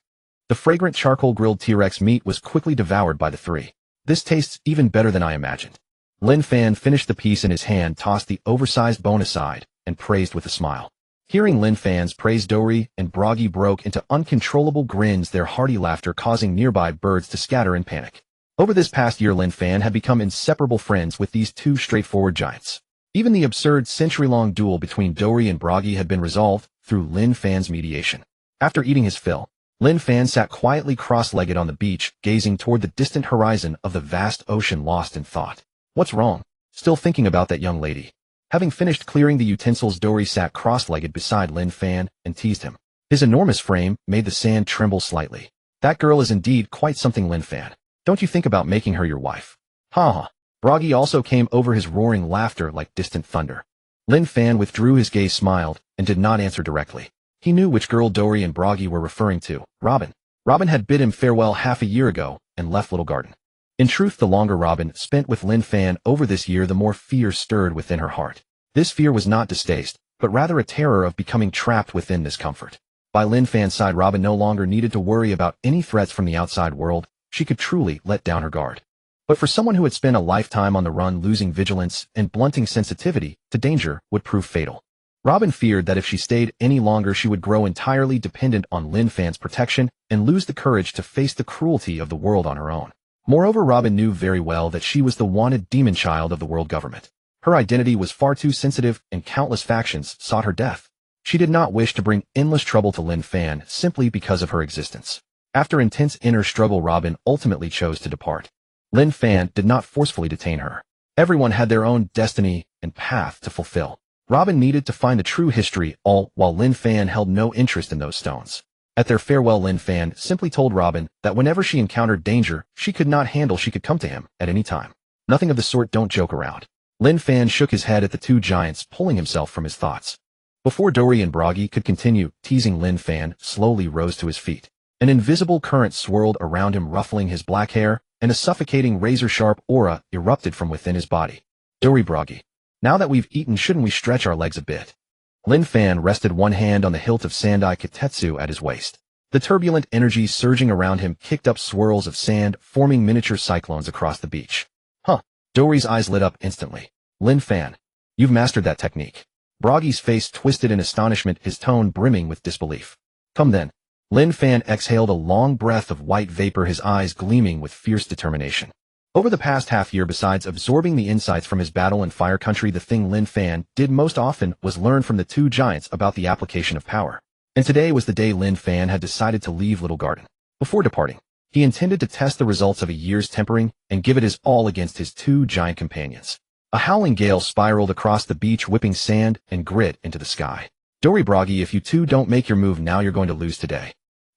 The fragrant charcoal-grilled T-Rex meat was quickly devoured by the three. This tastes even better than I imagined. Lin Fan finished the piece in his hand, tossed the oversized bone aside, and praised with a smile. Hearing Lin Fan's praise, Dori and Bragi broke into uncontrollable grins, their hearty laughter causing nearby birds to scatter in panic. Over this past year, Lin Fan had become inseparable friends with these two straightforward giants. Even the absurd century-long duel between Dori and Bragi had been resolved through Lin Fan's mediation. After eating his fill, Lin Fan sat quietly cross-legged on the beach, gazing toward the distant horizon of the vast ocean, lost in thought. What's wrong? Still thinking about that young lady? Having finished clearing the utensils, Dori sat cross-legged beside Lin Fan and teased him. His enormous frame made the sand tremble slightly. That girl is indeed quite something, Lin Fan. Don't you think about making her your wife? Ha ha. Bragi also came over, his roaring laughter like distant thunder. Lin Fan withdrew his gaze, smiled, and did not answer directly. He knew which girl Dori and Bragi were referring to. Robin. Robin had bid him farewell half a year ago and left Little Garden. In truth, the longer Robin spent with Lin Fan over this year, the more fear stirred within her heart. This fear was not distaste, but rather a terror of becoming trapped within this comfort. By Lin Fan's side, Robin no longer needed to worry about any threats from the outside world. She could truly let down her guard. But for someone who had spent a lifetime on the run, losing vigilance and blunting sensitivity to danger would prove fatal. Robin feared that if she stayed any longer, she would grow entirely dependent on Lin Fan's protection and lose the courage to face the cruelty of the world on her own. Moreover, Robin knew very well that she was the wanted demon child of the world government. Her identity was far too sensitive, and countless factions sought her death. She did not wish to bring endless trouble to Lin Fan simply because of her existence. After intense inner struggle, Robin ultimately chose to depart. Lin Fan did not forcefully detain her. Everyone had their own destiny and path to fulfill. Robin needed to find the true history, all while Lin Fan held no interest in those stones. At their farewell, Lin Fan simply told Robin that whenever she encountered danger she could not handle, she could come to him at any time. Nothing of the sort, don't joke around. Lin Fan shook his head at the two giants, pulling himself from his thoughts. Before Dori and Bragi could continue teasing, Lin Fan slowly rose to his feet. An invisible current swirled around him, ruffling his black hair, and a suffocating razor-sharp aura erupted from within his body. Dori, Bragi. Now that we've eaten, shouldn't we stretch our legs a bit? Lin Fan rested one hand on the hilt of Sandai Kitetsu at his waist. The turbulent energy surging around him kicked up swirls of sand, forming miniature cyclones across the beach. Huh. Dori's eyes lit up instantly. Lin Fan. You've mastered that technique. Bragi's face twisted in astonishment, his tone brimming with disbelief. Come then. Lin Fan exhaled a long breath of white vapor, his eyes gleaming with fierce determination. Over the past half year, besides absorbing the insights from his battle in Fire Country, the thing Lin Fan did most often was learn from the two giants about the application of power. And today was the day Lin Fan had decided to leave Little Garden. Before departing, he intended to test the results of a year's tempering and give it his all against his two giant companions. A howling gale spiraled across the beach, whipping sand and grit into the sky. Dori, Bragi, if you two don't make your move now, you're going to lose today.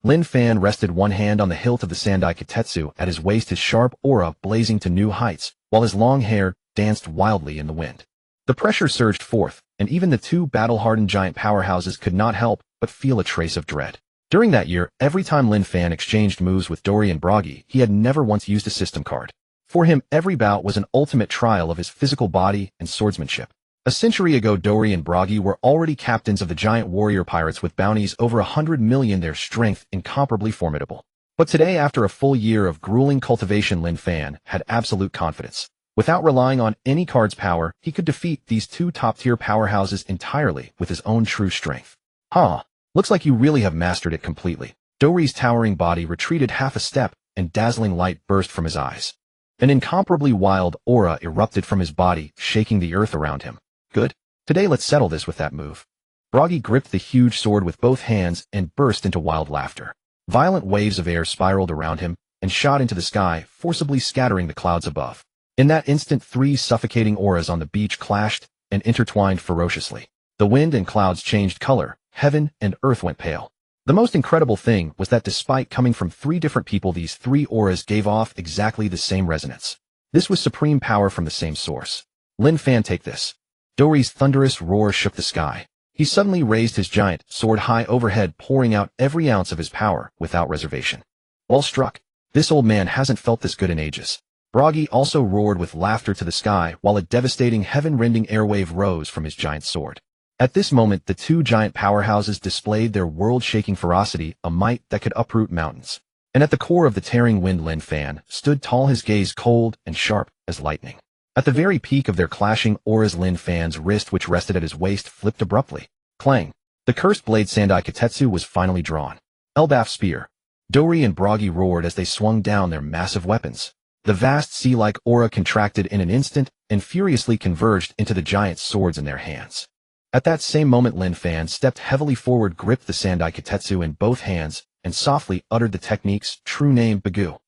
Lin Fan rested one hand on the hilt of the Sandai Kitetsu at his waist, his sharp aura blazing to new heights, while his long hair danced wildly in the wind. The pressure surged forth, and even the two battle-hardened giant powerhouses could not help but feel a trace of dread. During that year, every time Lin Fan exchanged moves with Dori and Bragi, he had never once used a system card. For him, every bout was an ultimate trial of his physical body and swordsmanship. A century ago, Dori and Bragi were already captains of the giant warrior pirates with bounties over 100 million, their strength incomparably formidable. But today, after a full year of grueling cultivation, Lin Fan had absolute confidence. Without relying on any card's power, he could defeat these two top-tier powerhouses entirely with his own true strength. Huh, looks like you really have mastered it completely. Dori's towering body retreated half a step, and dazzling light burst from his eyes. An incomparably wild aura erupted from his body, shaking the earth around him. Good. Today let's settle this with that move. Bragi gripped the huge sword with both hands and burst into wild laughter. Violent waves of air spiraled around him, and shot into the sky, forcibly scattering the clouds above. In that instant, 3 suffocating auras on the beach clashed and intertwined ferociously. The wind and clouds changed color, heaven and earth went pale. The most incredible thing was that despite coming from 3 different people, these 3 auras gave off exactly the same resonance. This was supreme power from the same source. Lin Fan, take this. Dory's thunderous roar shook the sky. He suddenly raised his giant sword high overhead, pouring out every ounce of his power without reservation. Well struck. This old man hasn't felt this good in ages. Bragi also roared with laughter to the sky while a devastating heaven-rending airwave rose from his giant sword. At this moment, the 2 giant powerhouses displayed their world-shaking ferocity, a might that could uproot mountains. And at the core of the tearing wind, Lin Fan stood tall, his gaze cold and sharp as lightning. At the very peak of their clashing auras, Lin Fan's wrist, which rested at his waist, flipped abruptly. Clang! The cursed blade Sandai Kitetsu was finally drawn. Elbaf spear. Dory and Bragi roared as they swung down their massive weapons. The vast sea-like aura contracted in an instant and furiously converged into the giant swords in their hands. At that same moment, Lin Fan stepped heavily forward, gripped the Sandai Kitetsu in both hands, and softly uttered the technique's true name, Bagu.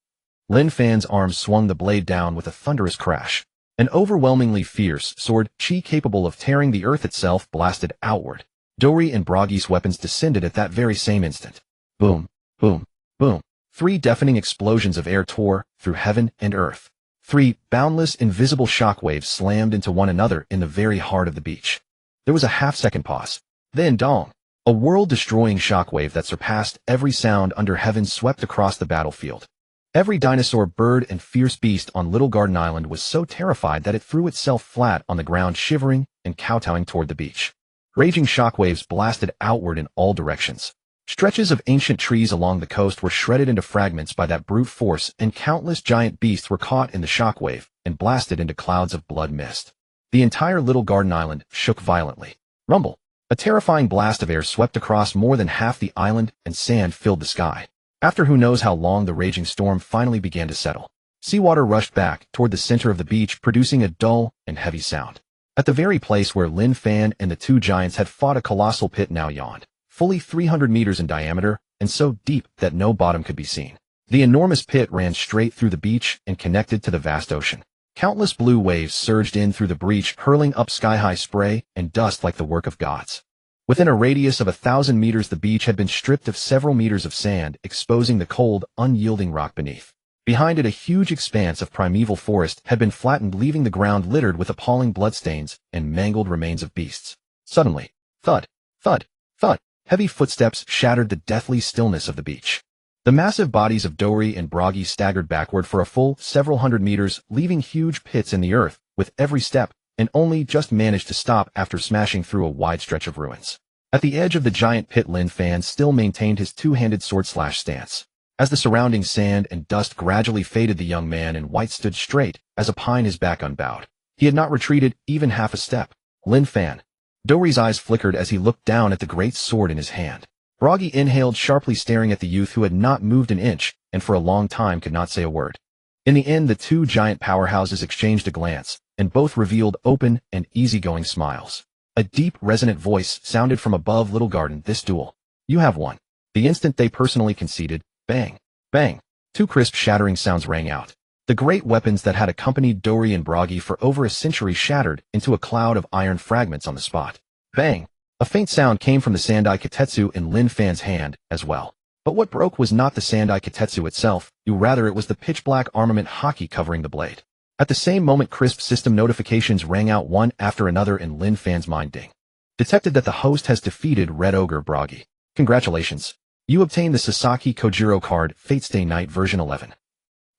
Lin Fan's arms swung the blade down with a thunderous crash. An overwhelmingly fierce sword, chi capable of tearing the earth itself, blasted outward. Dory and Bragi's weapons descended at that very same instant. Boom, boom, boom. 3 deafening explosions of air tore through heaven and earth. 3 boundless, invisible shockwaves slammed into one another in the very heart of the beach. There was a half-second pause. Then, dong! A world-destroying shockwave that surpassed every sound under heaven swept across the battlefield. Every dinosaur, bird, and fierce beast on Little Garden Island was so terrified that it threw itself flat on the ground, shivering and kowtowing toward the beach. Raging shockwaves blasted outward in all directions. Stretches of ancient trees along the coast were shredded into fragments by that brute force, and countless giant beasts were caught in the shockwave and blasted into clouds of blood mist. The entire Little Garden Island shook violently. Rumble! A terrifying blast of air swept across more than half the island, and sand filled the sky. After who knows how long, the raging storm finally began to settle. Seawater rushed back toward the center of the beach, producing a dull and heavy sound. At the very place where Lin Fan and the 2 giants had fought, a colossal pit now yawned, fully 300 meters in diameter, and so deep that no bottom could be seen. The enormous pit ran straight through the beach and connected to the vast ocean. Countless blue waves surged in through the breach, hurling up sky-high spray and dust like the work of gods. Within a radius of 1,000 meters, the beach had been stripped of several meters of sand, exposing the cold, unyielding rock beneath. Behind it, a huge expanse of primeval forest had been flattened, leaving the ground littered with appalling bloodstains and mangled remains of beasts. Suddenly, thud, thud, thud, heavy footsteps shattered the deathly stillness of the beach. The massive bodies of Dory and Bragi staggered backward for a full several hundred meters, leaving huge pits in the earth with every step, and only just managed to stop after smashing through a wide stretch of ruins. At the edge of the giant pit, Lin Fan still maintained his 2-handed sword-slash stance. As the surrounding sand and dust gradually faded, the young man in white stood straight as a pine, his back unbowed. He had not retreated even half a step. Lin Fan. Dory's eyes flickered as he looked down at the great sword in his hand. Bragi inhaled sharply, staring at the youth who had not moved an inch and for a long time could not say a word. In the end, the 2 giant powerhouses exchanged a glance, and both revealed open and easygoing smiles. A deep, resonant voice sounded from above Little Garden. This duel. You have won. The instant they personally conceded, bang, bang, 2 crisp, shattering sounds rang out. The great weapons that had accompanied Dory and Bragi for over a century shattered into a cloud of iron fragments on the spot. Bang! A faint sound came from the Sandai Kitetsu in Lin Fan's hand as well. But what broke was not the Sandai Kitetsu itself, rather it was the pitch-black armament haki covering the blade. At the same moment, crisp system notifications rang out one after another in Lin Fan's mind. Ding. Detected that the host has defeated Red Ogre Bragi. Congratulations. You obtained the Sasaki Kojirō card, Fate's Day Night version 11.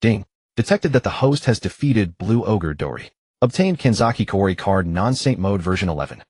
Ding. Detected that the host has defeated Blue Ogre Dory. Obtained Kanzaki Kaori card, Non-Saint Mode version 11.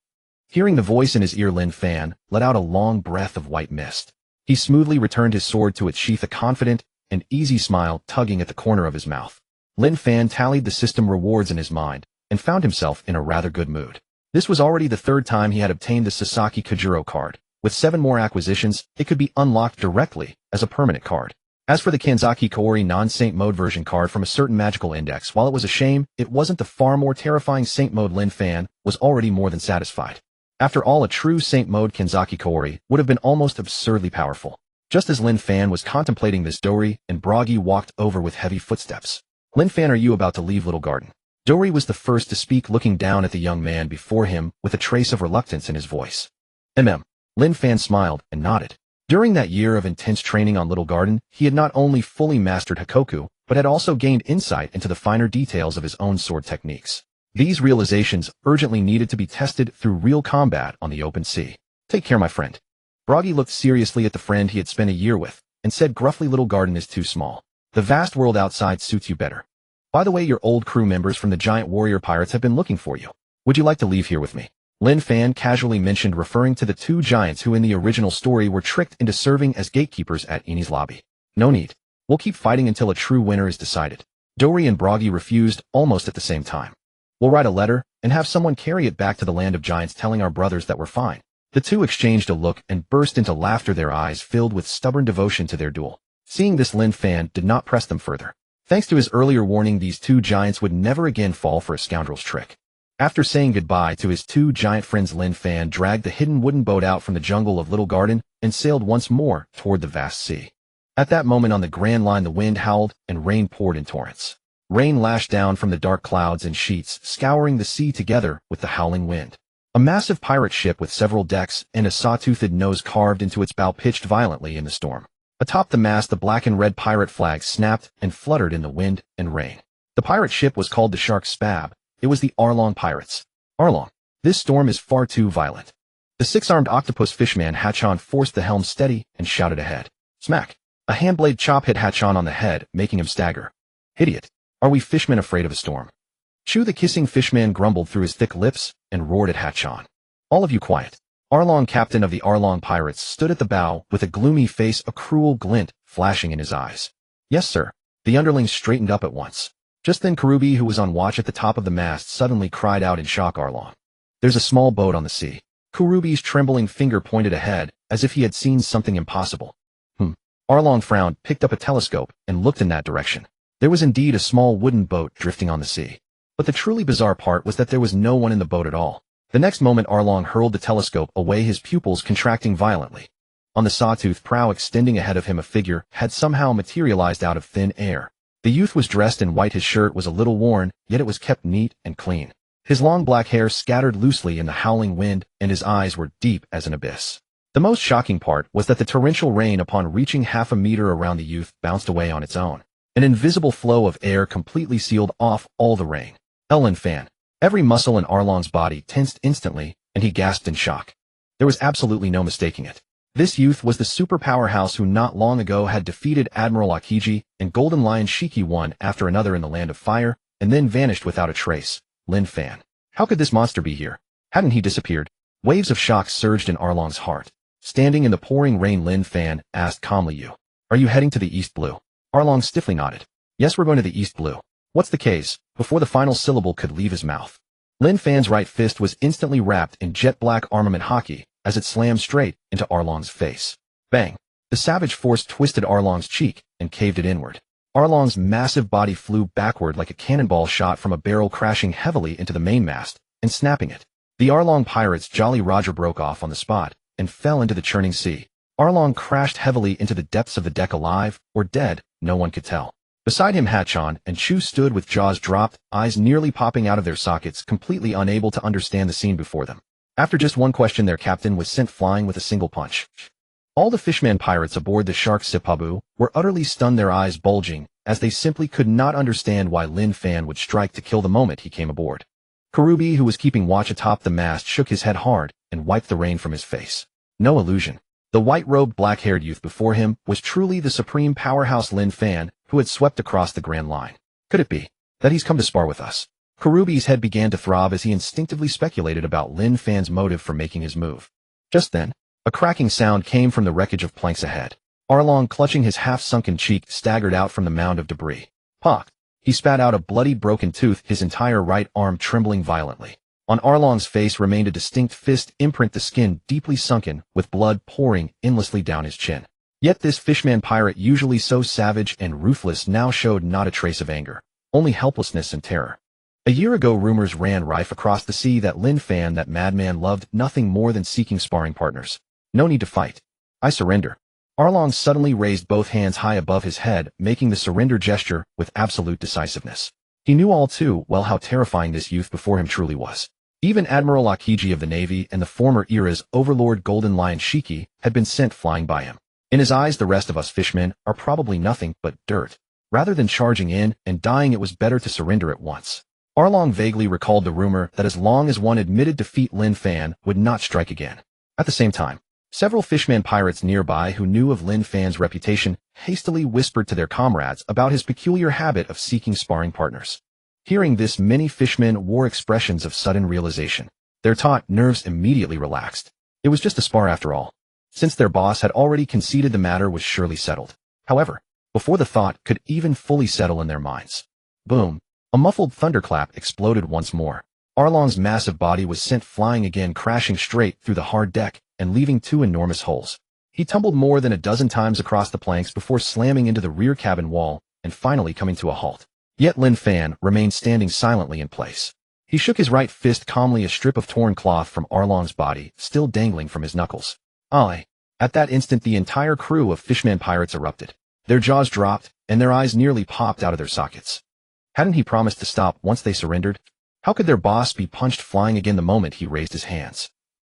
Hearing the voice in his ear, Lin Fan let out a long breath of white mist. He smoothly returned his sword to its sheath, a confident and easy smile tugging at the corner of his mouth. Lin Fan tallied the system rewards in his mind and found himself in a rather good mood. This was already the 3rd time he had obtained the Sasaki Kojirō card. With 7 more acquisitions, it could be unlocked directly as a permanent card. As for the Kanzaki Kaori non-Saint Mode version card from a certain magical index, while it was a shame it wasn't the far more terrifying Saint Mode, Lin Fan was already more than satisfied. After all, a true Saint Mode Kanzaki Kaori would have been almost absurdly powerful. Just as Lin Fan was contemplating this, Dory and Bragi walked over with heavy footsteps. Lin Fan, are you about to leave Little Garden? Dory was the first to speak, looking down at the young man before him with a trace of reluctance in his voice. Lin Fan smiled and nodded. During that year of intense training on Little Garden, he had not only fully mastered Hikoku, but had also gained insight into the finer details of his own sword techniques. These realizations urgently needed to be tested through real combat on the open sea. Take care, my friend. Bragi looked seriously at the friend he had spent a year with, and said gruffly, Little Garden is too small. The vast world outside suits you better. By the way, your old crew members from the giant warrior pirates have been looking for you. Would you like to leave here with me? Lin Fan casually mentioned, referring to the two giants who in the original story were tricked into serving as gatekeepers at Ini's lobby. No need. We'll keep fighting until a true winner is decided. Dory and Bragi refused almost at the same time. We'll write a letter and have someone carry it back to the land of giants, telling our brothers that we're fine. The two exchanged a look and burst into laughter, their eyes filled with stubborn devotion to their duel. Seeing this, Lin Fan did not press them further. Thanks to his earlier warning, these two giants would never again fall for a scoundrel's trick. After saying goodbye to his two giant friends, Lin Fan dragged the hidden wooden boat out from the jungle of Little Garden and sailed once more toward the vast sea. At that moment on the Grand Line, the wind howled and rain poured in torrents. Rain lashed down from the dark clouds and sheets, scouring the sea together with the howling wind. A massive pirate ship with several decks and a saw-toothed nose carved into its bow pitched violently in the storm. Atop the mast, the black and red pirate flag snapped and fluttered in the wind and rain. The pirate ship was called the Shark Spab. It was the Arlong Pirates. Arlong. This storm is far too violent. The six-armed octopus fishman Hachon forced the helm steady and shouted ahead. Smack. A handblade chop hit Hachon on the head, making him stagger. Idiot. Are we fishmen afraid of a storm? Chu the kissing fishman grumbled through his thick lips and roared at Hachon. All of you quiet. Arlong, captain of the Arlong Pirates, stood at the bow with a gloomy face, a cruel glint flashing in his eyes. Yes, sir. The underlings straightened up at once. Just then Karubi, who was on watch at the top of the mast, suddenly cried out in shock, Arlong. There's a small boat on the sea. Karubi's trembling finger pointed ahead, as if he had seen something impossible. Arlong frowned, picked up a telescope, and looked in that direction. There was indeed a small wooden boat drifting on the sea. But the truly bizarre part was that there was no one in the boat at all. The next moment Arlong hurled the telescope away, his pupils contracting violently. On the sawtooth prow extending ahead of him, a figure had somehow materialized out of thin air. The youth was dressed in white, his shirt was a little worn, yet it was kept neat and clean. His long black hair scattered loosely in the howling wind, and his eyes were deep as an abyss. The most shocking part was that the torrential rain, upon reaching half a meter around the youth, bounced away on its own. An invisible flow of air completely sealed off all the rain. Lin Fan. Every muscle in Arlong's body tensed instantly, and he gasped in shock. There was absolutely no mistaking it. This youth was the super powerhouse who not long ago had defeated Admiral Akiji and Golden Lion Shiki one after another in the Land of Fire, and then vanished without a trace. Lin Fan. How could this monster be here? Hadn't he disappeared? Waves of shock surged in Arlong's heart. Standing in the pouring rain, Lin Fan asked calmly, You. Are you heading to the East Blue? Arlong stiffly nodded. Yes, we're going to the East Blue. What's the case? Before the final syllable could leave his mouth, Lin Fan's right fist was instantly wrapped in jet black armament hockey as it slammed straight into Arlong's face. Bang! The savage force twisted Arlong's cheek and caved it inward. Arlong's massive body flew backward like a cannonball shot from a barrel, crashing heavily into the mainmast and snapping it. The Arlong Pirates' Jolly Roger broke off on the spot and fell into the churning sea. Arlong crashed heavily into the depths of the deck, alive or dead, no one could tell. Beside him, Hachon and Chu stood with jaws dropped, eyes nearly popping out of their sockets, completely unable to understand the scene before them. After just one question, their captain was sent flying with a single punch. All the fishman pirates aboard the Shark Sipabu were utterly stunned, their eyes bulging, as they simply could not understand why Lin Fan would strike to kill the moment he came aboard. Karubi, who was keeping watch atop the mast, shook his head hard and wiped the rain from his face. No illusion. The white-robed, black-haired youth before him was truly the supreme powerhouse Lin Fan, who had swept across the Grand Line. Could it be that he's come to spar with us? Karubi's head began to throb as he instinctively speculated about Lin Fan's motive for making his move. Just then, a cracking sound came from the wreckage of planks ahead. Arlong, clutching his half-sunken cheek, staggered out from the mound of debris. Pock! He spat out a bloody, broken tooth, his entire right arm trembling violently. On Arlong's face remained a distinct fist imprint, the skin deeply sunken, with blood pouring endlessly down his chin. Yet this fishman pirate, usually so savage and ruthless, now showed not a trace of anger, only helplessness and terror. A year ago, rumors ran rife across the sea that Lin Fan, that madman, loved nothing more than seeking sparring partners. No need to fight. I surrender. Arlong suddenly raised both hands high above his head, making the surrender gesture with absolute decisiveness. He knew all too well how terrifying this youth before him truly was. Even Admiral Akiji of the Navy and the former era's Overlord Golden Lion Shiki had been sent flying by him. In his eyes, the rest of us fishmen are probably nothing but dirt. Rather than charging in and dying, it was better to surrender at once. Arlong vaguely recalled the rumor that as long as one admitted defeat, Lin Fan would not strike again. At the same time, several fishman pirates nearby who knew of Lin Fan's reputation hastily whispered to their comrades about his peculiar habit of seeking sparring partners. Hearing this, many fishmen wore expressions of sudden realization. Their taut nerves immediately relaxed. It was just a spar after all. Since their boss had already conceded, the matter was surely settled. However, before the thought could even fully settle in their minds, boom, a muffled thunderclap exploded once more. Arlong's massive body was sent flying again, crashing straight through the hard deck and leaving two enormous holes. He tumbled more than a dozen times across the planks before slamming into the rear cabin wall and finally coming to a halt. Yet Lin Fan remained standing silently in place. He shook his right fist calmly, a strip of torn cloth from Arlong's body still dangling from his knuckles. Aye. At that instant, the entire crew of fishman pirates erupted. Their jaws dropped, and their eyes nearly popped out of their sockets. Hadn't he promised to stop once they surrendered? How could their boss be punched flying again the moment he raised his hands?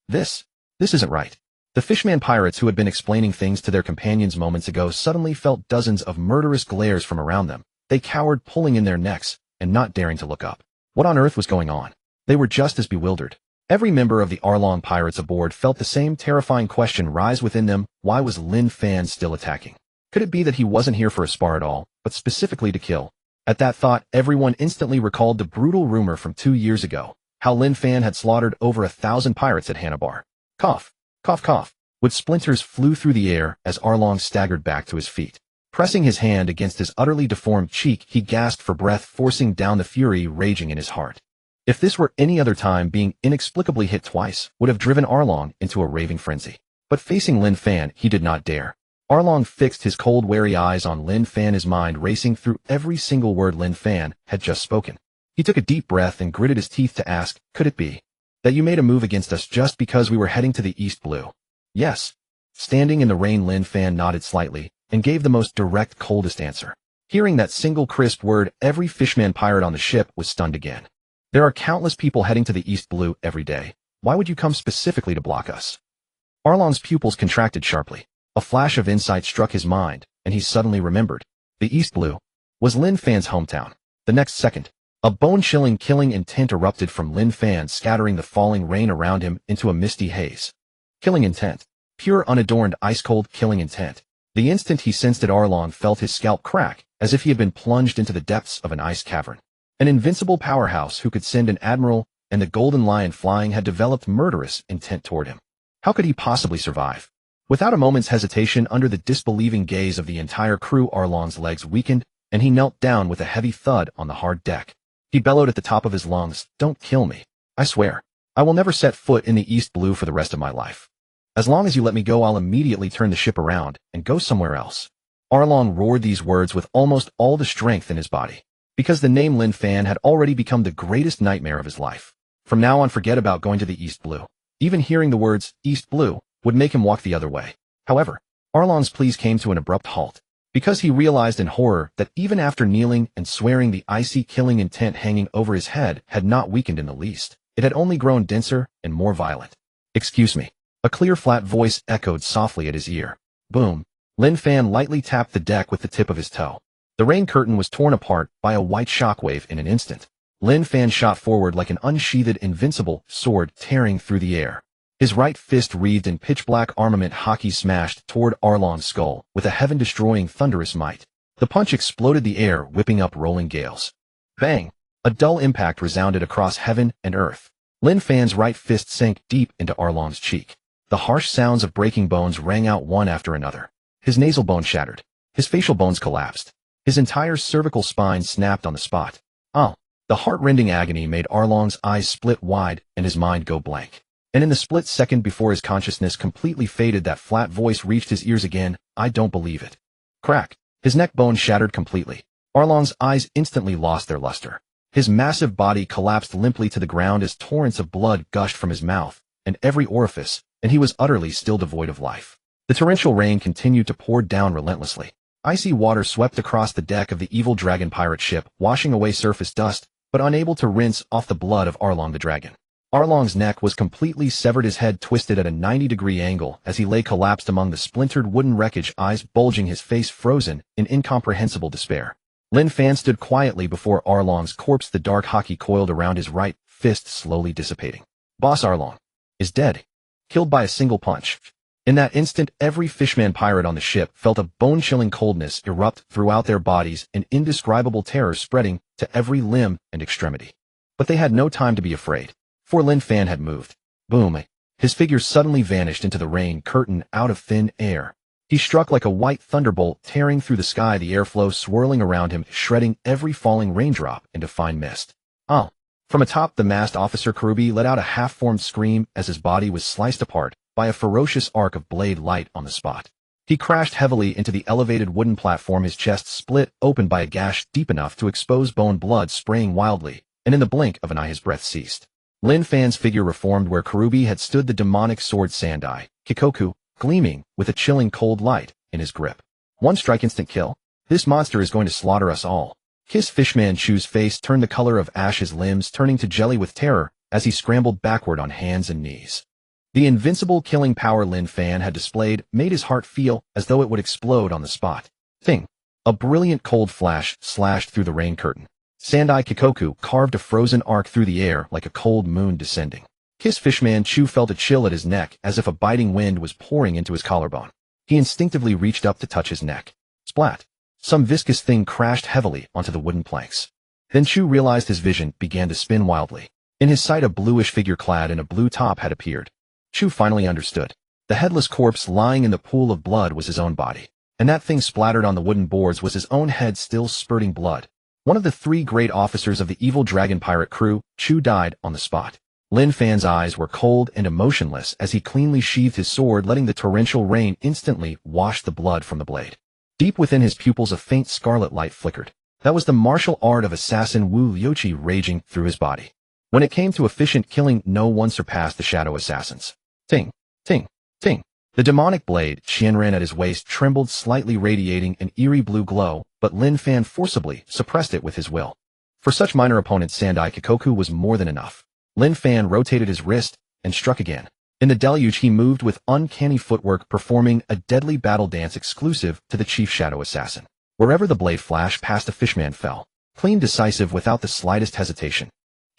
This isn't right. The fishman pirates, who had been explaining things to their companions moments ago, suddenly felt dozens of murderous glares from around them. They cowered, pulling in their necks and not daring to look up. What on earth was going on? They were just as bewildered. Every member of the Arlong pirates aboard felt the same terrifying question rise within them. Why was Lin Fan still attacking? Could it be that he wasn't here for a spar at all, but specifically to kill? At that thought, everyone instantly recalled the brutal rumor from 2 years ago, how Lin Fan had slaughtered over 1,000 pirates at Hanabar. Cough, cough, cough. Wood splinters flew through the air as Arlong staggered back to his feet. Pressing his hand against his utterly deformed cheek, he gasped for breath, forcing down the fury raging in his heart. If this were any other time, being inexplicably hit twice would have driven Arlong into a raving frenzy. But facing Lin Fan, he did not dare. Arlong fixed his cold, wary eyes on Lin Fan, his mind racing through every single word Lin Fan had just spoken. He took a deep breath and gritted his teeth to ask, could it be that you made a move against us just because we were heading to the East Blue? Yes. Standing in the rain, Lin Fan nodded slightly and gave the most direct, coldest answer. Hearing that single crisp word, every fishman pirate on the ship was stunned again. There are countless people heading to the East Blue every day. Why would you come specifically to block us? Arlong's pupils contracted sharply. A flash of insight struck his mind, and he suddenly remembered. The East Blue was Lin Fan's hometown. The next second, a bone-chilling killing intent erupted from Lin Fan, scattering the falling rain around him into a misty haze. Killing intent. Pure, unadorned, ice-cold killing intent. The instant he sensed it, Arlong felt his scalp crack, as if he had been plunged into the depths of an ice cavern. An invincible powerhouse who could send an admiral and the Golden Lion flying had developed murderous intent toward him. How could he possibly survive? Without a moment's hesitation, under the disbelieving gaze of the entire crew, Arlong's legs weakened, and he knelt down with a heavy thud on the hard deck. He bellowed at the top of his lungs, "Don't kill me. I swear, I will never set foot in the East Blue for the rest of my life. As long as you let me go, I'll immediately turn the ship around and go somewhere else." Arlong roared these words with almost all the strength in his body, because the name Lin Fan had already become the greatest nightmare of his life. From now on, forget about going to the East Blue. Even hearing the words, East Blue, would make him walk the other way. However, Arlong's pleas came to an abrupt halt, because he realized in horror that even after kneeling and swearing, the icy killing intent hanging over his head had not weakened in the least. It had only grown denser and more violent. "Excuse me." A clear, flat voice echoed softly at his ear. Boom. Lin Fan lightly tapped the deck with the tip of his toe. The rain curtain was torn apart by a white shockwave in an instant. Lin Fan shot forward like an unsheathed invincible sword, tearing through the air. His right fist, wreathed in pitch-black armament, hockey smashed toward Arlong's skull with a heaven-destroying thunderous might. The punch exploded the air, whipping up rolling gales. Bang! A dull impact resounded across heaven and earth. Lin Fan's right fist sank deep into Arlong's cheek. The harsh sounds of breaking bones rang out one after another. His nasal bone shattered. His facial bones collapsed. His entire cervical spine snapped on the spot. Oh! The heart-rending agony made Arlong's eyes split wide and his mind go blank. And in the split second before his consciousness completely faded, that flat voice reached his ears again. "I don't believe it." Crack! His neck bone shattered completely. Arlong's eyes instantly lost their luster. His massive body collapsed limply to the ground as torrents of blood gushed from his mouth and every orifice, and he was utterly still, devoid of life. The torrential rain continued to pour down relentlessly. Icy water swept across the deck of the evil dragon pirate ship, washing away surface dust, but unable to rinse off the blood of Arlong the dragon. Arlong's neck was completely severed, his head twisted at a 90-degree angle as he lay collapsed among the splintered wooden wreckage, eyes bulging, his face frozen in incomprehensible despair. Lin Fan stood quietly before Arlong's corpse, the dark haki coiled around his right fist slowly dissipating. Boss Arlong is dead, killed by a single punch. In that instant, every fishman pirate on the ship felt a bone-chilling coldness erupt throughout their bodies, an indescribable terror spreading to every limb and extremity. But they had no time to be afraid, for Lin Fan had moved. Boom! His figure suddenly vanished into the rain curtain out of thin air. He struck like a white thunderbolt, tearing through the sky, the airflow swirling around him, shredding every falling raindrop into fine mist. Oh! From atop the mast, Officer Kojirō let out a half-formed scream as his body was sliced apart by a ferocious arc of blade light on the spot. He crashed heavily into the elevated wooden platform, his chest split open by a gash deep enough to expose bone, blood spraying wildly, and in the blink of an eye his breath ceased. Lin Fan's figure reformed where Kojirō had stood, the demonic sword Sandai Kikoku, gleaming with a chilling cold light in his grip. One strike, instant kill. This monster is going to slaughter us all. His Fishman Chu's face turned the color of ash, his limbs turning to jelly with terror as he scrambled backward on hands and knees. The invincible killing power Lin Fan had displayed made his heart feel as though it would explode on the spot. Thing! A brilliant cold flash slashed through the rain curtain. Sandai Kikoku carved a frozen arc through the air like a cold moon descending. His Fishman Chu felt a chill at his neck as if a biting wind was pouring into his collarbone. He instinctively reached up to touch his neck. Splat! Some viscous thing crashed heavily onto the wooden planks. Then Chu realized his vision began to spin wildly. In his sight, a bluish figure clad in a blue top had appeared. Chu finally understood. The headless corpse lying in the pool of blood was his own body, and that thing splattered on the wooden boards was his own head, still spurting blood. One of the three great officers of the evil dragon pirate crew, Chu, died on the spot. Lin Fan's eyes were cold and emotionless as he cleanly sheathed his sword, letting the torrential rain instantly wash the blood from the blade. Deep within his pupils a faint scarlet light flickered. That was the martial art of assassin Wu Liuqi raging through his body. When it came to efficient killing, no one surpassed the shadow assassins. Ting! Ting! Ting! The demonic blade, Qianran at his waist, trembled slightly, radiating an eerie blue glow, but Lin Fan forcibly suppressed it with his will. For such minor opponents, Sandai Kikoku was more than enough. Lin Fan rotated his wrist and struck again. In the deluge he moved with uncanny footwork, performing a deadly battle dance exclusive to the chief shadow assassin. Wherever the blade flashed past, a fishman fell. Clean, decisive, without the slightest hesitation.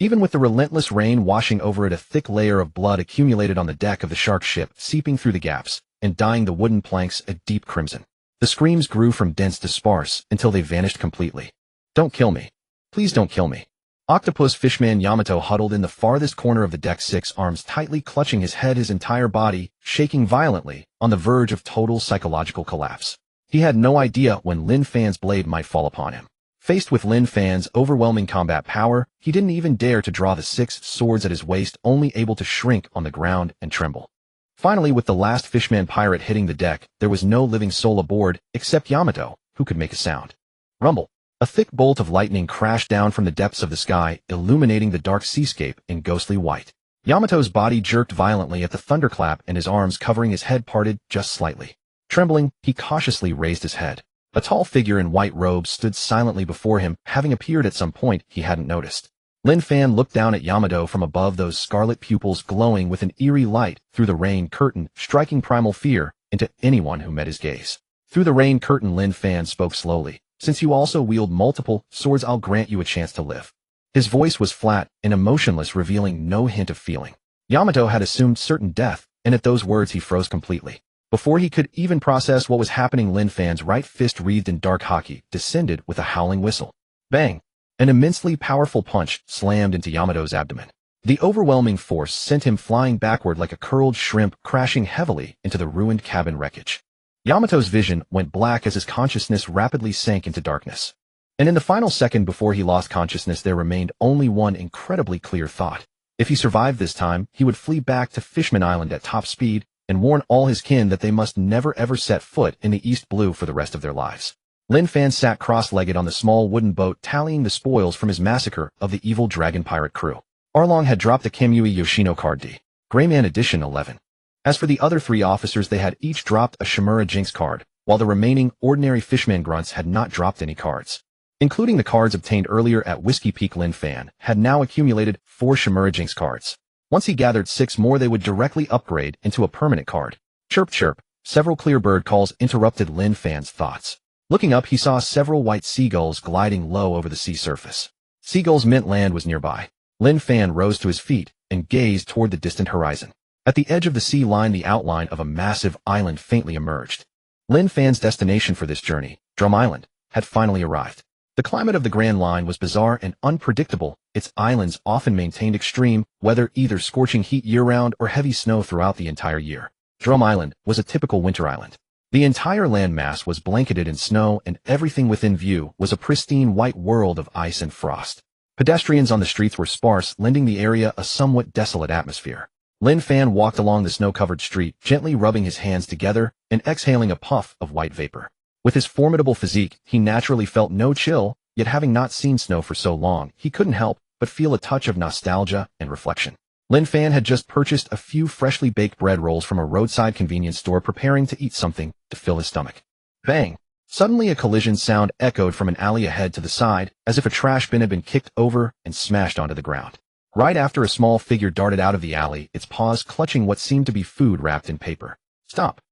Even with the relentless rain washing over it, a thick layer of blood accumulated on the deck of the shark ship, seeping through the gaps and dyeing the wooden planks a deep crimson. The screams grew from dense to sparse until they vanished completely. Don't kill me. Please don't kill me. Octopus Fishman Yamato huddled in the farthest corner of the deck, 6 arms tightly clutching his head, his entire body shaking violently, on the verge of total psychological collapse. He had no idea when Lin Fan's blade might fall upon him. Faced with Lin Fan's overwhelming combat power, he didn't even dare to draw the 6 swords at his waist, only able to shrink on the ground and tremble. Finally, with the last fishman pirate hitting the deck, there was no living soul aboard except Yamato, who could make a sound. Rumble. A thick bolt of lightning crashed down from the depths of the sky, illuminating the dark seascape in ghostly white. Yamato's body jerked violently at the thunderclap, and his arms covering his head parted just slightly. Trembling, he cautiously raised his head. A tall figure in white robes stood silently before him, having appeared at some point he hadn't noticed. Lin Fan looked down at Yamato from above, those scarlet pupils glowing with an eerie light through the rain curtain, striking primal fear into anyone who met his gaze. Through the rain curtain, Lin Fan spoke slowly. Since you also wield multiple swords, I'll grant you a chance to live. His voice was flat and emotionless, revealing no hint of feeling. Yamato had assumed certain death, and at those words he froze completely. Before he could even process what was happening, Lin Fan's right fist, wreathed in dark haki, descended with a howling whistle. Bang! An immensely powerful punch slammed into Yamato's abdomen. The overwhelming force sent him flying backward like a curled shrimp, crashing heavily into the ruined cabin wreckage. Yamato's vision went black as his consciousness rapidly sank into darkness. And in the final second before he lost consciousness, there remained only one incredibly clear thought. If he survived this time, he would flee back to Fishman Island at top speed and warn all his kin that they must never ever set foot in the East Blue for the rest of their lives. Lin Fan sat cross-legged on the small wooden boat, tallying the spoils from his massacre of the evil dragon pirate crew. Arlong had dropped the Kamui Yoshino card D. Greyman Edition 11. As for the other 3 officers, they had each dropped a Shimura Jinx card, while the remaining ordinary fishman grunts had not dropped any cards. Including the cards obtained earlier at Whiskey Peak, Lin Fan had now accumulated 4 Shimura Jinx cards. Once he gathered 6 more, they would directly upgrade into a permanent card. Chirp chirp, several clear bird calls interrupted Lin Fan's thoughts. Looking up, he saw several white seagulls gliding low over the sea surface. Seagulls meant land was nearby. Lin Fan rose to his feet and gazed toward the distant horizon. At the edge of the sea line, the outline of a massive island faintly emerged. Lin Fan's destination for this journey, Drum Island, had finally arrived. The climate of the Grand Line was bizarre and unpredictable. Its islands often maintained extreme weather, either scorching heat year-round or heavy snow throughout the entire year. Drum Island was a typical winter island. The entire landmass was blanketed in snow, and everything within view was a pristine white world of ice and frost. Pedestrians on the streets were sparse, lending the area a somewhat desolate atmosphere. Lin Fan walked along the snow-covered street, gently rubbing his hands together and exhaling a puff of white vapor. With his formidable physique, he naturally felt no chill, yet having not seen snow for so long, he couldn't help but feel a touch of nostalgia and reflection. Lin Fan had just purchased a few freshly baked bread rolls from a roadside convenience store, preparing to eat something to fill his stomach. Bang! Suddenly a collision sound echoed from an alley ahead to the side, as if a trash bin had been kicked over and smashed onto the ground. Right after, a small figure darted out of the alley, its paws clutching what seemed to be food wrapped in paper. Stop!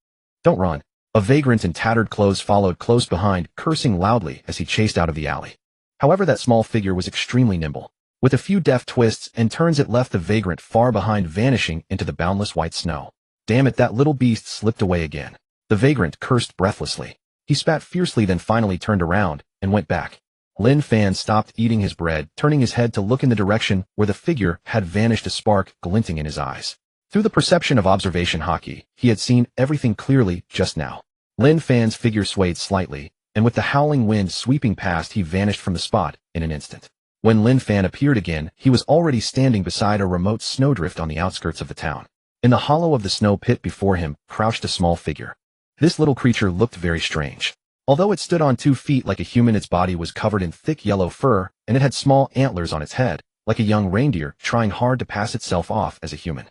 Don't run! A vagrant in tattered clothes followed close behind, cursing loudly as he chased out of the alley. However, that small figure was extremely nimble. With a few deft twists and turns, it left the vagrant far behind, vanishing into the boundless white snow. Damn it, that little beast slipped away again. The vagrant cursed breathlessly. He spat fiercely, then finally turned around and went back. Lin Fan stopped eating his bread, turning his head to look in the direction where the figure had vanished, a spark glinting in his eyes. Through the perception of observation haki, he had seen everything clearly just now. Lin Fan's figure swayed slightly, and with the howling wind sweeping past, he vanished from the spot in an instant. When Lin Fan appeared again, he was already standing beside a remote snowdrift on the outskirts of the town. In the hollow of the snow pit before him crouched a small figure. This little creature looked very strange. Although it stood on 2 feet like a human, its body was covered in thick yellow fur, and it had small antlers on its head, like a young reindeer trying hard to pass itself off as a human.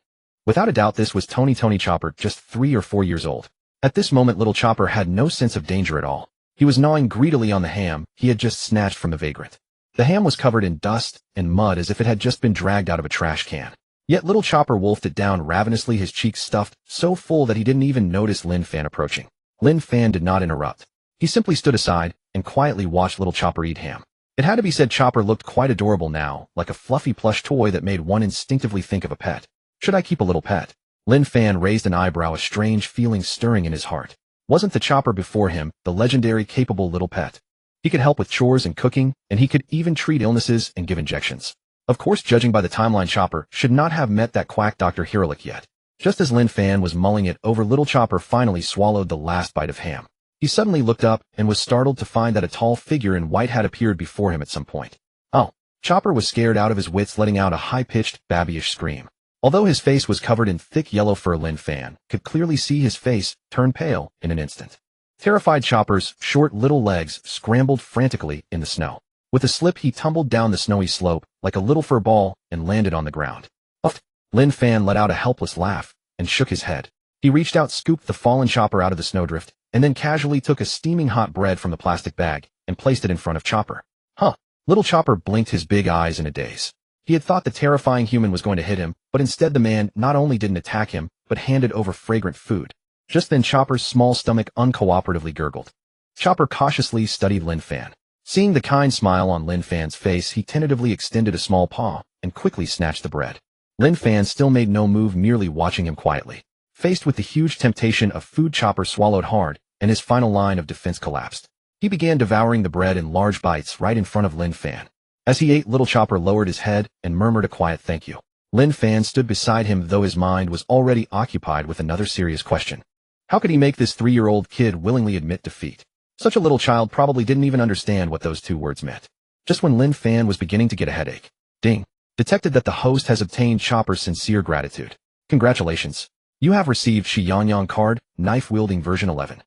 Without a doubt, this was Tony Chopper, just 3 or 4 years old. At this moment, little Chopper had no sense of danger at all. He was gnawing greedily on the ham he had just snatched from the vagrant. The ham was covered in dust and mud, as if it had just been dragged out of a trash can. Yet little Chopper wolfed it down ravenously, his cheeks stuffed so full that he didn't even notice Lin Fan approaching. Lin Fan did not interrupt. He simply stood aside and quietly watched little Chopper eat ham. It had to be said, Chopper looked quite adorable now, like a fluffy plush toy that made one instinctively think of a pet. Should I keep a little pet? Lin Fan raised an eyebrow, a strange feeling stirring in his heart. Wasn't the Chopper before him the legendary capable little pet? He could help with chores and cooking, and he could even treat illnesses and give injections. Of course, judging by the timeline, Chopper should not have met that quack Dr. Hiralik yet. Just as Lin Fan was mulling it over, little Chopper finally swallowed the last bite of ham. He suddenly looked up and was startled to find that a tall figure in white had appeared before him at some point. Oh! Chopper was scared out of his wits, letting out a high-pitched, babyish scream. Although his face was covered in thick yellow fur, Lin Fan could clearly see his face turn pale in an instant. Terrified, Chopper's short little legs scrambled frantically in the snow. With a slip, he tumbled down the snowy slope like a little fur ball and landed on the ground. Uff! Lin Fan let out a helpless laugh and shook his head. He reached out, scooped the fallen Chopper out of the snowdrift, and then casually took a steaming hot bread from the plastic bag and placed it in front of Chopper. Huh! Little Chopper blinked his big eyes in a daze. He had thought the terrifying human was going to hit him, but instead the man not only didn't attack him, but handed over fragrant food. Just then, Chopper's small stomach uncooperatively gurgled. Chopper cautiously studied Lin Fan. Seeing the kind smile on Lin Fan's face, he tentatively extended a small paw and quickly snatched the bread. Lin Fan still made no move, merely watching him quietly. Faced with the huge temptation of food, Chopper swallowed hard, and his final line of defense collapsed. He began devouring the bread in large bites right in front of Lin Fan. As he ate, little Chopper lowered his head and murmured a quiet thank you. Lin Fan stood beside him, though his mind was already occupied with another serious question. How could he make this 3-year-old kid willingly admit defeat? Such a little child probably didn't even understand what those 2 words meant. Just when Lin Fan was beginning to get a headache, ding, detected that the host has obtained Chopper's sincere gratitude. Congratulations. You have received Xianyang card, knife-wielding version 11.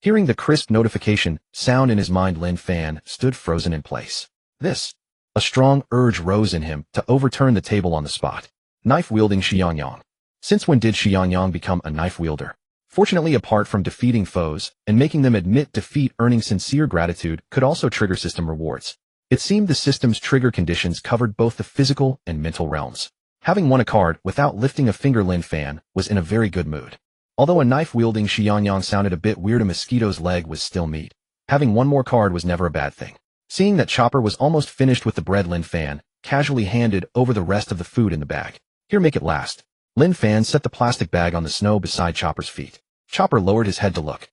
Hearing the crisp notification sound in his mind, Lin Fan stood frozen in place. A strong urge rose in him to overturn the table on the spot. Knife-wielding Xianyang. Since when did Xiangyang become a knife wielder? Fortunately, apart from defeating foes and making them admit defeat, earning sincere gratitude could also trigger system rewards. It seemed the system's trigger conditions covered both the physical and mental realms. Having won a card without lifting a finger, Lin Fan was in a very good mood. Although a knife-wielding Xiangyang sounded a bit weird, a mosquito's leg was still meat. Having one more card was never a bad thing. Seeing that Chopper was almost finished with the bread, Lin Fan casually handed over the rest of the food in the bag. Here, make it last. Lin Fan set the plastic bag on the snow beside Chopper's feet. Chopper lowered his head to look.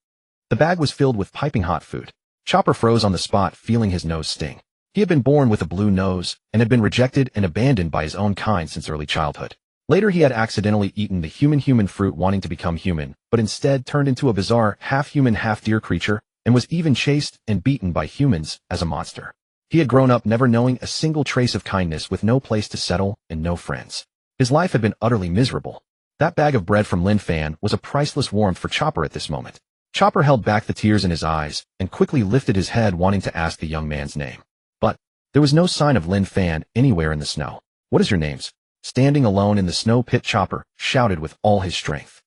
The bag was filled with piping hot food. Chopper froze on the spot, feeling his nose sting. He had been born with a blue nose and had been rejected and abandoned by his own kind since early childhood. Later, he had accidentally eaten the human fruit, wanting to become human, but instead turned into a bizarre half-human, half-deer creature and was even chased and beaten by humans as a monster. He had grown up never knowing a single trace of kindness, with no place to settle and no friends. His life had been utterly miserable. That bag of bread from Lin Fan was a priceless warmth for Chopper at this moment. Chopper held back the tears in his eyes and quickly lifted his head, wanting to ask the young man's name. But there was no sign of Lin Fan anywhere in the snow. "What is your names?" Standing alone in the snow pit, Chopper shouted with all his strength.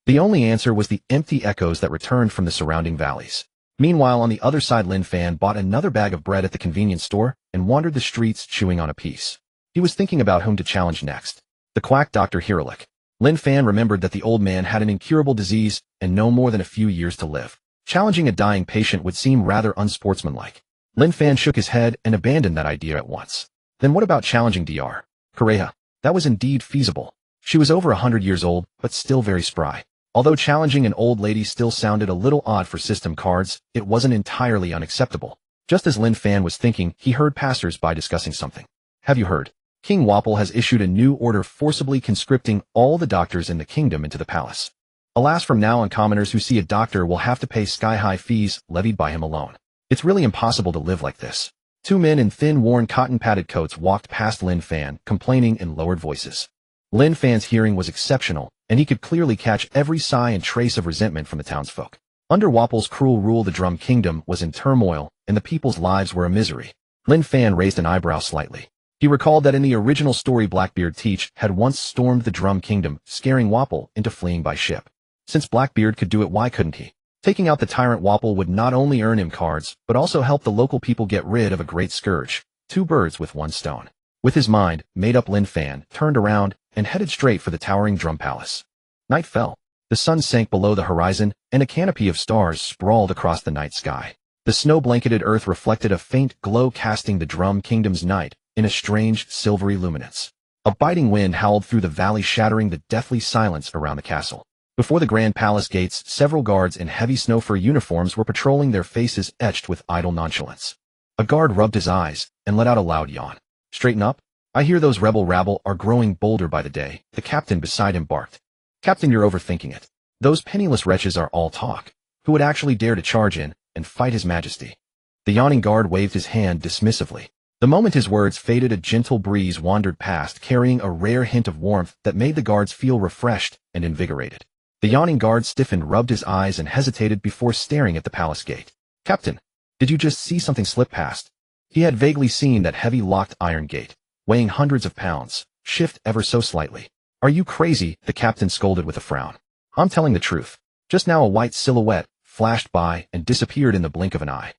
The only answer was the empty echoes that returned from the surrounding valleys. Meanwhile, on the other side, Lin Fan bought another bag of bread at the convenience store and wandered the streets chewing on a piece. He was thinking about whom to challenge next. The quack Dr. Hiralik. Lin Fan remembered that the old man had an incurable disease and no more than a few years to live. Challenging a dying patient would seem rather unsportsmanlike. Lin Fan shook his head and abandoned that idea at once. Then what about challenging Dr. Kojirō? That was indeed feasible. She was over 100 years old, but still very spry. Although challenging an old lady still sounded a little odd for system cards, it wasn't entirely unacceptable. Just as Lin Fan was thinking, he heard passers-by discussing something. "Have you heard? King Wapol has issued a new order forcibly conscripting all the doctors in the kingdom into the palace. Alas, from now on, commoners who see a doctor will have to pay sky-high fees levied by him alone. It's really impossible to live like this." Two men in thin, worn, cotton-padded coats walked past Lin Fan, complaining in lowered voices. Lin Fan's hearing was exceptional, and he could clearly catch every sigh and trace of resentment from the townsfolk. Under Wapol's cruel rule, the Drum Kingdom was in turmoil, and the people's lives were a misery. Lin Fan raised an eyebrow slightly. He recalled that in the original story, Blackbeard Teach had once stormed the Drum Kingdom, scaring Wapol into fleeing by ship. Since Blackbeard could do it, why couldn't he? Taking out the tyrant Wapol would not only earn him cards, but also help the local people get rid of a great scourge. Two birds with one stone. With his mind made up, Lin Fan turned around and headed straight for the towering Drum Palace. Night fell. The sun sank below the horizon, and a canopy of stars sprawled across the night sky. The snow-blanketed earth reflected a faint glow, casting the Drum Kingdom's night in a strange, silvery luminance. A biting wind howled through the valley, shattering the deathly silence around the castle. Before the grand palace gates, several guards in heavy snow-fur uniforms were patrolling, their faces etched with idle nonchalance. A guard rubbed his eyes and let out a loud yawn. "Straighten up. I hear those rebel rabble are growing bolder by the day," the captain beside him barked. "Captain, you're overthinking it. Those penniless wretches are all talk. Who would actually dare to charge in and fight His Majesty?" The yawning guard waved his hand dismissively. The moment his words faded, a gentle breeze wandered past, carrying a rare hint of warmth that made the guards feel refreshed and invigorated. The yawning guard stiffened, rubbed his eyes, and hesitated before staring at the palace gate. "Captain, did you just see something slip past?" He had vaguely seen that heavy locked iron gate, weighing hundreds of pounds, shift ever so slightly. "Are you crazy?" the captain scolded with a frown. "I'm telling the truth. Just now a white silhouette flashed by and disappeared in the blink of an eye."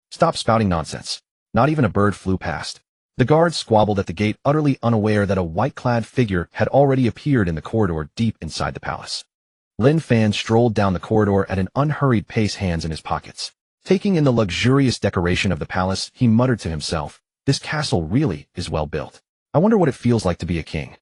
"Stop spouting nonsense. Not even a bird flew past." The guard squabbled at the gate, utterly unaware that a white-clad figure had already appeared in the corridor deep inside the palace. Lin Fan strolled down the corridor at an unhurried pace, hands in his pockets. Taking in the luxurious decoration of the palace, he muttered to himself, "This castle really is well built. I wonder what it feels like to be a king.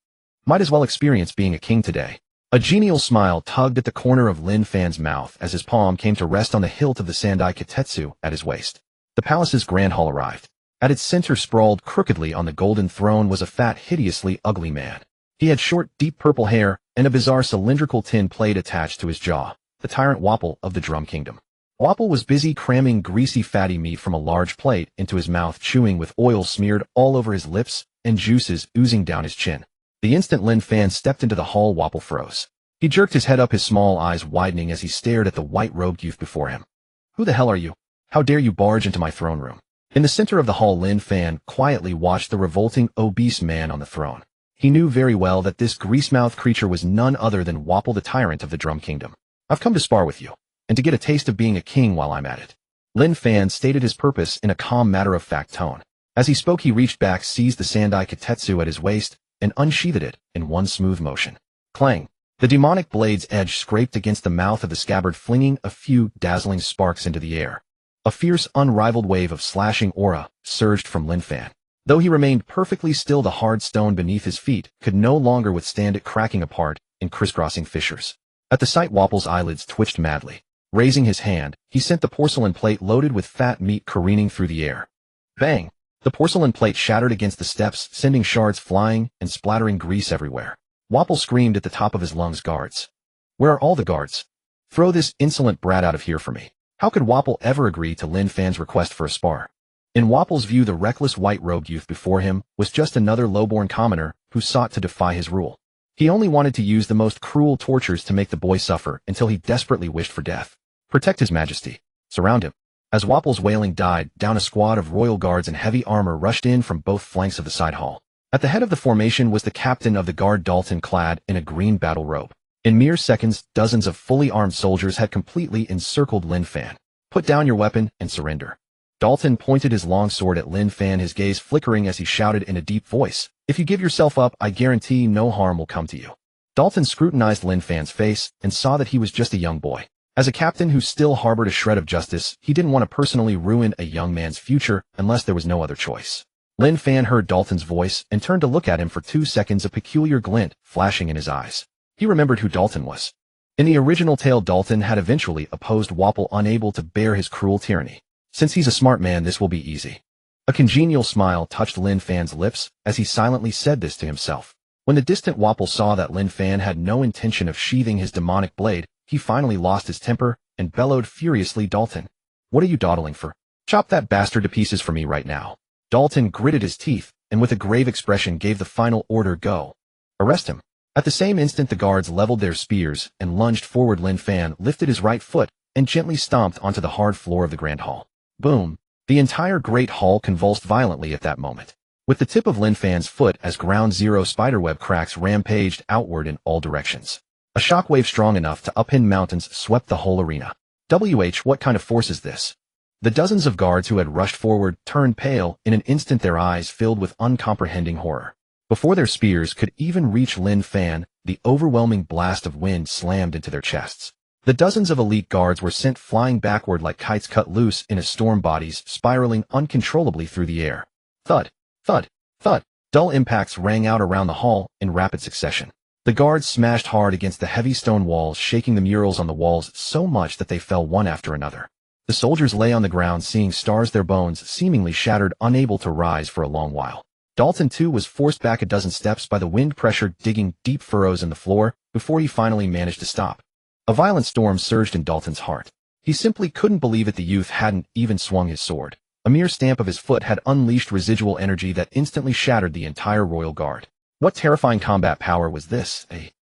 Might as well experience being a king today." A genial smile tugged at the corner of Lin Fan's mouth as his palm came to rest on the hilt of the Sandai Kitetsu at his waist. The palace's grand hall arrived. At its center, sprawled crookedly on the golden throne, was a fat, hideously ugly man. He had short, deep purple hair and a bizarre cylindrical tin plate attached to his jaw, the tyrant Wapol of the Drum Kingdom. Wapol was busy cramming greasy, fatty meat from a large plate into his mouth, chewing with oil smeared all over his lips and juices oozing down his chin. The instant Lin Fan stepped into the hall, Wapol froze. He jerked his head up, his small eyes widening as he stared at the white-robed youth before him. "Who the hell are you? How dare you barge into my throne room?" In the center of the hall, Lin Fan quietly watched the revolting, obese man on the throne. He knew very well that this grease-mouthed creature was none other than Wapol the tyrant of the Drum Kingdom. I've come to spar with you, and to get a taste of being a king while I'm at it. Lin Fan stated his purpose in a calm matter-of-fact tone. As he spoke, he reached back, seized the Sandai Katetsu at his waist, and unsheathed it in one smooth motion. Clang! The demonic blade's edge scraped against the mouth of the scabbard, flinging a few dazzling sparks into the air. A fierce, unrivaled wave of slashing aura surged from Lin Fan. Though he remained perfectly still, the hard stone beneath his feet could no longer withstand it, cracking apart in crisscrossing fissures. At the sight, Wapol's eyelids twitched madly. Raising his hand, he sent the porcelain plate loaded with fat meat careening through the air. Bang! The porcelain plate shattered against the steps, sending shards flying and splattering grease everywhere. Wapol screamed at the top of his lungs, "Guards! Where are all the guards? Throw this insolent brat out of here for me." How could Wapol ever agree to Lin Fan's request for a spar? In Wapol's view, the reckless white-robed youth before him was just another low-born commoner who sought to defy his rule. He only wanted to use the most cruel tortures to make the boy suffer until he desperately wished for death. Protect his majesty. Surround him. As Wapol's wailing died down, a squad of royal guards in heavy armor rushed in from both flanks of the side hall. At the head of the formation was the captain of the guard, Dalton, clad in a green battle robe. In mere seconds, dozens of fully armed soldiers had completely encircled Lin Fan. "Put down your weapon and surrender." Dalton pointed his long sword at Lin Fan, his gaze flickering as he shouted in a deep voice, "If you give yourself up, I guarantee no harm will come to you." Dalton scrutinized Lin Fan's face and saw that he was just a young boy. As a captain who still harbored a shred of justice, he didn't want to personally ruin a young man's future unless there was no other choice. Lin Fan heard Dalton's voice and turned to look at him for 2 seconds, a peculiar glint flashing in his eyes. He remembered who Dalton was. In the original tale, Dalton had eventually opposed Wapol, unable to bear his cruel tyranny. Since he's a smart man, this will be easy. A congenial smile touched Lin Fan's lips as he silently said this to himself. When the distant Wapol saw that Lin Fan had no intention of sheathing his demonic blade, he finally lost his temper and bellowed furiously, "Dalton, what are you dawdling for? Chop that bastard to pieces for me right now." Dalton gritted his teeth and with a grave expression gave the final order, "Go. Arrest him." At the same instant, the guards leveled their spears and lunged forward. Lin Fan lifted his right foot and gently stomped onto the hard floor of the grand hall. Boom! The entire great hall convulsed violently at that moment. With the tip of Lin Fan's foot as ground zero, spiderweb cracks rampaged outward in all directions. A shockwave strong enough to upend mountains swept the whole arena. What kind of force is this? The dozens of guards who had rushed forward turned pale in an instant, their eyes filled with uncomprehending horror. Before their spears could even reach Lin Fan, the overwhelming blast of wind slammed into their chests. The dozens of elite guards were sent flying backward like kites cut loose in a storm, bodies spiraling uncontrollably through the air. Thud, thud, thud. Dull impacts rang out around the hall in rapid succession. The guards smashed hard against the heavy stone walls, shaking the murals on the walls so much that they fell one after another. The soldiers lay on the ground, seeing stars, their bones seemingly shattered, unable to rise for a long while. Dalton, too, was forced back a dozen steps by the wind pressure, digging deep furrows in the floor before he finally managed to stop. A violent storm surged in Dalton's heart. He simply couldn't believe it. The youth hadn't even swung his sword. A mere stamp of his foot had unleashed residual energy that instantly shattered the entire royal guard. What terrifying combat power was this?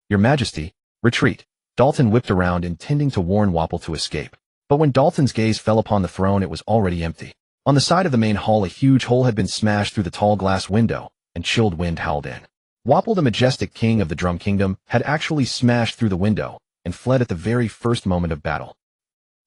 Your Majesty, retreat. Dalton whipped around, intending to warn Wapol to escape. But when Dalton's gaze fell upon the throne, it was already empty. On the side of the main hall, a huge hole had been smashed through the tall glass window, and chilled wind howled in. Wapol, the majestic king of the Drum Kingdom, had actually smashed through the window and fled at the very first moment of battle.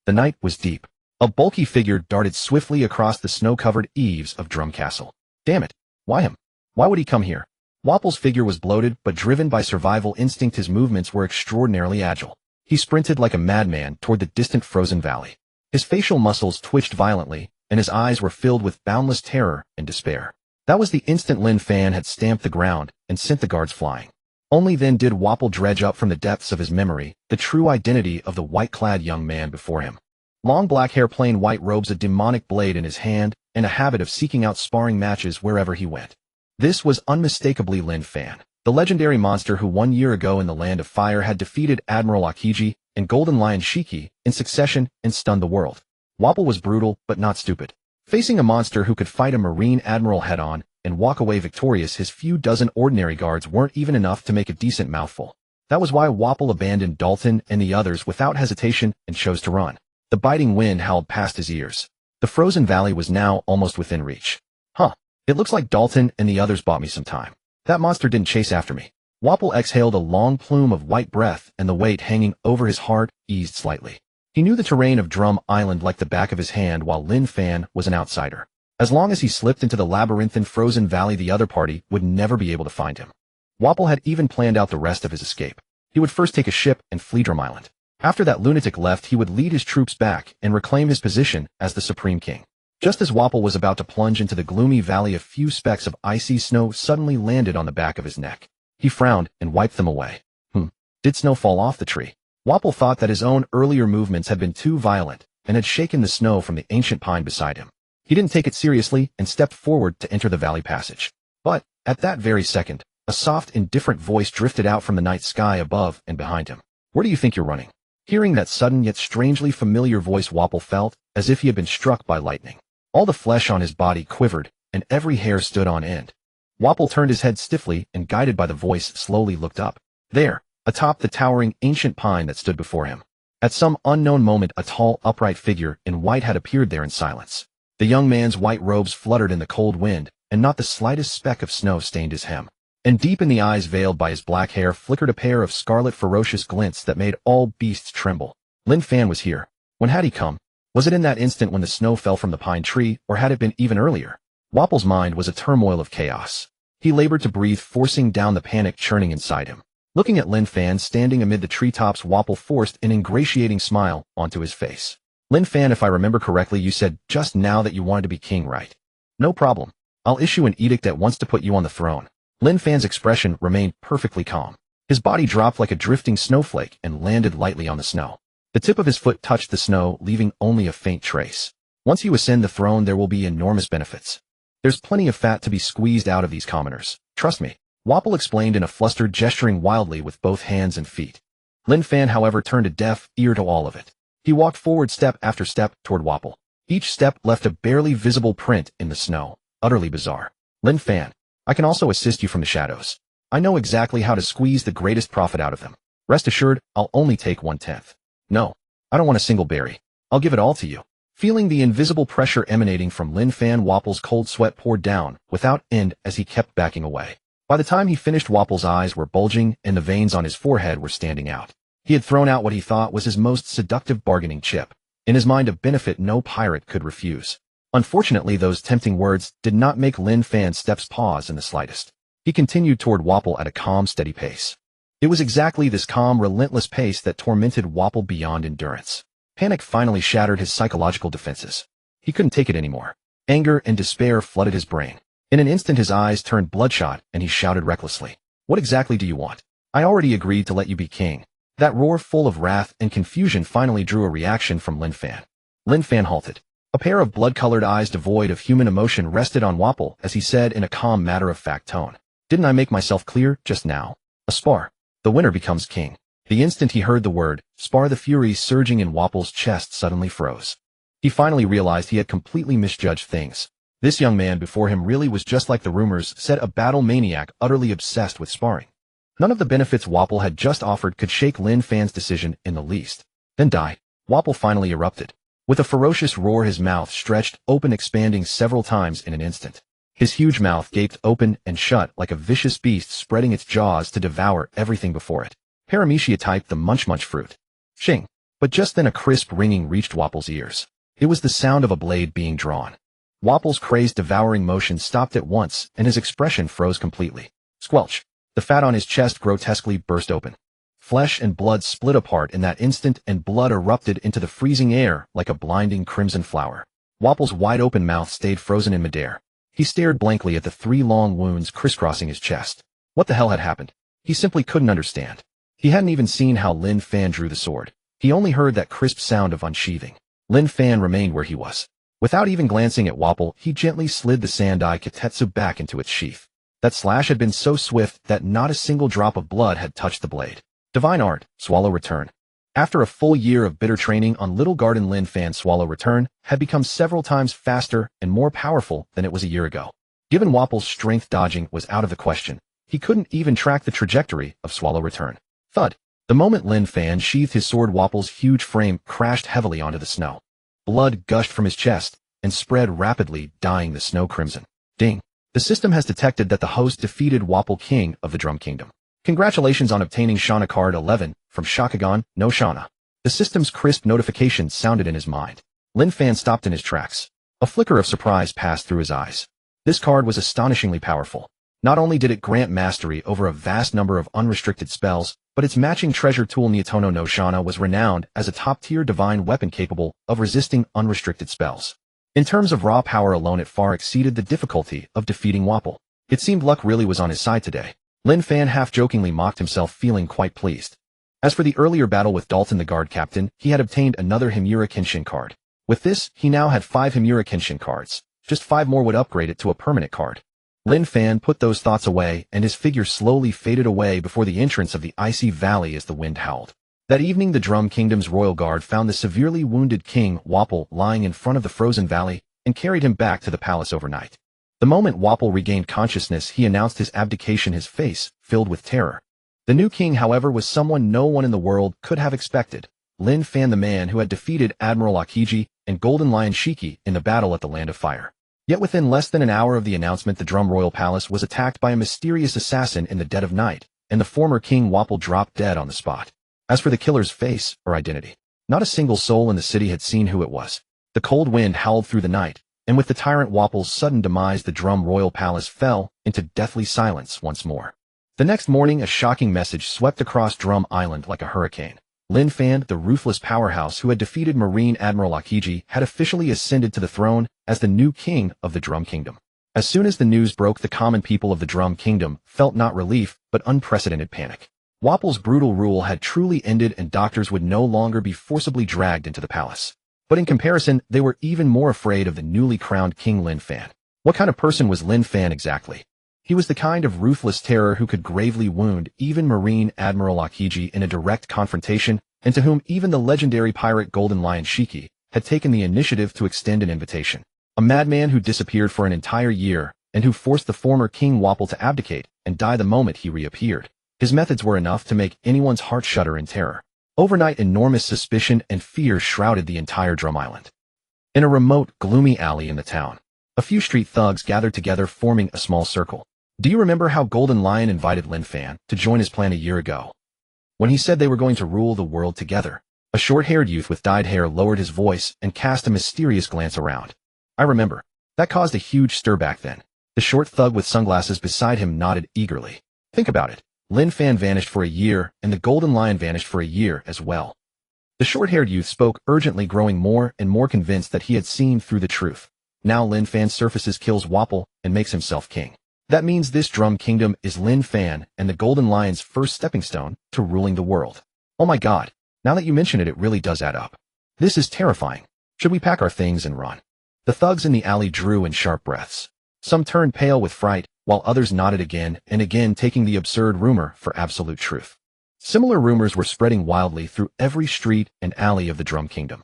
The night was deep. A bulky figure darted swiftly across the snow-covered eaves of Drum Castle. Damn it! Why him? Why would he come here? Wapol's figure was bloated, but driven by survival instinct, his movements were extraordinarily agile. He sprinted like a madman toward the distant frozen valley. His facial muscles twitched violently, and his eyes were filled with boundless terror and despair. That was the instant Lin Fan had stamped the ground and sent the guards flying. Only then did Wapol dredge up from the depths of his memory the true identity of the white-clad young man before him. Long black hair, plain white robes, a demonic blade in his hand, and a habit of seeking out sparring matches wherever he went. This was unmistakably Lin Fan, the legendary monster who 1 year ago in the Land of Fire had defeated Admiral Akiji and Golden Lion Shiki in succession and stunned the world. Wapol was brutal, but not stupid. Facing a monster who could fight a Marine Admiral head-on and walk away victorious, his few dozen ordinary guards weren't even enough to make a decent mouthful. That was why Wapol abandoned Dalton and the others without hesitation and chose to run. The biting wind howled past his ears. The frozen valley was now almost within reach. It looks like Dalton and the others bought me some time. That monster didn't chase after me. Wapol exhaled a long plume of white breath, and the weight hanging over his heart eased slightly. He knew the terrain of Drum Island like the back of his hand, while Lin Fan was an outsider. As long as he slipped into the labyrinthine frozen valley, the other party would never be able to find him. Wapol had even planned out the rest of his escape. He would first take a ship and flee Drum Island. After that lunatic left, he would lead his troops back and reclaim his position as the Supreme King. Just as Wapol was about to plunge into the gloomy valley, a few specks of icy snow suddenly landed on the back of his neck. He frowned and wiped them away. Did snow fall off the tree? Wapol thought that his own earlier movements had been too violent and had shaken the snow from the ancient pine beside him. He didn't take it seriously and stepped forward to enter the valley passage. But, at that very second, a soft, indifferent voice drifted out from the night sky above and behind him. Where do you think you're running? Hearing that sudden yet strangely familiar voice, Wapol felt as if he had been struck by lightning. All the flesh on his body quivered, and every hair stood on end. Wapol turned his head stiffly and, guided by the voice, slowly looked up. There, atop the towering ancient pine that stood before him. At some unknown moment, a tall, upright figure in white had appeared there in silence. The young man's white robes fluttered in the cold wind, and not the slightest speck of snow stained his hem. And deep in the eyes veiled by his black hair flickered a pair of scarlet ferocious glints that made all beasts tremble. Lin Fan was here. When had he come? Was it in that instant when the snow fell from the pine tree, or had it been even earlier? Wapol's mind was a turmoil of chaos. He labored to breathe, forcing down the panic churning inside him. Looking at Lin Fan standing amid the treetops, Wapol forced an ingratiating smile onto his face. Lin Fan, if I remember correctly, you said just now that you wanted to be king, right? No problem. I'll issue an edict at once to put you on the throne. Lin Fan's expression remained perfectly calm. His body dropped like a drifting snowflake and landed lightly on the snow. The tip of his foot touched the snow, leaving only a faint trace. Once you ascend the throne, there will be enormous benefits. There's plenty of fat to be squeezed out of these commoners. Trust me. Wapol explained in a fluster, gesturing wildly with both hands and feet. Lin Fan, however, turned a deaf ear to all of it. He walked forward step after step toward Wapol. Each step left a barely visible print in the snow. Utterly bizarre. Lin Fan, I can also assist you from the shadows. I know exactly how to squeeze the greatest profit out of them. Rest assured, I'll only take 1/10. No, I don't want a single berry. I'll give it all to you. Feeling the invisible pressure emanating from Lin Fan, Wapol's cold sweat poured down without end as he kept backing away. By the time he finished, Wapol's eyes were bulging and the veins on his forehead were standing out. He had thrown out what he thought was his most seductive bargaining chip. In his mind, a benefit no pirate could refuse. Unfortunately, those tempting words did not make Lin Fan's steps pause in the slightest. He continued toward Wapol at a calm, steady pace. It was exactly this calm, relentless pace that tormented Wapol beyond endurance. Panic finally shattered his psychological defenses. He couldn't take it anymore. Anger and despair flooded his brain. In an instant, his eyes turned bloodshot, and he shouted recklessly, "What exactly do you want? I already agreed to let you be king." That roar, full of wrath and confusion, finally drew a reaction from Lin Fan. Lin Fan halted. A pair of blood-colored eyes devoid of human emotion rested on Wapol as he said in a calm, matter-of-fact tone, "Didn't I make myself clear just now? A spar. The winner becomes king." The instant he heard the word spar, the fury surging in Wapol's chest suddenly froze. He finally realized he had completely misjudged things. This young man before him really was just like the rumors said, a battle maniac utterly obsessed with sparring. None of the benefits Wapol had just offered could shake Lin Fan's decision in the least. Then die. Wapol finally erupted. With a ferocious roar, his mouth stretched open, expanding several times in an instant. His huge mouth gaped open and shut like a vicious beast, spreading its jaws to devour everything before it. Paramecia typed the munch fruit. Shing. But just then a crisp ringing reached Wapol's ears. It was the sound of a blade being drawn. Wapol's crazed, devouring motion stopped at once, and his expression froze completely. Squelch. The fat on his chest grotesquely burst open. Flesh and blood split apart in that instant, and blood erupted into the freezing air like a blinding crimson flower. Wapol's wide-open mouth stayed frozen in midair. He stared blankly at the 3 long wounds crisscrossing his chest. What the hell had happened? He simply couldn't understand. He hadn't even seen how Lin Fan drew the sword. He only heard that crisp sound of unsheathing. Lin Fan remained where he was. Without even glancing at Wapol, he gently slid the Sandai Kitetsu back into its sheath. That slash had been so swift that not a single drop of blood had touched the blade. Divine art, Swallow Return. After a full year of bitter training on Little Garden, Lin Fan's Swallow Return had become several times faster and more powerful than it was a year ago. Given Wapol's strength, dodging was out of the question. He couldn't even track the trajectory of Swallow Return. Thud. The moment Lin Fan sheathed his sword, Wapol's huge frame crashed heavily onto the snow. Blood gushed from his chest and spread rapidly, dyeing the snow crimson. Ding. The system has detected that the host defeated Wapol, king of the Drum Kingdom. Congratulations on obtaining Shana Card 11 from Shakugan no Shana. The system's crisp notification sounded in his mind. Lin Fan stopped in his tracks. A flicker of surprise passed through his eyes. This card was astonishingly powerful. Not only did it grant mastery over a vast number of unrestricted spells, but its matching treasure tool Nietono no Shana was renowned as a top-tier divine weapon capable of resisting unrestricted spells. In terms of raw power alone, it far exceeded the difficulty of defeating Wapol. It seemed luck really was on his side today. Lin Fan half-jokingly mocked himself, feeling quite pleased. As for the earlier battle with Dalton the guard captain, he had obtained another Himura Kenshin card. With this, he now had 5 Himura Kenshin cards. Just 5 more would upgrade it to a permanent card. Lin Fan put those thoughts away, and his figure slowly faded away before the entrance of the icy valley as the wind howled. That evening, the Drum Kingdom's royal guard found the severely wounded King Wapol lying in front of the frozen valley and carried him back to the palace overnight. The moment Wapol regained consciousness, he announced his abdication, his face filled with terror. The new king, however, was someone no one in the world could have expected. Lin Fan, the man who had defeated Admiral Akiji and Golden Lion Shiki in the battle at the Land of Fire. Yet within less than an hour of the announcement, the Drum Royal Palace was attacked by a mysterious assassin in the dead of night, and the former King Wapol dropped dead on the spot. As for the killer's face or identity, not a single soul in the city had seen who it was. The cold wind howled through the night, and with the tyrant Wapol's sudden demise, the Drum Royal Palace fell into deathly silence once more. The next morning, a shocking message swept across Drum Island like a hurricane. Lin Fan, the ruthless powerhouse who had defeated Marine Admiral Akiji, had officially ascended to the throne as the new king of the Drum Kingdom. As soon as the news broke, the common people of the Drum Kingdom felt not relief, but unprecedented panic. Wapol's brutal rule had truly ended, and doctors would no longer be forcibly dragged into the palace. But in comparison, they were even more afraid of the newly crowned King Lin Fan. What kind of person was Lin Fan exactly? He was the kind of ruthless terror who could gravely wound even Marine Admiral Akiji in a direct confrontation, and to whom even the legendary pirate Golden Lion Shiki had taken the initiative to extend an invitation. A madman who disappeared for an entire year, and who forced the former King Wapol to abdicate and die the moment he reappeared. His methods were enough to make anyone's heart shudder in terror. Overnight, enormous suspicion and fear shrouded the entire Drum Island. In a remote, gloomy alley in the town, a few street thugs gathered together, forming a small circle. Do you remember how Golden Lion invited Lin Fan to join his plan a year ago? When he said they were going to rule the world together, a short-haired youth with dyed hair lowered his voice and cast a mysterious glance around. I remember. That caused a huge stir back then. The short thug with sunglasses beside him nodded eagerly. Think about it. Lin Fan vanished for a year, and the Golden Lion vanished for a year as well. The short-haired youth spoke urgently, growing more and more convinced that he had seen through the truth. Now Lin Fan surfaces, kills Wapol, and makes himself king. That means this Drum Kingdom is Lin Fan and the Golden Lion's first stepping stone to ruling the world. Oh my god, now that you mention it, it really does add up. This is terrifying. Should we pack our things and run? The thugs in the alley drew in sharp breaths. Some turned pale with fright, while others nodded again and again, taking the absurd rumor for absolute truth. Similar rumors were spreading wildly through every street and alley of the Drum Kingdom.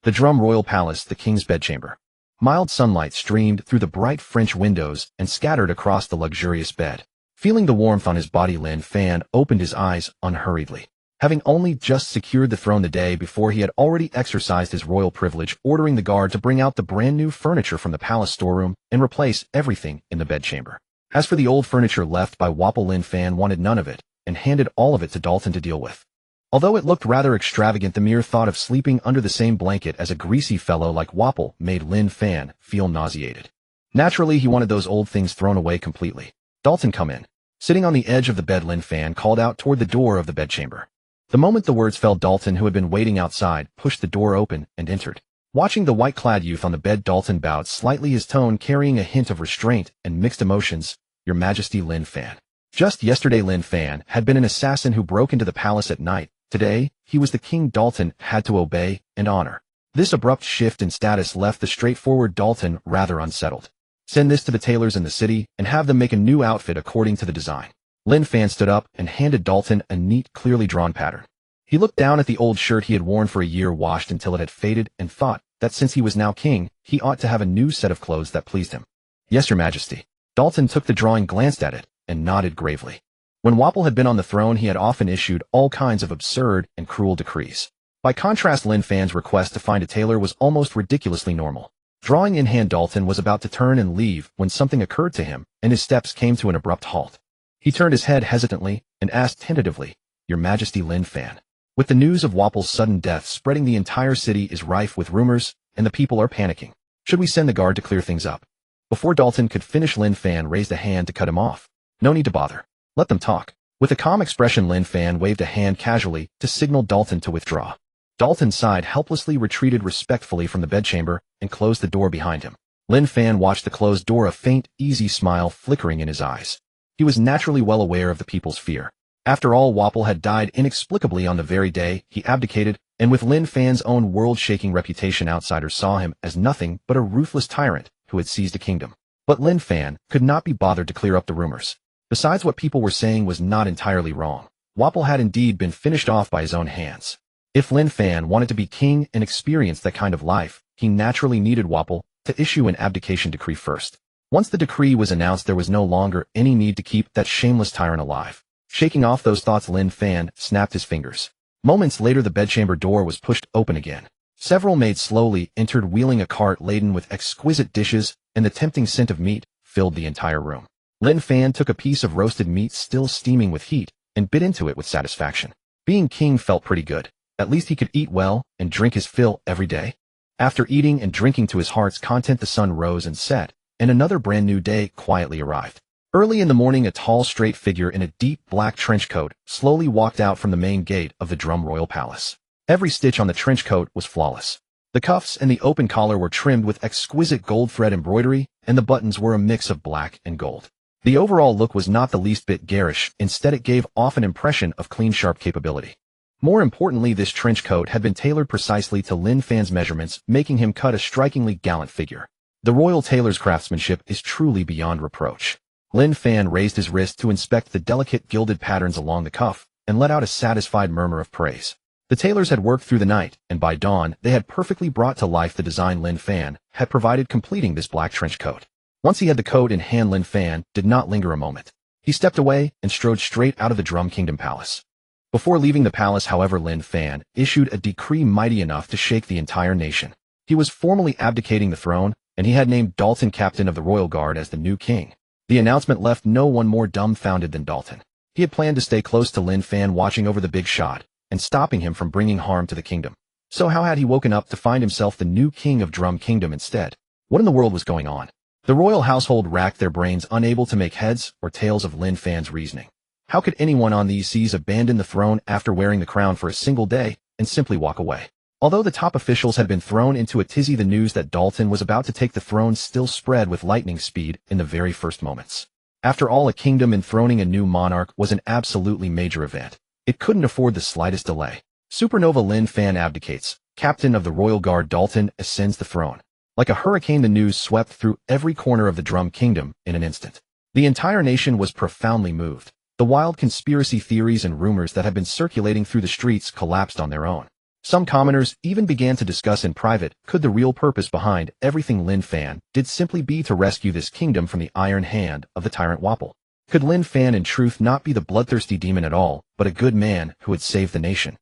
The Drum Royal Palace, the king's bedchamber. Mild sunlight streamed through the bright French windows and scattered across the luxurious bed. Feeling the warmth on his body, Lin Fan opened his eyes unhurriedly. Having only just secured the throne the day before, he had already exercised his royal privilege, ordering the guard to bring out the brand new furniture from the palace storeroom and replace everything in the bedchamber. As for the old furniture left by Wapol, Lin Fan wanted none of it and handed all of it to Dalton to deal with. Although it looked rather extravagant, the mere thought of sleeping under the same blanket as a greasy fellow like Wapol made Lin Fan feel nauseated. Naturally, he wanted those old things thrown away completely. Dalton, come in. Sitting on the edge of the bed, Lin Fan called out toward the door of the bedchamber. The moment the words fell, Dalton, who had been waiting outside, pushed the door open and entered. Watching the white-clad youth on the bed, Dalton bowed slightly, his tone carrying a hint of restraint and mixed emotions. Your Majesty, Lin Fan. Just yesterday, Lin Fan had been an assassin who broke into the palace at night. Today, he was the king Dalton had to obey and honor. This abrupt shift in status left the straightforward Dalton rather unsettled. Send this to the tailors in the city and have them make a new outfit according to the design. Lin Fan stood up and handed Dalton a neat, clearly drawn pattern. He looked down at the old shirt he had worn for a year, washed until it had faded, and thought that since he was now king, he ought to have a new set of clothes that pleased him. Yes, Your Majesty. Dalton took the drawing, glanced at it, and nodded gravely. When Wapol had been on the throne, he had often issued all kinds of absurd and cruel decrees. By contrast, Lin Fan's request to find a tailor was almost ridiculously normal. Drawing in hand, Dalton was about to turn and leave when something occurred to him, and his steps came to an abrupt halt. He turned his head hesitantly and asked tentatively, "Your Majesty, Lin Fan. With the news of Wapple's sudden death spreading, the entire city is rife with rumors, and the people are panicking. Should we send the guard to clear things up?" Before Dalton could finish, Lin Fan raised a hand to cut him off. "No need to bother. Let them talk." With a calm expression, Lin Fan waved a hand casually to signal Dalton to withdraw. Dalton sighed helplessly, retreated respectfully from the bedchamber, and closed the door behind him. Lin Fan watched the closed door, a faint, easy smile flickering in his eyes. He was naturally well aware of the people's fear. After all, Wapple had died inexplicably on the very day he abdicated, and with Lin Fan's own world-shaking reputation, outsiders saw him as nothing but a ruthless tyrant who had seized a kingdom. But Lin Fan could not be bothered to clear up the rumors. Besides, what people were saying was not entirely wrong. Wapple had indeed been finished off by his own hands. If Lin Fan wanted to be king and experience that kind of life, he naturally needed Wapple to issue an abdication decree first. Once the decree was announced, there was no longer any need to keep that shameless tyrant alive. Shaking off those thoughts, Lin Fan snapped his fingers. Moments later, the bedchamber door was pushed open again. Several maids slowly entered, wheeling a cart laden with exquisite dishes, and the tempting scent of meat filled the entire room. Lin Fan took a piece of roasted meat still steaming with heat and bit into it with satisfaction. Being king felt pretty good. At least he could eat well and drink his fill every day. After eating and drinking to his heart's content, the sun rose and set, and another brand new day quietly arrived. Early in the morning, a tall, straight figure in a deep black trench coat slowly walked out from the main gate of the Drum Royal Palace. Every stitch on the trench coat was flawless. The cuffs and the open collar were trimmed with exquisite gold thread embroidery, and the buttons were a mix of black and gold. The overall look was not the least bit garish. Instead, it gave off an impression of clean, sharp capability. More importantly, this trench coat had been tailored precisely to Lin Fan's measurements, making him cut a strikingly gallant figure. The royal tailor's craftsmanship is truly beyond reproach. Lin Fan raised his wrist to inspect the delicate gilded patterns along the cuff, and let out a satisfied murmur of praise. The tailors had worked through the night, and by dawn, they had perfectly brought to life the design Lin Fan had provided, completing this black trench coat. Once he had the coat in hand, Lin Fan did not linger a moment. He stepped away and strode straight out of the Drum Kingdom Palace. Before leaving the palace, however, Lin Fan issued a decree mighty enough to shake the entire nation. He was formally abdicating the throne, and he had named Dalton captain of the royal guard as the new king. The announcement left no one more dumbfounded than Dalton. He had planned to stay close to Lin Fan, watching over the big shot and stopping him from bringing harm to the kingdom. So how had he woken up to find himself the new king of Drum Kingdom instead? What in the world was going on? The royal household racked their brains, unable to make heads or tails of Lin Fan's reasoning. How could anyone on these seas abandon the throne after wearing the crown for a single day and simply walk away? Although the top officials had been thrown into a tizzy, the news that Dalton was about to take the throne still spread with lightning speed in the very first moments. After all, a kingdom enthroning a new monarch was an absolutely major event. It couldn't afford the slightest delay. Supernova Lin Fan abdicates. Captain of the Royal Guard Dalton ascends the throne. Like a hurricane, the news swept through every corner of the Drum Kingdom in an instant. The entire nation was profoundly moved. The wild conspiracy theories and rumors that had been circulating through the streets collapsed on their own. Some commoners even began to discuss in private, could the real purpose behind everything Lin Fan did simply be to rescue this kingdom from the iron hand of the tyrant Wapple? Could Lin Fan in truth not be the bloodthirsty demon at all, but a good man who had saved the nation?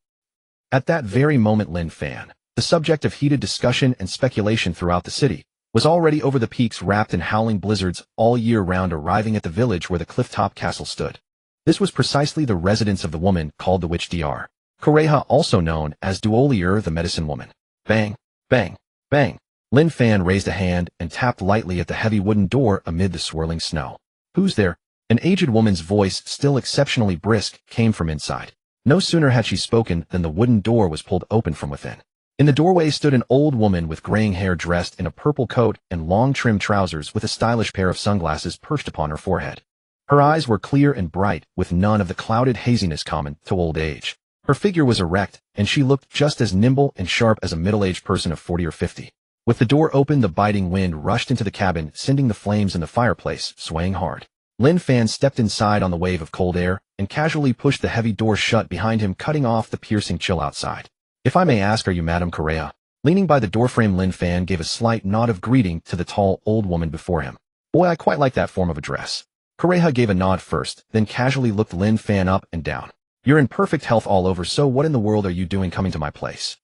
At that very moment, Lin Fan, the subject of heated discussion and speculation throughout the city, was already over the peaks, wrapped in howling blizzards all year round, arriving at the village where the cliff-top castle stood. This was precisely the residence of the woman called the Witch Dr. Kojirō, also known as Duolier, the medicine woman. Bang, bang, bang. Lin Fan raised a hand and tapped lightly at the heavy wooden door amid the swirling snow. "Who's there?" An aged woman's voice, still exceptionally brisk, came from inside. No sooner had she spoken than the wooden door was pulled open from within. In the doorway stood an old woman with graying hair, dressed in a purple coat and long trim trousers, with a stylish pair of sunglasses perched upon her forehead. Her eyes were clear and bright, with none of the clouded haziness common to old age. Her figure was erect, and she looked just as nimble and sharp as a middle-aged person of 40 or 50. With the door open, the biting wind rushed into the cabin, sending the flames in the fireplace swaying hard. Lin Fan stepped inside on the wave of cold air and casually pushed the heavy door shut behind him, cutting off the piercing chill outside. "If I may ask, are you Madame Kojirō?" Leaning by the doorframe, Lin Fan gave a slight nod of greeting to the tall old woman before him. "Boy, I quite like that form of address." Kojirō gave a nod first, then casually looked Lin Fan up and down. "You're in perfect health all over, so what in the world are you doing coming to my place?"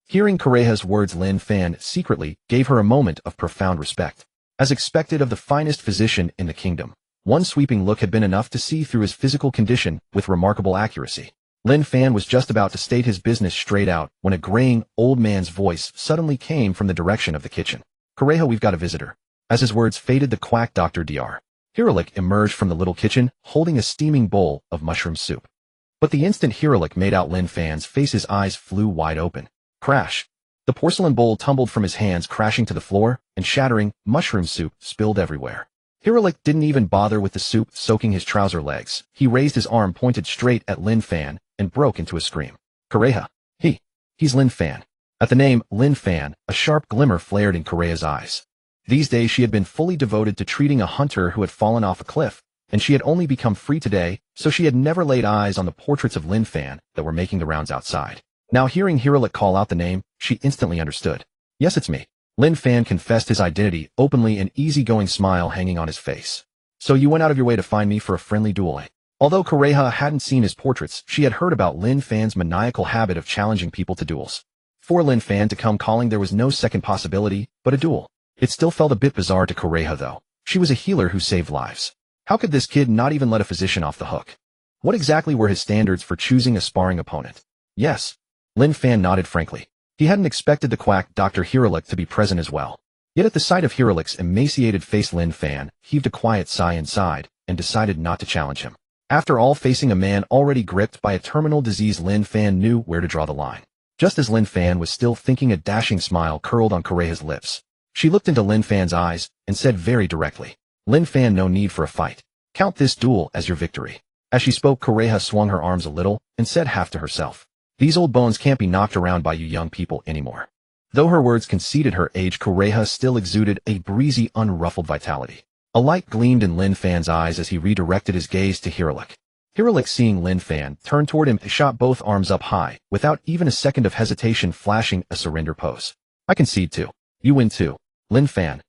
Hearing Kojirō's words, Lin Fan secretly gave her a moment of profound respect. As expected of the finest physician in the kingdom, one sweeping look had been enough to see through his physical condition with remarkable accuracy. Lin Fan was just about to state his business straight out when a graying, old man's voice suddenly came from the direction of the kitchen. Kojirō, we've got a visitor. As his words faded, the quack Dr. Kojirō emerged from the little kitchen, holding a steaming bowl of mushroom soup. But the instant Kojirō made out Lin Fan's face, his eyes flew wide open. Crash! The porcelain bowl tumbled from his hands, crashing to the floor, and shattering, mushroom soup spilled everywhere. Kojirō didn't even bother with the soup soaking his trouser legs. He raised his arm, pointed straight at Lin Fan, and broke into a scream. Kojirō! He's Lin Fan. At the name, Lin Fan, a sharp glimmer flared in Kojirō's eyes. These days she had been fully devoted to treating a hunter who had fallen off a cliff, and she had only become free today, so she had never laid eyes on the portraits of Lin Fan that were making the rounds outside. Now hearing Kojirō call out the name, she instantly understood. Yes, it's me. Lin Fan confessed his identity openly, an easygoing smile hanging on his face. So you went out of your way to find me for a friendly duel, eh? Although Kojirō hadn't seen his portraits, she had heard about Lin Fan's maniacal habit of challenging people to duels. For Lin Fan to come calling, there was no second possibility but a duel. It still felt a bit bizarre to Kojirō though. She was a healer who saved lives. How could this kid not even let a physician off the hook? What exactly were his standards for choosing a sparring opponent? Yes. Lin Fan nodded frankly. He hadn't expected the quack Dr. Kojirō to be present as well. Yet at the sight of Kojirō's emaciated face, Lin Fan heaved a quiet sigh inside and decided not to challenge him. After all, facing a man already gripped by a terminal disease, Lin Fan knew where to draw the line. Just as Lin Fan was still thinking, a dashing smile curled on Kojirō's lips. She looked into Lin Fan's eyes and said very directly, Lin Fan, no need for a fight. Count this duel as your victory. As she spoke, Kojirō swung her arms a little and said half to herself, these old bones can't be knocked around by you young people anymore. Though her words conceded her age, Kojirō still exuded a breezy, unruffled vitality. A light gleamed in Lin Fan's eyes as he redirected his gaze to Kojirō. Kojirō, seeing Lin Fan turn toward him, shot both arms up high, without even a second of hesitation, flashing a surrender pose. I concede too. You win too, Lin Fan.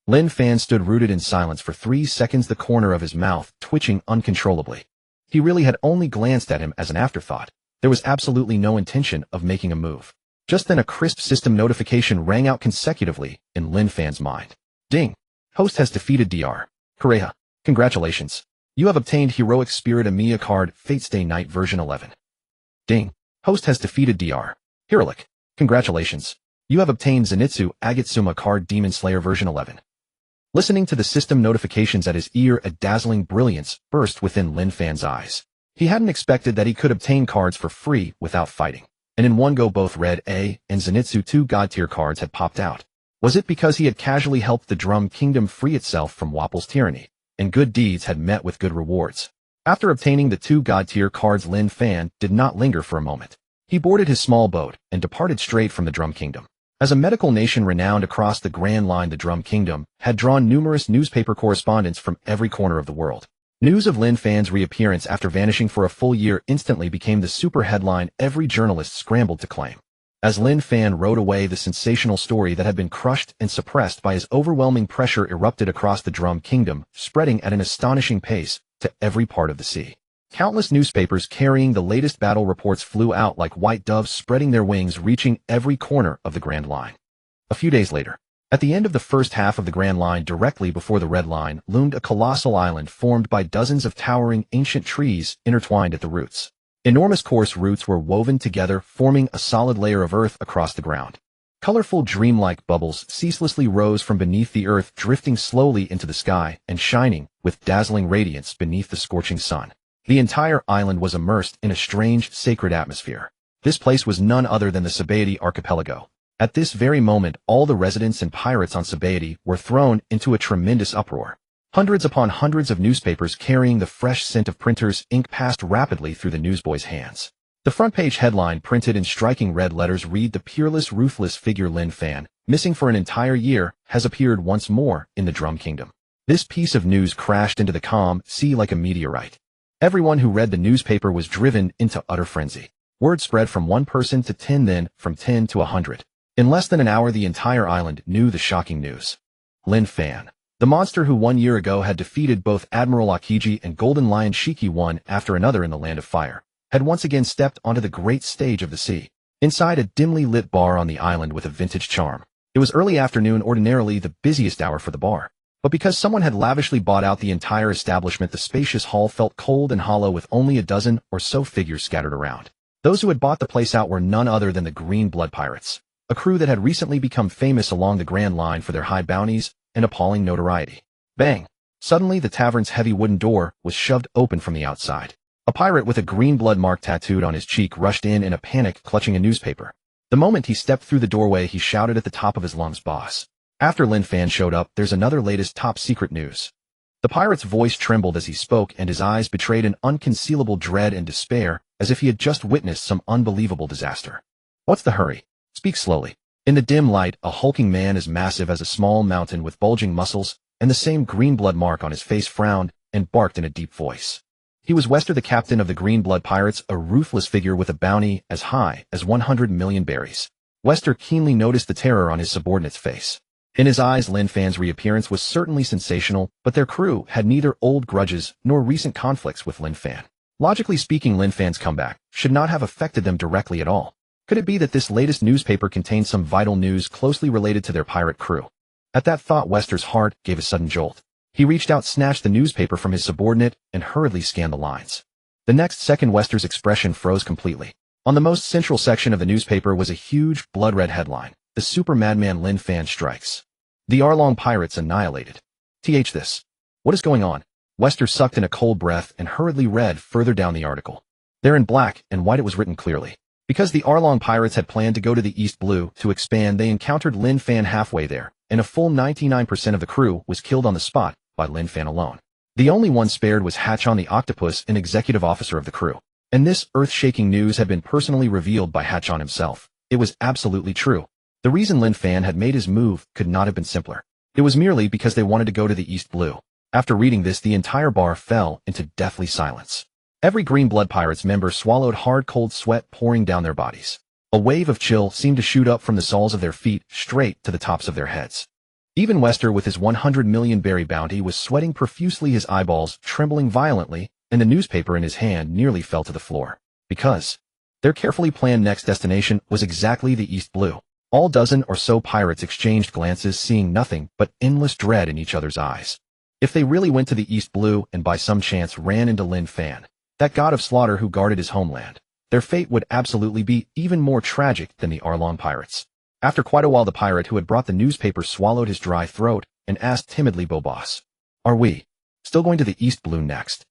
Lin Fan stood rooted in silence for 3 seconds, the corner of his mouth twitching uncontrollably. He really had only glanced at him as an afterthought. There was absolutely no intention of making a move. Just then a crisp system notification rang out consecutively in Lin Fan's mind. Ding! Host has defeated Dr. Kojirō. Congratulations. You have obtained Heroic Spirit Amiya card, Fate's Day Night version 11. Ding! Host has defeated Dr. Kojirō. Congratulations. You have obtained Zenitsu Agatsuma card, Demon Slayer version 11. Listening to the system notifications at his ear, a dazzling brilliance burst within Lin Fan's eyes. He hadn't expected that he could obtain cards for free without fighting. And in one go both Red A and Zenitsu 2 God tier cards had popped out. Was it because he had casually helped the Drum Kingdom free itself from Wapple's tyranny, and good deeds had met with good rewards? After obtaining the 2 God tier cards, Lin Fan did not linger for a moment. He boarded his small boat and departed straight from the Drum Kingdom. As a medical nation renowned across the Grand Line, the Drum Kingdom had drawn numerous newspaper correspondents from every corner of the world. News of Lin Fan's reappearance after vanishing for a full year instantly became the super headline every journalist scrambled to claim. As Lin Fan rode away, the sensational story that had been crushed and suppressed by his overwhelming pressure erupted across the Drum Kingdom, spreading at an astonishing pace to every part of the sea. Countless newspapers carrying the latest battle reports flew out like white doves, spreading their wings, reaching every corner of the Grand Line. A few days later, at the end of the first half of the Grand Line, directly before the Red Line, loomed a colossal island formed by dozens of towering ancient trees intertwined at the roots. Enormous coarse roots were woven together, forming a solid layer of earth across the ground. Colorful dreamlike bubbles ceaselessly rose from beneath the earth, drifting slowly into the sky and shining with dazzling radiance beneath the scorching sun. The entire island was immersed in a strange, sacred atmosphere. This place was none other than the Sabaody archipelago. At this very moment, all the residents and pirates on Sabaody were thrown into a tremendous uproar. Hundreds upon hundreds of newspapers carrying the fresh scent of printers' ink passed rapidly through the newsboys' hands. The front-page headline, printed in striking red letters, read, "The peerless, ruthless figure Lin Fan, missing for an entire year, has appeared once more in the Drum Kingdom." This piece of news crashed into the calm sea like a meteorite. Everyone who read the newspaper was driven into utter frenzy. Word spread from 1 person to 10, then from 10 to 100. In less than an hour, the entire island knew the shocking news. Lin Fan, the monster who 1 year ago had defeated both Admiral Akiji and Golden Lion Shiki one after another in the Land of Fire, had once again stepped onto the great stage of the sea. Inside a dimly lit bar on the island with a vintage charm. It was early afternoon, ordinarily the busiest hour for the bar. But because someone had lavishly bought out the entire establishment, the spacious hall felt cold and hollow with only a dozen or so figures scattered around. Those who had bought the place out were none other than the Green Blood Pirates, a crew that had recently become famous along the Grand Line for their high bounties and appalling notoriety. Bang! Suddenly the tavern's heavy wooden door was shoved open from the outside. A pirate with a green blood mark tattooed on his cheek rushed in a panic, clutching a newspaper. The moment he stepped through the doorway, he shouted at the top of his lungs, "Boss! After Lin Fan showed up, there's another latest top-secret news." The pirate's voice trembled as he spoke, and his eyes betrayed an unconcealable dread and despair, as if he had just witnessed some unbelievable disaster. "What's the hurry? Speak slowly." In the dim light, a hulking man as massive as a small mountain with bulging muscles and the same green blood mark on his face frowned and barked in a deep voice. He was Wester, the captain of the Green Blood Pirates, a ruthless figure with a bounty as high as 100 million berries. Wester keenly noticed the terror on his subordinate's face. In his eyes, Lin Fan's reappearance was certainly sensational, but their crew had neither old grudges nor recent conflicts with Lin Fan. Logically speaking, Lin Fan's comeback should not have affected them directly at all. Could it be that this latest newspaper contained some vital news closely related to their pirate crew? At that thought, Wester's heart gave a sudden jolt. He reached out, snatched the newspaper from his subordinate, and hurriedly scanned the lines. The next second, Wester's expression froze completely. On the most central section of the newspaper was a huge, blood-red headline: "The Super Madman Lin Fan strikes. The Arlong Pirates annihilated." This. What is going on? Wester sucked in a cold breath and hurriedly read further down the article. There in black and white it was written clearly. Because the Arlong Pirates had planned to go to the East Blue to expand, they encountered Lin Fan halfway there, and a full 99% of the crew was killed on the spot by Lin Fan alone. The only one spared was Hatchon the Octopus, an executive officer of the crew. And this earth-shaking news had been personally revealed by Hatchon himself. It was absolutely true. The reason Lin Fan had made his move could not have been simpler. It was merely because they wanted to go to the East Blue. After reading this, the entire bar fell into deathly silence. Every Green Blood Pirates member swallowed hard, cold sweat pouring down their bodies. A wave of chill seemed to shoot up from the soles of their feet straight to the tops of their heads. Even Wester, with his 100 million berry bounty, was sweating profusely, his eyeballs trembling violently, and the newspaper in his hand nearly fell to the floor. Because their carefully planned next destination was exactly the East Blue. All dozen or so pirates exchanged glances, seeing nothing but endless dread in each other's eyes. If they really went to the East Blue and by some chance ran into Lin Fan, that god of slaughter who guarded his homeland, their fate would absolutely be even more tragic than the Arlong Pirates. After quite a while, the pirate who had brought the newspaper swallowed his dry throat and asked timidly, "Boss, are we still going to the East Blue next?"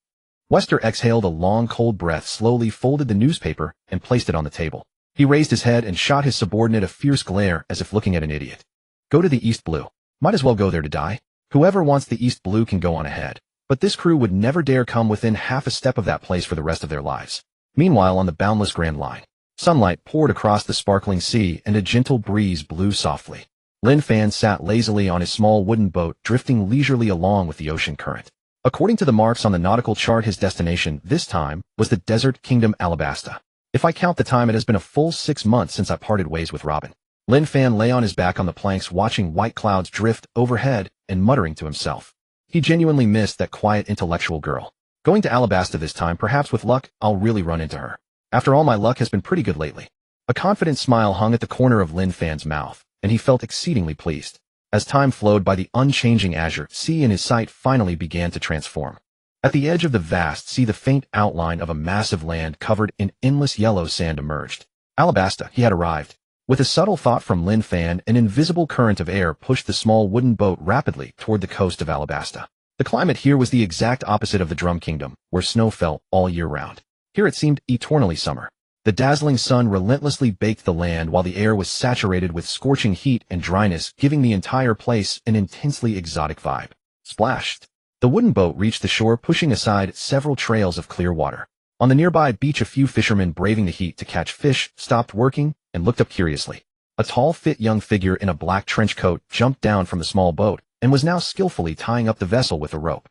Wester exhaled a long, cold breath, slowly folded the newspaper, and placed it on the table. He raised his head and shot his subordinate a fierce glare as if looking at an idiot. "Go to the East Blue? Might as well go there to die. Whoever wants the East Blue can go on ahead. But this crew would never dare come within half a step of that place for the rest of their lives." Meanwhile, on the boundless Grand Line, sunlight poured across the sparkling sea and a gentle breeze blew softly. Lin Fan sat lazily on his small wooden boat, drifting leisurely along with the ocean current. According to the marks on the nautical chart, his destination, this time, was the desert kingdom Alabasta. If I count the time, it has been a full 6 months since I parted ways with Robin. Lin Fan lay on his back on the planks, watching white clouds drift overhead and muttering to himself. He genuinely missed that quiet, intellectual girl. Going to Alabasta this time, perhaps with luck, I'll really run into her. After all, my luck has been pretty good lately. A confident smile hung at the corner of Lin Fan's mouth, and he felt exceedingly pleased. As time flowed by, the unchanging azure sea in his sight finally began to transform. At the edge of the vast sea, the faint outline of a massive land covered in endless yellow sand emerged. Alabasta, he had arrived. With a subtle thought from Lin Fan, an invisible current of air pushed the small wooden boat rapidly toward the coast of Alabasta. The climate here was the exact opposite of the Drum Kingdom, where snow fell all year round. Here it seemed eternally summer. The dazzling sun relentlessly baked the land, while the air was saturated with scorching heat and dryness, giving the entire place an intensely exotic vibe. Splashed. The wooden boat reached the shore, pushing aside several trails of clear water. On the nearby beach, a few fishermen braving the heat to catch fish stopped working and looked up curiously. A tall, fit young figure in a black trench coat jumped down from the small boat and was now skillfully tying up the vessel with a rope.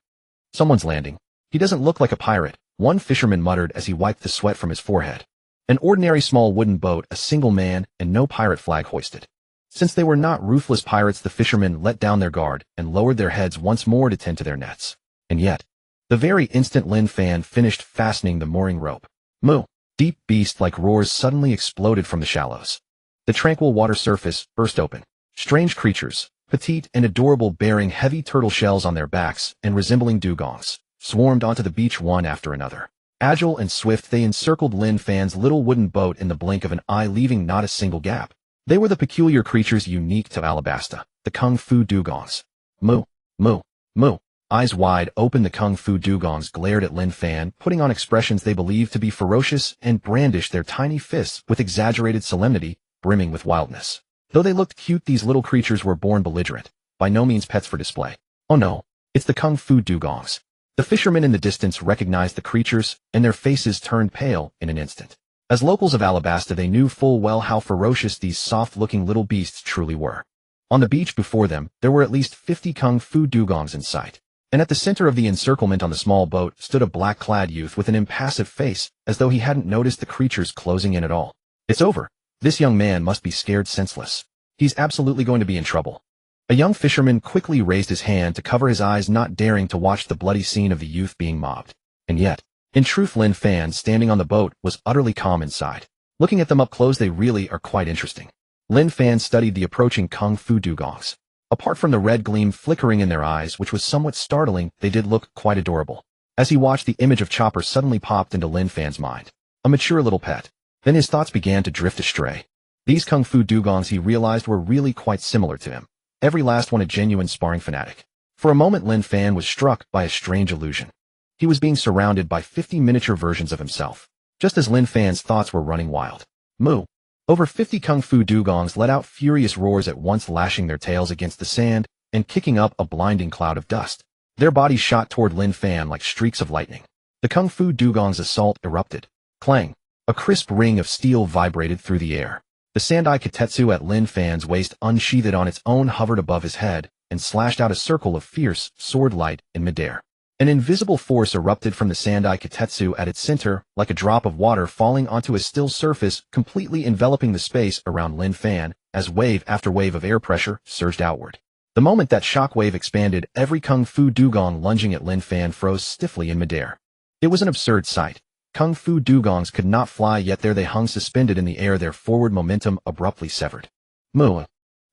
"Someone's landing. He doesn't look like a pirate," one fisherman muttered as he wiped the sweat from his forehead. An ordinary small wooden boat, a single man, and no pirate flag hoisted. Since they were not ruthless pirates, the fishermen let down their guard and lowered their heads once more to tend to their nets. And yet, the very instant Lin Fan finished fastening the mooring rope, "Moo!" Deep beast-like roars suddenly exploded from the shallows. The tranquil water surface burst open. Strange creatures, petite and adorable, bearing heavy turtle shells on their backs and resembling dugongs, swarmed onto the beach one after another. Agile and swift, they encircled Lin Fan's little wooden boat in the blink of an eye, leaving not a single gap. They were the peculiar creatures unique to Alabasta, the Kung Fu dugongs. Moo, moo, moo. Eyes wide open, the Kung Fu dugongs glared at Lin Fan, putting on expressions they believed to be ferocious, and brandished their tiny fists with exaggerated solemnity, brimming with wildness. Though they looked cute, these little creatures were born belligerent, by no means pets for display. Oh no, it's the Kung Fu dugongs. The fishermen in the distance recognized the creatures, and their faces turned pale in an instant. As locals of Alabasta, they knew full well how ferocious these soft-looking little beasts truly were. On the beach before them, there were at least 50 Kung Fu dugongs in sight. And at the center of the encirclement on the small boat stood a black-clad youth with an impassive face, as though he hadn't noticed the creatures closing in at all. It's over. This young man must be scared senseless. He's absolutely going to be in trouble. A young fisherman quickly raised his hand to cover his eyes, not daring to watch the bloody scene of the youth being mobbed. And yet, in truth, Lin Fan, standing on the boat, was utterly calm inside. Looking at them up close, they really are quite interesting. Lin Fan studied the approaching Kung Fu dugongs. Apart from the red gleam flickering in their eyes, which was somewhat startling, they did look quite adorable. As he watched, the image of Chopper suddenly popped into Lin Fan's mind. A mature little pet. Then his thoughts began to drift astray. These Kung Fu dugongs, he realized, were really quite similar to him. Every last one a genuine sparring fanatic. For a moment, Lin Fan was struck by a strange illusion. He was being surrounded by 50 miniature versions of himself. Just as Lin Fan's thoughts were running wild. Moo. Over 50 Kung Fu dugongs let out furious roars at once, lashing their tails against the sand and kicking up a blinding cloud of dust. Their bodies shot toward Lin Fan like streaks of lightning. The Kung Fu dugongs' assault erupted. Clang. A crisp ring of steel vibrated through the air. The sandai kitetsu at Lin Fan's waist, unsheathed on its own, hovered above his head and slashed out a circle of fierce sword light in midair. An invisible force erupted from the sandai kitetsu at its center, like a drop of water falling onto a still surface, completely enveloping the space around Lin Fan, as wave after wave of air pressure surged outward. The moment that shock wave expanded, every Kung Fu dugong lunging at Lin Fan froze stiffly in midair. It was an absurd sight. Kung Fu dugongs could not fly, yet there they hung suspended in the air, their forward momentum abruptly severed. Moo.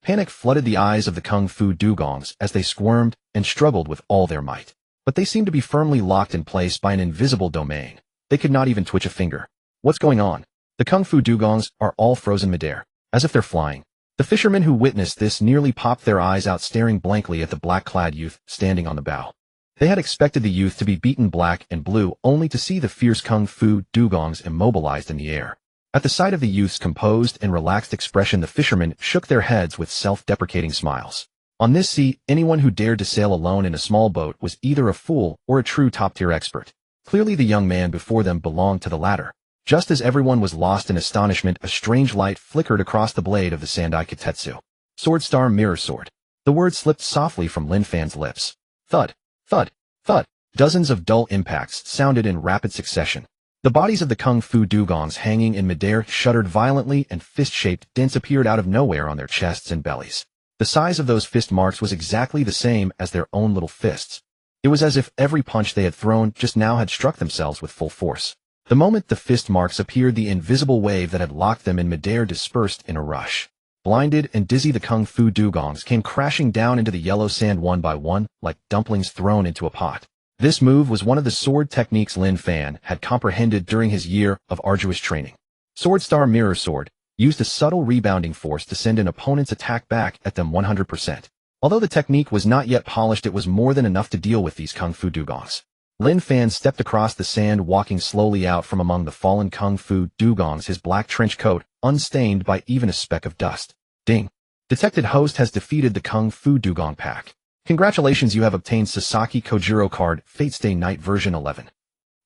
Panic flooded the eyes of the Kung Fu dugongs as they squirmed and struggled with all their might. But they seemed to be firmly locked in place by an invisible domain. They could not even twitch a finger. What's going on? The Kung Fu dugongs are all frozen midair, as if they're flying. The fishermen who witnessed this nearly popped their eyes out, staring blankly at the black-clad youth standing on the bow. They had expected the youth to be beaten black and blue, only to see the fierce Kung Fu dugongs immobilized in the air. At the sight of the youth's composed and relaxed expression, the fishermen shook their heads with self-deprecating smiles. On this sea, anyone who dared to sail alone in a small boat was either a fool or a true top-tier expert. Clearly the young man before them belonged to the latter. Just as everyone was lost in astonishment, a strange light flickered across the blade of the sandai kitetsu. Sword Star Mirror Sword. The word slipped softly from Lin Fan's lips. Thud. Thud, thud. Dozens of dull impacts sounded in rapid succession. The bodies of the Kung Fu dugongs hanging in midair shuddered violently, and fist-shaped dents appeared out of nowhere on their chests and bellies. The size of those fist marks was exactly the same as their own little fists. It was as if every punch they had thrown just now had struck themselves with full force. The moment the fist marks appeared, the invisible wave that had locked them in midair dispersed in a rush. Blinded and dizzy, the Kung Fu dugongs came crashing down into the yellow sand one by one, like dumplings thrown into a pot. This move was one of the sword techniques Lin Fan had comprehended during his year of arduous training. Sword Star Mirror Sword used a subtle rebounding force to send an opponent's attack back at them 100%. Although the technique was not yet polished, it was more than enough to deal with these Kung Fu dugongs. Lin Fan stepped across the sand, walking slowly out from among the fallen Kung Fu dugongs, his black trench coat unstained by even a speck of dust. Ding. Detected host has defeated the Kung Fu dugong pack. Congratulations, you have obtained Sasaki Kojirō card, Fate Stay Night version 11.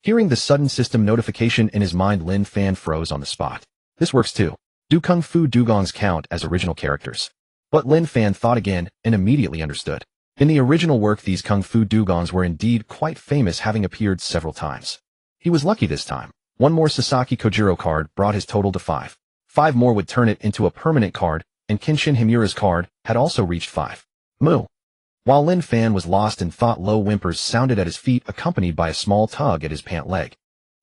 Hearing the sudden system notification in his mind, Lin Fan froze on the spot. This works too. Do Kung Fu dugongs count as original characters? But Lin Fan thought again and immediately understood. In the original work, these Kung Fu dugongs were indeed quite famous, having appeared several times. He was lucky this time. One more Sasaki Kojirō card brought his total to 5. 5 more would turn it into a permanent card, and Kenshin Himura's card had also reached 5. Moo. While Lin Fan was lost in thought, low whimpers sounded at his feet, accompanied by a small tug at his pant leg.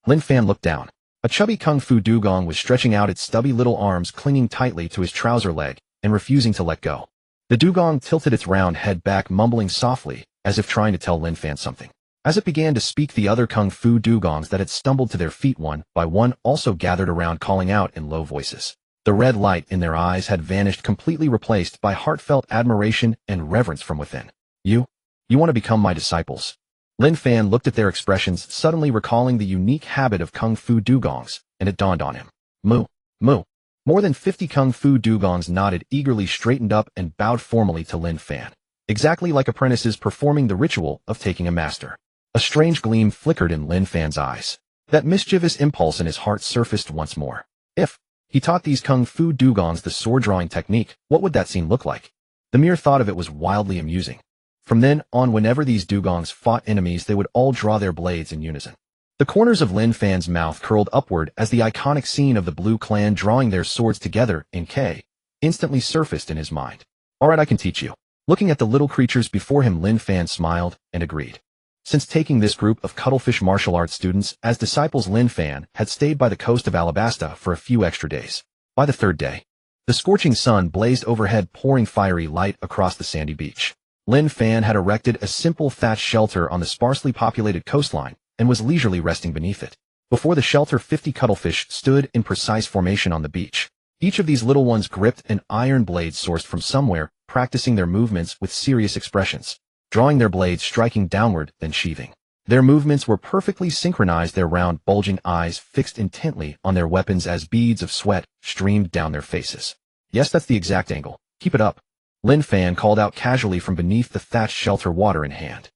Lin Fan looked down. A chubby kung fu dugong was stretching out its stubby little arms, clinging tightly to his trouser leg and refusing to let go. The dugong tilted its round head back, mumbling softly, as if trying to tell Lin Fan something. As it began to speak, the other kung fu dugongs that had stumbled to their feet one by one also gathered around, calling out in low voices. The red light in their eyes had vanished, completely replaced by heartfelt admiration and reverence from within. You want to become my disciples? Lin Fan looked at their expressions, suddenly recalling the unique habit of kung fu dugongs, and it dawned on him. Moo, moo. More than 50 kung fu dugongs nodded eagerly, straightened up, and bowed formally to Lin Fan, exactly like apprentices performing the ritual of taking a master. A strange gleam flickered in Lin Fan's eyes. That mischievous impulse in his heart surfaced once more. If he taught these kung fu dugongs the sword-drawing technique, what would that scene look like? The mere thought of it was wildly amusing. From then on, whenever these dugongs fought enemies, they would all draw their blades in unison. The corners of Lin Fan's mouth curled upward as the iconic scene of the Blue Clan drawing their swords together in K instantly surfaced in his mind. Alright, I can teach you. Looking at the little creatures before him, Lin Fan smiled and agreed. Since taking this group of cuttlefish martial arts students as disciples, Lin Fan had stayed by the coast of Alabasta for a few extra days. By the third day, the scorching sun blazed overhead, pouring fiery light across the sandy beach. Lin Fan had erected a simple thatched shelter on the sparsely populated coastline and was leisurely resting beneath it. Before the shelter, 50 cuttlefish stood in precise formation on the beach. Each of these little ones gripped an iron blade sourced from somewhere, practicing their movements with serious expressions, drawing their blades, striking downward, then sheathing. Their movements were perfectly synchronized, their round, bulging eyes fixed intently on their weapons as beads of sweat streamed down their faces. Yes, that's the exact angle. Keep it up. Lin Fan called out casually from beneath the thatched shelter, water in hand.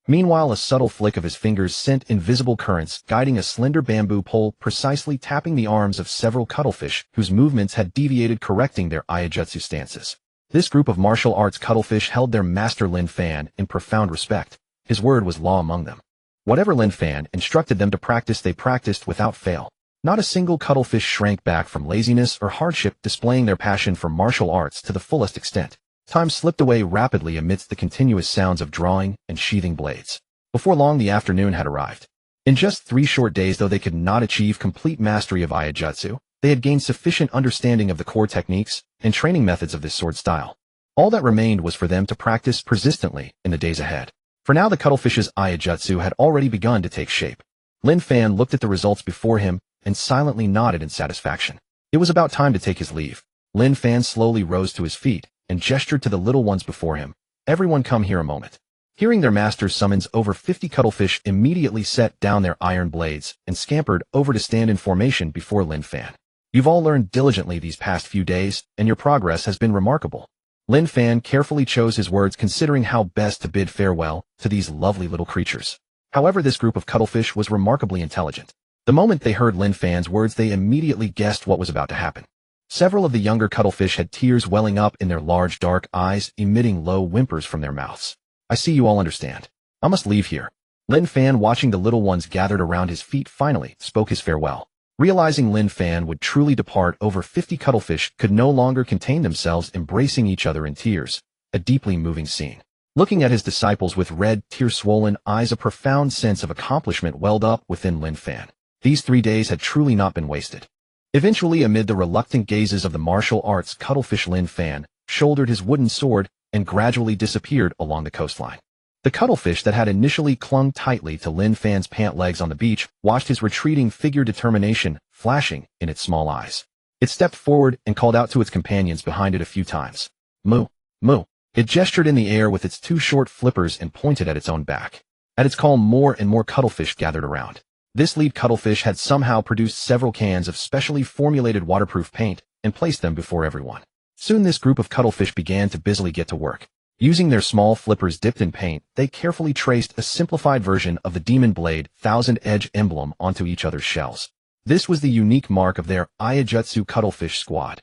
Meanwhile, a subtle flick of his fingers sent invisible currents guiding a slender bamboo pole, precisely tapping the arms of several cuttlefish whose movements had deviated, correcting their Ayajutsu stances. This group of martial arts cuttlefish held their master Lin Fan in profound respect. His word was law among them. Whatever Lin Fan instructed them to practice, they practiced without fail. Not a single cuttlefish shrank back from laziness or hardship, displaying their passion for martial arts to the fullest extent. Time slipped away rapidly amidst the continuous sounds of drawing and sheathing blades. Before long, the afternoon had arrived. In just 3 short days, though they could not achieve complete mastery of Ayajutsu, they had gained sufficient understanding of the core techniques and training methods of this sword style. All that remained was for them to practice persistently in the days ahead. For now, the cuttlefish's Ayajutsu had already begun to take shape. Lin Fan looked at the results before him and silently nodded in satisfaction. It was about time to take his leave. Lin Fan slowly rose to his feet and gestured to the little ones before him. Everyone, come here a moment. Hearing their master's summons, over 50 cuttlefish immediately set down their iron blades and scampered over to stand in formation before Lin Fan. You've all learned diligently these past few days, and your progress has been remarkable. Lin Fan carefully chose his words, considering how best to bid farewell to these lovely little creatures. However, this group of cuttlefish was remarkably intelligent. The moment they heard Lin Fan's words, they immediately guessed what was about to happen. Several of the younger cuttlefish had tears welling up in their large dark eyes, emitting low whimpers from their mouths. I see you all understand. I must leave here. Lin Fan, watching the little ones gathered around his feet, finally spoke his farewell. Realizing Lin Fan would truly depart, over 50 cuttlefish could no longer contain themselves, embracing each other in tears, a deeply moving scene. Looking at his disciples with red, tear-swollen eyes, a profound sense of accomplishment welled up within Lin Fan. These 3 days had truly not been wasted. Eventually, amid the reluctant gazes of the martial arts cuttlefish, Lin Fan shouldered his wooden sword and gradually disappeared along the coastline. The cuttlefish that had initially clung tightly to Lin Fan's pant legs on the beach watched his retreating figure, determination flashing in its small eyes. It stepped forward and called out to its companions behind it a few times. Moo, moo. It gestured in the air with its 2 short flippers and pointed at its own back. At its call, more and more cuttlefish gathered around. This lead cuttlefish had somehow produced several cans of specially formulated waterproof paint and placed them before everyone. Soon this group of cuttlefish began to busily get to work. Using their small flippers dipped in paint, they carefully traced a simplified version of the Demon Blade thousand-edge emblem onto each other's shells. This was the unique mark of their Ayajutsu cuttlefish squad.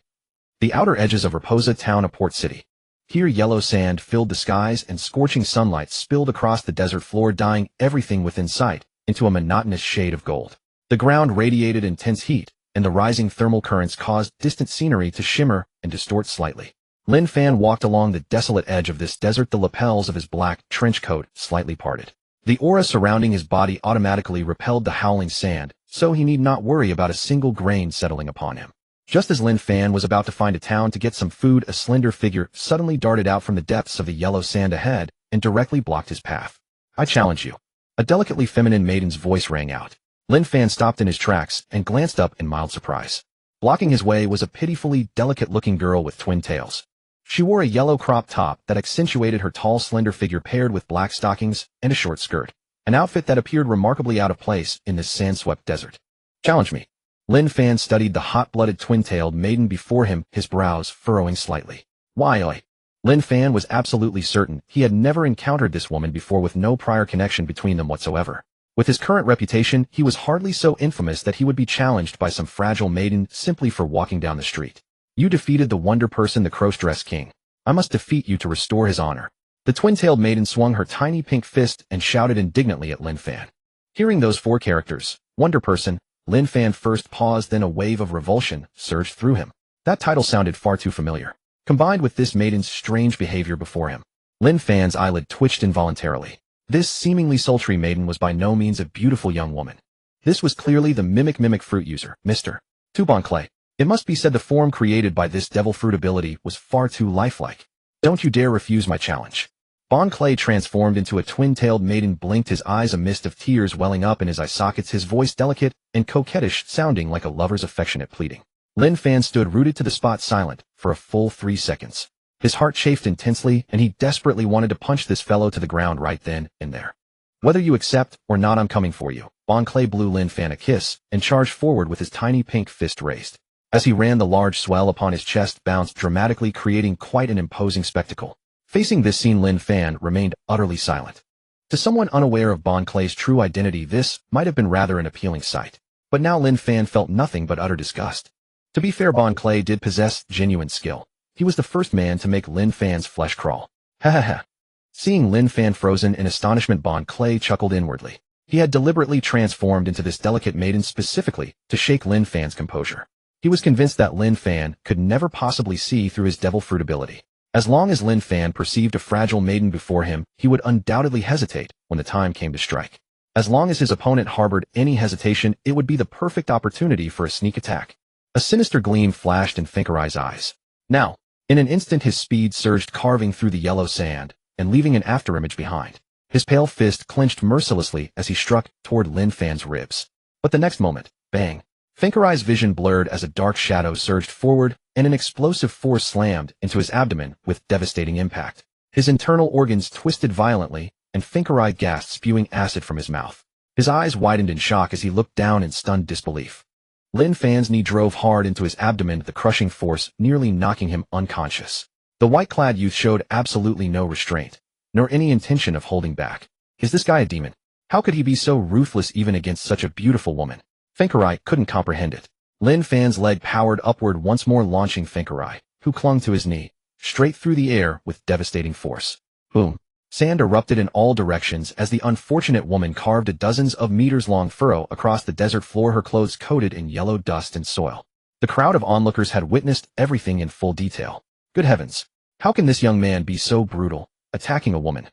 The outer edges of Raposa town, a port city. Here yellow sand filled the skies and scorching sunlight spilled across the desert floor, dyeing everything within sight into a monotonous shade of gold. The ground radiated intense heat, and the rising thermal currents caused distant scenery to shimmer and distort slightly. Lin Fan walked along the desolate edge of this desert, the lapels of his black trench coat slightly parted. The aura surrounding his body automatically repelled the howling sand, so he need not worry about a single grain settling upon him. Just as Lin Fan was about to find a town to get some food, a slender figure suddenly darted out from the depths of the yellow sand ahead and directly blocked his path. "I challenge you." A delicately feminine maiden's voice rang out. Lin Fan stopped in his tracks and glanced up in mild surprise. Blocking his way was a pitifully delicate-looking girl with twin tails. She wore a yellow crop top that accentuated her tall, slender figure paired with black stockings and a short skirt, an outfit that appeared remarkably out of place in this sand-swept desert. "Challenge me." Lin Fan studied the hot-blooded twin-tailed maiden before him, his brows furrowing slightly. Why? Lin Fan was absolutely certain he had never encountered this woman before, with no prior connection between them whatsoever. With his current reputation, he was hardly so infamous that he would be challenged by some fragile maiden simply for walking down the street. "You defeated the wonder person, the cross-dress king. I must defeat you to restore his honor." The twin-tailed maiden swung her tiny pink fist and shouted indignantly at Lin Fan. Hearing those four characters, wonder person, Lin Fan first paused, then a wave of revulsion surged through him. That title sounded far too familiar. Combined with this maiden's strange behavior before him, Lin Fan's eyelid twitched involuntarily. This seemingly sultry maiden was by no means a beautiful young woman. This was clearly the mimic fruit user, Mr. Clay. It must be said the form created by this devil fruit ability was far too lifelike. "Don't you dare refuse my challenge." Bon Clay, transformed into a twin-tailed maiden, blinked his eyes, a mist of tears welling up in his eye sockets, his voice delicate and coquettish, sounding like a lover's affectionate pleading. Lin Fan stood rooted to the spot, silent, for a full 3 seconds. His heart chafed intensely, and he desperately wanted to punch this fellow to the ground right then and there. "Whether you accept or not, I'm coming for you." Bon Clay blew Lin Fan a kiss and charged forward with his tiny pink fist raised. As he ran, the large swell upon his chest bounced dramatically, creating quite an imposing spectacle. Facing this scene, Lin Fan remained utterly silent. To someone unaware of Bon Clay's true identity, this might have been rather an appealing sight. But now Lin Fan felt nothing but utter disgust. To be fair, Bon Clay did possess genuine skill. He was the first man to make Lin Fan's flesh crawl. Ha ha ha. Seeing Lin Fan frozen in astonishment, Bon Clay chuckled inwardly. He had deliberately transformed into this delicate maiden specifically to shake Lin Fan's composure. He was convinced that Lin Fan could never possibly see through his devil fruit ability. As long as Lin Fan perceived a fragile maiden before him, he would undoubtedly hesitate when the time came to strike. As long as his opponent harbored any hesitation, it would be the perfect opportunity for a sneak attack. A sinister gleam flashed in Finkerai's eyes. Now, in an instant, his speed surged, carving through the yellow sand and leaving an afterimage behind. His pale fist clenched mercilessly as he struck toward Lin Fan's ribs. But the next moment, bang! Finkerai's vision blurred as a dark shadow surged forward, and an explosive force slammed into his abdomen with devastating impact. His internal organs twisted violently, and Finkerai gasped, spewing acid from his mouth. His eyes widened in shock as he looked down in stunned disbelief. Lin Fan's knee drove hard into his abdomen, the crushing force nearly knocking him unconscious. The white-clad youth showed absolutely no restraint, nor any intention of holding back. Is this guy a demon? How could he be so ruthless even against such a beautiful woman? Finkerai couldn't comprehend it. Lin Fan's leg powered upward once more, launching Finkerai, who clung to his knee, straight through the air with devastating force. Boom! Sand erupted in all directions as the unfortunate woman carved a dozens of meters-long furrow across the desert floor, her clothes coated in yellow dust and soil. The crowd of onlookers had witnessed everything in full detail. Good heavens! How can this young man be so brutal, attacking a woman?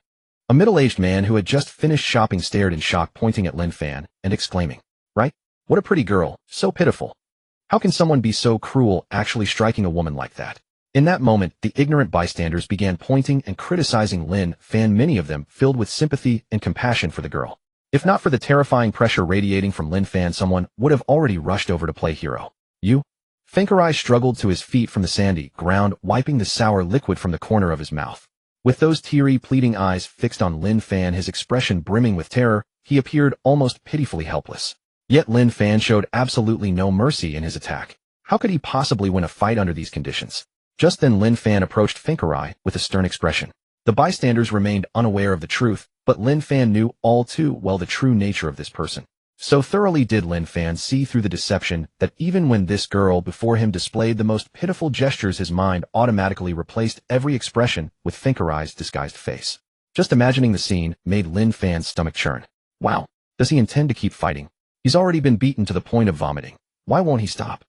A middle-aged man who had just finished shopping stared in shock, pointing at Lin Fan and exclaiming, "Right? What a pretty girl, so pitiful. How can someone be so cruel, actually striking a woman like that?" In that moment, the ignorant bystanders began pointing and criticizing Lin Fan, many of them filled with sympathy and compassion for the girl. If not for the terrifying pressure radiating from Lin Fan, someone would have already rushed over to play hero. "You?" Finkerai struggled to his feet from the sandy ground, wiping the sour liquid from the corner of his mouth. With those teary, pleading eyes fixed on Lin Fan, his expression brimming with terror, he appeared almost pitifully helpless. Yet Lin Fan showed absolutely no mercy in his attack. How could he possibly win a fight under these conditions? Just then Lin Fan approached Finkerai with a stern expression. The bystanders remained unaware of the truth, but Lin Fan knew all too well the true nature of this person. So thoroughly did Lin Fan see through the deception that even when this girl before him displayed the most pitiful gestures, his mind automatically replaced every expression with Finkerai's disguised face. Just imagining the scene made Lin Fan's stomach churn. Wow, does he intend to keep fighting? He's already been beaten to the point of vomiting. Why won't he stop?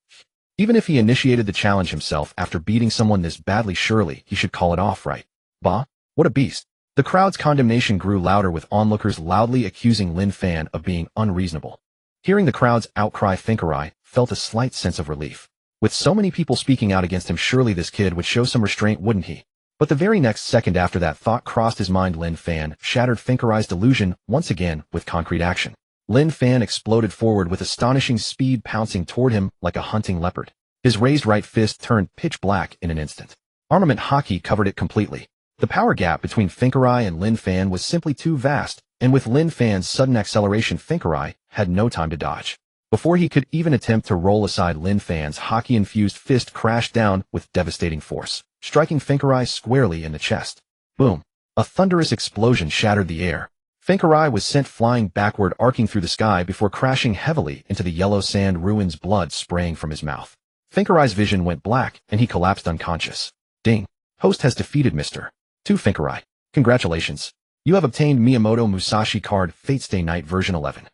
Even if he initiated the challenge himself after beating someone this badly, surely he should call it off, right? Bah, what a beast. The crowd's condemnation grew louder, with onlookers loudly accusing Lin Fan of being unreasonable. Hearing the crowd's outcry, Finkarai felt a slight sense of relief. With so many people speaking out against him, surely this kid would show some restraint, wouldn't he? But the very next second after that thought crossed his mind, Lin Fan shattered Finkarai's delusion once again with concrete action. Lin Fan exploded forward with astonishing speed, pouncing toward him like a hunting leopard. His raised right fist turned pitch black in an instant. Armament hockey covered it completely. The power gap between Finkarai and Lin Fan was simply too vast, and with Lin Fan's sudden acceleration, Finkarai had no time to dodge. Before he could even attempt to roll aside, Lin Fan's hockey-infused fist crashed down with devastating force, striking Finkarai squarely in the chest. Boom! A thunderous explosion shattered the air. Finkarai was sent flying backward, arcing through the sky before crashing heavily into the yellow sand ruins, blood spraying from his mouth. Finkarai's vision went black, and he collapsed unconscious. Ding! Host has defeated Mr. 2 Finkarai. Congratulations! You have obtained Miyamoto Musashi card, Fate Stay Night version 11.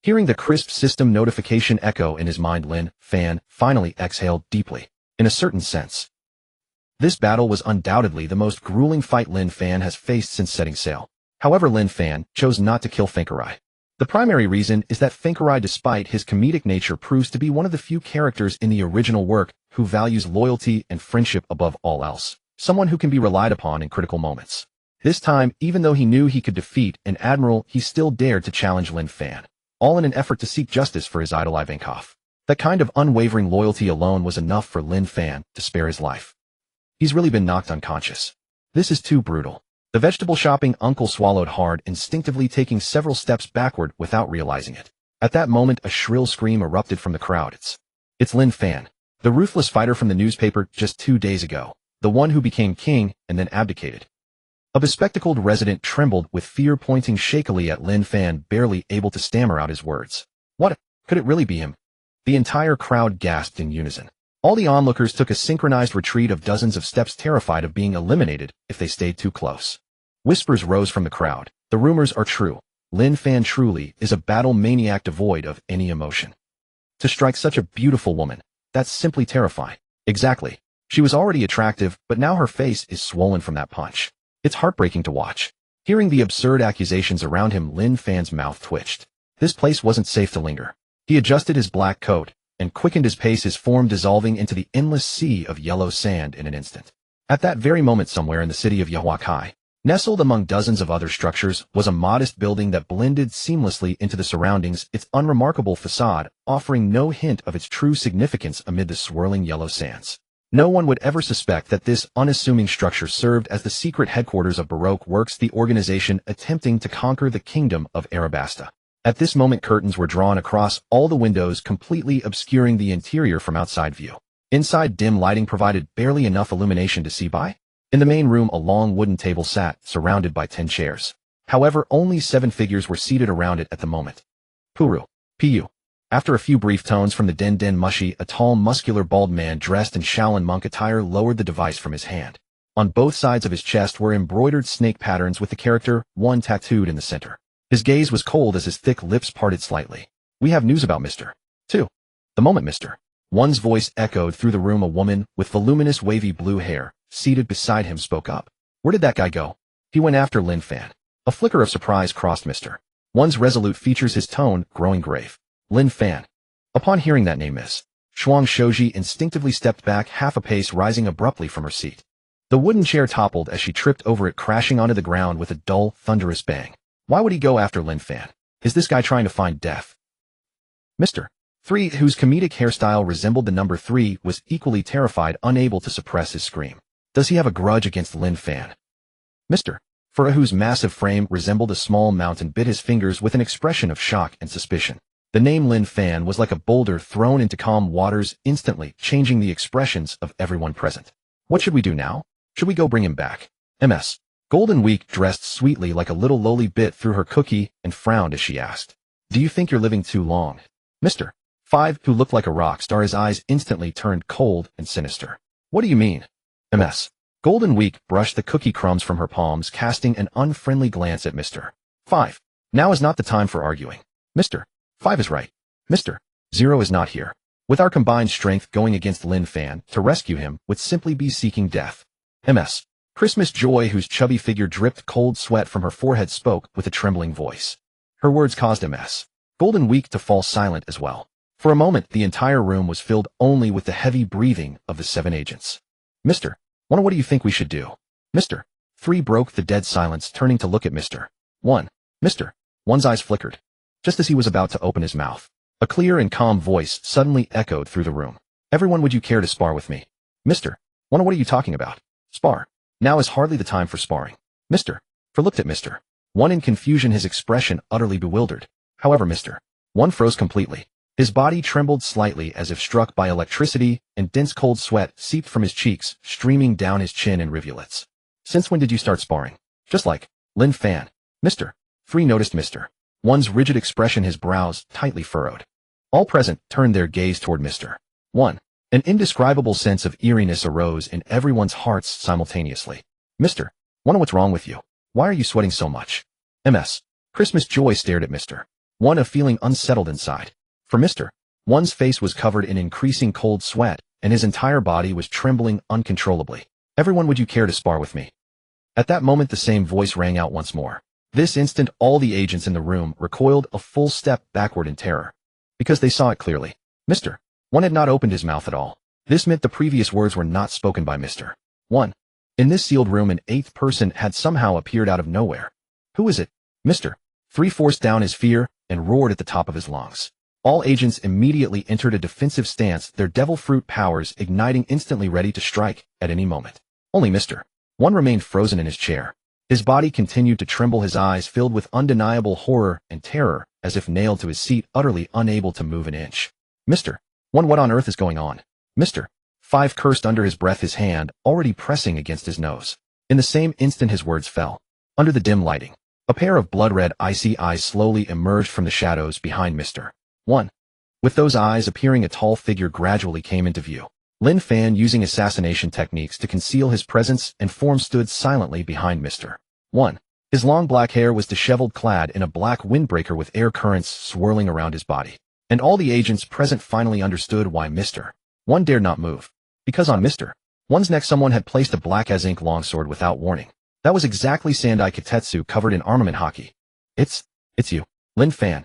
Hearing the crisp system notification echo in his mind, Lin Fan finally exhaled deeply. In a certain sense, this battle was undoubtedly the most grueling fight Lin Fan has faced since setting sail. However, Lin Fan chose not to kill Finkarai. The primary reason is that Finkarai, despite his comedic nature, proves to be one of the few characters in the original work who values loyalty and friendship above all else. Someone who can be relied upon in critical moments. This time, even though he knew he could defeat an admiral, he still dared to challenge Lin Fan, all in an effort to seek justice for his idol Ivankov. That kind of unwavering loyalty alone was enough for Lin Fan to spare his life. He's really been knocked unconscious. This is too brutal. The vegetable shopping uncle swallowed hard, instinctively taking several steps backward without realizing it. At that moment, a shrill scream erupted from the crowd. It's Lin Fan, the ruthless fighter from the newspaper just 2 days ago, the one who became king and then abdicated. A bespectacled resident trembled with fear, pointing shakily at Lin Fan, barely able to stammer out his words. What? Could it really be him? The entire crowd gasped in unison. All the onlookers took a synchronized retreat of dozens of steps, terrified of being eliminated if they stayed too close. Whispers rose from the crowd. The rumors are true. Lin Fan truly is a battle maniac devoid of any emotion. To strike such a beautiful woman, that's simply terrifying. Exactly. She was already attractive, but now her face is swollen from that punch. It's heartbreaking to watch. Hearing the absurd accusations around him, Lin Fan's mouth twitched. This place wasn't safe to linger. He adjusted his black coat and quickened his pace, his form dissolving into the endless sea of yellow sand in an instant. At that very moment, somewhere in the city of Yahuakai, nestled among dozens of other structures, was a modest building that blended seamlessly into the surroundings, its unremarkable facade offering no hint of its true significance amid the swirling yellow sands. No one would ever suspect that this unassuming structure served as the secret headquarters of Baroque Works, the organization attempting to conquer the kingdom of Arabasta. At this moment, curtains were drawn across all the windows, completely obscuring the interior from outside view. Inside, dim lighting provided barely enough illumination to see by. In the main room, a long wooden table sat, surrounded by 10 chairs. However, only 7 figures were seated around it at the moment. Puru. Pu. After a few brief tones from the Den Mushi, a tall, muscular, bald man dressed in Shaolin monk attire lowered the device from his hand. On both sides of his chest were embroidered snake patterns with the character 1 tattooed in the center. His gaze was cold as his thick lips parted slightly. We have news about Mr. 2. The moment Mr. 1's voice echoed through the room. A woman with voluminous wavy blue hair, seated beside him, spoke up. Where did that guy go? He went after Lin Fan. A flicker of surprise crossed Mr. 1's resolute features, his tone growing grave. Lin Fan. Upon hearing that name, Miss Shuang Shoji instinctively stepped back half a pace, rising abruptly from her seat. The wooden chair toppled as she tripped over it, crashing onto the ground with a dull, thunderous bang. Why would he go after Lin Fan? Is this guy trying to find death? Mr. 3, whose comedic hairstyle resembled the number 3, was equally terrified, unable to suppress his scream. Does he have a grudge against Lin Fan? Mr. 4, whose massive frame resembled a small mountain, bit his fingers with an expression of shock and suspicion. The name Lin Fan was like a boulder thrown into calm waters, instantly changing the expressions of everyone present. What should we do now? Should we go bring him back? Ms. Golden Week dressed sweetly like a little lowly, bit through her cookie and frowned as she asked. Do you think you're living too long? Mr. 5, who looked like a rock star, his eyes instantly turned cold and sinister. What do you mean? Ms. Golden Week brushed the cookie crumbs from her palms, casting an unfriendly glance at Mr. 5. Now is not the time for arguing. Mr. 5 is right. Mr. 0 is not here. With our combined strength, going against Lin Fan to rescue him would simply be seeking death. Ms. Christmas Joy, whose chubby figure dripped cold sweat from her forehead, spoke with a trembling voice. Her words caused Ms. Golden Week to fall silent as well. For a moment, the entire room was filled only with the heavy breathing of the 7 agents. Mr. 1, what do you think we should do? Mr. 3 broke the dead silence, turning to look at Mr. 1. Mr. 1's eyes flickered. Just as he was about to open his mouth, a clear and calm voice suddenly echoed through the room. Everyone, would you care to spar with me? Mr. 1, what are you talking about? Spar. Now is hardly the time for sparring. Mr. 4 looked at Mr. 1 in confusion, his expression utterly bewildered. However, Mr. 1 froze completely. His body trembled slightly as if struck by electricity, and dense cold sweat seeped from his cheeks, streaming down his chin in rivulets. Since when did you start sparring? Just like Lin Fan. Mr. 3 noticed Mr. 1's rigid expression, his brows tightly furrowed. All present turned their gaze toward Mr. 1. An indescribable sense of eeriness arose in everyone's hearts simultaneously. Mr. 1, what's wrong with you? Why are you sweating so much? Ms. Christmas Joy stared at Mr. 1, a feeling unsettled inside. For Mr. 1's face was covered in increasing cold sweat, and his entire body was trembling uncontrollably. Everyone, would you care to spar with me? At that moment, the same voice rang out once more. This instant, all the agents in the room recoiled a full step backward in terror. Because they saw it clearly. Mr. 1 had not opened his mouth at all. This meant the previous words were not spoken by Mr. 1. In this sealed room, an 8th person had somehow appeared out of nowhere. Who is it? Mr. 3 forced down his fear and roared at the top of his lungs. All agents immediately entered a defensive stance, their devil fruit powers igniting, instantly ready to strike at any moment. Only Mr. 1 remained frozen in his chair. His body continued to tremble, his eyes filled with undeniable horror and terror, as if nailed to his seat, utterly unable to move an inch. Mr. 1, what on earth is going on? Mr. 5 cursed under his breath, his hand already pressing against his nose. In the same instant, his words fell. Under the dim lighting, a pair of blood-red, icy eyes slowly emerged from the shadows behind Mr. 1. With those eyes appearing, a tall figure gradually came into view. Lin Fan, using assassination techniques to conceal his presence and form, stood silently behind Mr. 1. His long black hair was disheveled, clad in a black windbreaker with air currents swirling around his body. And all the agents present finally understood why Mr. 1 dared not move. Because on Mr. 1's neck someone had placed a black as ink longsword without warning. That was exactly Sandai Kitetsu, covered in armament haki. It's you, Lin Fan.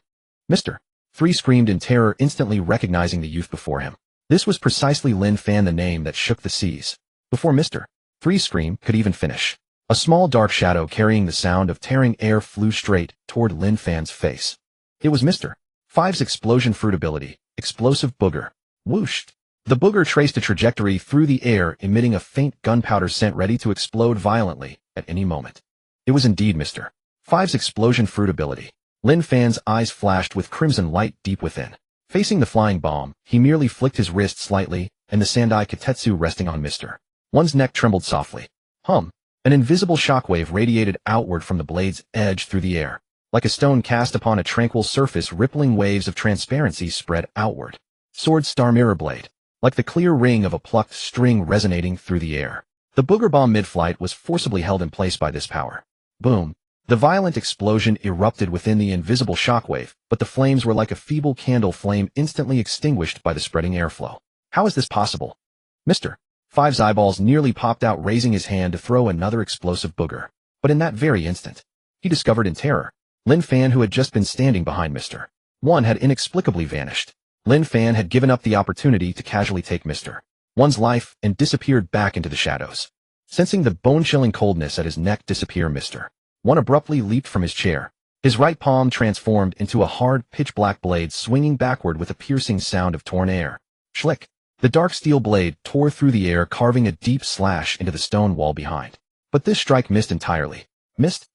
Mr. 3 screamed in terror, instantly recognizing the youth before him. This was precisely Lin Fan, the name that shook the seas. Before Mr. 3's scream could even finish, a small dark shadow carrying the sound of tearing air flew straight toward Lin Fan's face. It was Mr. 5's explosion fruit ability, explosive booger. Whooshed. The booger traced a trajectory through the air, emitting a faint gunpowder scent ready to explode violently at any moment. It was indeed Mr. 5's explosion fruit ability. Lin Fan's eyes flashed with crimson light deep within. Facing the flying bomb, he merely flicked his wrist slightly, and the Sandai Kitetsu resting on Mr. 1's neck trembled softly. Hum. An invisible shockwave radiated outward from the blade's edge through the air. Like a stone cast upon a tranquil surface, rippling waves of transparency spread outward. Sword star mirror blade. Like the clear ring of a plucked string resonating through the air. The booger bomb mid-flight was forcibly held in place by this power. Boom. The violent explosion erupted within the invisible shockwave, but the flames were like a feeble candle flame, instantly extinguished by the spreading airflow. How is this possible? Mr. 5's eyeballs nearly popped out, raising his hand to throw another explosive booger. But in that very instant, he discovered in terror, Lin Fan, who had just been standing behind Mr. 1, had inexplicably vanished. Lin Fan had given up the opportunity to casually take Mr. 1's life and disappeared back into the shadows. Sensing the bone-chilling coldness at his neck disappear, Mr. 1 abruptly leaped from his chair. His right palm transformed into a hard, pitch-black blade, swinging backward with a piercing sound of torn air. Schlick. The dark steel blade tore through the air, carving a deep slash into the stone wall behind. But this strike missed entirely. Missed?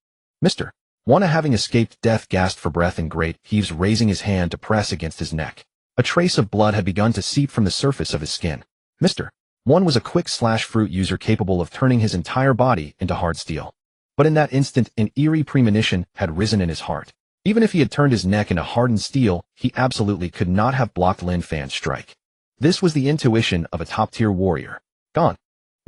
Mr. 1, having escaped death, gasped for breath in great heaves, raising his hand to press against his neck. A trace of blood had begun to seep from the surface of his skin. Mr. 1 was a quick slash fruit user capable of turning his entire body into hard steel. But in that instant, an eerie premonition had risen in his heart. Even if he had turned his neck into hardened steel, he absolutely could not have blocked Lin Fan's strike. This was the intuition of a top-tier warrior. Gone.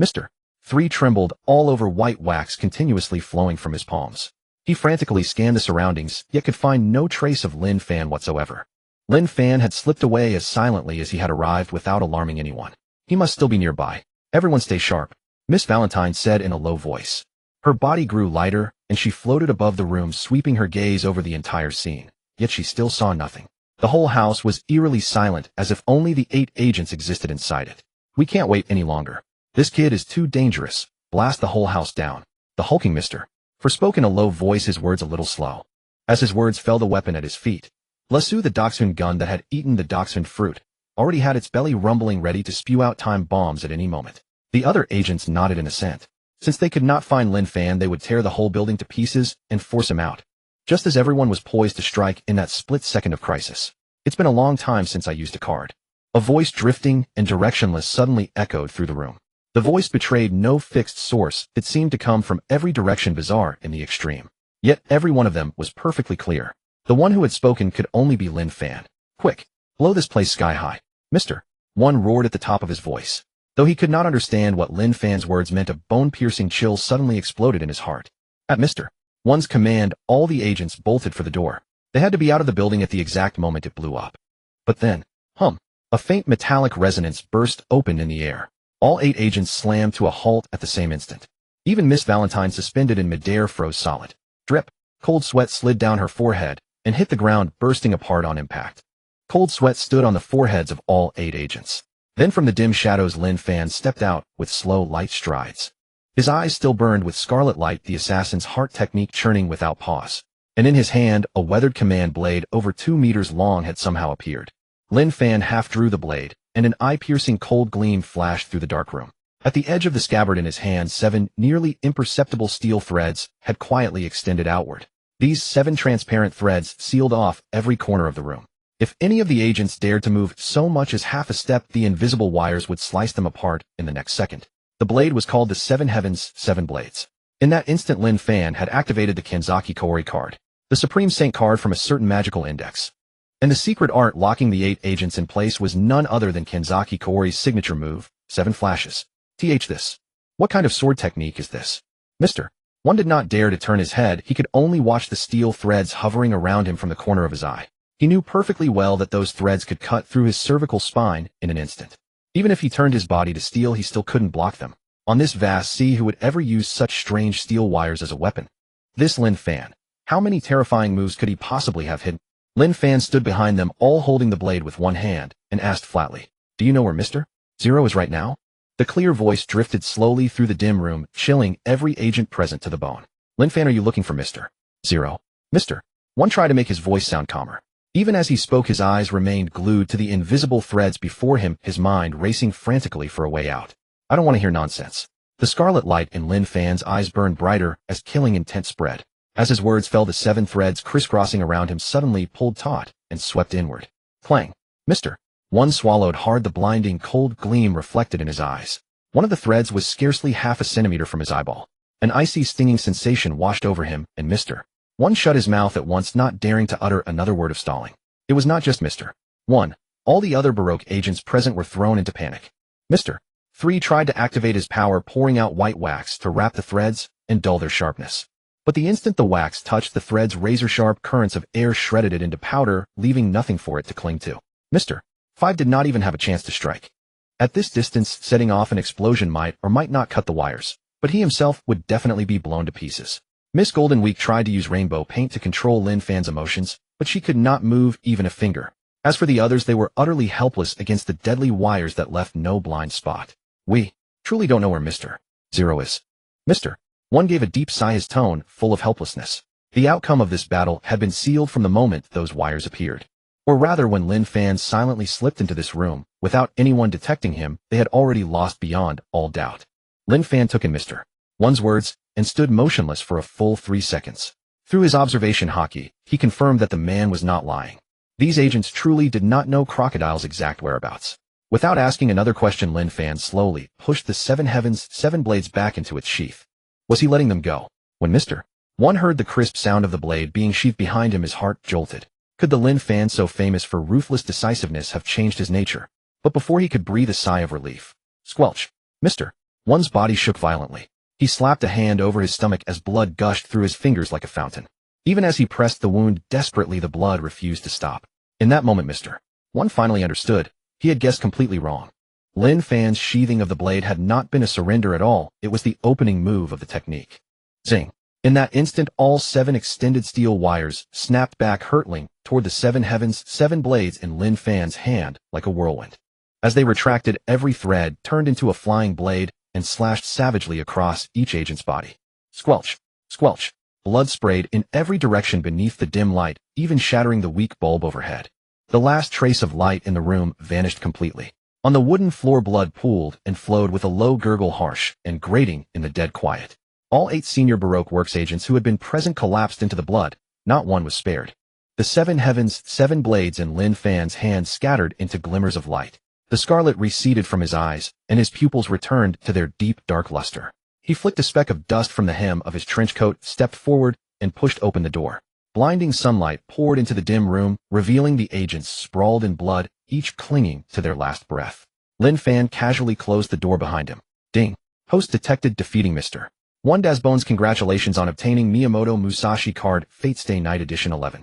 Mr. 3 trembled all over, white wax continuously flowing from his palms. He frantically scanned the surroundings, yet could find no trace of Lin Fan whatsoever. Lin Fan had slipped away as silently as he had arrived, without alarming anyone. He must still be nearby. Everyone stay sharp, Miss Valentine said in a low voice. Her body grew lighter, and she floated above the room, sweeping her gaze over the entire scene. yet she still saw nothing. The whole house was eerily silent, as if only the 8 agents existed inside it. We can't wait any longer. This kid is too dangerous. Blast the whole house down. The hulking Mr. For spoke in a low voice, his words a little slow. As his words fell, the weapon at his feet, Lasso, the dachshund gun that had eaten the dachshund fruit, already had its belly rumbling, ready to spew out time bombs at any moment. The other agents nodded in assent. Since they could not find Lin Fan, they would tear the whole building to pieces and force him out. Just as everyone was poised to strike in that split second of crisis. It's been a long time since I used a card. A voice, drifting and directionless, suddenly echoed through the room. The voice betrayed no fixed source. It seemed to come from every direction, bizarre in the extreme. Yet every one of them was perfectly clear. The one who had spoken could only be Lin Fan. Quick, blow this place sky high. Mr. One roared at the top of his voice. Though he could not understand what Lin Fan's words meant, a bone-piercing chill suddenly exploded in his heart. At Mr. One's command, all the agents bolted for the door. They had to be out of the building at the exact moment it blew up. But then, a faint metallic resonance burst open in the air. All 8 agents slammed to a halt at the same instant. Even Miss Valentine, suspended in midair, froze solid. Drip. Cold sweat slid down her forehead and hit the ground, bursting apart on impact. Cold sweat stood on the foreheads of all 8 agents. Then from the dim shadows, Lin Fan stepped out with slow, light strides. His eyes still burned with scarlet light, the assassin's heart technique churning without pause. And in his hand, a weathered command blade over 2 meters long had somehow appeared. Lin Fan half drew the blade, and an eye-piercing cold gleam flashed through the dark room. At the edge of the scabbard in his hand, 7 nearly imperceptible steel threads had quietly extended outward. These 7 transparent threads sealed off every corner of the room. If any of the agents dared to move so much as half a step, the invisible wires would slice them apart in the next second. The blade was called the 7 Heavens, 7 Blades. In that instant, Lin Fan had activated the Kenzaki Kaori card, the Supreme Saint card from a certain magical index. And the secret art locking the 8 agents in place was none other than Kenzaki Kaori's signature move, 7 Flashes. This. What kind of sword technique is this? Mr. One did not dare to turn his head. He could only watch the steel threads hovering around him from the corner of his eye. He knew perfectly well that those threads could cut through his cervical spine in an instant. Even if he turned his body to steel, he still couldn't block them. On this vast sea, who would ever use such strange steel wires as a weapon? This Lin Fan. How many terrifying moves could he possibly have hidden? Lin Fan stood behind them, all holding the blade with one hand, and asked flatly, "Do you know where Mr. Zero is right now?" The clear voice drifted slowly through the dim room, chilling every agent present to the bone. "Lin Fan, are you looking for Mr. Zero?" Mr. One tried to make his voice sound calmer. Even as he spoke, his eyes remained glued to the invisible threads before him, his mind racing frantically for a way out. "I don't want to hear nonsense." The scarlet light in Lin Fan's eyes burned brighter as killing intent spread. As his words fell, the 7 threads crisscrossing around him suddenly pulled taut and swept inward. Clang. Mr. One swallowed hard, the blinding cold gleam reflected in his eyes. One of the threads was scarcely half a centimeter from his eyeball. An icy stinging sensation washed over him, and Mr. One shut his mouth at once, not daring to utter another word of stalling. It was not just Mr. One. All the other Baroque agents present were thrown into panic. Mr. 3 tried to activate his power, pouring out white wax to wrap the threads and dull their sharpness. But the instant the wax touched the threads, razor-sharp currents of air shredded it into powder, leaving nothing for it to cling to. Mr. 5 did not even have a chance to strike. At this distance, setting off an explosion might or might not cut the wires, but he himself would definitely be blown to pieces. Miss Golden Week tried to use rainbow paint to control Lin Fan's emotions, but she could not move even a finger. As for the others, they were utterly helpless against the deadly wires that left no blind spot. "We truly don't know where Mr. Zero is." Mr. One gave a deep sigh, his tone full of helplessness. The outcome of this battle had been sealed from the moment those wires appeared. Or rather, when Lin Fan silently slipped into this room, without anyone detecting him, they had already lost beyond all doubt. Lin Fan took in Mr. One's words and stood motionless for a full 3 seconds. Through his observation hockey, he confirmed that the man was not lying. These agents truly did not know Crocodile's exact whereabouts. Without asking another question, Lin Fan slowly pushed the 7 Heavens, 7 Blades back into its sheath. Was he letting them go? When Mr. One heard the crisp sound of the blade being sheathed behind him, his heart jolted. Could the Lin Fan, so famous for ruthless decisiveness, have changed his nature? But before he could breathe a sigh of relief, squelch. Mr. One's body shook violently. He slapped a hand over his stomach as blood gushed through his fingers like a fountain. Even as he pressed the wound desperately, the blood refused to stop. In that moment, Mr. One finally understood. He had guessed completely wrong. Lin Fan's sheathing of the blade had not been a surrender at all. It was the opening move of the technique. Zing. In that instant, all 7 extended steel wires snapped back hurtling toward the 7 heavens, 7 blades in Lin Fan's hand like a whirlwind. As they retracted, every thread turned into a flying blade and slashed savagely across each agent's body. Squelch! Squelch! Blood sprayed in every direction beneath the dim light, even shattering the weak bulb overhead. The last trace of light in the room vanished completely. On the wooden floor, blood pooled and flowed with a low gurgle, harsh and grating in the dead quiet. All 8 senior Baroque Works agents who had been present collapsed into the blood. Not one was spared. The 7 heavens, 7 blades in Lin Fan's hand scattered into glimmers of light. The scarlet receded from his eyes, and his pupils returned to their deep, dark luster. He flicked a speck of dust from the hem of his trench coat, stepped forward, and pushed open the door. Blinding sunlight poured into the dim room, revealing the agents sprawled in blood, each clinging to their last breath. Lin Fan casually closed the door behind him. Ding. Host detected defeating Mr. 1 Dasbones. Congratulations on obtaining Miyamoto Musashi card, Fate Stay Night Edition 11.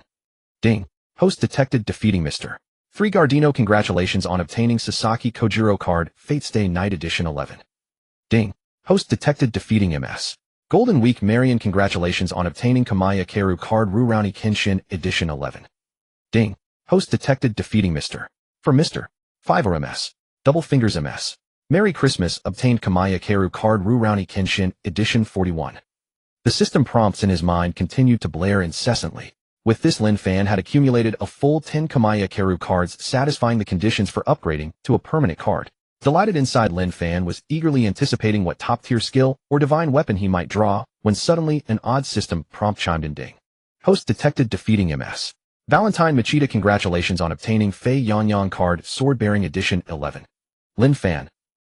Ding. Host detected defeating Mr. 3 Gardino. Congratulations on obtaining Sasaki Kojirō card, Fate Stay Night Edition 11. Ding. Host detected defeating MS. Golden Week. Marion. Congratulations on obtaining Kamaya Keru card, Rurouni Kenshin Edition 11. Ding. Host detected defeating Mr. For Mr. 5 or MS. Double Fingers MS. Merry Christmas. Obtained Kamaya Keru card, Rurouni Kenshin Edition 41. The system prompts in his mind continued to blare incessantly. With this, Lin Fan had accumulated a full 10 Kamaya Keru cards, satisfying the conditions for upgrading to a permanent card. Delighted inside, Lin Fan was eagerly anticipating what top-tier skill or divine weapon he might draw, when suddenly an odd system prompt chimed in. Ding. Host detected defeating MS. Valentine Machida. Congratulations on obtaining Fei Yangyang card, Sword-Bearing Edition 11. Lin Fan.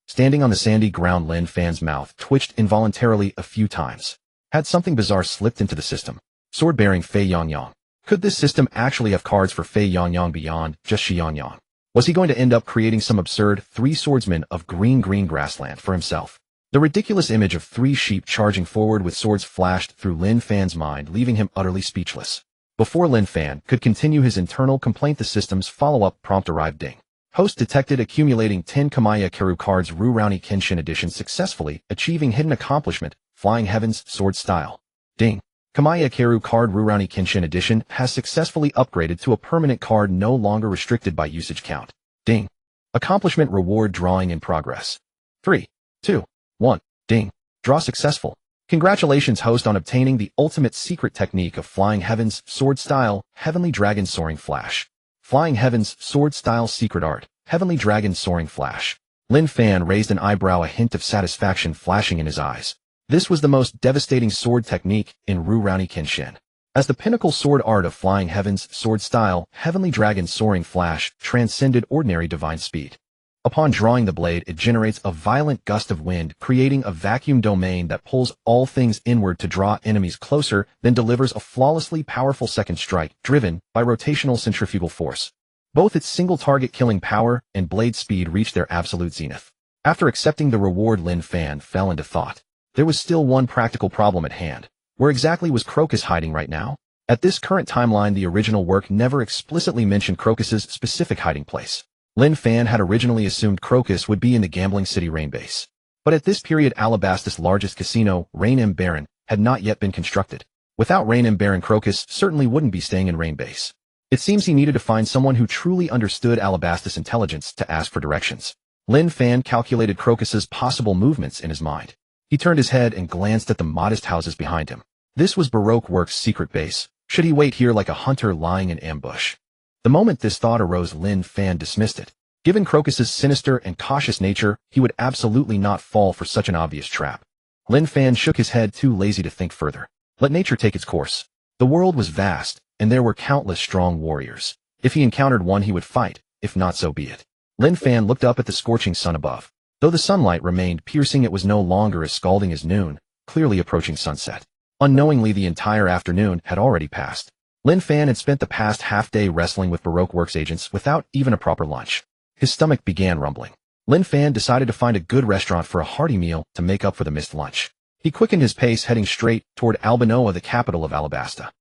Standing on the sandy ground, Lin Fan's mouth twitched involuntarily a few times. Had something bizarre slipped into the system? Sword-bearing Fei Yangyang. Could this system actually have cards for Fei Yangyang beyond just Shi Yangyang? Was he going to end up creating some absurd 3 swordsmen of green grassland for himself? The ridiculous image of 3 sheep charging forward with swords flashed through Lin Fan's mind, leaving him utterly speechless. Before Lin Fan could continue his internal complaint, the system's follow-up prompt arrived. Ding. Host detected accumulating 10 Kamaya Keru cards, Rurouni Kenshin Edition, successfully achieving hidden accomplishment, Flying Heavens Sword Style. Ding. Kamaya Keru card, Rurouni Kenshin Edition, has successfully upgraded to a permanent card, no longer restricted by usage count. Ding. Accomplishment reward drawing in progress. 3, 2, 1. Ding. Draw successful. Congratulations, host, on obtaining the ultimate secret technique of Flying Heavens Sword Style, Heavenly Dragon Soaring Flash. Flying Heavens Sword Style Secret Art, Heavenly Dragon Soaring Flash. Lin Fan raised an eyebrow, a hint of satisfaction flashing in his eyes. This was the most devastating sword technique in Rurouni Kenshin. As the pinnacle sword art of Flying Heavens Sword Style, Heavenly Dragon Soaring Flash transcended ordinary divine speed. Upon drawing the blade, it generates a violent gust of wind, creating a vacuum domain that pulls all things inward to draw enemies closer, then delivers a flawlessly powerful second strike, driven by rotational centrifugal force. Both its single target killing power and blade speed reached their absolute zenith. After accepting the reward, Lin Fan fell into thought. There was still one practical problem at hand. Where exactly was Crocus hiding right now? At this current timeline, the original work never explicitly mentioned Crocus's specific hiding place. Lin Fan had originally assumed Crocus would be in the Gambling City Rain Base. But at this period, Alabastus' largest casino, Rain M. Baron, had not yet been constructed. Without Rain M. Baron, Crocus certainly wouldn't be staying in Rain Base. It seems he needed to find someone who truly understood Alabastus' intelligence to ask for directions. Lin Fan calculated Crocus's possible movements in his mind. He turned his head and glanced at the modest houses behind him. This was Baroque Works' secret base. Should he wait here like a hunter lying in ambush? The moment this thought arose, Lin Fan dismissed it. Given Crocus's sinister and cautious nature, he would absolutely not fall for such an obvious trap. Lin Fan shook his head, too lazy to think further. Let nature take its course. The world was vast, and there were countless strong warriors. If he encountered one, he would fight. If not, so be it. Lin Fan looked up at the scorching sun above. Though the sunlight remained piercing, it was no longer as scalding as noon, clearly approaching sunset. Unknowingly, the entire afternoon had already passed. Lin Fan had spent the past half-day wrestling with Baroque Works agents without even a proper lunch. His stomach began rumbling. Lin Fan decided to find a good restaurant for a hearty meal to make up for the missed lunch. He quickened his pace, heading straight toward Albanoa, the capital of Alabasta.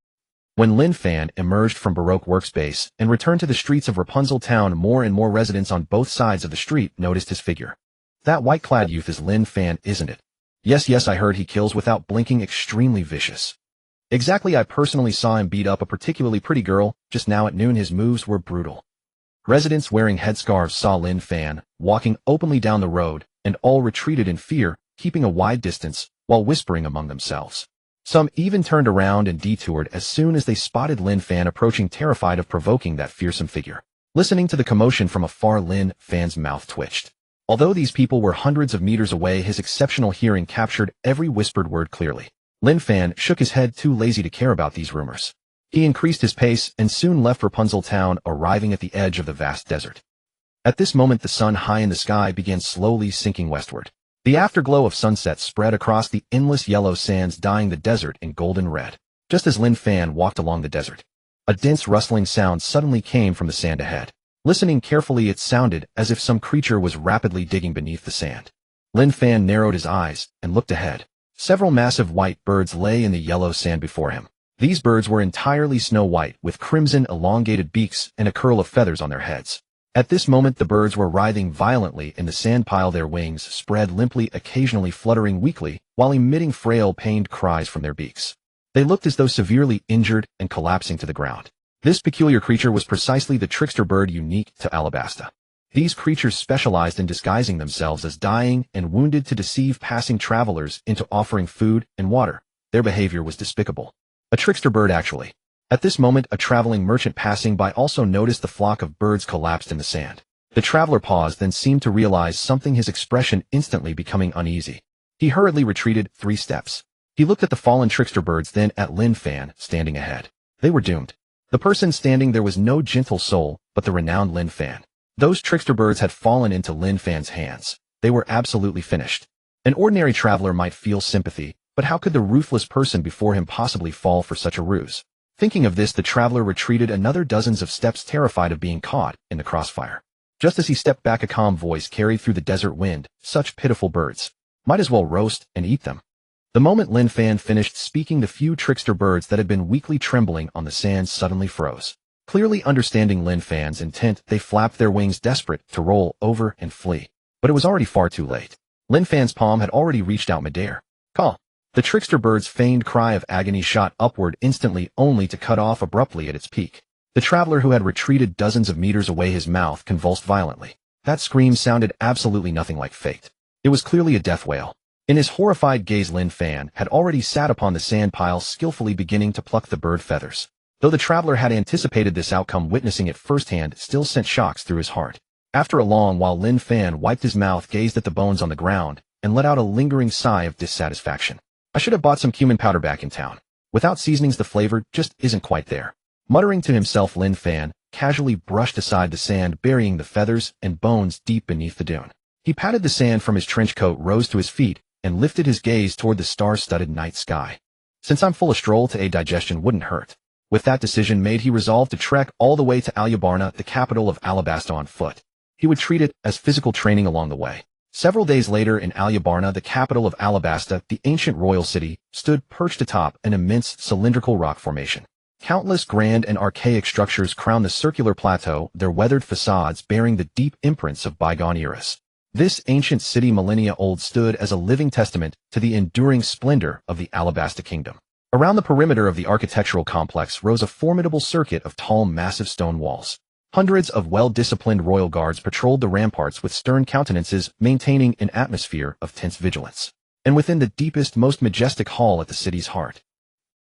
When Lin Fan emerged from Baroque Works base and returned to the streets of Rapunzel Town, more and more residents on both sides of the street noticed his figure. That white-clad youth is Lin Fan, isn't it? Yes, I heard he kills without blinking, extremely vicious. Exactly, I personally saw him beat up a particularly pretty girl just now at noon. His moves were brutal. Residents wearing headscarves saw Lin Fan walking openly down the road, and all retreated in fear, keeping a wide distance while whispering among themselves. Some even turned around and detoured as soon as they spotted Lin Fan approaching, terrified of provoking that fearsome figure. Listening to the commotion from afar, Lin Fan's mouth twitched. Although these people were hundreds of meters away, his exceptional hearing captured every whispered word clearly. Lin Fan shook his head, too lazy to care about these rumors. He increased his pace and soon left Rapunzel Town, arriving at the edge of the vast desert. At this moment, the sun high in the sky began slowly sinking westward. The afterglow of sunset spread across the endless yellow sands, dyeing the desert in golden red. Just as Lin Fan walked along the desert, a dense rustling sound suddenly came from the sand ahead. Listening carefully, it sounded as if some creature was rapidly digging beneath the sand. Lin Fan narrowed his eyes and looked ahead. Several massive white birds lay in the yellow sand before him. These birds were entirely snow white, with crimson elongated beaks and a curl of feathers on their heads. At this moment, the birds were writhing violently in the sand pile, their wings spread limply, occasionally fluttering weakly, while emitting frail, pained cries from their beaks. They looked as though severely injured and collapsing to the ground. This peculiar creature was precisely the trickster bird unique to Alabasta. These creatures specialized in disguising themselves as dying and wounded to deceive passing travelers into offering food and water. Their behavior was despicable. A trickster bird, actually. At this moment, a traveling merchant passing by also noticed the flock of birds collapsed in the sand. The traveler paused, then seemed to realize something, his expression instantly becoming uneasy. He hurriedly retreated 3 steps. He looked at the fallen trickster birds, then at Lin Fan, standing ahead. They were doomed. The person standing there was no gentle soul, but the renowned Lin Fan. Those trickster birds had fallen into Lin Fan's hands. They were absolutely finished. An ordinary traveler might feel sympathy, but how could the ruthless person before him possibly fall for such a ruse? Thinking of this, the traveler retreated another dozens of steps, terrified of being caught in the crossfire. Just as he stepped back, a calm voice carried through the desert wind, "Such pitiful birds. Might as well roast and eat them." The moment Lin Fan finished speaking, the few trickster birds that had been weakly trembling on the sand suddenly froze. Clearly understanding Lin Fan's intent, they flapped their wings, desperate to roll over and flee. But it was already far too late. Lin Fan's palm had already reached out midair. Call! The trickster bird's feigned cry of agony shot upward instantly, only to cut off abruptly at its peak. The traveler, who had retreated dozens of meters away, his mouth convulsed violently. That scream sounded absolutely nothing like fate. It was clearly a death wail. In his horrified gaze, Lin Fan had already sat upon the sand pile, skillfully beginning to pluck the bird feathers. Though the traveler had anticipated this outcome, witnessing it firsthand still sent shocks through his heart. After a long while, Lin Fan wiped his mouth, gazed at the bones on the ground, and let out a lingering sigh of dissatisfaction. I should have bought some cumin powder back in town. Without seasonings, the flavor just isn't quite there. Muttering to himself, Lin Fan casually brushed aside the sand, burying the feathers and bones deep beneath the dune. He patted the sand from his trench coat, rose to his feet, and lifted his gaze toward the star-studded night sky. Since I'm full, a stroll to aid digestion wouldn't hurt. With that decision made, he resolved to trek all the way to Alyabarna, the capital of Alabasta, on foot. He would treat it as physical training along the way. Several days later, in Alyabarna, the capital of Alabasta, the ancient royal city stood perched atop an immense cylindrical rock formation. Countless grand and archaic structures crowned the circular plateau, their weathered facades bearing the deep imprints of bygone eras. This ancient city, millennia old, stood as a living testament to the enduring splendor of the Alabasta kingdom. Around the perimeter of the architectural complex rose a formidable circuit of tall, massive stone walls. Hundreds of well-disciplined royal guards patrolled the ramparts with stern countenances, maintaining an atmosphere of tense vigilance. And within the deepest, most majestic hall at the city's heart,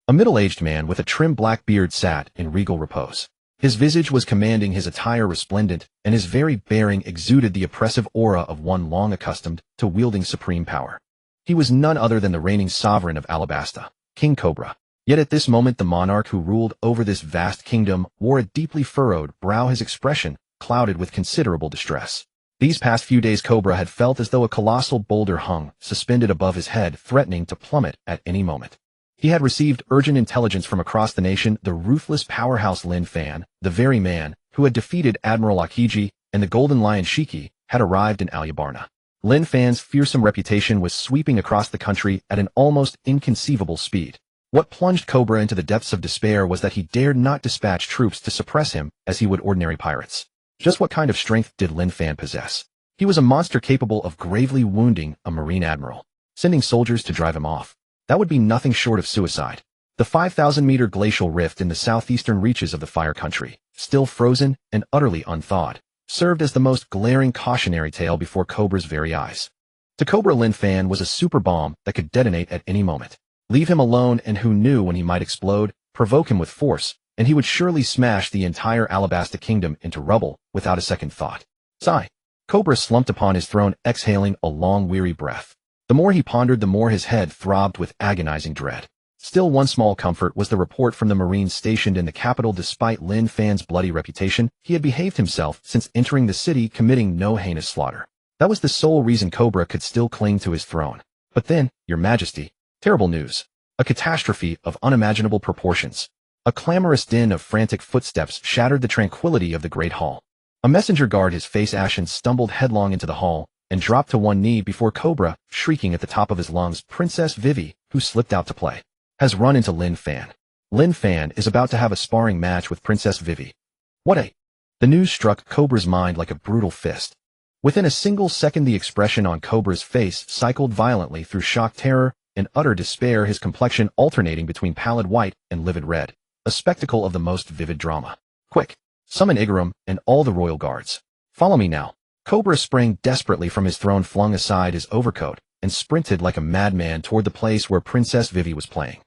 a middle-aged man with a trim black beard sat in regal repose. His visage was commanding, his attire resplendent, and his very bearing exuded the oppressive aura of one long accustomed to wielding supreme power. He was none other than the reigning sovereign of Alabasta, King Cobra. Yet at this moment, the monarch who ruled over this vast kingdom wore a deeply furrowed brow, his expression clouded with considerable distress. These past few days, Cobra had felt as though a colossal boulder hung suspended above his head, threatening to plummet at any moment. He had received urgent intelligence from across the nation. The ruthless powerhouse Lin Fan, the very man who had defeated Admiral Akiji and the Golden Lion Shiki, had arrived in Alyabarna. Lin Fan's fearsome reputation was sweeping across the country at an almost inconceivable speed. What plunged Cobra into the depths of despair was that he dared not dispatch troops to suppress him as he would ordinary pirates. Just what kind of strength did Lin Fan possess? He was a monster capable of gravely wounding a marine admiral. Sending soldiers to drive him off, that would be nothing short of suicide. The 5,000-meter glacial rift in the southeastern reaches of the Fire Country, still frozen and utterly unthawed, served as the most glaring cautionary tale before Cobra's very eyes. To Cobra, Lin Fan was a super bomb that could detonate at any moment. Leave him alone, and who knew when he might explode, provoke him with force, and he would surely smash the entire Alabasta kingdom into rubble without a second thought. Sigh. Cobra slumped upon his throne, exhaling a long, weary breath. The more he pondered, the more his head throbbed with agonizing dread. Still, one small comfort was the report from the Marines stationed in the capital. Despite Lin Fan's bloody reputation, he had behaved himself since entering the city, committing no heinous slaughter. That was the sole reason Cobra could still cling to his throne. But then, Your Majesty, terrible news. A catastrophe of unimaginable proportions. A clamorous din of frantic footsteps shattered the tranquility of the great hall. A messenger guard, his face ashen, stumbled headlong into the hall and dropped to one knee before Cobra, shrieking at the top of his lungs. Princess Vivi, who slipped out to play, has run into Lin Fan. Lin Fan is about to have a sparring match with Princess Vivi. What a... The news struck Cobra's mind like a brutal fist. Within a single second, the expression on Cobra's face cycled violently through shock, terror, and utter despair, his complexion alternating between pallid white and livid red, a spectacle of the most vivid drama. Quick, summon Higuma and all the royal guards. Follow me now. Cobra sprang desperately from his throne, flung aside his overcoat, and sprinted like a madman toward the place where Princess Vivi was playing.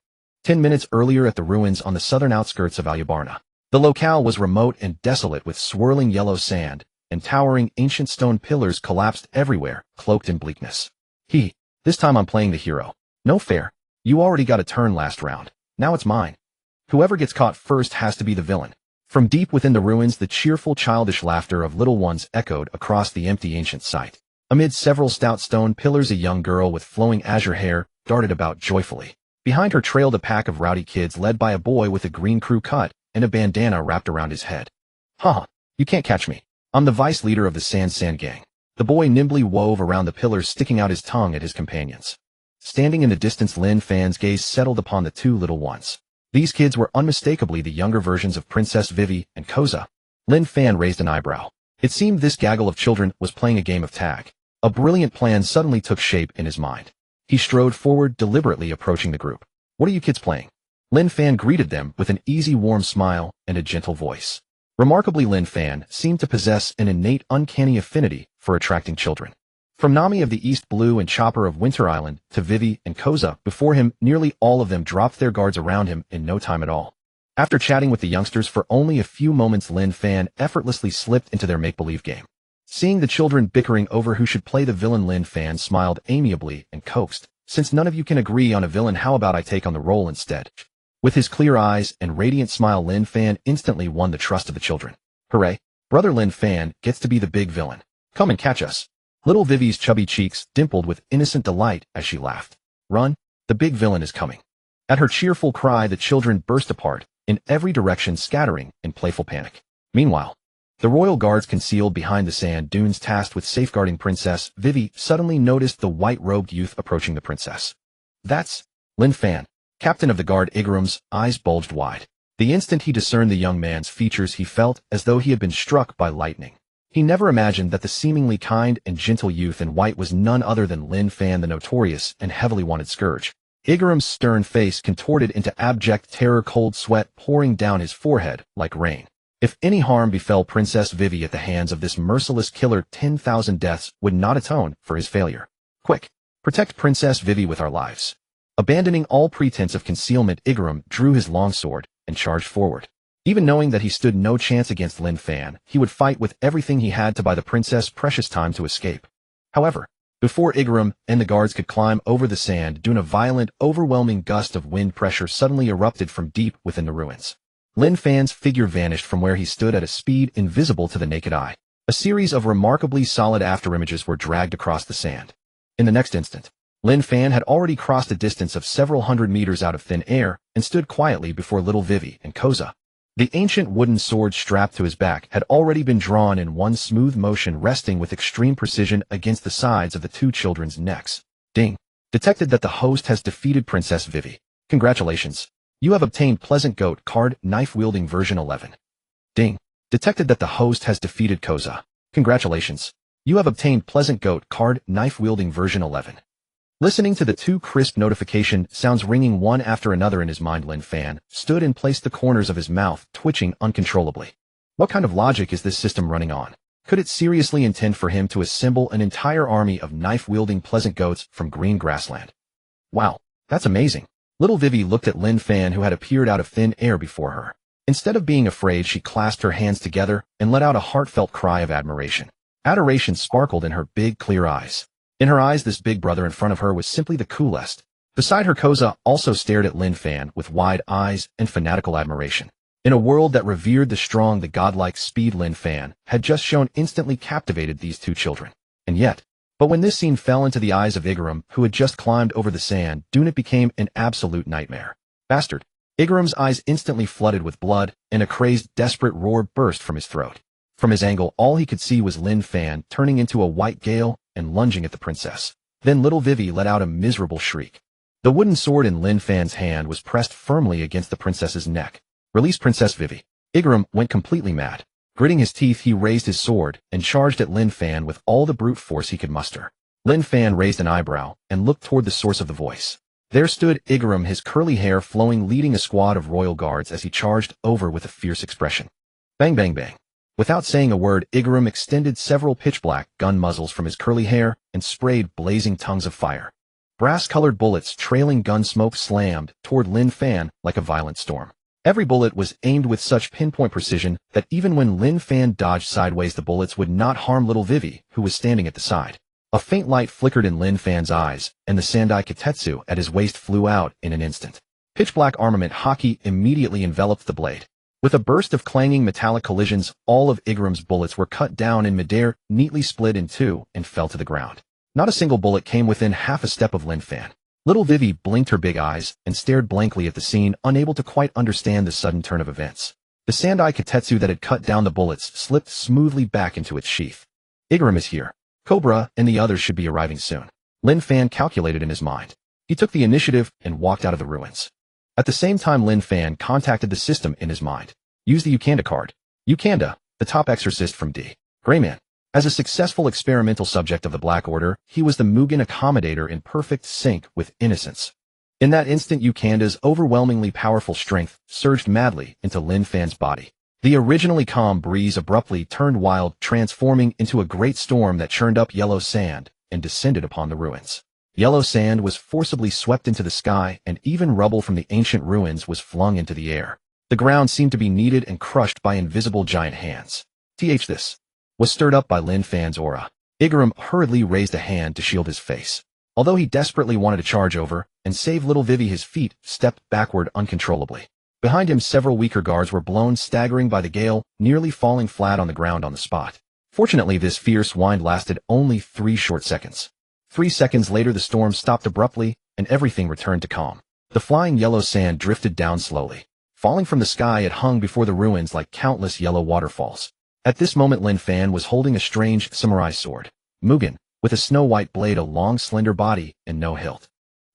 10 minutes earlier, at the ruins on the southern outskirts of Alyabarna, the locale was remote and desolate, with swirling yellow sand and towering ancient stone pillars collapsed everywhere, cloaked in bleakness. This time I'm playing the hero. No fair. You already got a turn last round. Now it's mine. Whoever gets caught first has to be the villain. From deep within the ruins, the cheerful, childish laughter of little ones echoed across the empty ancient site. Amid several stout stone pillars, a young girl with flowing azure hair darted about joyfully. Behind her trailed a pack of rowdy kids led by a boy with a green crew cut and a bandana wrapped around his head. Ha! You can't catch me. I'm the vice leader of the Sand Gang. The boy nimbly wove around the pillars, sticking out his tongue at his companions. Standing in the distance, Lin Fan's gaze settled upon the two little ones. These kids were unmistakably the younger versions of Princess Vivi and Koza. Lin Fan raised an eyebrow. It seemed this gaggle of children was playing a game of tag. A brilliant plan suddenly took shape in his mind. He strode forward, deliberately approaching the group. What are you kids playing? Lin Fan greeted them with an easy, warm smile and a gentle voice. Remarkably, Lin Fan seemed to possess an innate, uncanny affinity for attracting children. From Nami of the East Blue and Chopper of Winter Island to Vivi and Koza before him, nearly all of them dropped their guards around him in no time at all. After chatting with the youngsters for only a few moments, Lin Fan effortlessly slipped into their make-believe game. Seeing the children bickering over who should play the villain, Lin Fan smiled amiably and coaxed, "Since none of you can agree on a villain, how about I take on the role instead?" With his clear eyes and radiant smile, Lin Fan instantly won the trust of the children. Hooray! Brother Lin Fan gets to be the big villain. Come and catch us. Little Vivi's chubby cheeks dimpled with innocent delight as she laughed. Run! The big villain is coming. At her cheerful cry, the children burst apart, in every direction, scattering in playful panic. Meanwhile, the royal guards concealed behind the sand dunes tasked with safeguarding Princess Vivi suddenly noticed the white-robed youth approaching the princess. That's Lin Fan. Captain of the guard. Higuma's eyes bulged wide. The instant he discerned the young man's features, he felt as though he had been struck by lightning. He never imagined that the seemingly kind and gentle youth in white was none other than Lin Fan, the notorious and heavily wanted scourge. Higuma's stern face contorted into abject terror, cold sweat pouring down his forehead like rain. If any harm befell Princess Vivi at the hands of this merciless killer, 10,000 deaths would not atone for his failure. Quick, protect Princess Vivi with our lives. Abandoning all pretense of concealment, Higuma drew his longsword and charged forward. Even knowing that he stood no chance against Lin Fan, he would fight with everything he had to buy the princess precious time to escape. However, before Higuma and the guards could climb over the sand dune, a violent, overwhelming gust of wind pressure suddenly erupted from deep within the ruins. Lin Fan's figure vanished from where he stood at a speed invisible to the naked eye. A series of remarkably solid afterimages were dragged across the sand. In the next instant, Lin Fan had already crossed a distance of several hundred meters out of thin air and stood quietly before little Vivi and Koza. The ancient wooden sword strapped to his back had already been drawn in one smooth motion, resting with extreme precision against the sides of the two children's necks. Ding! Detected that the host has defeated Princess Vivi. Congratulations! You have obtained Pleasant Goat card, knife-wielding version 11. Ding! Detected that the host has defeated Koza. Congratulations! You have obtained Pleasant Goat card, knife-wielding version 11. Listening to the two crisp notification sounds ringing one after another in his mind, Lin Fan stood and placed the corners of his mouth twitching uncontrollably. What kind of logic is this system running on? Could it seriously intend for him to assemble an entire army of knife-wielding pleasant goats from green grassland? Wow, that's amazing. Little Vivi looked at Lin Fan, who had appeared out of thin air before her. Instead of being afraid, she clasped her hands together and let out a heartfelt cry of admiration. Adoration sparkled in her big, clear eyes. In her eyes, this big brother in front of her was simply the coolest. Beside her, Koza also stared at Lin Fan with wide eyes and fanatical admiration. In a world that revered the strong, the godlike speed, Lin Fan had just shown instantly captivated these two children. And yet, but when this scene fell into the eyes of Higuma, who had just climbed over the sand dune, it became an absolute nightmare. Bastard! Higuma's eyes instantly flooded with blood, and a crazed, desperate roar burst from his throat. From his angle, all he could see was Lin Fan turning into a white gale and lunging at the princess. Then little Vivi let out a miserable shriek. The wooden sword in Lin Fan's hand was pressed firmly against the princess's neck. Release Princess Vivi. Higuma went completely mad. Gritting his teeth, he raised his sword and charged at Lin Fan with all the brute force he could muster. Lin Fan raised an eyebrow and looked toward the source of the voice. There stood Higuma, his curly hair flowing, leading a squad of royal guards as he charged over with a fierce expression. Bang, bang, bang. Without saying a word, Higuma extended several pitch-black gun muzzles from his curly hair and sprayed blazing tongues of fire. Brass-colored bullets trailing gun smoke slammed toward Lin Fan like a violent storm. Every bullet was aimed with such pinpoint precision that even when Lin Fan dodged sideways, the bullets would not harm little Vivi, who was standing at the side. A faint light flickered in Lin Fan's eyes, and the Sandai Kitetsu at his waist flew out in an instant. Pitch-black armament haki immediately enveloped the blade. With a burst of clanging metallic collisions, all of Higuma's bullets were cut down in midair, neatly split in two, and fell to the ground. Not a single bullet came within half a step of Lin Fan. Little Vivi blinked her big eyes and stared blankly at the scene, unable to quite understand the sudden turn of events. The Sandai Kitetsu that had cut down the bullets slipped smoothly back into its sheath. Higuma is here. Cobra and the others should be arriving soon. Lin Fan calculated in his mind. He took the initiative and walked out of the ruins. At the same time, Lin Fan contacted the system in his mind. Use the Ukanda card. Ukanda, the top exorcist from D. Greyman. As a successful experimental subject of the Black Order, he was the Mugen accommodator in perfect sync with innocence. In that instant, Ukanda's overwhelmingly powerful strength surged madly into Lin Fan's body. The originally calm breeze abruptly turned wild, transforming into a great storm that churned up yellow sand and descended upon the ruins. Yellow sand was forcibly swept into the sky, and even rubble from the ancient ruins was flung into the air. The ground seemed to be kneaded and crushed by invisible giant hands. This was stirred up by Lin Fan's aura. Higuma hurriedly raised a hand to shield his face. Although he desperately wanted to charge over and save little Vivi, his feet stepped backward uncontrollably. Behind him, several weaker guards were blown staggering by the gale, nearly falling flat on the ground on the spot. Fortunately, this fierce wind lasted only 3 short seconds. 3 seconds later, the storm stopped abruptly, and everything returned to calm. The flying yellow sand drifted down slowly. Falling from the sky, it hung before the ruins like countless yellow waterfalls. At this moment, Lin Fan was holding a strange samurai sword, Mugen, with a snow-white blade, a long, slender body, and no hilt.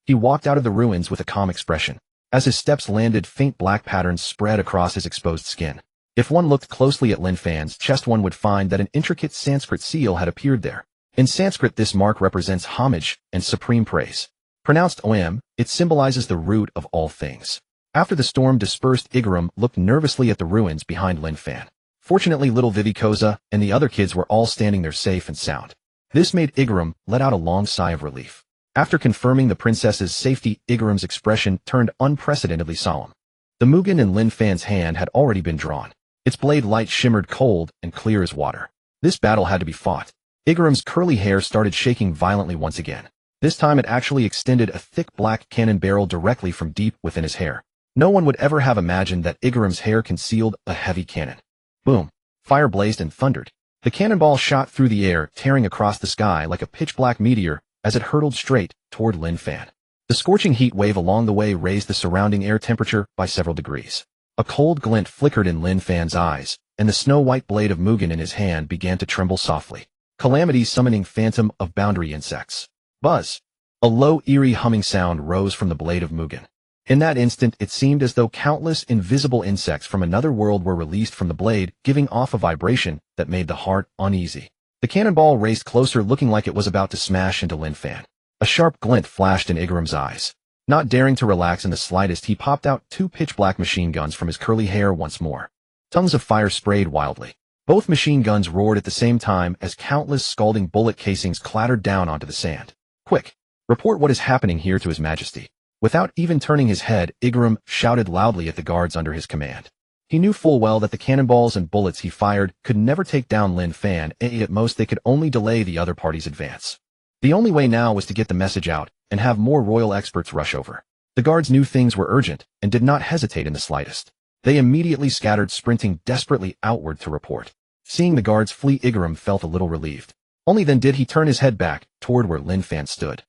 He walked out of the ruins with a calm expression. As his steps landed, faint black patterns spread across his exposed skin. If one looked closely at Lin Fan's chest, one would find that an intricate Sanskrit seal had appeared there. In Sanskrit, this mark represents homage and supreme praise. Pronounced Om, it symbolizes the root of all things. After the storm dispersed, Higuma looked nervously at the ruins behind Lin Fan. Fortunately, little Vivi, Koza, and the other kids were all standing there safe and sound. This made Higuma let out a long sigh of relief. After confirming the princess's safety, Higuma's expression turned unprecedentedly solemn. The Mugen in Lin Fan's hand had already been drawn. Its blade light shimmered cold and clear as water. This battle had to be fought. Higuma's curly hair started shaking violently once again. This time it actually extended a thick black cannon barrel directly from deep within his hair. No one would ever have imagined that Higuma's hair concealed a heavy cannon. Boom! Fire blazed and thundered. The cannonball shot through the air, tearing across the sky like a pitch-black meteor as it hurtled straight toward Lin Fan. The scorching heat wave along the way raised the surrounding air temperature by several degrees. A cold glint flickered in Lin Fan's eyes, and the snow-white blade of Mugen in his hand began to tremble softly. Calamity summoning phantom of boundary insects. Buzz! A low, eerie humming sound rose from the blade of Mugen. In that instant, it seemed as though countless invisible insects from another world were released from the blade, giving off a vibration that made the heart uneasy. The cannonball raced closer, looking like it was about to smash into Lin Fan. A sharp glint flashed in Igram's eyes. Not daring to relax in the slightest, he popped out 2 pitch-black machine guns from his curly hair once more. Tongues of fire sprayed wildly. Both machine guns roared at the same time as countless scalding bullet casings clattered down onto the sand. "Quick! Report what is happening here to His Majesty." Without even turning his head, Igaram shouted loudly at the guards under his command. He knew full well that the cannonballs and bullets he fired could never take down Lin Fan, and at most they could only delay the other party's advance. The only way now was to get the message out and have more royal experts rush over. The guards knew things were urgent and did not hesitate in the slightest. They immediately scattered, sprinting desperately outward to report. Seeing the guards flee, Igaram felt a little relieved. Only then did he turn his head back toward where Lin Fan stood.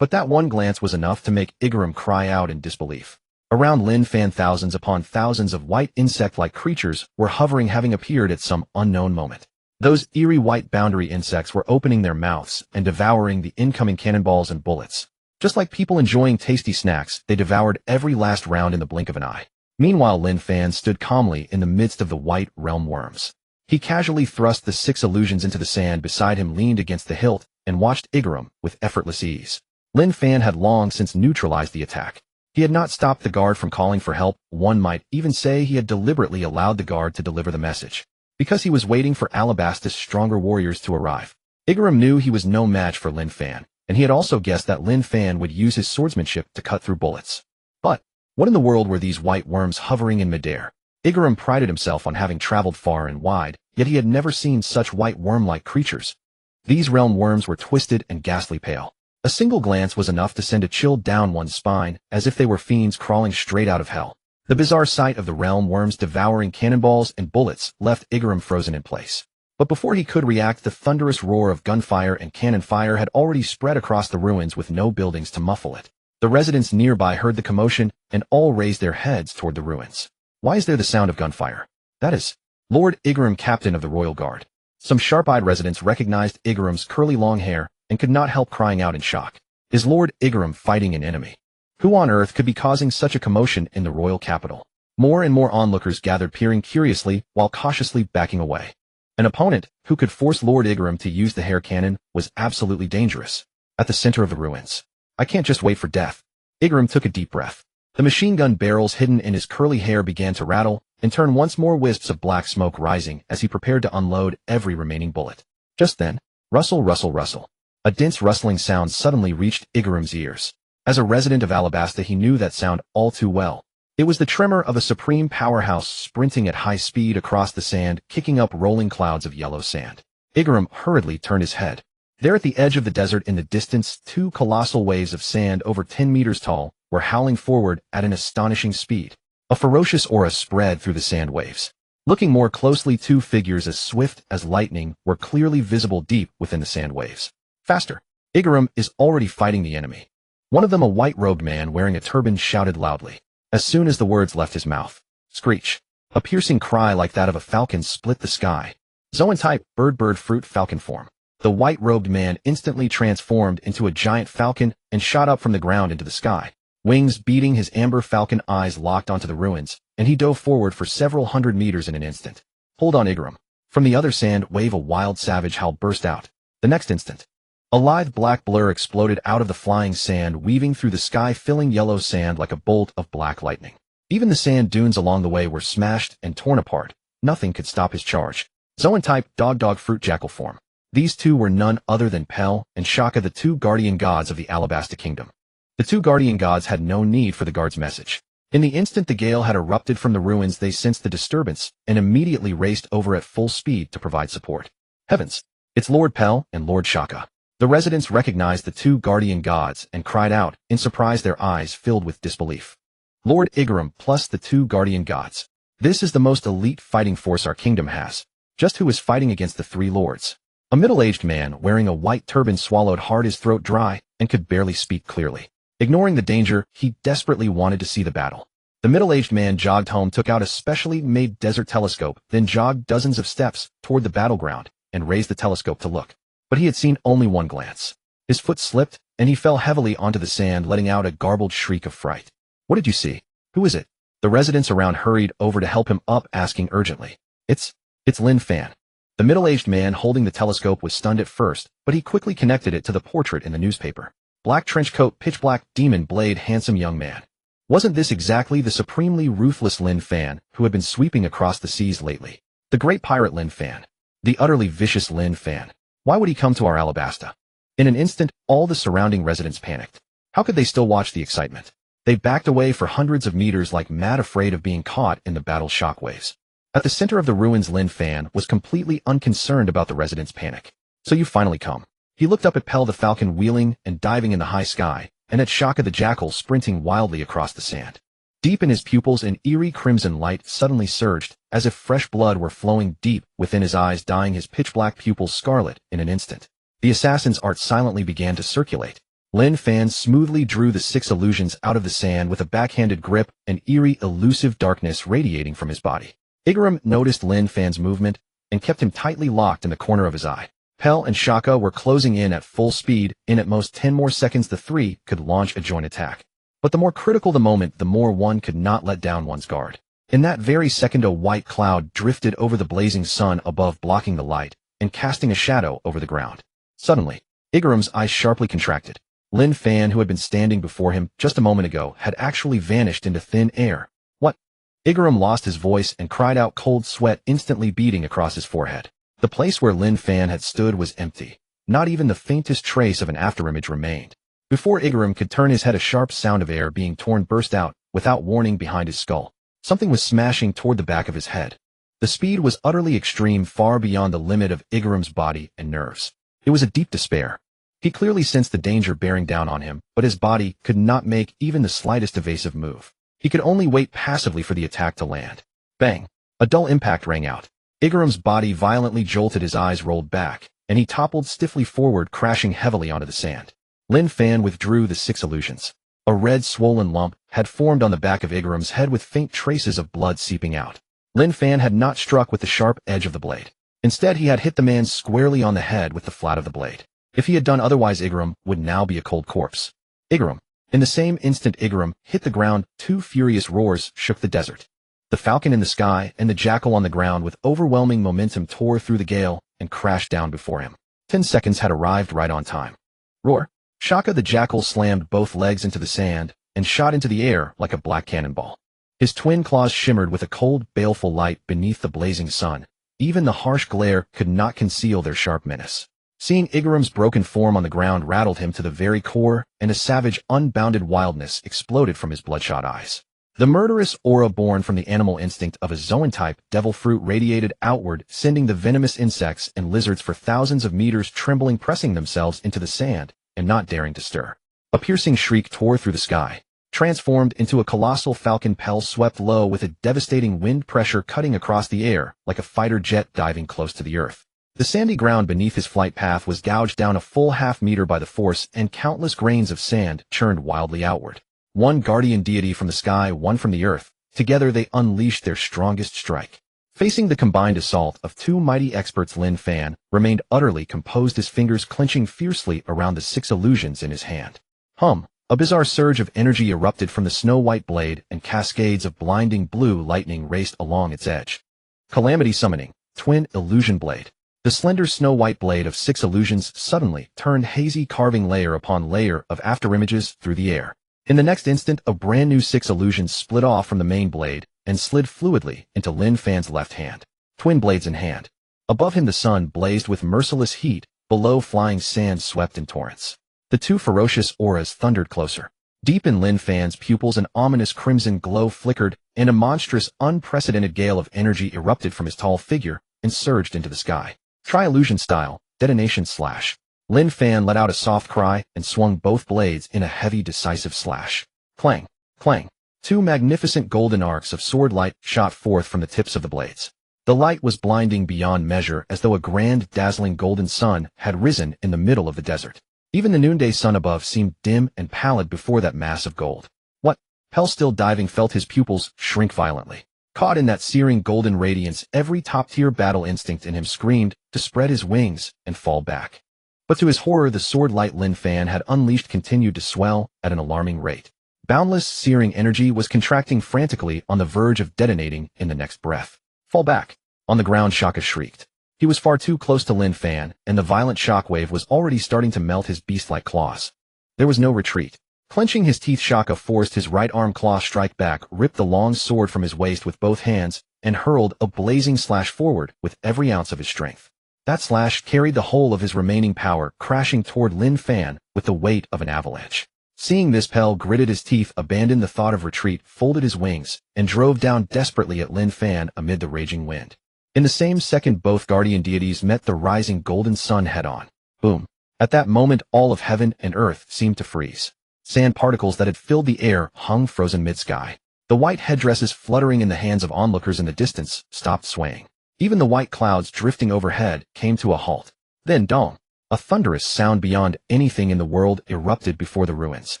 But that one glance was enough to make Igaram cry out in disbelief. Around Lin Fan, thousands upon thousands of white insect-like creatures were hovering, having appeared at some unknown moment. Those eerie white boundary insects were opening their mouths and devouring the incoming cannonballs and bullets. Just like people enjoying tasty snacks, they devoured every last round in the blink of an eye. Meanwhile, Lin Fan stood calmly in the midst of the white realm worms. He casually thrust the 6 illusions into the sand beside him, leaned against the hilt, and watched Igaram with effortless ease. Lin Fan had long since neutralized the attack. He had not stopped the guard from calling for help. One might even say he had deliberately allowed the guard to deliver the message, because he was waiting for Alabastus' stronger warriors to arrive. Igaram knew he was no match for Lin Fan, and he had also guessed that Lin Fan would use his swordsmanship to cut through bullets. But what in the world were these white worms hovering in midair? Igaram prided himself on having traveled far and wide, yet he had never seen such white worm-like creatures. These realm worms were twisted and ghastly pale. A single glance was enough to send a chill down one's spine, as if they were fiends crawling straight out of hell. The bizarre sight of the realm worms devouring cannonballs and bullets left Igaram frozen in place. But before he could react, the thunderous roar of gunfire and cannon fire had already spread across the ruins with no buildings to muffle it. The residents nearby heard the commotion and all raised their heads toward the ruins. "Why is there the sound of gunfire?" "That is Lord Igaram, captain of the royal guard." Some sharp-eyed residents recognized Igaram's curly long hair and could not help crying out in shock. Is Lord Igaram fighting an enemy? Who on earth could be causing such a commotion in the royal capital? More and more onlookers gathered, peering curiously while cautiously backing away. An opponent who could force Lord Igaram to use the hair cannon was absolutely dangerous. At the center of the ruins. "I can't just wait for death." Igaram took a deep breath. The machine gun barrels hidden in his curly hair began to rattle and turn, once more wisps of black smoke rising as he prepared to unload every remaining bullet. Just then, rustle, rustle, rustle. A dense rustling sound suddenly reached Igaram's ears. As a resident of Alabasta, he knew that sound all too well. It was the tremor of a supreme powerhouse sprinting at high speed across the sand, kicking up rolling clouds of yellow sand. Igaram hurriedly turned his head. There at the edge of the desert in the distance, 2 colossal waves of sand over 10 meters tall were howling forward at an astonishing speed. A ferocious aura spread through the sand waves. Looking more closely, 2 figures as swift as lightning were clearly visible deep within the sand waves. "Faster! Igaram is already fighting the enemy." One of them, a white-robed man wearing a turban, shouted loudly. As soon as the words left his mouth, screech! A piercing cry like that of a falcon split the sky. Zoan type, bird fruit falcon form. The white-robed man instantly transformed into a giant falcon and shot up from the ground into the sky. Wings beating, his amber falcon eyes locked onto the ruins, and he dove forward for several hundred meters in an instant. "Hold on, Igaram." From the other sand wave, a wild savage howl burst out. The next instant, a lithe black blur exploded out of the flying sand, weaving through the sky, filling yellow sand like a bolt of black lightning. Even the sand dunes along the way were smashed and torn apart. Nothing could stop his charge. Zoan type, dog fruit jackal form. These 2 were none other than Pel and Shaka, the 2 guardian gods of the Alabasta kingdom. The 2 guardian gods had no need for the guard's message. In the instant the gale had erupted from the ruins, they sensed the disturbance and immediately raced over at full speed to provide support. Heavens! It's Lord Pel and Lord Shaka. The residents recognized the 2 guardian gods and cried out in surprise, their eyes filled with disbelief. Lord Igaram plus the 2 guardian gods. This is the most elite fighting force our kingdom has. Just who is fighting against the 3 lords? A middle-aged man wearing a white turban swallowed hard, his throat dry, and could barely speak clearly. Ignoring the danger, he desperately wanted to see the battle. The middle-aged man jogged home, took out a specially made desert telescope, then jogged dozens of steps toward the battleground and raised the telescope to look. But he had seen only one glance. His foot slipped, and he fell heavily onto the sand, letting out a garbled shriek of fright. "What did you see? Who is it?" The residents around hurried over to help him up, asking urgently. It's Lin Fan." The middle-aged man holding the telescope was stunned at first, but he quickly connected it to the portrait in the newspaper. black trench coat, pitch black, demon blade, handsome young man. Wasn't this exactly the supremely ruthless Lin Fan who had been sweeping across the seas lately? The great pirate Lin Fan. The utterly vicious Lin Fan. Why would he come to our Alabasta? In an instant, all the surrounding residents panicked. How could they still watch the excitement? They backed away for hundreds of meters like mad, afraid of being caught in the battle's shockwaves. At the center of the ruins, Lin Fan was completely unconcerned about the residents' panic. So you finally come. He looked up at Pell the falcon wheeling and diving in the high sky, and at Shaka the jackal sprinting wildly across the sand. Deep in his pupils an eerie crimson light suddenly surged, as if fresh blood were flowing deep within his eyes, dyeing his pitch-black pupils scarlet in an instant. The assassin's art silently began to circulate. Lin Fan smoothly drew the 6 illusions out of the sand with a backhanded grip, an eerie, elusive darkness radiating from his body. Higuma noticed Lin Fan's movement and kept him tightly locked in the corner of his eye. Pell and Shaka were closing in at full speed. In at most 10 more seconds the three could launch a joint attack. But the more critical the moment, the more one could not let down one's guard. In that very second a white cloud drifted over the blazing sun above, blocking the light and casting a shadow over the ground. Suddenly, Higuma's eyes sharply contracted. Lin Fan, who had been standing before him just a moment ago, had actually vanished into thin air. What? Higuma lost his voice and cried out, cold sweat instantly beading across his forehead. The place where Lin Fan had stood was empty. Not even the faintest trace of an afterimage remained. Before Higuma could turn his head, a sharp sound of air being torn burst out, without warning, behind his skull. Something was smashing toward the back of his head. The speed was utterly extreme, far beyond the limit of Higuma's body and nerves. It was a deep despair. He clearly sensed the danger bearing down on him, but his body could not make even the slightest evasive move. He could only wait passively for the attack to land. Bang! A dull impact rang out. Higuma's body violently jolted, his eyes rolled back, and he toppled stiffly forward, crashing heavily onto the sand. Lin Fan withdrew the 6 illusions. A red, swollen lump had formed on the back of Higuma's head with faint traces of blood seeping out. Lin Fan had not struck with the sharp edge of the blade. Instead, he had hit the man squarely on the head with the flat of the blade. If he had done otherwise, Higuma would now be a cold corpse. Higuma. In the same instant Higuma hit the ground, 2 furious roars shook the desert. The falcon in the sky and the jackal on the ground with overwhelming momentum tore through the gale and crashed down before him. 10 seconds had arrived right on time. Roar! Shaka the jackal slammed both legs into the sand and shot into the air like a black cannonball. His twin claws shimmered with a cold, baleful light beneath the blazing sun. Even the harsh glare could not conceal their sharp menace. Seeing Higuma's broken form on the ground rattled him to the very core, and a savage, unbounded wildness exploded from his bloodshot eyes. The murderous aura born from the animal instinct of a Zoan-type devil fruit radiated outward, sending the venomous insects and lizards for thousands of meters trembling, pressing themselves into the sand and not daring to stir. A piercing shriek tore through the sky. Transformed into a colossal falcon, Pell swept low with a devastating wind pressure cutting across the air like a fighter jet diving close to the earth. The sandy ground beneath his flight path was gouged down a full half-meter by the force, and countless grains of sand churned wildly outward. One guardian deity from the sky, one from the earth. Together they unleashed their strongest strike. Facing the combined assault of 2 mighty experts, Lin Fan remained utterly composed, his fingers clenching fiercely around the 6 illusions in his hand. A bizarre surge of energy erupted from the snow-white blade, and cascades of blinding blue lightning raced along its edge. Calamity summoning, twin illusion blade. The slender snow-white blade of 6 illusions suddenly turned hazy, carving layer upon layer of afterimages through the air. In the next instant, a brand new 6 illusions split off from the main blade and slid fluidly into Lin Fan's left hand. Twin blades in hand. Above him the sun blazed with merciless heat, below flying sand swept in torrents. The 2 ferocious auras thundered closer. Deep in Lin Fan's pupils an ominous crimson glow flickered, and a monstrous, unprecedented gale of energy erupted from his tall figure and surged into the sky. Tri-illusion style, detonation slash. Lin Fan let out a soft cry and swung both blades in a heavy, decisive slash. Clang, clang. 2 magnificent golden arcs of sword light shot forth from the tips of the blades. The light was blinding beyond measure, as though a grand, dazzling golden sun had risen in the middle of the desert. Even the noonday sun above seemed dim and pallid before that mass of gold. What? Pell, still diving, felt his pupils shrink violently. Caught in that searing golden radiance, every top-tier battle instinct in him screamed to spread his wings and fall back. But to his horror, the sword-light Lin Fan had unleashed continued to swell at an alarming rate. Boundless, searing energy was contracting frantically, on the verge of detonating in the next breath. Fall back. On the ground, Shaka shrieked. He was far too close to Lin Fan, and the violent shockwave was already starting to melt his beast-like claws. There was no retreat. Clenching his teeth, Shaka forced his right arm claw strike back, ripped the long sword from his waist with both hands, and hurled a blazing slash forward with every ounce of his strength. That slash carried the whole of his remaining power, crashing toward Lin Fan with the weight of an avalanche. Seeing this, Pell gritted his teeth, abandoned the thought of retreat, folded his wings, and drove down desperately at Lin Fan amid the raging wind. In the same second, both guardian deities met the rising golden sun head-on. Boom. At that moment, all of heaven and earth seemed to freeze. Sand particles that had filled the air hung frozen mid-sky. The white headdresses fluttering in the hands of onlookers in the distance stopped swaying. Even the white clouds drifting overhead came to a halt. Then, dong! A thunderous sound beyond anything in the world erupted before the ruins.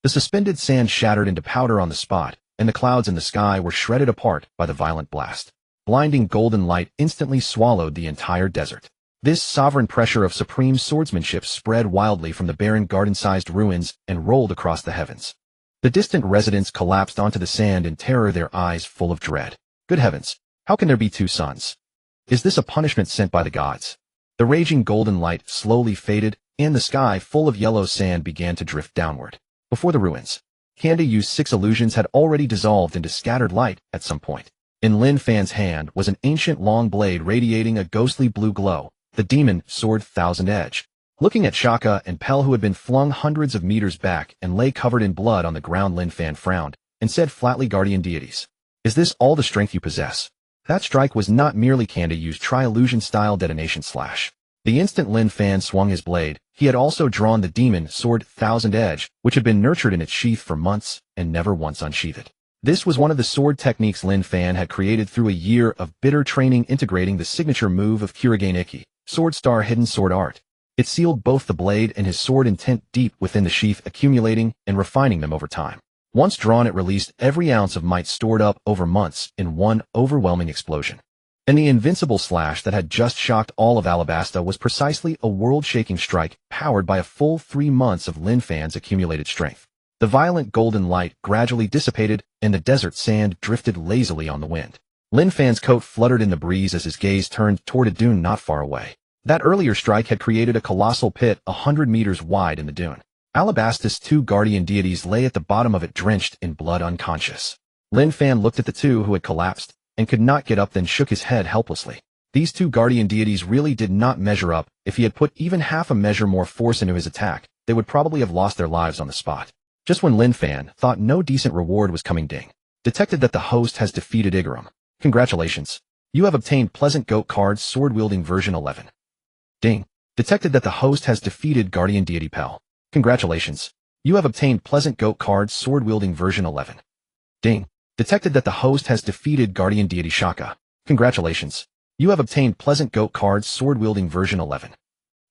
The suspended sand shattered into powder on the spot, and the clouds in the sky were shredded apart by the violent blast. Blinding golden light instantly swallowed the entire desert. This sovereign pressure of supreme swordsmanship spread wildly from the barren garden-sized ruins and rolled across the heavens. The distant residents collapsed onto the sand in terror, their eyes full of dread. Good heavens! How can there be two suns? Is this a punishment sent by the gods? The raging golden light slowly faded, and the sky full of yellow sand began to drift downward. Before the ruins, Kanda's 6 illusions had already dissolved into scattered light at some point. In Lin Fan's hand was an ancient long blade radiating a ghostly blue glow, the demon sword Thousand Edge. Looking at Shaka and Pell, who had been flung hundreds of meters back and lay covered in blood on the ground, Lin Fan frowned and said flatly, "Guardian deities, is this all the strength you possess?" That strike was not merely Kanda's tri-illusion-style detonation slash. The instant Lin Fan swung his blade, he had also drawn the demon sword Thousand Edge, which had been nurtured in its sheath for months and never once unsheathed. This was one of the sword techniques Lin Fan had created through a year of bitter training, integrating the signature move of Kurigane Ikki, Sword Star Hidden Sword Art. It sealed both the blade and his sword intent deep within the sheath, accumulating and refining them over time. Once drawn, it released every ounce of might stored up over months in one overwhelming explosion. And the invincible slash that had just shocked all of Alabasta was precisely a world-shaking strike powered by a full 3 months of Lin Fan's accumulated strength. The violent golden light gradually dissipated, and the desert sand drifted lazily on the wind. Lin Fan's coat fluttered in the breeze as his gaze turned toward a dune not far away. That earlier strike had created a colossal pit 100 meters wide in the dune. Alabasta's 2 guardian deities lay at the bottom of it, drenched in blood, unconscious. Lin Fan looked at the 2 who had collapsed and could not get up, then shook his head helplessly. These 2 guardian deities really did not measure up. If he had put even half a measure more force into his attack, they would probably have lost their lives on the spot. Just when Lin Fan thought no decent reward was coming, ding. Detected that the host has defeated Igaram. Congratulations. You have obtained Pleasant Goat Cards Sword-Wielding version 11. Ding. Detected that the host has defeated Guardian Deity Pell. Congratulations. You have obtained Pleasant Goat Cards Sword-Wielding version 11. Ding. Detected that the host has defeated Guardian Deity Shaka. Congratulations. You have obtained Pleasant Goat Cards Sword-Wielding version 11.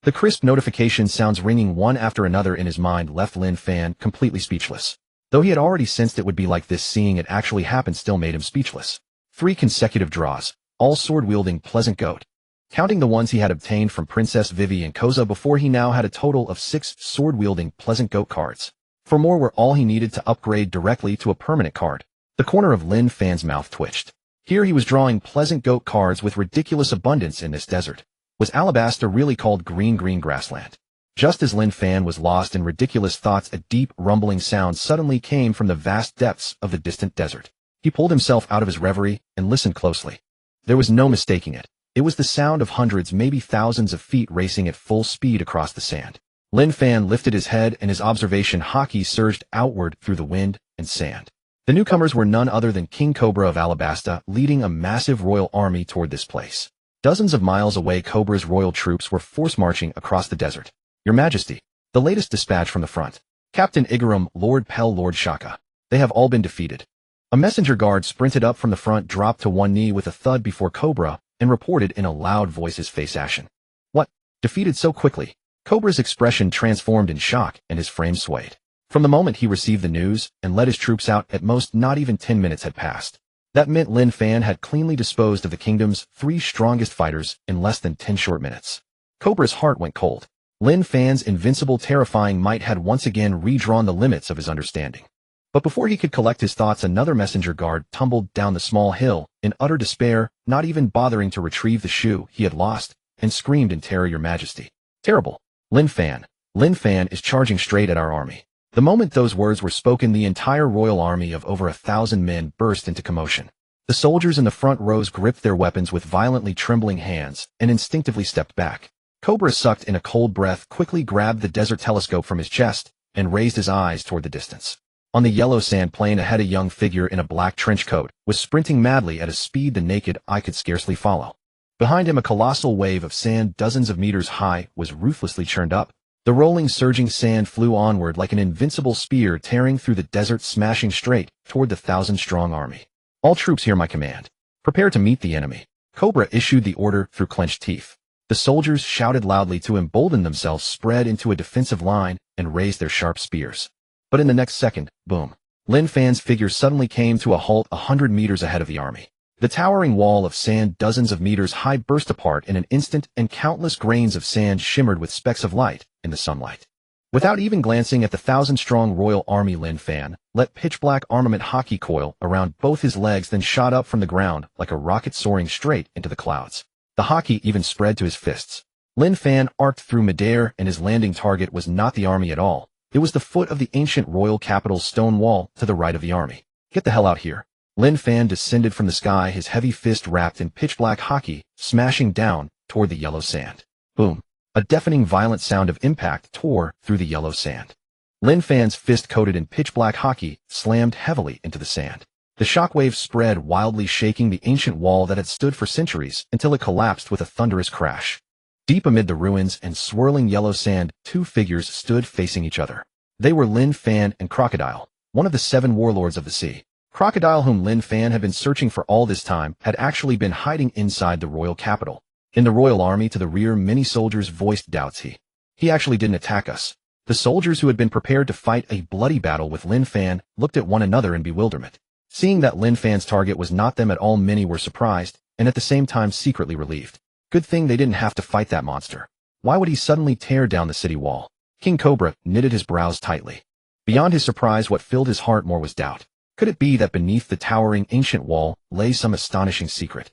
The crisp notification sounds ringing one after another in his mind left Lin Fan completely speechless. Though he had already sensed it would be like this, seeing it actually happen still made him speechless. 3 consecutive draws, all sword-wielding Pleasant Goat. Counting the ones he had obtained from Princess Vivi and Koza before, he now had a total of 6 sword-wielding Pleasant Goat cards. 4 more were all he needed to upgrade directly to a permanent card. The corner of Lin Fan's mouth twitched. Here he was drawing Pleasant Goat cards with ridiculous abundance in this desert. Was Alabasta really called green grassland? Just as Lin Fan was lost in ridiculous thoughts, a deep rumbling sound suddenly came from the vast depths of the distant desert. He pulled himself out of his reverie and listened closely. There was no mistaking it. It was the sound of hundreds, maybe thousands of feet racing at full speed across the sand. Lin Fan lifted his head and his observation haki surged outward through the wind and sand. The newcomers were none other than King Cobra of Alabasta, leading a massive royal army toward this place. Dozens of miles away, Cobra's royal troops were force-marching across the desert. Your Majesty, the latest dispatch from the front. Captain Igaram, Lord Pell, Lord Shaka. They have all been defeated. A messenger guard sprinted up from the front, dropped to one knee with a thud before Cobra, and reported in a loud voice, his face ashen. What? Defeated so quickly? Cobra's expression transformed in shock and his frame swayed. From the moment he received the news and led his troops out, at most not even 10 minutes had passed. That meant Lin Fan had cleanly disposed of the kingdom's 3 strongest fighters in less than 10 short minutes. Cobra's heart went cold. Lin Fan's invincible, terrifying might had once again redrawn the limits of his understanding. But before he could collect his thoughts, another messenger guard tumbled down the small hill in utter despair, not even bothering to retrieve the shoe he had lost, and screamed in terror, Your Majesty. Terrible. Lin Fan, Lin Fan is charging straight at our army. The moment those words were spoken, the entire royal army of over 1,000 men burst into commotion. The soldiers in the front rows gripped their weapons with violently trembling hands and instinctively stepped back. Kojirō sucked in a cold breath, quickly grabbed the desert telescope from his chest, and raised his eyes toward the distance. On the yellow sand plain ahead, a young figure in a black trench coat was sprinting madly at a speed the naked eye could scarcely follow. Behind him, a colossal wave of sand dozens of meters high was ruthlessly churned up. The rolling, surging sand flew onward like an invincible spear, tearing through the desert, smashing straight toward the 1,000-strong army. All troops hear my command. Prepare to meet the enemy. Kojirō issued the order through clenched teeth. The soldiers shouted loudly to embolden themselves, spread into a defensive line, and raised their sharp spears. But in the next second, boom, Lin Fan's figure suddenly came to a halt 100 meters ahead of the army. The towering wall of sand dozens of meters high burst apart in an instant, and countless grains of sand shimmered with specks of light in the sunlight. Without even glancing at the 1,000-strong royal army, Lin Fan let pitch-black armament hockey coil around both his legs, then shot up from the ground like a rocket soaring straight into the clouds. The hockey even spread to his fists. Lin Fan arced through midair, and his landing target was not the army at all. It was the foot of the ancient royal capital's stone wall to the right of the army. Get the hell out here. Lin Fan descended from the sky, his heavy fist wrapped in pitch-black hockey, smashing down toward the yellow sand. Boom. A deafening, violent sound of impact tore through the yellow sand. Lin Fan's fist, coated in pitch-black hockey, slammed heavily into the sand. The shockwave spread wildly, shaking the ancient wall that had stood for centuries until it collapsed with a thunderous crash. Deep amid the ruins and swirling yellow sand, two figures stood facing each other. They were Lin Fan and Crocodile, one of the 7 warlords of the sea. Crocodile, whom Lin Fan had been searching for all this time, had actually been hiding inside the royal capital. In the royal army to the rear, many soldiers voiced doubts. He actually didn't attack us. The soldiers, who had been prepared to fight a bloody battle with Lin Fan, looked at one another in bewilderment. Seeing that Lin Fan's target was not them at all, many were surprised, and at the same time secretly relieved. Good thing they didn't have to fight that monster. Why would he suddenly tear down the city wall? King Kojirō knitted his brows tightly. Beyond his surprise, what filled his heart more was doubt. Could it be that beneath the towering ancient wall lay some astonishing secret?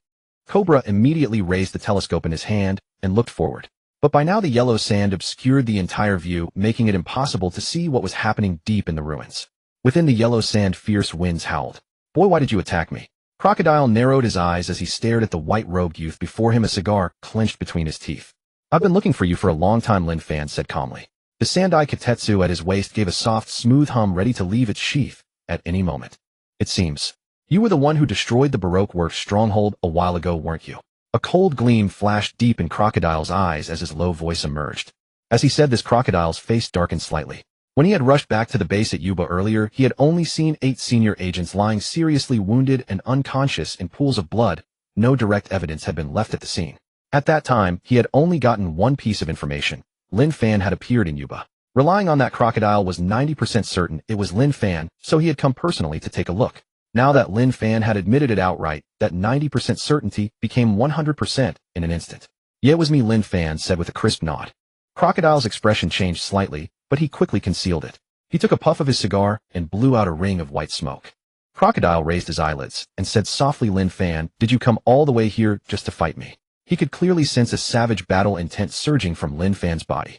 Kojirō immediately raised the telescope in his hand and looked forward. But by now the yellow sand obscured the entire view, making it impossible to see what was happening deep in the ruins. Within the yellow sand, fierce winds howled. Boy, why did you attack me? Crocodile narrowed his eyes as he stared at the white-robed youth before him, a cigar clenched between his teeth. I've been looking for you for a long time, Lin Fan said calmly. The sand-eye katetsu at his waist gave a soft, smooth hum, ready to leave its sheath at any moment. It seems you were the one who destroyed the Baroque works stronghold a while ago, weren't you? A cold gleam flashed deep in Crocodile's eyes as his low voice emerged. As he said this, Crocodile's face darkened slightly. When he had rushed back to the base at Yuba earlier, he had only seen 8 senior agents lying seriously wounded and unconscious in pools of blood. No direct evidence had been left at the scene. At that time, he had only gotten one piece of information. Lin Fan had appeared in Yuba. Relying on that, Crocodile was 90% certain it was Lin Fan, so he had come personally to take a look. Now that Lin Fan had admitted it outright, that 90% certainty became 100% in an instant. Yeah, it was me, Lin Fan said with a crisp nod. Crocodile's expression changed slightly, but he quickly concealed it. He took a puff of his cigar and blew out a ring of white smoke. Crocodile raised his eyelids and said softly, Lin Fan, did you come all the way here just to fight me? He could clearly sense a savage battle intent surging from Lin Fan's body.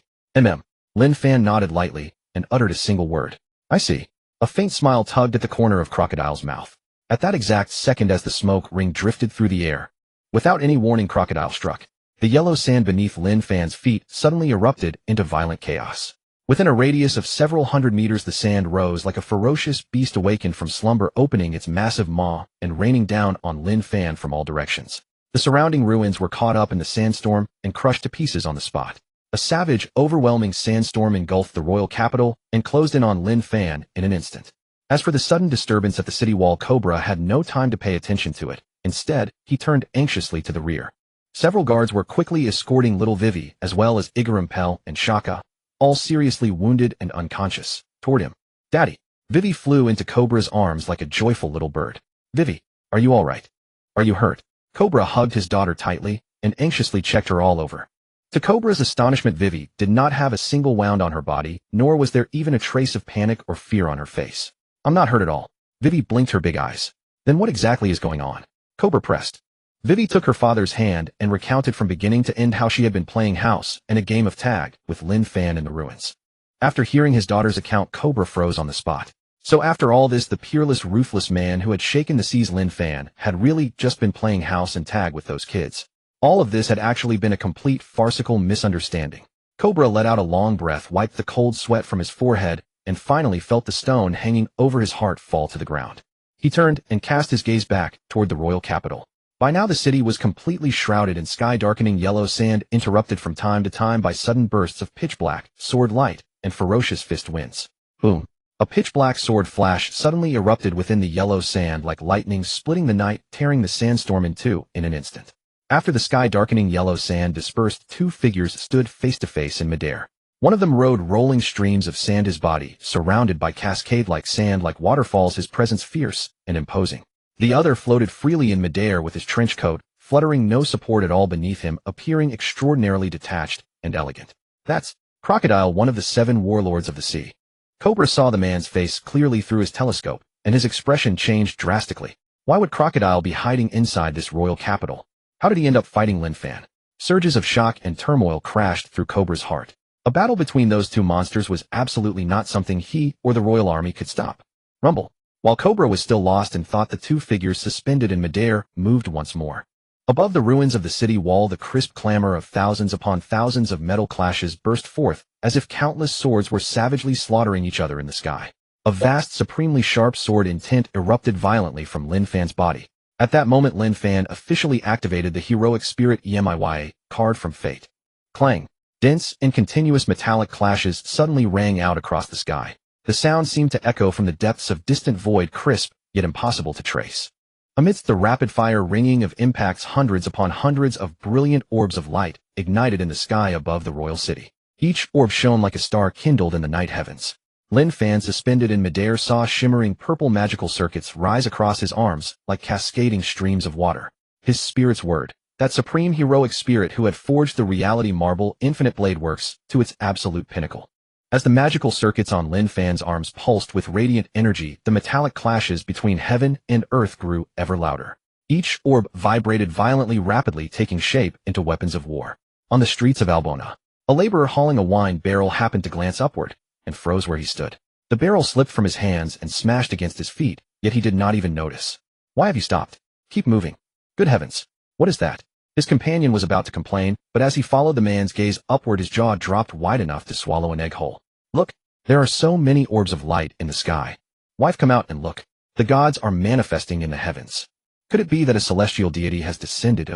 Lin Fan nodded lightly and uttered a single word. I see. A faint smile tugged at the corner of Crocodile's mouth. At that exact second, as the smoke ring drifted through the air, without any warning, Crocodile struck. The yellow sand beneath Lin Fan's feet suddenly erupted into violent chaos. Within a radius of several hundred meters, the sand rose like a ferocious beast awakened from slumber, opening its massive maw and raining down on Lin Fan from all directions. The surrounding ruins were caught up in the sandstorm and crushed to pieces on the spot. A savage, overwhelming sandstorm engulfed the royal capital and closed in on Lin Fan in an instant. As for the sudden disturbance at the city wall, Kojirō had no time to pay attention to it. Instead, he turned anxiously to the rear. Several guards were quickly escorting little Vivi, as well as Igarampel and Shaka, all seriously wounded and unconscious, toward him. Daddy! Vivi flew into Kobra's arms like a joyful little bird. Vivi, are you all right? Are you hurt? Kojirō hugged his daughter tightly and anxiously checked her all over. To Kobra's astonishment, Vivi did not have a single wound on her body, nor was there even a trace of panic or fear on her face. I'm not hurt at all. Vivi blinked her big eyes. Then what exactly is going on? Kojirō pressed. Vivi took her father's hand and recounted from beginning to end how she had been playing house and a game of tag with Lin Fan in the ruins. After hearing his daughter's account, Cobra froze on the spot. So after all this, the peerless, ruthless man who had shaken the seas, Lin Fan, had really just been playing house and tag with those kids. All of this had actually been a complete farcical misunderstanding. Cobra let out a long breath, wiped the cold sweat from his forehead, and finally felt the stone hanging over his heart fall to the ground. He turned and cast his gaze back toward the royal capital. By now the city was completely shrouded in sky-darkening yellow sand, interrupted from time to time by sudden bursts of pitch-black, sword light, and ferocious fist winds. Boom! A pitch-black sword flash suddenly erupted within the yellow sand like lightning, splitting the night, tearing the sandstorm in two in an instant. After the sky-darkening yellow sand dispersed, two figures stood face-to-face in midair. One of them rode rolling streams of sand, his body surrounded by cascade-like sand like waterfalls, his presence fierce and imposing. The other floated freely in midair with his trench coat, fluttering, no support at all beneath him, appearing extraordinarily detached and elegant. That's Crocodile, one of the 7 warlords of the sea. Cobra saw the man's face clearly through his telescope, and his expression changed drastically. Why would Crocodile be hiding inside this royal capital? How did he end up fighting Lin Fan? Surges of shock and turmoil crashed through Cobra's heart. A battle between those two monsters was absolutely not something he or the royal army could stop. Rumble. While Cobra was still lost in thought, the two figures suspended in midair moved once more. Above the ruins of the city wall, the crisp clamor of thousands upon thousands of metal clashes burst forth, as if countless swords were savagely slaughtering each other in the sky. A vast, supremely sharp sword intent erupted violently from Lin Fan's body. At that moment, Lin Fan officially activated the heroic spirit Emiya card from Fate. Clang. Dense and continuous metallic clashes suddenly rang out across the sky. The sound seemed to echo from the depths of distant void, crisp, yet impossible to trace. Amidst the rapid-fire ringing of impacts, hundreds upon hundreds of brilliant orbs of light ignited in the sky above the royal city. Each orb shone like a star kindled in the night heavens. Lin Fan, suspended in midair, saw shimmering purple magical circuits rise across his arms like cascading streams of water. His spirit's word, that supreme heroic spirit who had forged the reality marble Infinite Blade Works to its absolute pinnacle. As the magical circuits on Lin Fan's arms pulsed with radiant energy, the metallic clashes between heaven and earth grew ever louder. Each orb vibrated violently, rapidly taking shape into weapons of war. On the streets of Albona, a laborer hauling a wine barrel happened to glance upward and froze where he stood. The barrel slipped from his hands and smashed against his feet, yet he did not even notice. Why have you stopped? Keep moving. Good heavens. What is that? His companion was about to complain, but as he followed the man's gaze upward, his jaw dropped wide enough to swallow an egg whole. Look, there are so many orbs of light in the sky. Wife, come out and look. The gods are manifesting in the heavens. Could it be that a celestial deity has descended?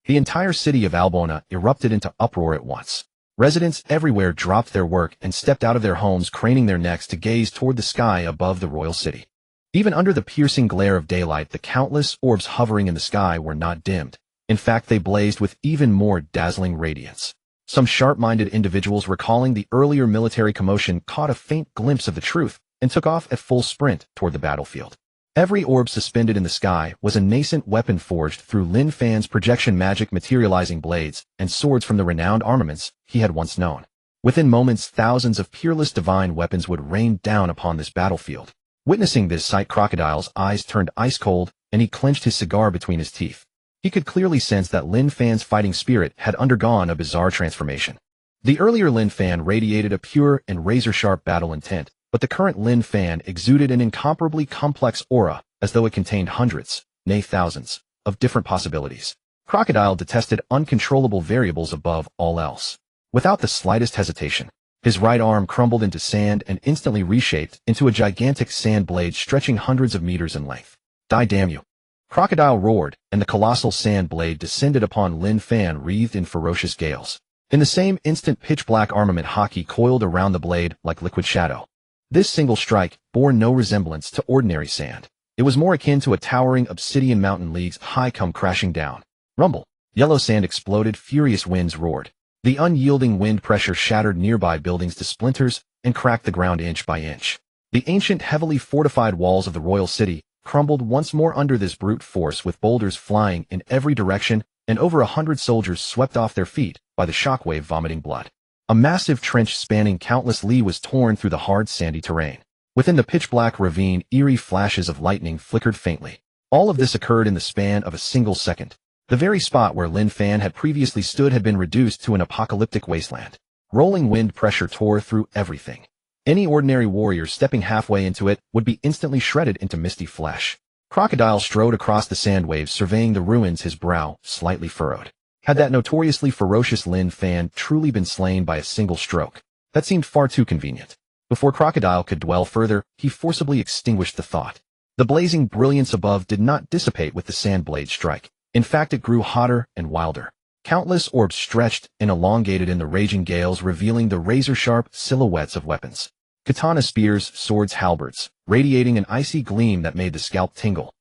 The entire city of Albona erupted into uproar at once. Residents everywhere dropped their work and stepped out of their homes, craning their necks to gaze toward the sky above the royal city. Even under the piercing glare of daylight, the countless orbs hovering in the sky were not dimmed. In fact, they blazed with even more dazzling radiance. Some sharp-minded individuals, recalling the earlier military commotion, caught a faint glimpse of the truth and took off at full sprint toward the battlefield. Every orb suspended in the sky was a nascent weapon forged through Lin Fan's projection magic, materializing blades and swords from the renowned armaments he had once known. Within moments, thousands of peerless divine weapons would rain down upon this battlefield. Witnessing this sight, Crocodile's eyes turned ice cold, and he clenched his cigar between his teeth. He could clearly sense that Lin Fan's fighting spirit had undergone a bizarre transformation. The earlier Lin Fan radiated a pure and razor-sharp battle intent, but the current Lin Fan exuded an incomparably complex aura, as though it contained hundreds, nay thousands, of different possibilities. Crocodile detested uncontrollable variables above all else. Without the slightest hesitation, his right arm crumbled into sand and instantly reshaped into a gigantic sand blade stretching hundreds of meters in length. Die damn you! Crocodile roared, and the colossal sand blade descended upon Lin Fan, wreathed in ferocious gales. In the same instant, pitch-black armament hockey coiled around the blade like liquid shadow. This single strike bore no resemblance to ordinary sand. It was more akin to a towering obsidian mountain leagues high come crashing down. Rumble. Yellow sand exploded, furious winds roared. The unyielding wind pressure shattered nearby buildings to splinters and cracked the ground inch by inch. The ancient, heavily fortified walls of the royal city crumbled once more under this brute force, with boulders flying in every direction and over 100 soldiers swept off their feet by the shockwave, vomiting blood. A massive trench spanning countless li was torn through the hard, sandy terrain. Within the pitch-black ravine, eerie flashes of lightning flickered faintly. All of this occurred in the span of a single second. The very spot where Lin Fan had previously stood had been reduced to an apocalyptic wasteland. Rolling wind pressure tore through everything. Any ordinary warrior stepping halfway into it would be instantly shredded into misty flesh. Crocodile strode across the sand waves, surveying the ruins, his brow slightly furrowed. Had that notoriously ferocious Lin Fan truly been slain by a single stroke? That seemed far too convenient. Before Crocodile could dwell further, he forcibly extinguished the thought. The blazing brilliance above did not dissipate with the sand blade strike. In fact, it grew hotter and wilder. Countless orbs stretched and elongated in the raging gales, revealing the razor-sharp silhouettes of weapons. Katana spears, swords, halberds, radiating an icy gleam that made the scalp tingle.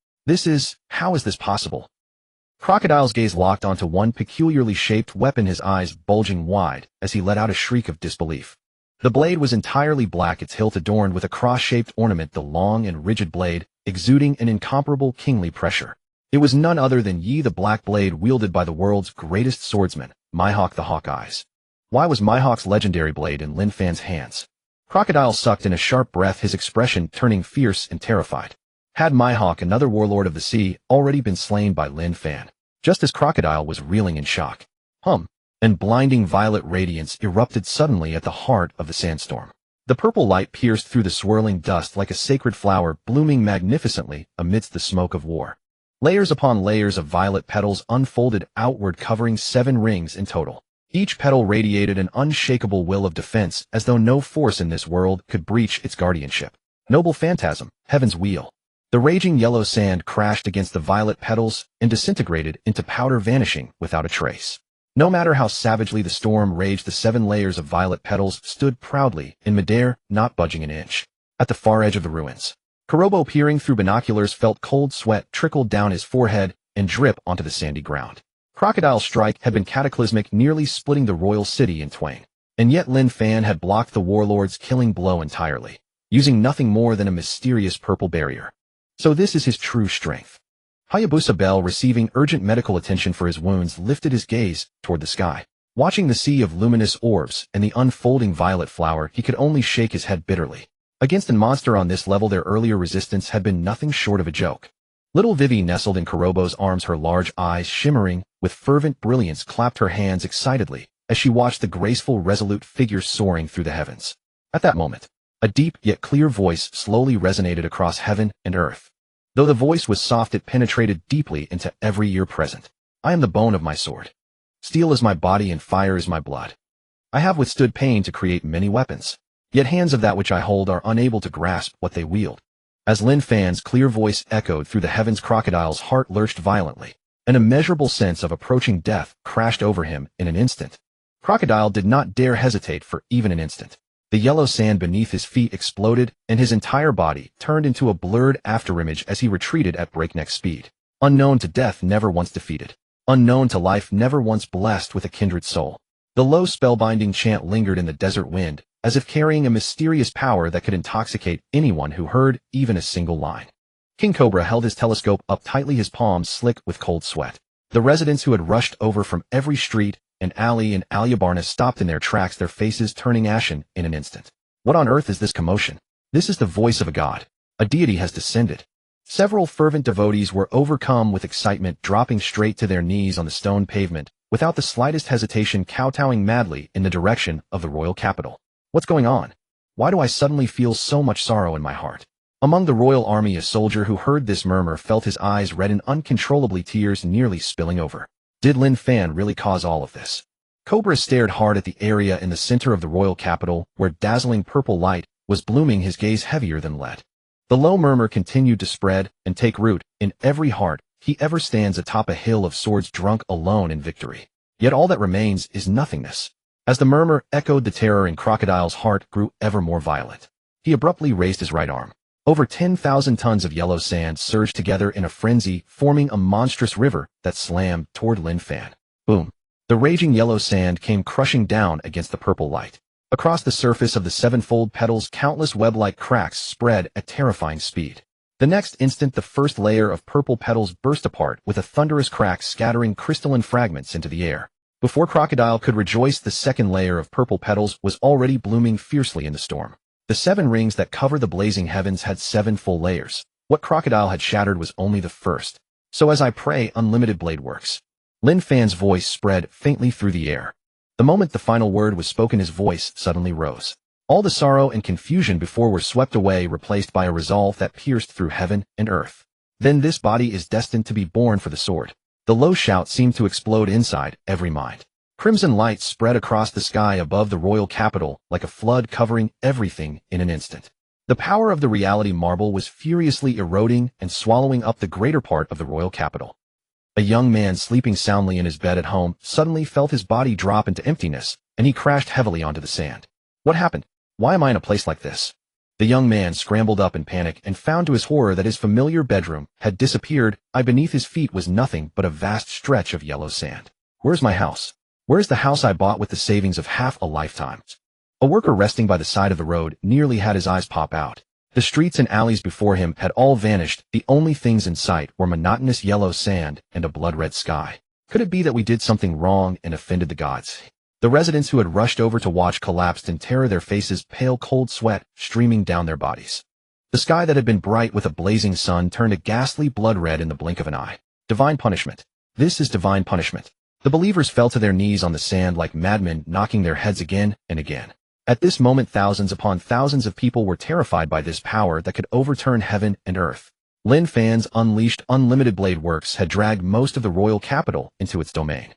How is this possible? Crocodile's gaze locked onto one peculiarly shaped weapon, his eyes bulging wide as he let out a shriek of disbelief. The blade was entirely black, its hilt adorned with a cross-shaped ornament, the long and rigid blade, exuding an incomparable kingly pressure. It was none other than Yi, the black blade wielded by the world's greatest swordsman, Mihawk the Hawk-Eyes. Why was Mihawk's legendary blade in Lin Fan's hands? Crocodile sucked in a sharp breath, his expression turning fierce and terrified. Had Mihawk, another warlord of the sea, already been slain by Lin Fan? Just as Crocodile was reeling in shock. And blinding violet radiance erupted suddenly at the heart of the sandstorm. The purple light pierced through the swirling dust like a sacred flower blooming magnificently amidst the smoke of war. Layers upon layers of violet petals unfolded outward, covering 7 rings in total. Each petal radiated an unshakable will of defense, as though no force in this world could breach its guardianship. Noble phantasm, heaven's wheel. The raging yellow sand crashed against the violet petals and disintegrated into powder, vanishing without a trace. No matter how savagely the storm raged, the 7 layers of violet petals stood proudly in midair, not budging an inch. At the far edge of the ruins, Kojirō, peering through binoculars, felt cold sweat trickle down his forehead and drip onto the sandy ground. Crocodile's strike had been cataclysmic, nearly splitting the royal city in twain. And yet Lin Fan had blocked the warlord's killing blow entirely, using nothing more than a mysterious purple barrier. So this is his true strength. Hayabusa Bell, receiving urgent medical attention for his wounds, lifted his gaze toward the sky. Watching the sea of luminous orbs and the unfolding violet flower, he could only shake his head bitterly. Against a monster on this level, their earlier resistance had been nothing short of a joke. Little Vivi nestled in Kojirō's arms, her large eyes shimmering with fervent brilliance, clapped her hands excitedly as she watched the graceful, resolute figure soaring through the heavens. At that moment, a deep yet clear voice slowly resonated across heaven and earth. Though the voice was soft, it penetrated deeply into every ear present. I am the bone of my sword. Steel is my body and fire is my blood. I have withstood pain to create many weapons. Yet hands of that which I hold are unable to grasp what they wield. As Lin Fan's clear voice echoed through the heavens, Crocodile's heart lurched violently. An immeasurable sense of approaching death crashed over him in an instant. Crocodile did not dare hesitate for even an instant. The yellow sand beneath his feet exploded, and his entire body turned into a blurred afterimage as he retreated at breakneck speed. Unknown to death, never once defeated. Unknown to life, never once blessed with a kindred soul. The low spellbinding chant lingered in the desert wind, as if carrying a mysterious power that could intoxicate anyone who heard even a single line. King Cobra held his telescope up tightly, his palms slick with cold sweat. The residents who had rushed over from every street and alley in Alyabarna stopped in their tracks, their faces turning ashen in an instant. What on earth is this commotion? This is the voice of a god. A deity has descended. Several fervent devotees were overcome with excitement, dropping straight to their knees on the stone pavement, without the slightest hesitation, kowtowing madly in the direction of the royal capital. What's going on? Why do I suddenly feel so much sorrow in my heart? Among the royal army, a soldier who heard this murmur felt his eyes red and uncontrollably, tears nearly spilling over. Did Lin Fan really cause all of this? Cobra stared hard at the area in the center of the royal capital, where dazzling purple light was blooming, his gaze heavier than lead. The low murmur continued to spread and take root in every heart. He ever stands atop a hill of swords, drunk alone in victory. Yet all that remains is nothingness. As the murmur echoed, the terror in Crocodile's heart grew ever more violent. He abruptly raised his right arm. Over 10,000 tons of yellow sand surged together in a frenzy, forming a monstrous river that slammed toward Lin Fan. Boom. The raging yellow sand came crushing down against the purple light. Across the surface of the sevenfold petals, countless web-like cracks spread at terrifying speed. The next instant, the first layer of purple petals burst apart with a thunderous crack, scattering crystalline fragments into the air. Before Crocodile could rejoice, the second layer of purple petals was already blooming fiercely in the storm. The 7 rings that cover the blazing heavens had 7 full layers. What Crocodile had shattered was only the first. So as I pray, unlimited blade works. Lin Fan's voice spread faintly through the air. The moment the final word was spoken, his voice suddenly rose. All the sorrow and confusion before were swept away, replaced by a resolve that pierced through heaven and earth. Then this body is destined to be born for the sword. The low shout seemed to explode inside every mind. Crimson light spread across the sky above the royal capital like a flood, covering everything in an instant. The power of the reality marble was furiously eroding and swallowing up the greater part of the royal capital. A young man sleeping soundly in his bed at home suddenly felt his body drop into emptiness, and he crashed heavily onto the sand. What happened? Why am I in a place like this? The young man scrambled up in panic and found to his horror that his familiar bedroom had disappeared. Beneath his feet was nothing but a vast stretch of yellow sand. Where's my house? Where's the house I bought with the savings of half a lifetime? A worker resting by the side of the road nearly had his eyes pop out. The streets and alleys before him had all vanished. The only things in sight were monotonous yellow sand and a blood-red sky. Could it be that we did something wrong and offended the gods? The residents who had rushed over to watch collapsed in terror, their faces pale, cold sweat streaming down their bodies. The sky that had been bright with a blazing sun turned a ghastly blood red in the blink of an eye. Divine punishment. This is divine punishment. The believers fell to their knees on the sand like madmen, knocking their heads again and again. At this moment, thousands upon thousands of people were terrified by this power that could overturn heaven and earth. Lin Fan's unleashed unlimited blade works had dragged most of the royal capital into its domain.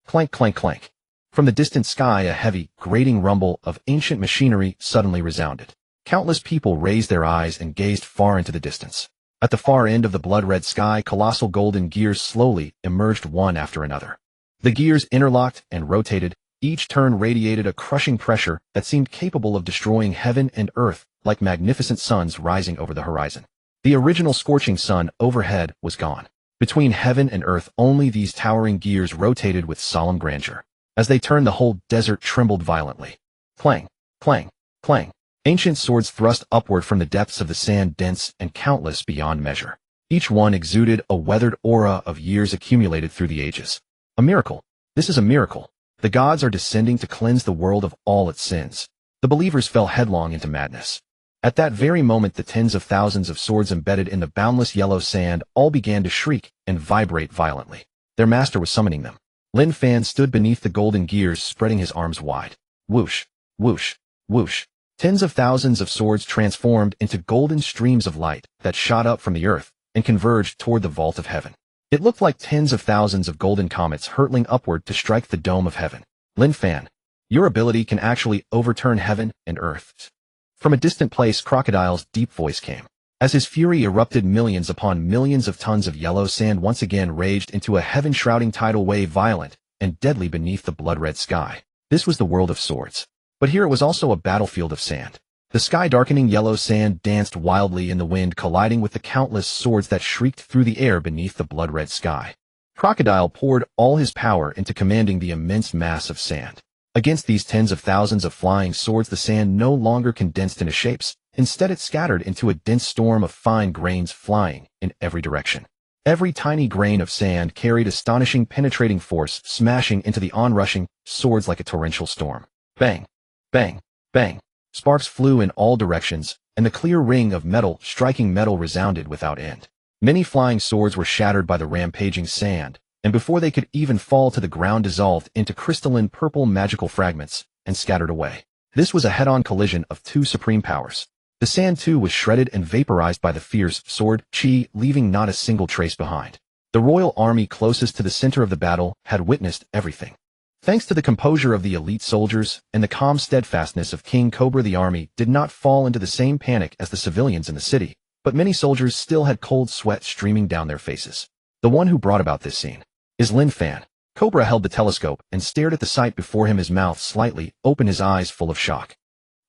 Clank, clank, clank. From the distant sky, a heavy, grating rumble of ancient machinery suddenly resounded. Countless people raised their eyes and gazed far into the distance. At the far end of the blood-red sky, colossal golden gears slowly emerged one after another. The gears interlocked and rotated. Each turn radiated a crushing pressure that seemed capable of destroying heaven and earth like magnificent suns rising over the horizon. The original scorching sun overhead was gone. Between heaven and earth, only these towering gears rotated with solemn grandeur. As they turned, the whole desert trembled violently. Clang, clang, clang. Ancient swords thrust upward from the depths of the sand, dense and countless beyond measure. Each one exuded a weathered aura of years accumulated through the ages. A miracle. This is a miracle. The gods are descending to cleanse the world of all its sins. The believers fell headlong into madness. At that very moment, the tens of thousands of swords embedded in the boundless yellow sand all began to shriek and vibrate violently. Their master was summoning them. Lin Fan stood beneath the golden gears, spreading his arms wide. Whoosh, whoosh, whoosh. Tens of thousands of swords transformed into golden streams of light that shot up from the earth and converged toward the vault of heaven. It looked like tens of thousands of golden comets hurtling upward to strike the dome of heaven. Lin Fan, your ability can actually overturn heaven and earth. From a distant place, Crocodile's deep voice came. As his fury erupted, millions upon millions of tons of yellow sand once again raged into a heaven-shrouding tidal wave, violent and deadly beneath the blood-red sky. This was the world of swords. But here it was also a battlefield of sand. The sky-darkening yellow sand danced wildly in the wind, colliding with the countless swords that shrieked through the air beneath the blood-red sky. Crocodile poured all his power into commanding the immense mass of sand. Against these tens of thousands of flying swords, the sand no longer condensed into shapes. Instead, it scattered into a dense storm of fine grains flying in every direction. Every tiny grain of sand carried astonishing penetrating force, smashing into the onrushing swords like a torrential storm. Bang! Bang! Bang! Sparks flew in all directions, and the clear ring of metal striking metal resounded without end. Many flying swords were shattered by the rampaging sand, and before they could even fall to the ground, dissolved into crystalline purple magical fragments and scattered away. This was a head-on collision of two supreme powers. The sand too was shredded and vaporized by the fierce sword chi, leaving not a single trace behind. The royal army closest to the center of the battle had witnessed everything. Thanks to the composure of the elite soldiers and the calm steadfastness of King Cobra, the army did not fall into the same panic as the civilians in the city, but many soldiers still had cold sweat streaming down their faces. The one who brought about this scene is Lin Fan. Cobra held the telescope and stared at the sight before him, his mouth slightly open, his eyes full of shock.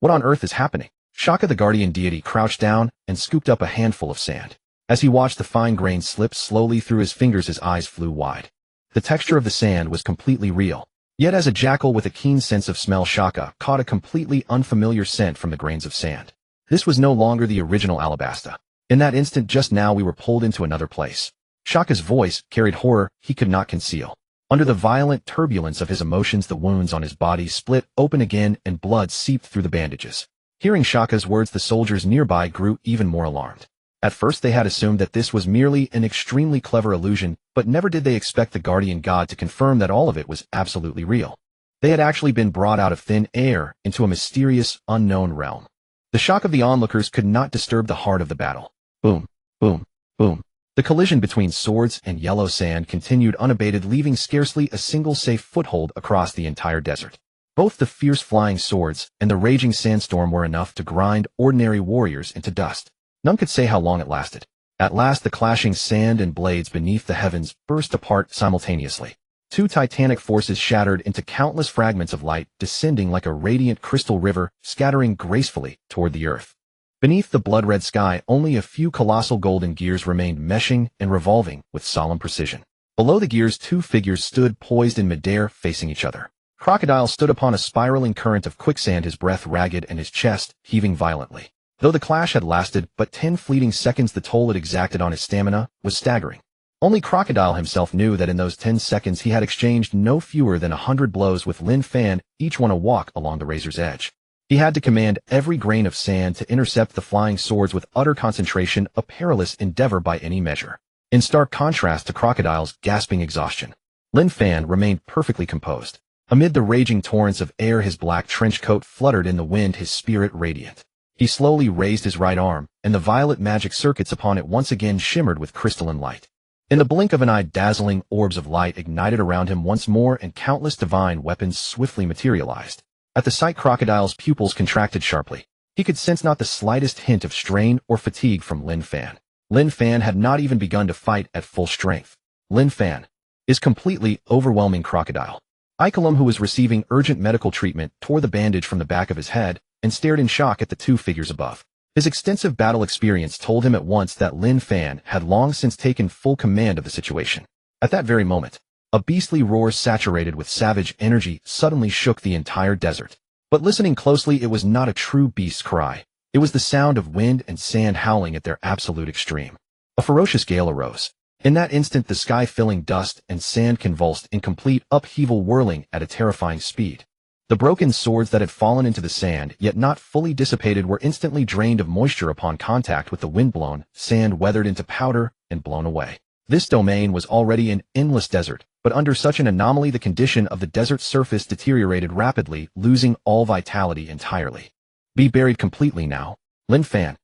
What on earth is happening? Shaka, the guardian deity, crouched down and scooped up a handful of sand. As he watched the fine grain slip slowly through his fingers, his eyes flew wide. The texture of the sand was completely real. Yet as a jackal with a keen sense of smell, Shaka caught a completely unfamiliar scent from the grains of sand. This was no longer the original Alabasta. In that instant just now, we were pulled into another place. Shaka's voice carried horror he could not conceal. Under the violent turbulence of his emotions, the wounds on his body split open again and blood seeped through the bandages. Hearing Shaka's words, the soldiers nearby grew even more alarmed. At first they had assumed that this was merely an extremely clever illusion, but never did they expect the guardian god to confirm that all of it was absolutely real. They had actually been brought out of thin air into a mysterious, unknown realm. The shock of the onlookers could not disturb the heart of the battle. Boom, boom, boom. The collision between swords and yellow sand continued unabated, leaving scarcely a single safe foothold across the entire desert. Both the fierce flying swords and the raging sandstorm were enough to grind ordinary warriors into dust. None could say how long it lasted. At last the clashing sand and blades beneath the heavens burst apart simultaneously. Two titanic forces shattered into countless fragments of light, descending like a radiant crystal river, scattering gracefully toward the earth. Beneath the blood-red sky, only a few colossal golden gears remained, meshing and revolving with solemn precision. Below the gears, two figures stood poised in midair, facing each other. Crocodile stood upon a spiraling current of quicksand, his breath ragged and his chest heaving violently. Though the clash had lasted but 10 fleeting seconds, the toll it exacted on his stamina was staggering. Only Crocodile himself knew that in those 10 seconds he had exchanged no fewer than 100 blows with Lin Fan, each one a walk along the razor's edge. He had to command every grain of sand to intercept the flying swords with utter concentration, a perilous endeavor by any measure. In stark contrast to Crocodile's gasping exhaustion, Lin Fan remained perfectly composed. Amid the raging torrents of air, his black trench coat fluttered in the wind, his spirit radiant. He slowly raised his right arm, and the violet magic circuits upon it once again shimmered with crystalline light. In the blink of an eye, dazzling orbs of light ignited around him once more, and countless divine weapons swiftly materialized. At the sight, Crocodile's pupils contracted sharply. He could sense not the slightest hint of strain or fatigue from Lin Fan. Lin Fan had not even begun to fight at full strength. Lin Fan is completely overwhelming Crocodile. Higuma, who was receiving urgent medical treatment, tore the bandage from the back of his head and stared in shock at the two figures above. His extensive battle experience told him at once that Lin Fan had long since taken full command of the situation. At that very moment, a beastly roar saturated with savage energy suddenly shook the entire desert. But listening closely, it was not a true beast's cry. It was the sound of wind and sand howling at their absolute extreme. A ferocious gale arose. In that instant, the sky filling dust and sand convulsed in complete upheaval, whirling at a terrifying speed. The broken swords that had fallen into the sand, yet not fully dissipated, were instantly drained of moisture upon contact with the wind-blown sand, weathered into powder and blown away. This domain was already an endless desert, but under such an anomaly the condition of the desert's surface deteriorated rapidly, losing all vitality entirely. Be buried completely now, Lin Fan.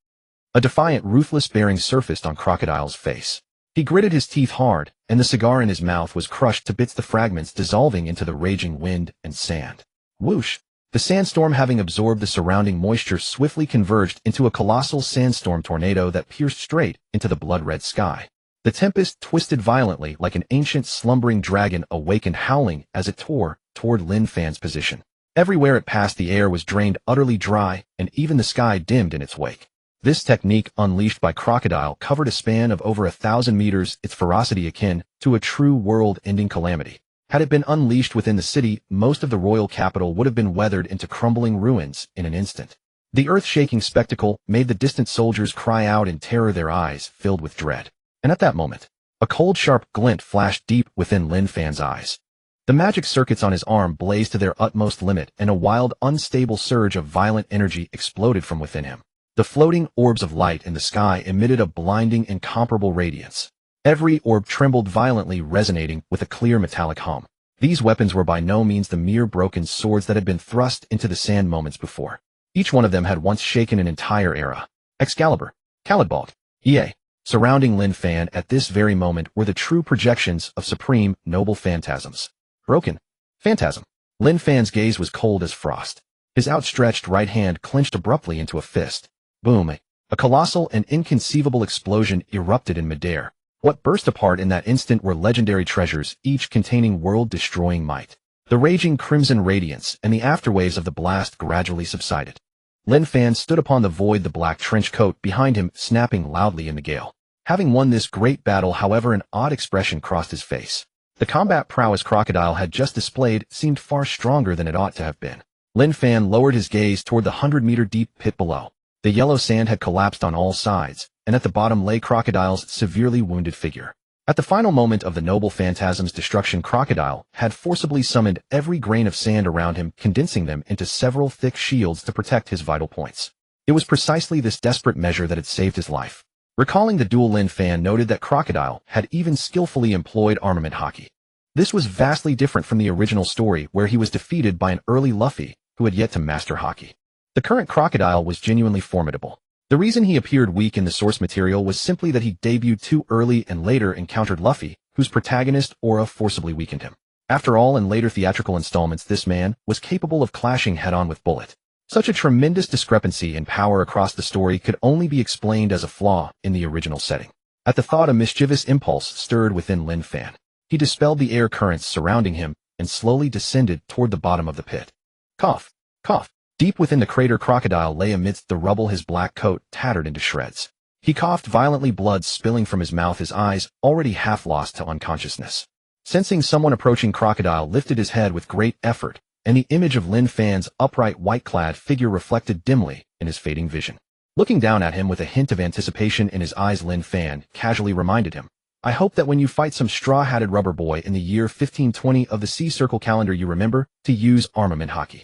A defiant, ruthless bearing surfaced on Crocodile's face. He gritted his teeth hard, and the cigar in his mouth was crushed to bits, the fragments dissolving into the raging wind and sand. Whoosh! The sandstorm, having absorbed the surrounding moisture, swiftly converged into a colossal sandstorm tornado that pierced straight into the blood-red sky. The tempest twisted violently like an ancient slumbering dragon, awakened, howling as it tore toward Lin Fan's position. Everywhere it passed, the air was drained utterly dry, and even the sky dimmed in its wake. This technique, unleashed by Crocodile, covered a span of over 1,000 meters, its ferocity akin to a true world-ending calamity. Had it been unleashed within the city, most of the royal capital would have been weathered into crumbling ruins in an instant. The earth-shaking spectacle made the distant soldiers cry out in terror, their eyes filled with dread. And at that moment, a cold, sharp glint flashed deep within Lin Fan's eyes. The magic circuits on his arm blazed to their utmost limit, and a wild, unstable surge of violent energy exploded from within him. The floating orbs of light in the sky emitted a blinding, incomparable radiance. Every orb trembled violently, resonating with a clear metallic hum. These weapons were by no means the mere broken swords that had been thrust into the sand moments before. Each one of them had once shaken an entire era. Excalibur, Calidbalg, Ea. Surrounding Lin Fan at this very moment were the true projections of supreme, noble phantasms. Broken. Phantasm. Lin Fan's gaze was cold as frost. His outstretched right hand clenched abruptly into a fist. Boom. A colossal and inconceivable explosion erupted in midair. What burst apart in that instant were legendary treasures, each containing world-destroying might. The raging crimson radiance and the afterwaves of the blast gradually subsided. Lin Fan stood upon the void, the black trench coat behind him snapping loudly in the gale. Having won this great battle, however, an odd expression crossed his face. The combat prowess Crocodile had just displayed seemed far stronger than it ought to have been. Lin Fan lowered his gaze toward the 100-meter deep pit below. The yellow sand had collapsed on all sides, and at the bottom lay Crocodile's severely wounded figure. At the final moment of the noble phantasm's destruction, Crocodile had forcibly summoned every grain of sand around him, condensing them into several thick shields to protect his vital points. It was precisely this desperate measure that had saved his life. Recalling the duel, Lin Fan noted that Crocodile had even skillfully employed armament haki. This was vastly different from the original story where he was defeated by an early Luffy who had yet to master haki. The current Crocodile was genuinely formidable. The reason he appeared weak in the source material was simply that he debuted too early and later encountered Luffy, whose protagonist aura forcibly weakened him. After all, in later theatrical installments, this man was capable of clashing head-on with Bullet. Such a tremendous discrepancy in power across the story could only be explained as a flaw in the original setting. At the thought, a mischievous impulse stirred within Lin Fan. He dispelled the air currents surrounding him and slowly descended toward the bottom of the pit. Cough, cough. Deep within the crater, Crocodile lay amidst the rubble, his black coat tattered into shreds. He coughed violently, blood spilling from his mouth, his eyes already half lost to unconsciousness. Sensing someone approaching, Crocodile lifted his head with great effort, and the image of Lin Fan's upright white-clad figure reflected dimly in his fading vision. Looking down at him with a hint of anticipation in his eyes, Lin Fan casually reminded him, "I hope that when you fight some straw-hatted rubber boy in the year 1520 of the Sea Circle calendar, you remember to use armament haki."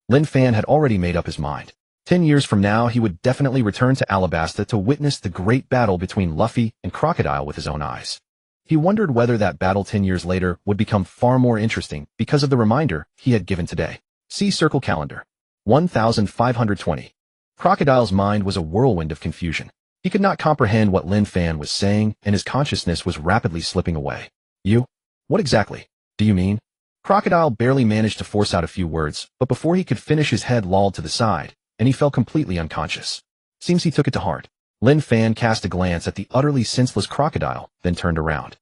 Lin Fan had already made up his mind. 10 years from now, he would definitely return to Alabasta to witness the great battle between Luffy and Crocodile with his own eyes. He wondered whether that battle 10 years later would become far more interesting because of the reminder he had given today. Sea Circle Calendar. 1520. Crocodile's mind was a whirlwind of confusion. He could not comprehend what Lin Fan was saying, and his consciousness was rapidly slipping away. "You? What exactly do you mean?" Crocodile barely managed to force out a few words, but before he could finish, his head lolled to the side, and he fell completely unconscious. Seems he took it to heart. Lin Fan cast a glance at the utterly senseless Crocodile, then turned around.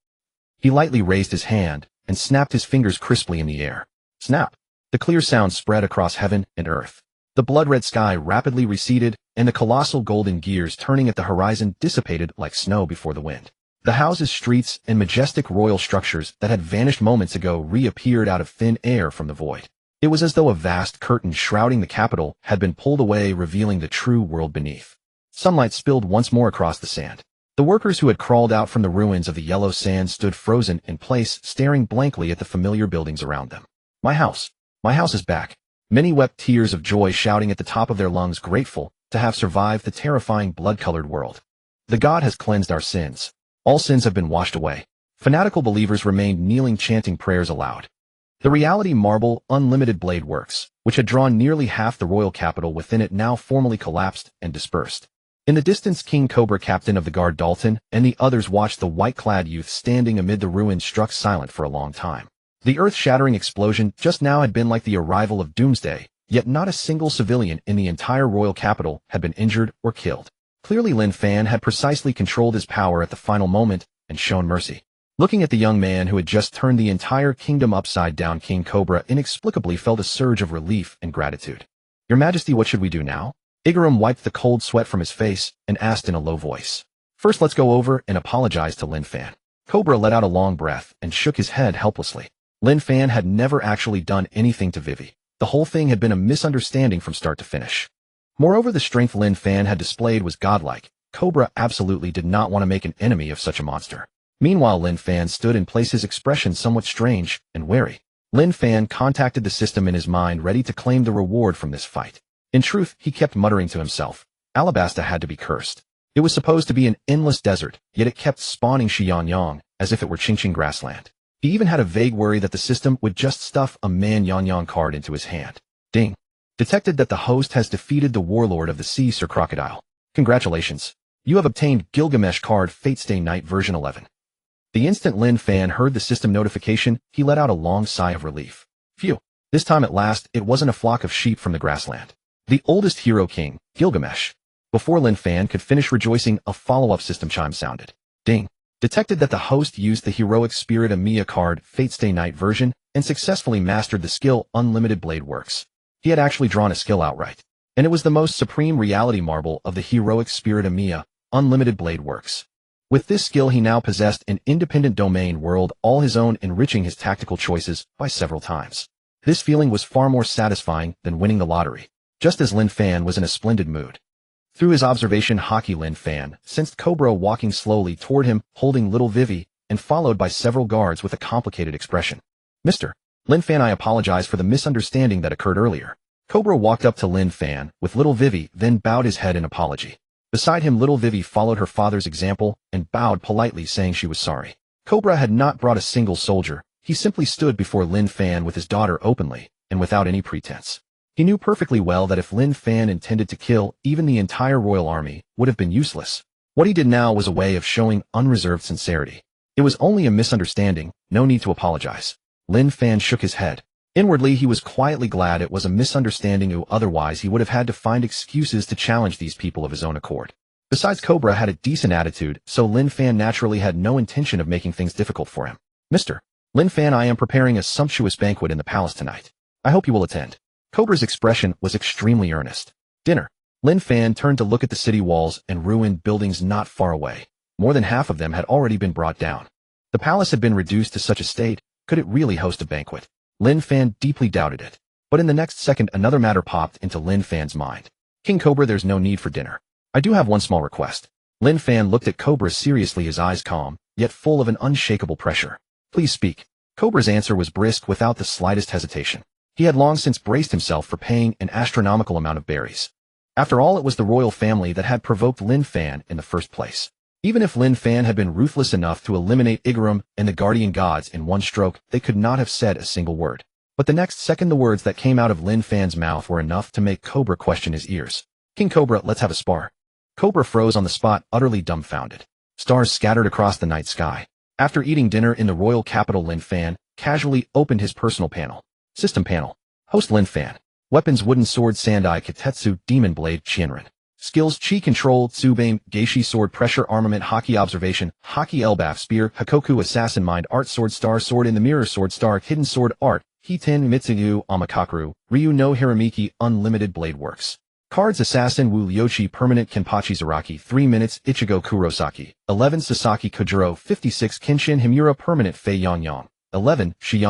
He lightly raised his hand and snapped his fingers crisply in the air. Snap! The clear sound spread across heaven and earth. The blood-red sky rapidly receded, and the colossal golden gears turning at the horizon dissipated like snow before the wind. The houses, streets, and majestic royal structures that had vanished moments ago reappeared out of thin air from the void. It was as though a vast curtain shrouding the capital had been pulled away, revealing the true world beneath. Sunlight spilled once more across the sand. The workers who had crawled out from the ruins of the yellow sand stood frozen in place, staring blankly at the familiar buildings around them. My house is back." Many wept tears of joy, shouting at the top of their lungs, grateful to have survived the terrifying blood-colored world. "The God has cleansed our sins. All sins have been washed away." Fanatical believers remained kneeling, chanting prayers aloud. The Reality Marble Unlimited Blade Works, which had drawn nearly half the royal capital within it, now formally collapsed and dispersed. In the distance, King Cobra, captain of the guard Dalton, and the others watched the white-clad youth standing amid the ruins, struck silent for a long time. The earth-shattering explosion just now had been like the arrival of doomsday, yet not a single civilian in the entire royal capital had been injured or killed. Clearly, Lin Fan had precisely controlled his power at the final moment and shown mercy. Looking at the young man who had just turned the entire kingdom upside down, King Cobra inexplicably felt a surge of relief and gratitude. "Your Majesty, what should we do now?" Higuma wiped the cold sweat from his face and asked in a low voice. "First, let's go over and apologize to Lin Fan." Cobra let out a long breath and shook his head helplessly. Lin Fan had never actually done anything to Vivi. The whole thing had been a misunderstanding from start to finish. Moreover, the strength Lin Fan had displayed was godlike. Cobra absolutely did not want to make an enemy of such a monster. Meanwhile, Lin Fan stood in place, his expression somewhat strange and wary. Lin Fan contacted the system in his mind, ready to claim the reward from this fight. In truth, he kept muttering to himself, Alabasta had to be cursed. It was supposed to be an endless desert, yet it kept spawning Xianyang as if it were Qingqing grassland. He even had a vague worry that the system would just stuff a Man Yanyang card into his hand. Ding. Detected that the host has defeated the warlord of the sea, Sir Crocodile. Congratulations. You have obtained Gilgamesh card Fate Stay Night version 11. The instant Lin Fan heard the system notification, he let out a long sigh of relief. Phew. This time at last, it wasn't a flock of sheep from the grassland. The oldest hero king, Gilgamesh. Before Lin Fan could finish rejoicing, a follow-up system chime sounded. Ding. Detected that the host used the heroic spirit Amiya card Fate Stay Night version and successfully mastered the skill Unlimited Blade Works. He had actually drawn a skill outright. And it was the most supreme reality marble of the heroic spirit Amiya, Unlimited Blade Works. With this skill, he now possessed an independent domain world all his own, enriching his tactical choices by several times. This feeling was far more satisfying than winning the lottery. Just as Lin Fan was in a splendid mood. Through his observation haki, Lin Fan sensed Cobra walking slowly toward him, holding little Vivi, and followed by several guards with a complicated expression. Mr. Lin Fan, I apologize for the misunderstanding that occurred earlier. Cobra walked up to Lin Fan with little Vivi, then bowed his head in apology. Beside him, little Vivi followed her father's example and bowed politely, saying she was sorry. Cobra had not brought a single soldier. He simply stood before Lin Fan with his daughter openly and without any pretense. He knew perfectly well that if Lin Fan intended to kill even the entire royal army, would have been useless. What he did now was a way of showing unreserved sincerity. It was only a misunderstanding, no need to apologize. Lin Fan shook his head. Inwardly, he was quietly glad it was a misunderstanding, otherwise he would have had to find excuses to challenge these people of his own accord. Besides, Cobra had a decent attitude, so Lin Fan naturally had no intention of making things difficult for him. Mr. Lin Fan, I am preparing a sumptuous banquet in the palace tonight. I hope you will attend. Cobra's expression was extremely earnest. Dinner. Lin Fan turned to look at the city walls and ruined buildings not far away. More than half of them had already been brought down. The palace had been reduced to such a state. Could it really host a banquet? Lin Fan deeply doubted it. But in the next second, another matter popped into Lin Fan's mind. King Cobra, there's no need for dinner. I do have one small request. Lin Fan looked at Cobra seriously, his eyes calm, yet full of an unshakable pressure. Please speak. Cobra's answer was brisk without the slightest hesitation. He had long since braced himself for paying an astronomical amount of berries. After all, it was the royal family that had provoked Lin Fan in the first place. Even if Lin Fan had been ruthless enough to eliminate Higuma and the guardian gods in one stroke, they could not have said a single word. But the next second, the words that came out of Lin Fan's mouth were enough to make Cobra question his ears. King Cobra, let's have a spar. Cobra froze on the spot, utterly dumbfounded. Stars scattered across the night sky. After eating dinner in the royal capital, Lin Fan casually opened his personal panel. System panel. Host Lin Fan. Weapons: wooden sword Sandai Kitetsu Demon Blade Shinrin. Skills: Chi Control Tsubame Geishi Sword Pressure Armament Haki Observation Haki Elbaf Spear Hakoku Assassin Mind Art Sword Star Sword in the Mirror Sword Star Hidden Sword Art Hiten Mitsuyu Amakakuru Ryu no Hiramiki Unlimited Blade Works. Cards: Assassin Wu Ryochi Permanent Kenpachi Zaraki 3 minutes Ichigo Kurosaki 11 Sasaki Kojirō 56 Kenshin Himura Permanent Fei Yang 11 Shi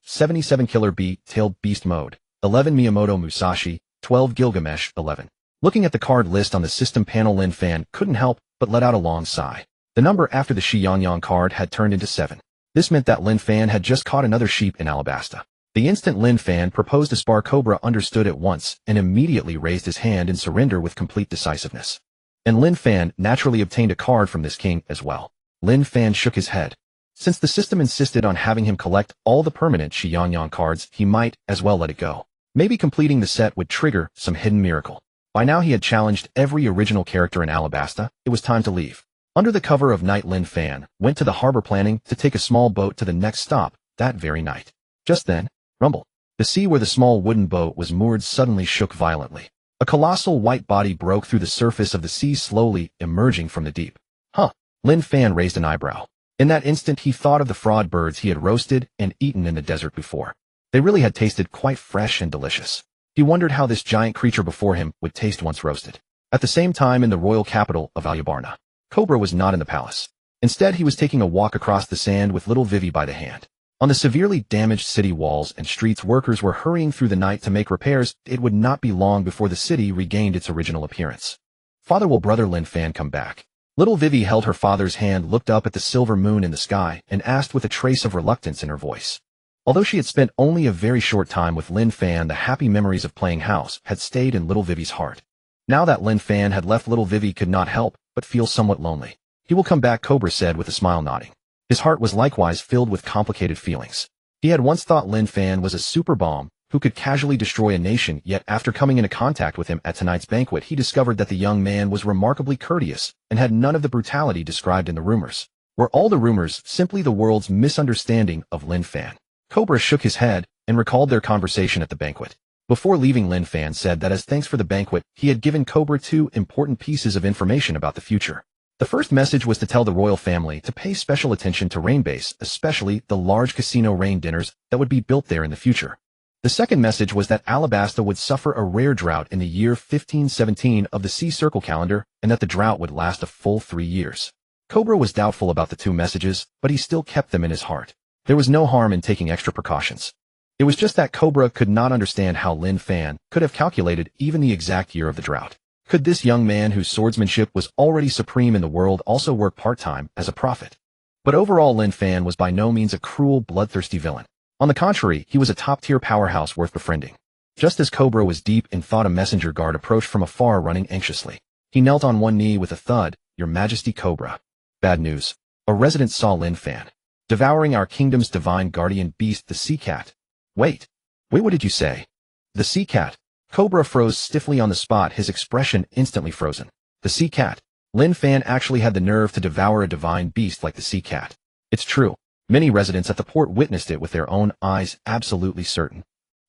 77 Killer Bee Tailed Beast Mode 11 Miyamoto Musashi 12 Gilgamesh 11. Looking at the card list on the system panel, Lin Fan couldn't help but let out a long sigh. The number after the Shi Yang card had turned into 7. This meant that Lin Fan had just caught another sheep in Alabasta. The instant Lin Fan proposed to spar, Cobra understood at once and immediately raised his hand in surrender with complete decisiveness. And Lin Fan naturally obtained a card from this king as well. Lin Fan shook his head. Since the system insisted on having him collect all the permanent Shi Yang cards, he might as well let it go. Maybe completing the set would trigger some hidden miracle. By now he had challenged every original character in Alabasta. It was time to leave. Under the cover of night, Lin Fan went to the harbor, planning to take a small boat to the next stop that very night. Just then, rumble. The sea where the small wooden boat was moored suddenly shook violently. A colossal white body broke through the surface of the sea, slowly emerging from the deep. Huh. Lin Fan raised an eyebrow. In that instant he thought of the fraud birds he had roasted and eaten in the desert before. They really had tasted quite fresh and delicious. He wondered how this giant creature before him would taste once roasted. At the same time, in the royal capital of Alyabarna, Cobra was not in the palace. Instead, he was taking a walk across the sand with little Vivi by the hand. On the severely damaged city walls and streets, workers were hurrying through the night to make repairs. It would not be long before the city regained its original appearance. Father, will brother Lin Fan come back? Little Vivi held her father's hand, looked up at the silver moon in the sky, and asked with a trace of reluctance in her voice. Although she had spent only a very short time with Lin Fan, the happy memories of playing house had stayed in little Vivi's heart. Now that Lin Fan had left, little Vivi could not help but feel somewhat lonely. He will come back, Cobra said with a smile, nodding. His heart was likewise filled with complicated feelings. He had once thought Lin Fan was a super bomb who could casually destroy a nation, yet after coming into contact with him at tonight's banquet, he discovered that the young man was remarkably courteous and had none of the brutality described in the rumors. Were all the rumors simply the world's misunderstanding of Lin Fan? Cobra shook his head and recalled their conversation at the banquet. Before leaving, Lin Fan said that as thanks for the banquet, he had given Cobra 2 important pieces of information about the future. The first message was to tell the royal family to pay special attention to Rain Base, especially the large casino rain dinners that would be built there in the future. The second message was that Alabasta would suffer a rare drought in the year 1517 of the sea circle calendar, and that the drought would last a full 3 years. Cobra was doubtful about the 2 messages, but he still kept them in his heart. There was no harm in taking extra precautions. It was just that Cobra could not understand how Lin Fan could have calculated even the exact year of the drought. Could this young man, whose swordsmanship was already supreme in the world, also work part-time as a prophet? But overall, Lin Fan was by no means a cruel, bloodthirsty villain. On the contrary, he was a top-tier powerhouse worth befriending. Just as Cobra was deep in thought, a messenger guard approached from afar, running anxiously. He knelt on one knee with a thud. Your Majesty Cobra. Bad news. A resident saw Lin Fan devouring our kingdom's divine guardian beast, the sea cat. Wait, what did you say? The sea cat. Cobra froze stiffly on the spot, his expression instantly frozen. The sea cat. Lin Fan actually had the nerve to devour a divine beast like the sea cat. It's true. Many residents at the port witnessed it with their own eyes, absolutely certain.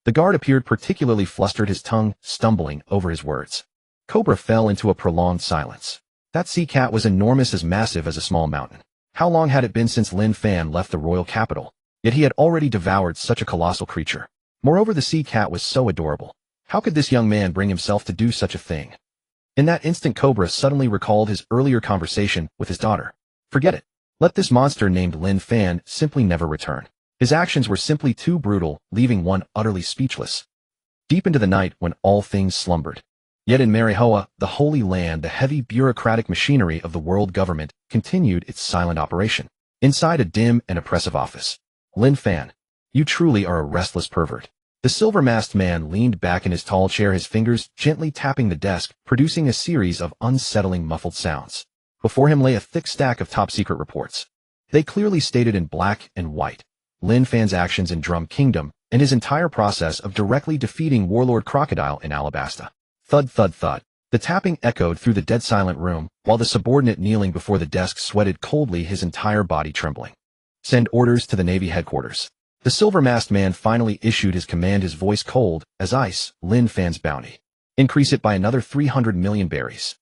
The guard appeared particularly flustered, his tongue stumbling over his words. Cobra fell into a prolonged silence. That sea cat was enormous, as massive as a small mountain. How long had it been since Lin Fan left the royal capital? Yet he had already devoured such a colossal creature. Moreover, the sea cat was so adorable. How could this young man bring himself to do such a thing? In that instant, Cobra suddenly recalled his earlier conversation with his daughter. Forget it. Let this monster named Lin Fan simply never return. His actions were simply too brutal, leaving one utterly speechless. Deep into the night, when all things slumbered. Yet in Marihoa, the Holy Land, the heavy bureaucratic machinery of the world government continued its silent operation. Inside a dim and oppressive office. Lin Fan, you truly are a restless pervert. The silver-masked man leaned back in his tall chair, his fingers gently tapping the desk, producing a series of unsettling muffled sounds. Before him lay a thick stack of top-secret reports. They clearly stated in black and white Lin Fan's actions in Drum Kingdom and his entire process of directly defeating Warlord Crocodile in Alabasta. Thud, thud, thud. The tapping echoed through the dead-silent room, while the subordinate kneeling before the desk sweated coldly, his entire body trembling. Send orders to the Navy headquarters. The silver-masked man finally issued his command, his voice cold as ice. Lin Fan's bounty. Increase it by another 300 million berries.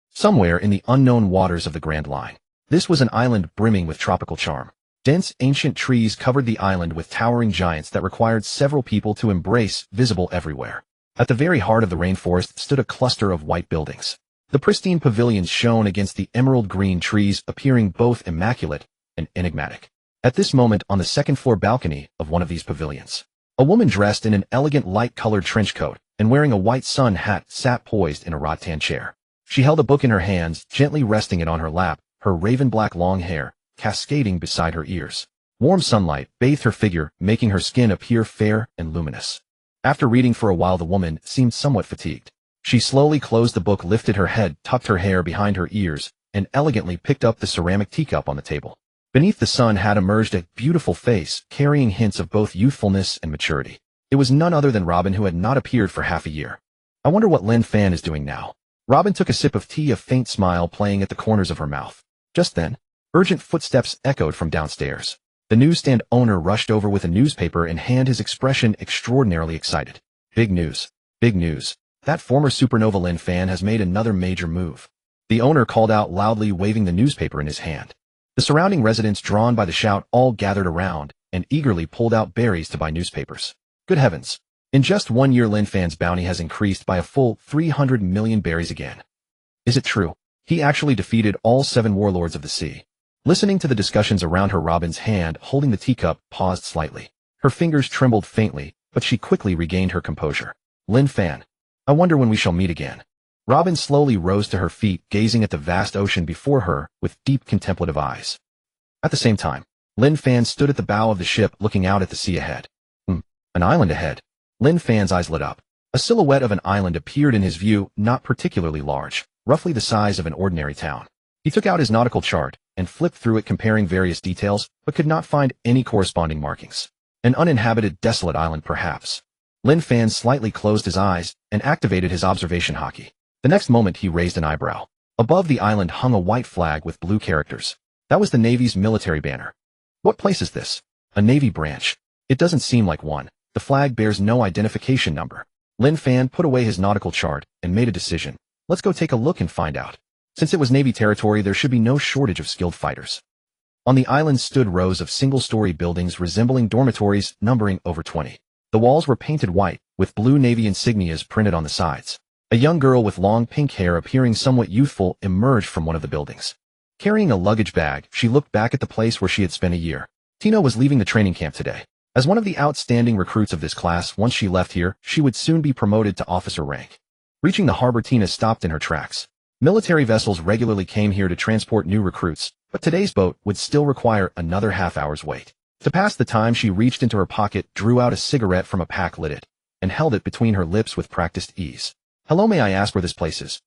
Somewhere in the unknown waters of the Grand Line. This was an island brimming with tropical charm. Dense, ancient trees covered the island with towering giants that required several people to embrace, visible everywhere. At the very heart of the rainforest stood a cluster of white buildings. The pristine pavilions shone against the emerald green trees, appearing both immaculate and enigmatic. At this moment, on the second-floor balcony of one of these pavilions, a woman dressed in an elegant light-colored trench coat and wearing a white sun hat sat poised in a rattan chair. She held a book in her hands, gently resting it on her lap, her raven-black long hair cascading beside her ears. Warm sunlight bathed her figure, making her skin appear fair and luminous. After reading for a while, the woman seemed somewhat fatigued. She slowly closed the book, lifted her head, tucked her hair behind her ears, and elegantly picked up the ceramic teacup on the table. Beneath the sun had emerged a beautiful face, carrying hints of both youthfulness and maturity. It was none other than Robin, who had not appeared for half a year. I wonder what Lin Fan is doing now. Robin took a sip of tea, a faint smile playing at the corners of her mouth. Just then, urgent footsteps echoed from downstairs. The newsstand owner rushed over with a newspaper in hand, his expression extraordinarily excited. Big news. Big news. That former supernova Lin Fan has made another major move. The owner called out loudly, waving the newspaper in his hand. The surrounding residents, drawn by the shout, all gathered around and eagerly pulled out berries to buy newspapers. Good heavens. In just 1 year, Lin Fan's bounty has increased by a full 300 million berries again. Is it true? He actually defeated all 7 warlords of the sea. Listening to the discussions around her, Robin's hand holding the teacup paused slightly. Her fingers trembled faintly, but she quickly regained her composure. Lin Fan, I wonder when we shall meet again. Robin slowly rose to her feet, gazing at the vast ocean before her with deep contemplative eyes. At the same time, Lin Fan stood at the bow of the ship, looking out at the sea ahead. An island ahead. Lin Fan's eyes lit up. A silhouette of an island appeared in his view, not particularly large, roughly the size of an ordinary town. He took out his nautical chart and flipped through it, comparing various details, but could not find any corresponding markings. An uninhabited, desolate island, perhaps. Lin Fan slightly closed his eyes and activated his observation hockey. The next moment, he raised an eyebrow. Above the island hung a white flag with blue characters. That was the Navy's military banner. What place is this? A Navy branch. It doesn't seem like one. The flag bears no identification number. Lin Fan put away his nautical chart and made a decision. Let's go take a look and find out. Since it was Navy territory, there should be no shortage of skilled fighters. On the island stood rows of single-story buildings resembling dormitories, numbering over 20. The walls were painted white, with blue Navy insignias printed on the sides. A young girl with long pink hair, appearing somewhat youthful, emerged from one of the buildings. Carrying a luggage bag, she looked back at the place where she had spent a year. Tino was leaving the training camp today. As one of the outstanding recruits of this class, once she left here, she would soon be promoted to officer rank. Reaching the harbor, Tina stopped in her tracks. Military vessels regularly came here to transport new recruits, but today's boat would still require another half-hour's wait. To pass the time, she reached into her pocket, drew out a cigarette from a pack, lit it, and held it between her lips with practiced ease. Hello, may I ask where this place is?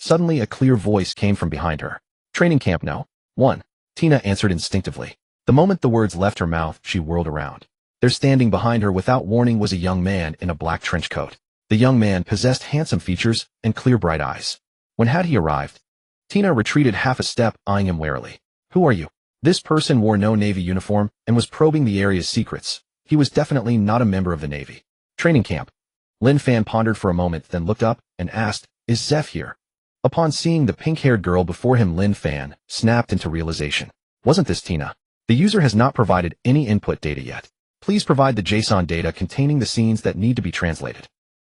Suddenly a clear voice came from behind her. Training camp no. 1. Tina answered instinctively. The moment the words left her mouth, she whirled around. There standing behind her without warning was a young man in a black trench coat. The young man possessed handsome features and clear bright eyes. When had he arrived? Tina retreated half a step, eyeing him warily. Who are you? This person wore no Navy uniform and was probing the area's secrets. He was definitely not a member of the Navy. Training camp. Lin Fan pondered for a moment, then looked up and asked, Is Zeph here? Upon seeing the pink-haired girl before him, Lin Fan snapped into realization. Wasn't this Tina? The user has not provided any input data yet. Please provide the JSON data containing the scenes that need to be translated.